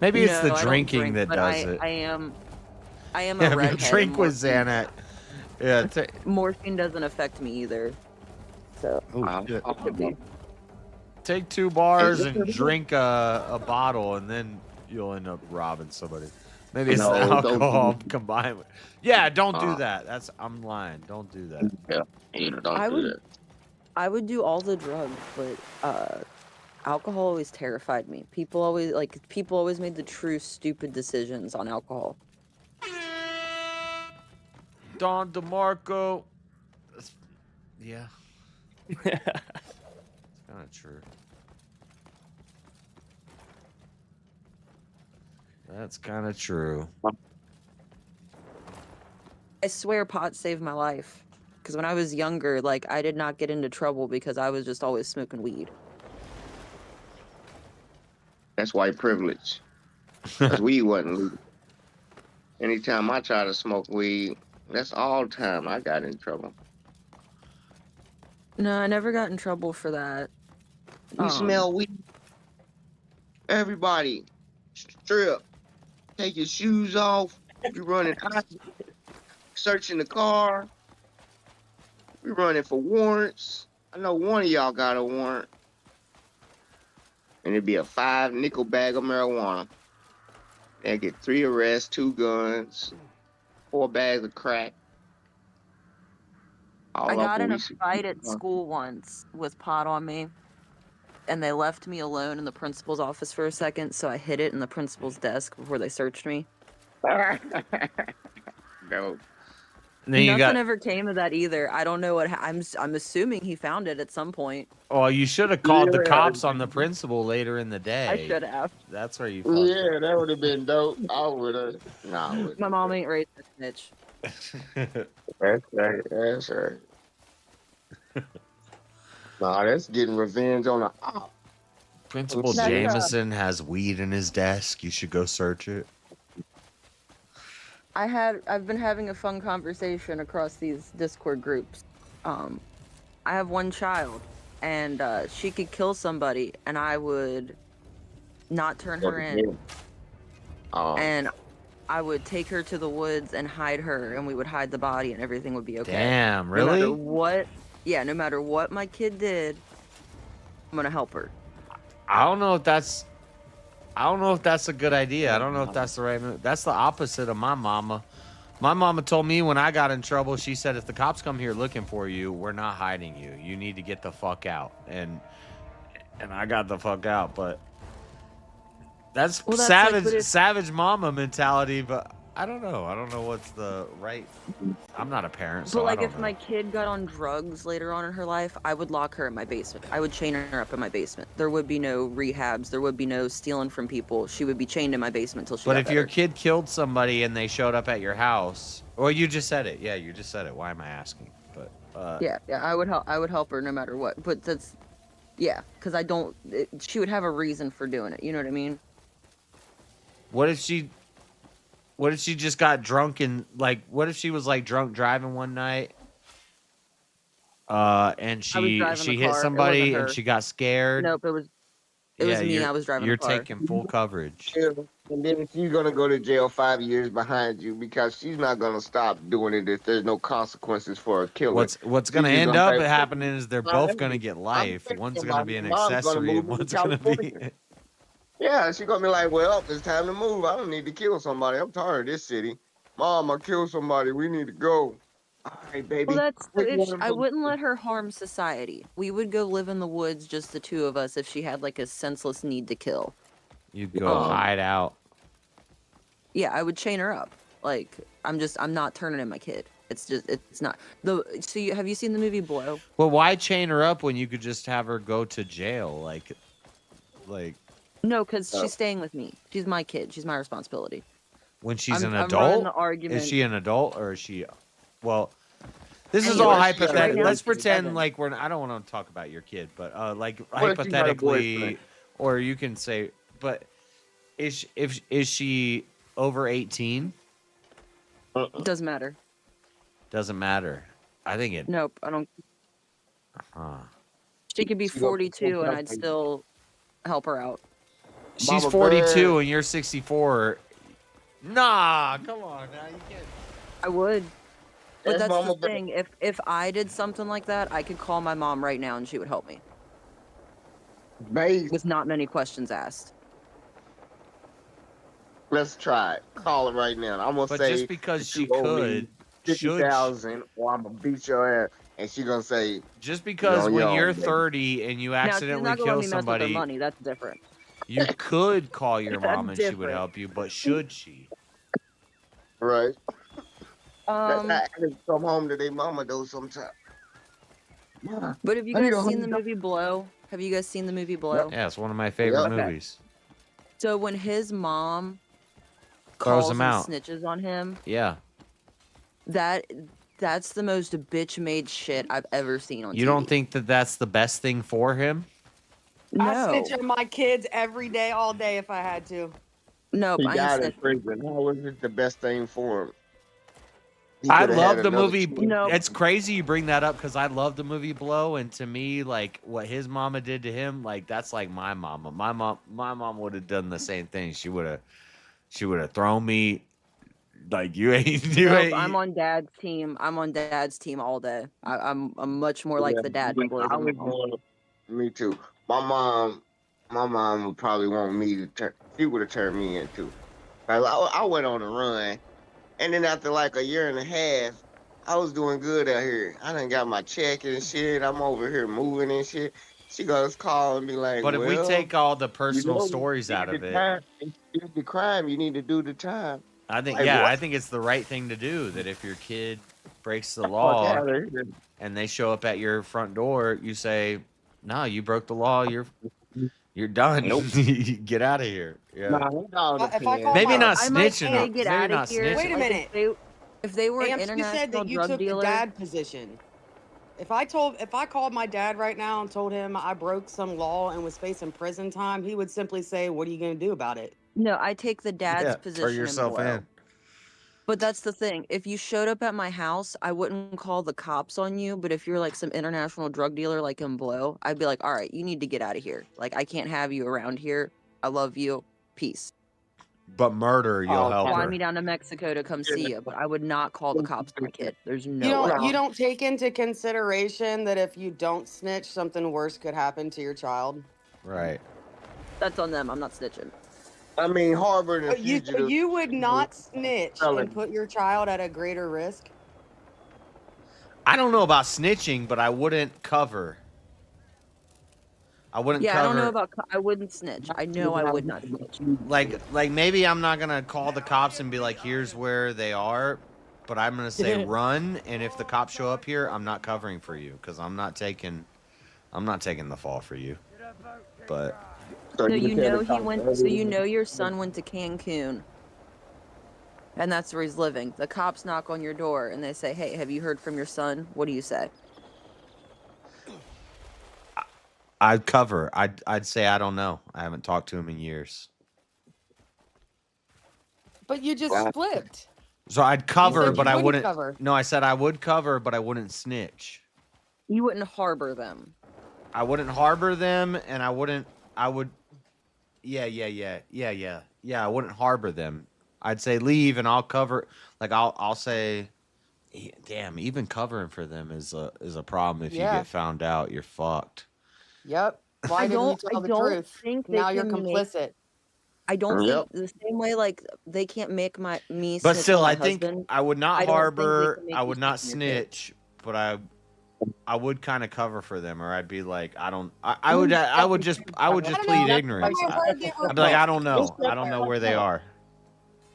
Maybe it's the I don't drinking drink, that but does it. I am a redhead. Drink with Xanax. Yeah. Morphine doesn't affect me either. So. Take 2 bars and drink a bottle, and then you'll end up robbing somebody. Maybe it's the alcohol combined with. Yeah, don't do that. I'm lying. Don't do that. Yeah, I would do all the drugs, but alcohol always terrified me. People always made the true stupid decisions on alcohol. Don DeMarco. Yeah. It's kind of true. That's kind of true. I swear pot saved my life. Because when I was younger, like, I did not get into trouble because I was just always smoking weed. That's white privilege. Because weed wasn't legal. Anytime I try to smoke weed, that's all the time I got in trouble. No, I never got in trouble for that. You smell weed? Everybody, strip. Take your shoes off. You running hot. Searching the car. We running for warrants. I know one of y'all got a warrant. And it'd be a 5 nickel bag of marijuana. They get 3 arrests, 2 guns, 4 bags of crack. I got in a fight at school once with pot on me, and they left me alone in the principal's office for a second, so I hid it in the principal's desk before they searched me. No. And then you Nothing got. ever came of that either. I don't know what I'm assuming he found it at some point. Oh, you should have called the Yeah. cops on the principal later in the day. I should have. That's where you fucked Yeah, that would have been dope. I would have. Nah, I wouldn't. My mom ain't raised a snitch. That's right. That's right. Nah, that's getting revenge on the op. Principal That's, Jameson has weed in his desk. You should go search it. I've been having a fun conversation across these Discord groups. I have one child, and she could kill somebody, and I would not turn her in. And I would take her to the woods and hide her, and we would hide the body, and everything would be okay. Damn, No really? matter what, yeah, no matter what my kid did, I'm gonna help her. I don't know if that's a good idea. I don't know if that's the right move. That's the opposite of my mama. My mama told me when I got in trouble, she said, if the cops come here looking for you, we're not hiding you. You need to get the fuck out. And I got the fuck out, but that's Well, that's savage, like, but if- savage mama mentality, but I don't know. I don't know what's the right. I'm not a parent, so But like, I don't if know. my kid got on drugs later on in her life, I would lock her in my basement. I would chain her up in my basement. There would be no rehabs. There would be no stealing from people. She would be chained in my basement until she But got if your better. kid killed somebody and they showed up at your house, well, you just said it. Yeah, you just said it. Why am I asking? But Yeah, I would help her no matter what. But that's, yeah, because she would have a reason for doing it. You know what I mean? What if she just got drunk and like? What if she was like drunk driving one night, and she driving the hit car. It somebody wasn't and her. she got scared? Nope, it was me. you're- I was driving You're the car. taking full coverage. Yeah. And then she's gonna go to jail 5 years behind you because she's not gonna stop doing it if there's no consequences for a killer. What's going to She's end gonna up say, happening is they're "Well, both going to get life. thinking One's going to about be it. an Mom's gonna accessory, and move to one's going to be. California." Yeah, she's gonna be like, well, it's time to move. I don't need to kill somebody. I'm tired of this city. Mom, I killed somebody. We need to go. All right, baby. Well, Which one I of them- wouldn't let her harm society. We would go live in the woods, just the two of us, if she had like a senseless need to kill. You go hide out. Yeah, I would chain her up. Like, I'm not turning in my kid. It's not. Have you seen the movie Blow? Well, why chain her up when you could just have her go to jail? Like. No, because she's staying with me. She's my kid. She's my responsibility. When she's an I'm running adult, the argument. is she an adult or is she? Well, this is Anyway, all right hypothetical. now Let's she's pretend 7. like I don't want to talk about your kid, but like What if she got a hypothetically, boyfriend? or you can say, but is she over 18? Doesn't matter. Doesn't matter. I think it. Nope, I don't. Huh. She could be She got 42, and I'd nothing. still help her out. She's Mama 42 Bear. and you're 64. Nah, come on now. You can't. I would. But That's that's the Mama Bear. thing. If I did something like that, I could call my mom right now and she would help me Babe, with not many questions asked. let's try it. Call her right now. I'm gonna But say just because that she you owe me could, should 50,000, or I'm gonna beat your ass. And she gonna say, just because Yo, when yo, you're baby. 30 and you Now, she's accidentally not gonna kill let me mess with her somebody, money. That's different. you could call your That's mom and she would different. help you, but should she? right? That's Um, how addicts come home to their mama though sometimes. Ma, but have you I need guys seen the $100. movie Blow? Have you guys seen the movie Blow? Yeah, it's one of my favorite Okay. movies. So when his mom Throws calls him and out. snitches on him, Yeah. that's the most bitch-made shit I've ever seen on You TV. don't think that that's the best thing for him? I No. snitch on my kids every day, all day if I had to. Nope, He I ain't died in snitching. prison. How was it the best thing for him? He I coulda love had the another movie. chance. No. It's crazy you bring that up because I love the movie Blow, and to me, like what his mama did to him, like that's like my mama. My mom would have done the same thing. She would have thrown me. Like you ain't. You Nope, ain't. I'm on Dad's team. I'm on Dad's team all day. I'm much more like Yeah, the dad but people. I was going. Me too. My mom would probably want me to turn. She would have turned me into. I went on a run, and then after like a year and a half, I was doing good out here. I done got my check and shit. I'm over here moving and shit. She goes call and be like, But if we well, take all the you personal know, stories you out did of the it, time. You did the crime. You need to do the time. I think, Like, yeah, what? I think it's the right thing to do. That if your kid breaks the Fuck law out of here. and they show up at your front door, you say, "No, you broke the law. You're done. Nope. Get out of here." Yeah. Nah, it all If I call depends. Maybe my, not I might snitching. say get Maybe out of not here. wait a snitching. Like minute. if they were an Amps, you said international that you drug took the dealer, dad position. If I called my dad right now and told him I broke some law and was facing prison time, he would simply say, "What are you going to do about it?" no, I take the dad's Yeah, position turn and yourself blow. in. But that's the thing. If you showed up at my house, I wouldn't call the cops on you. But if you're like some international drug dealer like in Blow, I'd be like, all right, you need to get out of here. Like, I can't have you around here. I love you. Peace. But murder, you'll help Fly her. me down to Mexico to come see you. But I would not call the cops on my kid. There's You no way. don't take into consideration that if you don't snitch, something worse could happen to your child. Right. That's on them. I'm not snitching. I mean, harboring a But fugitive. you would not snitch felon. and put your child at a greater risk. I don't know about snitching, but I wouldn't cover. I wouldn't Yeah, cover. I don't know about. I wouldn't snitch. I know I would not snitch. Like maybe I'm not gonna call the cops and be like, here's where they are, but I'm gonna say run, and if the cops show up here, I'm not covering for you because I'm not taking the fall for you. But So you know he went. So you know your son went to Cancun, and that's where he's living. The cops knock on your door and they say, "Hey, have you heard from your son?" What do you say? I'd cover. I'd say I don't know. I haven't talked to him in years. But you just flipped. So I'd cover, said but you I wouldn't wouldn't. cover. No, I said I would cover, but I wouldn't snitch. You wouldn't harbor them. I wouldn't harbor them, and I would. Yeah. I wouldn't harbor them. I'd say leave, and I'll cover. Like I'll say, damn. Even covering for them is a problem. If you Yeah. get found out, you're fucked. Yep. Why didn't you tell the truth? think they Now you're can make- complicit. I don't Yep. think the same way like they can't make me. But snitch still, on my I think husband, I would not I don't think they harbor. can make I you would not snitch on your kid. snitch, but I would kind of cover for them, or I'd be like, I don't. I would just plead ignorance. I'd be like, I don't know. I don't know where they are.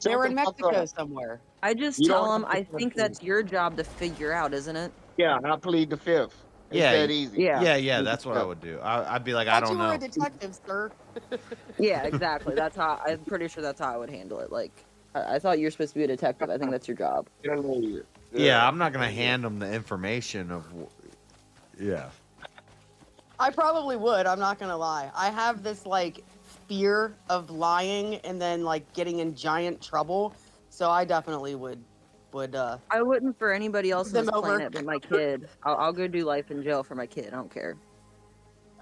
They were in Mexico somewhere. I just You tell don't them have I to think that's your job to figure out, isn't it? Yeah, I plead the fifth. It's Yeah, that easy. Yeah. That's what I would do. I'd be like, I don't You were know. a detective, sir. Yeah, exactly. That's how I'm pretty sure that's how I would handle it. Like I thought you were supposed to be a detective. I think that's your job. Yeah, I'm not gonna hand them the information of. Yeah. I probably would. I'm not gonna lie. I have this like fear of lying and then like getting in giant trouble. So I definitely would. I wouldn't for anybody else on them this over. planet but my kid. I'll go do life in jail for my kid. I don't care.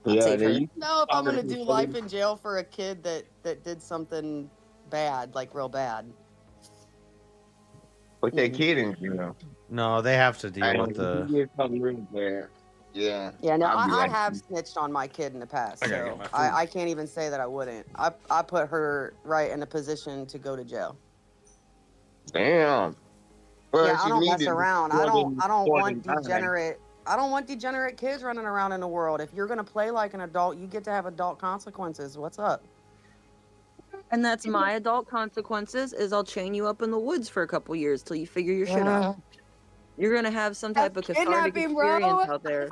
I'd Yeah, save her. No, if I'm gonna do life in jail for a kid that did something bad, like real bad. Put that kid in jail. No, they have to deal with the. Yeah. Yeah, no, I'll be I like- have snitched on my kid in the past, I gotta so get my food. I can't even say that I wouldn't. I put her right in a position to go to jail. Damn. Well, Yeah, she I don't mess needed around. I more don't than want 49. degenerate. I don't want degenerate kids running around in the world. If you're gonna play like an adult, you get to have adult consequences. What's up? And that's my adult consequences is I'll chain you up in the woods for a couple years till you figure your shit out. You're gonna have some type of cathartic kidnapping, bro. experience out there.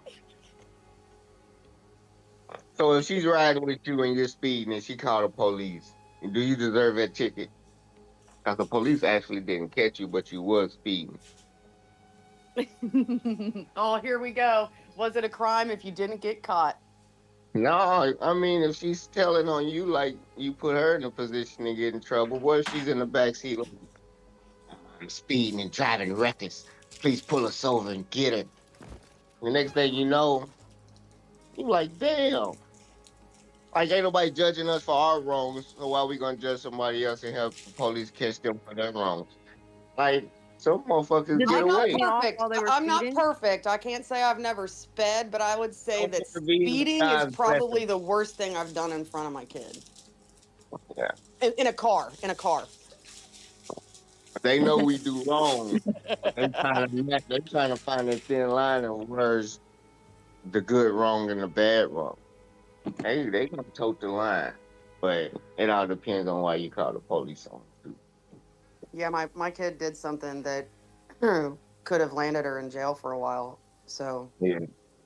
So if she's riding with you and you're speeding and she called the police, do you deserve that ticket? Because the police actually didn't catch you, but you was speeding. Oh, here we go. Was it a crime if you didn't get caught? No, I mean, if she's telling on you like you put her in a position to get in trouble, what if she's in the back seat like, I'm speeding and driving reckless. Please pull us over and get her. The next thing you know, you're like, damn. Like, ain't nobody judging us for our wrongs, so why we gonna judge somebody else and help the police catch them for their wrongs? Like, some motherfuckers get I'm not away. perfect. I'm not perfect. I can't say I've never sped, but I would say that speeding is probably the worst thing I've done in front of my kid. Yeah. In a car. They know we do wrong, but they trying to find a thin line of where's the good wrong and the bad wrong. They gonna tote the line, but it all depends on why you call the police on them. Yeah, my kid did something that could have landed her in jail for a while. So Yeah,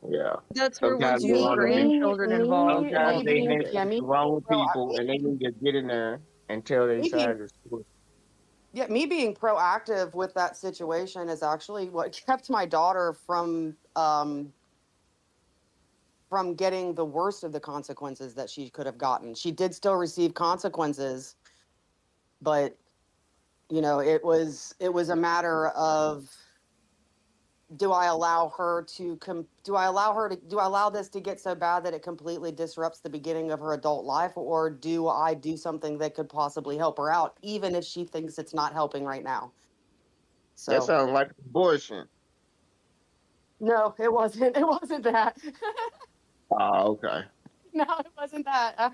yeah. That's where once Sometimes you they have want to be. grandchildren involved, it Sometimes all they changes. have the wrong people, and they need to get in there and tell their me being, side of the story. yeah, me being proactive with that situation is actually what kept my daughter from getting the worst of the consequences that she could have gotten. She did still receive consequences, but it was a matter of, do I allow this to get so bad that it completely disrupts the beginning of her adult life, or do I do something that could possibly help her out, even if she thinks it's not helping right now? That So sounds like abortion. no, it wasn't. It wasn't that. Oh, okay. No, it wasn't that.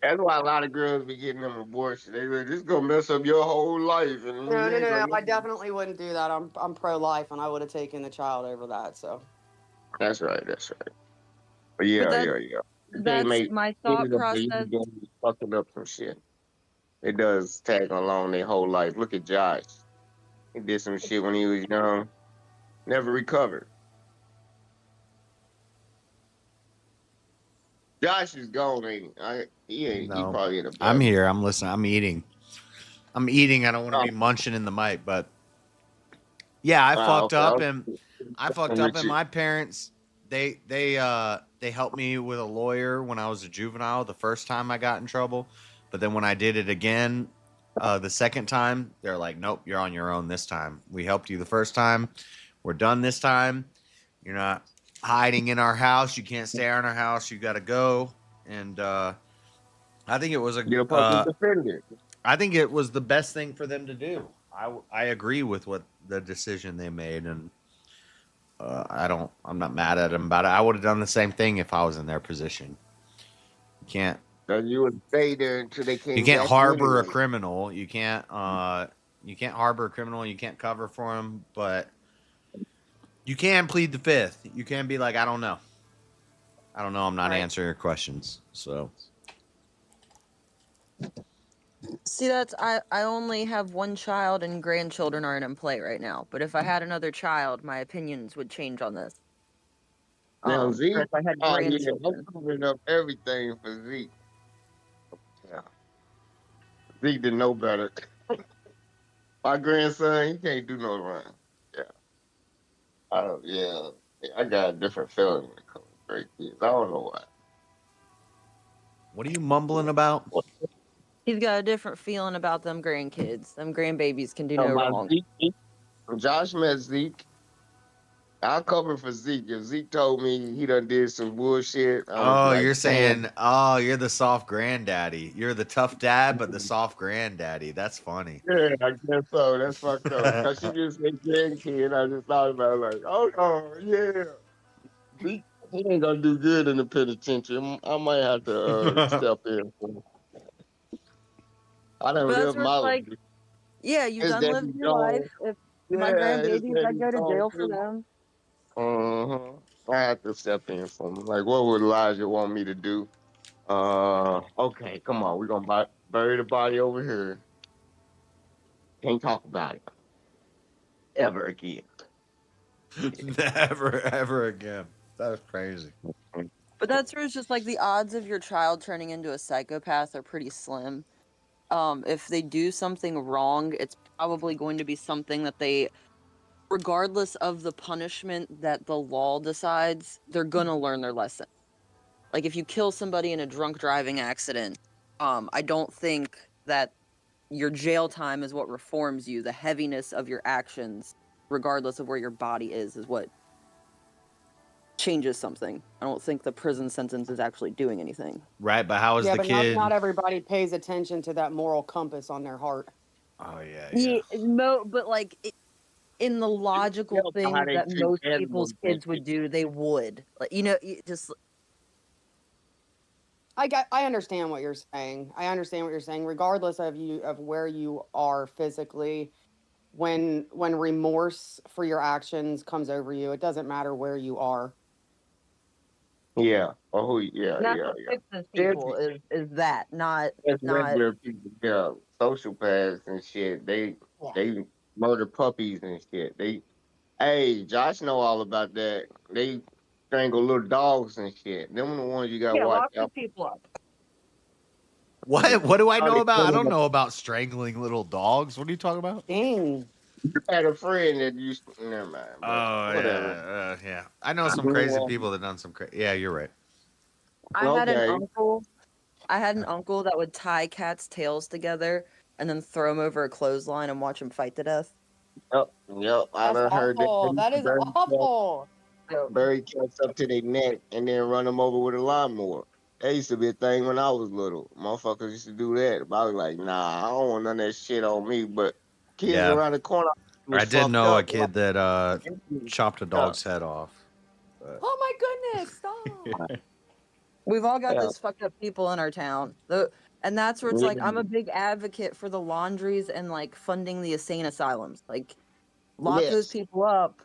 That's why a lot of girls be getting them abortions. They like, this is gonna mess up your whole life, and No, you no, ain't no, no. gonna. I definitely wouldn't do that. I'm pro-life, and I would have taken the child over that. So That's right. That's right. But But yeah, that yeah, yeah. You can't that's make my kids thought up there. You process. be fucking up some shit. It does tag along their whole life. Look at Josh. He did some shit when he was young. Never recovered. Josh is gone, ain't he? He No, probably in a I'm better. here. I'm listening. I'm eating. I don't want to Oh, be munching in the mic, but yeah, I wow, fucked okay. up, and With you. my parents they helped me with a lawyer when I was a juvenile the first time I got in trouble, but then when I did it again the second time, they're like, nope, you're on your own this time. We helped you the first time. We're done this time. You're not hiding in our house. You can't stay in our house. You got to go. And I think it was You're a public defender. I think it was the best thing for them to do. I agree with what the decision they made, and I'm not mad at them about it. I would have done the same thing if I was in their position. You can't. So you would stay there until they You came can't back harbor a anyway. criminal. You can't harbor a criminal. You can't cover for him, but you can plead the fifth. You can be like, I don't know. I'm not answering your questions. So See, that's I only have one child and grandchildren aren't in play right now. But if I had another child, my opinions would change on this. Now Or Zeke, if I had oh yeah, grandchildren. I'm covering up everything for Zeke. Yeah, Zeke didn't know better. My grandson, he can't do no wrong. Yeah, I don't. Yeah, I got a different feeling when it comes to great kids. I don't know why. what are you mumbling about? He's got a different feeling about them grandkids. Them grandbabies can do No, no my wrong. Zeke, Josh met Zeke. I'll cover for Zeke. If Zeke told me he done did some bullshit, I was Oh, like, you're damn. saying, you're the soft granddaddy. You're the tough dad, but the soft granddaddy. That's funny. Yeah, I guess so. That's fucked up. Cause she just said grandkid. I just thought about it like, oh no, yeah. He ain't gonna do good in the penitentiary. I might have to step in. I done But that's lived where my it's life. like, yeah, you His done lived daddy's your life. gone. If my Yeah, his grandbabies, I'd daddy's go to gone jail for too. them. I have to step in for him. Like, what would Elijah want me to do? Okay, come on. We're gonna bury the body over here. Can't talk about it ever again. Never, ever again. That's crazy. But that's where it's just like the odds of your child turning into a psychopath are pretty slim. If they do something wrong, it's probably going to be something that they, regardless of the punishment that the law decides, they're gonna learn their lesson. Like if you kill somebody in a drunk driving accident, I don't think that your jail time is what reforms you. The heaviness of your actions, regardless of where your body is what changes something. I don't think the prison sentence is actually doing anything. Right, but how is yeah, the but kid? not everybody pays attention to that moral compass on their heart. Oh yeah. But like in the logical How things they that treat most animals people's and kids would people. do, they would. Like just I understand what you're saying. I understand what you're saying. Regardless of where you are physically, when remorse for your actions comes over you, it doesn't matter where you are. Yeah. Oh, yeah, And that's yeah, what yeah. fixes people is that, not That's not regular people, yeah, sociopaths and shit. They murder puppies and shit. Hey, Josh know all about that. They strangle little dogs and shit. Them the ones you gotta yeah, watch lock these out. people up. What? What do I How know they about? kill I don't them. know about strangling little dogs. What are you talking about? Dang. I had a friend that used. Never mind, but Oh whatever. yeah. I know some crazy people that done some crazy. Yeah, you're right. I had an Okay. uncle. I had an uncle that would tie cats' tails together and then throw them over a clothesline and watch them fight to death. Yep. Yep. I That's done heard that. They awful. used That to is awful. bury cats up to their neck and then run them over with a lawnmower. That used to be a thing when I was little. Motherfuckers used to do that. But I was like, nah, I don't want none of that shit on me. But kids Yeah. around the corner was I did fucked know a up. Like, kid that chopped a yeah. dog's head off. But... Oh my goodness! Stop. We've all got Yeah. those fucked up people in our town. And that's where it's like I'm a big advocate for the laundries and like funding the insane asylums. Like lock those Yes. people up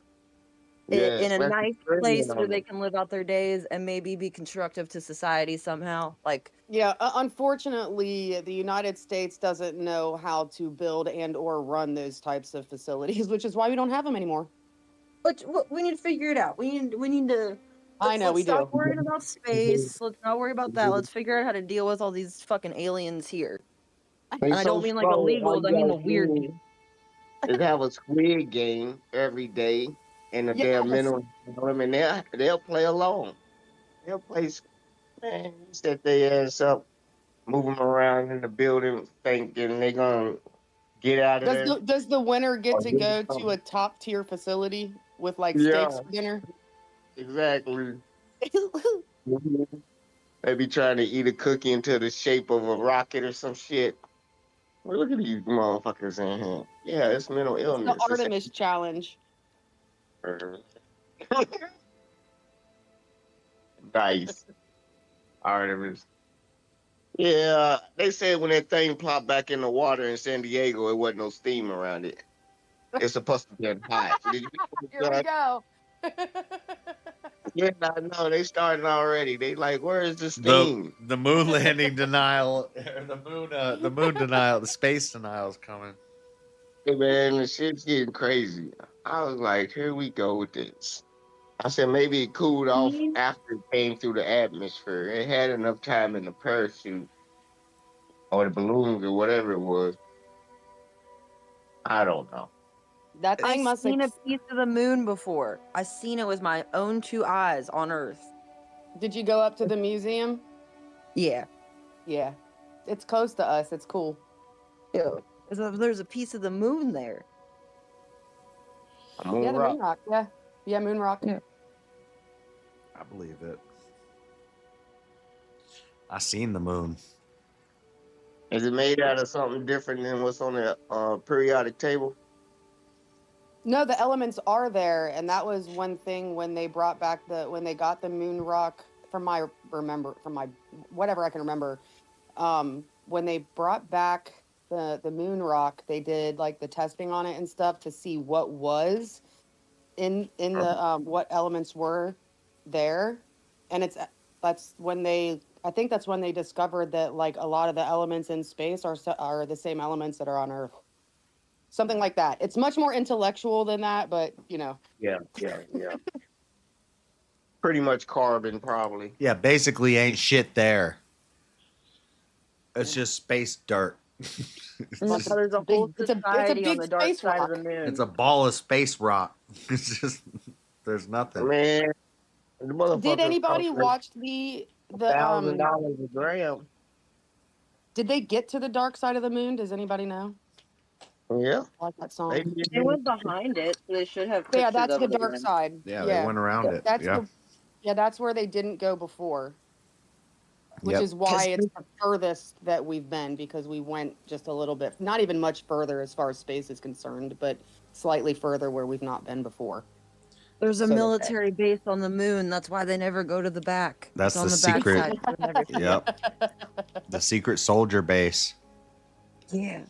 Yeah. in a Especially nice Caribbean place where on they them. can live out their days and maybe be constructive to society somehow. Like Yeah, unfortunately, the United States doesn't know how to build and or run those types of facilities, which is why we don't have them anymore. but we need to figure it out. We need to I know let's we stop do. worrying about space. Let's not worry about that. Let's figure out how to deal with all these fucking aliens here. They And I so don't mean like strong. All illegals, you I mean gotta the weird do is have a squid game every day in a damn Yes. mental asylum, and they'll play along. They'll play. Man, set their ass up, move them around in the building, thinking they gonna get out of there. Does the winner get Or to do go to a something. top tier facility with like Yeah, steaks for dinner? exactly. Mhm. They be trying to eat a cookie into the shape of a rocket or some shit. Well, look at these motherfuckers in here. Yeah, it's mental It's the illness. It's Artemis challenge. nice. Artemis. Yeah, they said when that thing plopped back in the water in San Diego, it wasn't no steam around it. It's supposed to get hot. Did you Here we go. Yeah, I know. They starting already. They like, where is the The steam? the moon landing denial, or the moon denial, the space denial is coming. Hey, man, the shit's getting crazy. I was like, here we go with this. I said maybe it cooled off after it came through the atmosphere. It had enough time in the parachute or the balloons or whatever it was. I don't know. That thing I've must seen a piece of the moon before. I've seen it with my own two eyes on Earth. Did you go up to the museum? Yeah. Yeah. It's close to us. It's cool. Ew. There's a piece of the moon there. Moon Yeah, the rock. moon rock. Yeah. Yeah, moon rock. Yeah. I believe it. I seen the moon. Is it made out of something different than what's on the periodic table? No, the elements are there, and that was one thing when they brought back when they got the moon rock from my whatever I can remember. When they brought back the moon rock, they did like the testing on it and stuff to see what was in the what elements were there, and that's when I think that's when they discovered that like a lot of the elements in space are the same elements that are on Earth. Something like that. It's much more intellectual than that, but you know. Yeah. Pretty much carbon, probably. Yeah, basically ain't shit there. It's just space dirt. There's a whole society on the dark side of the moon. It's a ball of space rock. It's just there's nothing. Man, the motherfuckers Did anybody cost watch the $1,000 a gram. Did they get to the dark side of the moon? Does anybody know? Yeah. I like that song. They went behind it, so they should have. Yeah, pictures that's of the it dark again. side. Yeah, they went around it. Yeah. That's where they didn't go before. Which Yep. is why it's the furthest that we've been, because we went just a little bit, not even much further as far as space is concerned, but slightly further where we've not been before. There's a So- military base on the moon. That's why they never go to the back. That's It's on the the back secret. side, so they never see it. Yep. The secret soldier base. Yeah.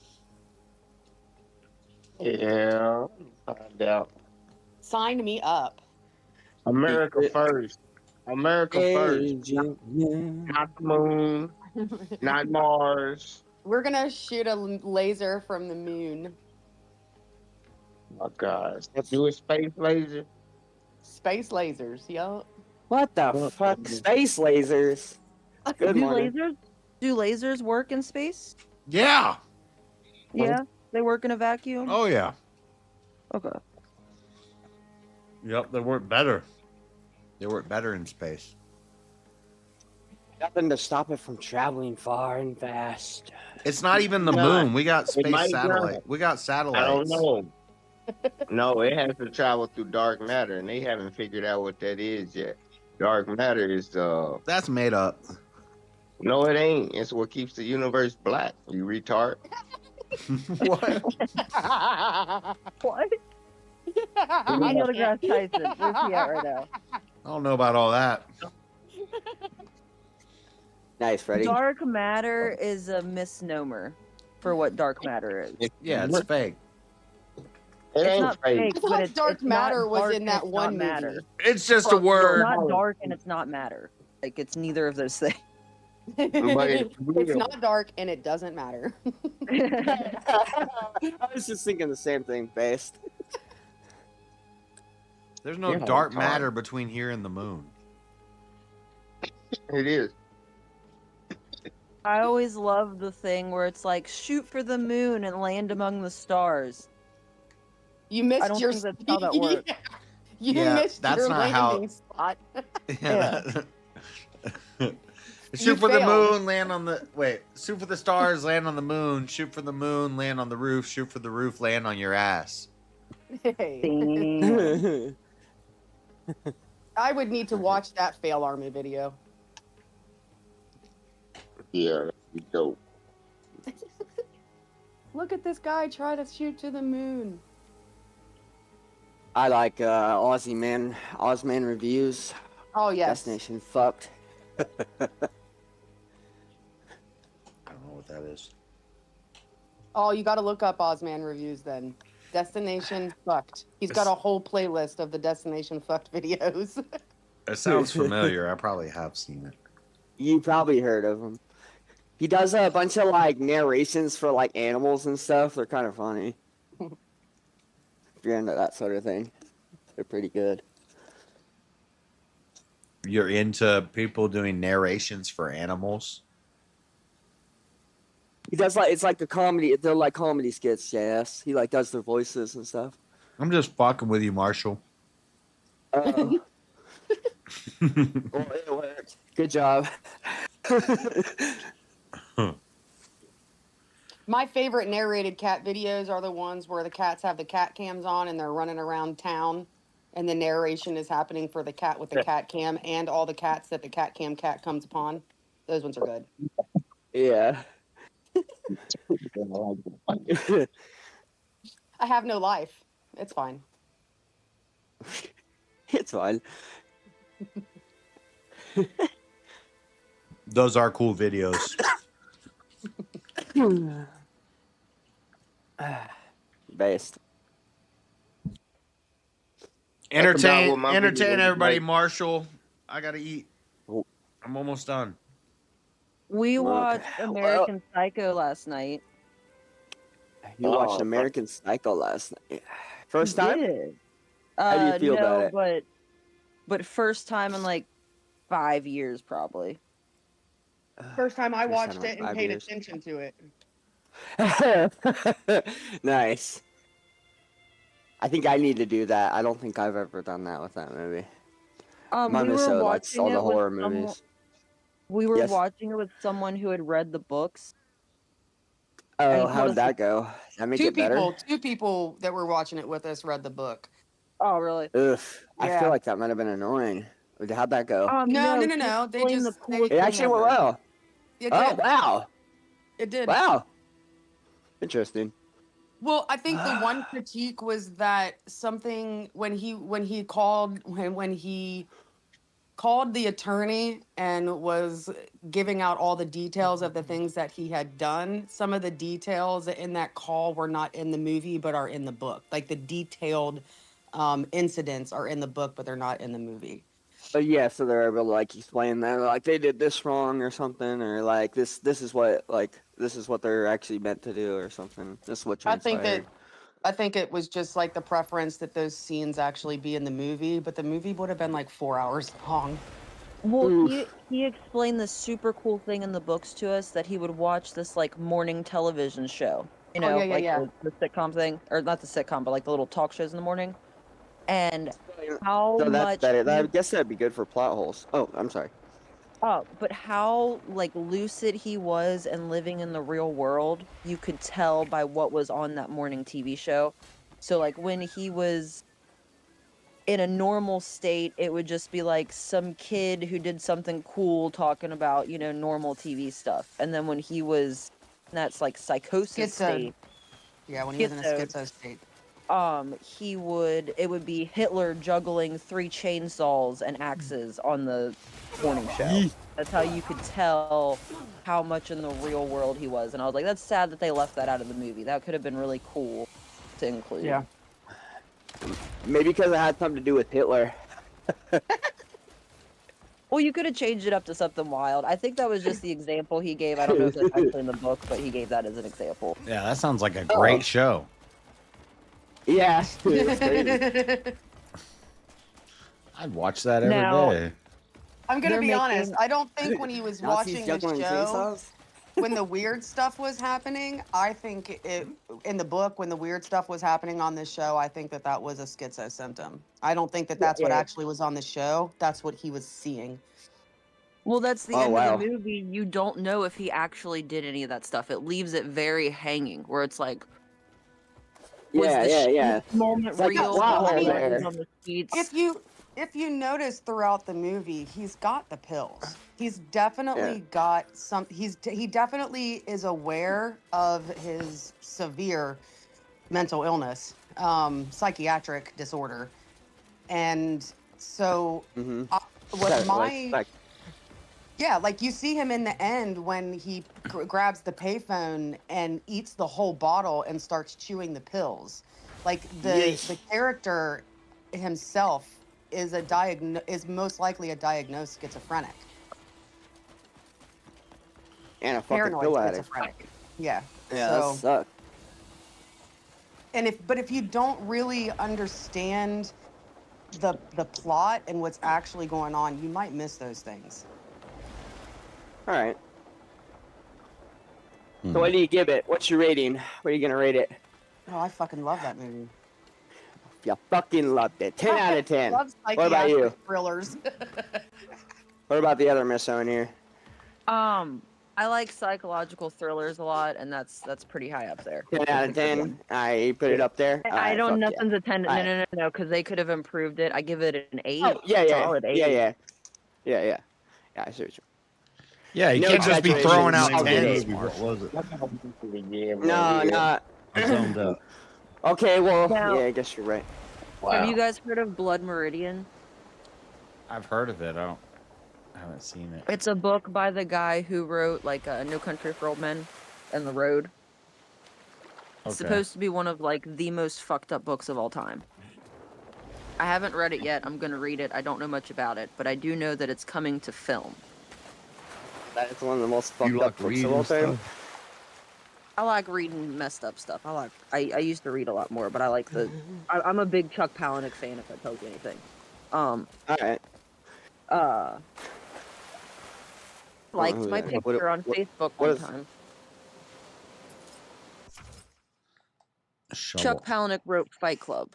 Yeah, find out. Sign me up. America first. America first. Agent, Not the moon. Not Mars. We're gonna shoot a laser from the moon. Oh God. Do a space laser. Space lasers, yo. What the fuck? Space lasers. Good do morning. lasers work in space? Yeah. Yeah, they work in a vacuum. Oh yeah. Okay. Yep, they work better. They work better in space. Nothing to stop it from traveling far and fast. It's not even the No, moon. We got it space might satellite. not. We got satellites. I don't know. No, it has to travel through dark matter, and they haven't figured out what that is yet. Dark matter is That's made up. No, it ain't. It's what keeps the universe black. You retard. What? What? Neil deGrasse Tyson. Where's he at right now? I don't know about all that. Nice, Freddie. Dark matter is a misnomer for what dark matter is. Yeah, it's fake. It It's ain't not fake. fake, I but thought it's dark it's not matter was dark in and that it's one not movie. matter. It's just a It's word. not dark and it's not matter. Like it's neither of those things. It's not dark and it doesn't matter. I was just thinking the same thing, based. There's no Yeah, dark it's hard. matter between here and the moon. It is. I always love the thing where it's like shoot for the moon and land among the stars. You missed I don't your think that's how that works. You Yeah, missed that's your not how- landing spot. Yeah. You Shoot for the failed. moon, land on the shoot for the stars, land on the moon, shoot for the moon, land on the roof, shoot for the roof, land on your ass. Damn. I would need to watch that fail army video. Yeah, that'd be dope. Look at this guy try to shoot to the moon. I like Ozman reviews. Oh yes. Destination fucked. I don't know what that is. Oh, you got to look up Ozman reviews then. Destination fucked. He's got a whole playlist of the Destination fucked videos. It sounds familiar. I probably have seen it. You probably heard of him. He does a bunch of like narrations for like animals and stuff. They're kind of funny. If you're into that sort of thing, they're pretty good. You're into people doing narrations for animals? He does it's like a comedy. They're like comedy skits. Yes, he like does their voices and stuff. I'm just fucking with you, Marshall. Well, it worked. Good job. My favorite narrated cat videos are the ones where the cats have the cat cams on and they're running around town and the narration is happening for the cat with the cat cam and all the cats that the cat comes upon. Those ones are good. Yeah. I have no life. It's fine. It's fine. Those are cool videos. Based. Entertain my video, everybody, like- Marshall. I gotta eat. I'm almost done. We watched American Psycho last night. You watched American Psycho last night. First We time? did. How do you feel no, about it? but first time in like 5 years probably. First time I First watched time in it and 5 paid years. attention to it. Nice. I think I need to do that. I don't think I've ever done that with that movie. Mine We is were so like watching all the it with horror someone- movies. We were Yes. watching it with someone who had read the books. Oh, told how'd us that go? That make Two it better? people that were watching it with us read the book. Oh, really? Ugh. I Yeah. feel like that might have been annoying. How'd that go? No. he They explained just the cool It actually went thing well. It Oh, did. wow. It did. Wow. Interesting. Well, I think the one critique was that something when he called the attorney and was giving out all the details of the things that he had done. Some of the details in that call were not in the movie, but are in the book. Like the detailed incidents are in the book, but they're not in the movie. But yeah, so they're able to like explain that like they did this wrong or something, or like this is what they're actually meant to do or something. This is what transpired. I think it was just like the preference that those scenes actually be in the movie, but the movie would have been like 4 hours long. Well, he explained this super cool thing in the books to us that he would watch this like morning television show. You know, yeah. the sitcom thing, or not the sitcom, but like the little talk shows in the morning. And how So much? I guess that'd be good for plot holes. Oh, I'm sorry. But how like lucid he was and living in the real world, you could tell by what was on that morning TV show. So like when he was in a normal state, it would just be like some kid who did something cool talking about, you know, normal TV stuff. And then when he was in that like psychosis state, Yeah, when he was in a schizo state. it would be Hitler juggling 3 chainsaws and axes on the morning show. That's how you could tell how much in the real world he was. And I was like, that's sad that they left that out of the movie. That could have been really cool to include. Yeah. Maybe because it had something to do with Hitler. Well, you could have changed it up to something wild. I think that was just the example he gave. I don't know if that's actually in the book, but he gave that as an example. Yeah, that sounds like a great show. Yeah. I'd watch that every day. I'm gonna They're be honest. making- I don't think when he was Nazis watching the juggling show, chainsaws? when the weird stuff was happening, I think in the book when the weird stuff was happening on this show, I think that was a schizo symptom. I don't think that that's what actually was on the show. That's what he was seeing. Well, that's the Oh, end wow. of the movie. You don't know if he actually did any of that stuff. It leaves it very hanging, where it's like, was the Yeah. moment It's like a real? plot Was hole he there. on the streets? If you notice throughout the movie, he's got the pills. He's definitely got some. He definitely is aware of his severe mental illness, psychiatric disorder, and so yeah, like you see him in the end when he grabs the payphone and eats the whole bottle and starts chewing the pills. Like the character himself is most likely a diagnosed schizophrenic. And a fucking Paranoid pill addict. schizophrenic. Yeah. Yeah, So, that sucks. and if you don't really understand the plot and what's actually going on, you might miss those things. All right. So what do you give it? What's your rating? What are you gonna rate it? Oh, I fucking love that movie. You fucking loved it. 10 out of 10. Love What about you? psychiatric thrillers. What about the other miss on here? I like psychological thrillers a lot, and that's pretty high up there. 10 out of 10. I put it up there. I Alright, don't. fuck Nothing's a 10. Alright. No, because they could have improved it. I give it an 8. Oh, yeah. Solid 8. Yeah, I see what you. Yeah, you No can't just be exaggeration. throwing out I'll get tens. it. Mark. What was it? No. I zoned out. Okay, well, Now- yeah, I guess you're right. Have you guys heard of Blood Meridian? I've heard of it. I haven't seen it. It's a book by the guy who wrote like No Country for Old Men and The Road. It's Okay. supposed to be one of like the most fucked up books of all time. I haven't read it yet. I'm gonna read it. I don't know much about it, but I do know that it's coming to film. That is one of the most fucked You up like books of reading all time. stuff? I like reading messed up stuff. I used to read a lot more, but I like I'm a big Chuck Palahniuk fan, if that tells you anything. Alright. Liked my What- picture on what- Facebook what one is- time. Shovel. Chuck Palahniuk wrote Fight Club.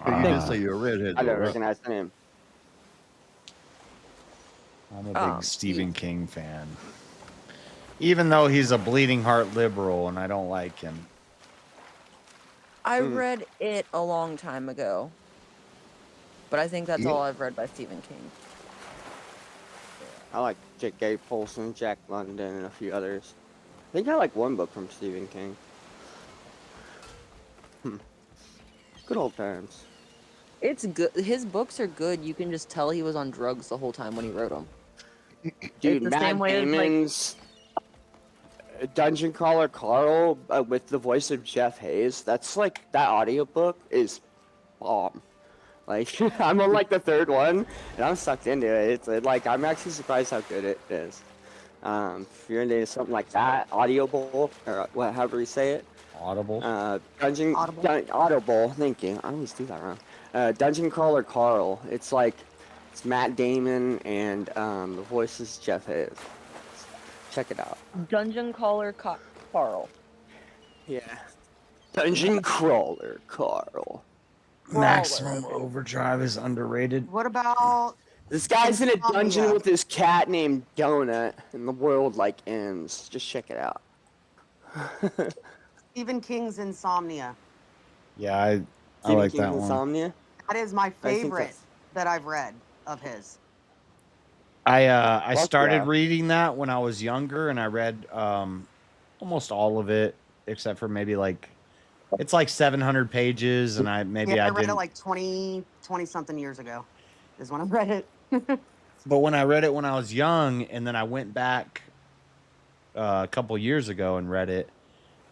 You did say you're a redhead. I though, don't right? recognize the name. I'm a big Stephen King fan. Even though he's a bleeding heart liberal and I don't like him. I read it a long time ago, but I think that's all I've read by Stephen King. I like J.K. Polson, Jack London, and a few others. I think I like one book from Stephen King. Good old times. It's good. His books are good. You can just tell he was on drugs the whole time when he wrote them. Dude, It's the same Matt way as, like- Damon's Dungeon Crawler Carl with the voice of Jeff Hayes. That's like, that audiobook is bomb. Like, I'm on like the third one, and I'm sucked into it. It's like, I'm actually surprised how good it is. If you're into something like that, Audible, or however you say it. Audible. Audible. Thank you. I always do that wrong. Dungeon Crawler Carl. It's like, it's Matt Damon, and the voice is Jeff Hayes. Check it out. Dungeon Caller Carl. Yeah. Dungeon Crawler Carl. Maximum Overdrive is underrated. What about This guy's in a dungeon Insomnia? with this cat named Donut, and the world like ends. Just check it out. Stephen King's Insomnia? Yeah, I Stephen like King's that one. Insomnia. That is my think favorite that I've read of his. I Fuck started yeah. reading that when I was younger, and I read almost all of it except for maybe like it's like 700 pages, and I I read didn't. it like 20 something years ago is when I read it. But when I read it when I was young, and then I went back a couple years ago and read it,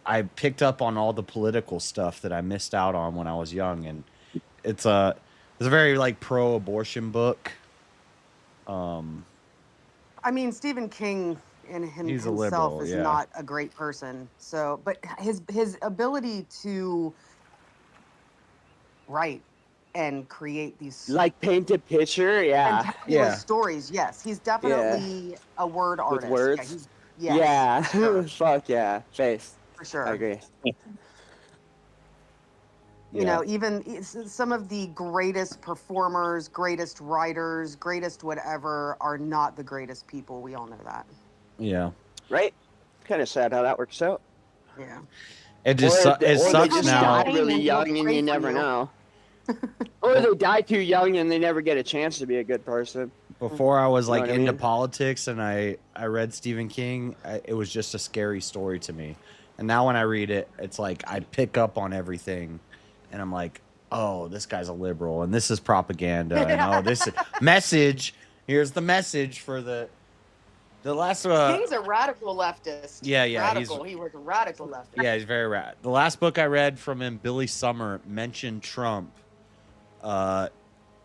I picked up on all the political stuff that I missed out on when I was young, and it's a very like pro-abortion book. I mean, Stephen King He's a himself liberal, is yeah. not a great person. So, but his ability to write and create these Like paint a picture, yeah. fabulous stories, yes, he's definitely a word artist. With words. Yeah, he's, yes, for sure. Fuck yeah. Face. For sure. I agree. You know, even some of the greatest performers, greatest writers, greatest whatever are not the greatest people. We all know that. Yeah. Right? Kind of sad how that works out. Yeah. It just Or it or sucks they just now. die really young and you never know. Or they die too young and they never get a chance to be a good person. Before I was You know like what I into mean? politics and I read Stephen King, it was just a scary story to me. And now when I read it, it's like I pick up on everything, and I'm like, oh, this guy's a liberal, and this is propaganda, and oh, this is message. Here's the message for the last. King's a radical leftist. Yeah, Radical. He was a radical leftist. Yeah, he's very rad. The last book I read from him, Billy Summer, mentioned Trump.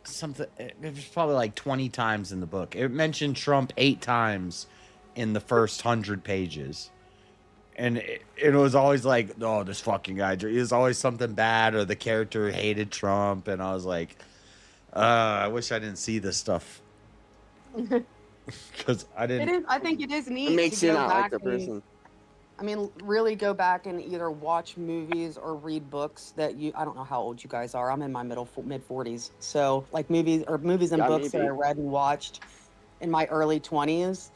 Something. It was probably like 20 times in the book. It mentioned Trump 8 times in the first 100 pages. And it was always like, oh, this fucking guy. It was always something bad, or the character hated Trump. And I was like, I wish I didn't see this stuff. Because I didn't. It is. I think it is neat. It makes to you go not like back the and- person. I mean, really go back and either watch movies or read books that you. I don't know how old you guys are. I'm in my mid 40s, so like movies and Yeah, books that I maybe. read and watched in my early 20s.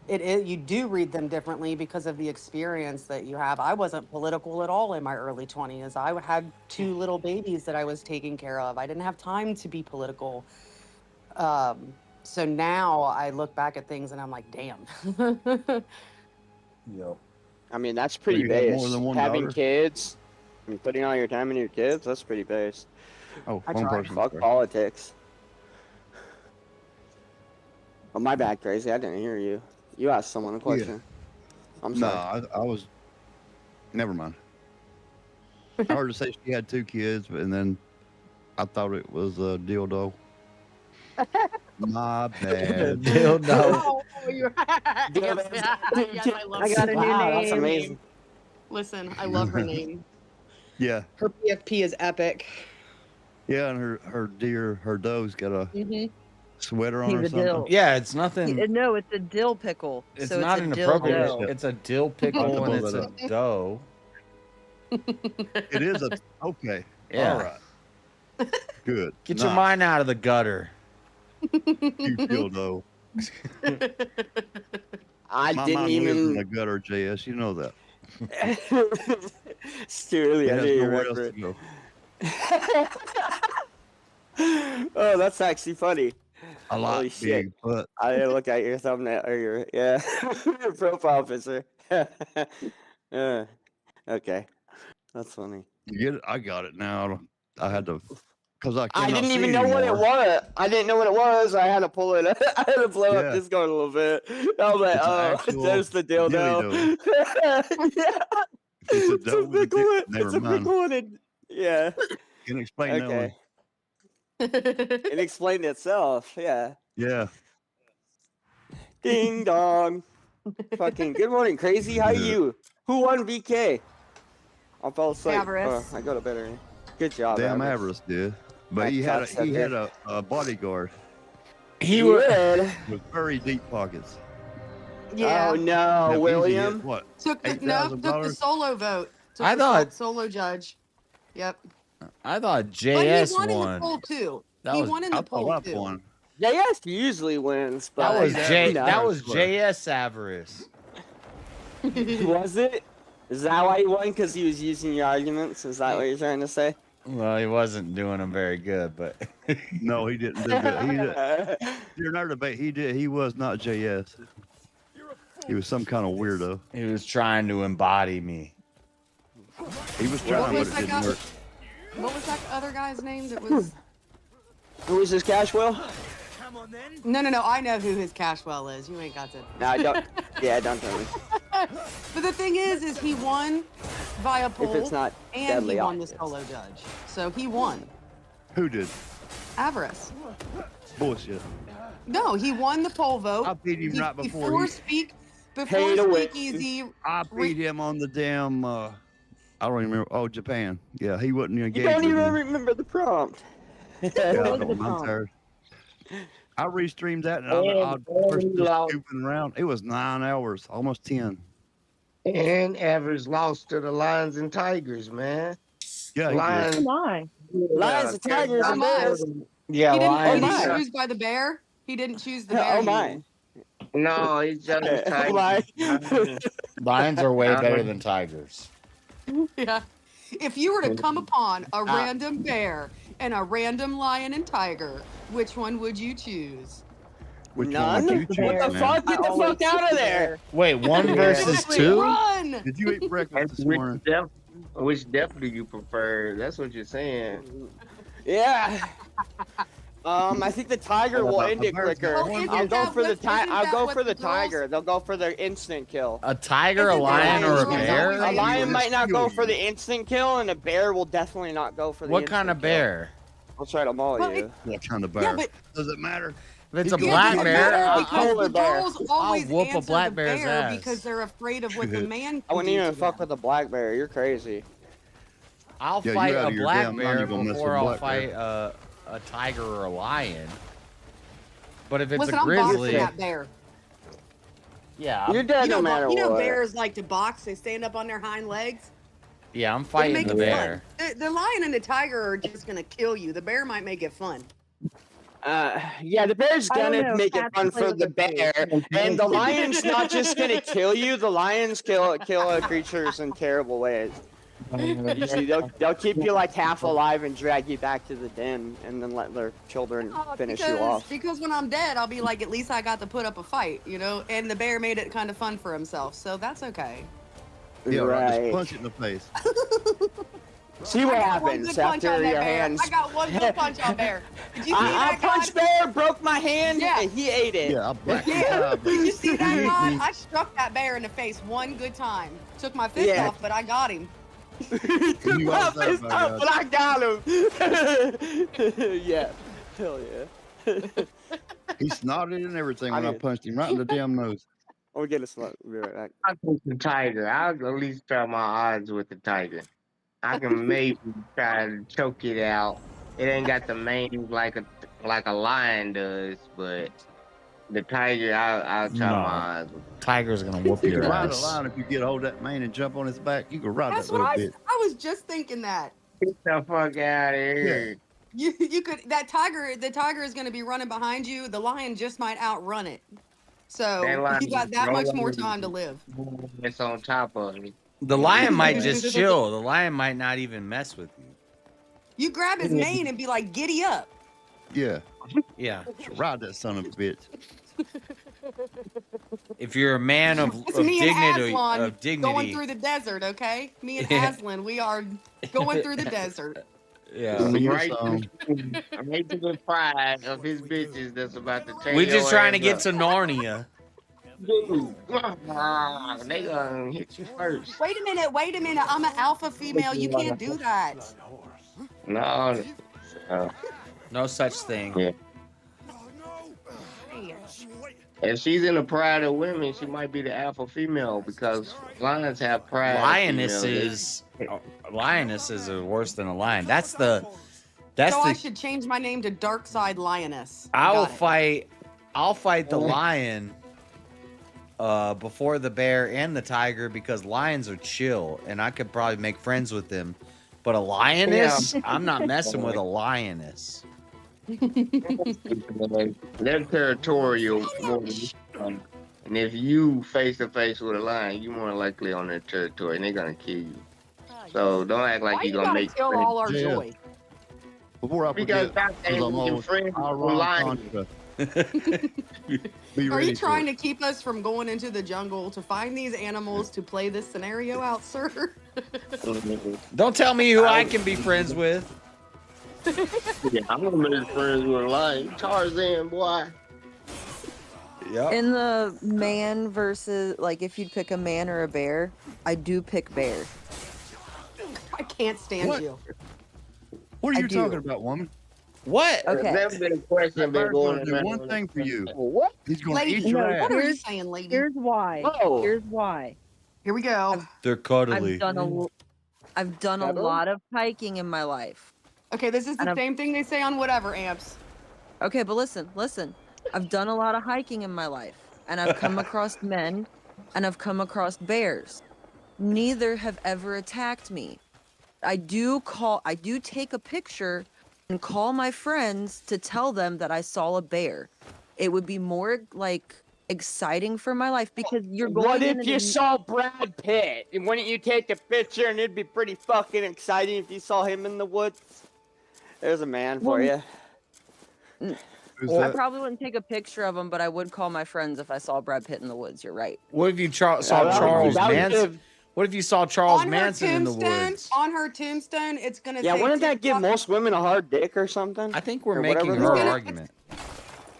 It is. You do read them differently because of the experience that you have. I wasn't political at all in my early 20s. I had 2 little babies that I was taking care of. I didn't have time to be political. So now I look back at things and I'm like, damn. Yep. I mean, that's pretty you have base. more than one Having daughter? kids and putting all your time into your kids, that's pretty base. Oh, I one tried. person. Fuck sorry. politics. Oh, my bad, Crazy. I didn't hear you. You asked someone a question. I'm No, sorry. I was. Never mind. I heard her say she had 2 kids, and then I thought it was a dildo. My bad. Dildo. Oh, you're yes, yes, I love I got a new wow, name. That's Amazing. Listen, I love her name. Yeah, Her PFP is epic. yeah, and her doe's got a Mm-hmm. sweater on He's or a something. dill. Yeah, it's nothing. No, it's a dill pickle. It's so not it's a inappropriate. dildo. It's a dill pickle and it's a dough. It is a okay. Yeah. All right. Good. Get your mind out of the gutter. You dildo. I My didn't mind lives in even. the gutter, JS. You know that. Seriously, It I has didn't nowhere remember else to it. go. Oh, that's actually funny. A lot Holy shit. big, but I didn't look at your thumbnail or your your profile picture. Okay, that's funny. You get it? I got it now. I had to, because I I cannot didn't see even know what it anymore. was. I didn't know what it was. I had to pull it. I had to blow up Yeah. Discord a little bit. I was like, It's an oh, actual there's the dilly dildo. yeah. It's a It's a dough with a big dick. one. Never It's a mind. big one. And, yeah. Can explain that one. Okay. It explained itself. Yeah. Yeah. Ding dong. Fucking good morning, crazy. How you? Who won VK? I fell asleep. Avarice. I go to bed early. Good job, Damn Avarice. Avarice did. But That he had cocksucker. a bodyguard He would. with very deep pockets. Yeah. Oh no, How easy it- William. What? Took the, no, took the $8,000? solo vote. Took I the thought- solo judge. Yep. I thought But JS he won in the won. poll too. That He was- won in the poll too. JS usually wins, but That was J. no. That was JS Avarice. Was it? Is that why he won? Because he was using your arguments? Is that what you're trying to say? Well, he wasn't doing them very good, but No, he didn't do good. During our debate, he did. He was not JS. He was some kind of weirdo. he was trying to embody me. He was What trying, but was it that didn't guy? work. What was that other guy's name that was? Who was this Cashwell? No. I know who his Cashwell is. You ain't got to. No, I don't. Yeah, don't tell me. But the thing is he won via poll, it's not and deadly he won the obvious. solo judge. So he won. Who did? Avarice. Bullshit. No, he won the poll vote. I beat him right before Before to win. Speakeasy. I beat him on the damn. I don't even remember. Oh, Japan. Yeah, he wasn't You engaged. don't with even him. remember the prompt. Yeah, I don't. I'm tired. I restreamed that and I was just scooping around. It was 9 hours, almost 10. And Evers lost to the Lions and Tigers, man. Yeah, Lions. he did. Lions and Tigers Oh and my. Bears. Yeah, He Lions. didn't choose by the bear. He didn't choose the bear. Oh you my. mean. No, he's just Oh my. Lions are way better than tigers. Yeah. If you were to come upon a random bear and a random lion and tiger, which one would you choose? Which None? one would you choose, What the man? fuck? Get the fuck out of there. Wait, one versus two? Run! Did you eat breakfast this morning? Which depth do you prefer? That's what you're saying. Yeah. I think the tiger will end it quicker. Well, isn't I'll go that for the what- tiger. isn't I'll that go what for the the girls- tiger. They'll go for the instant kill. A tiger, a Isn't that lion, what or a the girls bear? always A lion will might not go kill for you. the instant kill, and a bear will definitely not go for the What instant kind of kill. bear? I'll try to maul Well, you. What kind of bear? Yeah, but Does it matter? If it's a He goes black to the bear, bear I'll, because polar the bear. girls always whoop a answer black the bear's bear ass. because they're afraid of what the man. I wouldn't can do even to fuck them. with a black bear. You're crazy. I'll Yeah, fight you're out a of your black damn mind, bear you're gonna mess before with a I'll black fight bear. a tiger or a lion. But if it's Listen, a I'm boxing grizzly, that bear. yeah, You're dead You know, no matter you know, what. bears like to box. They stand up on their hind legs. yeah, I'm They fighting make the it bear. fun. The lion and the tiger are just gonna kill you. The bear might make it fun. Yeah, the bear's I don't gonna know, make it cats fun play for with the their bear, and the lion's not just gonna kill you. The lions kill creatures in terrible ways. Usually they'll keep you like half alive and drag you back to the den, and then let their children finish you off. Because when I'm dead, I'll be like, at least I got to put up a fight, you know. And the bear made it kind of fun for himself, so that's okay. Yeah, right. Right. Just punch it in the face. See what I got one happens good punch on after that your bear. hands. I got one good punch on bear. Did you see I that punched guy? bear, broke my hand, Yeah. and he ate it. Yeah, I blacked Yeah. it. Did you see that He ate guy? me. I struck that bear in the face one good time. Took my fist Yeah. off, but I got him. Took You my lost that, fist my up, God. but I got him. Yeah, hell yeah. He snotted and everything when I did. punched him right in the damn nose. I'll get a slug. We'll be right back. I think the tiger. I'll at least try my odds with the tiger. I can maybe try to choke it out. It ain't got the mange like a lion does, but the tiger, I'll try No. my odds with. Tiger's gonna whoop You your can ride a ass. lion if you get hold of that mane and jump on his back. You can ride That's that what little bitch. I was just thinking that. Get the fuck out of here. You could the tiger is going to be running behind you. The lion just might outrun it. So That lion you got that no much more longer- time to live. It's on top of me. The lion might just chill. The lion might not even mess with you. You grab his mane and be like, "Giddy up!" Yeah, Yeah. ride that son of a bitch. If you're a man It's me and Aslan going dignity, through the desert, okay? Me and Yeah. Aslan, we are going through the desert. yeah. Right to the pride of his bitches that's about to tear We're your just trying to ass get up. to Narnia. Dude, they gonna hit you first. Wait a minute. I'm an alpha female. You can't do that. No. No such thing. Yeah. If she's in the pride of women, she might be the alpha female because lions have pride. Lionesses are worse than a lion. That's So I should change my name to Dark Side Lioness. I'll Got it. fight the lion before the bear and the tiger because lions are chill and I could probably make friends with them. But a lioness, I'm not messing with a lioness. They're territorial more than and if you face to face with a lion, you more likely on their territory and they're gonna kill you. So don't act like Why you're you gonna gotta make kill friends. all our joy? Before I Because forget, that ain't making friends with lions. Are you trying to keep us from going into the jungle to find these animals to play this scenario out, sir? Don't tell me who I can be friends with. Yeah, I'm gonna make friends with a lion. Tarzan, boy. Yep. In the man versus, like, if you'd pick a man or a bear, I do pick bear. I can't stand What? you. What are I you do. talking about, woman? What? Okay. That's been a question That been bird's going gonna do around. one thing for you. What? He's gonna Lady, eat your no, ass. what are you saying, lady? Here's why. Whoa. Here's why. Here we go. They're cuddly. I've done a lot of hiking in my life. Okay, this is the And I've- same thing they say on whatever, Amps. Okay, but listen. I've done a lot of hiking in my life, and I've come across men, and I've come across bears. Neither have ever attacked me. I do take a picture and call my friends to tell them that I saw a bear. It would be more like exciting for my life because you're going. What in if and you then- saw Brad Pitt? And wouldn't you take a picture and it'd be pretty fucking exciting if you saw him in the woods? There's a man for you. I probably wouldn't take a picture of him, but I would call my friends if I saw Brad Pitt in the woods. You're right. What if you saw Charles Manson? What if you saw Charles Manson in the woods? On her tombstone, it's gonna Yeah, say wouldn't that give TikTok. most women a hard dick or something? I think we're Or making whatever her the- argument.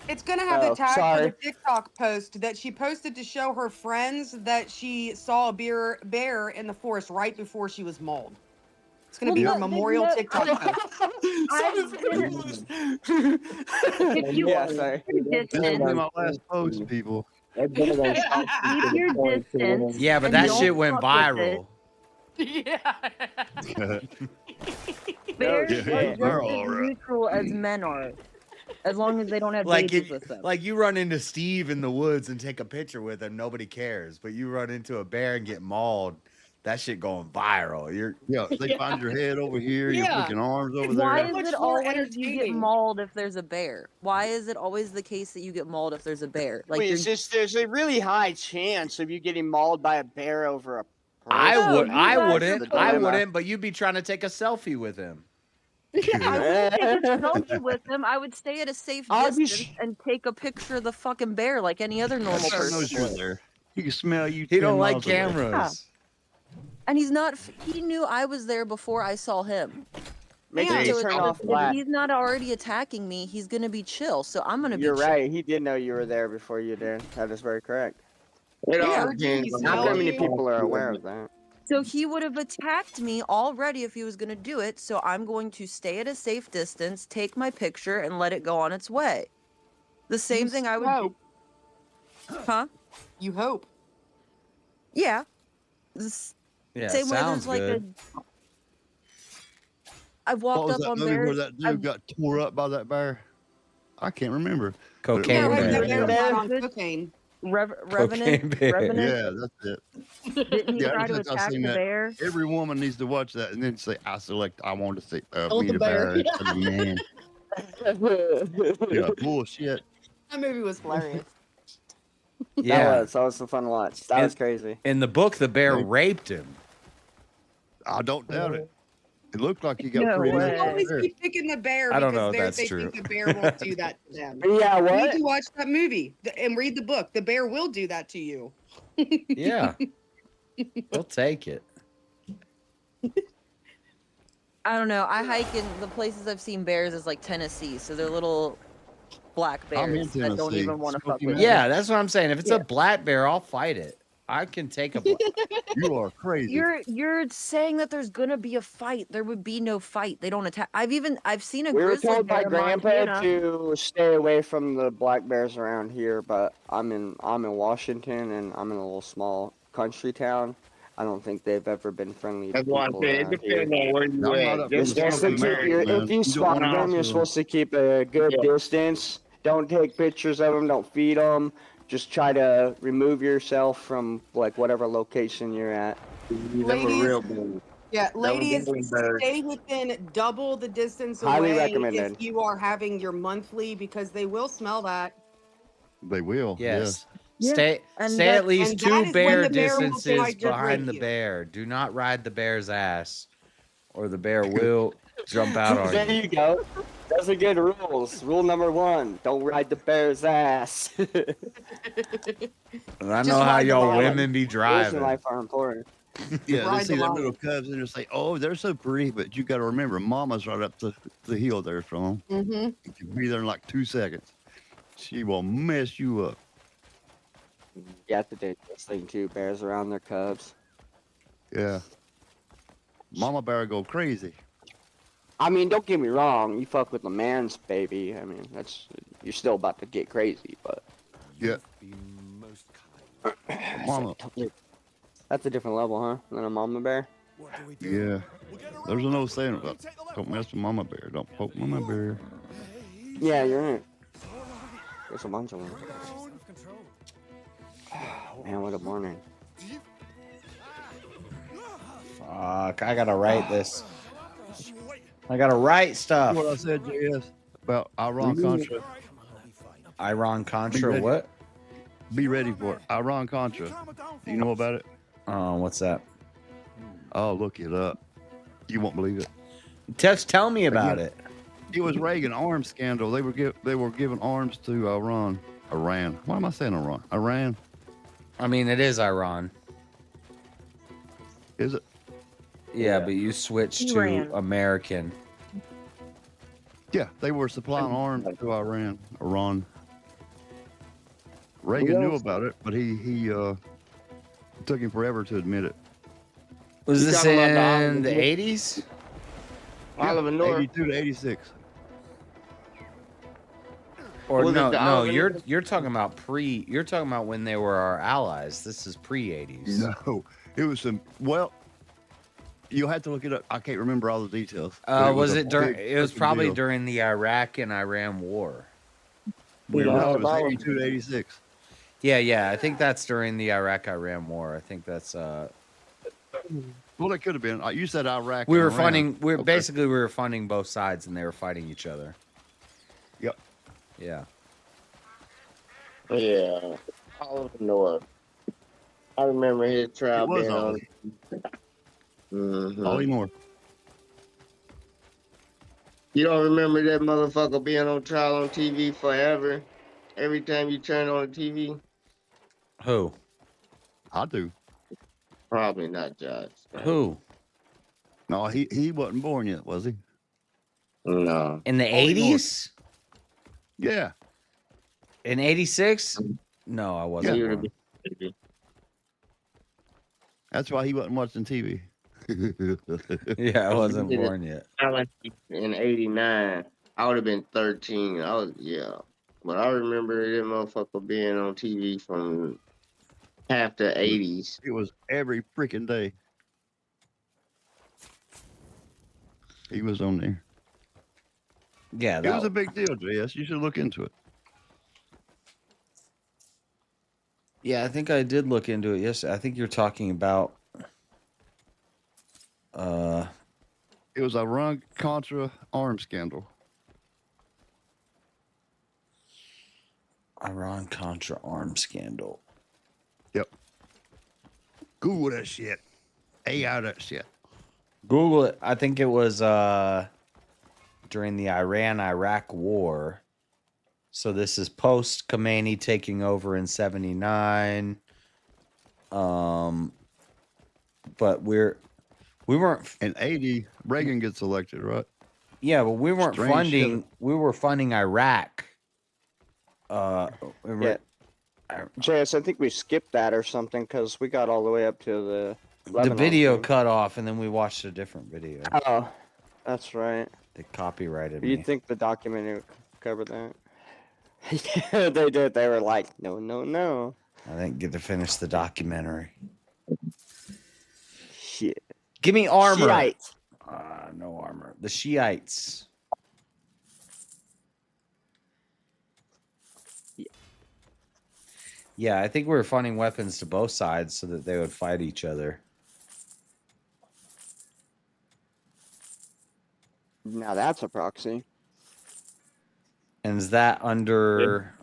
It's gonna have Oh, the tag sorry. for the TikTok post that she posted to show her friends that she saw a bear in the forest right before she was mauled. It's gonna be her memorial TikTok post. If you Yeah, sorry. This will be my last post, people. Keep your distance. Yeah, but and that don't shit went fuck with it. viral. Bears Yeah, are just they're as all right. neutral as men are, as long as they don't have Like babies with them. like you run into Steve in the woods and take a picture with him, nobody cares. But you run into a bear and get mauled, that shit going viral. Yeah, they find your head over here, your Yeah. freaking arms over Why there. is Much it more always you get entertaining. mauled if there's a bear? Why is it always the case that you get mauled if there's a bear? Like Wait, it's you're- just there's a really high chance of you getting mauled by a bear over a I person. would you I guys wouldn't. are I dilemma. wouldn't, but you'd be trying to take a selfie with him. I wouldn't take a selfie with them. I would stay at a safe I'd be distance and take a picture of the fucking bear like any other normal That bear knows person you're would. there. He can smell you. He 10 don't like miles away. cameras. And he knew I was there before I saw him. Make Yeah, sure so you turn it's- off If black. he's not already attacking me, he's gonna be chill. So I'm gonna be You're chill. right. He did know you were there before you did. That is very correct. It all Yeah. depends on Not Tell very many you. people are aware of that. So he would have attacked me already if he was going to do it. So I'm going to stay at a safe distance, take my picture, and let it go on its way. The same You thing I would do. hope. Huh? You hope. Yeah. Yeah, Same way sounds there's like good. I've What walked was up that on movie where bears. that dude I've- got tore up by that bear? I can't remember. But it Cocaine was- Yeah, bear. right, bear. they're not on cocaine. Revenant. bear. Revenant. Yeah, that's it. Didn't he Yeah, try ever to since I've attack seen the that, bear? every woman needs to watch that and then say, I want to see Oh, meet the a bear bear. instead of a man. Yeah, bullshit. That movie was hilarious. Yeah. That was some fun to watch. That was crazy. In the book, the bear raped him. I don't doubt it. It looked like you got No pretty way. much. They always keep picking the bear I don't know because if they that's true. think the bear won't do that to them. Yeah, You need what? to watch that movie and read the book. The bear will do that to you. Yeah. He'll take it. I don't know. I hike in the places I've seen bears is like Tennessee, so they're little black I'm in bears that don't Tennessee. even want to fuck Smoky with Mountain. you. Yeah, that's what I'm saying. If it's Yeah. a black bear, I'll fight it. I can take a black. You are crazy. You're saying that there's gonna be a fight. There would be no fight. They don't attack. I've seen a We were grizzly told by bear in Grandpa Montana. to stay away from the black bears around here, but I'm in Washington and I'm in a little small country town. I don't think they've ever been friendly to That's why I people said it around here. depends on where you I'm not at. up You're in the supposed to Smoky keep Mountains, your, man. if you You don't spot want to them, you're mess with supposed to keep a good Yeah. distance. Don't take pictures of them. Don't feed them. Just try to remove yourself from like whatever location you're at. Them a Ladies, real boo. yeah, Them ladies, definitely birds. stay within double the distance Highly away recommended. if you are having your monthly because they will smell that. They will. Yes. Yeah. Stay And stay that- at least and that two is when bear the bear will distances try to behind rape the you. bear. Do not ride the bear's ass, or the bear will jump out on There you. you go. Those are good rules. Rule number 1: don't ride the bear's ass. And I Just know how ride the y'all line. women be Rules in driving. life are important. Yeah, they Ride see the them line. little cubs and they say, "Oh, they're so pretty," but you got to remember, Mama's right up the hill there from them. Mm-hmm. You can be there in like 2 seconds. She will mess you up. You have to do this thing too. Bears around their cubs. Yeah. Mama bear go crazy. I mean, don't get me wrong. You fuck with the man's baby. I mean, you're still about to get crazy, but Yeah. Mama. that's a different level, huh? Than a mama bear. Yeah. There's an old saying about don't mess with Mama bear. Don't poke Mama bear. Yeah, you're right. There's a bunch of them. Man, what a morning. Fuck, I gotta write this. I gotta write stuff. What I said, JS, about Iran-Contra. Iran-Contra, what? Be ready for it. Iran-Contra. Do you know about it? What's that? Oh, look it up. You won't believe it. Just tell me about it. It was Reagan arms scandal. They were giving arms to Iran. Iran. Why am I saying Iran? Iran. I mean, it is Iran. Is it? Yeah, but you switched Iran. to American. Yeah, they were supplying arms to Iran. Iran. Reagan knew about it, but he took him forever to admit it. Was You this talking about the in the Oliver 80s? Oliver North. 82 to 86. Or Was it no, the no, Oliver you're talking about you're talking about when they were our allies. This is pre-80s. No, it was some. Well, you'll have to look it up. I can't remember all the details. but Was a it during? big It was freaking probably deal. during the Iraq and Iran war. No, it was 82 to 86. Yeah. I think that's during the Iraq-Iran war. I think that's Well, it could have been. You said Iraq. we and were Iran. funding. Okay. Basically we were funding both sides, and they were fighting each other. Yep. Yeah. Yeah. Oliver North. I remember his trial It was being on. Ollie. Mhm. Ollie North. You don't remember that motherfucker being on trial on TV forever? Every time you turn on the TV? Who? I do. Probably not Josh. Who? No, he wasn't born yet, was he? No. In the Ollie North. 80s? Yeah. In 86? No, I wasn't. He born. would've been- That's why he wasn't watching TV. Yeah, I wasn't did it. born yet. I like in '89. I would have been 13. But I remember that motherfucker being on TV from half the '80s. It was every freaking day. He was on there. Yeah, It was a big deal, JS. You should look into it. Yeah, I think I did look into it. Yes, I think you're talking about. It was Iran-Contra arms scandal. Iran-Contra arms scandal. Yep. Google that shit. AI that shit. Google it. I think it was during the Iran-Iraq War. So this is post Khomeini taking over in 79. But we weren't in 80. Reagan gets elected, right? Yeah, but we weren't Strange funding. shit. We were funding Iraq. Yeah. JS, I think we skipped that or something because we got all the way up to the The Lebanon video thing. cut off, and then we watched a different video. Oh, that's right. They copyrighted You'd me. think the documentary would cover that. Yeah, they did. They were like, no, no, no. I didn't get to finish the documentary. Shit. Give me armor. Shiites. No armor. The Shiites. Yeah, I think we were funding weapons to both sides so that they would fight each other. Now that's a proxy. And is that under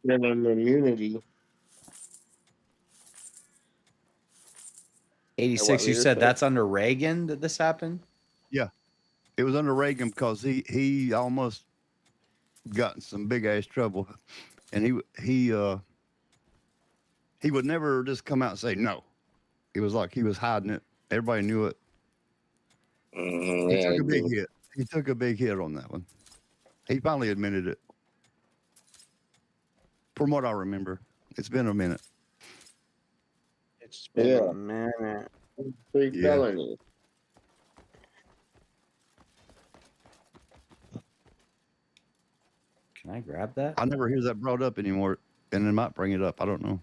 immunity? 86? You said that's under Reagan that this happened? Yeah, it was under Reagan because he almost got in some big ass trouble, and he would never just come out and say no. It was like he was hiding it. Everybody knew it. He took a big hit. He took a big hit on that one. He finally admitted it. From what I remember, it's been a minute. It's been a minute. 3 Yeah. felonies. Can I grab that? I never hear that brought up anymore, and they might bring it up. I don't know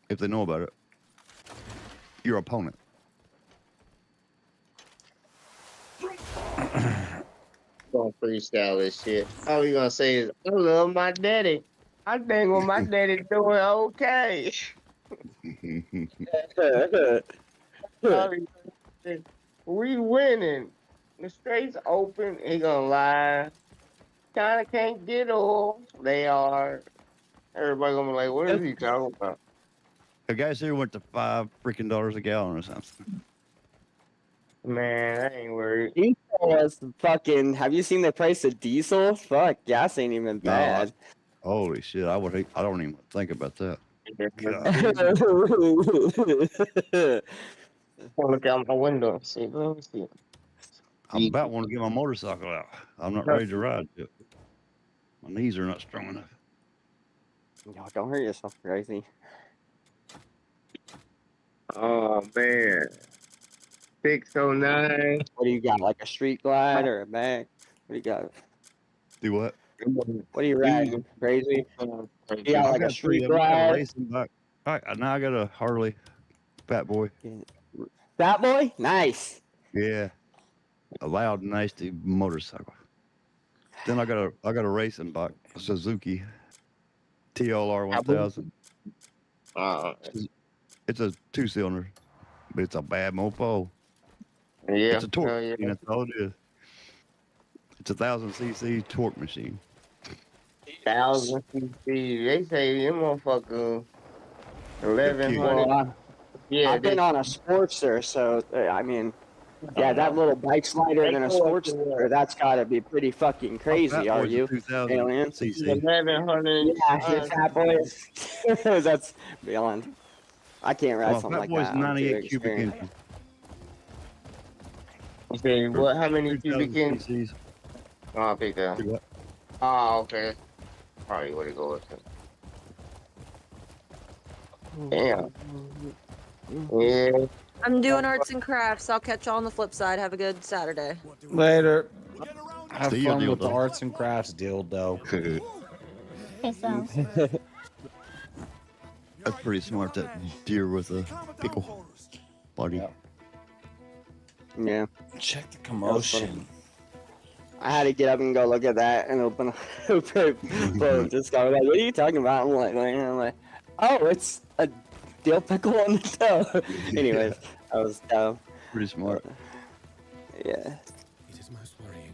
if they know about it. Your opponent. Gonna freestyle this shit. All we gonna say is, I love my daddy. I think what my daddy doing okay. All he say, we winning. The straight's open. He gonna lie. Kinda can't get off. They are. Everybody gonna be like, what is he talking about? The guys here went to $5 freaking a gallon or something. Man, I ain't worried. Diesel was fucking. Have you seen the price of diesel? Fuck, gas ain't even No, bad. Holy shit! I don't even think about that. I'll look out my window and see. Let me see. I'm about want to get my motorcycle out. I'm not ready to ride yet. My knees are not strong enough. Yo, don't hurt yourself, crazy. Oh man. 609. What do you got? Like a street glide or a bag? What do you got? Do what? What are you riding? Crazy? You got like a street I got a glide? racing bike. Now I got a Harley Fat Boy. Fat Boy? Nice. Yeah. A loud, nasty motorcycle. Then I got a racing bike, a Suzuki TLR 1000. It's a 2-cylinder, but it's a bad mofo. Yeah. It's a torque hell yeah. machine. That's all it is. It's 1,000cc torque machine. 1,000 cc. They say them motherfucker 1,100. Well, Yeah, I've been on a Sportster, so I mean, yeah, that little bike's lighter than a Sportster. That's got to be pretty fucking crazy, are you? 2,000 Alien? cc. Yeah, 1,100. your Fat Boy. That's beyond. I can't ride something Fat like Boy's that. I'm too 98 cubic experienced. inches. You say what? How many 2,000 cubic inches? cc's. Oh, I'll pick that. Oh, okay. Probably where to go with it. Damn. Yeah. I'm doing arts and crafts. I'll catch y'all on the flip side. Have a good Saturday. Later. Have See you, fun with the dildo. arts and crafts dildo. That's pretty smart, that deer with a pickle body. Yeah. Check the commotion. I had to get up and go look at that and open this guy was like, what are you talking about? I'm like, oh, it's a dill pickle on the toe. Anyways, I was dumb. Pretty smart. Yeah. It is most worrying.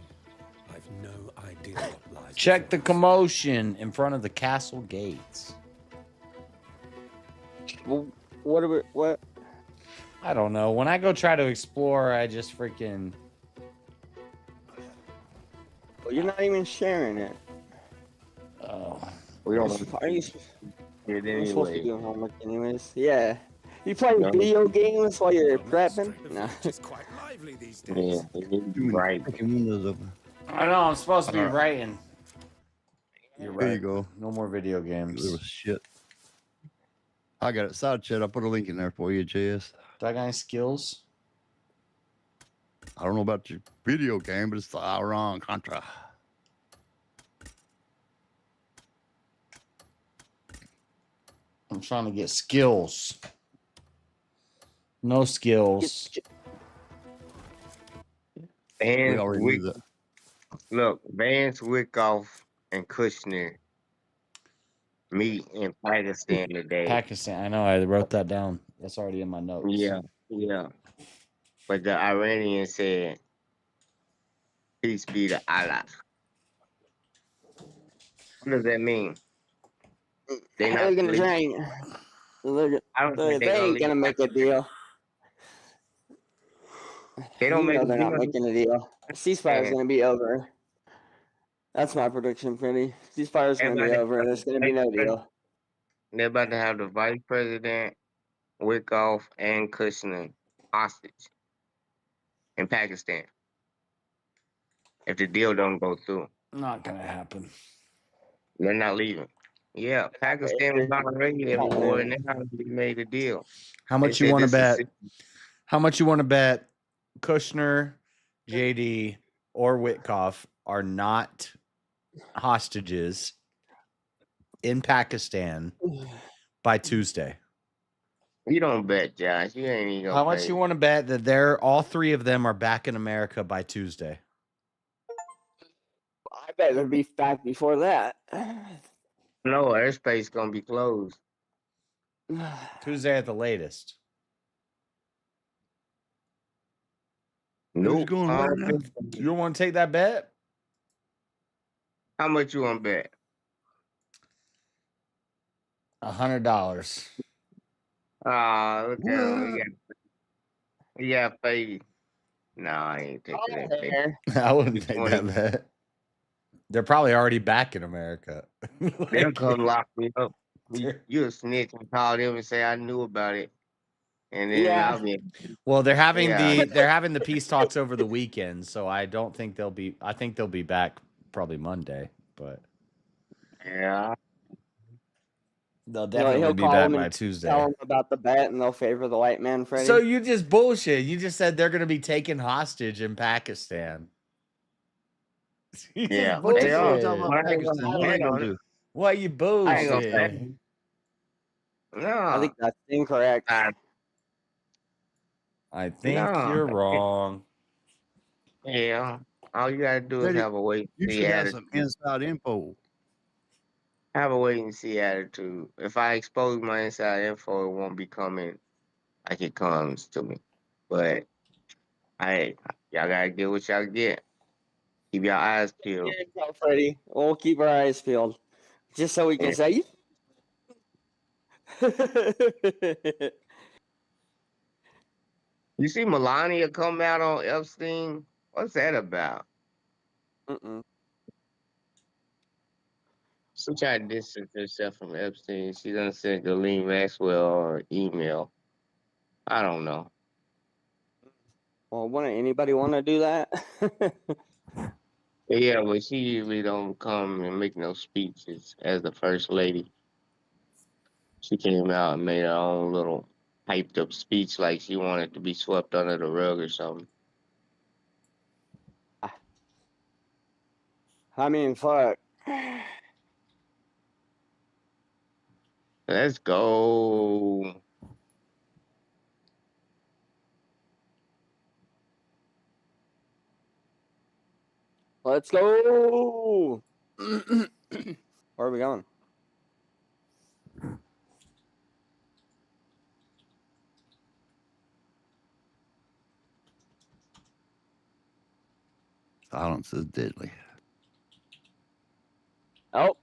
I've no idea what lies. Check the commotion in front of the castle gates. Well, what are we, what? I don't know. When I go try to explore, I just freaking. Well, you're not even sharing it. Oh. We don't Are you? it You're supposed to be anyway. doing homework anyways. Yeah. You playing No. video games while you're prepping? No. Yeah, it need to be right. Windows open. I know. I'm supposed to be Alright. writing. You're right. Here you go. No more video You games. little shit. I got it. Side chat. I put a link in there for you, JS. Do I got any skills? I don't know about your video game, but it's the Iran Contra. I'm trying to get skills. No skills. We already knew that. Look, Vance Wickoff and Kushner meet in Pakistan today. Pakistan. I know. I wrote that down. That's already in my notes. Yeah, yeah. But the Iranian said, "Peace be to Allah." What does that mean? They They're not gonna leaving. drain. I don't think They they're ain't gonna make a deal. They don't make a They're not deal. making a deal. Ceasefire's Yeah. gonna be over. That's my prediction, Freddie. Ceasefire's gonna be over. There's gonna be no deal. They're about to have the vice president, Wickoff, and Kushner hostage in Pakistan if the deal don't go through. Not gonna happen. They're not leaving. Yeah, Pakistan was not ready anymore, and they haven't made a deal. How much They you said want to this is bet? How much you want to bet? Kushner, JD, or Witkoff are not hostages in Pakistan by Tuesday. You don't bet, Josh. You ain't even gonna How much pay. you want to bet that all three of them are back in America by Tuesday? I bet it'll be back before that. No, airspace gonna be closed. Tuesday at the latest. Nope. going I right don't now? think so. You don't want to take that bet? How much you want to bet? $100. Ah, look at him. He got faith. Nah, I ain't taking that bet. I wouldn't take that bet. They're probably already back in America. They'll come lock me up. You a snitch and call them and say I knew about it, and then Yeah. I'll be. Well, they're having Yeah. they're having the peace talks over the weekend, so I don't think they'll be. I think they'll be back probably Monday, but Yeah. they'll definitely he'll be call back them by and Tuesday. tell them about the bet, and they'll favor the white man, Freddie. So you just bullshit. You just said they're going to be taken hostage in Pakistan. You just Yeah. bullshit. They are. What I ain't gonna do? Why you I ain't bullshit? gonna say. No. I think that's incorrect. I think No. you're wrong. Yeah. All you gotta do is Freddie, have a wait you and see should have attitude. some inside info. Have a wait and see attitude. If I expose my inside info, it won't be coming like it comes to me. But y'all gotta get what y'all get. Keep your eyes peeled. Yeah, Freddie. We'll keep our eyes peeled, just so we can Yeah. say. You see Melania come out on Epstein? What's that about? She tried to distance herself from Epstein. She done sent Ghislaine Maxwell an email. I don't know. Well, wouldn't anybody want to do that? Yeah, but she usually don't come and make no speeches as the first lady. She came out and made her own little hyped up speech like she wanted to be swept under the rug or something. I mean, fuck. Let's go. Let's go. Where are we going? Silence is deadly. Oh,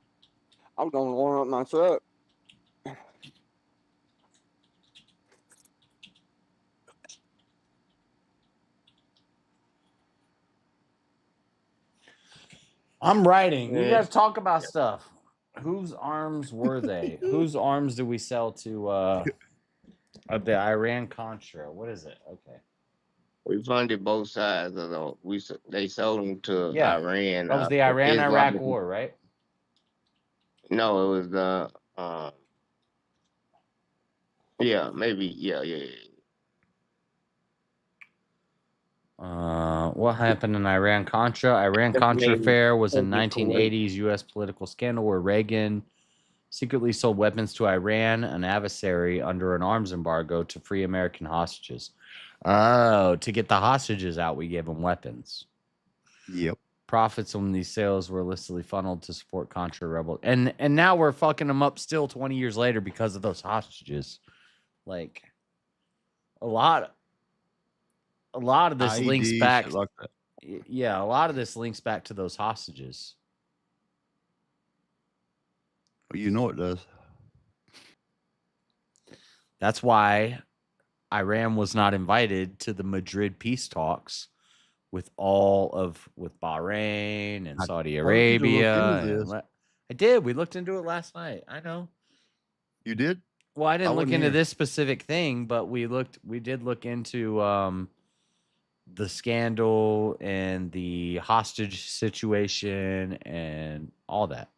I'm going to warm up my truck. I'm writing. You Yeah. guys talk about stuff. Whose arms were they? Whose arms do we sell to of the Iran Contra? What is it? Okay. We funded both sides of the. They sold them to Yeah. Iran. That was the for Iran-Iraq Islamic. war, right? No, it was the. Yeah, maybe. Yeah. What happened in Iran Contra? Iran Contra Maybe affair was in Kuwait. 1980s U.S. political scandal where Reagan secretly sold weapons to Iran, an adversary, under an arms embargo to free American hostages. Oh, to get the hostages out, we gave them weapons. Yep. Profits from these sales were illicitly funneled to support Contra rebels, and now we're fucking them up still 20 years later because of those hostages. Like a lot of this links IEDs, back. shit like that. Yeah, a lot of this links back to those hostages. Well, you know it does. That's why Iran was not invited to the Madrid peace talks with Bahrain and Saudi Arabia. I did. We looked into it last night. I know. You did? Well, I didn't look wasn't into here. this specific thing, but we did look into the scandal and the hostage situation and all that.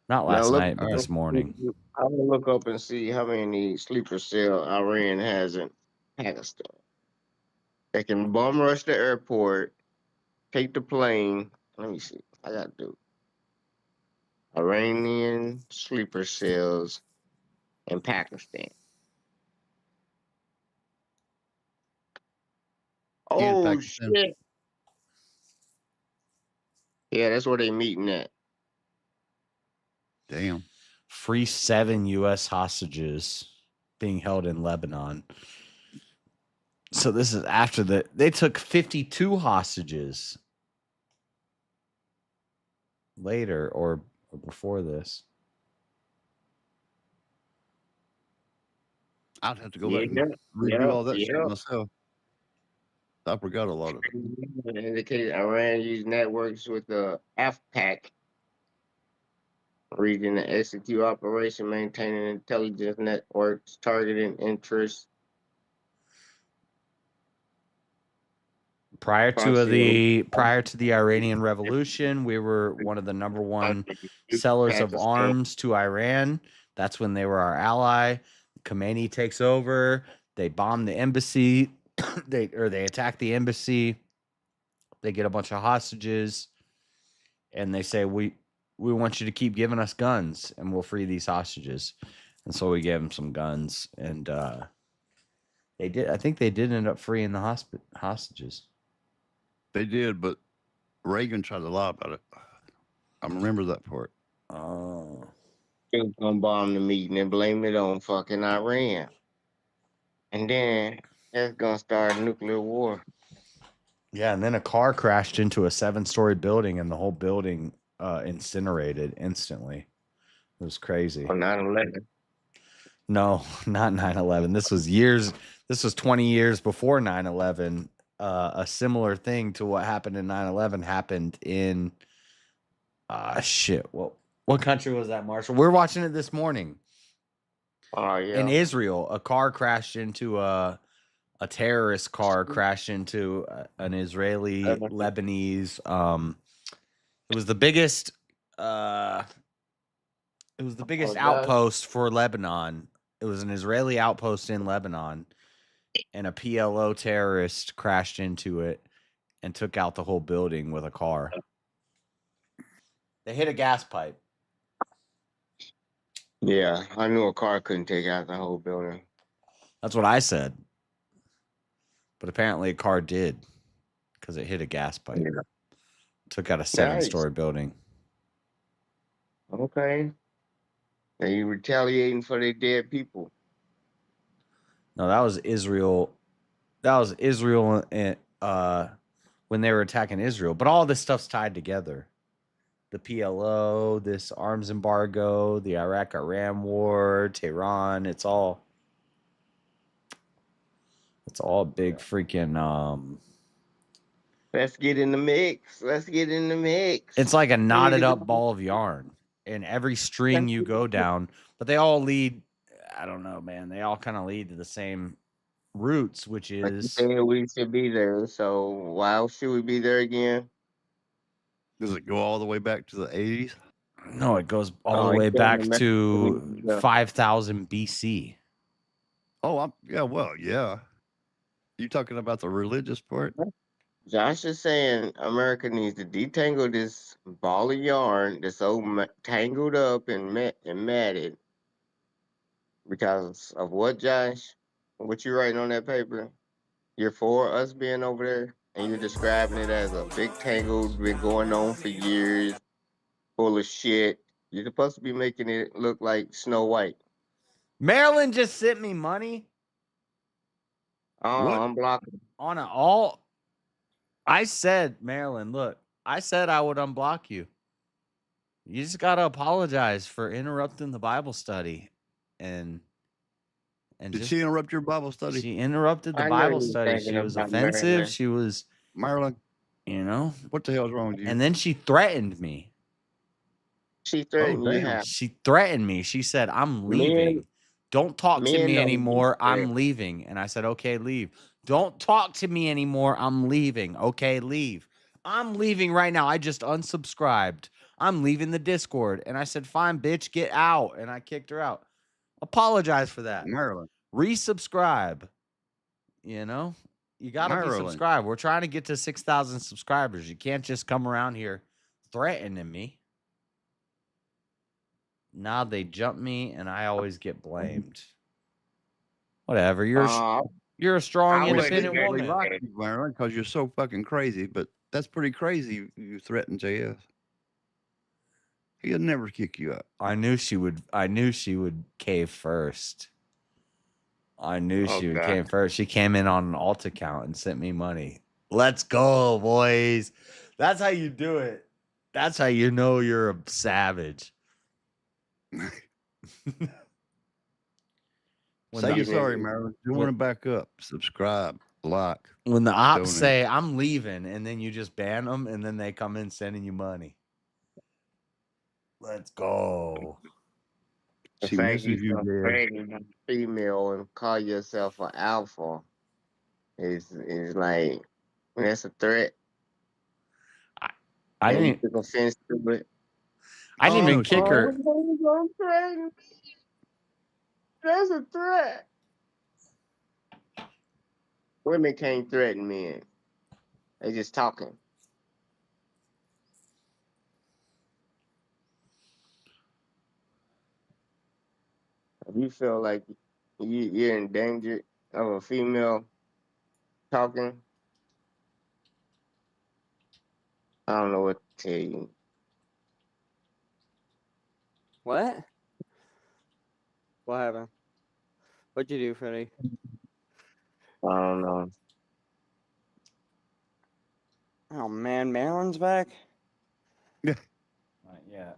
Not last night, but this morning. I'm gonna look up and see how many sleeper cell Iran has in Pakistan. They can bomb rush the airport, take the plane. Let me see. I gotta do Iranian sleeper cells in Pakistan. Oh Pakistan. shit! Yeah, that's where they meeting at. Damn. Free 7 U.S. hostages being held in Lebanon. So this is after they took 52 hostages later or before this. I'd have to go back and redo all that shit myself. I forgot a lot of it. Indicated Iran used networks with the AFPAC region to execute operation, maintaining intelligence networks, targeting interests. Prior to the Iranian Revolution, we were one of the number one sellers of arms to Iran. That's when they were our ally. Khomeini takes over. They bomb the embassy. They attack the embassy. They get a bunch of hostages, and they say we want you to keep giving us guns, and we'll free these hostages. And so we gave them some guns, and they did. I think they did end up freeing the hostages. They did, but Reagan tried to lie about it. I remember that part. Oh. They're gonna bomb the meeting and blame it on fucking Iran. And then that's gonna start a nuclear war. Yeah, and then a car crashed into a 7-story building, and the whole building incinerated instantly. It was crazy. On 9/11. No, not 9/11. This was 20 years before 9/11. A similar thing to what happened in 9/11 happened in what country was that, Marshall? We're watching it this morning. Oh yeah. In Israel, a car crashed into a terrorist car crashed into an Israeli Lebanese. It was the biggest outpost for Lebanon. It was an Israeli outpost in Lebanon, and a PLO terrorist crashed into it and took out the whole building with a car. They hit a gas pipe. Yeah, I knew a car couldn't take out the whole building. That's what I said. But apparently a car did, because it hit a gas pipe. Yeah. Took out a 7-story building. Okay. Are you retaliating for their dead people? No, that was Israel. That was Israel when they were attacking Israel. But all this stuff's tied together. The PLO, this arms embargo, the Iraq-Iran war, Tehran. It's all big freaking Let's get in the mix. Let's get in the mix. It's like a knotted up ball of yarn, and every string you go down, but they all lead. I don't know, man. They all kind of lead to the same roots, which Like you is said, we should be there. So why should we be there again? Does it go all the way back to the 80s? no, it goes all Oh, the it way can't back remember. to Yeah. 5000 BC. Oh, yeah. You talking about the religious part? Josh is saying America needs to detangle this ball of yarn that's so tangled up and matted because of what, Josh? What you writing on that paper? You're for us being over there, and you're describing it as a big tangle been going on for years, full of shit. You're supposed to be making it look like Snow White. Maryland just sent me money Oh, I'm blocking. on an all. I said, Maryland, look, I said I would unblock you. You just gotta apologize for interrupting the Bible study, and Did just she interrupt your Bible study? she interrupted the I know Bible you study. thinking She was about offensive. Maryland. She was, Maryland, you know, what the hell's wrong with you? and then she threatened me. She threatened you. damn. How? She threatened me. She said, "I'm Men- leaving. Don't talk to men me don't anymore. do that. I'm leaving." And I said, "Okay, leave. Don't talk to me anymore. I'm leaving. Okay, leave. I'm leaving right now. I just unsubscribed. I'm leaving the Discord." And I said, "Fine, bitch, get out." And I kicked her out. Apologize for that. Maryland. Resubscribe. You know, you gotta be Maryland. subscribed. We're trying to get to 6,000 subscribers. You can't just come around here threatening me. Now they jump me, and I always get blamed. Whatever. You're a strong, I would independent agree. woman. Like you, Maryland, because you're so fucking crazy. But that's pretty crazy. You threatened JS. He'll never kick you out. I knew she would. I knew she would cave first. I knew she would Okay. cave first. She came in on an alt account and sent me money. Let's go, boys. That's how you do it. That's how you know you're a savage. Say you're sorry, Maryland. You want to back up, subscribe, like. When the ops donate. say I'm leaving, and then you just ban them, and then they come in sending you money. Let's go. The She fact misses you you, come Dad. pregnant a female and call yourself an alpha is like that's a threat. I And you didn't. took offense to it. I didn't even no, kick her. Don't threaten me. That's a threat. Women can't threaten men. They just talking. If you feel like you're in danger of a female talking, I don't know what to tell you. What? What happened? What'd you do, Freddie? I don't know. Oh man, Maryland's back. Not yet.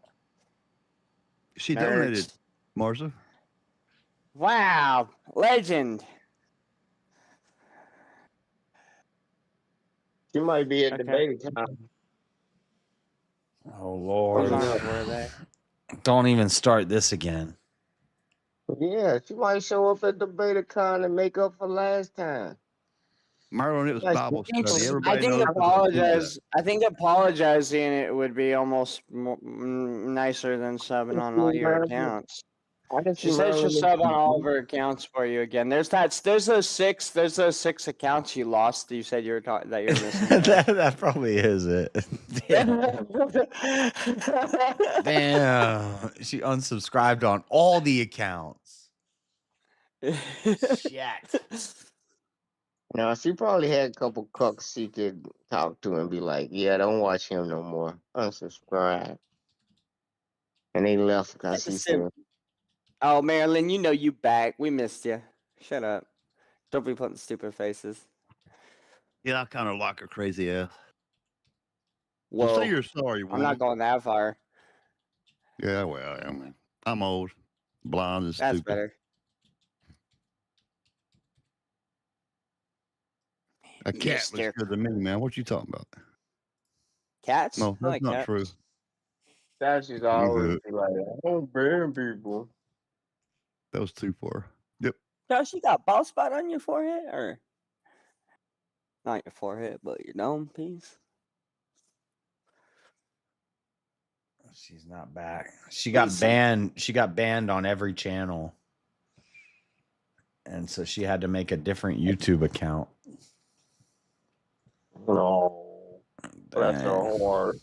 She Nerds. donated, Marcia. Wow, legend. She might be at Okay. debate time. Oh Lord! Were they? Don't even start this again. Yeah, she might show up at DebateCon and make up for last time. Maryland, it was Like, Bible I study. I Everybody think knows that they do that. I think apologizing it would be almost nicer than subbing on all your accounts. I can She see said she'll Maryland. sub on all of her accounts for you again. There's those six accounts you lost. That you said you were that you're missing. that probably is it. Damn. She unsubscribed on all the accounts. Shit. Now, she probably had a couple cucks she could talk to and be like, yeah, don't watch him no more. Unsubscribe. And they left because she said, Oh, Marilyn, you know you back. We missed you. Shut up. Don't be putting stupid faces. Yeah, I kind of like her crazy ass. Whoa. So say you're sorry, I'm woman. not going that far. Yeah, well, I mean, I'm old, blind, and That's stupid. better. A cat looks good to me, man. What you talking about? Cats? No, I that's like not cats. true. That's just I'm always good. be like, I don't burn people. That was too far. Yep. Josh, you got bald spot on your forehead, or not your forehead, but your dome piece? She's not back. She got banned. She got banned on every channel, and so she had to make a different YouTube account. No, that's so hard.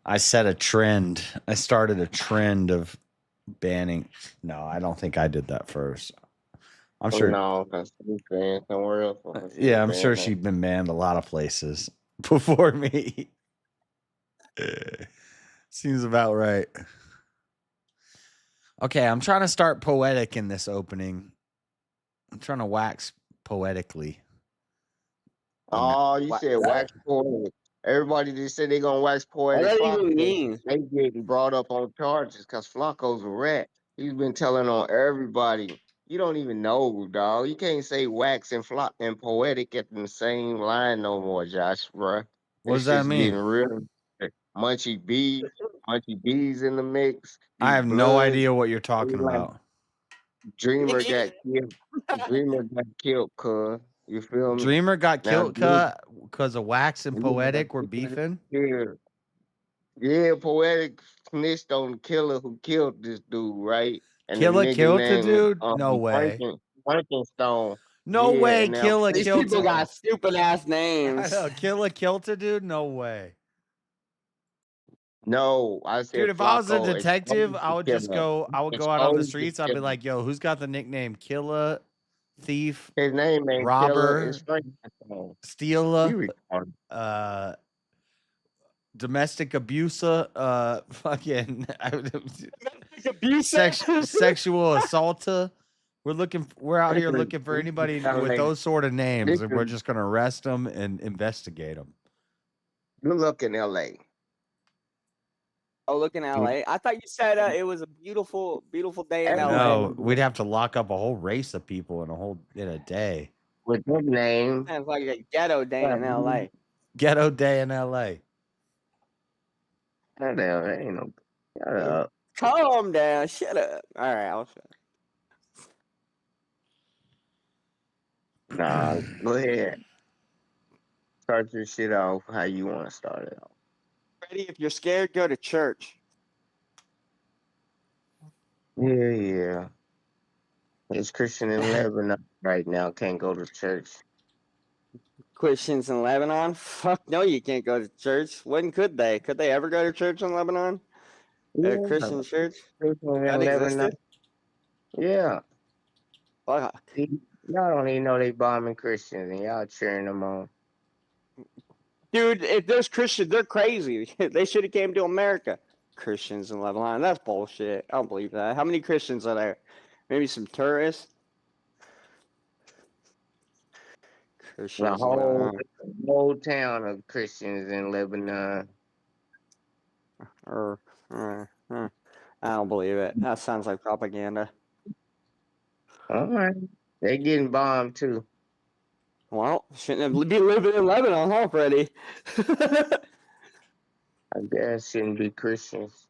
I set a trend. I started a trend of banning. No, I don't think I did that first. I'm sure. No, because she's banned somewhere else. Yeah, I'm sure she'd been banned a lot of places before me. Seems about right. Okay, I'm trying to start poetic in this opening. I'm trying to wax poetically. Oh, you said wax poetic. Everybody just said they gonna wax poetic. What does that Flacco, even mean? they getting brought up on charges because Flacco's a rat. He's been telling on everybody. You don't even know, dog. You can't say wax and flock and poetic at the same line no more, Josh, bruh. What does It's that just mean? getting real. Munchy B's in the mix. I have no Bloods, idea what you're talking like about. Dreamer got killed. Dreamer got killed, cuz. You feel me? Dreamer got Now, killed because of wax and poetic were beefing. Yeah, poetic snitched on the killer who killed this dude, right? And the Killer nigga killed the name dude? No way. Frankenstone. No Yeah, way. and now Killer These killed. people got stupid ass I names. know. Killer killed a dude? No way. No, I said Dude, if I was a Flacco detective, exposed I the would just killer. go. I would go out on the Exposed the streets. I'd be killer. like, "Yo, who's got the nickname Killer, Thief, His name ain't Killer, it's Robber, Frankenstone. Stealer, You retarded. domestic abuser, fucking Abuser? sexual assaulter"? We're out here Listen, looking for anybody listen, with those sort of names, and we're listen, just gonna arrest them and investigate them. you look in LA. Oh, look in LA. I thought you said it was a beautiful, beautiful day in LA. No, we'd have to lock up a whole race of people in a day. With good name. Sounds like a ghetto day in LA. Ghetto day in LA. Shut up, ain't no. Shut up. Calm down. Shut up. All right, I'll shut up. Nah, go ahead. Start your shit off how you want to start it off. Ready? If you're scared, go to church. Yeah. It's Christian in Lebanon right now. Can't go to church. Christians in Lebanon? Fuck no, you can't go to church. When could they? Could they ever go to church in Lebanon? Yeah. A Christian church? Christian in That Lebanon. existed? Yeah. Fuck. Y'all don't even know they bombing Christians and y'all cheering them on. Dude, if there's Christians, they're crazy. They should have came to America. Christians in Lebanon. That's bullshit. I don't believe that. How many Christians are there? Maybe some tourists? The Christians in Lebanon. whole town of Christians in Lebanon. I don't believe it. That sounds like propaganda. All right. They getting bombed too. Well, shouldn't have be living in Lebanon, huh, Freddie? I guess shouldn't be Christians.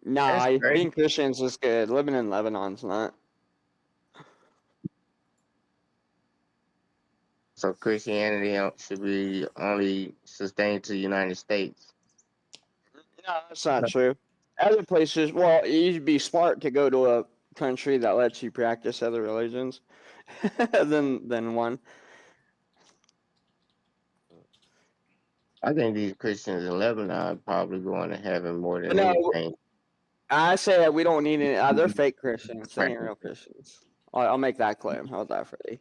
Nah, That's great. being Christians is good. Living in Lebanon's not. So Christianity should be only sustained to the United States. No, that's not true. Other places, well, you'd be smart to go to a country that lets you practice other religions than one. I think these Christians in Lebanon are probably going to heaven more than No, anything. I say that we don't need any. They're fake Christians. They ain't real Christians. I'll make that claim. How's that, Freddie?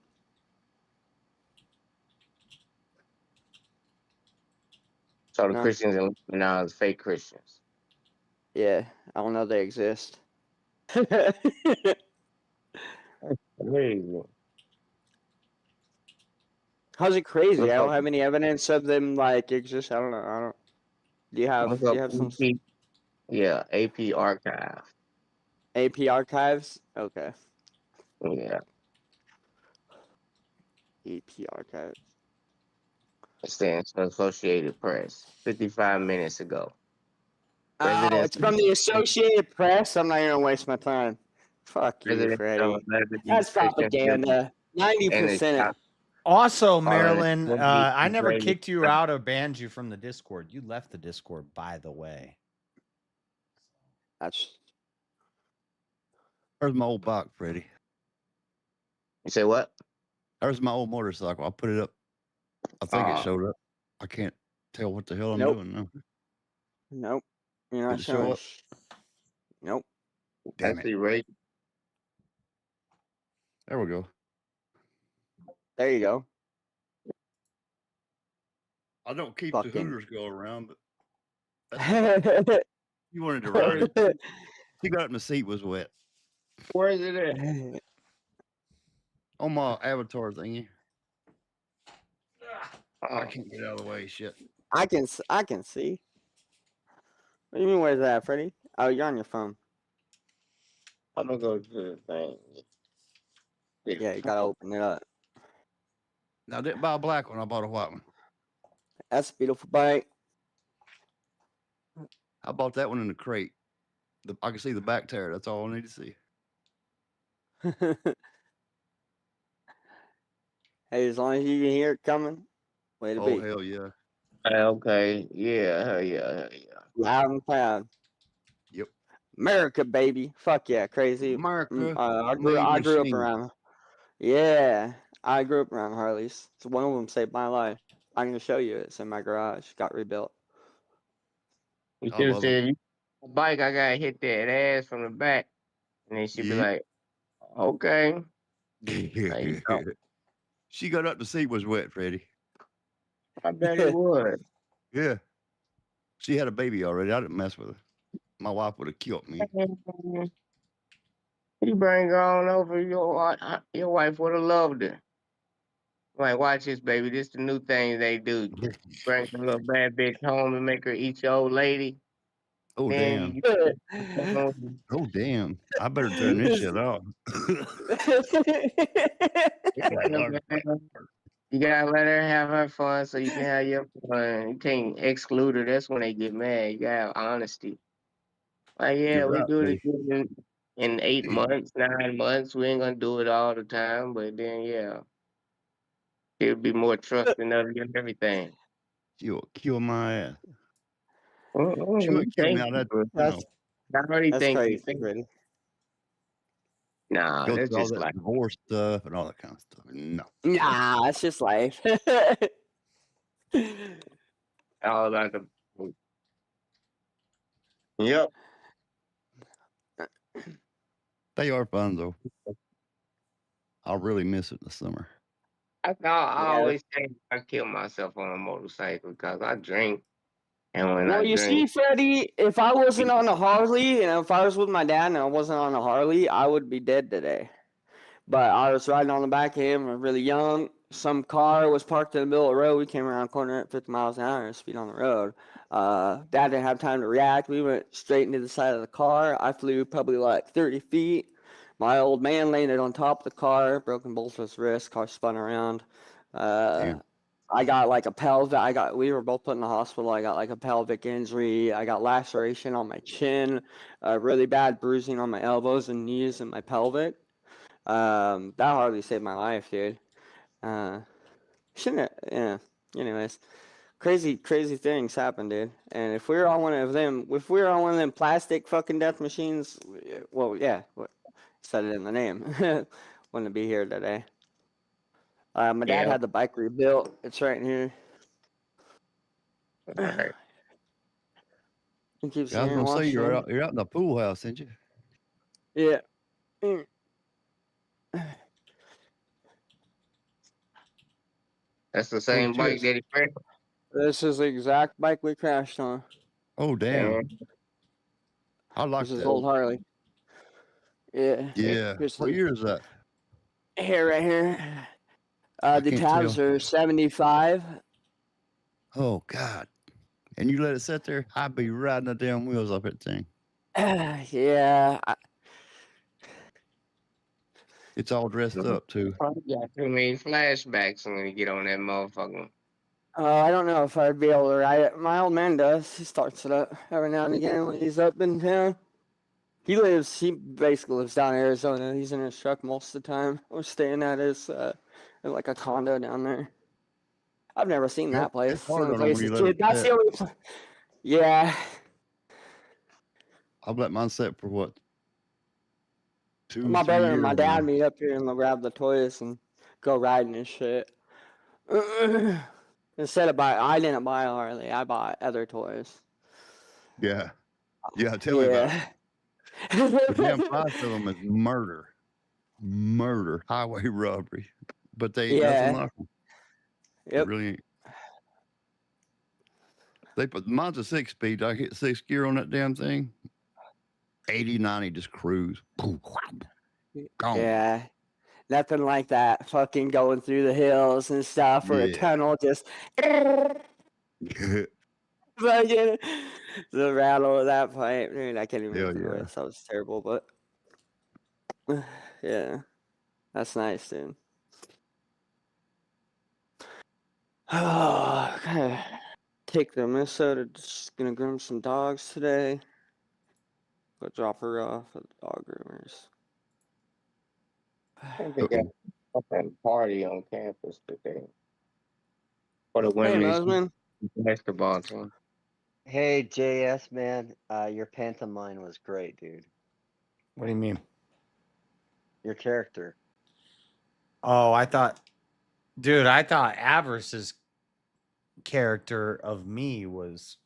So the No. Christians in Lebanon is fake Christians. Yeah, I don't know they exist. Crazy. How's it crazy? Look I don't up- have any evidence of them like exist. I don't know. I don't. Do you look up have some AP. Yeah, AP archive. AP archives? Okay. Yeah. EPR code. It stands for Associated Press. 55 minutes ago. Oh, it's from the Associated Press. I'm not gonna waste my time. Fuck you, President Freddie. celebrities, That's Christian symbols, propaganda. and the 90%. top Also, all in Marilyn, it. I never Greatest kicked you out or banned you from the Discord. You left the Discord, by the way. That's. There's my old bike, Freddie. You say what? There's my old motorcycle. I put it up. I think it showed up. I can't tell what the hell I'm doing now. Nope. You're not Did it show showing. up? Nope. Damn it. Right. There we go. There you go. I don't keep Fucking. the Hooters go around, but you wanted to ride it. He got up in the seat was wet. Where is it at? On my avatar thingy. I can't get out of the way. Shit. I can see. What do you mean? Where's that, Freddie? Oh, you're on your phone. I'm gonna go to the thing. Yeah, you gotta open it up. Now, I didn't buy a black one. I bought a white one. That's a beautiful bike. I bought that one in the crate. I can see the back tire. That's all I need to see. Hey, as long as you can hear it coming, way to be. Oh, hell yeah. Okay. Yeah. Hell yeah. Hell yeah. Loud and proud. Yep. America, baby. Fuck yeah, crazy. America. I grew up around. Yeah, I grew up around Harleys. So one of them saved my life. I'm gonna show you. It's in my garage. Got rebuilt. You should have said, "You bike, I gotta hit that ass from the back," and then she'd be like, "Okay." She got up. The seat was wet, Freddie. I bet it would. Yeah. She had a baby already. I didn't mess with her. My wife would have killed me. You bring her on over, your wife would have loved it. Like, watch this, baby. This the new thing they do. Bring the little bad bitch home and make her eat your old lady. Oh, then damn. Oh, damn. I better turn this shit off. You gotta let her have her fun so you can have your fun. You can't exclude her. That's when they get mad. You gotta have honesty. Like, yeah, You're we right, do buddy. it in 8 months, 9 months. We ain't gonna do it all the time, but then yeah, it'll be more trust than everything. You'll kill my ass. Mm-mm, She you would kill me can't out of do it. that. I already That's think you crazy, think. Freddie. Nah, Go that's through all just that like divorce stuff and all that kind of stuff. No. Nah, it's just life. all about the. Yep. They are fun, though. I'll really miss it in the summer. I always think I kill myself on a motorcycle because I drink, and when Well, I you see, drink, Freddie, if I wasn't on a Harley and if I was with my dad and I wasn't on a Harley, I would be dead today. But I was riding on the back of him, really young. Some car was parked in the middle of the road. We came around the corner at 50 miles an hour, speed on the road. Dad didn't have time to react. We went straight into the side of the car. I flew probably like 30 feet. My old man landed on top of the car, broken both of his wrists. Car spun around. I got like a pelvic. We were both put in the hospital. I got like a pelvic injury. I got laceration on my chin, really bad bruising on my elbows and knees and my pelvic. That hardly saved my life, dude. Shouldn't it? Yeah. Anyways, crazy things happen, dude. And if we were on one of them plastic fucking death machines, well, yeah, said it in the name, wouldn't be here today. My dad had the bike rebuilt. It's right in here. all right. You keep I was saying, gonna say you're Washington. out in the pool house, ain't you? Yeah. That's the same bike that he crashed. This is the exact bike we crashed on. Oh, damn. I like This is that. old Harley. Yeah. Yeah. What year is that? Here, right here. The can't tabs tell. are 75. Oh, God. And you let it sit there? I'd be riding the damn wheels off that thing. Yeah. It's all dressed up too. Probably got too many flashbacks when you get on that motherfucker. I don't know if I'd be able to ride it. My old man does. He starts it up every now and again when he's up in town. He basically lives down in Arizona. He's in his truck most of the time. We're staying at his, in like a condo down there. I've never seen that place. It's hard The on 'em when place you is let kid. it That's the set. only place. Yeah. I've let mine set for what? 2, My 3 brother and my years dad now. meet up here and they'll grab the toys and go riding and shit. Instead of I didn't buy a Harley. I bought other toys. Yeah. Yeah, tell me about it. The damn price of them is murder. Murder. Highway robbery. But they ain't nothing Yeah. like them. Yep. Really ain't. Mine's a 6-speed. I hit 6th gear on that damn thing. 80, 90 just cruise. Boom, gone. Yeah. Nothing like that. Fucking going through the hills and stuff or a Yeah. tunnel just fucking the rattle of that pipe. Dude, I can't even Hell make the yeah. noise. That was terrible, but yeah. That's nice, dude. Oh, okay. Take the Minnesota. Just gonna groom some dogs today. Go drop her off at the dog groomers. I think they got a fucking party on campus today for the Hey, women's Mosman. basketball team. Hey, JS, man, your pantomime was great, dude. What do you mean? Your character. Oh, I thought Avarice's character of me was,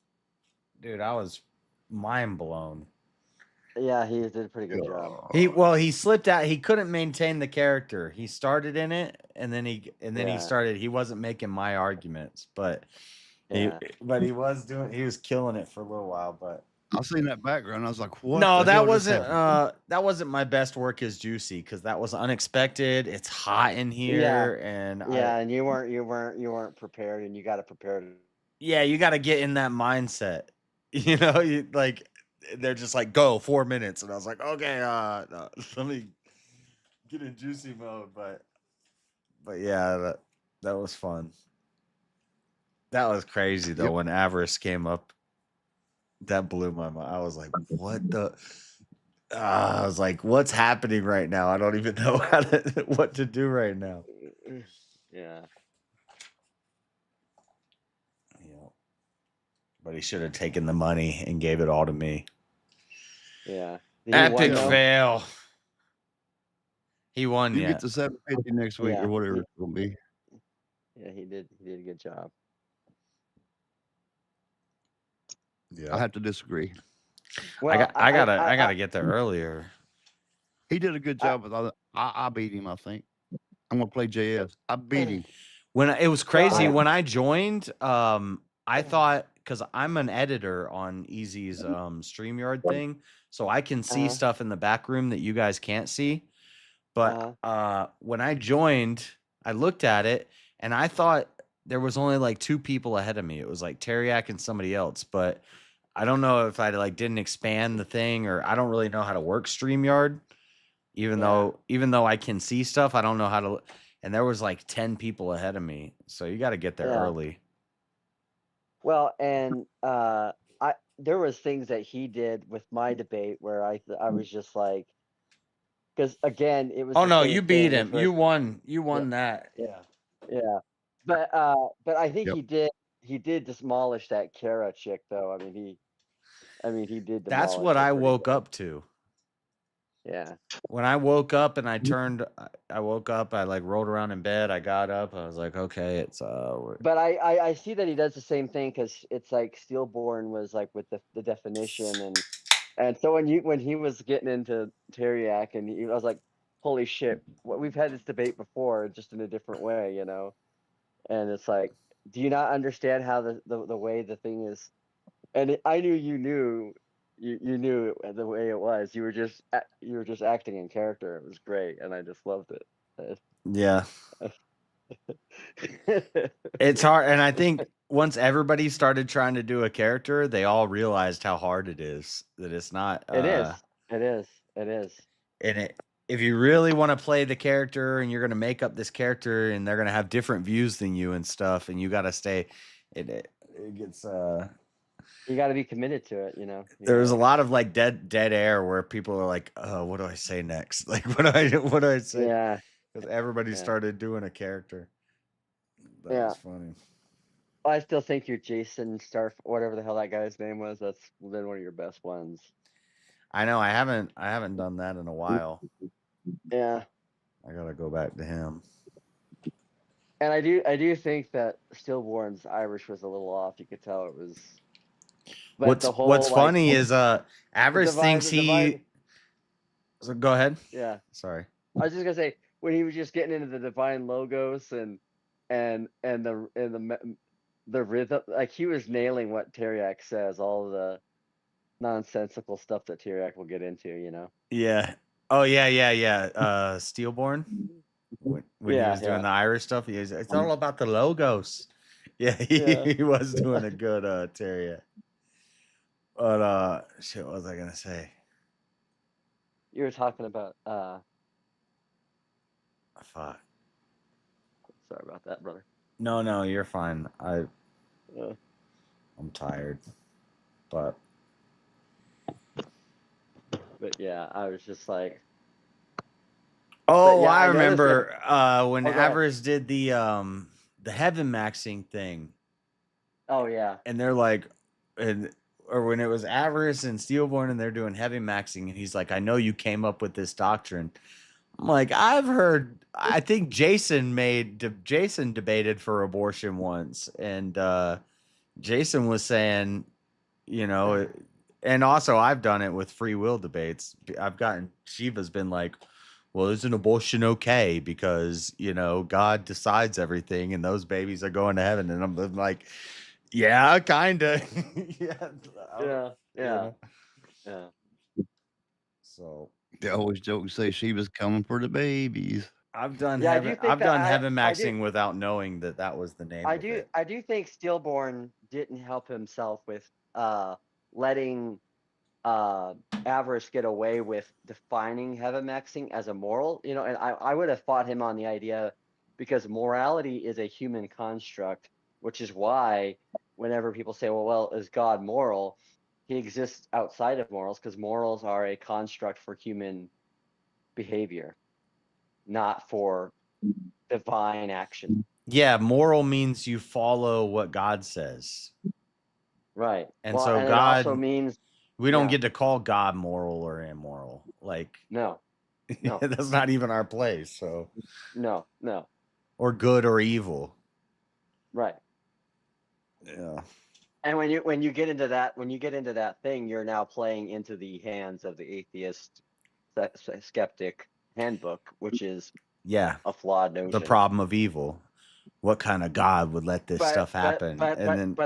dude, I was mind blown. Yeah, he did a pretty good job. He slipped out. He couldn't maintain the character. He started in it, and then he Yeah. started. He wasn't making my arguments, but he was killing it for a little while. But I seen that background. I was like, what? no, the that hell just wasn't happened? that wasn't my best work as Juicy, because that was unexpected. It's hot in here, and and you weren't prepared, and you got to prepare. You got to get in that mindset. You know, you like they're just like go 4 minutes, and I was like, okay, no, let me get in Juicy mode. But yeah, that was fun. That was crazy though when Avarice came up. That blew my mind. I was like, what the? I was like, what's happening right now? I don't even know what to do right now. Yeah. But he should have taken the money and gave it all to me. Yeah. Epic fail. He won. You get the 750 next week Yeah. or whatever it's gonna be. Yeah, he did a good job. I have to disagree. Well, I gotta get there earlier. He did a good job, but I beat him. I think I'm gonna play JS. I beat him. When it was crazy when I joined, I thought, because I'm an editor on Easy's StreamYard thing, so I can see stuff in the back room that you guys can't see. But when I joined, I looked at it and I thought there was only like 2 people ahead of me. It was like Teriak and somebody else, but I don't know if I like didn't expand the thing, or I don't really know how to work StreamYard. Even though I can see stuff, I don't know how to. And there was like 10 people ahead of me, so you got to get there early. Well, and there was things that he did with my debate where I was just like, because again, it was. Oh the no, same you beat thing. him. You won. You won that. Yeah. But I think he did demolish that Kara chick though. I mean he did. That's what I woke up to. Yeah. When I woke up and I woke up, I like rolled around in bed. I got up. I was like, okay, it's But I see that he does the same thing, because it's like Steelborn was like with the definition and so when he was getting into Teriak and I was like, holy shit, we've had this debate before, just in a different way, you know. And it's like, do you not understand how the way the thing is? And I knew you knew it the way it was. You were just acting in character. It was great, and I just loved it. Yeah. It's hard, and I think once everybody started trying to do a character, they all realized how hard it is. That it's not. It is. And if you really want to play the character and you're going to make up this character and they're going to have different views than you and stuff, and you got to stay, it gets, You got to be committed to it, you know. there's a lot of like dead air where people are like, what do I say next? Like, what do I say? Yeah. Because everybody Yeah. started doing a character. That Yeah. was funny. I still think your Jason whatever the hell that guy's name was, that's been one of your best ones. I know I haven't done that in a while. Yeah. I gotta go back to him. And I do think that Stillborn's Irish was a little off. You could tell it was. But What's the whole, what's like, funny is Avarice thinks he. So go ahead. Yeah. Sorry. I was just gonna say when he was just getting into the divine logos and the rhythm, like he was nailing what Teriak says, all the nonsensical stuff that Teriak will get into, you know. Yeah. Oh yeah. Steelborn. When he was doing the Irish stuff, it's all about the logos. Yeah, he was doing a good Terrier. But shit, what was I gonna say? You were talking about Fuck. Sorry about that, brother. No, you're fine. I'm tired. But yeah, I was just like, oh, yeah, I I noticed remember when Oh, go ahead. Avarice did the heaven maxing thing. Oh yeah. And they're like, or when it was Avarice and Steelborn and they're doing heavy maxing, and he's like, I know you came up with this doctrine. I'm like, I think Jason debated for abortion once, and Jason was saying, you know, and also I've done it with free will debates. Shiva's been like, well, isn't abortion okay? Because, you know, God decides everything and those babies are going to heaven. And I'm like, yeah, kind of. Yeah. So they always joke and say she was coming for the babies. I've done Yeah, I do heaven. think I've that done I- heaven I do- maxing without knowing that was the name I of do it. I do think Stillborn didn't help himself with letting Avarice get away with defining heaven maxing as a moral, you know, and I would have fought him on the idea because morality is a human construct, which is why whenever people say, well, is God moral? He exists outside of morals because morals are a construct for human behavior, not for divine action. Yeah, moral means you follow what God says. Right. And Well, so and God it also means we don't yeah. get to call God moral or immoral. Like No. that's not even our place. So No. or good or evil. Right. Yeah. And when you get into that thing, you're now playing into the hands of the atheist skeptic handbook, which is Yeah. a flawed notion. The problem of evil. What kind of God would let this stuff happen? But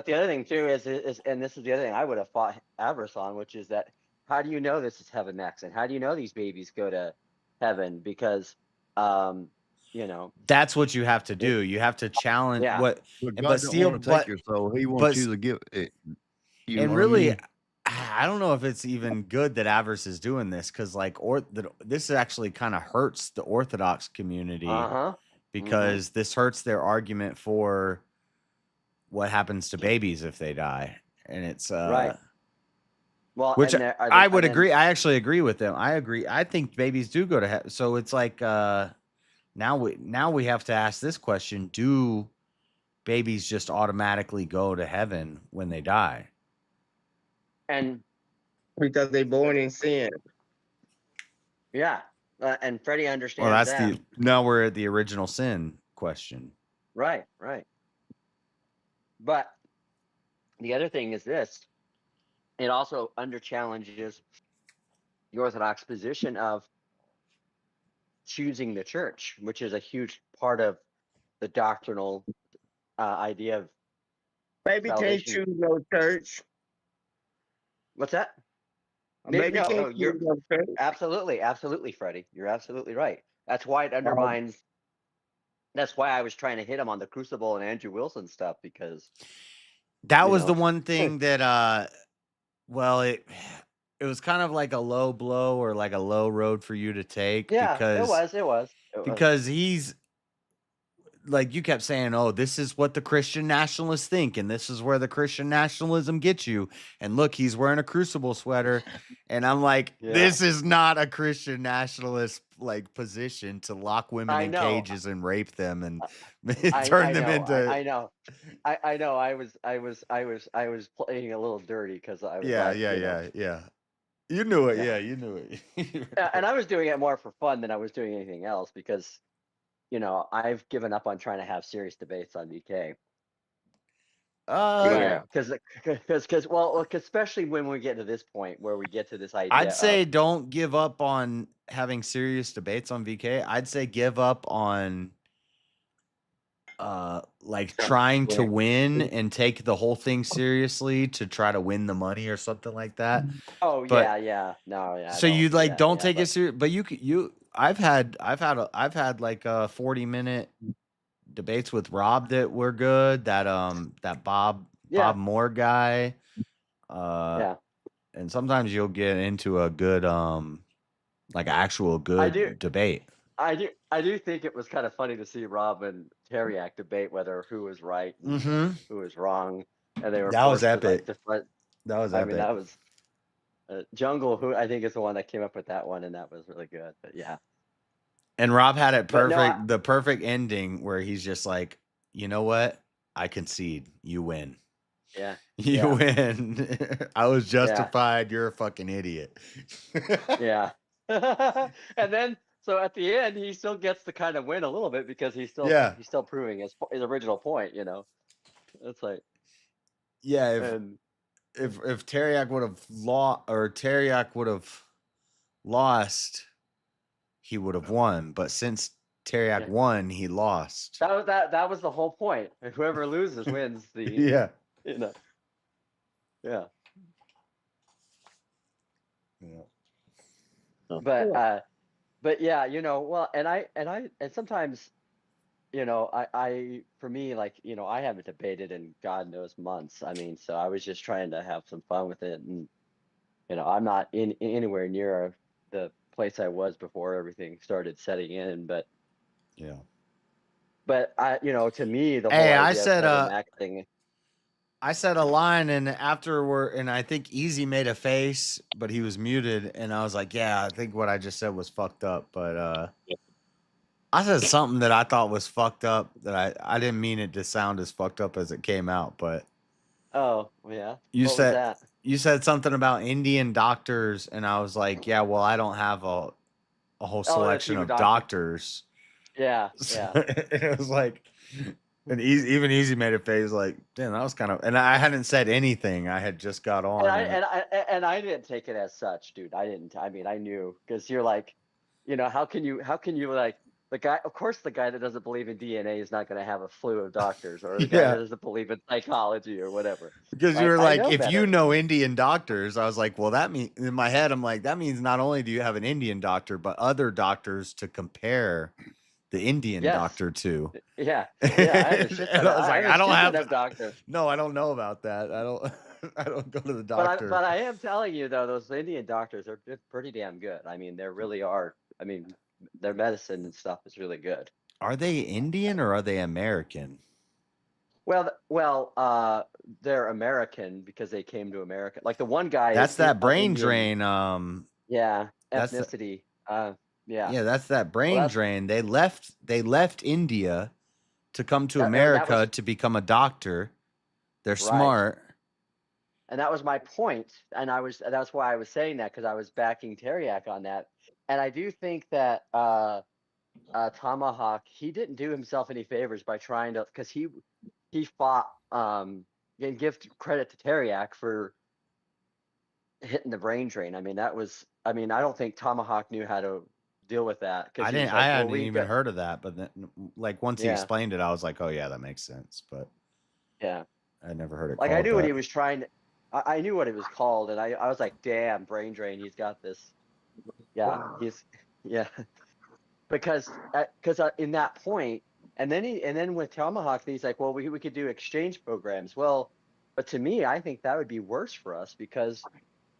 the other thing too is and this is the other thing I would have fought Avarice on, which is that how do you know this is heaven max, and how do you know these babies go to heaven? Because you know, that's what you have to do. You have to challenge what But God but don't steal want to take your soul. He wants you to give it. You and know what I really, mean? I don't know if it's even good that Avarice is doing this because, like, this actually kind of hurts the Orthodox community because this hurts their argument for what happens to babies if they die, and it's right. Well, which and I would agree. I actually agree with them. I agree. I think babies do go to heaven. So it's like now we have to ask this question: do babies just automatically go to heaven when they die? And because they're born in sin. Yeah, and Freddie understands Well, that. now we're at the original sin question. Right. But the other thing is this: it also under-challenges the Orthodox position of choosing the church, which is a huge part of the doctrinal idea of Baby can't salvation. choose no church. What's that? A baby can't you're choose no church. absolutely, Freddie. You're absolutely right. That's why it undermines. That's why I was trying to hit him on the Crucible and Andrew Wilson stuff, because that was the one thing that it was kind of like a low blow or like a low road for you to take Yeah, because it was. because he's like you kept saying, "Oh, this is what the Christian nationalists think, and this is where the Christian nationalism gets you." And look, he's wearing a Crucible sweater, and I'm like, Yeah. "This is not a Christian nationalist like position to lock women I in know. cages and rape them and I turn them know. into." I know. I know. I was playing a little dirty because I was Yeah, like, yeah, you know, yeah, yeah. You knew it. yeah. Yeah, you knew it. And I was doing it more for fun than I was doing anything else because, you know, I've given up on trying to have serious debates on VK. Uh, Because well, especially when we get to this point where we get to this idea I'd say of don't give up on having serious debates on VK. I'd say give up on like trying to win and take the whole thing seriously to try to win the money or something like that. oh But yeah no yeah so you like don't take but it serious, but I've had like 40-minute debates with Rob that were good. That Bob yeah Moore guy. yeah And sometimes you'll get into a good like actual I good do debate. I do think it was kind of funny to see Rob and Terriac debate whether who was right and Mhm. who was wrong, and they were That was forced to like epic. different. That was I mean, epic. that was Jungle, who I think is the one that came up with that one, and that was really good. But yeah, And Rob had it but no, perfect, the perfect ending where he's just like, "You know what? I concede. You win. yeah, You yeah, win. I was yeah, justified. You're a fucking idiot." yeah. And then so at the end, he still gets to kind of win a little bit because Yeah. he's still proving his original point. You know, it's like Yeah, and if Terriac would have lost, he would have won. But since Terriac yeah, won, he lost. that was the whole point. Whoever loses wins the Yeah. you know yeah. But yeah, you know, well, and sometimes, you know, I for me, like, you know, I haven't debated in God knows months. I mean, so I was just trying to have some fun with it, and you know, I'm not anywhere near the place I was before everything started setting in, Yeah. but you know, to me, the whole Hey, idea of Kevin Mack thing, I said a line, and afterward, and I think Easy made a face, but he was muted, and I was like, "Yeah, I think what I just said was fucked up." But I said something that I thought was fucked up that I didn't mean it to sound as fucked up as it came out. But oh yeah, you what was said that? you said something about Indian doctors, and I was like, "Yeah, well, I don't have a whole Oh, the selection team of of doctors. doctors." Yeah, So yeah. it was like, and even Easy made a face like, "Damn, that was kind of." And I hadn't said anything. I had just got on. And I didn't take it as such, dude. I didn't. I mean, I knew because you're like, you know, how can you like the guy? Of course, the guy that doesn't believe in DNA is not going to have a slew of doctors, or the guy Yeah. that doesn't believe in psychology or whatever. Because you were I like, know if better. you know Indian doctors, I was like, well, that means in my head, I'm like, that means not only do you have an Indian doctor, but other doctors to compare the Indian Yes. doctor to. Yeah, yeah. I have a shit ton And I of, was I like, have a I don't shit ton have, of doctors. no, I don't know about that. I don't, I don't go to the doctor. But I am telling you though, those Indian doctors are pretty damn good. I mean, they really are. I mean, their medicine and stuff is really good. Are they Indian or are they American? Well, they're American because they came to America. Like the one guy That's is that brain Indian. drain. Yeah, That's the- ethnicity. Yeah. Yeah, that's that brain that's- drain. They left India to come to That America was- to become a doctor. They're smart. And that was my point. And that's why I was saying that, because I was backing Terriac on that. And I do think that Tomahawk, he didn't do himself any favors by trying to, because he fought and give credit to Terriac for hitting the brain drain. I mean, I don't think Tomahawk knew how to deal with that. I didn't. I hadn't even heard of that, but then, like once he Yeah. explained it, I was like, "Oh yeah, that makes sense." But yeah, I never heard it. like I called knew what that. he was trying. I knew what it was called, and I was like, "Damn, brain drain, he's got this." Yeah, because in that point, and then with Tomahawk, he's like, "Well, we could do exchange programs." Well, but to me, I think that would be worse for us because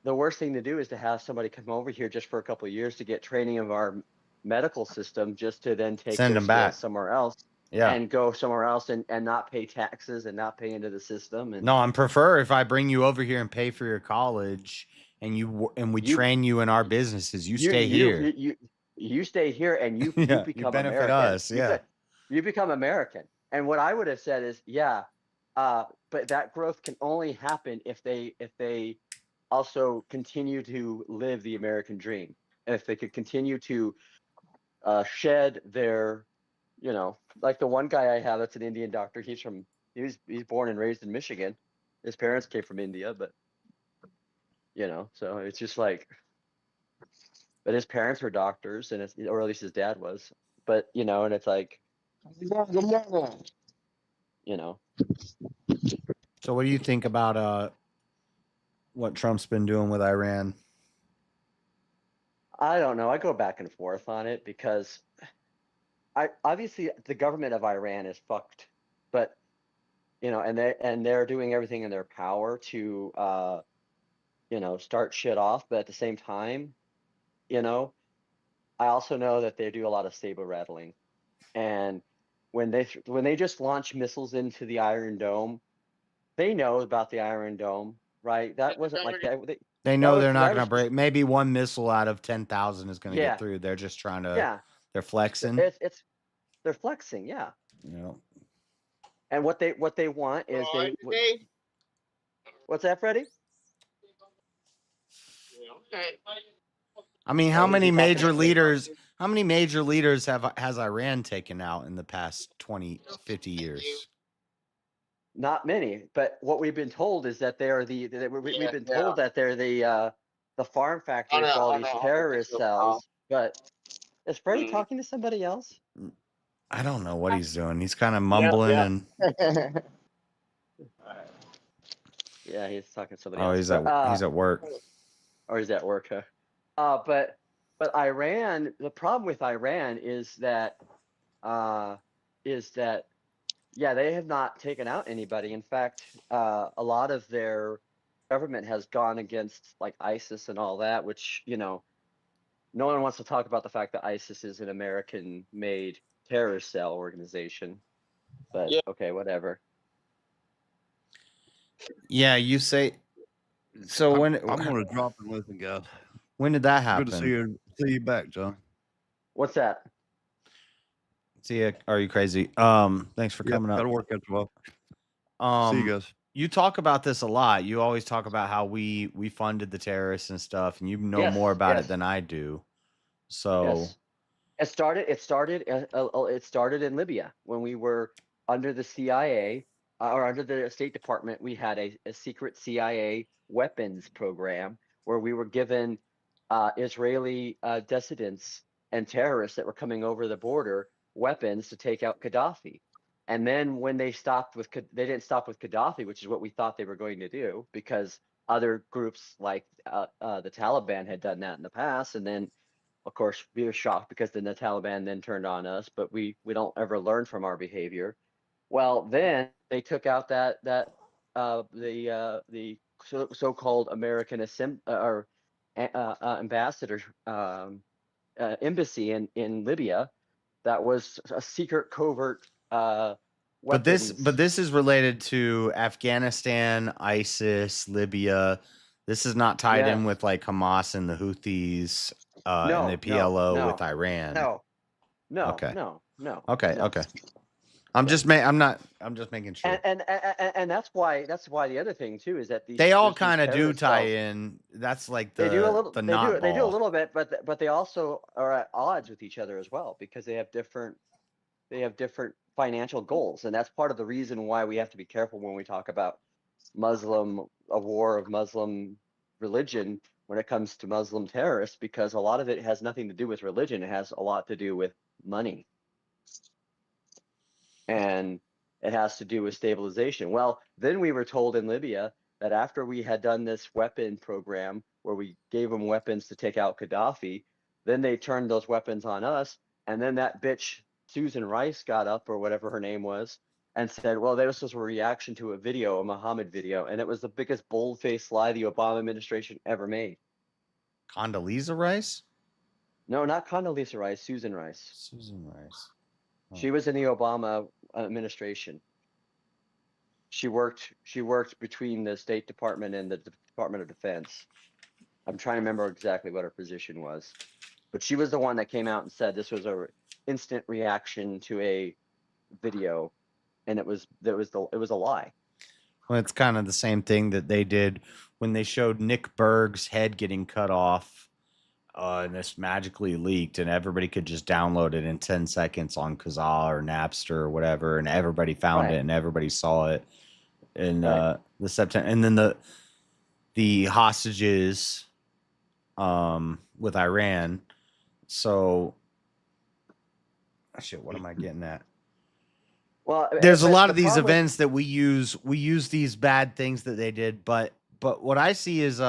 the worst thing to do is to have somebody come over here just for a couple of years to get training of our medical system, just to then take Send their them skills back. somewhere else Yeah. and go somewhere else and not pay taxes and not pay into the system. And No, I prefer if I bring you over here and pay for your college, and we train you in our businesses. You stay here. You stay here and you Yeah, you become benefit American. us. Yeah. You become American. And what I would have said is, yeah, but that growth can only happen if they also continue to live the American dream, and if they could continue to shed their, like the one guy I have that's an Indian doctor. He's born and raised in Michigan. His parents came from India, but so it's just like, but his parents were doctors, and or at least his dad was. But and it's like, So what do you think about what Trump's been doing with Iran? I don't know. I go back and forth on it because obviously the government of Iran is fucked, but and they're doing everything in their power to start shit off. But at the same time, I also know that they do a lot of saber rattling, and when they just launch missiles into the Iron Dome, they know about the Iron Dome, right? That wasn't like that. They know they're not going to break. Maybe one missile out of 10,000 is going to Yeah. get through. They're just trying to. Yeah. They're flexing. They're flexing, yeah. Yeah. And what they want is what's that, Freddie? I mean, how many major leaders has Iran taken out in the past 20, 50 years? Not many, but what we've been told is that they're we've been told that they're the farm factory for all these terrorist cells. But is Freddie talking to somebody else? I don't know what he's doing. He's kind of mumbling and. Yeah, he's talking to somebody Oh, else. he's at work. Or he's at work, huh? But Iran, the problem with Iran is that yeah, they have not taken out anybody. In fact, a lot of their government has gone against like ISIS and all that, which no one wants to talk about the fact that ISIS is an American-made terrorist cell organization. But okay, whatever. Yeah, you say. So I'm gonna drop and listen, guys. When did that happen? Good to see you back, John. What's that? See you. Are you crazy? Thanks for coming up. Gotta work after a while. See you guys. You talk about this a lot. You always talk about how we funded the terrorists and stuff, and you know more about it than I do. So it started in Libya when we were under the CIA or under the State Department. We had a secret CIA weapons program where we were given Israeli dissidents and terrorists that were coming over the border weapons to take out Gaddafi. And then when they didn't stop with Gaddafi, which is what we thought they were going to do, because other groups like the Taliban had done that in the past. And then, of course, we were shocked because the Taliban then turned on us, but we don't ever learn from our behavior. Well, then they took out the so-called American ambassador embassy in Libya. That was a secret covert But this is related to Afghanistan, ISIS, Libya. This is not tied in with like Hamas and the Houthis and the PLO with Iran. No. Okay. No. Okay. No. Okay. I'm just making sure. And that's why the other thing too is that they all kind of do tie in. That's like they do a little. they do a little bit, but they also are at odds with each other as well because they have different financial goals, and that's part of the reason why we have to be careful when we talk about a war of Muslim religion when it comes to Muslim terrorists, because a lot of it has nothing to do with religion. It has a lot to do with money. And it has to do with stabilization. Well, then we were told in Libya that after we had done this weapon program where we gave them weapons to take out Gaddafi, then they turned those weapons on us. And then that bitch, Susan Rice, got up, or whatever her name was, and said, well, this was a reaction to a video, a Muhammad video, and it was the biggest bold-faced lie the Obama administration ever made. Condoleezza Rice? No, not Condoleezza Rice, Susan Rice. Susan Rice. She was in the Obama administration. She worked between the State Department and the Department of Defense. I'm trying to remember exactly what her position was, but she was the one that came out and said this was a instant reaction to a video, and it was a lie. Well, it's kind of the same thing that they did when they showed Nick Berg's head getting cut off, and this magically leaked, and everybody could just download it in 10 seconds on Kazaa or Napster or whatever, and everybody found it and everybody saw it in the September, and then the hostages with Iran. So, shit, what am I getting at? Well, there's a lot of the these problem- events that we use these bad things that they did, but what I see is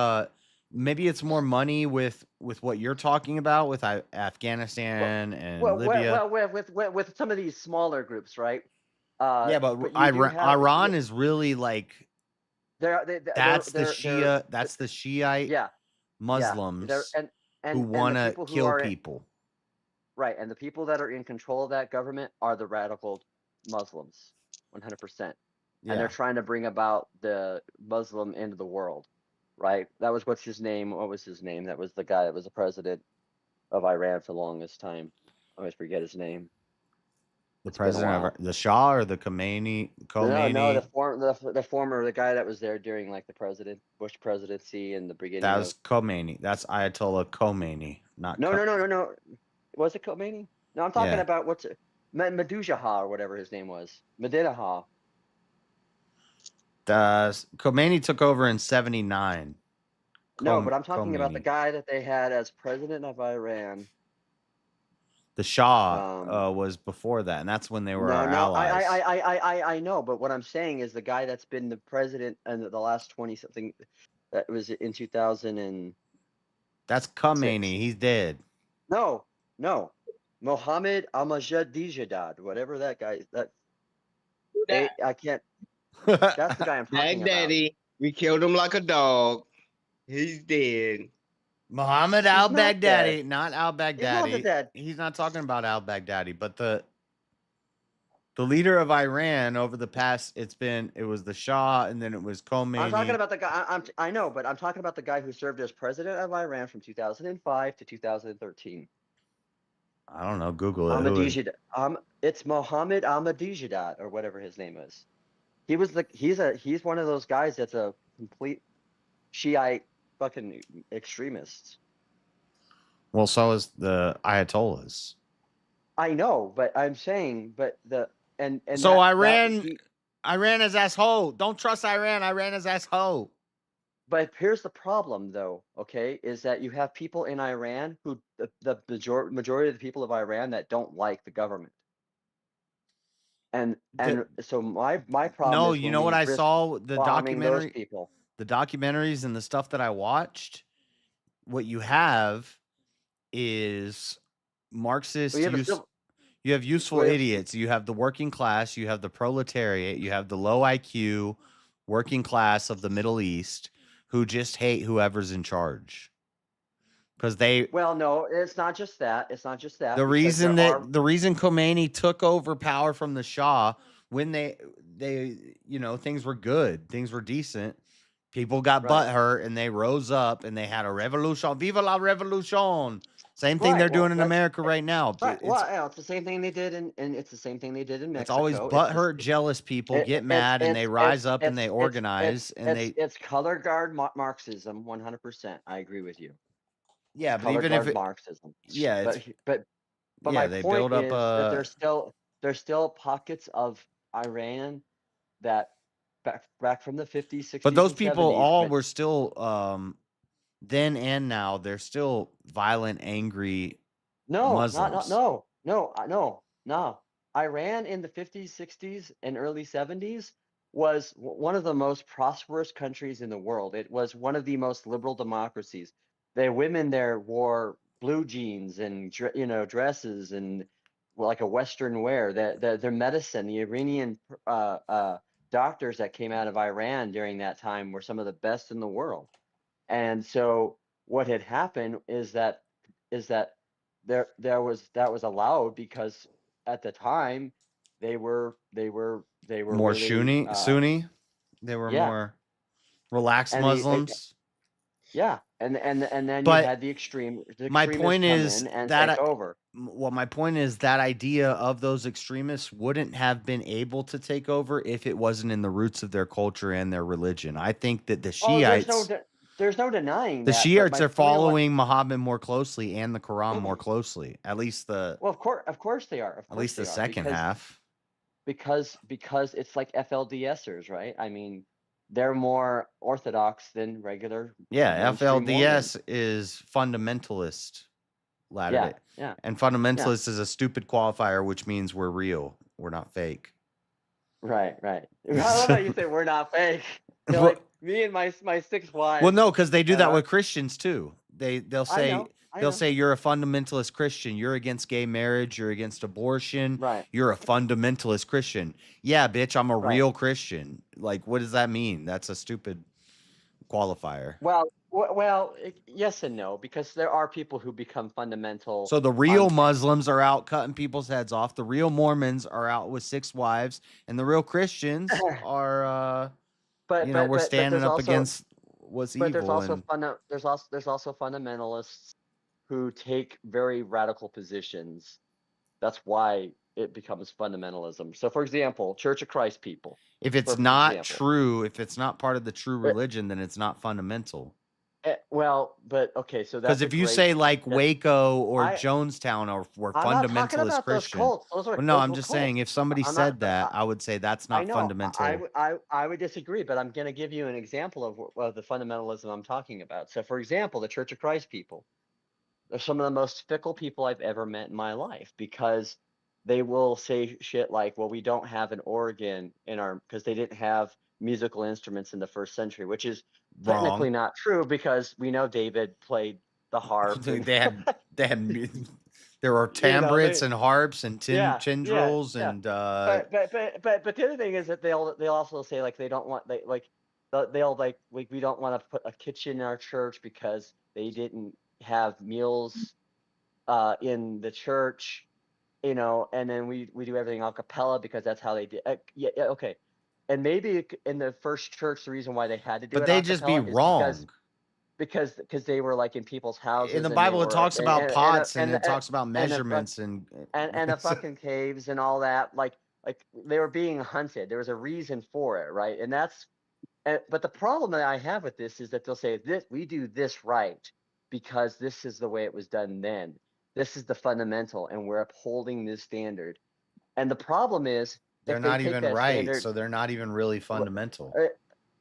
maybe it's more money with what you're talking about with Afghanistan and Libya. With some of these smaller groups, right? Yeah, but you do have- Iran is really like that's the they're- Shiite Muslims who want to kill people. Right, and the people that are in control of that government are the radical Muslims, 100%. Yeah. And they're trying to bring about the Muslim into the world, right? That was what's his name? What was his name? That was the guy that was the president of Iran for the longest time. I always forget his name. The It's been a president while. of the Shah or the Khomeini? No, the guy that was there during like the Bush presidency and the beginning. That was Khomeini. That's Ayatollah Khomeini, not No. Was it Khomeini? No, I'm talking Yeah. about what's it? Medujaha or whatever his name was. Medinaha. Khomeini took over in 79. No, but I'm talking about the Khomeini. guy that they had as president of Iran. The Shah was before that, and that's when they were our allies. I know, but what I'm saying is the guy that's been the president in the last 20 something, that was in 2000 and That's Khomeini. He's dead. no, Mohammed Ahmadinejad, whatever that guy. I can't. That's the guy I'm talking about. Baghdadi, we killed him like a dog. He's dead. Muhammad He's al not Baghdadi, dead. not al He's not Baghdadi. dead. He's not talking about al Baghdadi, but the leader of Iran over the past, it was the Shah, and then it was Khomeini. I'm talking about the guy. I know, but I'm talking about the guy who served as president of Iran from 2005 to 2013. I don't know. Google it. Who is- Ahmadinejad. It's Mohammed Ahmadinejad or whatever his name is. He's one of those guys that's a complete Shiite fucking extremist. Well, so is the Ayatollahs. I know, but I'm saying, and So that- Iran is asshole. Don't trust Iran. Iran is asshole. But here's the problem, though. Okay, is that you have people in Iran who the majority of the people of Iran that don't like the government. And so my problem. No, is you when know we what I risk saw? The bombing those documentary. people. The documentaries and the stuff that I watched. What you have is Marxist. Well, you have a civil- You have useful Well, if- idiots. You have the working class. You have the proletariat. You have the low IQ working class of the Middle East who just hate whoever's in charge. Because they Well, no, it's not just that. It's not just that. the because reason there that are- the reason Khomeini took over power from the Shah when they things were good, things were decent. People got butthurt and they rose up and they had a revolution. Viva la revolution! Same thing they're doing in America right now. Right. Well, it's the same thing they did and it's the same thing they did in Mexico. It's always butthurt, jealous people get mad and they rise up and they organize and they. It's color guard Marxism, 100%. I agree with you. Yeah, but Color even if guard it, Marxism. yeah, but yeah, my they point build up is a. that there's still pockets of Iran that back from the 50s, 60s. But those and people 70s, all but- were still then and now they're still violent, angry Muslims. No. Iran in the 50s, 60s, and early 70s was one of the most prosperous countries in the world. It was one of the most liberal democracies. The women there wore blue jeans and dresses and like a Western wear. Their medicine, the Iranian doctors that came out of Iran during that time were some of the best in the world. And so what had happened is that that was allowed because at the time they were More really Sunni. They were yeah, more relaxed and Muslims. yeah, and then you But had the my extremists point come is in and that take over. well, my point is that idea of those extremists wouldn't have been able to take over if it wasn't in the roots of their culture and their religion. I think that the Oh, Shiites, there's no denying the that. But Shiites my are point was, following Muhammad more closely and the Quran more closely. At least the well, of course they are. Of at course least they the are second half. because it's like FLDSers, right? I mean, they're more orthodox than regular Yeah, mainstream Mormons. FLDS is fundamentalist Latter Yeah, Day. yeah, And yeah. fundamentalist is a stupid qualifier, which means we're real. We're not fake. Right. I love how you say we're not fake. You're Well, like me and my 6 wives. well, no, because they do and that with Christians too. They'll say I they'll know. say you're a fundamentalist Christian. You're against gay marriage. You're against abortion. Right. You're a fundamentalist Christian. Yeah, bitch, I'm a Right. real Christian. Like, what does that mean? That's a stupid qualifier. Well, yes and no, because there are people who become fundamental. So the real Muslims are out cutting people's heads off. The real Mormons are out with 6 wives, and the real Christians are, we're standing there's up also, against what's but there's evil. also And there's also fundamentalists who take very radical positions. That's why it becomes fundamentalism. So, for example, Church of Christ people. if it's Perfect not example. true, if it's not part of the true religion, then it's not fundamental. Well, but okay, so Because that's if you say like Waco or Jonestown were I'm not talking fundamentalist about those Christian, cults. Those well, no, those I'm were just cults. saying if somebody I'm said not. that, I would say that's I not know. fundamental. I would disagree, but I'm going to give you an example of the fundamentalism I'm talking about. So, for example, the Church of Christ people. They're some of the most fickle people I've ever met in my life because they will say shit like, well, we don't have an organ in our, because they didn't have musical instruments in the 1st century, which is technically Wrong. not true because we know David played the harp. And they had there were tambrets and harps and tendrils and but the other thing is that they'll also say like they don't want they'll like we don't want to put a kitchen in our church because they didn't have meals in the church, and then we do everything a cappella because that's how they did. Yeah, okay. And maybe in the first church, the reason why they had to do but it they a just be cappella is wrong. because they were like in people's houses. In the and Bible, they it talks about pots and it talks about and measurements and the fucking caves and all that. Like they were being hunted. There was a reason for it, right? And that's. But the problem that I have with this is that they'll say this: we do this right because this is the way it was done then. This is the fundamental, and we're upholding this standard. And the problem is they're not even right, so they're not even really fundamental.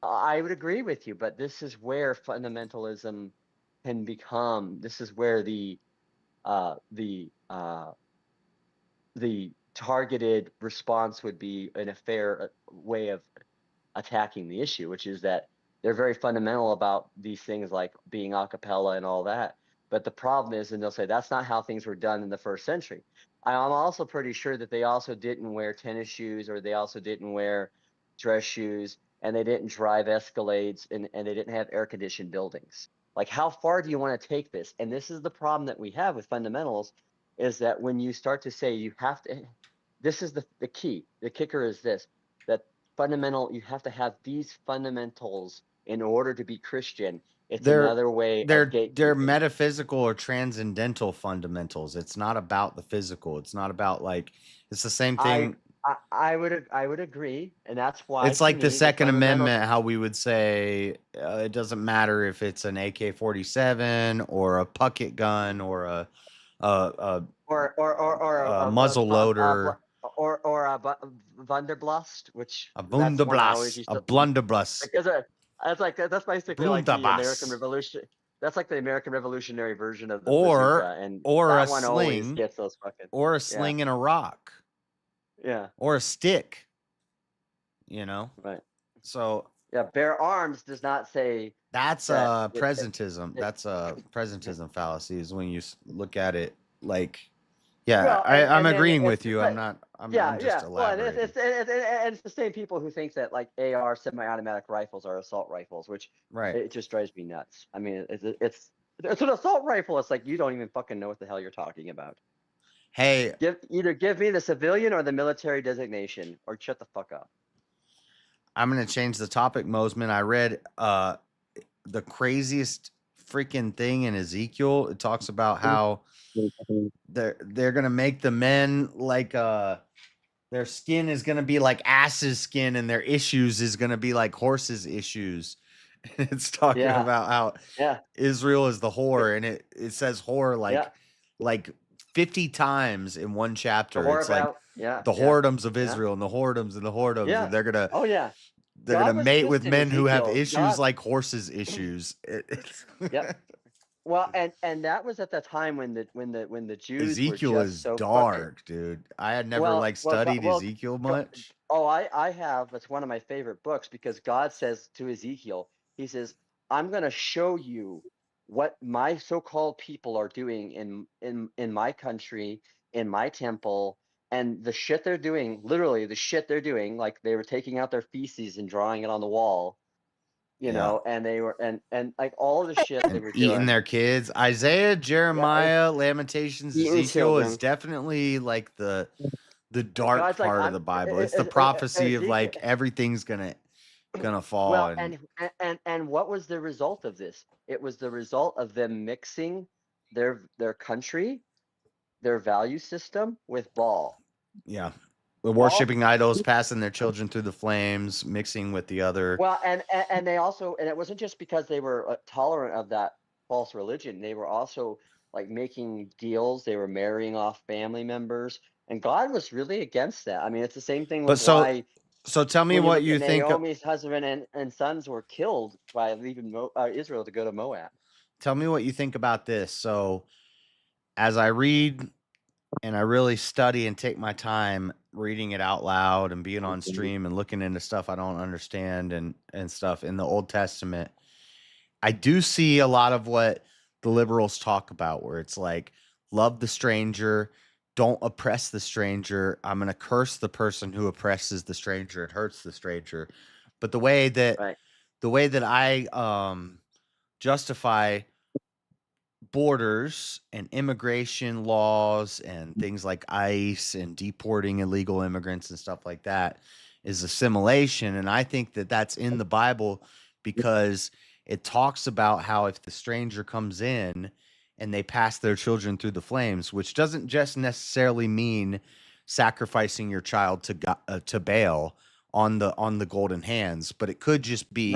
I would agree with you, but this is where fundamentalism can become. This is where the targeted response would be in a fair way of attacking the issue, which is that they're very fundamental about these things like being a cappella and all that. But the problem is, and they'll say that's not how things were done in the 1st century. I'm also pretty sure that they also didn't wear tennis shoes, or they also didn't wear dress shoes, and they didn't drive Escalades, and they didn't have air-conditioned buildings. Like, how far do you want to take this? And this is the problem that we have with fundamentals, is that when you start to say you have to, this is the key. The kicker is this, that you have to have these fundamentals in order to be Christian. It's another way they're metaphysical or transcendental fundamentals. It's not about the physical. It's not about it's the same thing. I would agree, and that's why it's like the Second Amendment, how we would say it doesn't matter if it's an AK-47 or a pucket gun or a muzzle loader. Or a Wunderblast, which a blunderblast. Because that's basically like the American Revolution. That's like the American Revolutionary version of the bazooka, and or that a one sling, always gets those fucking, or a sling and a rock, or a stick. Right. So bare arms does not say that's presentism. That's a presentism fallacy. Is when you look at it like. Yeah, Well, I'm and then agreeing it's with you. like, I'm not. I'm just yeah. Well, and elaborating. it's the same people who think that like AR semi-automatic rifles are assault rifles, which Right. it just drives me nuts. I mean, it's an assault rifle. It's like you don't even fucking know what the hell you're talking about. Hey, Either give me the civilian or the military designation, or shut the fuck up. I'm gonna change the topic, Mosman. I read the craziest freaking thing in Ezekiel. It talks about how they're gonna make the men like their skin is gonna be like ass's skin, and their issues is gonna be like horses' issues. It's talking Yeah. about how Yeah. Israel is the whore, and it says whore like 50 times in one The chapter. whore It's like about yeah. the Yeah. whoredoms of Yeah. Israel and the whoredoms and the whoredoms, Yeah. and they're gonna Oh yeah. they're gonna God was mate pissed with in men who have Ezekiel. issues like horses' issues. Yep. Well, and that was at the time when the Jews were Ezekiel just is so fucking dark, dude. I had never like studied Ezekiel much. Oh, I have. It's one of my favorite books because God says to Ezekiel, He says, "I'm going to show you what my so-called people are doing in my country, in my temple, and the shit they're doing. Literally, the shit they're doing. Like they were taking out their feces and drawing it on the wall, you know, and they were and like all the shit they were Eating doing. their kids. Isaiah, Jeremiah, Lamentations, Eating Ezekiel is children. definitely like the dark God's like, part of I'm the Bible. It's the prophecy of Ezekiel. like everything's gonna fall. Well, And and what was the result of this? It was the result of them mixing their country, their value system with Baal. yeah, the worshiping idols, passing their children through the flames, mixing with the other. Well, and they also, and it wasn't just because they were tolerant of that false religion. They were also like making deals. They were marrying off family members, and God was really against that. I mean, it's the same thing But with why. so tell me When you what look you at think. Naomi's husband and sons were killed by leaving Israel to go to Moab. Tell me what you think about this. So, as I read and I really study and take my time reading it out loud and being on stream and looking into stuff I don't understand and stuff in the Old Testament, I do see a lot of what the liberals talk about, where it's like, love the stranger, don't oppress the stranger. I'm going to curse the person who oppresses the stranger and hurts the stranger. But the way that I justify borders and immigration laws and things like ICE and deporting illegal immigrants and stuff like that is assimilation. And I think that that's in the Bible because it talks about how if the stranger comes in and they pass their children through the flames, which doesn't just necessarily mean sacrificing your child to Baal on the golden hands, but it could just be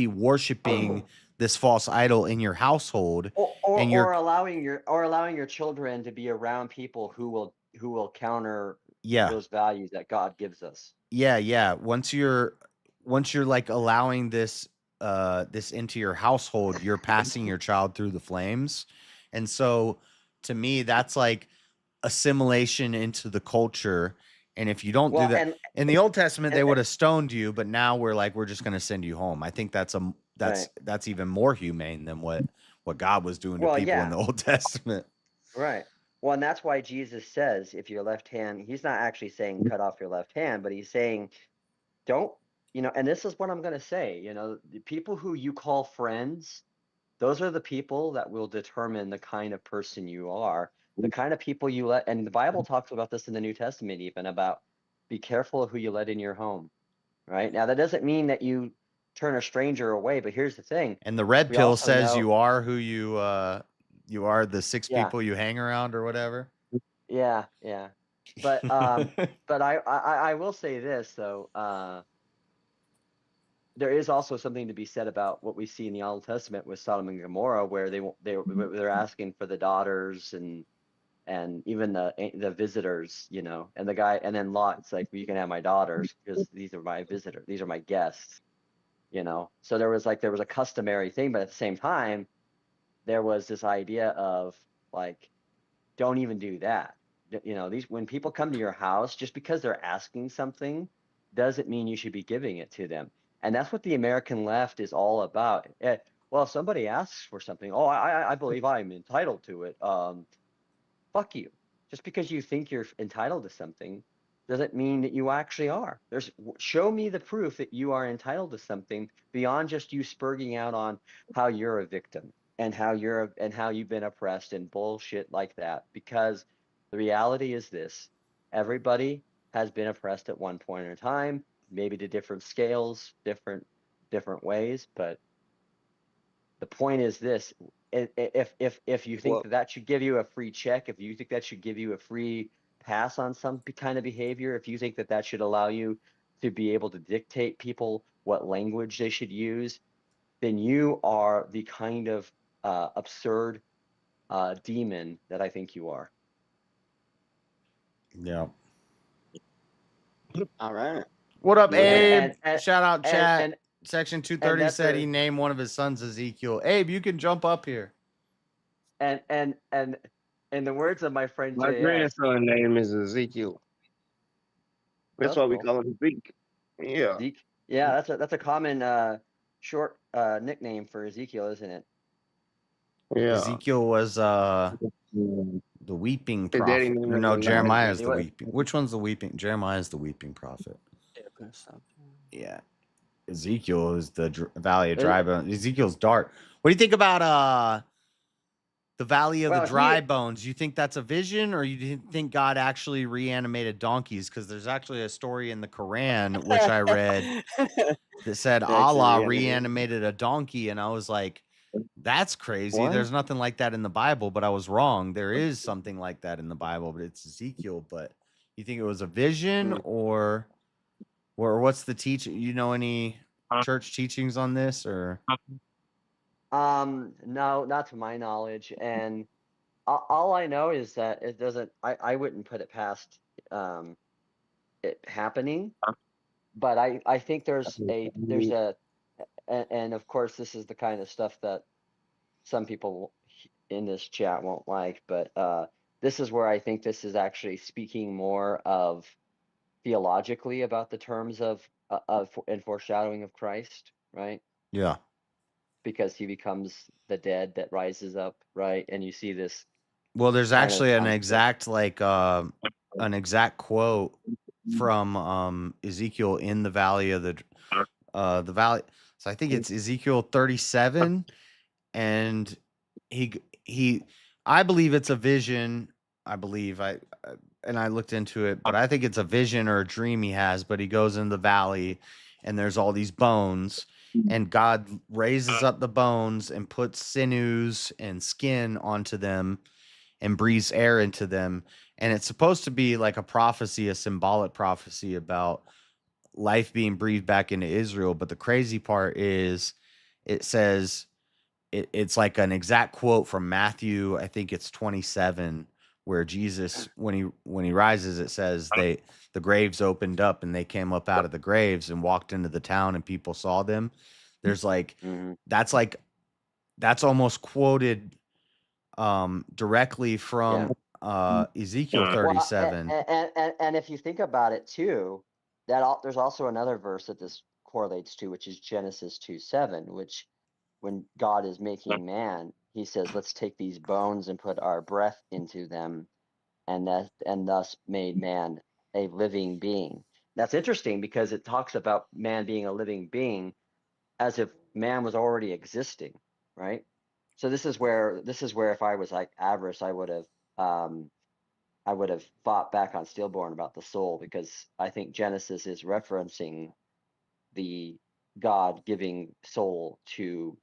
worshiping this false idol in your household, and you're allowing your children to be around people who will counter those values that God gives us. Yeah. Once you're like allowing this into your household, you're passing your child through the flames. And so to me, that's like assimilation into the culture. And if you don't do that in the Old Testament, they would have stoned you, but now we're just going to send you home. I think that's even more humane than what God was doing to people in the Old Testament. Right. Well, and that's why Jesus says, if your left hand, he's not actually saying cut off your left hand, but he's saying, don't, and this is what I'm going to say, the people who you call friends, those are the people that will determine the kind of person you are, the kind of people you let, and the Bible talks about this in the New Testament, even about be careful of who you let in your home, right? Now, that doesn't mean that you turn a stranger away, but here's the thing. And the red pill says you are who you are, the 6 people you hang around or whatever. Yeah. But but I will say this though, there is also something to be said about what we see in the Old Testament with Sodom and Gomorrah, where they're asking for the daughters and even the visitors, and the guy, and then Lot's like, well, you can have my daughters because these are my visitors, these are my guests, So there was a customary thing, but at the same time, there was this idea of like, don't even do that. When people come to your house, just because they're asking something doesn't mean you should be giving it to them. And that's what the American left is all about. Well, if somebody asks for something, I believe I'm entitled to it. Fuck you. Just because you think you're entitled to something doesn't mean that you actually are. Show me the proof that you are entitled to something beyond just you spurging out on how you're a victim and how you've been oppressed and bullshit like that. Because the reality is this: everybody has been oppressed at one point in time, maybe to different scales, different ways, but the point is this: if you think that should give you a free check, if you think that should give you a free pass on some kind of behavior, if you think that should allow you to be able to dictate people what language they should use, then you are the kind of absurd demon that I think you are. Yeah. All right. What up, Abe? And- Shout out chat. and- Section 230 that's said a- he named one of his sons Ezekiel. Abe, you can jump up here. And in the words of my friend My JS, grandson name is Ezekiel. That's why we cool. call him Zeke. Yeah. Zeke. Yeah, that's a common short nickname for Ezekiel, isn't it? Yeah. Ezekiel was the weeping His daddy prophet. named Or no, him Jeremiah is the What? weeping. Which one's the weeping? Jeremiah is the weeping prophet. Yeah. Ezekiel is the valley of dry bones. Ezekiel's dark. What do you think about the valley of the dry bones? You think that's a vision, or you think God actually reanimated donkeys? Because there's actually a story in the Quran which I read that said Allah reanimated a donkey, and I was like, that's crazy. What? There's nothing like that in the Bible, but I was wrong. There is something like that in the Bible, but it's Ezekiel. But you think it was a vision, or what's the teaching? You know any church teachings on this, or? No, not to my knowledge. And all I know is that it doesn't. I wouldn't put it past it happening. But I think there's a and of course this is the kind of stuff that some people in this chat won't like. But this is where I think this is actually speaking more of theologically about the terms of and foreshadowing of Christ, right? Yeah. Because he becomes the dead that rises up, right? And you see this. Well, there's kind of actually an concept. exact quote from Ezekiel in the valley of the valley. So I think it's Ezekiel 37, and I believe it's a vision. I believe I looked into it, but I think it's a vision or a dream he has. But he goes in the valley, and there's all these bones, and God raises up the bones and puts sinews and skin onto them and breathes air into them. And it's supposed to be like a prophecy, a symbolic prophecy about life being breathed back into Israel. But the crazy part is it says it's like an exact quote from Matthew, I think it's 27, where Jesus, when he rises, it says the graves opened up and they came up out of the graves and walked into the town and people saw them. There's like that's almost quoted directly from Ezekiel 37. And if you think about it too, there's also another verse that this correlates to, which is Genesis 2:7, which when God is making man, he says, let's take these bones and put our breath into them, and thus made man a living being. That's interesting because it talks about man being a living being as if man was already existing, right? So this is where if I was like Avarice, I would have fought back on Steelborn about the soul, because I think Genesis is referencing the God giving soul to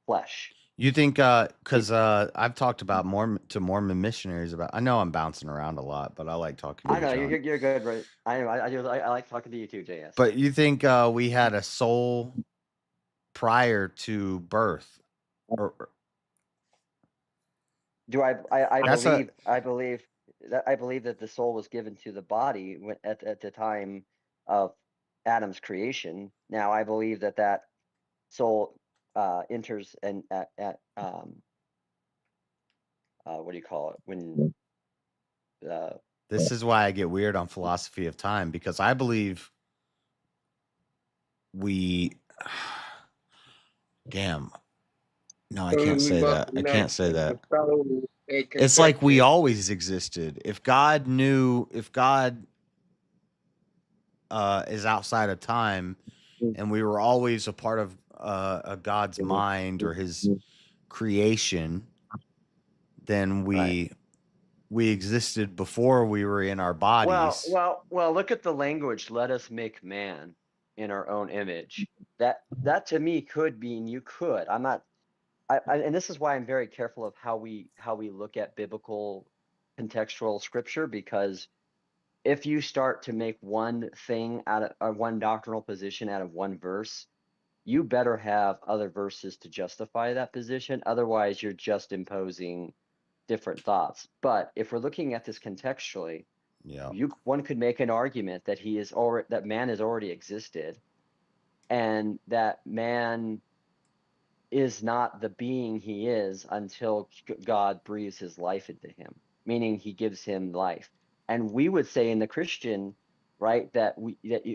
flesh. You think because I've talked about Mormon missionaries about. I know I'm bouncing around a lot, but I like talking to I know you, John. you're good, right? I like talking to you too, JS. But you think we had a soul prior to birth? Do I believe that the soul was given to the body at the time of Adam's creation. Now I believe that soul enters and at what do you call it when this is why I get weird on philosophy of time, because I believe damn. No, I can't say that. I can't say that. It's like we always existed. If God is outside of time, and we were always a part of a God's mind or His creation, then we existed before we were in our bodies. Well. Look at the language. Let us make man in our own image. That to me could mean you could. I'm not. And this is why I'm very careful of how we look at biblical contextual scripture, because if you start to make one thing out of one doctrinal position out of one verse, you better have other verses to justify that position. Otherwise, you're just imposing different thoughts. But if we're looking at this contextually, one could make an argument that that man has already existed, and that man is not the being he is until God breathes his life into him, meaning he gives him life. And we would say in the Christian, right, that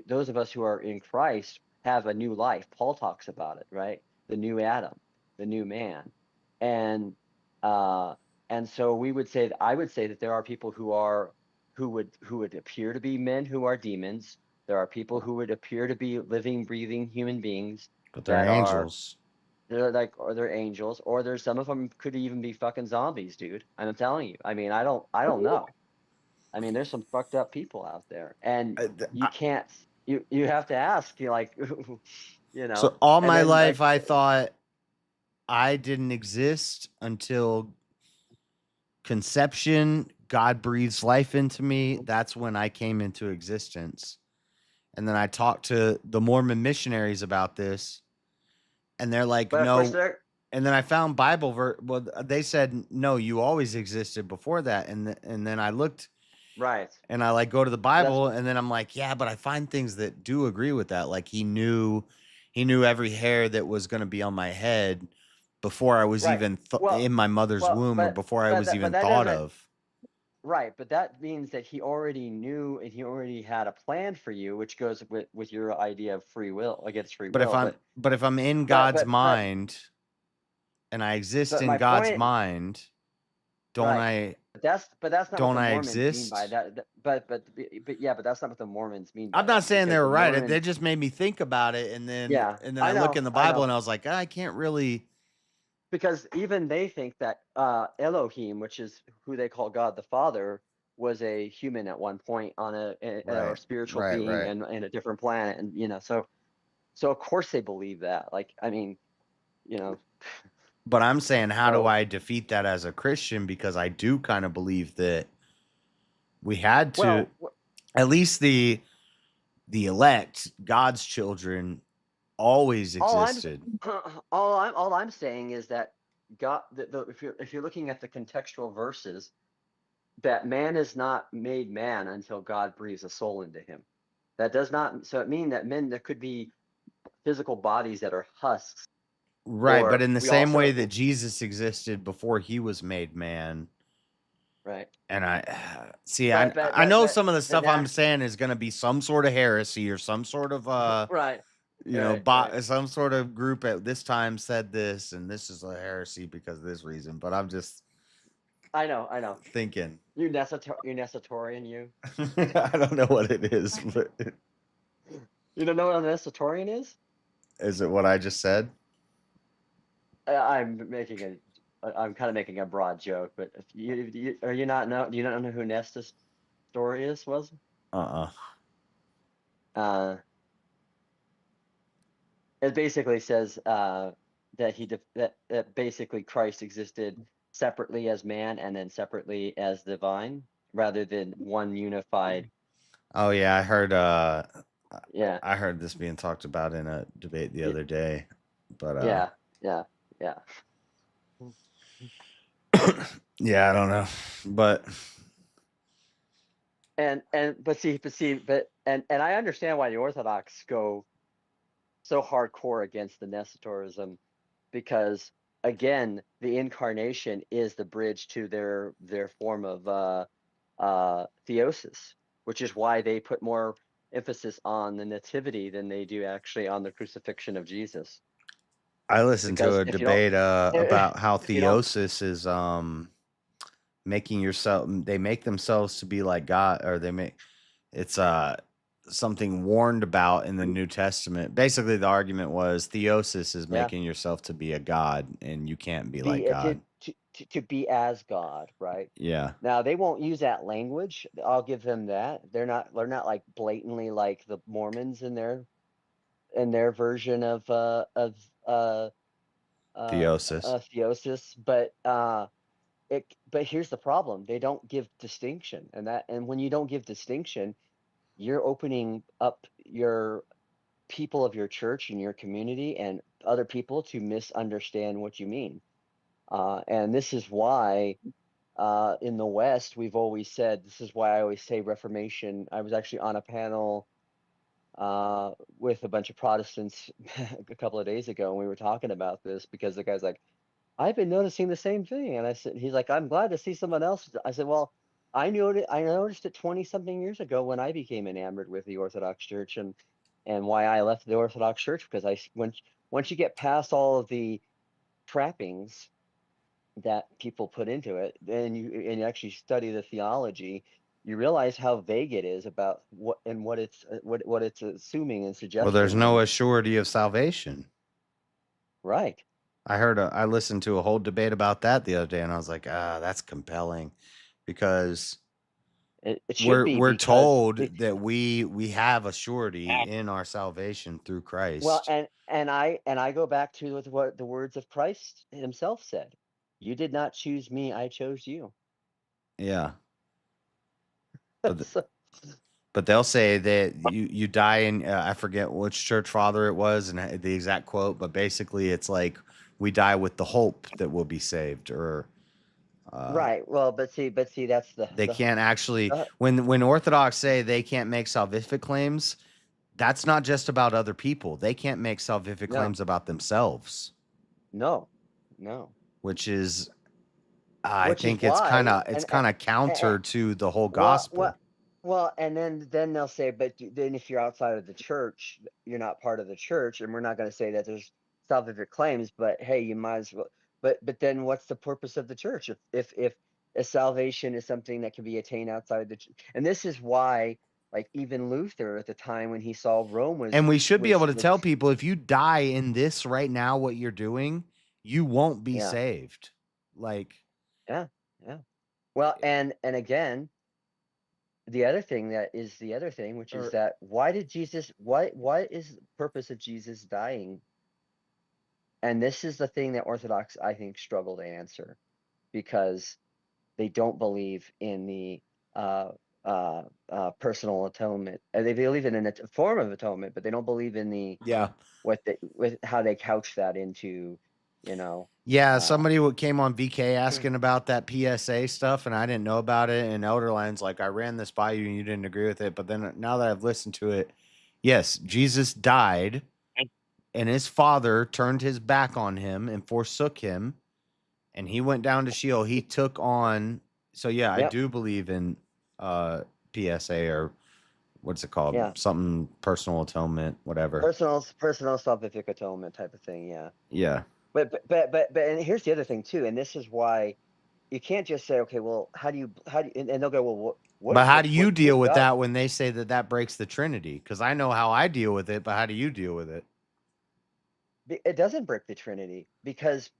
those of us who are in Christ have a new life. Paul talks about it, right? The new Adam, the new man. And so we would say, I would say that there are people who would appear to be men who are demons. There are people who would appear to be living, breathing human beings, but they're angels. They're angels, or there's some of them could even be fucking zombies, dude. I'm telling you. I mean, I don't know. I mean, there's some fucked up people out there, and you can't. You have to ask. You like, you know. So all my life, I thought I didn't exist until conception. God breathes life into me. That's when I came into existence. And then I talked to the Mormon missionaries about this. And they're like, no. And then I found Bible well, they said, no, you always existed before that. And then I looked, right, and I like go to the Bible, and then I'm like, yeah, but I find things that do agree with that. Like he knew every hair that was going to be on my head before I was even in my mother's womb, or before I was even thought of. Right, but that means that he already knew, and he already had a plan for you, which goes with your idea of free will, against free will. But if I'm in God's mind, and I exist in God's mind, don't I? But that's not what the Mormons exist? mean by that. But that's not what the Mormons mean by I'm not that, saying they because were the right. Mormons- They just made me think about it, and then I know, look in the Bible, and I was like, I can't really. Because even they think that Elohim, which is who they call God the Father, was a human at one point on a spiritual being and in a different planet, and you know, so of course they believe that. Like, I mean, you know. But I'm saying, how do I defeat that as a Christian? Because I do kind of believe that we had to, at least the elect, God's children, always existed. All I'm saying is that God, if you're looking at the contextual verses, that man is not made man until God breathes a soul into him. That does not, so it means that there could be physical bodies that are husks. Right, but in the same way that Jesus existed before he was made man. Right. And I know some of the stuff I'm saying is going to be some sort of heresy or some sort of some sort of group at this time said this, and this is a heresy because of this reason. But I'm just, I know. Thinking. You're Nestorian, you. I don't know what it is, but you don't know what a Nestorian is? Is it what I just said? I'm kind of making a broad joke, but if do you not know who Nestorius was? It basically says that that basically Christ existed separately as man and then separately as divine, rather than one unified. Oh yeah, I heard. Yeah, I heard this being talked about in a debate the other day, but yeah. Yeah, I don't know, but and I understand why the Orthodox go so hardcore against the Nesatorism, because again, the incarnation is the bridge to their form of theosis, which is why they put more emphasis on the nativity than they do actually on the crucifixion of Jesus. I listened to a debate about how theosis is making yourself. They make themselves to be like God, or they make it's something warned about in the New Testament. Basically, the argument was theosis is Yeah. making yourself to be a god, and you can't be like Be God. to be as God, right? Yeah. Now they won't use that language. I'll give them that. They're not like blatantly like the Mormons in their version of Theosis. theosis, but here's the problem. They don't give distinction, and when you don't give distinction, you're opening up your people of your church and your community and other people to misunderstand what you mean. And this is why in the West, we've always said, this is why I always say Reformation. I was actually on a panel with a bunch of Protestants a couple of days ago, and we were talking about this because the guy's like, I've been noticing the same thing. And I said, he's like, I'm glad to see someone else. I said, well, I noticed it 20 something years ago when I became enamored with the Orthodox Church, and why I left the Orthodox Church, because once you get past all of the trappings that people put into it, then you actually study the theology, you realize how vague it is about what it's assuming and suggesting. Well, there's no assurity of salvation. Right. I listened to a whole debate about that the other day, and I was like, that's compelling, because it should be, we're because told that we have a surety in our salvation through Christ. Well, and I go back to what the words of Christ himself said. You did not choose me, I chose you. Yeah. But they'll say that you die in I forget which church father it was and the exact quote, but basically it's like we die with the hope that we'll be saved, or right. Well, but see, that's they can't actually when Orthodox say they can't make salvific claims, that's not just about other people. They can't make salvific claims about themselves. No. Which is I think it's kind of counter to the whole gospel. Well, and then they'll say, but then if you're outside of the church, you're not part of the church, and we're not going to say that there's salvific claims, but hey, you might as well. But then what's the purpose of the church if a salvation is something that can be attained outside the church? And this is why, like, even Luther at the time when he saw Rome was, and we should be able to tell people, if you die in this right now, what you're doing, you won't be saved. Like, yeah. Well, and again, the other thing, which is that why is the purpose of Jesus dying? And this is the thing that Orthodox, I think, struggle to answer, because they don't believe in the personal atonement. They believe in a form of atonement, but they don't believe in the with how they couch that into, somebody came on VK asking about that PSA stuff, and I didn't know about it. And Elderline's like, I ran this by you and you didn't agree with it. But then now that I've listened to it, yes, Jesus died and his father turned his back on him and forsook him, and he went down to Sheol. He took on. So I do believe in PSA, or what's it called? Yeah. Something personal atonement, whatever. Personal salvific atonement type of thing. Yeah. Yeah. But and here's the other thing too, and this is why you can't just say, okay, well, how do you and they'll go, well, what? But how do you deal with that when they say that breaks the Trinity? Because I know how I deal with it, but how do you deal with it? It doesn't break the Trinity, because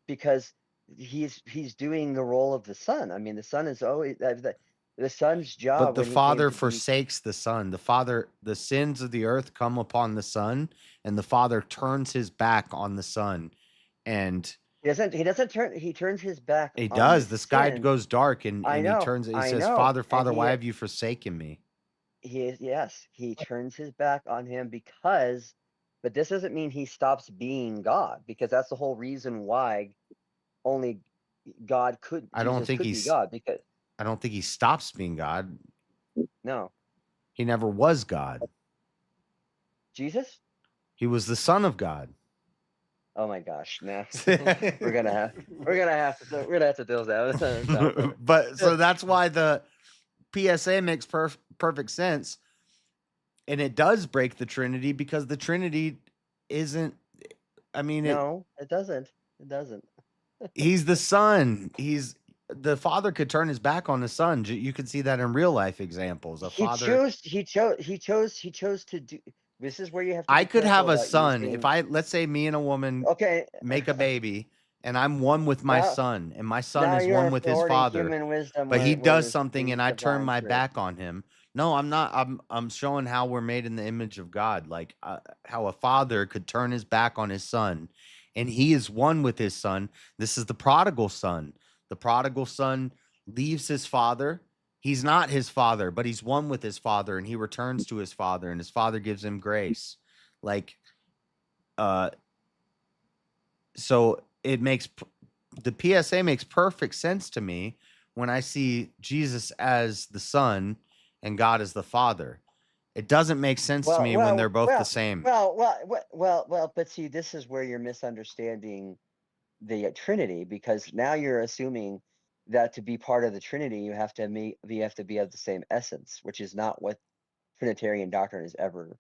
he's doing the role of the Son. I mean, the Son is always the Son's job. But the Father forsakes the Son. The sins of the earth come upon the Son, and the Father turns his back on the Son. And he turns his back. He does. The sky goes dark, and he says, Father, why have you forsaken me? He turns his back on him but this doesn't mean he stops being God, because that's the whole reason why only God could. I don't think he's God, because I don't think he stops being God. No, he never was God. Jesus? He was the Son of God. Oh my gosh, nah. we're gonna have to deal with that. But so that's why the PSA makes perfect sense, and it does break the Trinity, because the Trinity isn't. I mean, no, it doesn't. It doesn't. He's the Son. the father could turn his back on the son. You could see that in real life examples. A father. He chose to do. This is where you have to. I Be could have careful a about son using- if I, let's say, me and a woman Okay. make a baby, and I'm one with my Now- son, and my now son is you're one with his thwarting father. human wisdom But where- he where does there's something, and I turn divine my truth. back on him. No, I'm not. I'm showing how we're made in the image of God, like how a father could turn his back on his son, and he is one with his son. This is the prodigal son. The prodigal son leaves his father. He's not his father, but he's one with his father, and he returns to his father, and his father gives him grace. Like, so it makes the PSA makes perfect sense to me when I see Jesus as the Son and God as the Father. It doesn't make sense to me when they're both the same. Well, but see, this is where you're misunderstanding the Trinity, because now you're assuming that to be part of the Trinity, you have to be of the same essence, which is not what Trinitarian doctrine is ever,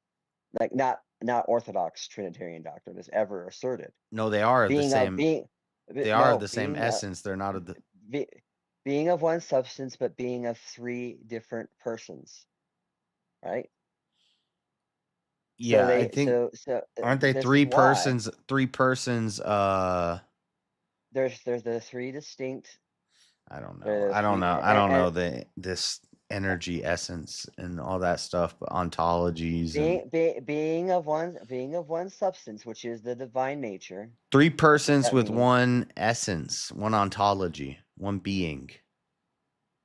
like not Orthodox Trinitarian doctrine is ever asserted. No, they are the same. They are no, of the same being, essence. They're not of the. Being of one substance, but being of three different persons, right? Yeah, they, I think. so Aren't they this three is why. persons? Three persons. There's the three distinct. I don't know. I don't know. I don't know this energy essence and all that stuff, but ontologies and Being of one substance, which is the divine nature. three persons that with means? one essence, one ontology, one being.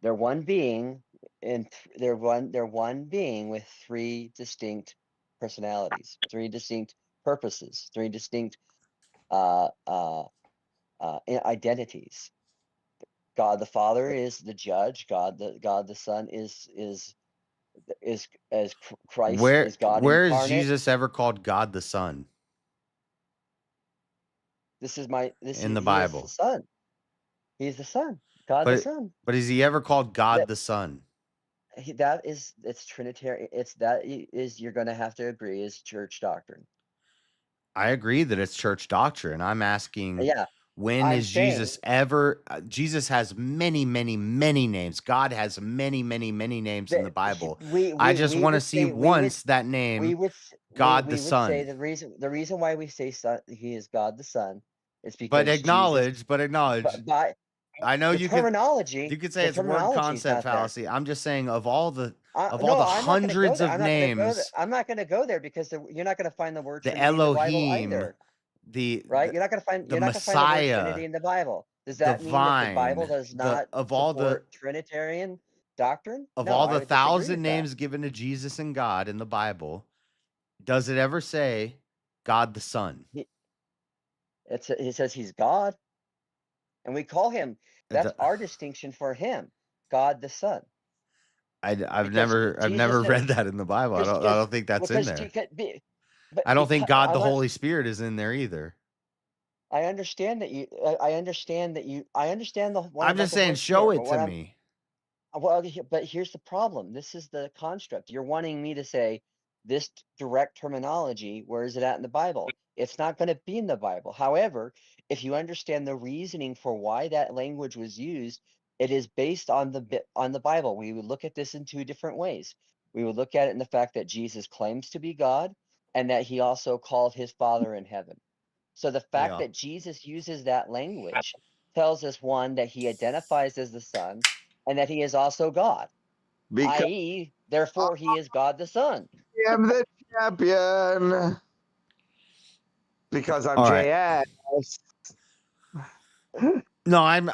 They're one being, and they're one being with three distinct personalities, three distinct purposes, three distinct identities. God the Father is the judge. God the Son is as Christ is God Where is incarnate. Jesus ever called God the Son? In the Bible. He is the Son. He's the Son. God the Son. But is he ever called God the Son? It's Trinitarian. You're going to have to agree is church doctrine. I agree that it's church doctrine. I'm asking, Yeah. when is Jesus ever? Jesus has many, many, many names. God has many, many, many names in the Bible. I just want to see once that name, God the Son. Say the reason why we say son, he is God the Son is because But acknowledge. By I know the you terminology. You could say it's word concept fallacy. I'm just saying of all the hundreds of I'm names. I'm not going to go there because you're not going to find the word The Trinity in the Bible Elohim, either. You're not going to find the the Messiah, word Trinity in the Bible. Does that mean that the Bible does not support Trinitarian doctrine? Of No, all I the would disagree 1,000 with names given to Jesus and God in the Bible, does it ever say God the Son? He says he's God, and we call him. That's our distinction for him, God the Son. I've never read that in the Bible. I don't think that's in there. I don't think God the Holy Spirit is in there either. I understand that you. I understand the one. I'm just saying, show it to me. Well, but here's the problem. This is the construct. You're wanting me to say this direct terminology. Where is it at in the Bible? It's not going to be in the Bible. However, if you understand the reasoning for why that language was used, it is based on the Bible. We would look at this in two different ways. We would look at it in the fact that Jesus claims to be God and that he also called his Father in heaven. So the fact that Jesus uses that language tells us, one, that he identifies as the Son and that he is also God, i.e., therefore he is God the Son. I am the champion because I'm All right. JS. No, and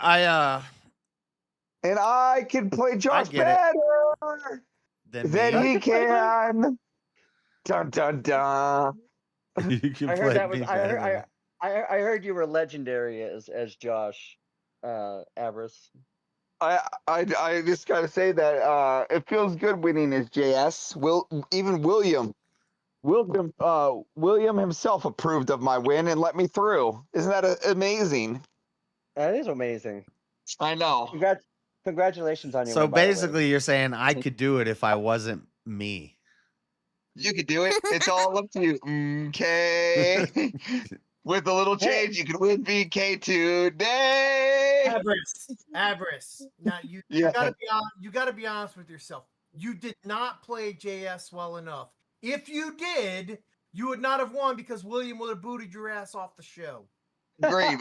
I can play Josh better than he can. Dun dun dun. You can I heard that was. me better I heard you were legendary as Josh Avarice. I just gotta say that it feels good winning as JS. William himself approved of my win and let me through. Isn't that amazing? That is amazing. I know. Congratulations on your So win, by the way. basically, you're saying I could do it if I wasn't me. You could do it. It's all up to you. Okay. With a little change, you can win BK today. Abris. Now you Yeah. gotta be honest with yourself. You did not play JS well enough. If you did, you would not have won because William would have booted your ass off the show. Agreed.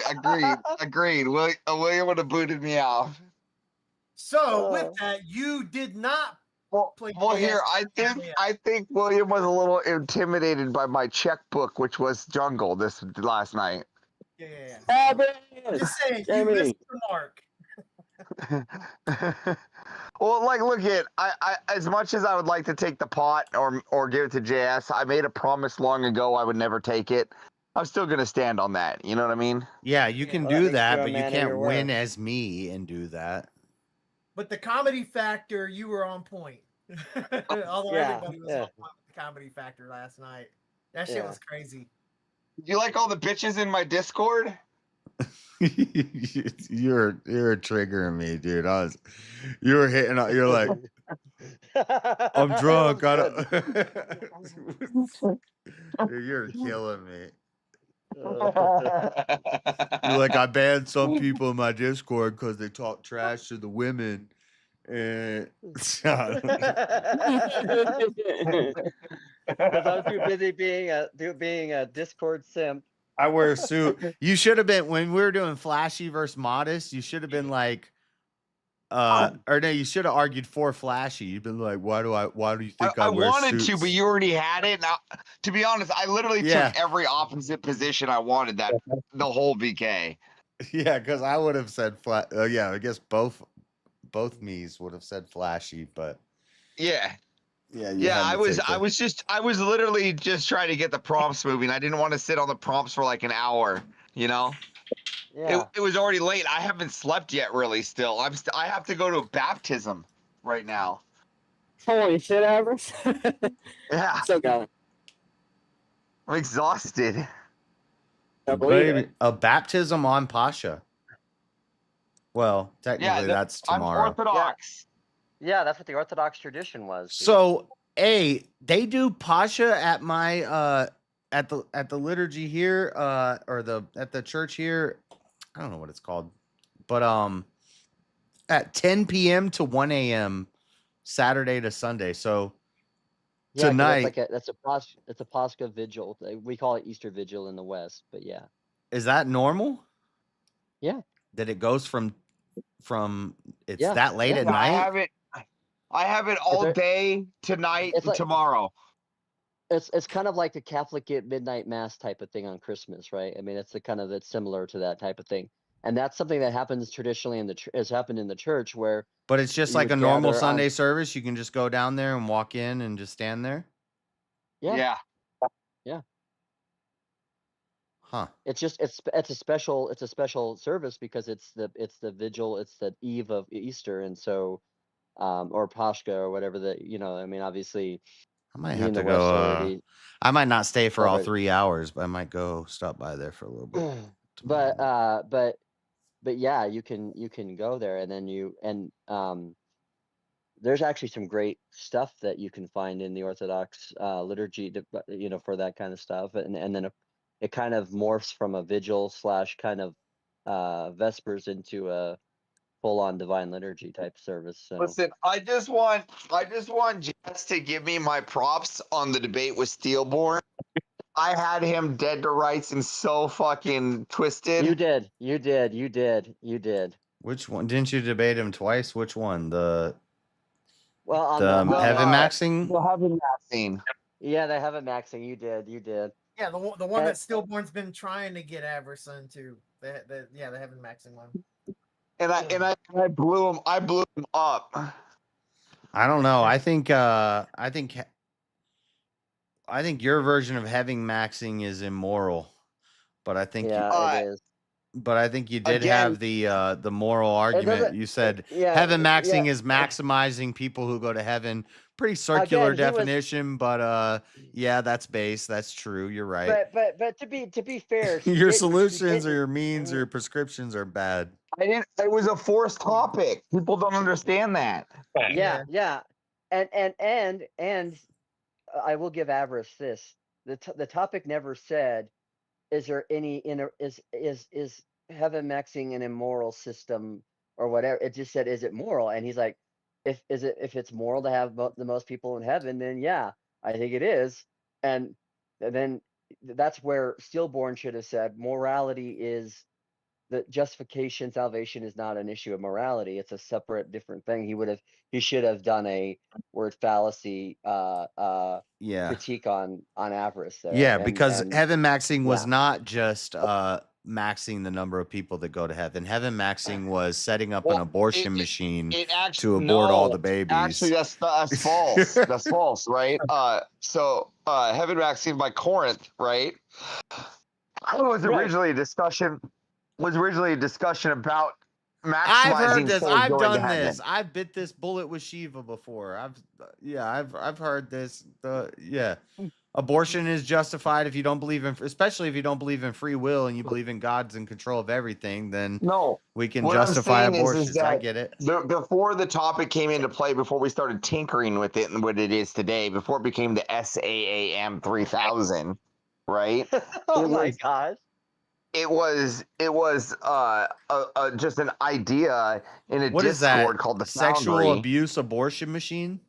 William would have booted me off. So with that, you did not play Well, JS. here I think William was a little intimidated by my checkbook, which was Jungle this last night. Yeah. Abris! Just saying, you Jamie. missed the mark. Well, like, look at I as much as I would like to take the pot or give it to JS, I made a promise long ago I would never take it. I'm still gonna stand on that. You know what I mean? Yeah, you can Well, that do makes that, you a but you man of can't your win word. as me and do that. But the comedy factor, you were on point. Although Yeah, everybody was yeah. on point with the comedy factor last night. That shit Yeah. was crazy. Do you like all the bitches in my Discord? You're triggering me, dude. You were hitting. You're like, I'm drunk. I don't. Dude, you're killing me. You're like, I banned some people in my Discord because they talk trash to the women. And Because I'm too busy being a Discord simp. I wear a suit. You should have been when we were doing flashy versus modest. You should have been like, or no, you should have argued for flashy. You've been like, why do you think I wear wanted suits? to, but you already had it. Now, to be honest, I literally Yeah. took every opposite position I wanted that the whole BK. Yeah, because I would have said flat. Yeah, I guess both me's would have said flashy, but Yeah. yeah, you Yeah, had I to was take I was literally just trying to get the prompts moving. I didn't want to sit on the prompts for like an hour, you know? Yeah. It was already late. I haven't slept yet really still. I have to go to a baptism right now. Holy shit, Abris. Yeah. So going. I'm exhausted. I believe Baby, it. a baptism on Pasha. Well, technically that's I'm tomorrow. Orthodox. Yeah, that's what the Orthodox tradition was. dude. So, they do Pasha at my at the liturgy here, or at the church here. I don't know what it's called, but at 10 p.m. to 1 a.m. Saturday to Sunday. So Yeah, 'cause tonight it's a Pascha vigil. We call it Easter vigil in the West, but yeah. is that normal? Yeah. That it goes from it's Yeah. that late at I night. have it all day tonight It's and like- tomorrow. It's kind of like a Catholic midnight mass type of thing on Christmas, right? I mean, it's similar to that type of thing, and that's something that happens traditionally has happened in the church where. But it's just you like a would normal gather Sunday on- service. You can just go down there and walk in and just stand there. Yeah. Huh. It's a special service because it's the vigil, it's the eve of Easter, and so, or Pascha or whatever I mean, obviously. I might we have in to the West go. already- I might not stay for all Alright. 3 hours, but I might go stop by there for a little bit. But yeah, you can go there, and then there's actually some great stuff that you can find in the Orthodox liturgy, for that kind of stuff, and then it kind of morphs from a vigil / kind of Vespers into a full-on divine liturgy type service. So. Listen, I just want Jess to give me my props on the debate with Steelborn. I had him dead to rights and so fucking twisted. You did. Which one? Didn't you debate him twice? Which one? The Well, heaven maxing? The heaven maxing. Yeah, the heaven maxing. You did. Yeah, the one that Stillborn's been trying to get Avarice into. The heaven maxing one. And I blew him. I blew him up. I don't know. I think your version of heaven maxing is immoral, but I think it is. But I think you did have the moral argument. doesn't- You said yeah, heaven maxing yeah. is maximizing people who go to heaven. Pretty circular Again, he was- definition, but yeah, that's base. That's true. You're right. But to be fair, Your solutions or your means or your prescriptions are bad. It was a forced topic. People don't understand that. Yeah. And I will give Avarice this. The topic never said is there any is heaven maxing an immoral system or whatever? It just said, is it moral? And he's like, if it's moral to have the most people in heaven, then yeah, I think it is. And then that's where Stillborn should have said morality is the justification. Salvation is not an issue of morality. It's a separate, different thing. He should have done a word fallacy Yeah. critique on avarice there. Yeah, And- because and- heaven maxing was yeah. not just maxing the number of people that go to heaven. Heaven maxing was setting up an abortion machine to abort all the babies. Actually, that's false. That's false, right? So heaven maxing by Corinth, right? Was originally a discussion. Was originally a discussion about maximizing. I've heard this. souls I've going to done heaven. this. I've bit this bullet with Shiva before. I've heard this. Abortion is justified if you don't believe in, especially if you don't believe in free will and you believe in God's in control of everything. Then we can What I'm justify saying abortions. is that I get it. Before the topic came into play, before we started tinkering with it and what it is today, before it became the SAAM 3000, right? Oh my gosh. It was just an idea in a What is Discord that? called the Sexual Foundry. abuse abortion machine?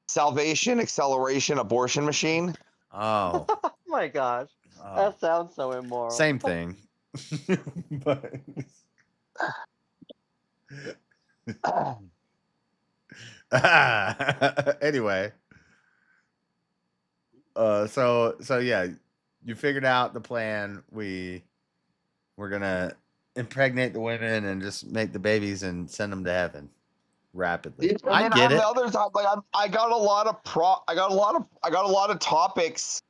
Salvation Acceleration Abortion Machine. Oh. Oh my gosh. That sounds so immoral. Same thing. But anyway. So yeah, you figured out the plan. We're gonna impregnate the women and just make the babies and send them to heaven rapidly. And I then get on it. the other side, like I got a lot of topics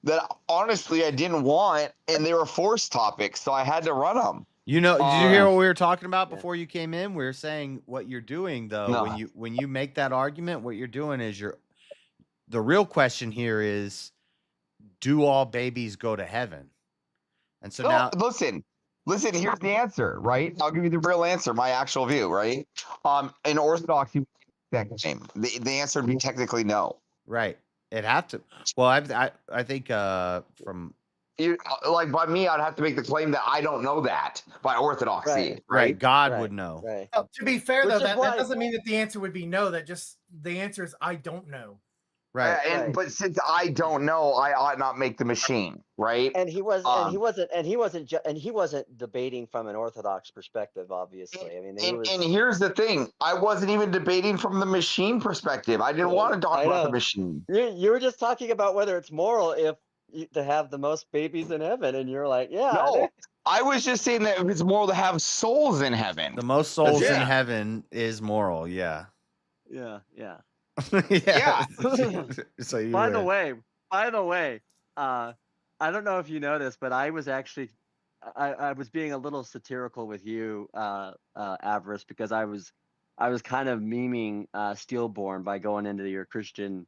that honestly I didn't want, and they were forced topics, so I had to run them. You know, did you hear what we were talking about before you came in? We were saying what you're doing though. No. When you make that argument, what you're doing is the real question here is, do all babies go to heaven? And so now listen, here's the answer, right? I'll give you the real answer, my actual view, right? In Orthodoxy, the answer would be technically no. Right. It have to. Well, I think from you, like by me, I'd have to make the claim that I don't know that by Orthodoxy, right? God would know. Right. Oh, to be fair, Which though, is that why- doesn't mean that the answer would be no. That just the answer is I don't know. Right. But since I don't know, I ought not make the machine, right? And he wasn't debating from an Orthodox perspective, obviously. I mean, And here's the thing: I wasn't even debating from the machine perspective. I didn't want to talk about the machine. You were just talking about whether it's moral to have the most babies in heaven, and you're like, yeah. No, I was just saying that it's moral to have souls in heaven. The most souls Yeah. in heaven is moral. Yeah. Yeah, yeah. Yeah. So you By win. the way, I don't know if you know this, but I was actually, I was being a little satirical with you, Avarice, because I was kind of memeing Steelborn by going into your Christian,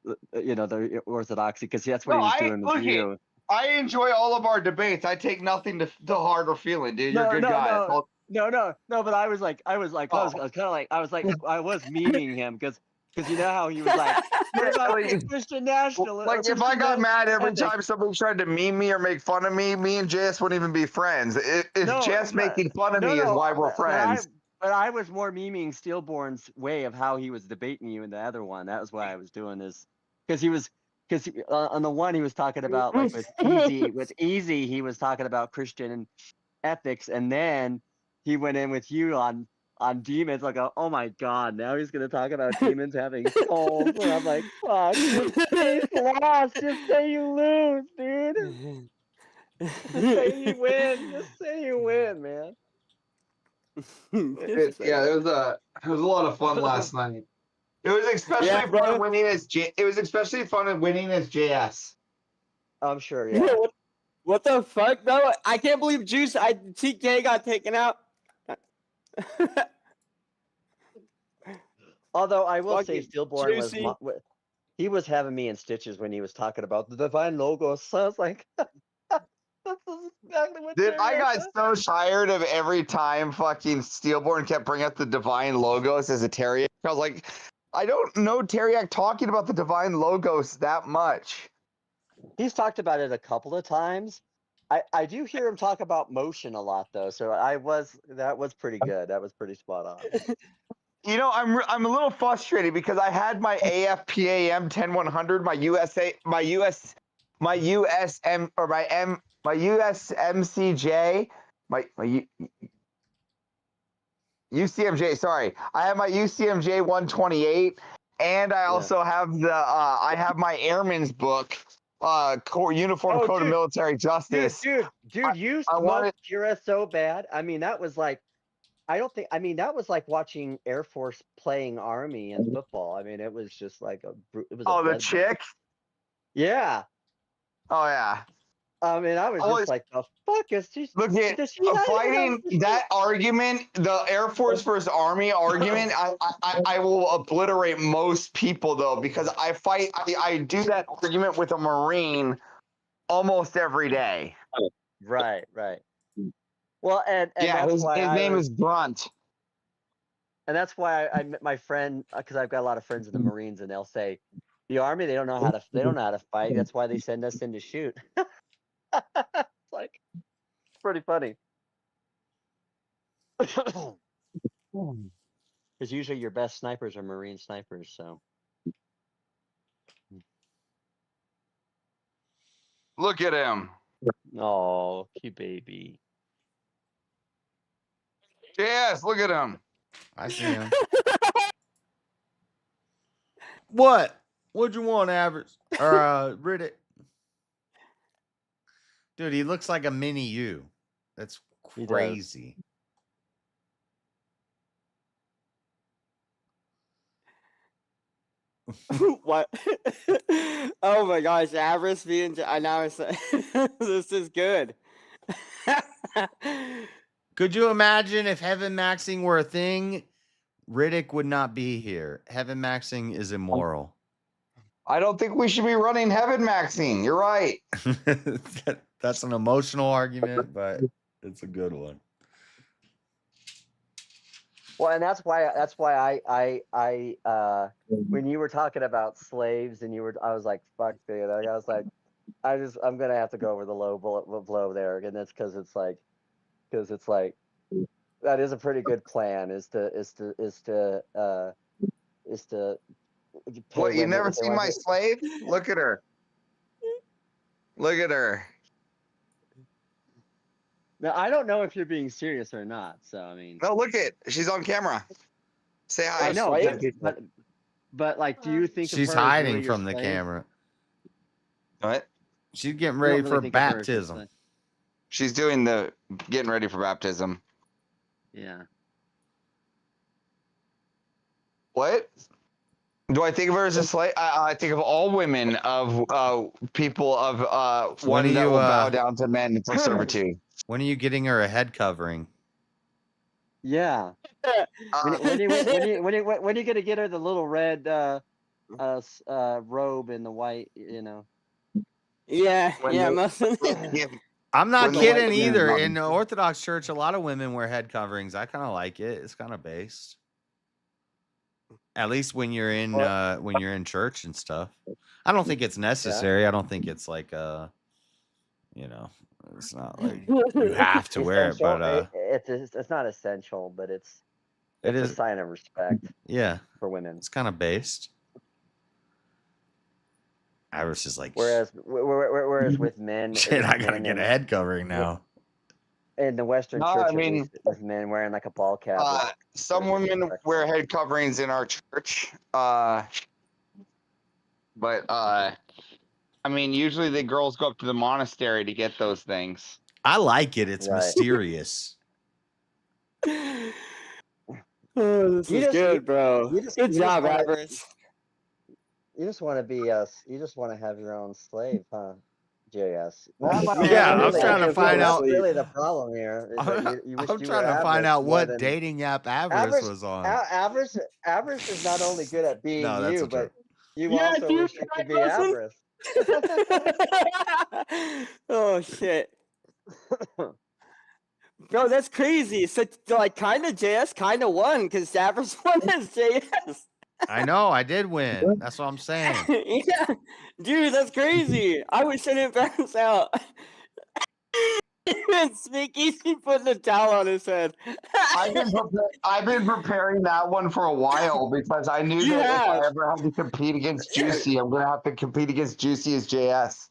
the Orthodoxy, because that's what he was doing with you. I enjoy all of our debates. I take nothing to heart or feeling, dude. You're a good guy. No, but I was memeing him because you know how he was like, what about Christian nationalism? Like if I got mad every time somebody tried to meme me or make fun of me, me and JS wouldn't even be friends. If Jess making fun of me is why we're friends. But I was more memeing Steelborn's way of how he was debating you in the other one. That was what I was doing, is because on the one he was talking about like with easy he was talking about Christian ethics, and then he went in with you on demons, like, oh my god, now he's gonna talk about demons having souls. And I'm like, fuck, just say lost, just say you lose, dude. Just say you win. Just say you win, man. It was a lot of fun last night. It was especially fun winning as JS. I'm sure, yeah. What the fuck, bro? I can't believe TK got taken out. Although I will say, Fucking Steelborn he was having me in stitches when he was talking about the divine logos. So I was like, that's exactly what. Dude, I got so tired of every time fucking Steelborn kept bringing up the divine logos as a Teriac. I was like, I don't know Teriac talking about the divine logos that much. He's talked about it a couple of times. I do hear him talk about motion a lot though, so that was pretty good. That was pretty spot on. You know, I'm a little frustrated because I had my AFPAM 10100, my USMCJ, my UCMJ. Sorry, I have my UCMJ 128, and I also have I have my Airman's book, Uniform Code of Military Justice. Dude, you smoked Kira so bad. I mean, that was like, that was like watching Air Force playing Army in football. I mean, it was just like it was. Oh, the chick? Yeah. Oh yeah. I mean, I was just like, the fuck is she? Look at fighting that argument, the Air Force versus Army argument. I will obliterate most people though, because I do that argument with a Marine almost every day. Right. Well, and yeah, that's his why name is Grunt. And that's why I met my friend, because I've got a lot of friends in the Marines, and they'll say, the Army, they don't know how to fight. That's why they send us in to shoot. It's like, it's pretty funny. Because usually your best snipers are Marine snipers, so. Look at him. Oh, cute baby. Yes, look at him. I see him. What? What'd you want, Average? Or Riddick? Dude, he looks like a mini you. That's crazy. What? Oh my gosh, Avarice being. I now this is good. Could you imagine if heaven maxing were a thing? Riddick would not be here. Heaven maxing is immoral. I don't think we should be running heaven maxing. You're right. That's an emotional argument, but it's a good one. Well, and that's why I when you were talking about slaves and I was like, fuck, dude. I was like, I'm gonna have to go over the low blow there, and that's because it's like that is a pretty good plan. Is to What, you never seen my slave? Look at her. Look at her. Now, I don't know if you're being serious or not. So, I mean. No, look at. She's on camera. Say hi. I know, but like, do you think she's hiding from the camera? What? She's getting ready for baptism. She's getting ready for baptism. Yeah. What? Do I think of her as a slave? I think of all women of people of one that will bow down to men for servitude. When are you getting her a head covering? Yeah. When are you gonna get her the little red robe and the white? You know. Yeah. I'm not kidding either. In the Orthodox Church, a lot of women wear head coverings. I kind of like it. It's kind of based. At least when you're in church and stuff. I don't think it's necessary. I don't think it's like it's not like you have to wear it, but it's not essential, but it's a sign of respect. Yeah, for women. It's kind of based. Iris is like, whereas with men, shit, I gotta get a head covering now. In the Western church, with men wearing like a ball cap. Some women wear head coverings in our church, but I mean, usually the girls go up to the monastery to get those things. I like it. It's mysterious. Oh, this is good, bro. Good job, Avarice. You just want to be you just want to have your own slave, huh? JS. Yeah, I'm trying to find out. That's really the problem here. I'm trying to find out what dating app Avarice was on. Avarice is not only good at being you, but you also wish you could be Avarice. Oh shit. Bro, that's crazy. So like kind of JS kind of won because Avarice won as JS. I know, I did win. That's what I'm saying. Yeah, dude, that's crazy. I was sending bounce out. And Sneaky putting the towel on his head. I've been preparing that one for a while because I knew You that if I have. ever had to compete against Juicy, I'm gonna have to compete against Juicy as JS.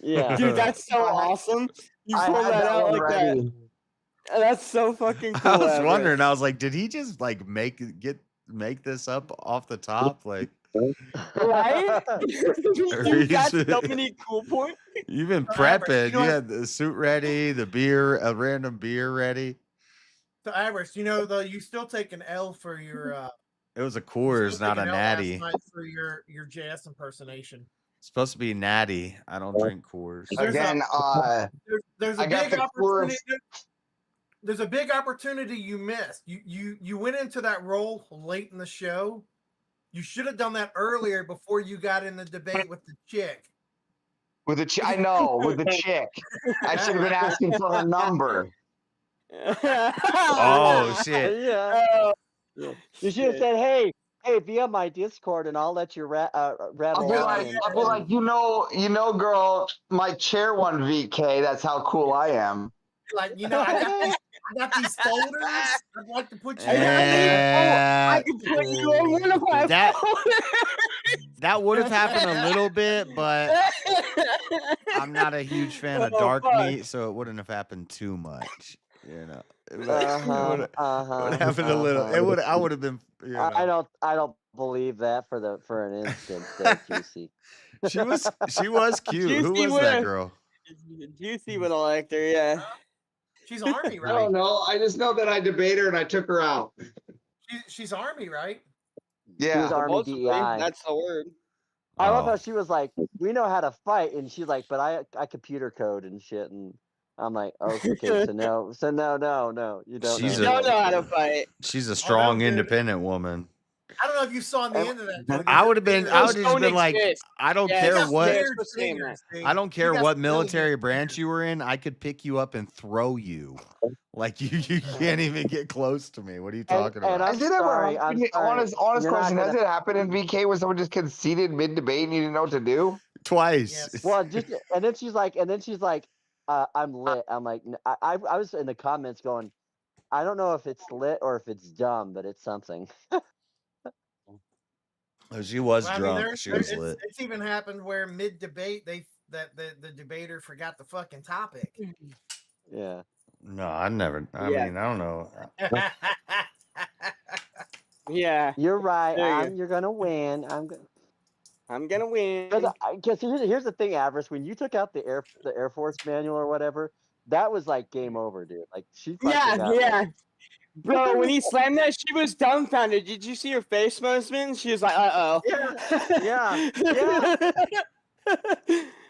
Yeah, dude, that's so awesome. You I pulled had that that out one like ready. that. That's so fucking cool. I was Everett. wondering. I was like, did he just like make this up off the top? Like, Right? Dude, that's so many cool points. you've been So, Amber, prepping. you know You what- had the suit ready, the beer, a random beer ready. So, Iris, you know, though, you still take an L for your It was a you Coors, still not take a an L last natty. night for your JS impersonation. It's supposed to be natty. I don't drink Coors. There's Again, there's a I got big the opportunity. Coors. There's a big opportunity you missed. You went into that role late in the show. You should have done that earlier before you got in the debate with the chick. With the I know, with the chick. I should have been asking for her number. Oh shit! Yeah. Oh, You should have said, "Hey, be on my Discord, and I'll let you rattle I'll be on." like, and- you know, girl, my chair won VK. That's how cool I am. Like, you know, I got these folders. I'd like to put you in. I can put you on one of my That folders. that would have happened a little bit, but I'm not a huge fan of dark meat, so it wouldn't have happened too much. You know, it would have happened a little. It would. I would have been. You know. I don't believe that for an instant, Juicy. She was cute. Who Juicy was that girl? Juicy would have liked her, yeah. She's Army, I right? don't know. I just know that I debated her and I took her out. She's Army, right? She Yeah. was Army Supposedly, DEI. that's the word. I love Oh. how she was like, "We know how to fight," and she's like, "But I computer code and shit." And I'm like, "Okay, so no, you don't She's know. You don't know how to fight. She's a strong, dude. independent woman. I don't know if you saw in the end of that. Tony, I would have been. I would Those have just don't been like, exist. I don't Yeah, care that's what. weird for saying that. I don't care got what still military good branch you were in. I could pick you up and throw you. Like you can't even get close to me. What are you talking and about? I'm Has it ever sorry, happened? I'm sorry. Honest You're not question. Has gonna- it happened in VK where someone just conceded mid debate and you didn't know what to do? Twice. Yes. Well, and then she's like, I'm lit. I'm like, I was in the comments going, I don't know if it's lit or if it's dumb, but it's something. Oh, she was Well, I mean, drunk. there's- She was it's, lit. it's even happened where mid debate the debater forgot the fucking topic. Yeah. No, I never. I Yeah. mean, I don't know. Yeah, You're right. There you You're gonna win. I'm gonna win. Because here's the thing, Avarice. When you took out the Air Force manual or whatever, that was like game over, dude. Like she fucking Yeah, got, yeah. like- Bro, when he slammed that, she was dumbfounded. Did you see her face, Mosman? She was like, uh-oh. Yeah.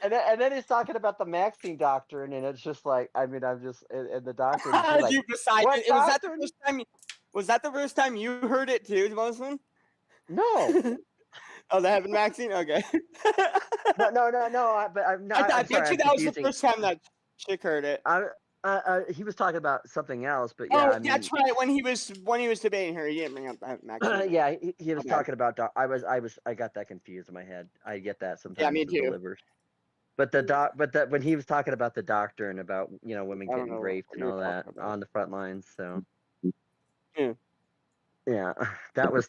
And then he's talking about the Maxine doctrine, and it's just like, I mean, I'm just and the doctrine. she's like, You beside "What it. Was that the doctrine?" first time? Was that the first time you heard it too, Mosman? No. Oh, that happened, Maxine. Okay. No. But I'm not. I I'm sorry, bet you I'm that was the confusing. first time that chick heard it. He was talking about something else, but yeah, Oh, I mean, that's right. When he was debating her, he didn't bring up Maxine. yeah, he was Okay. talking about. I got that confused in my head. I get that sometimes. Yeah, me with too. Delivers. But when he was talking about the doctrine about women I don't getting know raped what and you're all that talking about. on the front lines, so Yeah. that was,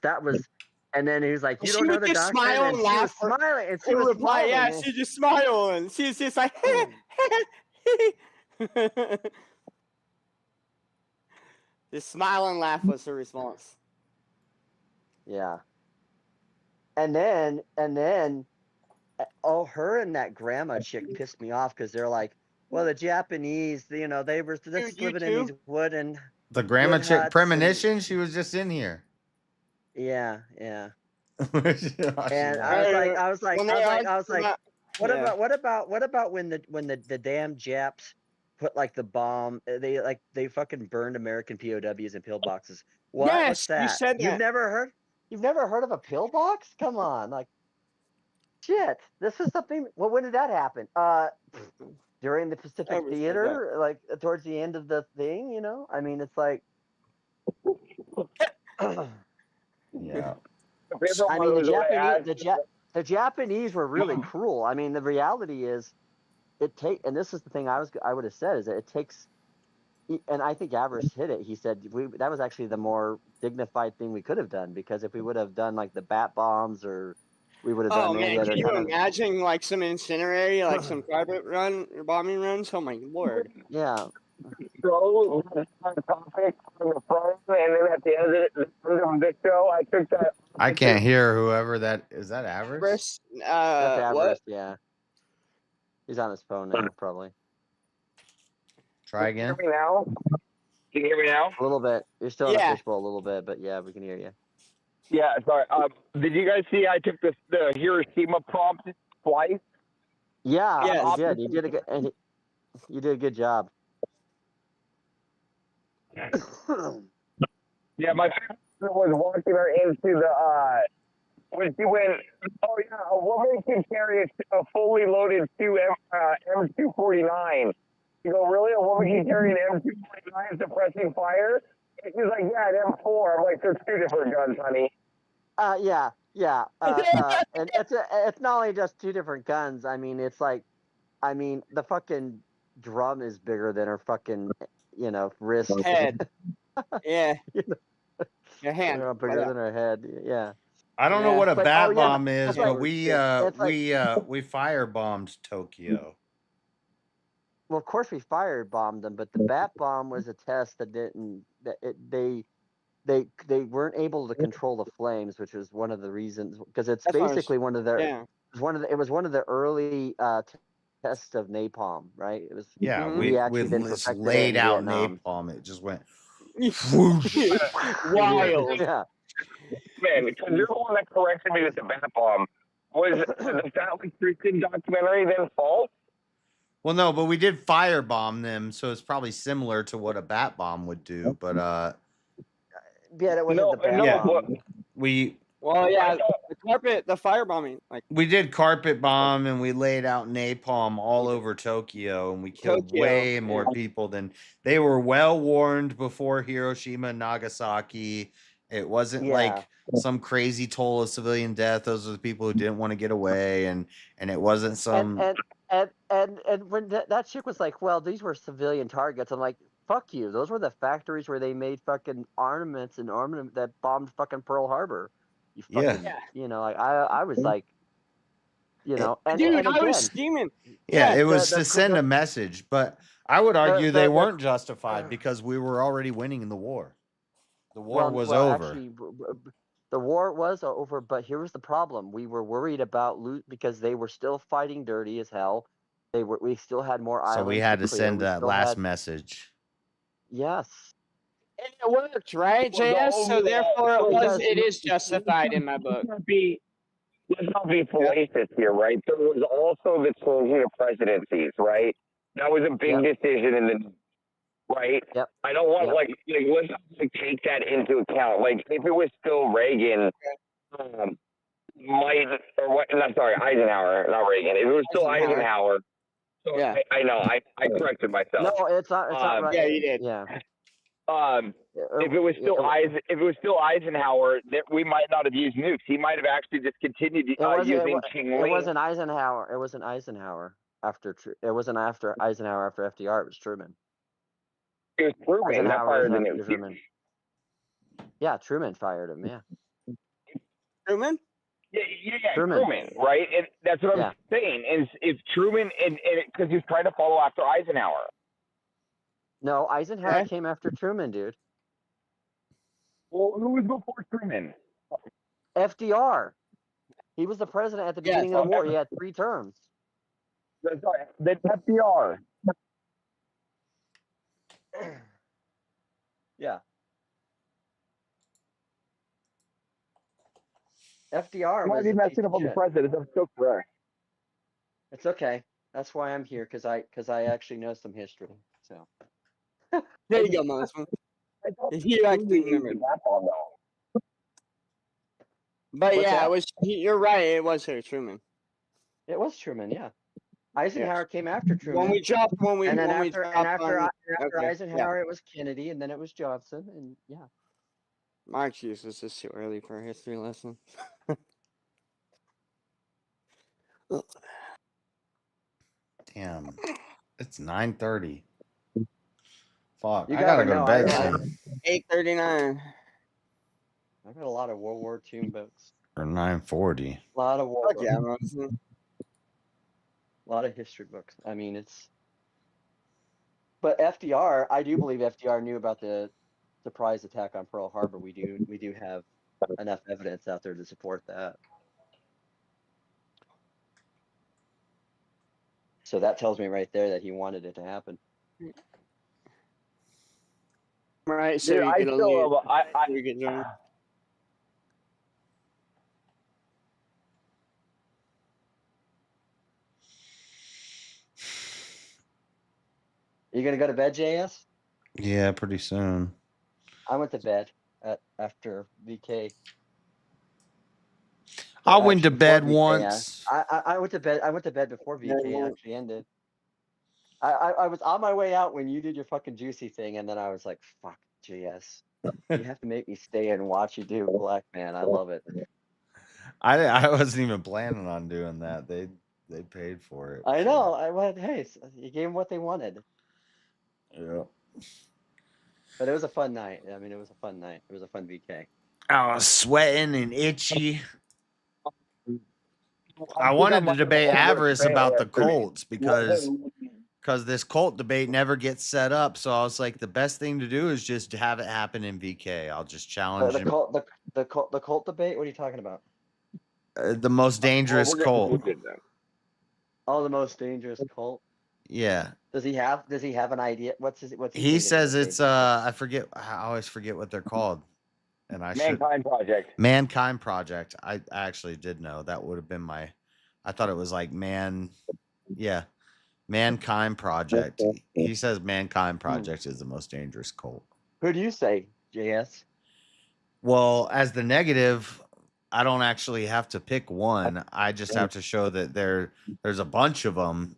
and then he was like, "You She don't know would the just doctrine," smile and and she was laugh. smiling, and she Her was reply, smiling. yeah, she just smiled, and she's just like, the smile and laugh was her response. Yeah. And then, her and that grandma chick pissed me off because they're like, well, the Japanese, they were just you living in too? these wooden. The grandma wood chick huts premonition. She was just in here. Yeah. And I was like, what about when the damn Japs put like the bomb? They fucking burned American POWs in pillboxes. What? Yes, What's that? you said that. You've never heard of a pillbox? Come on, like, shit. This is something. Well, when did that happen? During the Pacific Never said Theater, like towards the end of the thing. I mean, it's like, yeah. I mean, the Japanese were really cruel. I mean, the reality is, and this is the thing I would have said is that it takes, and I think Avarice hit it. He said that was actually the more dignified thing we could have done, because if we would have done like the bat bombs, or we would have done any man, other can you kind of, imagine like some incendiary, like some carpet run or bombing runs? Oh my lord. yeah. So, on the topic on the phone, and then at the end of the show, I took that. I can't hear whoever that is. That Avarice? Avarice? That's What? Avarice, yeah. He's on his phone now, probably. Try again. Can you hear me now? Can you hear me now? A little bit. You're still in Yeah. a fishbowl a little bit, but yeah, we can hear you. Yeah, sorry. Did you guys see I took the Hiroshima prompt twice? Yeah, Yes. you did. You did a good job. Yeah, my friend was walking her into the when she went, oh yeah, a woman can carry a fully loaded M249. You go, really? A woman can carry an M249 suppressing fire? And she's like, yeah, an M4. I'm like, there's two different guns, honey. Yeah. And it's not only just two different guns. I mean, it's like, the fucking drum is bigger than her fucking, wrist. Head. Yeah. Your hand. Bigger than her head. Yeah. I don't know what a But- bat oh, yeah, bomb is, it's but like- we firebombed Tokyo. Well, of course we firebombed them, but the bat bomb was a test that they weren't able to control the flames, which was one of the reasons, because it's That's what I was- basically one of the yeah. it was one of the early tests of napalm, right? It was we actually then just perfected it laid in out Vietnam. napalm. It just went whoosh. Wild. Yeah. Man, because you're the one that corrected me with the bat bomb. Was the Stanley Christian documentary then false? Well, no, but we did firebomb them, so it's probably similar to what a bat bomb would do. But yeah, that wasn't the bat bomb. Well, yeah, the firebombing, like we did carpet bomb, and we laid out napalm all over Tokyo, and we killed Tokyo, way more people than they were. Well warned before Hiroshima and Nagasaki. It wasn't like some crazy toll of civilian death. Those are the people who didn't want to get away, and it wasn't some. And when that chick was like, well, these were civilian targets, I'm like, fuck you. Those were the factories where they made fucking armament that bombed fucking Pearl Harbor. You fucking, like I was like, dude, and I again, was steaming. Yeah, it was to send a message, but I would argue they weren't justified because we were already winning in the war. The war was over. Actually, the war was over, but here was the problem: we were worried about because they were still fighting dirty as hell. We still had more islands. So we had to clear. send We that still last had- Yes. Yes. And it worked, right, JS? So therefore, it is justified in my book. Let's not be fallacious here, right? There was also the changing of presidencies, right? That was a big decision in the right. Yep. I don't want let's not take that into account. Like if it was still Reagan, Eisenhower, not Reagan. If it was still Eisenhower, I know. I corrected myself. No, it's not right. Yeah, you did. Yeah. If it was still Eisenhower, that we might not have used nukes. He might have actually just continued using Chillin. It wasn't Eisenhower. It wasn't Eisenhower it wasn't after Eisenhower after FDR. It was Truman. It was Truman that fired the nukes. Truman. Yeah, Truman fired him. Yeah. Truman? Yeah, Truman, right? And that's what I'm saying. Is Truman and because he's trying to follow after Eisenhower. No, Eisenhower came after Truman, dude. Well, who was before Truman? FDR. He was the president at the beginning of the war. He had 3 terms. Sorry, then FDR. Yeah. FDR might be messing up on the president. I'm so correct. It's okay. That's why I'm here, because I actually know some history. So there you go, Muslim. You actually remember. But it was. You're right. It was Truman. It was Truman. Yeah. Eisenhower came after Truman. And then after Eisenhower, it was Kennedy, and then it was Johnson, and My excuse is just too early for a history lesson. Damn, it's 9:30. Fuck, You I gotta go to know, bed I soon. 8:39. I got a lot of World War II books. Or 9:40. A lot of war Fuck books. yeah, Monson. A lot of history books. I mean, it's. But FDR, I do believe FDR knew about the surprise attack on Pearl Harbor. We do have enough evidence out there to support that. So that tells me right there that he wanted it to happen. Right, so Dude, you I get a still lead. love. You get drunk. You gonna go to bed, JS? Yeah, pretty soon. I went to bed after VK. I went to Actually, before bed VK, once. I went to bed. I went to bed before VK actually ended. I was on my way out when you did your fucking juicy thing, and then I was like, "Fuck, JS, you have to make me stay and watch you do Black Man. I love it." I wasn't even planning on doing that. They paid for it. I know. I went. Hey, you gave them what they wanted. Yeah. But it was a fun night. I mean, it was a fun night. It was a fun VK. I was sweating and itchy. I wanted to debate Avarice about the Colts because this Colt debate never gets set up. So I was like, the best thing to do is just have it happen in VK. I'll just challenge him. The cult debate. What are you talking about? The most dangerous Colt. Oh, the most dangerous cult. Yeah. Does he have an idea? What's he He think says most it's dangerous? I always forget what they're called. And I Mankind Project. Mankind Project. I actually did know. That would have been I thought it was like Mankind Project. He says Mankind Project is the most dangerous cult. Who do you say, JS? Well, as the negative, I don't actually have to pick one. I just have to show that there's a bunch of them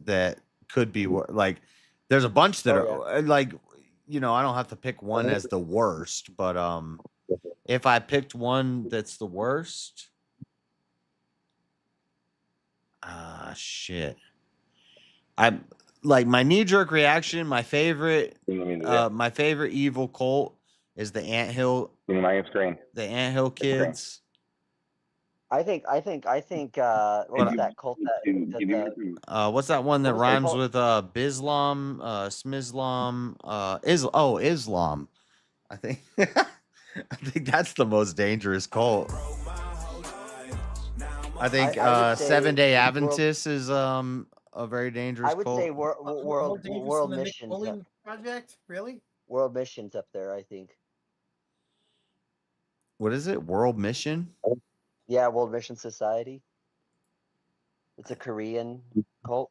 that could be like there's a bunch that are like, I don't have to pick one as the worst, but if I picked one that's the worst, shit. I'm like my knee-jerk reaction, my favorite evil cult is the Anthill. The Anthill kids. I think what was that cult that what's that one that what was their rhymes cult? with Bislam, Smizlam, Islam? I think I think that's the most dangerous cult. I think I would say 7-Day Adventist is a very dangerous I would cult. say world missions. Project, really? World missions up there, I think. What is it? World Mission? Yeah, World Mission Society. It's a Korean cult.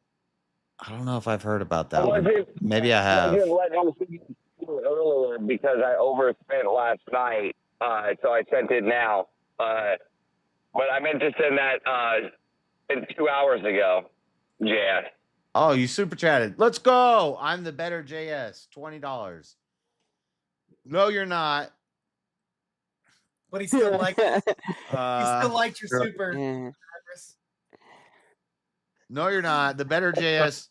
I don't know if I've heard about that one. Wasn't- Maybe I have. wasn't letting him see it earlier because I overspent last night, so I sent it now. But I meant to send that 2 hours ago, JS. Oh, you super chatted. Let's go. I'm the better JS. $20. No, you're not. But he still likes he still likes your super. No, you're not. The better JS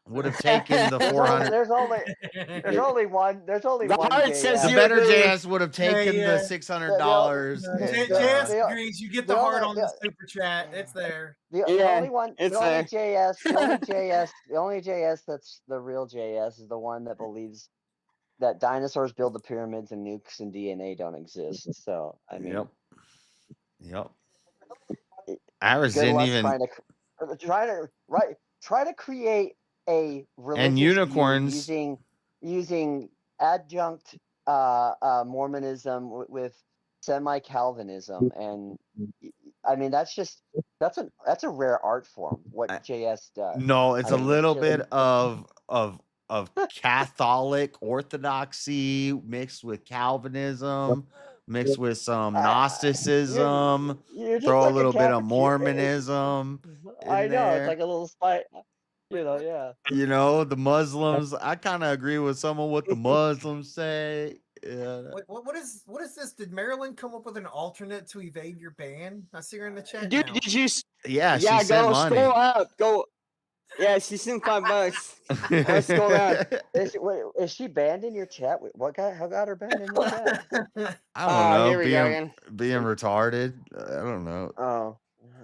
would have taken the 400. There's only one. There's only The one. heart JS. says The you better agree. JS would have taken the $600. JS agrees. You get the heart on the super chat. It's there. The only one. it's The only there. JS. The only JS. The only JS that's the real JS is the one that believes that dinosaurs build the pyramids and nukes and DNA don't exist. So I mean, Yep. Ours good didn't luck even. try to create a religious And view unicorns. using adjunct Mormonism with semi-Calvinism, and I mean that's a rare art form. What JS does. No, it's I a mean, little just- bit of Catholic orthodoxy mixed with Calvinism, mixed with some Gnosticism. you're just Throw like a little bit of Catholic- Mormonism. I in know there. it's like a little spite. Yeah. The Muslims. I kind of agree with some of what the Muslims say. Yeah. What is this? Did Marilyn come up with an alternate to evade your ban? I see her in the chat Dude, now. did you? Yeah, she Yeah, sent go money. scroll up. Go. Yeah, she sent $5. Let's scroll down. Is she banned in your chat? What got? How got her banned in your chat? I don't know. Here we go Being again. retarded. I don't know. Oh,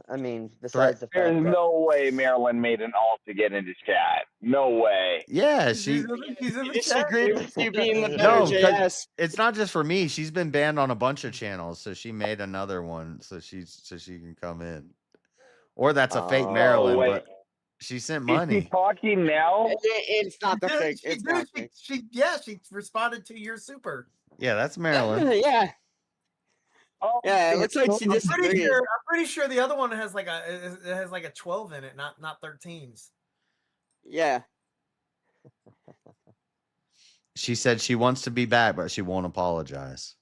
I mean, besides the fact There's that no way Marilyn made an alt to get into chat. No way. Yeah, She's in the She chat. agreed with you being the better No, because JS. it's not just for me. She's been banned on a bunch of channels, so she made another one so she can come in. Or that's a fake Marilyn, wait. but she sent Is she money. talking now? It's not the fake. It's not fake. She responded to your super. Yeah, that's Marilyn. Yeah. Oh, Yeah, it looks like she I'm disagrees. pretty sure the other one has like a 12 in it, not 13s. Yeah. She said she wants to be back, but she won't apologize.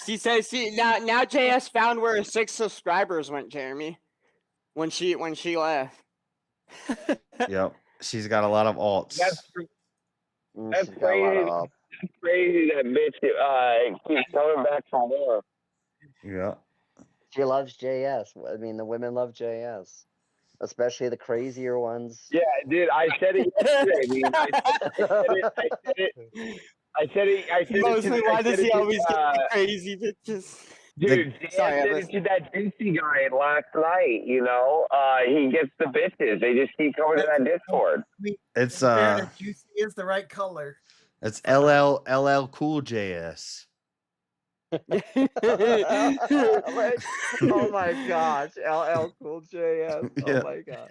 She says now JS found where her 6 subscribers went, Jeremy. When she left. Yep. She's got a lot of alts. That's crazy. That's crazy that bitch keeps coming back for more. Yeah. she loves JS. I mean, the women love JS, especially the crazier ones. Yeah, dude, I said it yesterday. I mean, I said it. Mostly, why does he always get the crazy bitches? Dude, I said it to that juicy guy last night. You know, he gets the bitches. They just keep coming to that Discord. It's Juicy is the right color. it's LL Cool JS. Oh my gosh, LL Cool JS. Yeah. Oh my god.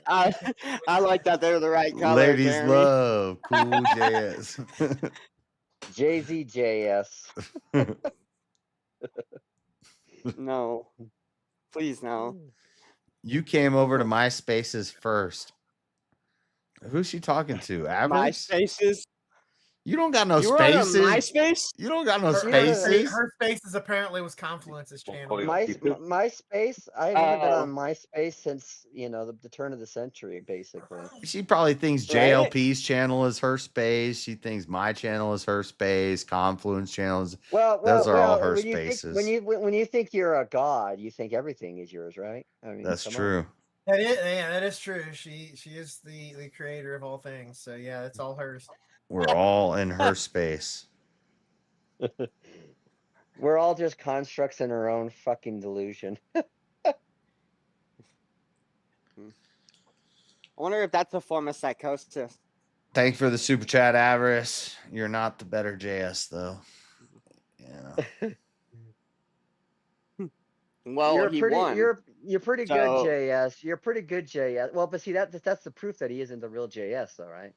I like that they're the right color. Ladies Jeremy. love Cool JS. Jay-Z JS. No. Please no. You came over to MySpaces first. Who's she talking to? Average? MySpaces. You don't got no You were on a spaces. MySpace? You don't got no Her spaces. spaces apparently was Confluence's channel. MySpace. I've never been on MySpace since the turn of the century, basically. She probably thinks Right? JLP's channel is her space. She thinks my channel is her space. Confluence channels. Those are all her when you spaces. Think, when you think you're a god, you think everything is yours, right? I mean, That's come on. true. That is true. She is the creator of all things. So yeah, it's all hers. We're all in her space. We're all just constructs in our own fucking delusion. I wonder if that's a form of psychosis. Thanks for the super chat, Avarice. You're not the better JS though. Yeah. Well, you're pretty So- good, JS. You're pretty good, JS. Well, but see that's the proof that he isn't the real JS, though, right?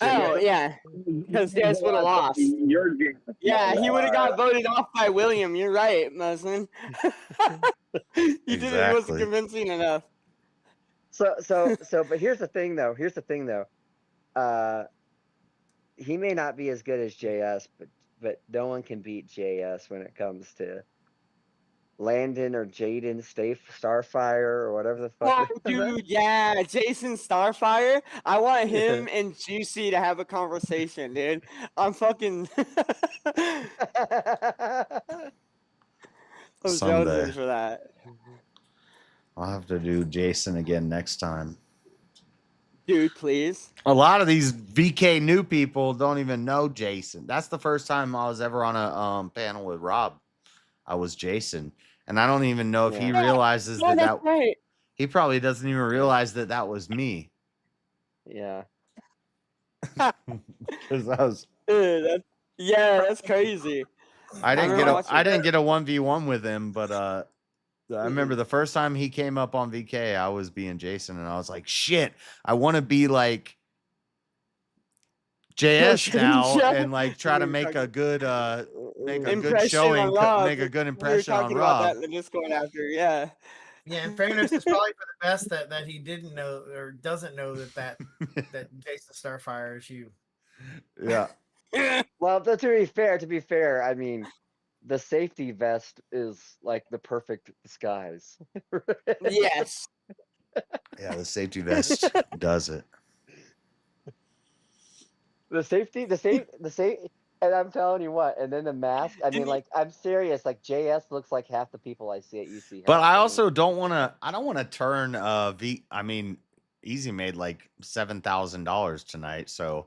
Oh yeah, because JS would have lost. Yeah, he would have got voted off by William. You're right, Muslin. He didn't. He wasn't Exactly. convincing enough. But here's the thing, though. He may not be as good as JS, but no one can beat JS when it comes to Landon or Jaden Starfire or whatever the fuck. Oh, dude, yeah, Jason Starfire. I want him and Juicy to have a conversation, dude. I'm fucking. I'm Someday. jonesing for that. I'll have to do Jason again next time. Dude, please. A lot of these VK new people don't even know Jason. That's the first time I was ever on a panel with Rob. I was Jason, and I don't even know if he realizes that right. he probably doesn't even realize that was me. Yeah. Because I was. Dude, that's crazy. I didn't remember watching get a 1v1 with him, but I remember the first time he came up on VK, I was being Jason, and I was like, shit, I want to be like JS now and like try to make a good good showing, make a good impression on we were talking about Rob. that in the Discord after, yeah. Yeah, in fairness, it's probably for the best that he didn't know or doesn't know that Jason Starfire is you. Yeah. Well, to be fair, I mean, the safety vest is like the perfect disguise. Yes. Yeah, the safety vest does it. The safety, and I'm telling you what, and then the mask. I mean, like, I'm serious. Like, JS looks like half the people I see at UC. But Health. I also don't want to. I don't want to turn I mean, Easy made like $7,000 tonight, so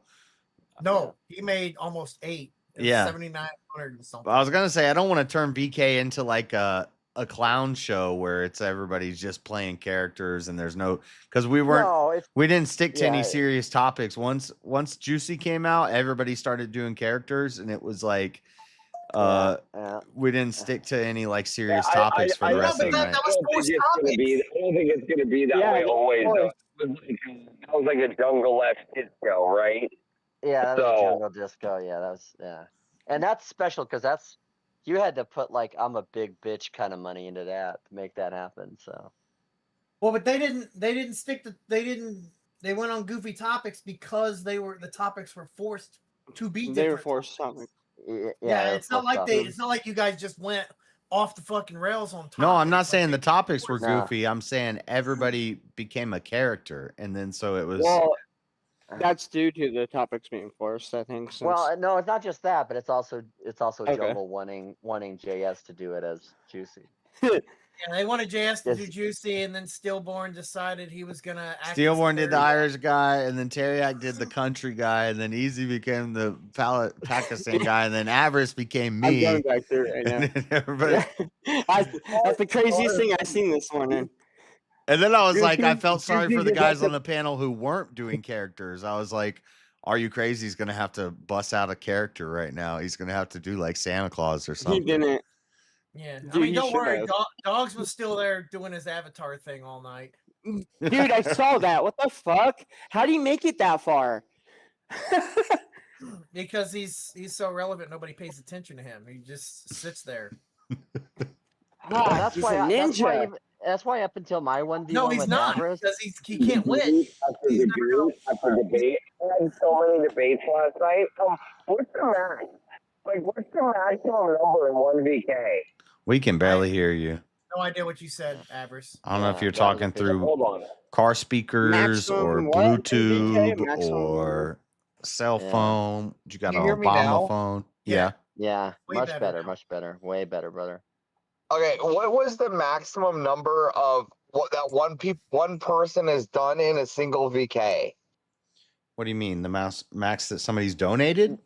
No, he made almost 8. It was Yeah. 7,900 and something. I was gonna say I don't want to turn VK into like a clown show where it's everybody's just playing characters and there's no because we didn't stick to any serious topics. Once Juicy came out, everybody started doing characters and it was like we didn't stick to any like serious topics for the rest of the night. I don't think it's gonna be that way always. Though. That was like a jungle-esque disco, right? Yeah, that was a jungle disco. Yeah, that was and that's special because you had to put like I'm a big bitch kind of money into that to make that happen. So. Well, but they didn't stick to they went on goofy topics because the topics were forced to be different. They were forced topics. Yeah, it's not like you guys just went off the fucking rails on topics. No, I'm not saying the topics were goofy. I'm saying everybody became a character, and then so it was. Well, that's due to the topics being forced, I think. Well, no, it's not just that, but it's also Jungle wanting JS to do it as Juicy. Yeah, they wanted JS to do Juicy, and then Stillborn decided he was gonna act. Stillborn did the Irish guy, and then Teriak did the country guy, and then Easy became the Pakistan guy, and then Avarice became me. I'm going back there right now. That's the craziest thing I've seen this morning. And then I was like, I felt sorry for the guys on the panel who weren't doing characters. I was like, Are You Crazy? He's gonna have to bust out a character right now. He's gonna have to do like Santa Claus or something. He didn't. Yeah, Dude, I mean, don't worry. have. Dogs was still there doing his avatar thing all night. Dude, I saw that. What the fuck? How do you make it that far? Because he's so relevant, nobody pays attention to him. He just sits there. That's why up until my 1v1 No, he's with not Avarice, because he can't win. After debate, I had so many debates last night. What's the max? What's the maximum number in 1VK? We can barely hear you. No idea what you said, Avarice. I don't know if you're talking through car speakers or Bluetooth or cell phone. You got an Obama phone. Yeah. Yeah, much better, way better, brother. Okay, what was the maximum number of what that one person has done in a single VK? What do you mean? The max that somebody's donated?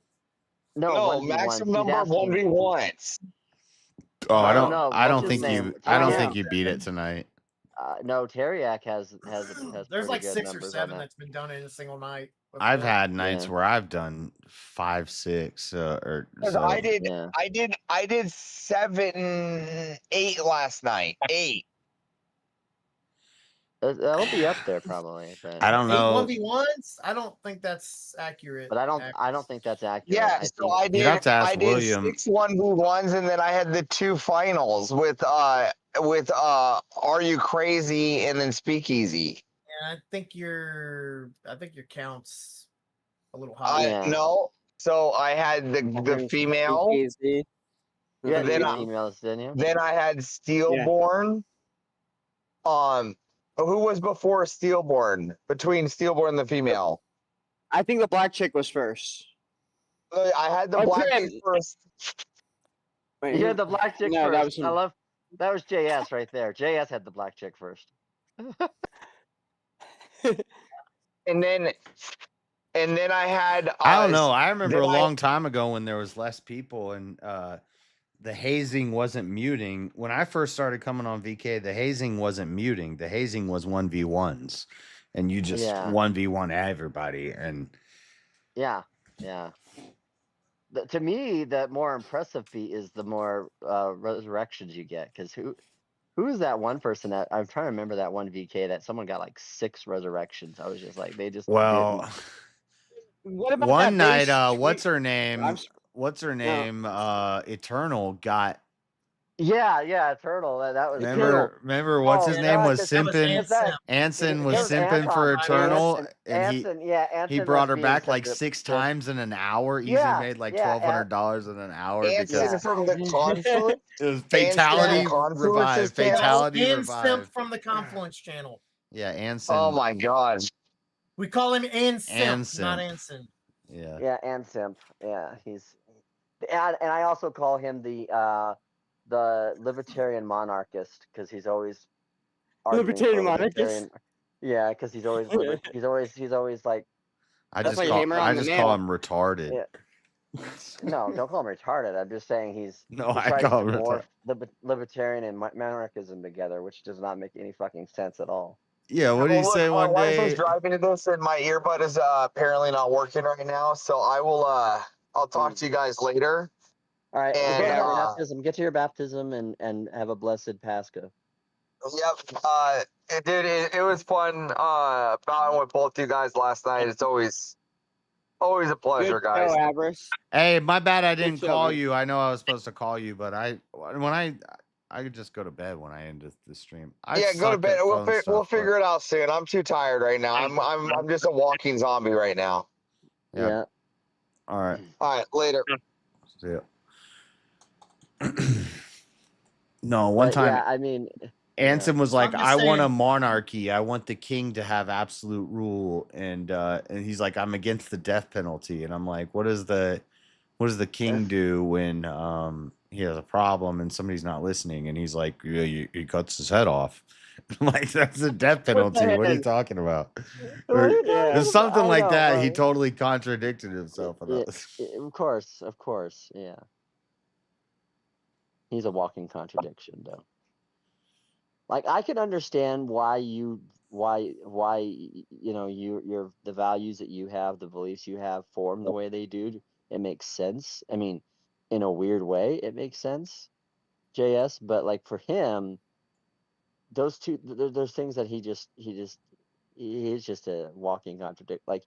No, maximum number of 1v1s. Oh, I don't think you beat it tonight. No, Teriak has There's like pretty good 6 or numbers 7 on that. that's been done in a single night. I've had nights where I've done 5, 6, or so. I did 7, 8 last night. 8. That'll be up there probably. I don't know. 1v1s? I don't think that's accurate. But I don't think that's accurate. Yeah, so I did. I did 6 1v1s, and then I had the 2 finals with Are You Crazy and then Speakeasy. Yeah, I think your count's a little high. No, so I had the female. Yeah, then females, didn't you? Then I had Steelborn. Who was before Steelborn? Between Steelborn and the female? I think the black chick was first. I had the black chick first. Wait, you had the black chick first. That was JS right there. JS had the black chick first. and then I had. I don't know. I remember a long time ago when there was less people and the hazing wasn't muting. When I first started coming on VK, the hazing wasn't muting. The hazing was 1v1s, and you just 1v1 everybody. And yeah. To me, the more impressive feat is the more resurrections you get. Because who is that one person that I'm trying to remember that one VK that someone got like 6 resurrections? I was just like, they just well. Didn't. What about one that night? What's her name? Eternal got. Yeah, Eternal. That was. Remember, what's his name was simping. Anson was simping for Eternal, and he brought her back like 6 times in an hour. Easy made like $1,200 in an hour because from the Confluence. It was Fatality Revive. Fatality And Revive. Simp from the Confluence channel. Yeah, Anson. Oh my god. We call him Ansimp, not Ansimp. Anson. Yeah. Yeah, and Simp. Yeah, and I also call him the libertarian monarchist because he's always arguing Libertarian for monarchist? libertarian. Yeah, because he's always he's always like. I That's just like call hammer on I the just nail. call him retarded. Yeah. No, don't call him retarded. I'm just saying he I tries call to him morph libertarian and monarchism together, which does not make any fucking sense at all. Yeah, what do you say one Liza's day? driving to this, and my earbud is apparently not working right now. So I will. I'll talk to you guys later. All right, And, go ahead. Baptism. Get to your baptism and have a blessed Pascha. Yep. It was fun. Bowing with both you guys last night. It's always a pleasure, guys. Hey, my bad. I didn't show, call man. you. I know I was supposed to call you, but I could just go to bed when I end the stream. I Yeah, go to suck bed. at We'll phone we'll stuff, figure it out soon. I'm too tired right now. I'm just a walking zombie right now. but- Yeah. All right. All right, later. See ya. No, one But, time. yeah, I mean, Anson was like, I'm just "I want a saying- monarchy. I want the king to have absolute rule." And he's like, "I'm against the death penalty." And I'm like, "What does the king do when he has a problem and somebody's not listening?" And he's like, "Yeah, he cuts his head off." I'm like, "That's a death penalty. What are you talking about?" Or, it's something like that. He totally contradicted himself. Yeah, of course, yeah. He's a walking contradiction, though. Like, I can understand why the values that you have, the beliefs you have form the way they do. It makes sense. I mean, in a weird way, it makes sense, JS. But like for him, those two, there's things that he's just a walking contradiction. Like,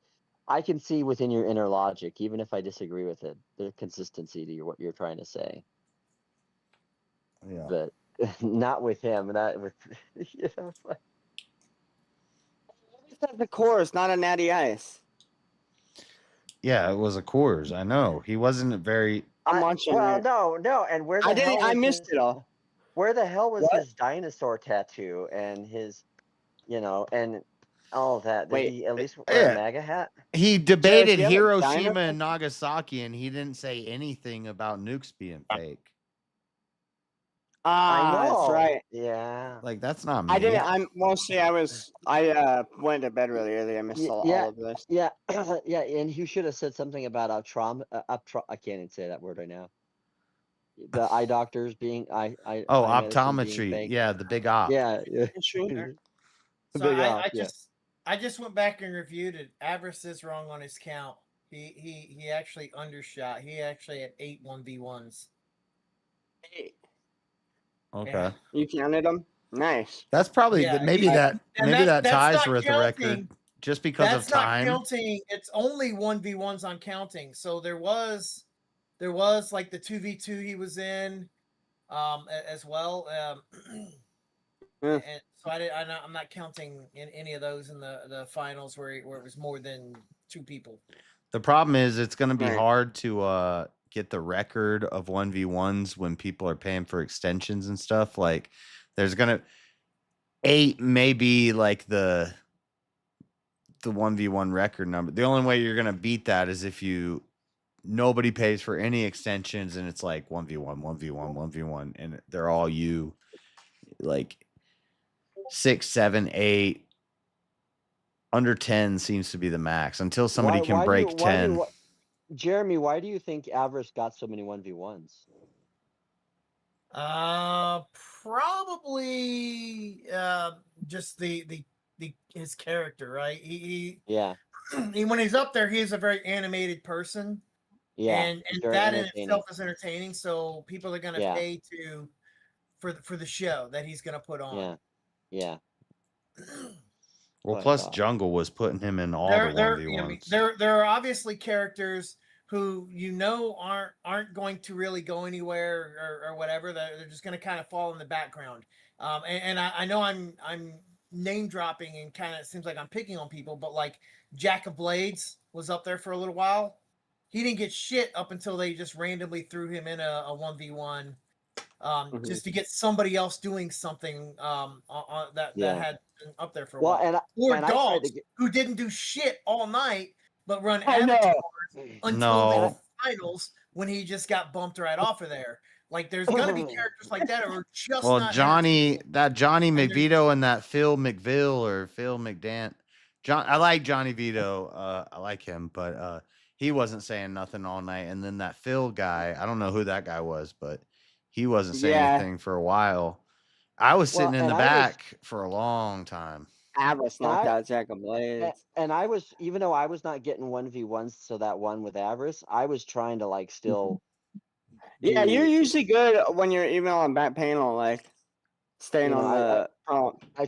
I can see within your inner logic, even if I disagree with it, the consistency to what you're trying to say. Yeah. But not with him. Not with it's like, That's the chorus, not a natty ice. Yeah, it was a Coors. I know. He wasn't very. I'm watching well, it. no, and where the I didn't. hell I was missed it all. Where the hell was What? his dinosaur tattoo and his, and all of that? Did Wait, he at least wear yeah. a MAGA hat? He debated Jared, do you have a Hiroshima dinosaur? and Nagasaki, and he didn't say anything about nukes being fake. I know. That's right. Yeah. Like, that's not me. I didn't. I'm mostly. I went to bed really early. I missed all of this. Yeah, yeah, and you should have said something about I can't even say that word right now. The eye doctors being eye Oh, eye medicine being optometry. fake. Yeah, the big op. Yeah. The So big op, yeah. I just went back and reviewed it. Avarice is wrong on his count. He actually undershot. He actually had 8 1v1s. Okay. Yeah. You counted them. Nice. That's probably Yeah, maybe that that's ties not with the record counting- just because That's of not time. counting. It's only 1v1s on counting. So there was like the 2v2 he was in, as well. And so I'm not counting in any of those in the finals where it was more than 2 people. The problem is it's going to be Right. hard to get the record of 1v1s when people are paying for extensions and stuff. Like, there's going to 8 may be like the 1v1 record number. The only way you're going to beat that is if nobody pays for any extensions and it's like 1v1, 1v1, 1v1, and they're all you. Like 6, 7, 8. Under 10 seems to be the max until somebody can break 10. Jeremy, why do you think Avarice got so many 1v1s? Probably just his character, right? He Yeah. when he's up there, he's a very animated person. Yeah, and he's very that in entertaining. itself is entertaining. So people are going to Yeah. pay for the show that he's going to put on. Yeah. Well, But, plus Jungle was putting him in all the 1v1s. There are obviously characters who aren't going to really go anywhere or whatever. They're just going to kind of fall in the background. And I know I'm name dropping and kind of seems like I'm picking on people, but like Jack of Blades was up there for a little while. He didn't get shit up until they just randomly threw him in a 1v1 just to get somebody else doing something that had been up there for a Well, while. and Or I tried dogs to get. who didn't do shit all night but run I know. avatars until the No. finals when he just got bumped right off of there. Like there's gonna be characters like that who are just Well, not Johnny they're- McVito and that Phil McVille or Phil McDant. I like Johnny Vito. I like him, but he wasn't saying nothing all night. And then that Phil guy, I don't know who that guy was, but he wasn't saying Yeah. anything for a while. I was Well, sitting in and the I was- back for a long time. Avarice And knocked I- out Jack of Blades. And I was, even though I was not getting 1v1s, so that one with Avarice, I was trying to like still. Yeah, you're do- usually good when you're even on back panel, like staying You know, on the prompt. I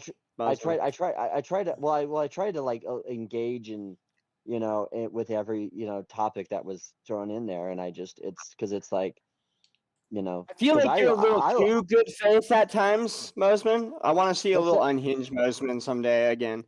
tried to. Well, I tried to like engage in, with every topic that was thrown in there, and it's because it's like, I feel 'cause like you're a little too good faith at times, Mosman. I want to see a What's little that? unhinged Mosman someday again.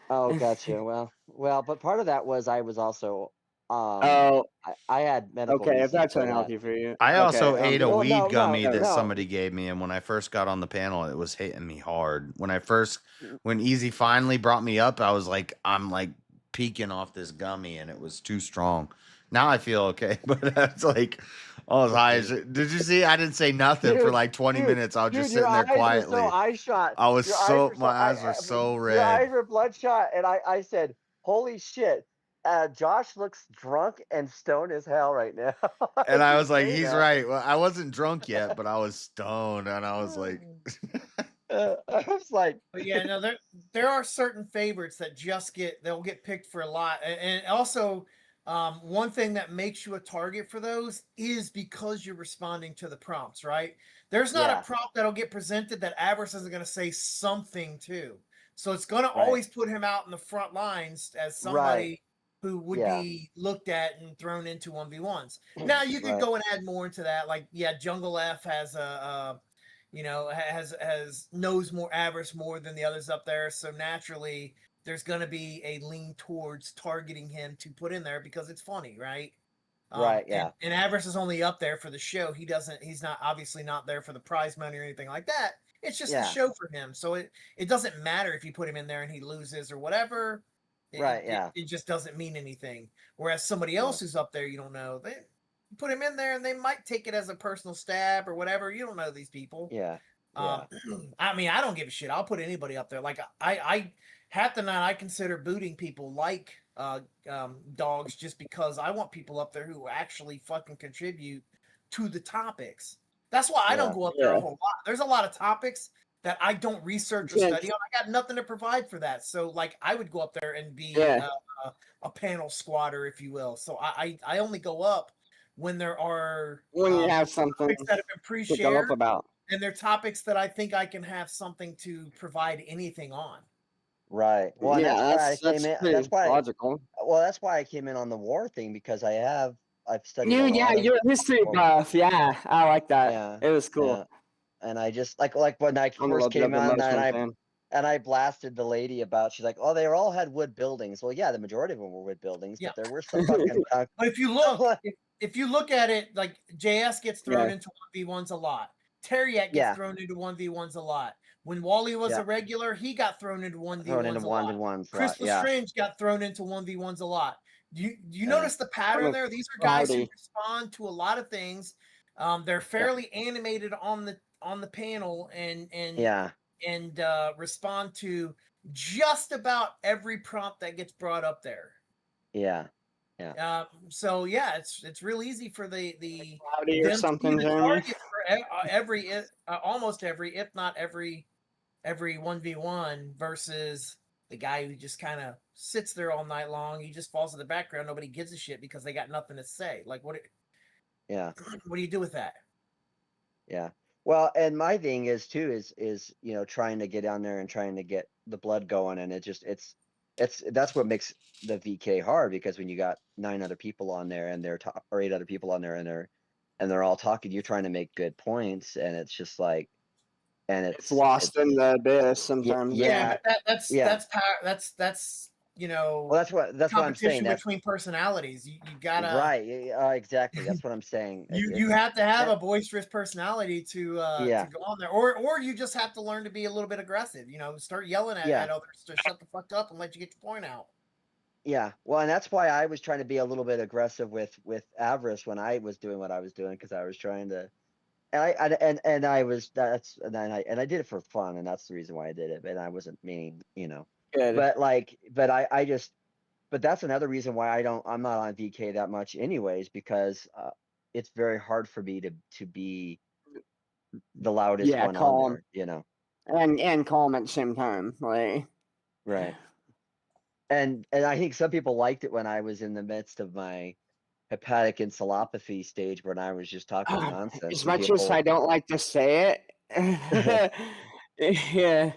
Oh, gotcha. Well, but part of that was I was also. Oh. I had medical. Okay, if reasons that's for that. unhealthy for you. I also Okay, ate a well, weed no, gummy no, that no. somebody gave me, and when I first got on the panel, it was hitting me hard. Mm. When Easy finally brought me up, I was like, I'm like peeking off this gummy, and it was too strong. Now I feel okay, but that's like, I was high as it. Did you see? I didn't say nothing for like 20 minutes. I was just your sitting there eyes were quietly. so eye shot. I was Your so, eyes my eyes were so Your red. eyes were bloodshot, and I said, "Holy shit!" Josh looks drunk and stoned as hell right now. And I didn't was like, say he's that. right. Well, I wasn't drunk yet, but I was stoned, and I was like, I was like, But yeah, no, there are certain favorites that they'll get picked for a lot, and also one thing that makes you a target for those is because you're responding to the prompts, right? There's not Yeah. a prompt that'll get presented that Avarice isn't going to say something to, so it's going to Right. always put him out in the front lines as somebody who would Yeah. be looked at and thrown into 1v1s. Now you could Right. go and add more into that, like Jungle F has has knows more Avarice more than the others up there, so naturally there's going to be a lean towards targeting him to put in there because it's funny, right? Right, yeah. And Avarice is only up there for the show. He's not obviously not there for the prize money or anything like that. It's just the show for him. So it doesn't matter if you put him in there and he loses or whatever. It just doesn't mean anything. Whereas somebody else who's up there, you don't know, they put him in there and they might take it as a personal stab or whatever. You don't know these people. Yeah. I mean, I don't give a shit. I'll put anybody up there. Like I half the night I consider booting people like dogs just because I want people up there who actually fucking contribute to the topics. That's why I don't go up there a whole lot. There's a lot of topics that I don't research or study on. I got nothing to provide for that. So like I would go up there and be a panel squatter, if you will. So I only go up when there are when you have something topics that have been to pre-shared go up about. and they're topics that I think I can have something to provide anything on. Right. Well, and that's why I came in. pretty That's why. logical. Well, that's why I came in on the war thing because I've studied. Dude, a lot of you're a history buff. Yeah, I like that. Yeah, it was cool. yeah. And I just like when I I'm a first little bit came of a on, Mosman fan. and I blasted the lady about. She's like, "Oh, they all had wood buildings." Well, yeah, the majority of them were wood buildings, but there were some fucking. But if you look, if you look at it, like JS gets thrown Yeah. into 1v1s a lot. Terriac gets Yeah. thrown into 1v1s a lot. When Wally was Yeah. a regular, he got thrown into 1v1s Thrown into a lot. 1v1s a lot, Crystal yeah. Strange got thrown into 1v1s a lot. Do you Yeah. notice the pattern I'm there? These are guys who cloudy. respond to a lot of things. They're fairly animated on the panel and respond to just about every prompt that gets brought up there. Yeah. Yeah. So yeah, it's real easy for the Cloudy or them to something, be the Jeremy? target for almost every, if not every 1v1 versus the guy who just kind of sits there all night long. He just falls in the background. Nobody gives a shit because they got nothing to say. Like Yeah. what do you do with that? Yeah. Well, and my thing is too is trying to get down there and trying to get the blood going, and that's what makes the VK hard, because when you got 9 other people on there and or 8 other people on there and they're all talking, you're trying to make good points, and it's just like, and It's lost in the abyss sometimes. Yeah, but that's power. That's Well, that's what I'm saying. Competition between personalities. You gotta right. Exactly. That's what I'm saying. you have to have a boisterous personality to Yeah. go on there, or you just have to learn to be a little bit aggressive. Start yelling at others to shut the fuck up and let you get your point out. Yeah, well, and that's why I was trying to be a little bit aggressive with Avarice when I was doing what I was doing, because I was trying to, and I did it for fun, and that's the reason why I did it. And I wasn't meaning, Good. but that's another reason why I'm not on VK that much, anyways, because it's very hard for me to be the loudest one calm. on there, and calm at the same time, like right. And I think some people liked it when I was in the midst of my hepatic encephalopathy stage, when I was just talking nonsense. as much as I don't like to say it. Yeah,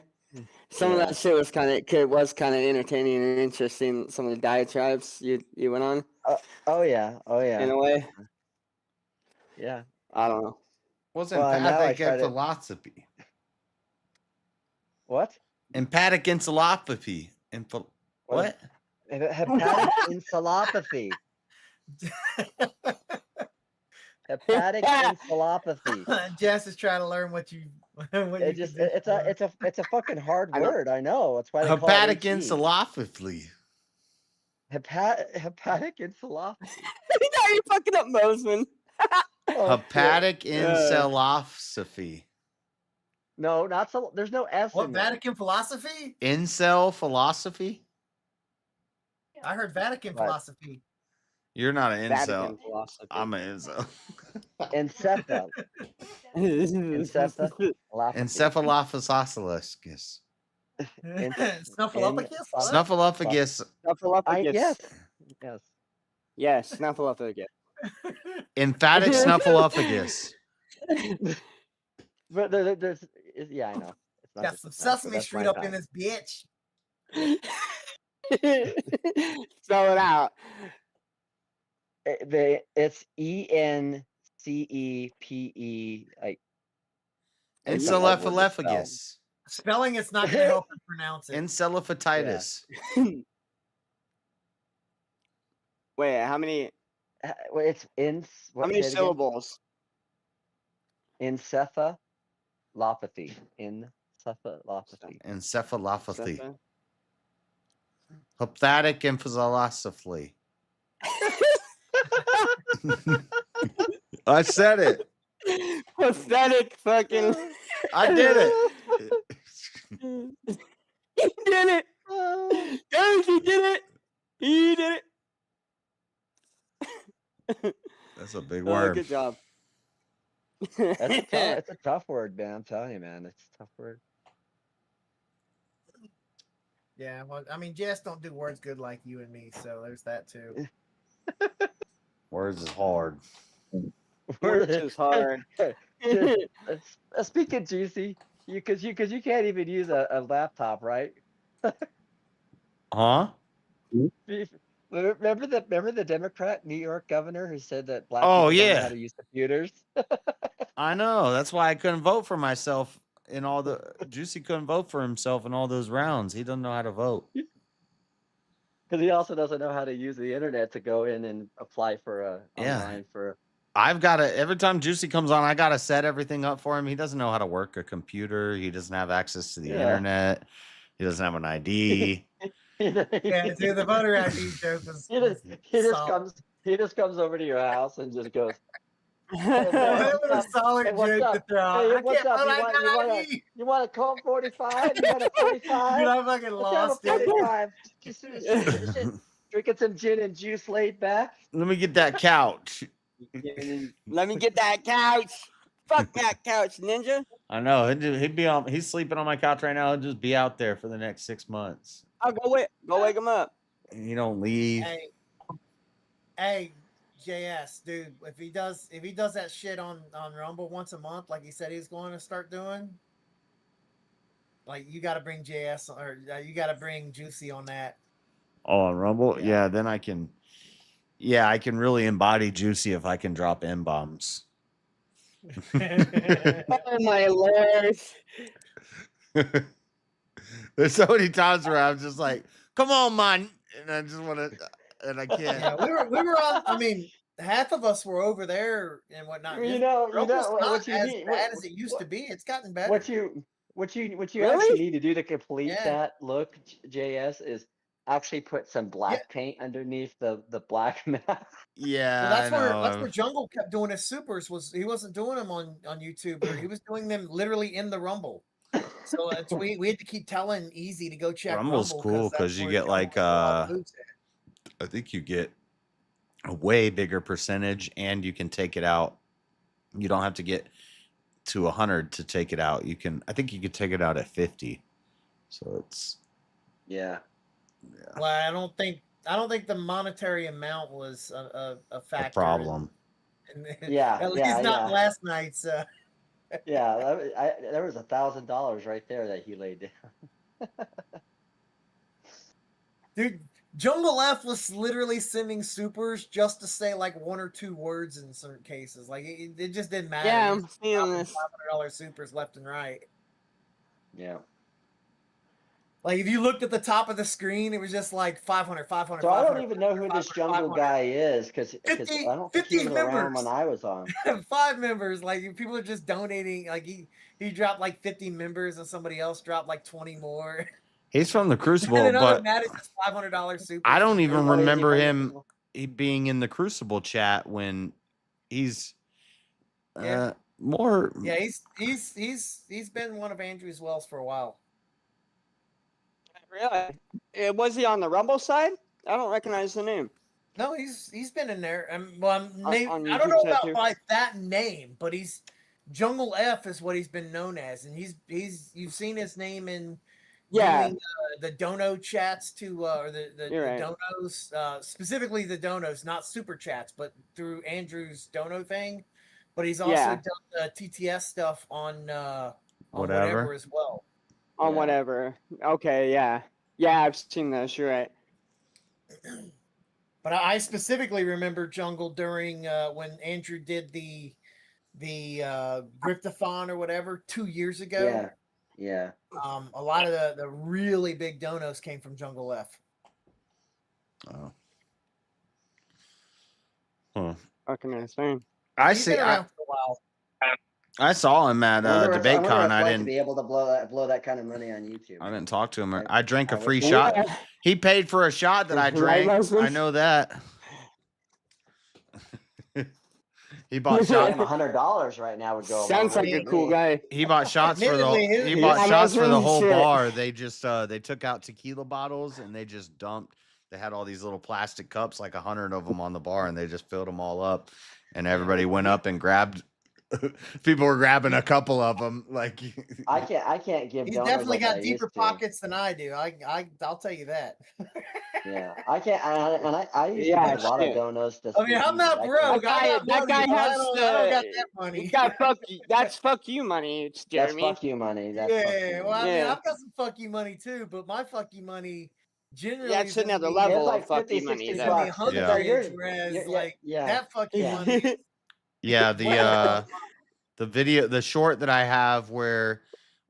some of that shit was kind of entertaining and interesting. Some of the diatribes you went on. Oh yeah. In a way. Yeah. I don't know. What's Well, and now I empathic try to- encephalopathy? What? Empathic encephalopathy. What? Hepatic encephalopathy. Hepatic encephalopathy. Jess is trying to learn what you. It's a fucking hard word. I know. That's why they Hepatic call it HE. encephalopathy. Hepatic encephalopathy. Now you're fucking up Mosman. Hepatic encephalopathy. No, not so. There's no S. What in there. Vatican philosophy? Incel philosophy? I heard Vatican philosophy. You're not an incel. Vatican philosophy. I'm an incel. Encepha. Encephalophagus. Snuffleupagus? Snuffleupagus. Yes. Yes, snuffleupagus. Emphatic snuffleupagus. But there's I know. It's not Got just some a fact, but Sesame that's Street my up fact. in this bitch. Spell it out. It's ENCEPE. Like Encephalophagus. Spelling it's not going to help you pronounce it. Encephalitis. Wait, how many? It's How many syllables? Encephalopathy. Encephalopathy. Hepatic encephalopathy. I said it. Pathetic fucking. I did it. You did it. Guys, he did it. He did it. That's a big word. Good job. It's a tough word, man. I'm telling you, man. It's a tough word. Yeah, well, I mean, Jess don't do words good like you and me, so there's that too. Words is hard. Words is hard. Speaking juicy, because you can't even use a laptop, right? Huh? Remember the Democrat New York governor who said that black Oh, people don't know yeah. how to use computers? I know. That's why I couldn't vote for myself in all the Juicy couldn't vote for himself in all those rounds. He doesn't know how to vote. Because he also doesn't know how to use the internet to go in and apply for online for. I've got to every time Juicy comes on, I gotta set everything up for him. He doesn't know how to work a computer. He doesn't have access to the internet. He doesn't have an ID. Yeah, dude, the voter ID joke was. He just comes over to your house and just goes. That was a solid joke to throw out. Hey, I what's can't up? find my ID. You want a Colt 45? You want a 45? Dude, I fucking lost it. 45. Just drinking some gin and juice laid back. Let me get that couch. Let me get that couch. Fuck that couch, ninja. I know. He'd be on. He's sleeping on my couch right now. He'll just be out there for the next 6 months. I'll go wake him up. You don't leave. Hey, JS, dude, if he does that shit on Rumble once a month, like he said he's going to start doing, like you got to bring JS or you got to bring Juicy on that. Oh, on Rumble? Yeah, then I can. Yeah, I can really embody Juicy if I can drop M-bombs. Oh my lord. There's so many times where I'm just like, Come on, man. And I just want to, and I can't. Yeah, we were on. I mean, half of us were over there and whatnot. You It's know not what you as need. bad as it used to be. It's gotten better. What you actually Really? need to do to complete Yeah. that look, JS, is actually put some black paint underneath the black mask. Yeah, Well, that's where Jungle kept doing his supers. He wasn't doing them on YouTube, or he was doing them literally in the Rumble. So we had to keep telling Easy to go check Rumble's Rumble cool that's because you where get Jungle like put all the moves in. I think you get a way bigger percentage, and you can take it out. You don't have to get to 100 to take it out. I think you could take it out at 50. So it's yeah. Well, I don't think the monetary amount was a factor. a problem. Yeah, at least not last night's. Yeah, there was $1,000 right there that he laid down. Dude, Jungle F was literally sending supers just to say like one or two words in certain cases. Like it just didn't matter. Yeah, He I'm was seeing dropping this. $500 supers left and right. Yeah. Like if you looked at the top of the screen, it was just like 500, 500. So I don't even know who this Jungle guy is because I don't think he was around when I was on. 5 members. Like people are just donating. Like he dropped like 50 members, and somebody else dropped like 20 more. He's from the Crucible, And another but Matt is just $500 super. I don't even remember him being in the Crucible chat when he's more. Yeah, he's been one of Andrew's wells for a while. Really? Was he on the Rumble side? I don't recognize the name. No, he's been in there. Well, On I don't know YouTube chat about too. by that name, but he's Jungle F is what he's been known as, and you've seen his name in doing, the dono chats to or the You're right. donos, specifically the donos, not super chats, but through Andrew's dono thing. But he's also done the TTS stuff on whatever as well. On whatever. Okay, yeah. Yeah, I've seen those. You're right. But I specifically remember Jungle during when Andrew did the Griftathon or whatever 2 years ago. Yeah. A lot of the really big donos came from Jungle F. Oh. Huh. Fucking insane. He's been around for a while. I saw him at DebateCon. I to didn't be able to blow that kind of money on YouTube. I didn't talk to him. I drank a free shot. He paid for a shot that I drank. I know that. He bought shots. $100 right now would go. Sounds like a cool guy. He bought shots for the. He bought shots for the whole bar. They just they took out tequila bottles and they just dumped. They had all these little plastic cups, like 100 of them on the bar, and they just filled them all up. And everybody went up and grabbed. People were grabbing a couple of them. Like I can't give. He's definitely got deeper pockets than I do. I'll tell you that. Yeah, I can't. I used to get a lot of donos. I mean, I'm not broke. That guy has I don't got that money. He's got that's fuck you money, it's Jeremy. That's fuck you money. That's well, I mean, I've got some fuck you money too, but my fuck you money generally that's another level of fuck you money. Whereas that fuck you money. Yeah, the video, the short that I have where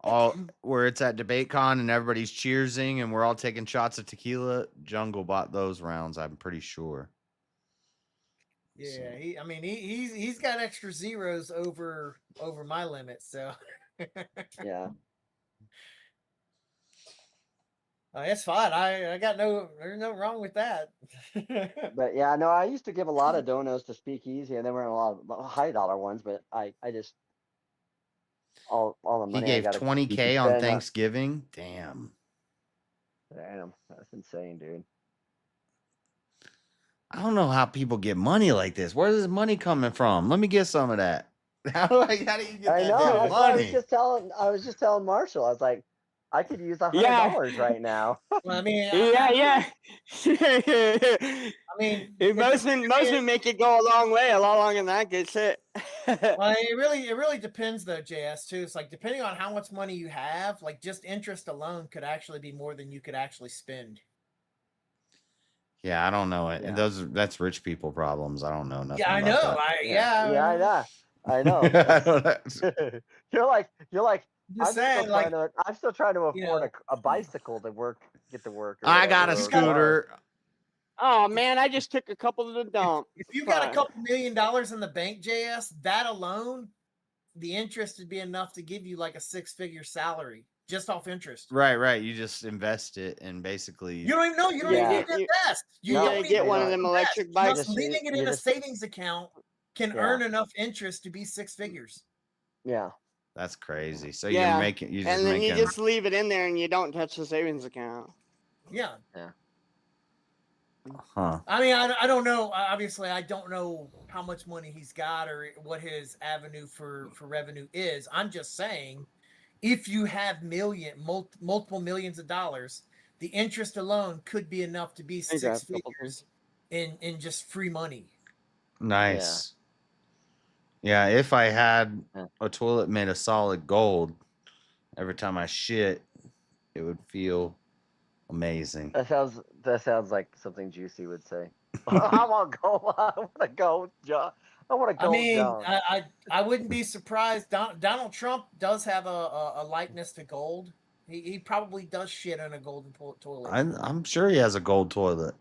it's at DebateCon and everybody's cheersing and we're all taking shots of tequila. Jungle bought those rounds, I'm pretty sure. Yeah, he's got extra zeros over my limit, so yeah. It's fine. I got there's no wrong with that. But yeah, no, I used to give a lot of donos to Speakeasy, and there weren't a lot of high dollar ones, but I just all the money. He gave $20K on Thanksgiving. Damn, that's insane, dude. I don't know how people get money like this. Where's this money coming from? Let me get some of that. How do you get that damn money? I was just telling Marshall. I was like, I could use $100 right now. Well, I mean, yeah. I mean, most men make it go a long way, a lot longer than that gets it. Well, it really depends though, JS too. It's like depending on how much money you have, like just interest alone could actually be more than you could actually spend. Yeah, I don't know it. Yeah. That's rich people problems. I don't know nothing. Yeah, I know. I know. You're like. I'm still trying to afford a bicycle to work get to work. Or I got a whatever, or go scooter. Oh man, I just took a couple to the dump. If you got a Fuck. couple $1 million in the bank, JS, that alone, the interest would be enough to give you like a 6-figure salary just off interest. Right. You just invest it and basically. You don't even know. You don't Yeah. even need to invest. You No, don't you even get one need of to them invest. electric bikes. Just leaving it in a savings account can Yeah. earn enough interest to be 6 figures. Yeah. That's crazy. So Yeah. you're making. You just And then making. you just leave it in there and you don't touch the savings account. Yeah. Yeah. Huh. I mean, I don't know. Obviously, I don't know how much money he's got or what his avenue for revenue is. I'm just saying, if you have multiple millions of dollars, the interest alone could be enough to be 6 figures in just free money. Nice. Yeah, if I had a toilet made of solid gold, every time I shit, it would feel amazing. That sounds like something Juicy would say. I want gold. I want a gold job. I want a gold I mean, job. I wouldn't be surprised. Donald Trump does have a likeness to gold. He probably does shit on a golden toilet. I'm sure he has a gold toilet.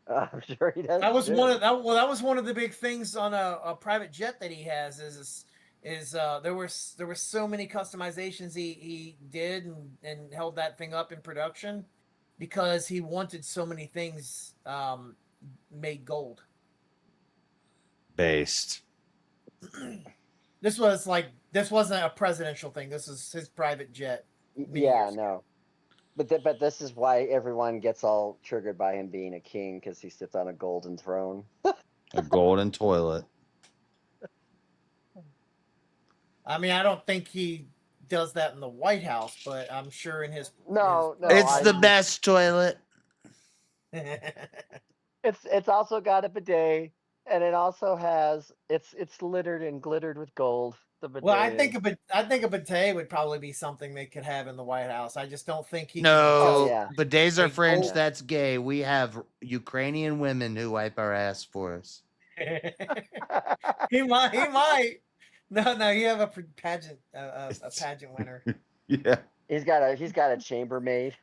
I'm sure he does. That was too. that was one of the big things on a private jet that he has. There were so many customizations he did and held that thing up in production because he wanted so many things made gold. Based. This wasn't a presidential thing. This is his private jet. Yeah, no. But this is why everyone gets all triggered by him being a king, because he sits on a golden throne. A golden toilet. I mean, I don't think he does that in the White House, but I'm sure in his No, It's the best toilet. It's also got a bidet, and it also has it's littered and glittered with gold. The bidet. Well, I think a bidet would probably be something they could have in the White House. I just don't think he. No, Oh, bidets are Big French. gold. That's gay. We have Ukrainian women who wipe our ass for us. He might. No, you have a pageant, a pageant winner. Yeah. He's got a chambermaid.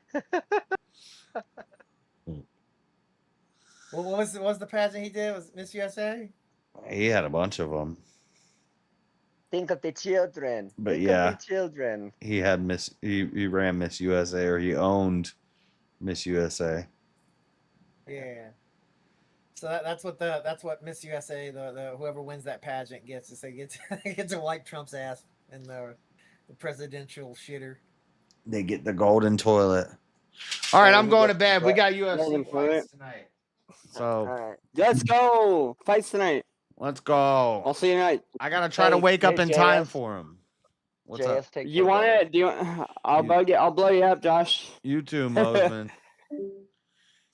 What was the pageant he did? Was it Miss USA? He had a bunch of them. Think of the children. But Think yeah. of the children. He had he ran Miss USA, or he owned Miss USA. Yeah. So that's what Miss USA, the whoever wins that pageant gets, is they get to wipe Trump's ass in the presidential shitter. They get the golden toilet. All right, I'm going to bed. We got Golden UFC toilet. fights tonight. All So right. Let's go. Fights tonight. let's go. I'll see you tonight. I gotta try to wake up in time for him. What's up? JS, take You care, want brother. it? I'll blow you up, Josh. You too, Mosman.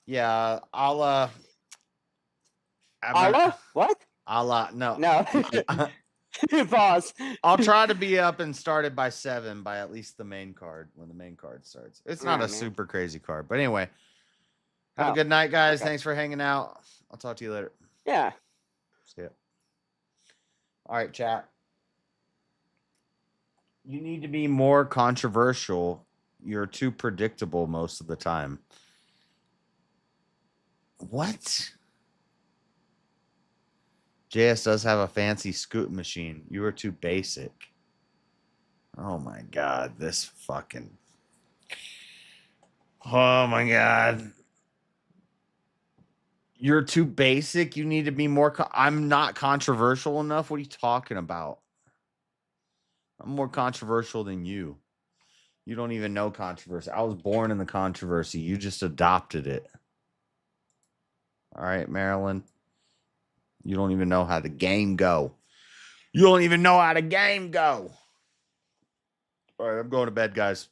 Yeah, I'll Allah? What? no. No. Pause. I'll try to be up and started by 7 by at least the main card when the main card starts. It's not a Alright, man. super crazy card, but anyway. Have a Oh, good night, guys. okay. Thanks for hanging out. I'll talk to you later. Yeah. See ya. All right, chat. You need to be more controversial. You're too predictable most of the time. What? JS does have a fancy scoot machine. You are too basic. Oh my god, this fucking. Oh my god. You're too basic. You need to be more. I'm not controversial enough. What are you talking about? I'm more controversial than you. You don't even know controversy. I was born in the controversy. You just adopted it. All right, Marilyn. You don't even know how the game go. You don't even know how the game go. All right, I'm going to bed, guys.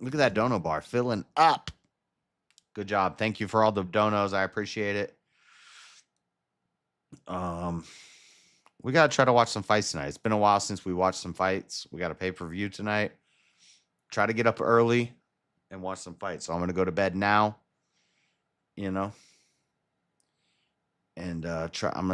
Look at that dono bar filling up. Good job. Thank you for all the donos. I appreciate it. We got to try to watch some fights tonight. It's been a while since we watched some fights. We got a pay-per-view tonight. Try to get up early and watch some fights. So I'm going to go to bed now. You know. And I'm going to